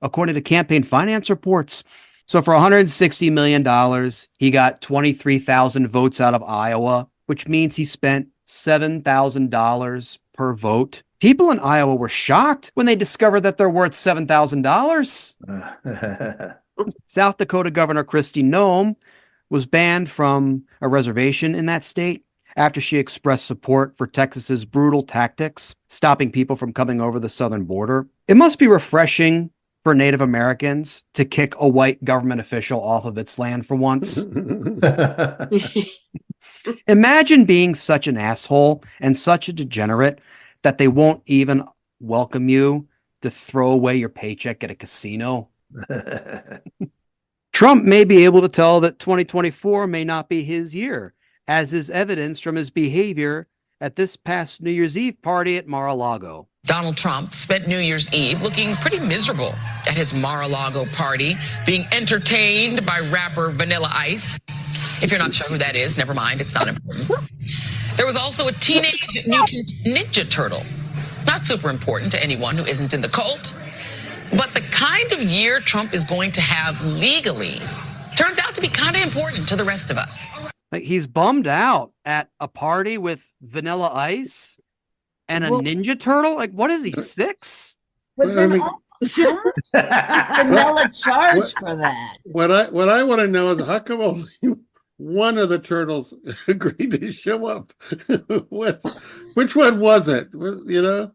according to campaign finance reports. So for $160 million, he got 23,000 votes out of Iowa, which means he spent $7,000 per vote. People in Iowa were shocked when they discovered that they're worth $7,000. South Dakota Governor Kristi Noem was banned from a reservation in that state after she expressed support for Texas's brutal tactics, stopping people from coming over the southern border. It must be refreshing for Native Americans to kick a white government official off of its land for once. Imagine being such an asshole and such a degenerate that they won't even welcome you to throw away your paycheck at a casino. Trump may be able to tell that 2024 may not be his year, as is evidenced from his behavior at this past New Year's Eve party at Mar-a-Lago. Donald Trump spent New Year's Eve looking pretty miserable at his Mar-a-Lago party, being entertained by rapper Vanilla Ice. If you're not sure who that is, never mind, it's not important. There was also a Teenage Mutant Ninja Turtle. Not super important to anyone who isn't in the cult. But the kind of year Trump is going to have legally turns out to be kind of important to the rest of us. Like, he's bummed out at a party with Vanilla Ice and a Ninja Turtle. Like, what is he, 6? But then also, Vanilla charge for that. What I want to know is how come only one of the turtles agreed to show up? Which one was it? You know?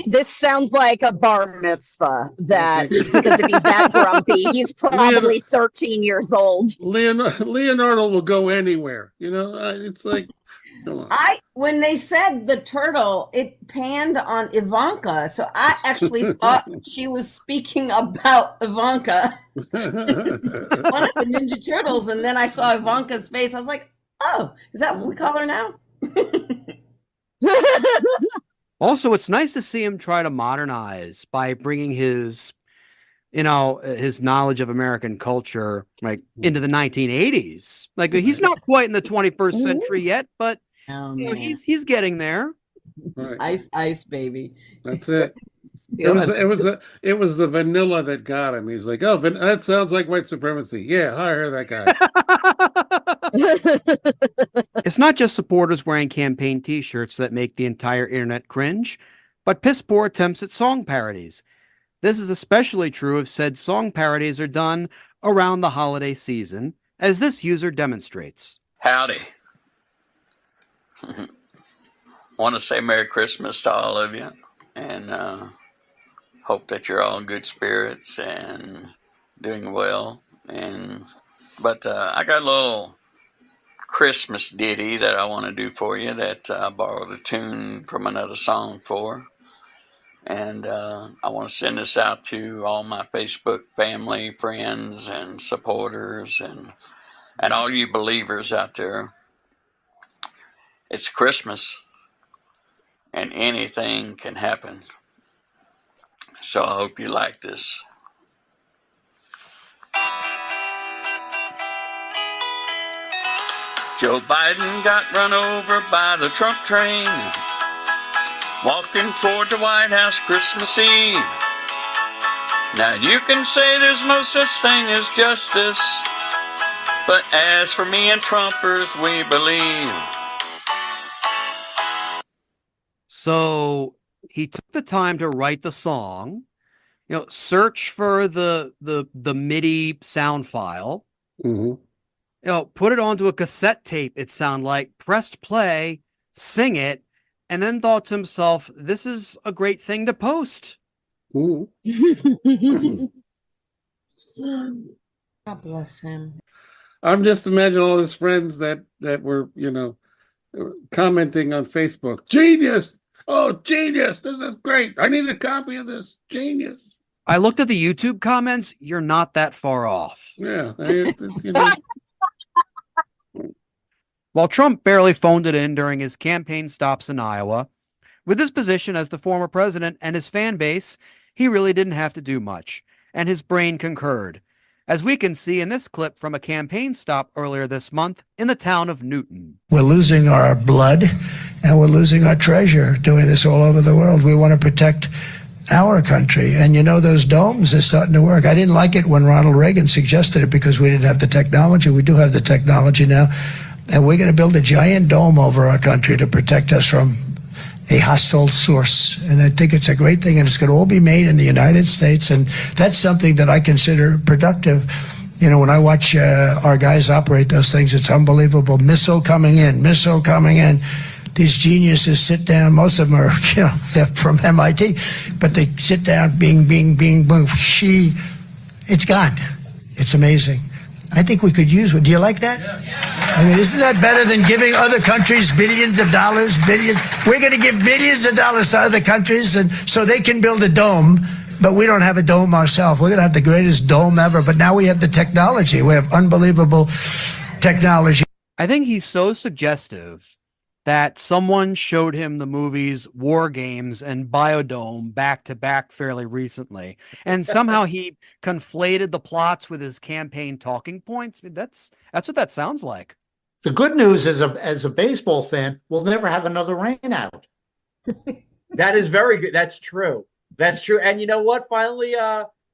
This sounds like a bar mitzvah, that because if he's that grumpy, he's probably 13 years old. Leonardo will go anywhere. You know, it's like, come on. When they said the turtle, it panned on Ivanka, so I actually thought she was speaking about Ivanka, one of the Ninja Turtles, and then I saw Ivanka's face. I was like, "Oh, is that what we call her now?" Also, it's nice to see him try to modernize by bringing his, his knowledge of American culture, like, into the 1980s. Like, he's not quite in the 21st century yet, but he's getting there. Right. Ice, baby. That's it. It was the vanilla that got him. He's like, oh, that sounds like white supremacy. Yeah, hire that guy. It's not just supporters wearing campaign t-shirts that make the entire internet cringe, but piss-poor attempts at song parodies. This is especially true if said song parodies are done around the holiday season, as this user demonstrates. Howdy. Want to say Merry Christmas to all of you, and hope that you're all in good spirits and doing well. But I got a little Christmas ditty that I want to do for you that I borrowed a tune from another song for. And I want to send this out to all my Facebook family, friends, and supporters, and all you believers out there. It's Christmas, and anything can happen. So I hope you like this. Joe Biden got run over by the Trump train, walking toward the White House Christmas Eve. Now you can say there's no such thing as justice, but as for me and Trumpers, we believe. So he took the time to write the song, search for the MIDI sound file, put it onto a cassette tape, it sounded like, pressed play, sing it, and then thought to himself, this is a great thing to post. God bless him. I'm just imagining all his friends that were, commenting on Facebook. Genius! Oh, genius! This is great. I need a copy of this. Genius. I looked at the YouTube comments. You're not that far off. Yeah. While Trump barely phoned it in during his campaign stops in Iowa, with his position as the former president and his fan base, he really didn't have to do much, and his brain concurred, as we can see in this clip from a campaign stop earlier this month in the town of Newton. We're losing our blood and we're losing our treasure doing this all over the world. We want to protect our country. And those domes are starting to work. I didn't like it when Ronald Reagan suggested it because we didn't have the technology. We do have the technology now. And we're going to build a giant dome over our country to protect us from a hostile source. And I think it's a great thing, and it's going to all be made in the United States. And that's something that I consider productive. When I watch our guys operate those things, it's unbelievable. Missile coming in. These geniuses sit down. Most of them are, they're from MIT, but they sit down, bing, bing, bing, boom, it's gone. It's amazing. I think we could use one. Do you like that? Yes. I mean, isn't that better than giving other countries billions of dollars, billions? We're going to give billions of dollars to other countries and so they can build a dome, but we don't have a dome ourselves. We're going to have the greatest dome ever, but now we have the technology. We have unbelievable technology. I think he's so suggestive that someone showed him the movies War Games and Biodome back to back fairly recently. And somehow he conflated the plots with his campaign talking points. I mean, that's what that sounds like. The good news is, as a baseball fan, we'll never have another rain out. That is very good. That's true. That's true. And you know what? Finally,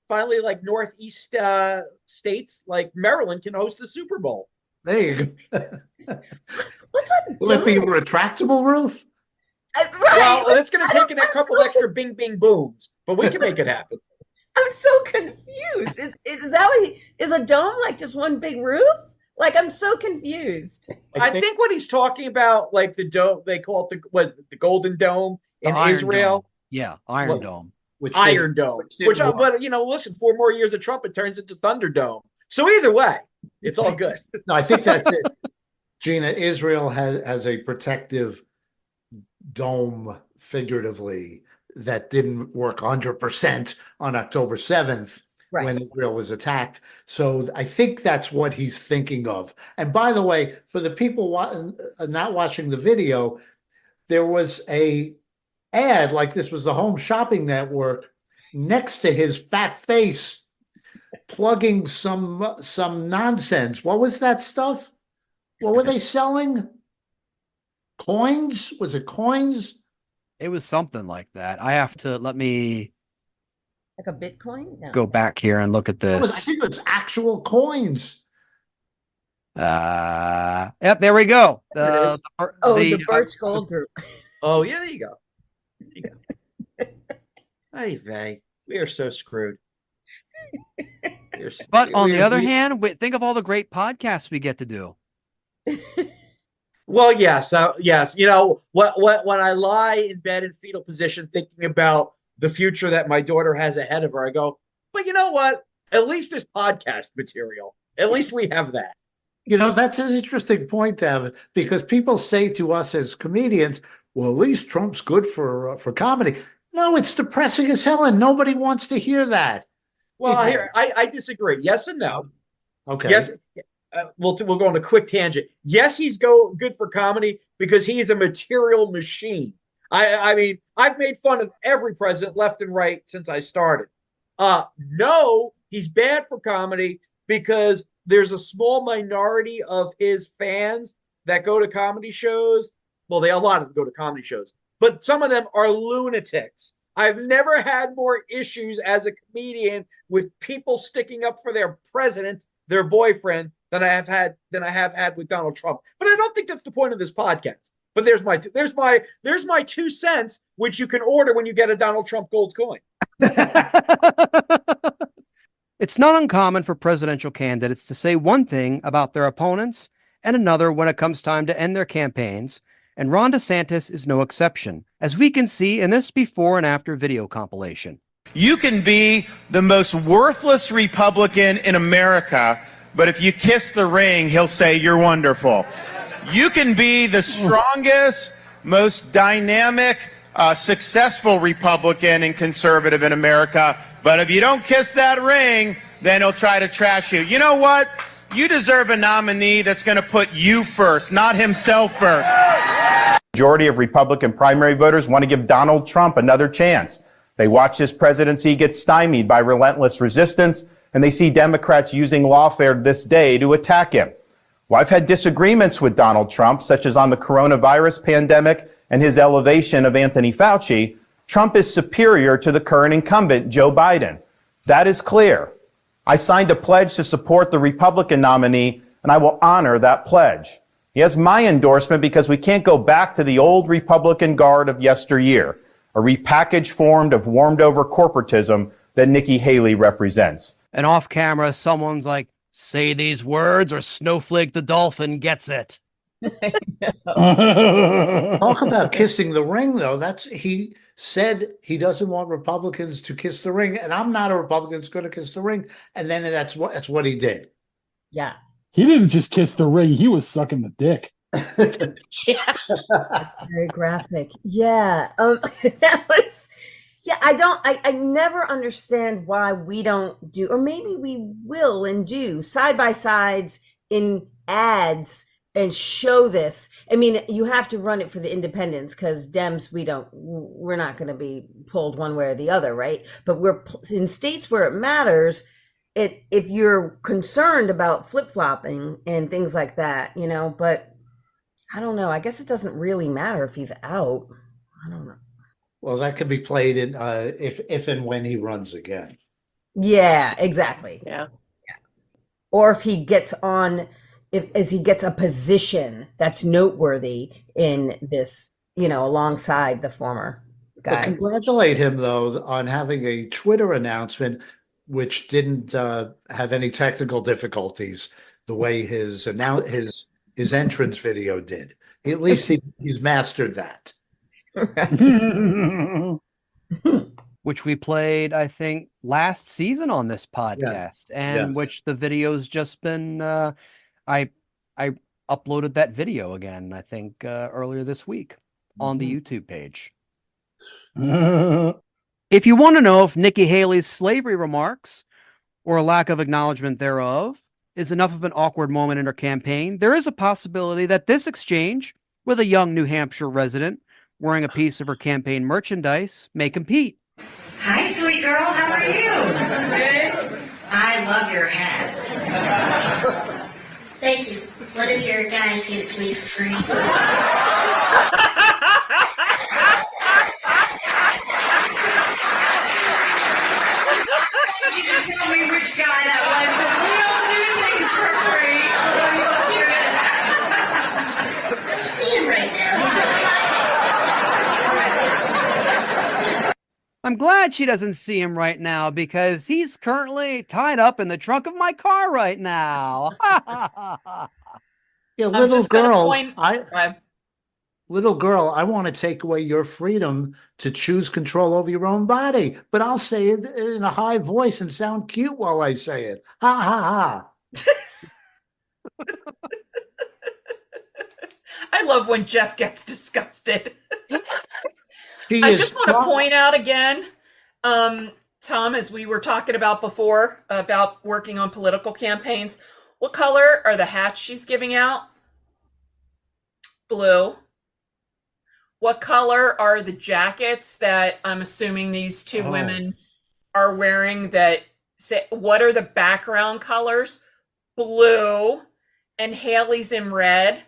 like Northeast states like Maryland can host the Super Bowl. There you go. What's that? Will it be a retractable roof? Right. Well, it's going to take in a couple extra bing bing booms, but we can make it happen. I'm so confused. Is that what is a dome like just one big roof? Like, I'm so confused. I think what he's talking about, like the dome, they call it the Golden Dome in Israel. Dome. Yeah, Iron Dome. Iron Dome. But listen, 4 more years of Trump, it turns into Thunderdome. So either way, it's all good. No, I think that's it. Gina, Israel has a protective dome, figuratively, that didn't work 100% on October 7th when Israel was attacked. So I think that's what he's thinking of. And by the way, for the people not watching the video, there was a ad, like this was the Home Shopping Network, next to his fat face, plugging some nonsense. What was that stuff? What were they selling? Coins? Was it coins? It was something like that. I have to like a Bitcoin? No. Go back here and look at this. I think it was actual coins. Yep, there we go. The Birch Gold Group. Oh, yeah, there you go. Hey, vey. We are so screwed. But on the other hand, think of all the great podcasts we get to do. Well, yes. Yes. When I lie in bed in fetal position thinking about the future that my daughter has ahead of her, I go, but you know what? At least there's podcast material. At least we have that. That's an interesting point, David, because people say to us as comedians, well, at least Trump's good for comedy. No, it's depressing as hell, and nobody wants to hear that. Well, I disagree. Yes and no. Okay. Yes. We'll go on a quick tangent. Yes, he's good for comedy because he's a material machine. I mean, I've made fun of every president left and right since I started. No, he's bad for comedy because there's a small minority of his fans that go to comedy shows. Well, a lot of them go to comedy shows, but some of them are lunatics. I've never had more issues as a comedian with people sticking up for their president, their boyfriend, than I have had with Donald Trump. But I don't think that's the point of this podcast. But there's my 2 cents, which you can order when you get a Donald Trump gold coin. It's not uncommon for presidential candidates to say one thing about their opponents and another when it comes time to end their campaigns, and Ron DeSantis is no exception, as we can see in this before and after video compilation. You can be the most worthless Republican in America, but if you kiss the ring, he'll say you're wonderful. You can be the strongest, most dynamic, successful Republican and conservative in America, but if you don't kiss that ring, then he'll try to trash you. You know what? You deserve a nominee that's going to put you first, not himself first. Majority of Republican primary voters want to give Donald Trump another chance. They watch his presidency get stymied by relentless resistance, and they see Democrats using lawfare this day to attack him. Well, I've had disagreements with Donald Trump, such as on the coronavirus pandemic and his elevation of Anthony Fauci. Trump is superior to the current incumbent, Joe Biden. That is clear. I signed a pledge to support the Republican nominee, and I will honor that pledge. He has my endorsement because we can't go back to the old Republican guard of yesteryear, a repackaged form of warmed-over corporatism that Nikki Haley represents. And off camera, someone's like, say these words or Snowflake the Dolphin gets it. Talk about kissing the ring, though. He said he doesn't want Republicans to kiss the ring, and I'm not a Republican that's going to kiss the ring. And then that's what he did. Yeah. He didn't just kiss the ring; he was sucking the dick. Yeah. Very graphic. Yeah. That was. Yeah, I never understand why we don't do, or maybe we will and do side by sides in ads and show this. I mean, you have to run it for the independents because Dems, we're not going to be pulled one way or the other, right? But we're in states where it matters. If you're concerned about flip-flopping and things like that, but I don't know. I guess it doesn't really matter if he's out. I don't know. Well, that could be played in if and when he runs again. Yeah, exactly. Yeah. Or if he gets as he gets a position that's noteworthy in this, alongside the former guy. But congratulate him though on having a Twitter announcement which didn't have any technical difficulties the way his entrance video did. At least he's mastered that. Which we played, I think, last season on this podcast, and which the video's just been. I uploaded that video again, I think, earlier this week on the YouTube page. If you want to know if Nikki Haley's slavery remarks or a lack of acknowledgement thereof is enough of an awkward moment in her campaign, there is a possibility that this exchange with a young New Hampshire resident wearing a piece of her campaign merchandise may compete. Hi, sweet girl. How are you? Good. I love your hat. Thank you. What if your guys give it to me for free? You can tell me which guy that was, but we don't do things for free. I see him right now. He's really hiding. I'm glad she doesn't see him right now because he's currently tied up in the trunk of my car right now. Yeah, little girl, I want to take away your freedom to choose control over your own body, but I'll say it in a high voice and sound cute while I say it. Ha ha ha. I love when Jeff gets disgusted. I just want to point out again, Tom, as we were talking about before, about working on political campaigns, what color are the hats she's giving out? Blue. What color are the jackets that I'm assuming these two women are wearing that say, what are the background colors? Blue. And Haley's in red.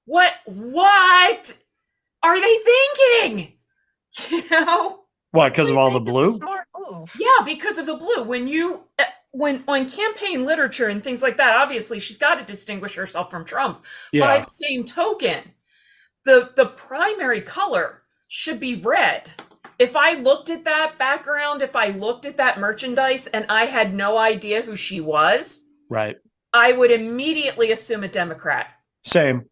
what are they thinking? You know? What, because of all the blue? Smart move. Yeah, because of the blue. When you when on campaign literature and things like that, obviously she's got to distinguish herself from Trump. Yeah. By the same token, the primary color should be red. If I looked at that background, if I looked at that merchandise and I had no idea who she was, Right. I would immediately assume a Democrat. Same.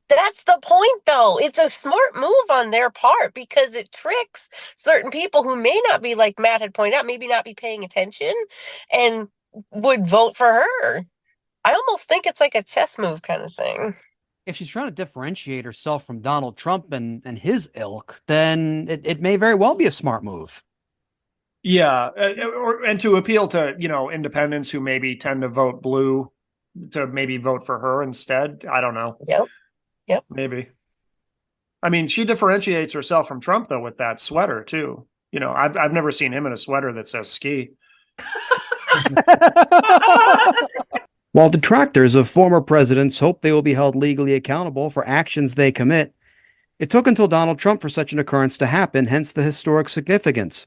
That's the point, though. It's a smart move on their part because it tricks certain people who may not be, like Matt had pointed out, maybe not be paying attention and would vote for her. I almost think it's like a chess move kind of thing. If she's trying to differentiate herself from Donald Trump and his ilk, then it may very well be a smart move. Yeah, and to appeal to, independents who maybe tend to vote blue, to maybe vote for her instead. I don't know. Yep. Maybe. I mean, she differentiates herself from Trump though with that sweater too. I've never seen him in a sweater that says ski. While detractors of former presidents hope they will be held legally accountable for actions they commit, it took until Donald Trump for such an occurrence to happen, hence the historic significance.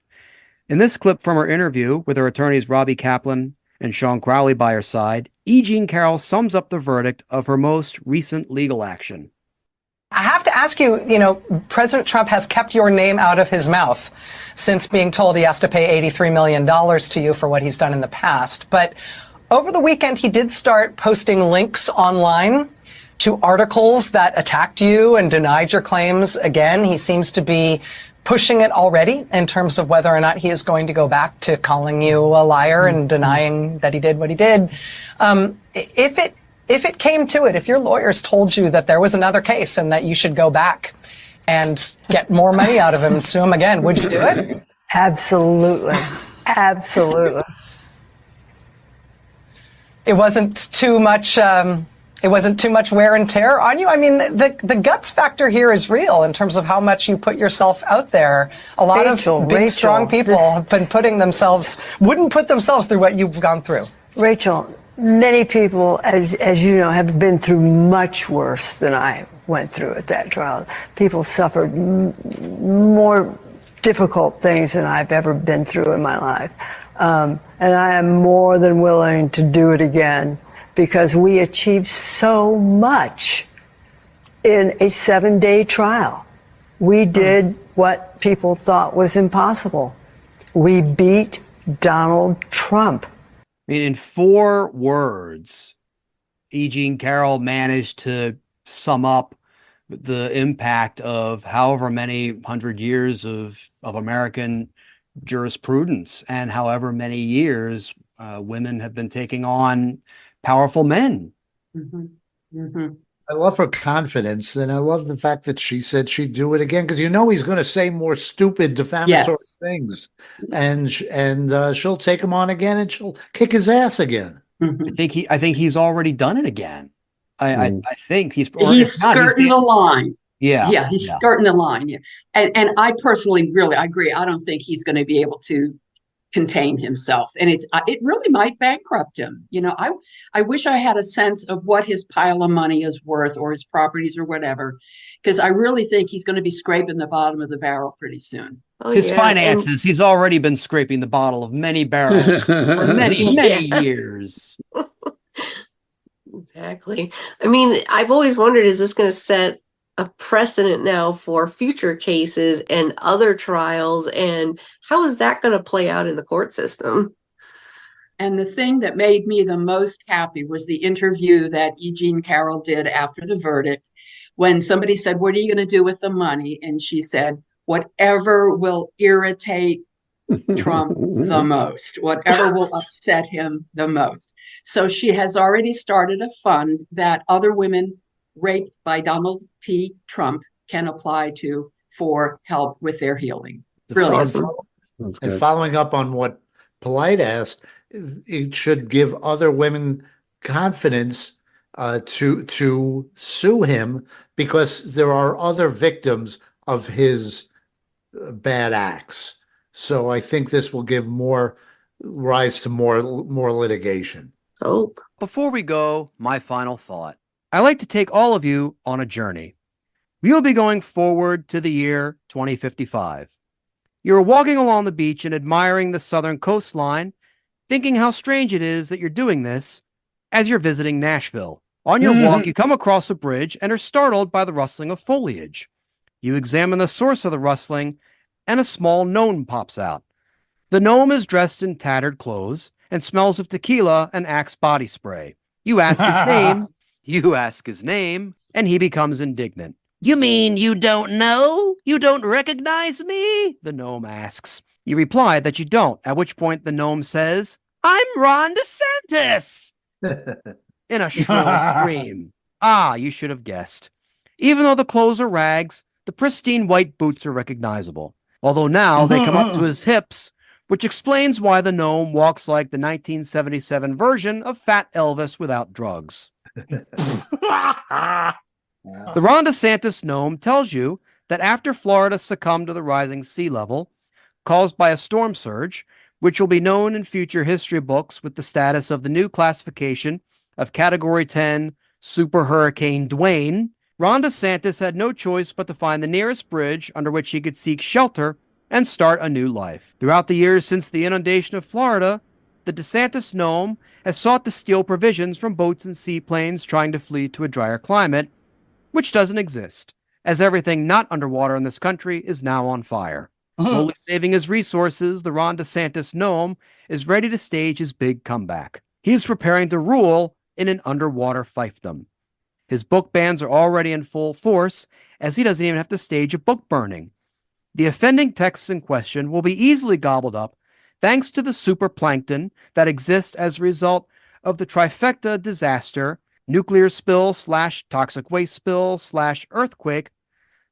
In this clip from her interview with her attorneys Robbie Kaplan and Sean Crowley by her side, E. Jean Carroll sums up the verdict of her most recent legal action. I have to ask you, President Trump has kept your name out of his mouth since being told he has to pay $83 million to you for what he's done in the past. But over the weekend, he did start posting links online to articles that attacked you and denied your claims. Again, he seems to be pushing it already in terms of whether or not he is going to go back to calling you a liar and denying that he did what he did. If it came to it, if your lawyers told you that there was another case and that you should go back and get more money out of him and sue him again, would you do it? Absolutely. Absolutely. It wasn't too much. It wasn't too much wear and tear on you. I mean, the guts factor here is real in terms of how much you put yourself out there. A lot of big, strong people have been wouldn't put themselves through what you've gone through. Rachel, many people, as you know, have been through much worse than I went through at that trial. People suffered more difficult things than I've ever been through in my life. And I am more than willing to do it again because we achieved so much in a 7-day trial. We did what people thought was impossible. We beat Donald Trump. I mean, in 4 words, E. Jean Carroll managed to sum up the impact of however many hundred years of American jurisprudence and however many years women have been taking on powerful men. I love her confidence, and I love the fact that she said she'd do it again, because he's going to say more stupid, defamatory things, and she'll take him on again, and she'll kick his ass again. I think he's already done it again. I think he's skirting the line. Yeah, he's skirting the line. Yeah, and I personally really agree. I don't think he's going to be able to contain himself, and it really might bankrupt him. I wish I had a sense of what his pile of money is worth, or his properties, or whatever, because I really think he's going to be scraping the bottom of the barrel pretty soon. His finances, he's already been scraping the bottom of many barrels for many years. Exactly. I mean, I've always wondered, is this going to set a precedent now for future cases and other trials? And how is that going to play out in the court system? And the thing that made me the most happy was the interview that E. Jean Carroll did after the verdict, when somebody said, "What are you going to do with the money?" And she said, "Whatever will irritate Trump the most, whatever will upset him the most." So she has already started a fund that other women raped by Donald T. Trump can apply to for help with their healing. Brilliant. And following up on what Polite asked, it should give other women confidence to sue him, because there are other victims of his bad acts. So I think this will give more rise to more litigation. Oh. Before we go, my final thought. I like to take all of you on a journey. We'll be going forward to the year 2055. You're walking along the beach and admiring the southern coastline, thinking how strange it is that you're doing this as you're visiting Nashville. On your walk, you come across a bridge and are startled by the rustling of foliage. You examine the source of the rustling, and a small gnome pops out. The gnome is dressed in tattered clothes and smells of tequila and Axe body spray. You ask his name, and he becomes indignant. You mean you don't know? You don't recognize me? The gnome asks. You reply that you don't, at which point the gnome says, I'm Ron DeSantis! In a shrill scream. Ah, you should have guessed. Even though the clothes are rags, the pristine white boots are recognizable. Although now they come up to his hips, which explains why the gnome walks like the 1977 version of Fat Elvis without drugs. The Ron DeSantis gnome tells you that after Florida succumbed to the rising sea level, caused by a storm surge, which will be known in future history books with the status of the new classification of Category 10 Super Hurricane Dwayne, Ron DeSantis had no choice but to find the nearest bridge under which he could seek shelter and start a new life. Throughout the years since the inundation of Florida, the DeSantis gnome has sought to steal provisions from boats and seaplanes trying to flee to a drier climate, which doesn't exist, as everything not underwater in this country is now on fire. Slowly saving his resources, the Ron DeSantis gnome is ready to stage his big comeback. He is preparing to rule in an underwater fiefdom. His book bans are already in full force, as he doesn't even have to stage a book burning. The offending texts in question will be easily gobbled up thanks to the superplankton that exists as a result of the trifecta disaster, nuclear spill / toxic waste spill / earthquake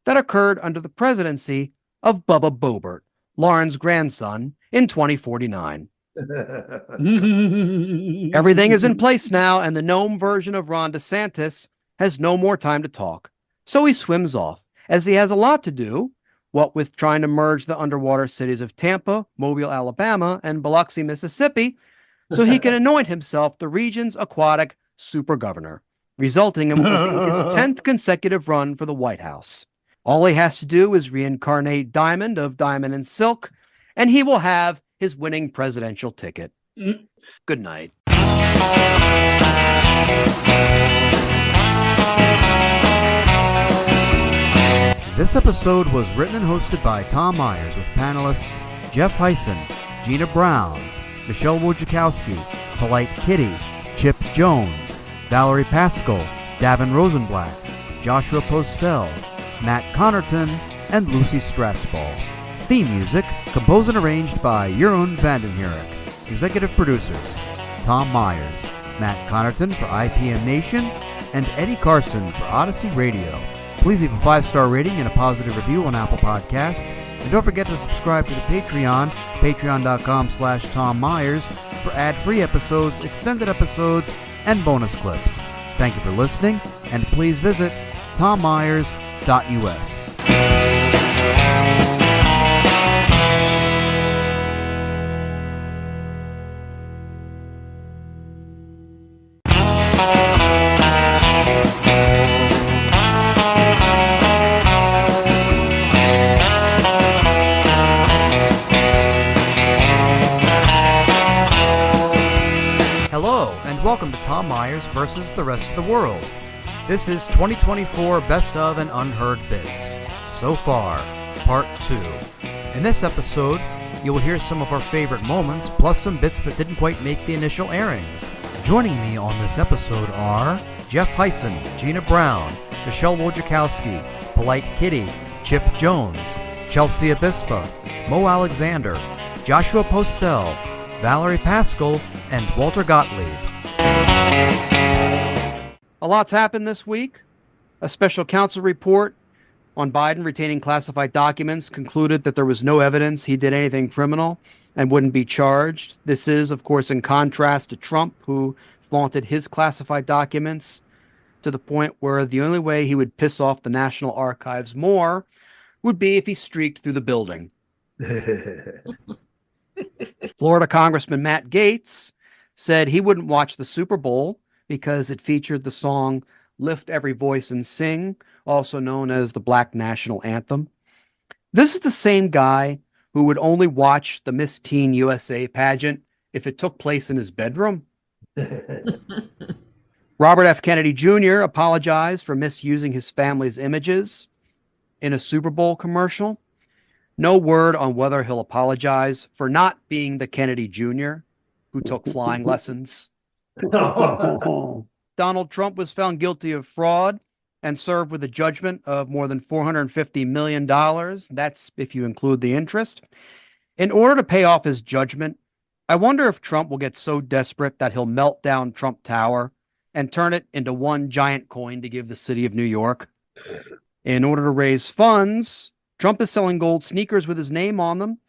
that occurred under the presidency of Bubba Boebert, Lauren's grandson, in 2049. Everything is in place now, and the gnome version of Ron DeSantis has no more time to talk. So he swims off, as he has a lot to do, what with trying to merge the underwater cities of Tampa, Mobile, Alabama, and Biloxi, Mississippi, so he can anoint himself the region's aquatic super governor, resulting in what will be his 10th consecutive run for the White House. All he has to do is reincarnate Diamond of Diamond and Silk, and he will have his winning presidential ticket. Good night. This episode was written and hosted by Tom Myers with panelists Jeff Hyson, Gina Brown, Michelle Wojciechowski, Polite Kitty, Chip Jones, Valerie Pascal, Davin Rosenblatt, Joshua Postel, Matt Connerton, and Lucy Strasball. Theme music composed and arranged by Jeroen Vandenherik. Executive producers Tom Myers, Matt Connerton for IPM Nation, and Eddie Carson for Odyssey Radio. Please leave a 5-star rating and a positive review on Apple Podcasts. And don't forget to subscribe to the Patreon, patreon.com/Tom Myers, for ad-free episodes, extended episodes, and bonus clips. Thank you for listening, and please visit tommyers.us. Welcome to Tom Myers versus the rest of the world. This is 2024 Best of and Unheard Bits. So Far, Part 2. In this episode, you will hear some of our favorite moments, plus some bits that didn't quite make the initial airings. Joining me on this episode are Jeff Hyson, Gina Brown, Michelle Wojciechowski, Polite Kitty, Chip Jones, Chelsea Abispa, Mo Alexander, Joshua Postel, Valerie Pascal, and Walter Gottlieb. A lot's happened this week. A special counsel report on Biden retaining classified documents concluded that there was no evidence he did anything criminal and wouldn't be charged. This is, of course, in contrast to Trump, who flaunted his classified documents to the point where the only way he would piss off the National Archives more would be if he streaked through the building. Florida Congressman Matt Gaetz said he wouldn't watch the Super Bowl because it featured the song Lift Every Voice and Sing, also known as the Black National Anthem. This is the same guy who would only watch the Miss Teen USA pageant if it took place in his bedroom. Robert F. Kennedy Jr. apologized for misusing his family's images in a Super Bowl commercial. No word on whether he'll apologize for not being the Kennedy Jr. who took flying lessons. Donald Trump was found guilty of fraud and served with a judgment of more than $450 million. That's if you include the interest. In order to pay off his judgment, I wonder if Trump will get so desperate that he'll melt down Trump Tower and turn it into one giant coin to give the city of New York. In order to raise funds, Trump is selling gold sneakers with his name on them.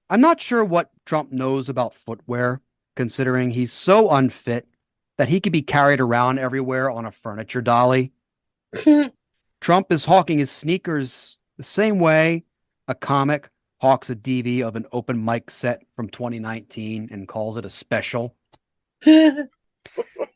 I'm not sure what Trump knows about footwear, considering he's so unfit that he could be carried around everywhere on a furniture dolly. Trump is hawking his sneakers the same way a comic hawks a DV of an open mic set from 2019 and calls it a special.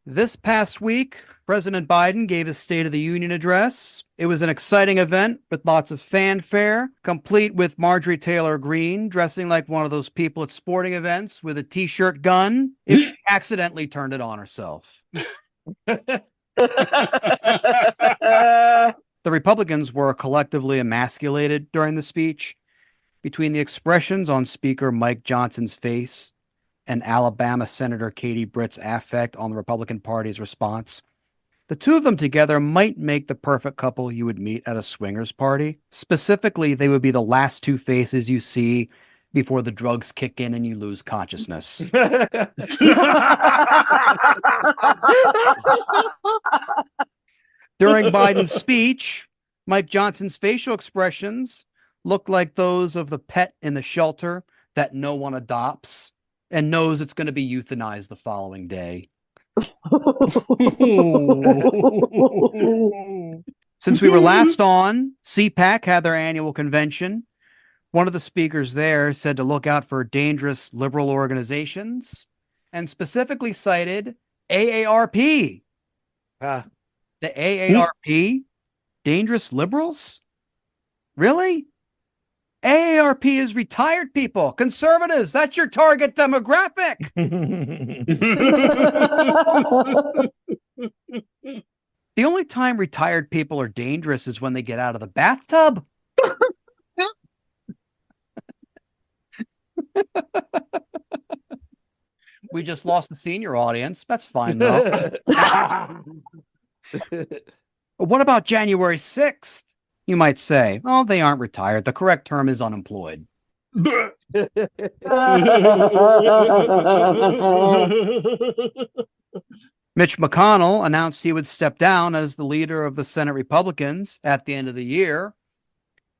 This past week, President Biden gave his State of the Union address. It was an exciting event with lots of fanfare, complete with Marjorie Taylor Greene dressing like one of those people at sporting events with a t-shirt gun if she accidentally turned it on herself. The Republicans were collectively emasculated during the speech. Between the expressions on Speaker Mike Johnson's face and Alabama Senator Katie Britt's affect on the Republican Party's response, the two of them together might make the perfect couple you would meet at a swingers party. Specifically, they would be the last two faces you see before the drugs kick in and you lose consciousness. During Biden's speech, Mike Johnson's facial expressions looked like those of the pet in the shelter that no one adopts and knows it's going to be euthanized the following day. Since we were last on, CPAC had their annual convention. One of the speakers there said to look out for dangerous liberal organizations and specifically cited AARP. The AARP? Dangerous liberals? Really? AARP is retired people, conservatives. That's your target demographic. The only time retired people are dangerous is when they get out of the bathtub. We just lost the senior audience. That's fine, though. What about January 6th? You might say, oh, they aren't retired. The correct term is unemployed. Mitch McConnell announced he would step down as the leader of the Senate Republicans at the end of the year.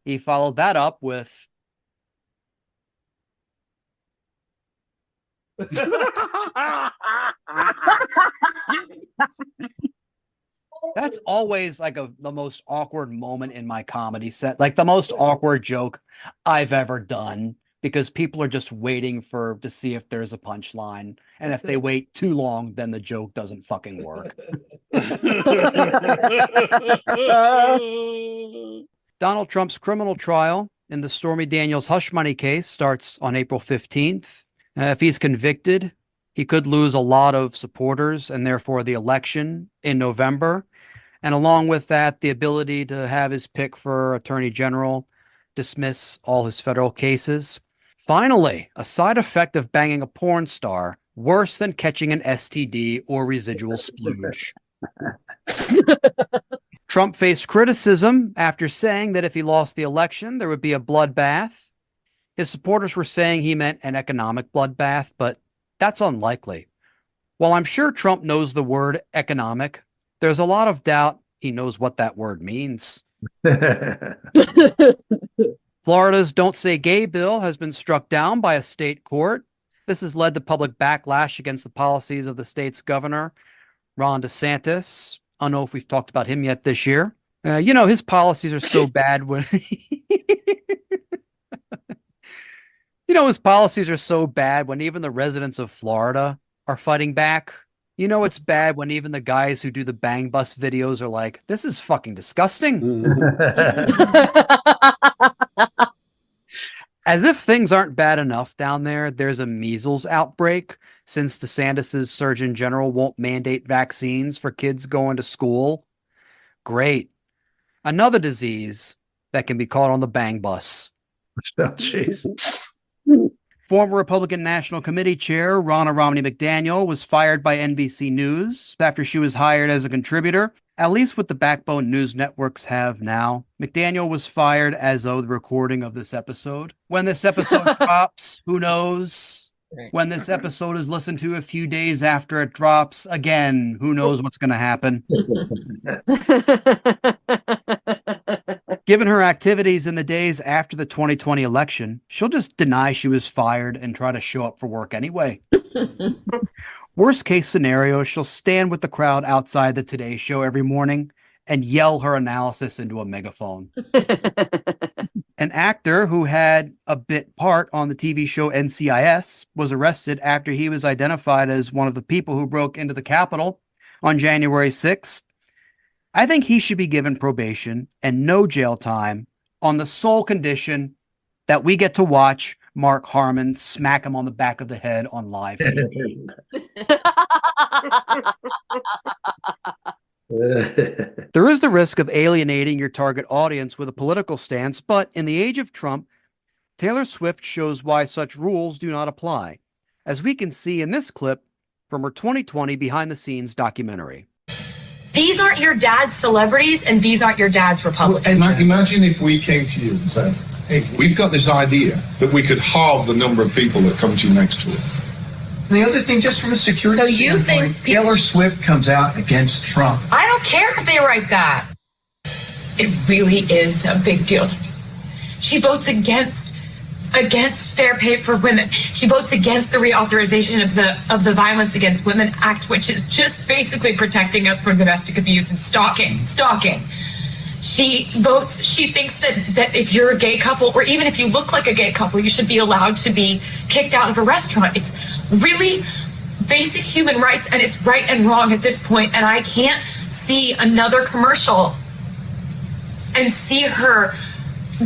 He followed that up with that's always like the most awkward moment in my comedy set, like the most awkward joke I've ever done, because people are just waiting to see if there's a punchline. And if they wait too long, then the joke doesn't fucking work. Donald Trump's criminal trial in the Stormy Daniels hush money case starts on April 15th. If he's convicted, he could lose a lot of supporters and therefore the election in November. And along with that, the ability to have his pick for attorney general dismiss all his federal cases. Finally, a side effect of banging a porn star, worse than catching an STD or residual splooge. Trump faced criticism after saying that if he lost the election, there would be a bloodbath. His supporters were saying he meant an economic bloodbath, but that's unlikely. While I'm sure Trump knows the word economic, there's a lot of doubt he knows what that word means. Florida's Don't Say Gay bill has been struck down by a state court. This has led to public backlash against the policies of the state's governor, Ron DeSantis. I don't know if we've talked about him yet this year. His policies are so bad when... his policies are so bad when even the residents of Florida are fighting back. You know it's bad when even the guys who do the Bang Bus videos are like, this is fucking disgusting. As if things aren't bad enough down there, there's a measles outbreak since DeSantis' Surgeon General won't mandate vaccines for kids going to school. Great. Another disease that can be caught on the Bang Bus. Former Republican National Committee Chair Ronna Romney McDaniel was fired by NBC News after she was hired as a contributor, at least what the backbone news networks have now. McDaniel was fired as of the recording of this episode. When this episode drops, who knows? When this episode is listened to a few days after it drops, again, who knows what's going to happen? Given her activities in the days after the 2020 election, she'll just deny she was fired and try to show up for work anyway. Worst case scenario, she'll stand with the crowd outside the Today Show every morning and yell her analysis into a megaphone. An actor who had a bit part on the TV show NCIS was arrested after he was identified as one of the people who broke into the Capitol on January 6th. I think he should be given probation and no jail time on the sole condition that we get to watch Mark Harmon smack him on the back of the head on live TV. There is the risk of alienating your target audience with a political stance, but in the age of Trump, Taylor Swift shows why such rules do not apply, as we can see in this clip from her 2020 behind-the-scenes documentary. These aren't your dad's celebrities, and these aren't your dad's Republicans. Imagine if we came to you and said, hey, we've got this idea that we could halve the number of people that come to you next week. And the other thing, just from a security So you standpoint, think Taylor Swift comes out against Trump. I don't care if they write that. It really is a big deal to me. She votes against fair pay for women. She votes against the reauthorization of the Violence Against Women Act, which is just basically protecting us from domestic abuse and stalking. She thinks that if you're a gay couple, or even if you look like a gay couple, you should be allowed to be kicked out of a restaurant. It's really basic human rights, and it's right and wrong at this point. And I can't see another commercial and see her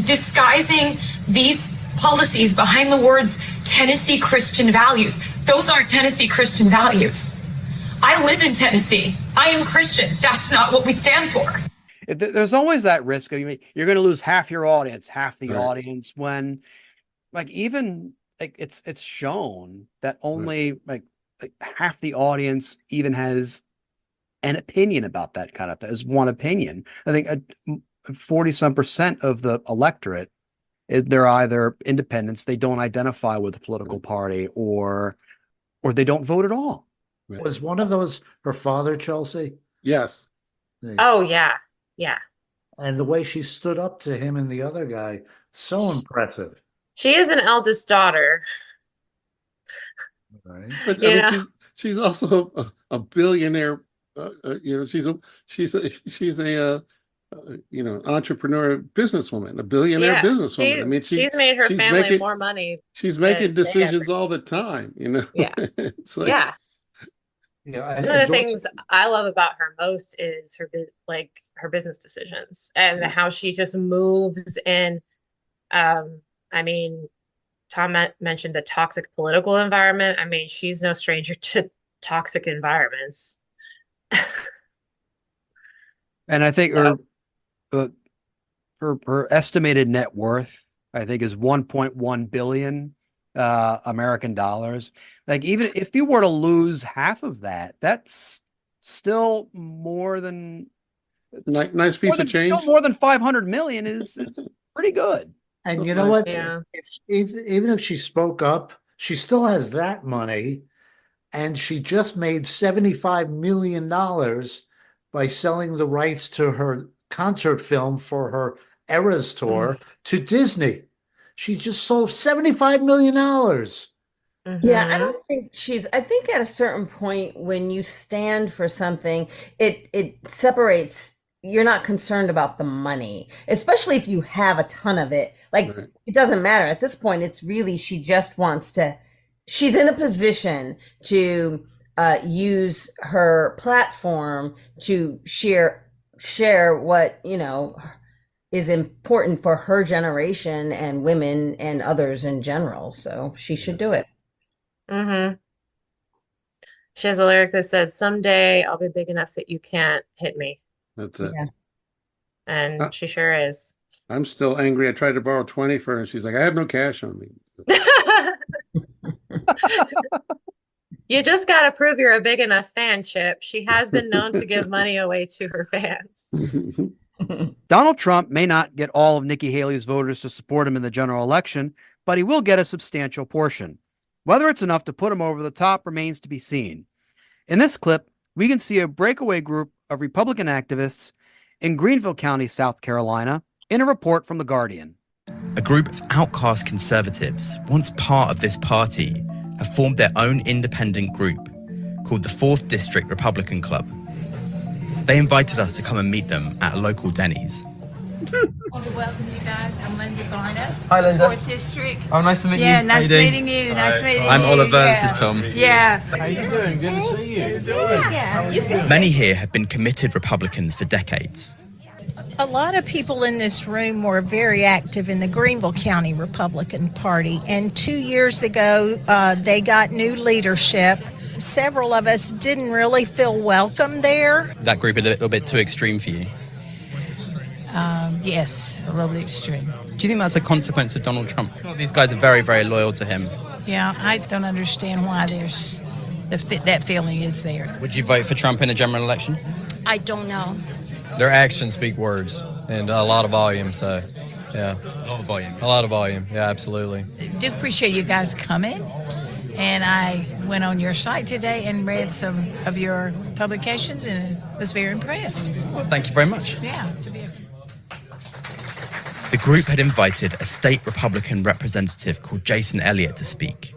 disguising these policies behind the words Tennessee Christian values. Those aren't Tennessee Christian values. I live in Tennessee. I am Christian. That's not what we stand for. There's always that risk of you're going to lose half your audience, half the audience, when it's shown that only like half the audience even has an opinion about that kind of thing. As one opinion. I think 40-some% of the electorate they're either independents, they don't identify with a political party, or they don't vote at all. Was one of those her father, Chelsea? Yes. Oh, yeah. Yeah. And the way she stood up to him and the other guy, so impressive. She is an eldest daughter. Right. But I mean, she's also a billionaire. She's a entrepreneur, businesswoman, a billionaire businesswoman. I mean, she's made her family more money. She's making decisions all the time. Yeah. It's like, yeah. Yeah, one of the things I love about her most is her business decisions and how she just moves in. I mean, Tom mentioned the toxic political environment. I mean, she's no stranger to toxic environments. And I think her estimated net worth, I think, is 1.1 billion American dollars. Like, even if you were to lose half of that, that's still more than nice piece of change. Still more than 500 million is pretty good. And you know what? Yeah. Even if she spoke up, she still has that money, and she just made $75 million by selling the rights to her concert film for her Eras tour to Disney. She just sold $75 million. Yeah, I don't think I think at a certain point when you stand for something, it separates. You're not concerned about the money, especially if you have a ton of it. Like, it doesn't matter at this point. It's really, she just wants to, she's in a position to use her platform to share what, is important for her generation and women and others in general. So she should do it. Mm-hmm. She has a lyric that says, "Someday I'll be big enough that you can't hit me." That's it. Yeah. And she sure is. I'm still angry. I tried to borrow 20 for her, and she's like, I have no cash on me. You just got to prove you're a big enough fan, Chip. She has been known to give money away to her fans. Donald Trump may not get all of Nikki Haley's voters to support him in the general election, but he will get a substantial portion. Whether it's enough to put him over the top remains to be seen. In this clip, we can see a breakaway group of Republican activists in Greenville County, South Carolina, in a report from The Guardian. A group of outcast conservatives, once part of this party, have formed their own independent group called the 4th District Republican Club. They invited us to come and meet them at a local Denny's. Welcome, you guys. I'm Linda Garner. Hi, Linda. 4th District. Oh, nice to meet you. Yeah, How nice you doing? meeting you. Nice meeting you. I'm Oliver. Yeah. This is Tom. Yeah. How you doing? Good to see you. Yeah, you can Many here have been committed Republicans for decades. A lot of people in this room were very active in the Greenville County Republican Party, and 2 years ago, they got new leadership. Several of us didn't really feel welcome there. That group a little bit too extreme for you. Yes, a little bit extreme. Do you think that's a consequence of Donald Trump? These guys are very, very loyal to him. Yeah, I don't understand why there's that feeling is there. Would you vote for Trump in a general election? I don't know. Their actions speak words and a lot of volume, so yeah. A lot of volume. A lot of volume, yeah, absolutely. I do appreciate you guys coming, and I went on your site today and read some of your publications and was very impressed. Well, thank you very much. Yeah. The group had invited a state Republican representative called Jason Elliott to speak.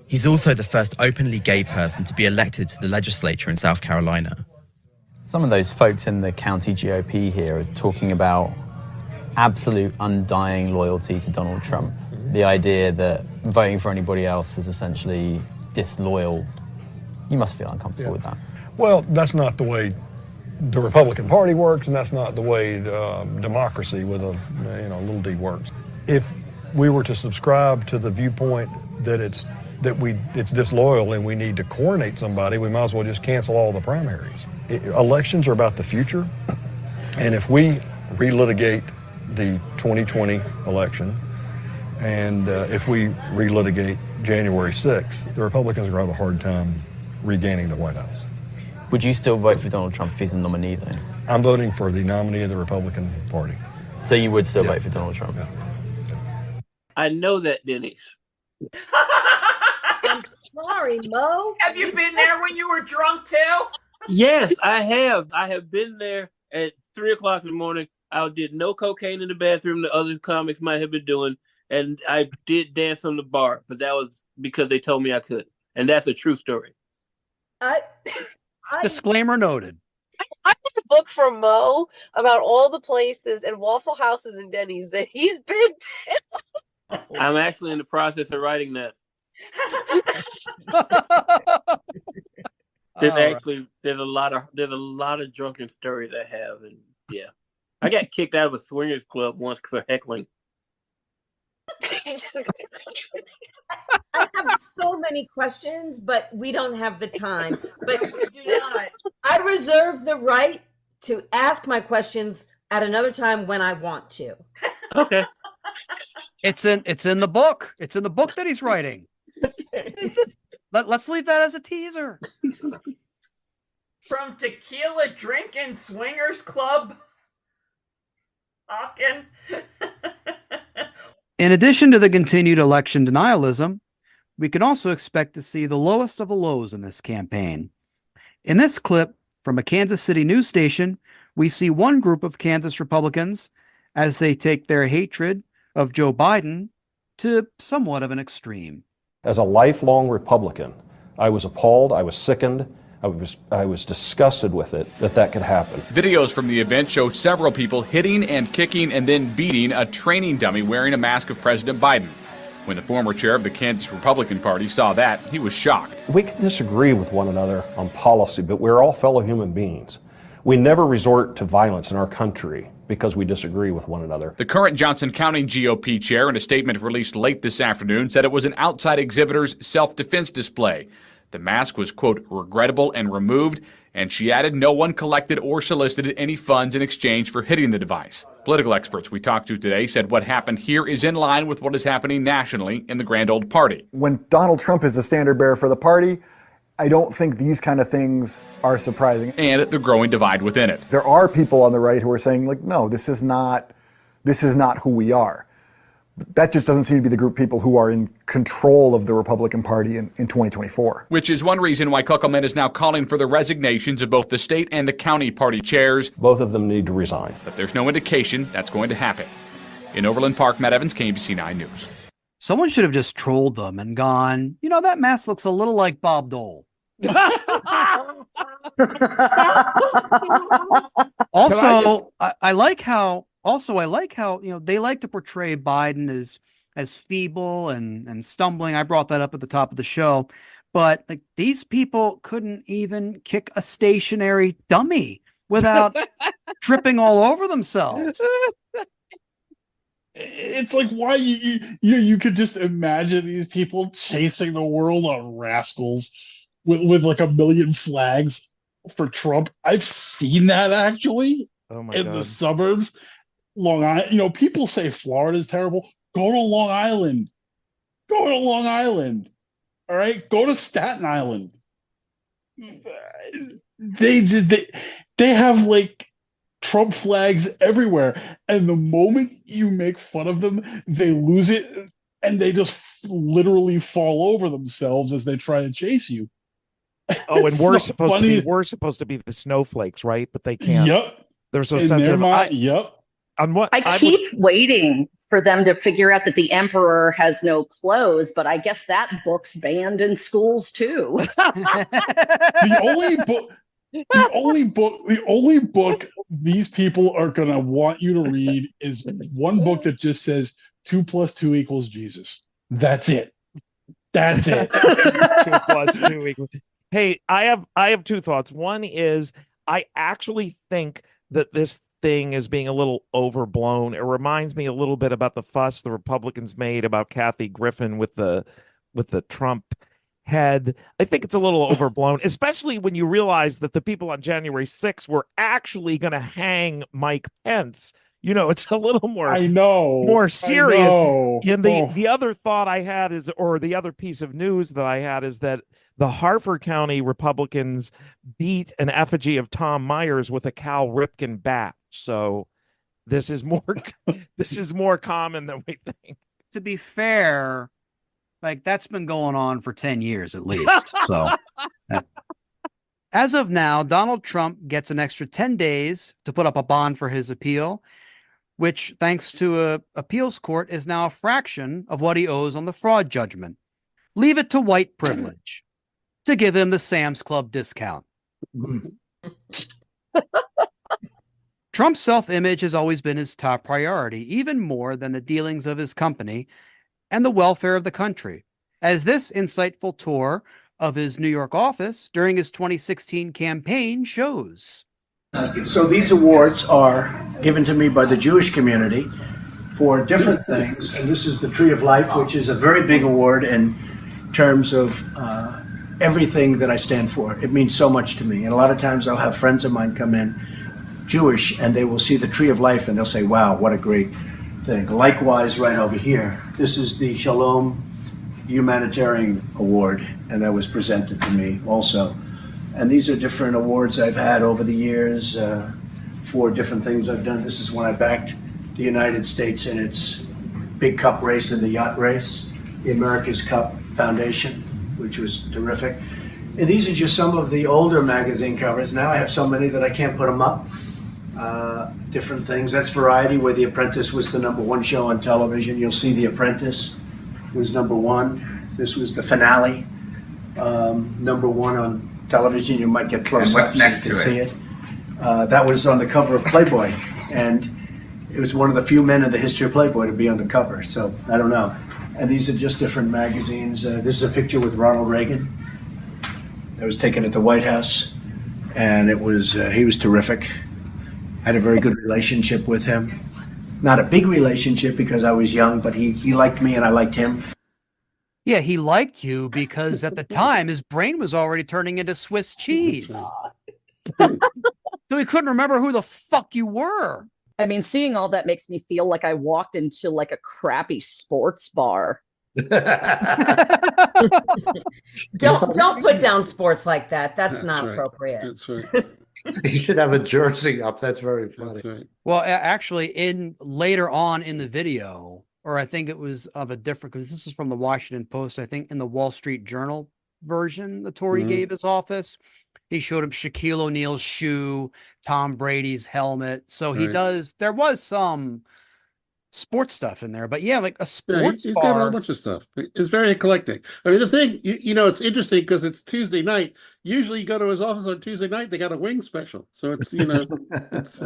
He's also the first openly gay person to be elected to the legislature in South Carolina. Some of those folks in the county GOP here are talking about absolute undying loyalty to Donald Trump. The idea that voting for anybody else is essentially disloyal. You must feel uncomfortable with that. Well, that's not the way the Republican Party works, and that's not the way democracy with a little d works. If we were to subscribe to the viewpoint that it's disloyal and we need to coronate somebody, we might as well just cancel all the primaries. Elections are about the future, and if we relitigate the 2020 election, and if we relitigate January 6th, the Republicans are going to have a hard time regaining the White House. Would you still vote for Donald Trump if he's the nominee, though? I'm voting for the nominee of the Republican Party. So you would still vote for Donald Trump? Yeah. I know that, Denny's. I'm sorry, Mo. Have you been there when you were drunk too? Yes, I have. I have been there at 3 o'clock in the morning. I did no cocaine in the bathroom the other comics might have been doing. And I did dance on the bar, but that was because they told me I could. And that's a true story. Disclaimer noted. I have a book from Mo about all the places and Waffle Houses and Denny's that he's been to. I'm actually in the process of writing that. There's a lot of drunken stories I have, and yeah, I got kicked out of a swingers club once for heckling. I have so many questions, but we don't have the time. But do not. I reserve the right to ask my questions at another time when I want to. Okay. It's in the book. It's in the book that he's writing. Let's leave that as a teaser. From tequila drinking swingers club. Talking. In addition to the continued election denialism, we can also expect to see the lowest of the lows in this campaign. In this clip from a Kansas City news station, we see one group of Kansas Republicans as they take their hatred of Joe Biden to somewhat of an extreme. As a lifelong Republican, I was appalled, I was sickened, I was disgusted with it that could happen. Videos from the event show several people hitting and kicking and then beating a training dummy wearing a mask of President Biden. When the former chair of the Kansas Republican Party saw that, he was shocked. We can disagree with one another on policy, but we're all fellow human beings. We never resort to violence in our country because we disagree with one another. The current Johnson County GOP chair, in a statement released late this afternoon, said it was an outside exhibitor's self-defense display. The mask was, quote, regrettable and removed, and she added no one collected or solicited any funds in exchange for hitting the device. Political experts we talked to today said what happened here is in line with what is happening nationally in the grand old party. When Donald Trump is the standard bearer for the party, I don't think these kind of things are surprising. And the growing divide within it. There are people on the right who are saying, like, no, this is not who we are. That just doesn't seem to be the group of people who are in control of the Republican Party in 2024. Which is one reason why Kuckelman is now calling for the resignations of both the state and the county party chairs. Both of them need to resign. But there's no indication that's going to happen. In Overland Park, Matt Evans, KMBC 9 News. Someone should have just trolled them and gone, you know, that mask looks a little like Bob Dole. Also, I like how they like to portray Biden as feeble and stumbling. I brought that up at the top of the show, but like these people couldn't even kick a stationary dummy without tripping all over themselves. It's like, why you could just imagine these people chasing the world on rascals with like a million flags for Trump. I've seen that actually in the suburbs. Long Island, people say Florida is terrible. Go to Long Island. Go to Long Island. All right, go to Staten Island. They have like Trump flags everywhere, and the moment you make fun of them, they lose it, and they just literally fall over themselves as they try to chase you. Oh, and we're supposed to be the snowflakes, right? But they can't. Yep. They're so In sensitive. their mind, yep. On what I keep waiting for them to figure out that the emperor has no clothes, but I guess that book's banned in schools too. The only book these people are gonna want you to read is one book that just says 2 + 2 = Jesus. That's it. That's it. 2 + 2 = Hey, I have two thoughts. One is I actually think that this thing is being a little overblown. It reminds me a little bit about the fuss the Republicans made about Kathy Griffin with the Trump head. I think it's a little overblown, especially when you realize that the people on January 6th were actually going to hang Mike Pence. It's a little more more serious. And the other thought I had is, or the other piece of news that I had is that the Harford County Republicans beat an effigy of Tom Myers with a Cal Ripken bat. So this is more common than we think. To be fair, like that's been going on for 10 years at least. So as of now, Donald Trump gets an extra 10 days to put up a bond for his appeal, which, thanks to a appeals court, is now a fraction of what he owes on the fraud judgment. Leave it to white privilege to give him the Sam's Club discount. Trump's self-image has always been his top priority, even more than the dealings of his company and the welfare of the country, as this insightful tour of his New York office during his 2016 campaign shows. So these awards are given to me by the Jewish community for different things. And this is the Tree of Life, which is a very big award in terms of everything that I stand for. It means so much to me. And a lot of times I'll have friends of mine come in, Jewish, and they will see the Tree of Life and they'll say, wow, what a great thing. Likewise, right over here, this is the Shalom Humanitarian Award, and that was presented to me also. And these are different awards I've had over the years for different things I've done. This is when I backed the United States in its big cup race and the yacht race, the America's Cup Foundation, which was terrific. And these are just some of the older magazine covers. Now I have so many that I can't put them up. Different things. That's Variety, where The Apprentice was the #1 show on television. You'll see The Apprentice was #1. This was the finale, #1 on television. You might get close up so you can see it. That was on the cover of Playboy, and it was one of the few men in the history of Playboy to be on the cover. So I don't know. And these are just different magazines. This is a picture with Ronald Reagan that was taken at the White House, and it was he was terrific. I had a very good relationship with him. Not a big relationship because I was young, but he liked me and I liked him. Yeah, he liked you because at the time his brain was already turning into Swiss cheese. So he couldn't remember who the fuck you were. I mean, seeing all that makes me feel like I walked into like a crappy sports bar. Don't put down sports like that. That's not right. appropriate. That's right. You should have a jersey up. That's very funny. That's right. Well, actually, in later on in the video, or I think it was of a different, because this is from the Washington Post, I think in the Wall Street Journal version the Tory gave his office, he showed him Shaquille O'Neal's shoe, Tom Brady's helmet. So he Right. does, there was some sports stuff in there, but yeah, like a Yeah, sports he's got a whole bar. bunch of stuff. It's very eclectic. I mean, the thing, you know, it's interesting because it's Tuesday night. Usually you go to his office on Tuesday night, they got a wing special. So it's, you know, it's,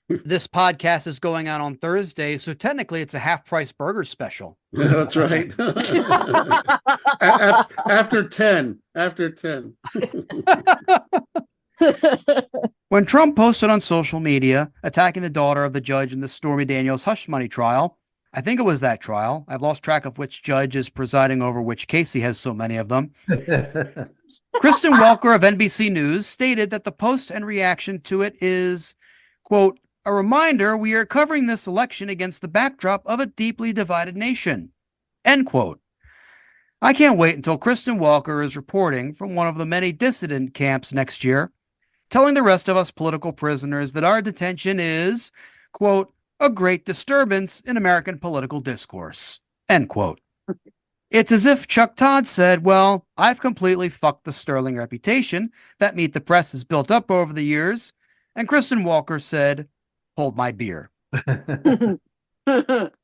This podcast is going out on Thursday, so technically it's a half price burger special. yeah, that's right. After 10. When Trump posted on social media attacking the daughter of the judge in the Stormy Daniels hush money trial, I think it was that trial. I've lost track of which judge is presiding over which case. He has so many of them. Kristen Welker of NBC News stated that the post and reaction to it is, quote, a reminder we are covering this election against the backdrop of a deeply divided nation, end quote. I can't wait until Kristen Welker is reporting from one of the many dissident camps next year, telling the rest of us political prisoners that our detention is, quote, a great disturbance in American political discourse, end quote. It's as if Chuck Todd said, well, I've completely fucked the sterling reputation that Meet the Press has built up over the years. And Kristen Welker said, hold my beer. In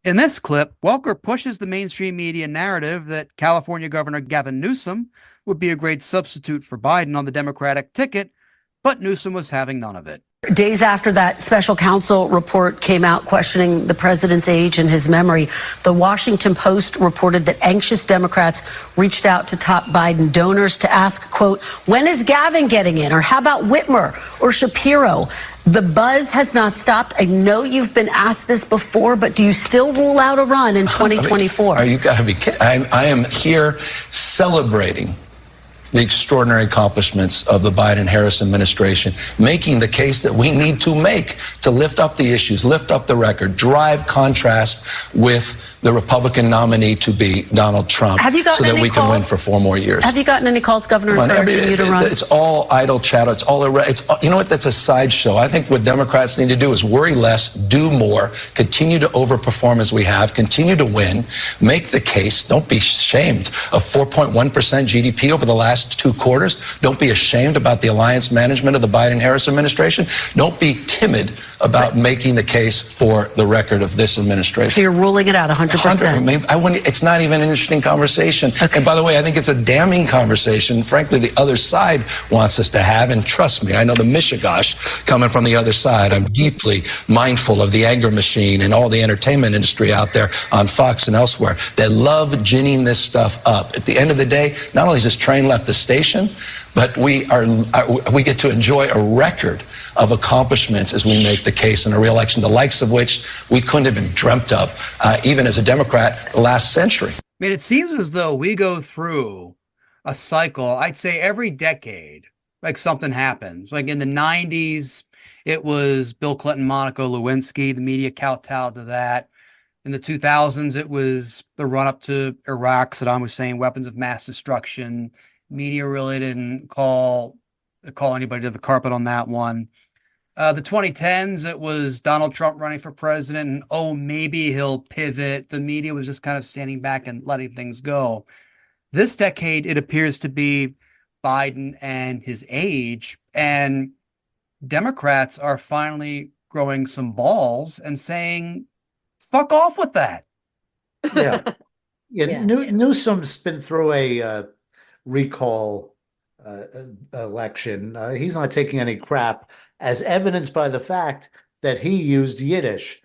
this clip, Welker pushes the mainstream media narrative that California Governor Gavin Newsom would be a great substitute for Biden on the Democratic ticket, but Newsom was having none of it. Days after that special counsel report came out questioning the president's age and his memory, the Washington Post reported that anxious Democrats reached out to top Biden donors to ask, quote, when is Gavin getting in? Or how about Whitmer or Shapiro? The buzz has not stopped. I know you've been asked this before, but do you still rule out a run in 2024? You got to be kidding. I am here celebrating the extraordinary accomplishments of the Biden-Harris administration, making the case that we need to make to lift up the issues, lift up the record, drive contrast with the Republican nominee to be Donald Trump, Have you gotten so that any we can win calls? for 4 more years. Have you gotten any calls, Governor, Come on, encouraging you to run? It's all idle chatter. It's all you know what? That's a sideshow. I think what Democrats need to do is worry less, do more, continue to overperform as we have, continue to win, make the case. Don't be ashamed of 4.1% GDP over the last 2 quarters. Don't be ashamed about the alliance management of the Biden-Harris administration. Don't be timid about making the case for the record of this administration. So you're ruling it out 100%. It's not even an interesting conversation. Okay. And by the way, I think it's a damning conversation. Frankly, the other side wants us to have. And trust me, I know the mishigash coming from the other side. I'm deeply mindful of the anger machine and all the entertainment industry out there on Fox and elsewhere that love ginning this stuff up. At the end of the day, not only has this train left the station, but we get to enjoy a record of accomplishments as we make the case in a re-election, the likes of which we couldn't have been dreamt of, even as a Democrat, last century. I mean, it seems as though we go through a cycle, I'd say every decade, like something happens. Like in the 90s, it was Bill Clinton, Monica Lewinsky, the media kowtowed to that. In the 2000s, it was the run-up to Iraq, Saddam Hussein, weapons of mass destruction. Media really didn't call anybody to the carpet on that one. The 2010s, it was Donald Trump running for president, and oh, maybe he'll pivot. The media was just kind of standing back and letting things go. This decade, it appears to be Biden and his age, and Democrats are finally growing some balls and saying, fuck off with that. Yeah. Newsom's been through a recall election. He's not taking any crap, as evidenced by the fact that he used Yiddish.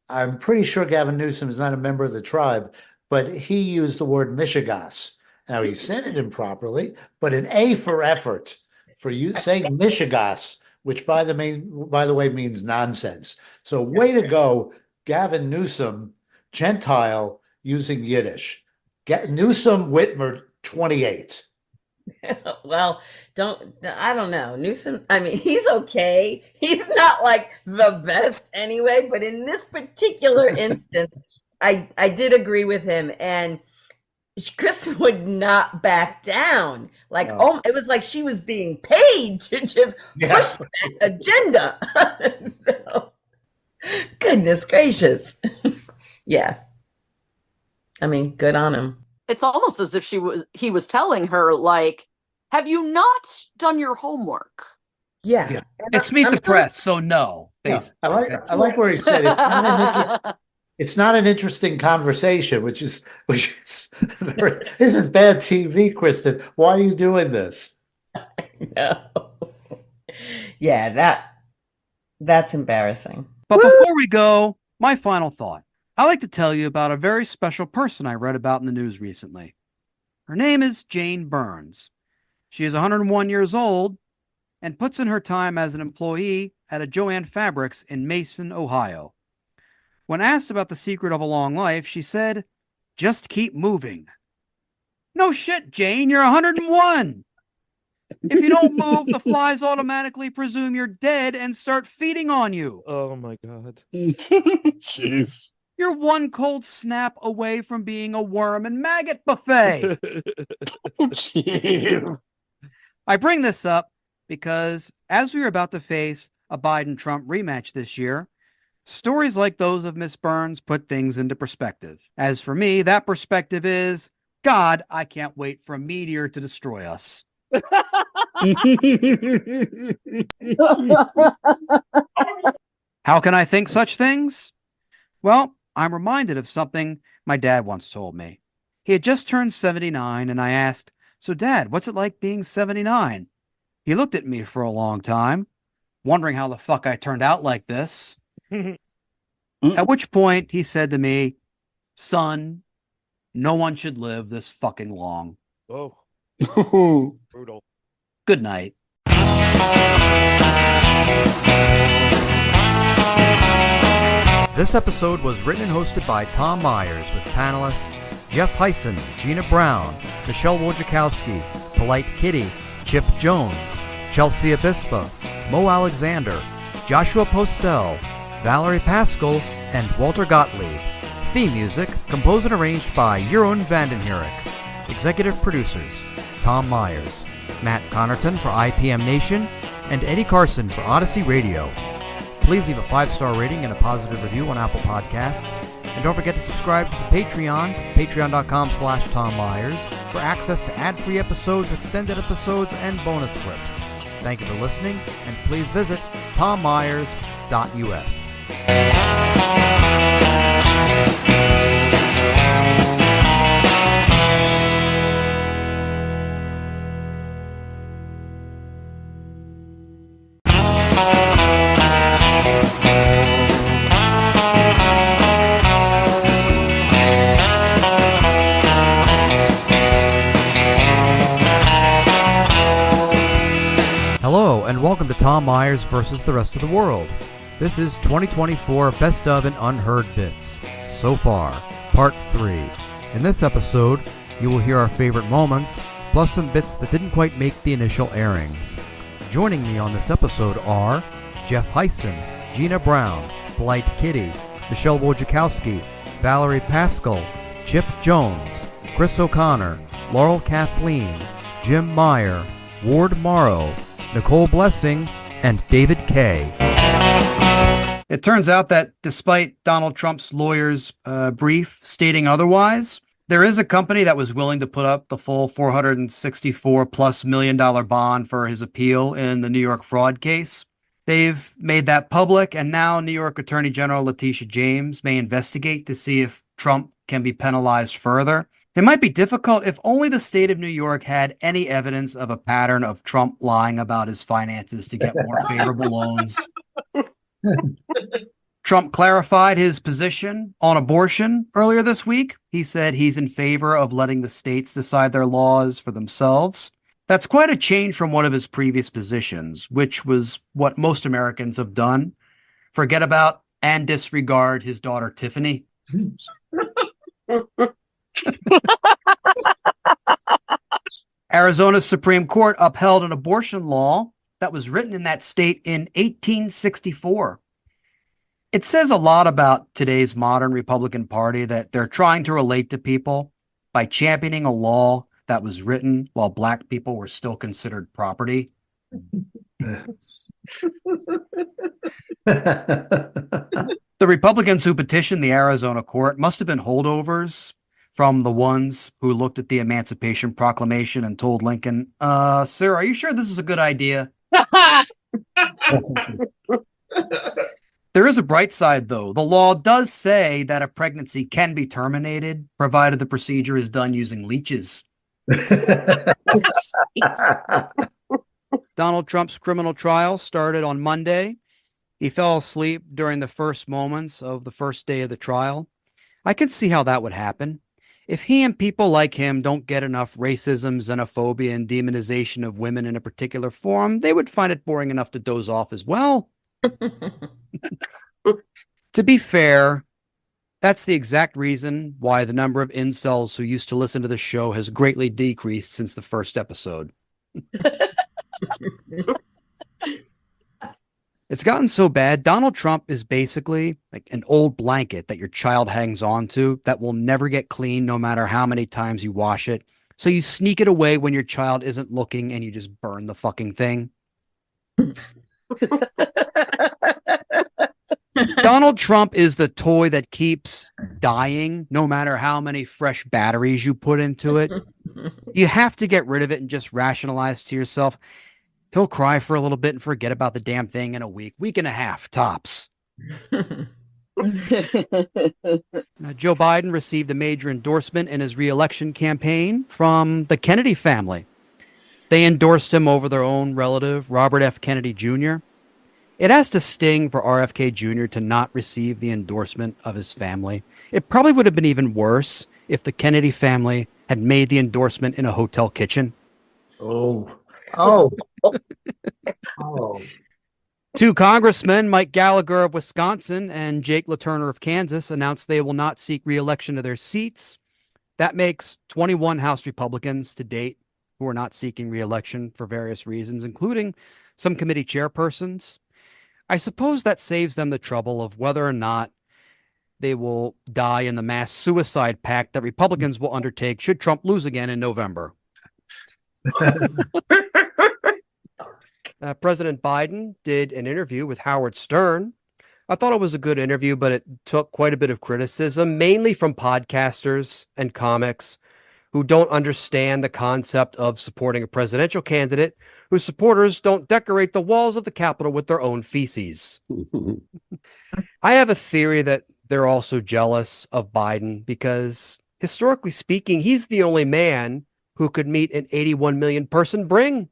I'm pretty sure Gavin Newsom is not a member of the tribe, but he used the word Michigas. Now he said it improperly, but an A for effort for you saying Michigas, which by the way means nonsense. So way to go, Gavin Newsom, Gentile using Yiddish. Newsom Whitmer 28. Well, I don't know. Newsom, I mean, he's okay. He's not like the best anyway, but in this particular instance, I did agree with him, and Kristen would not back down. Like, oh, it was like she was being paid to just push that agenda. So, goodness gracious. Yeah. I mean, good on him. It's almost as if he was telling her, like, have you not done your homework? Yeah. It's Meet the Press, so no. I like where he said it's not an interesting conversation, which is isn't bad TV, Kristen. Why are you doing this? No. Yeah, that's embarrassing. But before we go, my final thought. I like to tell you about a very special person I read about in the news recently. Her name is Jane Burns. She is 101 years old and puts in her time as an employee at a Jo-Ann Fabrics in Mason, Ohio. When asked about the secret of a long life, she said, "Just keep moving." No shit, Jane, you're 101. If you don't move, the flies automatically presume you're dead and start feeding on you. Oh my God. Jeez. You're one cold snap away from being a worm and maggot buffet. I bring this up because as we are about to face a Biden-Trump rematch this year, stories like those of Miss Burns put things into perspective. As for me, that perspective is, God, I can't wait for a meteor to destroy us. How can I think such things? Well, I'm reminded of something my dad once told me. He had just turned 79, and I asked, "So, Dad, what's it like being 79? He looked at me for a long time, wondering how the fuck I turned out like this. At which point he said to me, "Son, no one should live this fucking long." Oh. Brutal. Good night. This episode was written and hosted by Tom Myers with panelists Jeff Hyson, Gina Brown, Michelle Wojciechowski, Polite Kitty, Chip Jones, Chelsea Abispa, Mo Alexander, Joshua Postel, Valerie Pascal, and Walter Gottlieb. Theme music composed and arranged by Jeroen Vandenherik. Executive producers Tom Myers, Matt Connerton for IPM Nation, and Eddie Carson for Odyssey Radio. Please leave a 5-star rating and a positive review on Apple Podcasts. And don't forget to subscribe to the Patreon, patreon.com/Tom Myers, for access to ad-free episodes, extended episodes, and bonus clips. Thank you for listening, and please visit tommyers.us. Hello, and welcome to Tom Myers versus the Rest of the World. This is 2024 Best of and Unheard Bits. So far, Part 3. In this episode, you will hear our favorite moments, plus some bits that didn't quite make the initial airings. Joining me on this episode are Jeff Hyson, Gina Brown, Polite Kitty, Michelle Wojciechowski, Valerie Pascal, Chip Jones, Chris O'Connor, Laurel Kathleen, Jim Meyer, Ward Morrow, Nicole Blessing, and David Kay. It turns out that despite Donald Trump's lawyer's brief stating otherwise, there is a company that was willing to put up the full $464+ million bond for his appeal in the New York fraud case. They've made that public, and now New York Attorney General Letitia James may investigate to see if Trump can be penalized further. It might be difficult if only the state of New York had any evidence of a pattern of Trump lying about his finances to get more favorable loans. Trump clarified his position on abortion earlier this week. He said he's in favor of letting the states decide their laws for themselves. That's quite a change from one of his previous positions, which was what most Americans have done. Forget about and disregard his daughter, Tiffany. Arizona's Supreme Court upheld an abortion law that was written in that state in 1864. It says a lot about today's modern Republican Party that they're trying to relate to people by championing a law that was written while Black people were still considered property. The Republicans who petitioned the Arizona court must have been holdovers from the ones who looked at the Emancipation Proclamation and told Lincoln, sir, are you sure this is a good idea? There is a bright side, though. The law does say that a pregnancy can be terminated, provided the procedure is done using leeches. Donald Trump's criminal trial started on Monday. He fell asleep during the first moments of the first day of the trial. I can see how that would happen. If he and people like him don't get enough racism, xenophobia, and demonization of women in a particular form, they would find it boring enough to doze off as well. To be fair, that's the exact reason why the number of incels who used to listen to the show has greatly decreased since the first episode. It's gotten so bad, Donald Trump is basically like an old blanket that your child hangs on to that will never get clean no matter how many times you wash it. So you sneak it away when your child isn't looking and you just burn the fucking thing. Donald Trump is the toy that keeps dying no matter how many fresh batteries you put into it. You have to get rid of it and just rationalize to yourself. He'll cry for a little bit and forget about the damn thing in a week and a half, tops. Joe Biden received a major endorsement in his re-election campaign from the Kennedy family. They endorsed him over their own relative, Robert F. Kennedy Jr. It has to sting for RFK Jr. to not receive the endorsement of his family. It probably would have been even worse if the Kennedy family had made the endorsement in a hotel kitchen. Oh. Two congressmen, Mike Gallagher of Wisconsin and Jake LaTurner of Kansas, announced they will not seek re-election to their seats. That makes 21 House Republicans to date who are not seeking re-election for various reasons, including some committee chairpersons. I suppose that saves them the trouble of whether or not they will die in the mass suicide pact that Republicans will undertake should Trump lose again in November. President Biden did an interview with Howard Stern. I thought it was a good interview, but it took quite a bit of criticism, mainly from podcasters and comics who don't understand the concept of supporting a presidential candidate whose supporters don't decorate the walls of the Capitol with their own feces. I have a theory that they're also jealous of Biden because, historically speaking, he's the only man who could meet an 81 million person bring.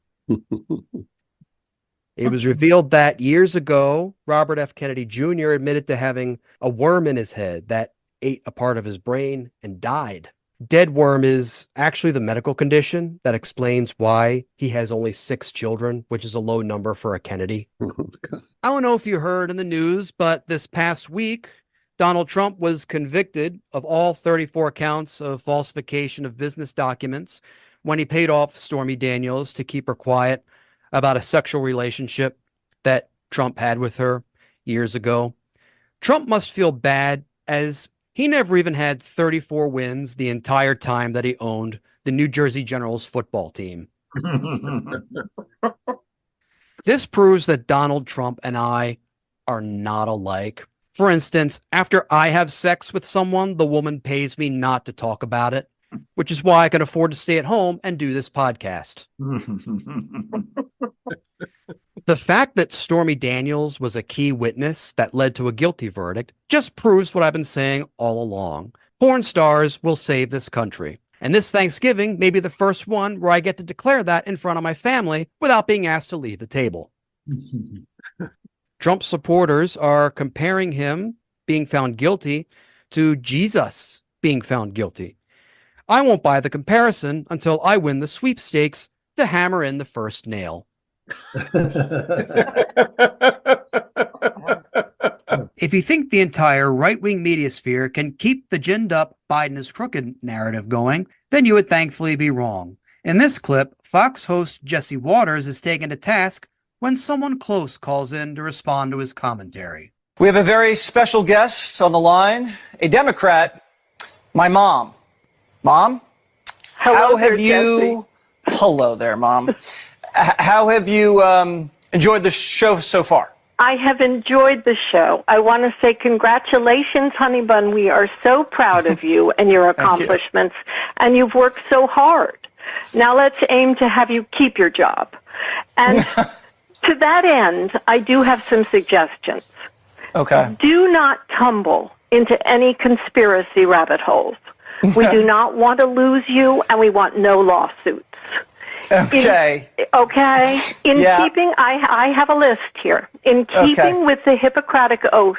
It was revealed that years ago, Robert F. Kennedy Jr. admitted to having a worm in his head that ate a part of his brain and died. Dead worm is actually the medical condition that explains why he has only 6 children, which is a low number for a Kennedy. I don't know if you heard in the news, but this past week, Donald Trump was convicted of all 34 counts of falsification of business documents when he paid off Stormy Daniels to keep her quiet about a sexual relationship that Trump had with her years ago. Trump must feel bad as he never even had 34 wins the entire time that he owned the New Jersey Generals football team. This proves that Donald Trump and I are not alike. For instance, after I have sex with someone, the woman pays me not to talk about it, which is why I can afford to stay at home and do this podcast. The fact that Stormy Daniels was a key witness that led to a guilty verdict just proves what I've been saying all along. Porn stars will save this country. And this Thanksgiving may be the first one where I get to declare that in front of my family without being asked to leave the table. Trump supporters are comparing him being found guilty to Jesus being found guilty. I won't buy the comparison until I win the sweepstakes to hammer in the first nail. If you think the entire right-wing media sphere can keep the ginned up Biden is crooked narrative going, then you would thankfully be wrong. In this clip, Fox host Jesse Waters is taken to task when someone close calls in to respond to his commentary. We have a very special guest on the line, a Democrat, my mom. Mom? How have you... Hello there, Mom. How have you enjoyed the show so far? I have enjoyed the show. I want to say congratulations, Honey Bun. We are so proud of you and your accomplishments, and you've worked so hard. Now let's aim to have you keep your job. And to that end, I do have some suggestions. Okay. Do not tumble into any conspiracy rabbit holes. We do not want to lose you, and we want no lawsuits. Okay. In keeping, I have a list here. In keeping with the Hippocratic Oath,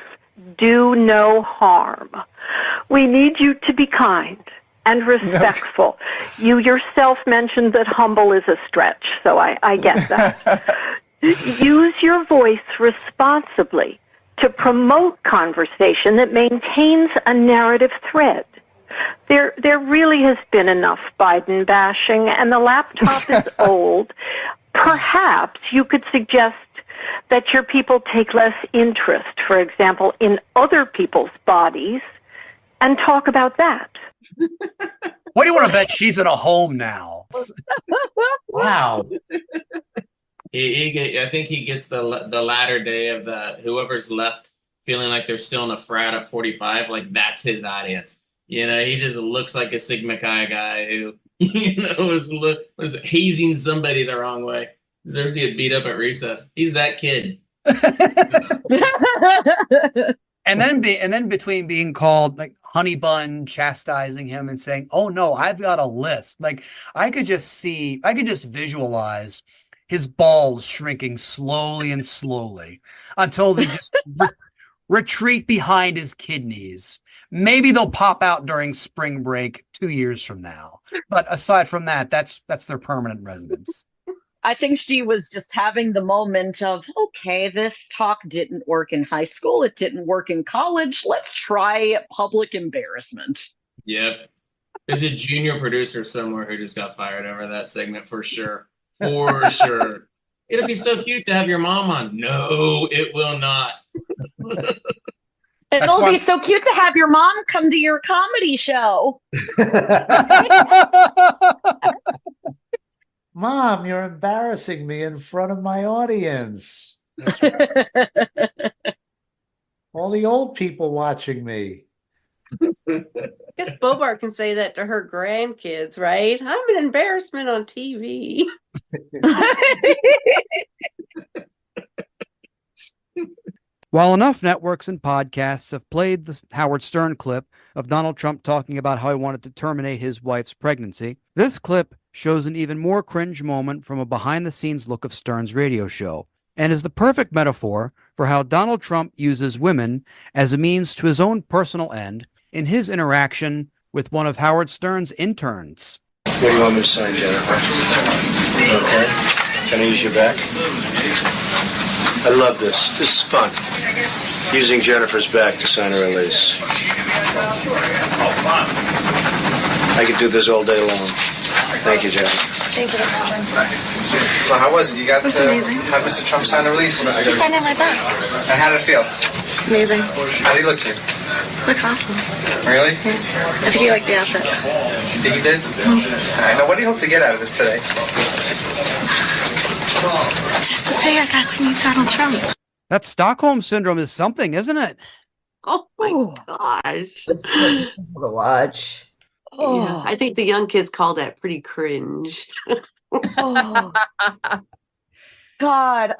do no harm. We need you to be kind and respectful. You yourself mentioned that humble is a stretch, so I get that. Use your voice responsibly to promote conversation that maintains a narrative thread. There really has been enough Biden bashing, and the laptop is old. Perhaps you could suggest that your people take less interest, for example, in other people's bodies, and talk about that. What do you want to bet she's in a home now? Wow. I think he gets the latter day of the whoever's left feeling like they're still in a frat at 45. Like that's his audience. You know, he just looks like a Sigma Chi guy who, you know, was hazing somebody the wrong way. Deserves to get beat up at recess. He's that kid. And then between being called like Honey Bun, chastising him and saying, "Oh no, I've got a list." Like I could just visualize his balls shrinking slowly and slowly until they just retreat behind his kidneys. Maybe they'll pop out during spring break 2 years from now. But aside from that, that's their permanent residence. I think she was just having the moment of, okay, this talk didn't work in high school. It didn't work in college. Let's try public embarrassment. Yep. There's a junior producer somewhere who just got fired over that segment for sure. For sure. It'll be so cute to have your mom on. No, it will not. It'll be so cute to have your mom come to your comedy show. Mom, you're embarrassing me in front of my audience. That's right. All the old people watching me. I guess Bobart can say that to her grandkids, right? I'm an embarrassment on TV. While enough networks and podcasts have played the Howard Stern clip of Donald Trump talking about how he wanted to terminate his wife's pregnancy, this clip shows an even more cringe moment from a behind-the-scenes look of Stern's radio show, and is the perfect metaphor for how Donald Trump uses women as a means to his own personal end in his interaction with one of Howard Stern's interns. What do you want me to sign, Jennifer? Okay. Can I use your back? I love this. This is fun. Using Jennifer's back to sign a release. I could do this all day long. Thank you, Jennifer. Thank you, Dr. Trump. So how was it? You got It was to amazing. have Mr. Trump sign the release? He signed it my back. And how did it feel? Amazing. How did he look to you? Looks awesome. Really? Yeah. I think he liked the outfit. You think he did? I know. What do you hope to get out of this today? Just to say I got to meet Donald Trump. That Stockholm Syndrome is something, isn't it? Oh my gosh. To watch. Yeah, I think the young kids call that pretty cringe. Oh. God,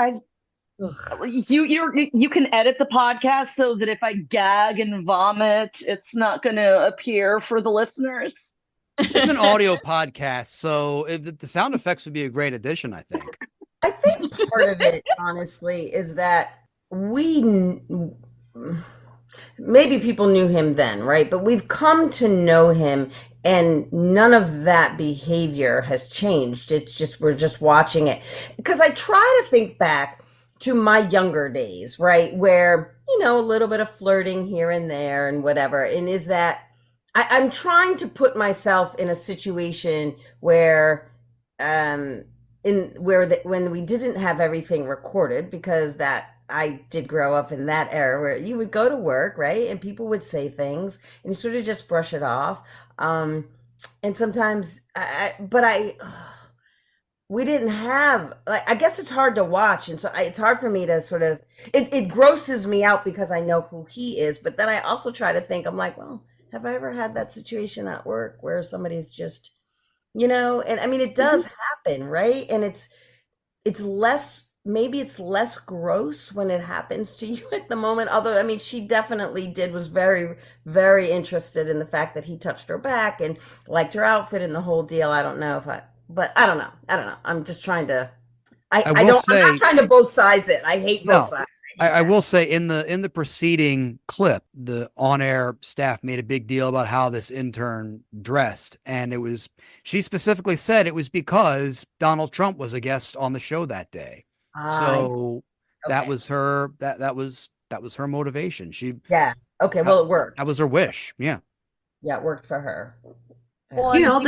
you can edit the podcast so that if I gag and vomit, it's not going to appear for the listeners. It's an audio podcast, so the sound effects would be a great addition, I think. I think part of it, honestly, is that maybe people knew him then, right? But we've come to know him, and none of that behavior has changed. It's just, we're just watching it. Because I try to think back to my younger days, right? Where, a little bit of flirting here and there and whatever. And is that, I'm trying to put myself in a situation where, when we didn't have everything recorded, because I did grow up in that era where you would go to work, right? And people would say things and you sort of just brush it off. And sometimes, we didn't have, I guess it's hard to watch. And so it's hard for me to sort of, it grosses me out because I know who he is. But then I also try to think, I'm like, well, have I ever had that situation at work where somebody's just, and I mean, it does happen, right? And it's less, maybe it's less gross when it happens to you at the moment. Although, I mean, she definitely was very, very interested in the fact that he touched her back and liked her outfit and the whole deal. I don't know but I don't know. I'm just trying to, I'm not trying to both sides it. I hate both sides. I will say in the preceding clip, the on-air staff made a big deal about how this intern dressed. And she specifically said it was because Donald Trump was a guest on the show that day. So that was her, that was her motivation. Okay. Well, it worked. That was her wish. Yeah. Yeah. It worked for her. Well,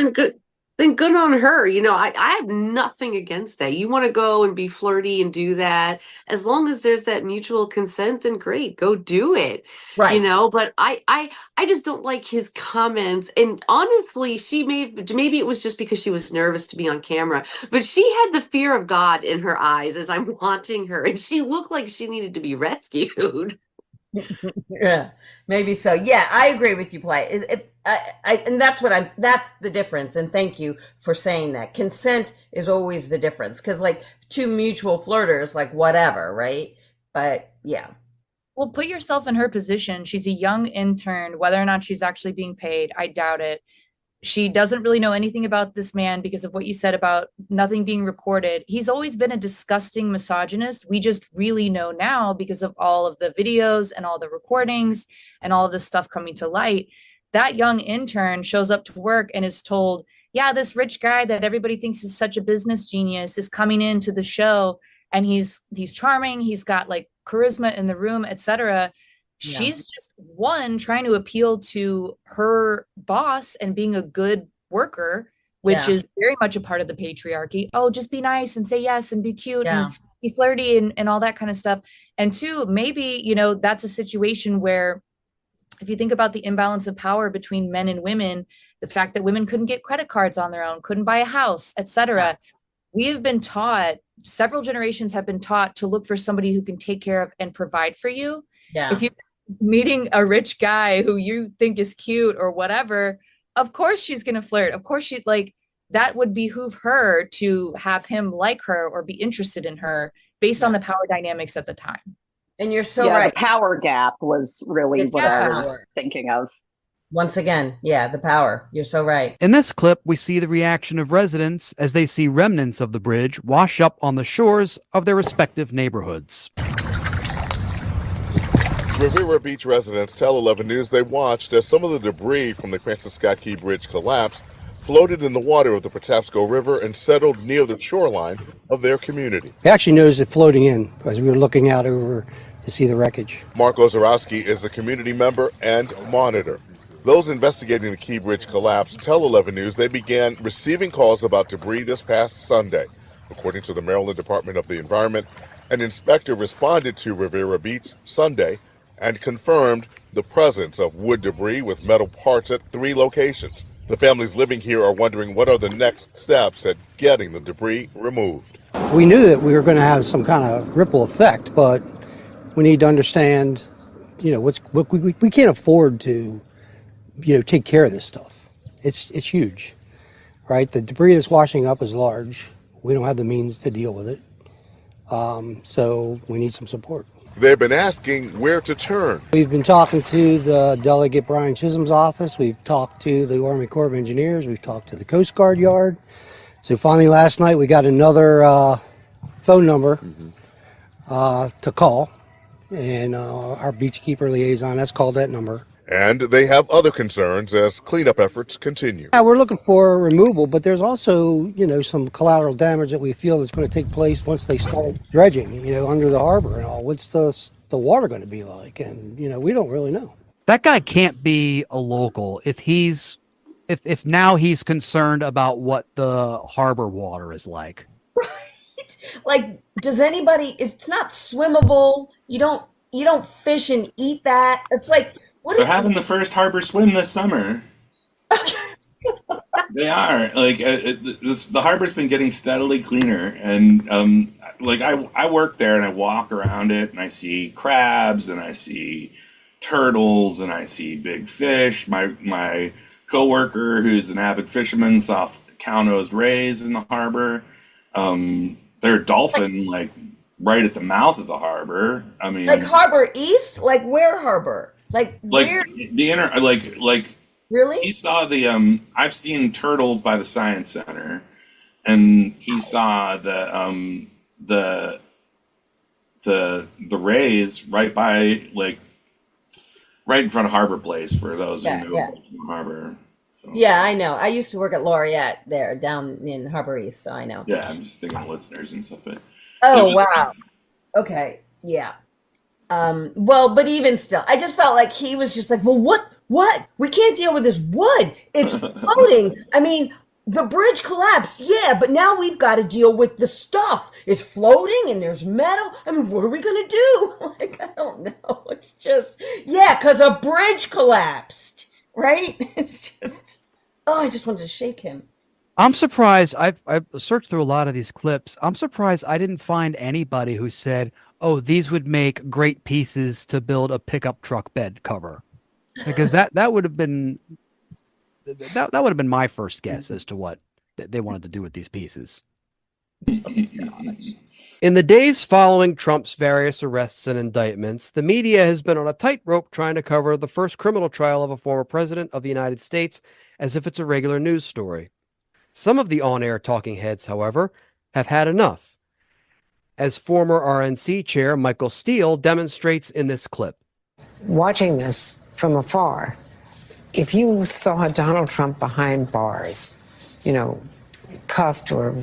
then good on her. I have nothing against that. You want to go and be flirty and do that. As long as there's that mutual consent, then great, go do it. Right. But I just don't like his comments. And honestly, maybe it was just because she was nervous to be on camera, but she had the fear of God in her eyes as I'm watching her, and she looked like she needed to be rescued. Yeah, maybe so. Yeah, I agree with you, Play. And that's that's the difference. And thank you for saying that. Consent is always the difference, because like two mutual flirters, like whatever, right? But yeah. Well, put yourself in her position. She's a young intern. Whether or not she's actually being paid, I doubt it. She doesn't really know anything about this man because of what you said about nothing being recorded. He's always been a disgusting misogynist. We just really know now because of all of the videos and all the recordings and all of this stuff coming to light. That young intern shows up to work and is told, yeah, this rich guy that everybody thinks is such a business genius is coming into the show, and he's charming. He's got like charisma in the room, etc. Yeah. She's just trying to appeal to her boss and being a good worker, which is very much a part of the patriarchy. Oh, just be nice and say yes and be cute and be flirty and all that kind of stuff. And two, maybe, that's a situation where if you think about the imbalance of power between men and women, the fact that women couldn't get credit cards on their own, couldn't buy a house, etc. We have been taught, several generations have been taught to look for somebody who can take care of and provide for you. Yeah. If you're meeting a rich guy who you think is cute or whatever, of course she's going to flirt. Of course that would behoove her to have him like her or be interested in her based on the power dynamics at the time. And you're so right. The power gap was really what I was thinking of. Once again, the power. You're so right. In this clip, we see the reaction of residents as they see remnants of the bridge wash up on the shores of their respective neighborhoods. Riviera Beach residents tell 11 News they watched as some of the debris from the Francis Scott Key Bridge collapsed, floated in the water of the Patapsco River, and settled near the shoreline of their community. We actually noticed it floating in as we were looking out over to see the wreckage. Mark Ozarowski is a community member and monitor. Those investigating the Key Bridge collapse tell 11 News they began receiving calls about debris this past Sunday. According to the Maryland Department of the Environment, an inspector responded to Riviera Beach Sunday and confirmed the presence of wood debris with metal parts at 3 locations. The families living here are wondering what are the next steps at getting the debris removed. We knew that we were going to have some kind of ripple effect, but we need to understand, we can't afford to, take care of this stuff. It's huge, right? The debris that's washing up is large. We don't have the means to deal with it. So we need some support. They've been asking where to turn. We've been talking to the Delegate Brian Chisholm's office. We've talked to the Army Corps of Engineers. We've talked to the Coast Guard Yard. So finally last night we got another phone number to call and our beachkeeper liaison has called that number. And they have other concerns as cleanup efforts continue. Yeah, we're looking for removal, but there's also, some collateral damage that we feel is going to take place once they start dredging, under the harbor and all. What's the water going to be like? And, we don't really know. That guy can't be a local if now he's concerned about what the harbor water is like. Like, does anybody? It's not swimmable. You don't fish and eat that. It's like, what? They're having the first harbor swim this summer. They are the harbor's been getting steadily cleaner, and I work there and I walk around it and I see crabs and I see turtles and I see big fish. My coworker, who's an avid fisherman, saw cow-nosed rays in the harbor. There are dolphin right at the mouth of the harbor. I mean, like Harbor East, like where harbor, like where? The inner Really? He saw I've seen turtles by the Science Center, and he saw the rays right by right in front of Harbor Place for those who know Harbor. So. Yeah, I know. I used to work at Laureate there down in Harbor East, so I know. Yeah, I'm just thinking of listeners and stuff. Wow. Okay. Yeah. Well, but even still, I just felt like he was just like, well, what? We can't deal with this wood. It's floating. I mean, the bridge collapsed. Yeah, but now we've got to deal with the stuff. It's floating and there's metal. I mean, what are we going to do? I don't know. It's just, because a bridge collapsed, right? It's just, I just wanted to shake him. I'm surprised. I've searched through a lot of these clips. I'm surprised I didn't find anybody who said, "Oh, these would make great pieces to build a pickup truck bed cover," because that would have been that would have been my first guess as to what they wanted to do with these pieces. In the days following Trump's various arrests and indictments, the media has been on a tightrope trying to cover the first criminal trial of a former president of the United States as if it's a regular news story. Some of the on-air talking heads, however, have had enough, as former RNC chair Michael Steele demonstrates in this clip. Watching this from afar, if you saw Donald Trump behind bars, cuffed or,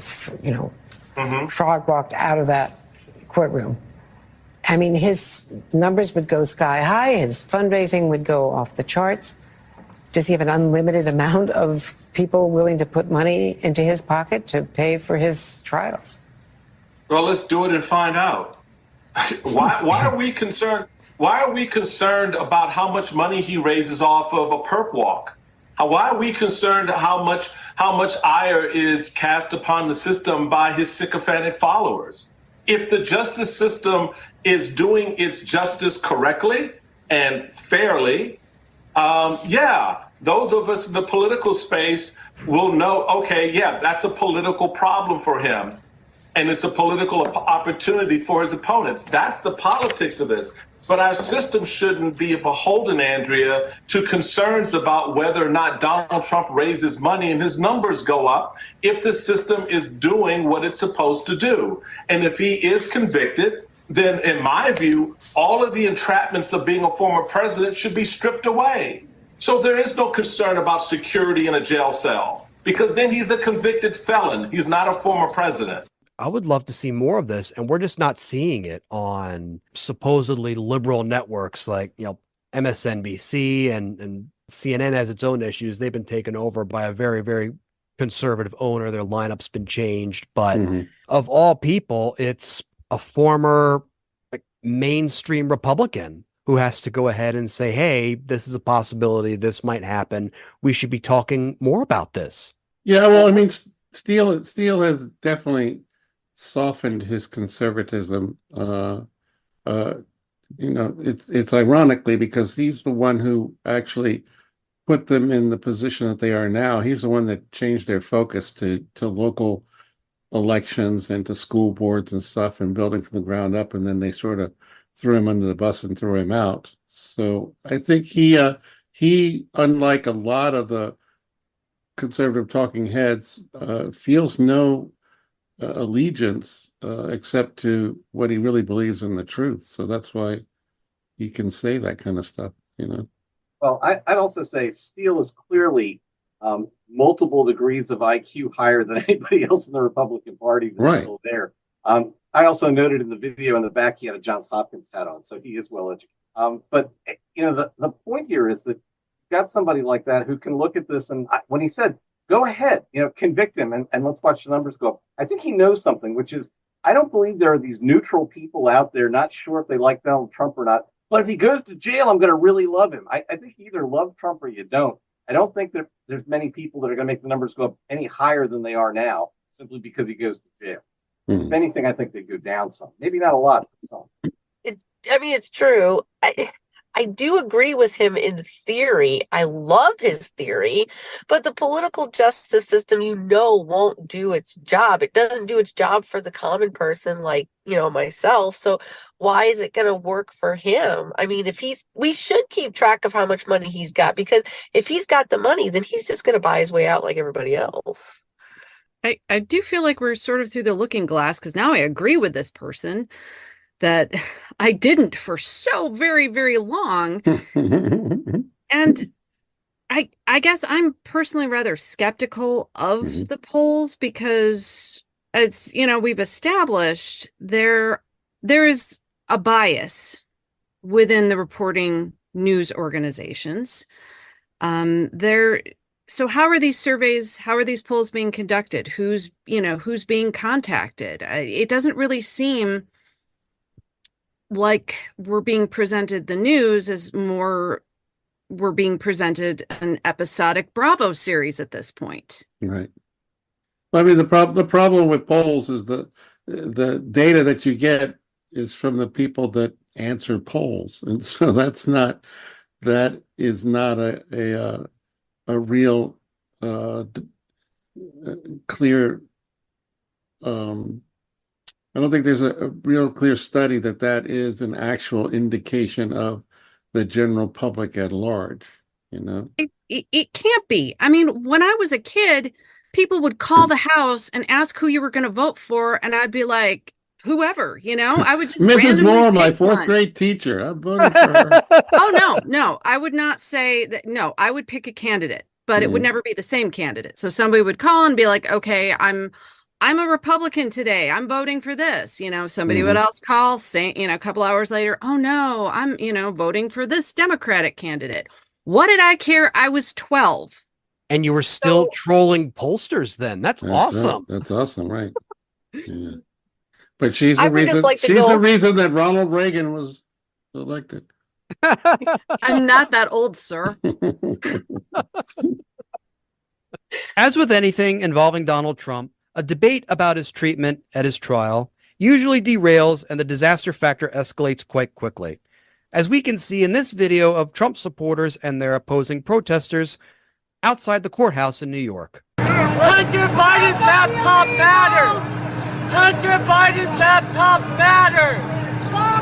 frog walked out of that courtroom, I mean, his numbers would go sky high, his fundraising would go off the charts. Does he have an unlimited amount of people willing to put money into his pocket to pay for his trials? Well, let's do it and find out. Why are we concerned? Why are we concerned about how much money he raises off of a perp walk? Why are we concerned how much ire is cast upon the system by his sycophantic followers? If the justice system is doing its justice correctly and fairly, those of us in the political space will know, that's a political problem for him. And it's a political opportunity for his opponents. That's the politics of this. But our system shouldn't be beholden, Andrea, to concerns about whether or not Donald Trump raises money and his numbers go up if the system is doing what it's supposed to do. And if he is convicted, then in my view, all of the entrapments of being a former president should be stripped away. So there is no concern about security in a jail cell, because then he's a convicted felon. He's not a former president. I would love to see more of this, and we're just not seeing it on supposedly liberal networks like, MSNBC and CNN has its own issues. They've been taken over by a very, very conservative owner. Their lineup's been changed, but of all people, it's a former mainstream Republican who has to go ahead and say, hey, this is a possibility. This might happen. We should be talking more about this. Yeah, well, I mean, Steele has definitely softened his conservatism. It's ironically because he's the one who actually put them in the position that they are now. He's the one that changed their focus to local elections and to school boards and stuff and building from the ground up. And then they sort of threw him under the bus and threw him out. So I think he, unlike a lot of the conservative talking heads, feels no allegiance except to what he really believes in the truth. So that's why he can say that kind of stuff, you know. Well, I'd also say Steele is clearly multiple degrees of IQ higher than anybody else in the Republican Party that's Right. still there. I also noted in the video in the back he had a Johns Hopkins hat on, so he is well educated. But you know, the point here is that you've got somebody like that who can look at this, and when he said, "Go ahead, you know, convict him, and let's watch the numbers go up," I think he knows something, which is I don't believe there are these neutral people out there not sure if they like Donald Trump or not. But if he goes to jail, I'm going to really love him. I think you either love Trump or you don't. I don't think that there's many people that are going to make the numbers go up any higher than they are now simply because he goes to jail. If anything, I think they go down some. Maybe not a lot, but some. I mean, it's true. I do agree with him in theory. I love his theory, but the political justice system, won't do its job. It doesn't do its job for the common person like, myself. So why is it going to work for him? I mean, we should keep track of how much money he's got, because if he's got the money, then he's just going to buy his way out like everybody else. I do feel like we're sort of through the looking glass, because now I agree with this person that I didn't for so very, very long. And I guess I'm personally rather skeptical of the polls, because it's, we've established there is a bias within the reporting news organizations. So how are these surveys, how are these polls being conducted? Who's being contacted? It doesn't really seem like we're being presented the news as more we're being presented an episodic Bravo series at this point. Right. Well, I mean, the problem with polls is that the data that you get is from the people that answer polls, and so that is not a real clear. I don't think there's a real clear study that is an actual indication of the general public at large. It can't be. I mean, when I was a kid, people would call the house and ask who you were going to vote for, and I'd be like, whoever, I would just Mrs. Moore, my pick fourth one. grade teacher. I'm voting for her. Oh, no, I would not say that. No, I would pick a candidate, but it would never be the same candidate. So somebody would call and be like, okay, I'm a Republican today. I'm voting for this. Somebody would else call, saying, a couple hours later, oh no, I'm, voting for this Democratic candidate. What did I care? I was 12. And you were still trolling pollsters then. That's awesome. Right. That's awesome, right? Yeah. But she's I the would just reason. like to She's go- the reason that Ronald Reagan was elected. I'm not that old, sir. As with anything involving Donald Trump, a debate about his treatment at his trial usually derails and the disaster factor escalates quite quickly, as we can see in this video of Trump supporters and their opposing protesters outside the courthouse in New York. Hunter Biden's laptop matters! Hunter Biden's laptop matters!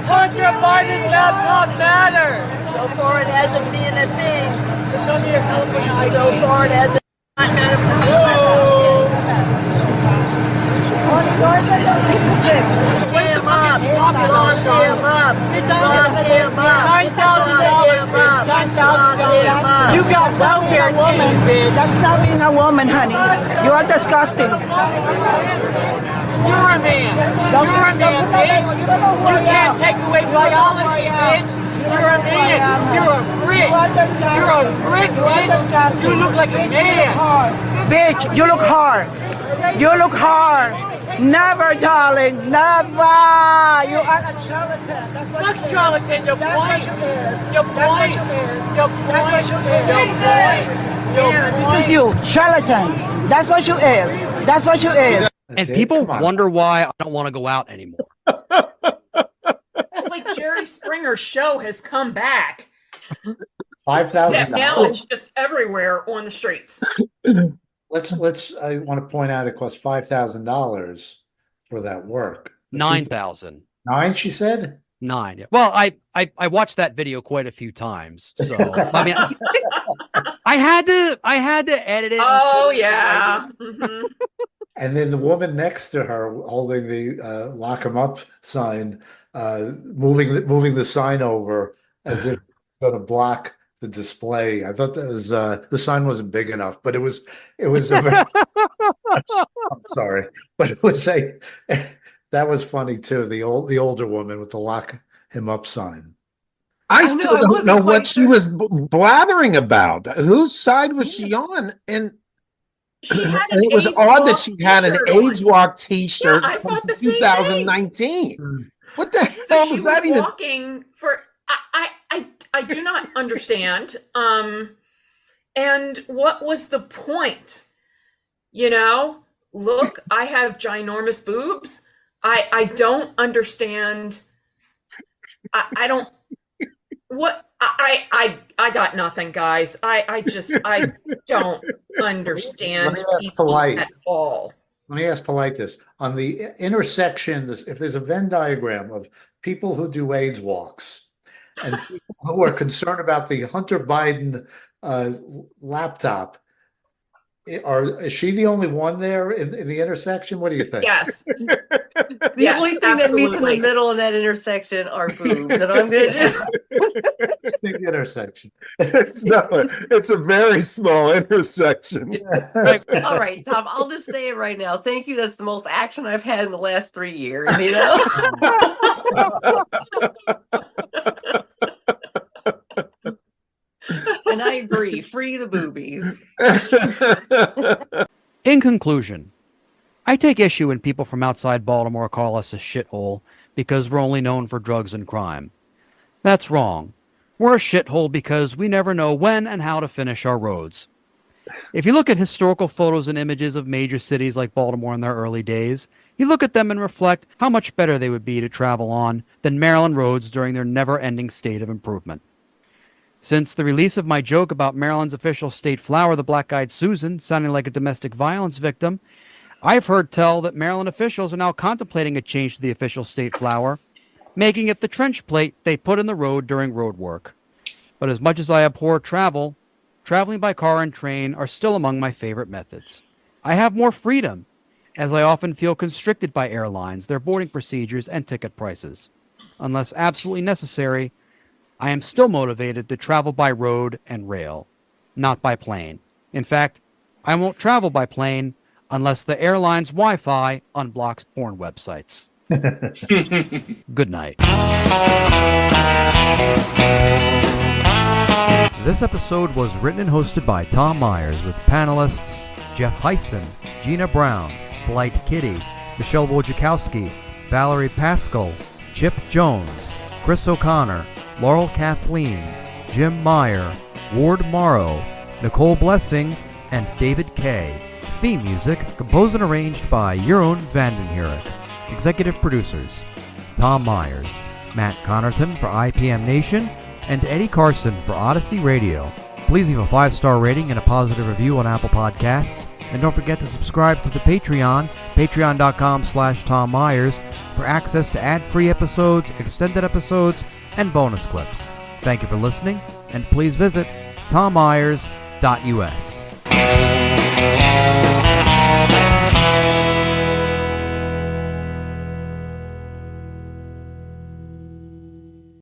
Hunter Biden's laptop matters! So far it hasn't been a thing. So show me your California ID. So far it hasn't You got welfare cheese, bitch. That's not being a woman, honey. You are disgusting. You're a man. You're a man, bitch. You can't take away biology, bitch. You're a man. You're a brick. You're a brick, bitch. You look like a man. Bitch, you look hard. You look hard. Never, darling. Never. You are a charlatan. That's what Fuck charlatan. Your point. Your point. Your point. That's what you is. Your point. Your This is you, charlatan. That's what you is. That's what you is. And people wonder why I don't want to go out anymore. It's like Jerry Springer's show has come back. $5,000. Now it's just everywhere on the streets. Let's. I want to point out it cost $5,000 for that work. 9,000. 9, she said. 9. Yeah. Well, I watched that video quite a few times, so I mean, I had to edit it. Oh yeah. Mhm. And then the woman next to her holding the lock 'em up sign, moving the sign over as if it's going to block the display. I thought that was the sign wasn't big enough, but it was a very, I'm sorry, but it was that was funny too. The older woman with the lock him up sign. I still don't know what she was blathering about. Whose side was she on? And it was odd that she had an AIDS Walk T-shirt from 2019. What the hell She was that even? walking for. I do not understand. And what was the point? Look, I have ginormous boobs. I don't understand. I don't. What I got nothing, guys. I don't understand people at all. Let me ask Polite this. On the intersection, if there's a Venn diagram of people who do AIDS walks and people who are concerned about the Hunter Biden laptop, is she the only one there in the intersection? What do you think? Yes. The only thing that meets in the middle of that intersection are boobs, and I'm going to do. Big intersection. It's a very small intersection. All right, Tom, I'll just say it right now. Thank you. That's the most action I've had in the last 3 years, And I agree. Free the boobies. In conclusion, I take issue when people from outside Baltimore call us a shithole because we're only known for drugs and crime. That's wrong. We're a shithole because we never know when and how to finish our roads. If you look at historical photos and images of major cities like Baltimore in their early days, you look at them and reflect how much better they would be to travel on than Maryland roads during their never-ending state of improvement. Since the release of my joke about Maryland's official state flower, the black-eyed Susan, sounding like a domestic violence victim, I've heard tell that Maryland officials are now contemplating a change to the official state flower, making it the trench plate they put in the road during road work. But as much as I abhor travel, traveling by car and train are still among my favorite methods. I have more freedom, as I often feel constricted by airlines, their boarding procedures, and ticket prices. Unless absolutely necessary, I am still motivated to travel by road and rail, not by plane. In fact, I won't travel by plane unless the airline's Wi-Fi unblocks porn websites. Good night. This episode was written and hosted by Tom Myers with panelists Jeff Heisen, Gina Brown, Polite Kitty, Michelle Wojciechowski, Valerie Pascal, Chip Jones, Chris O'Connor, Laurel Kathleen, Jim Meyer, Ward Morrow, Nicole Blessing, and David Kay. Theme music composed and arranged by Jeroen Vandenherik. Executive producers Tom Myers, Matt Connerton for IPM Nation, and Eddie Carson for Odyssey Radio. Please leave a 5-star rating and a positive review on Apple Podcasts. And don't forget to subscribe to the Patreon, patreon.com/Tom Myers, for access to ad-free episodes, extended episodes, and bonus clips. Thank you for listening, and please visit tommyers.us.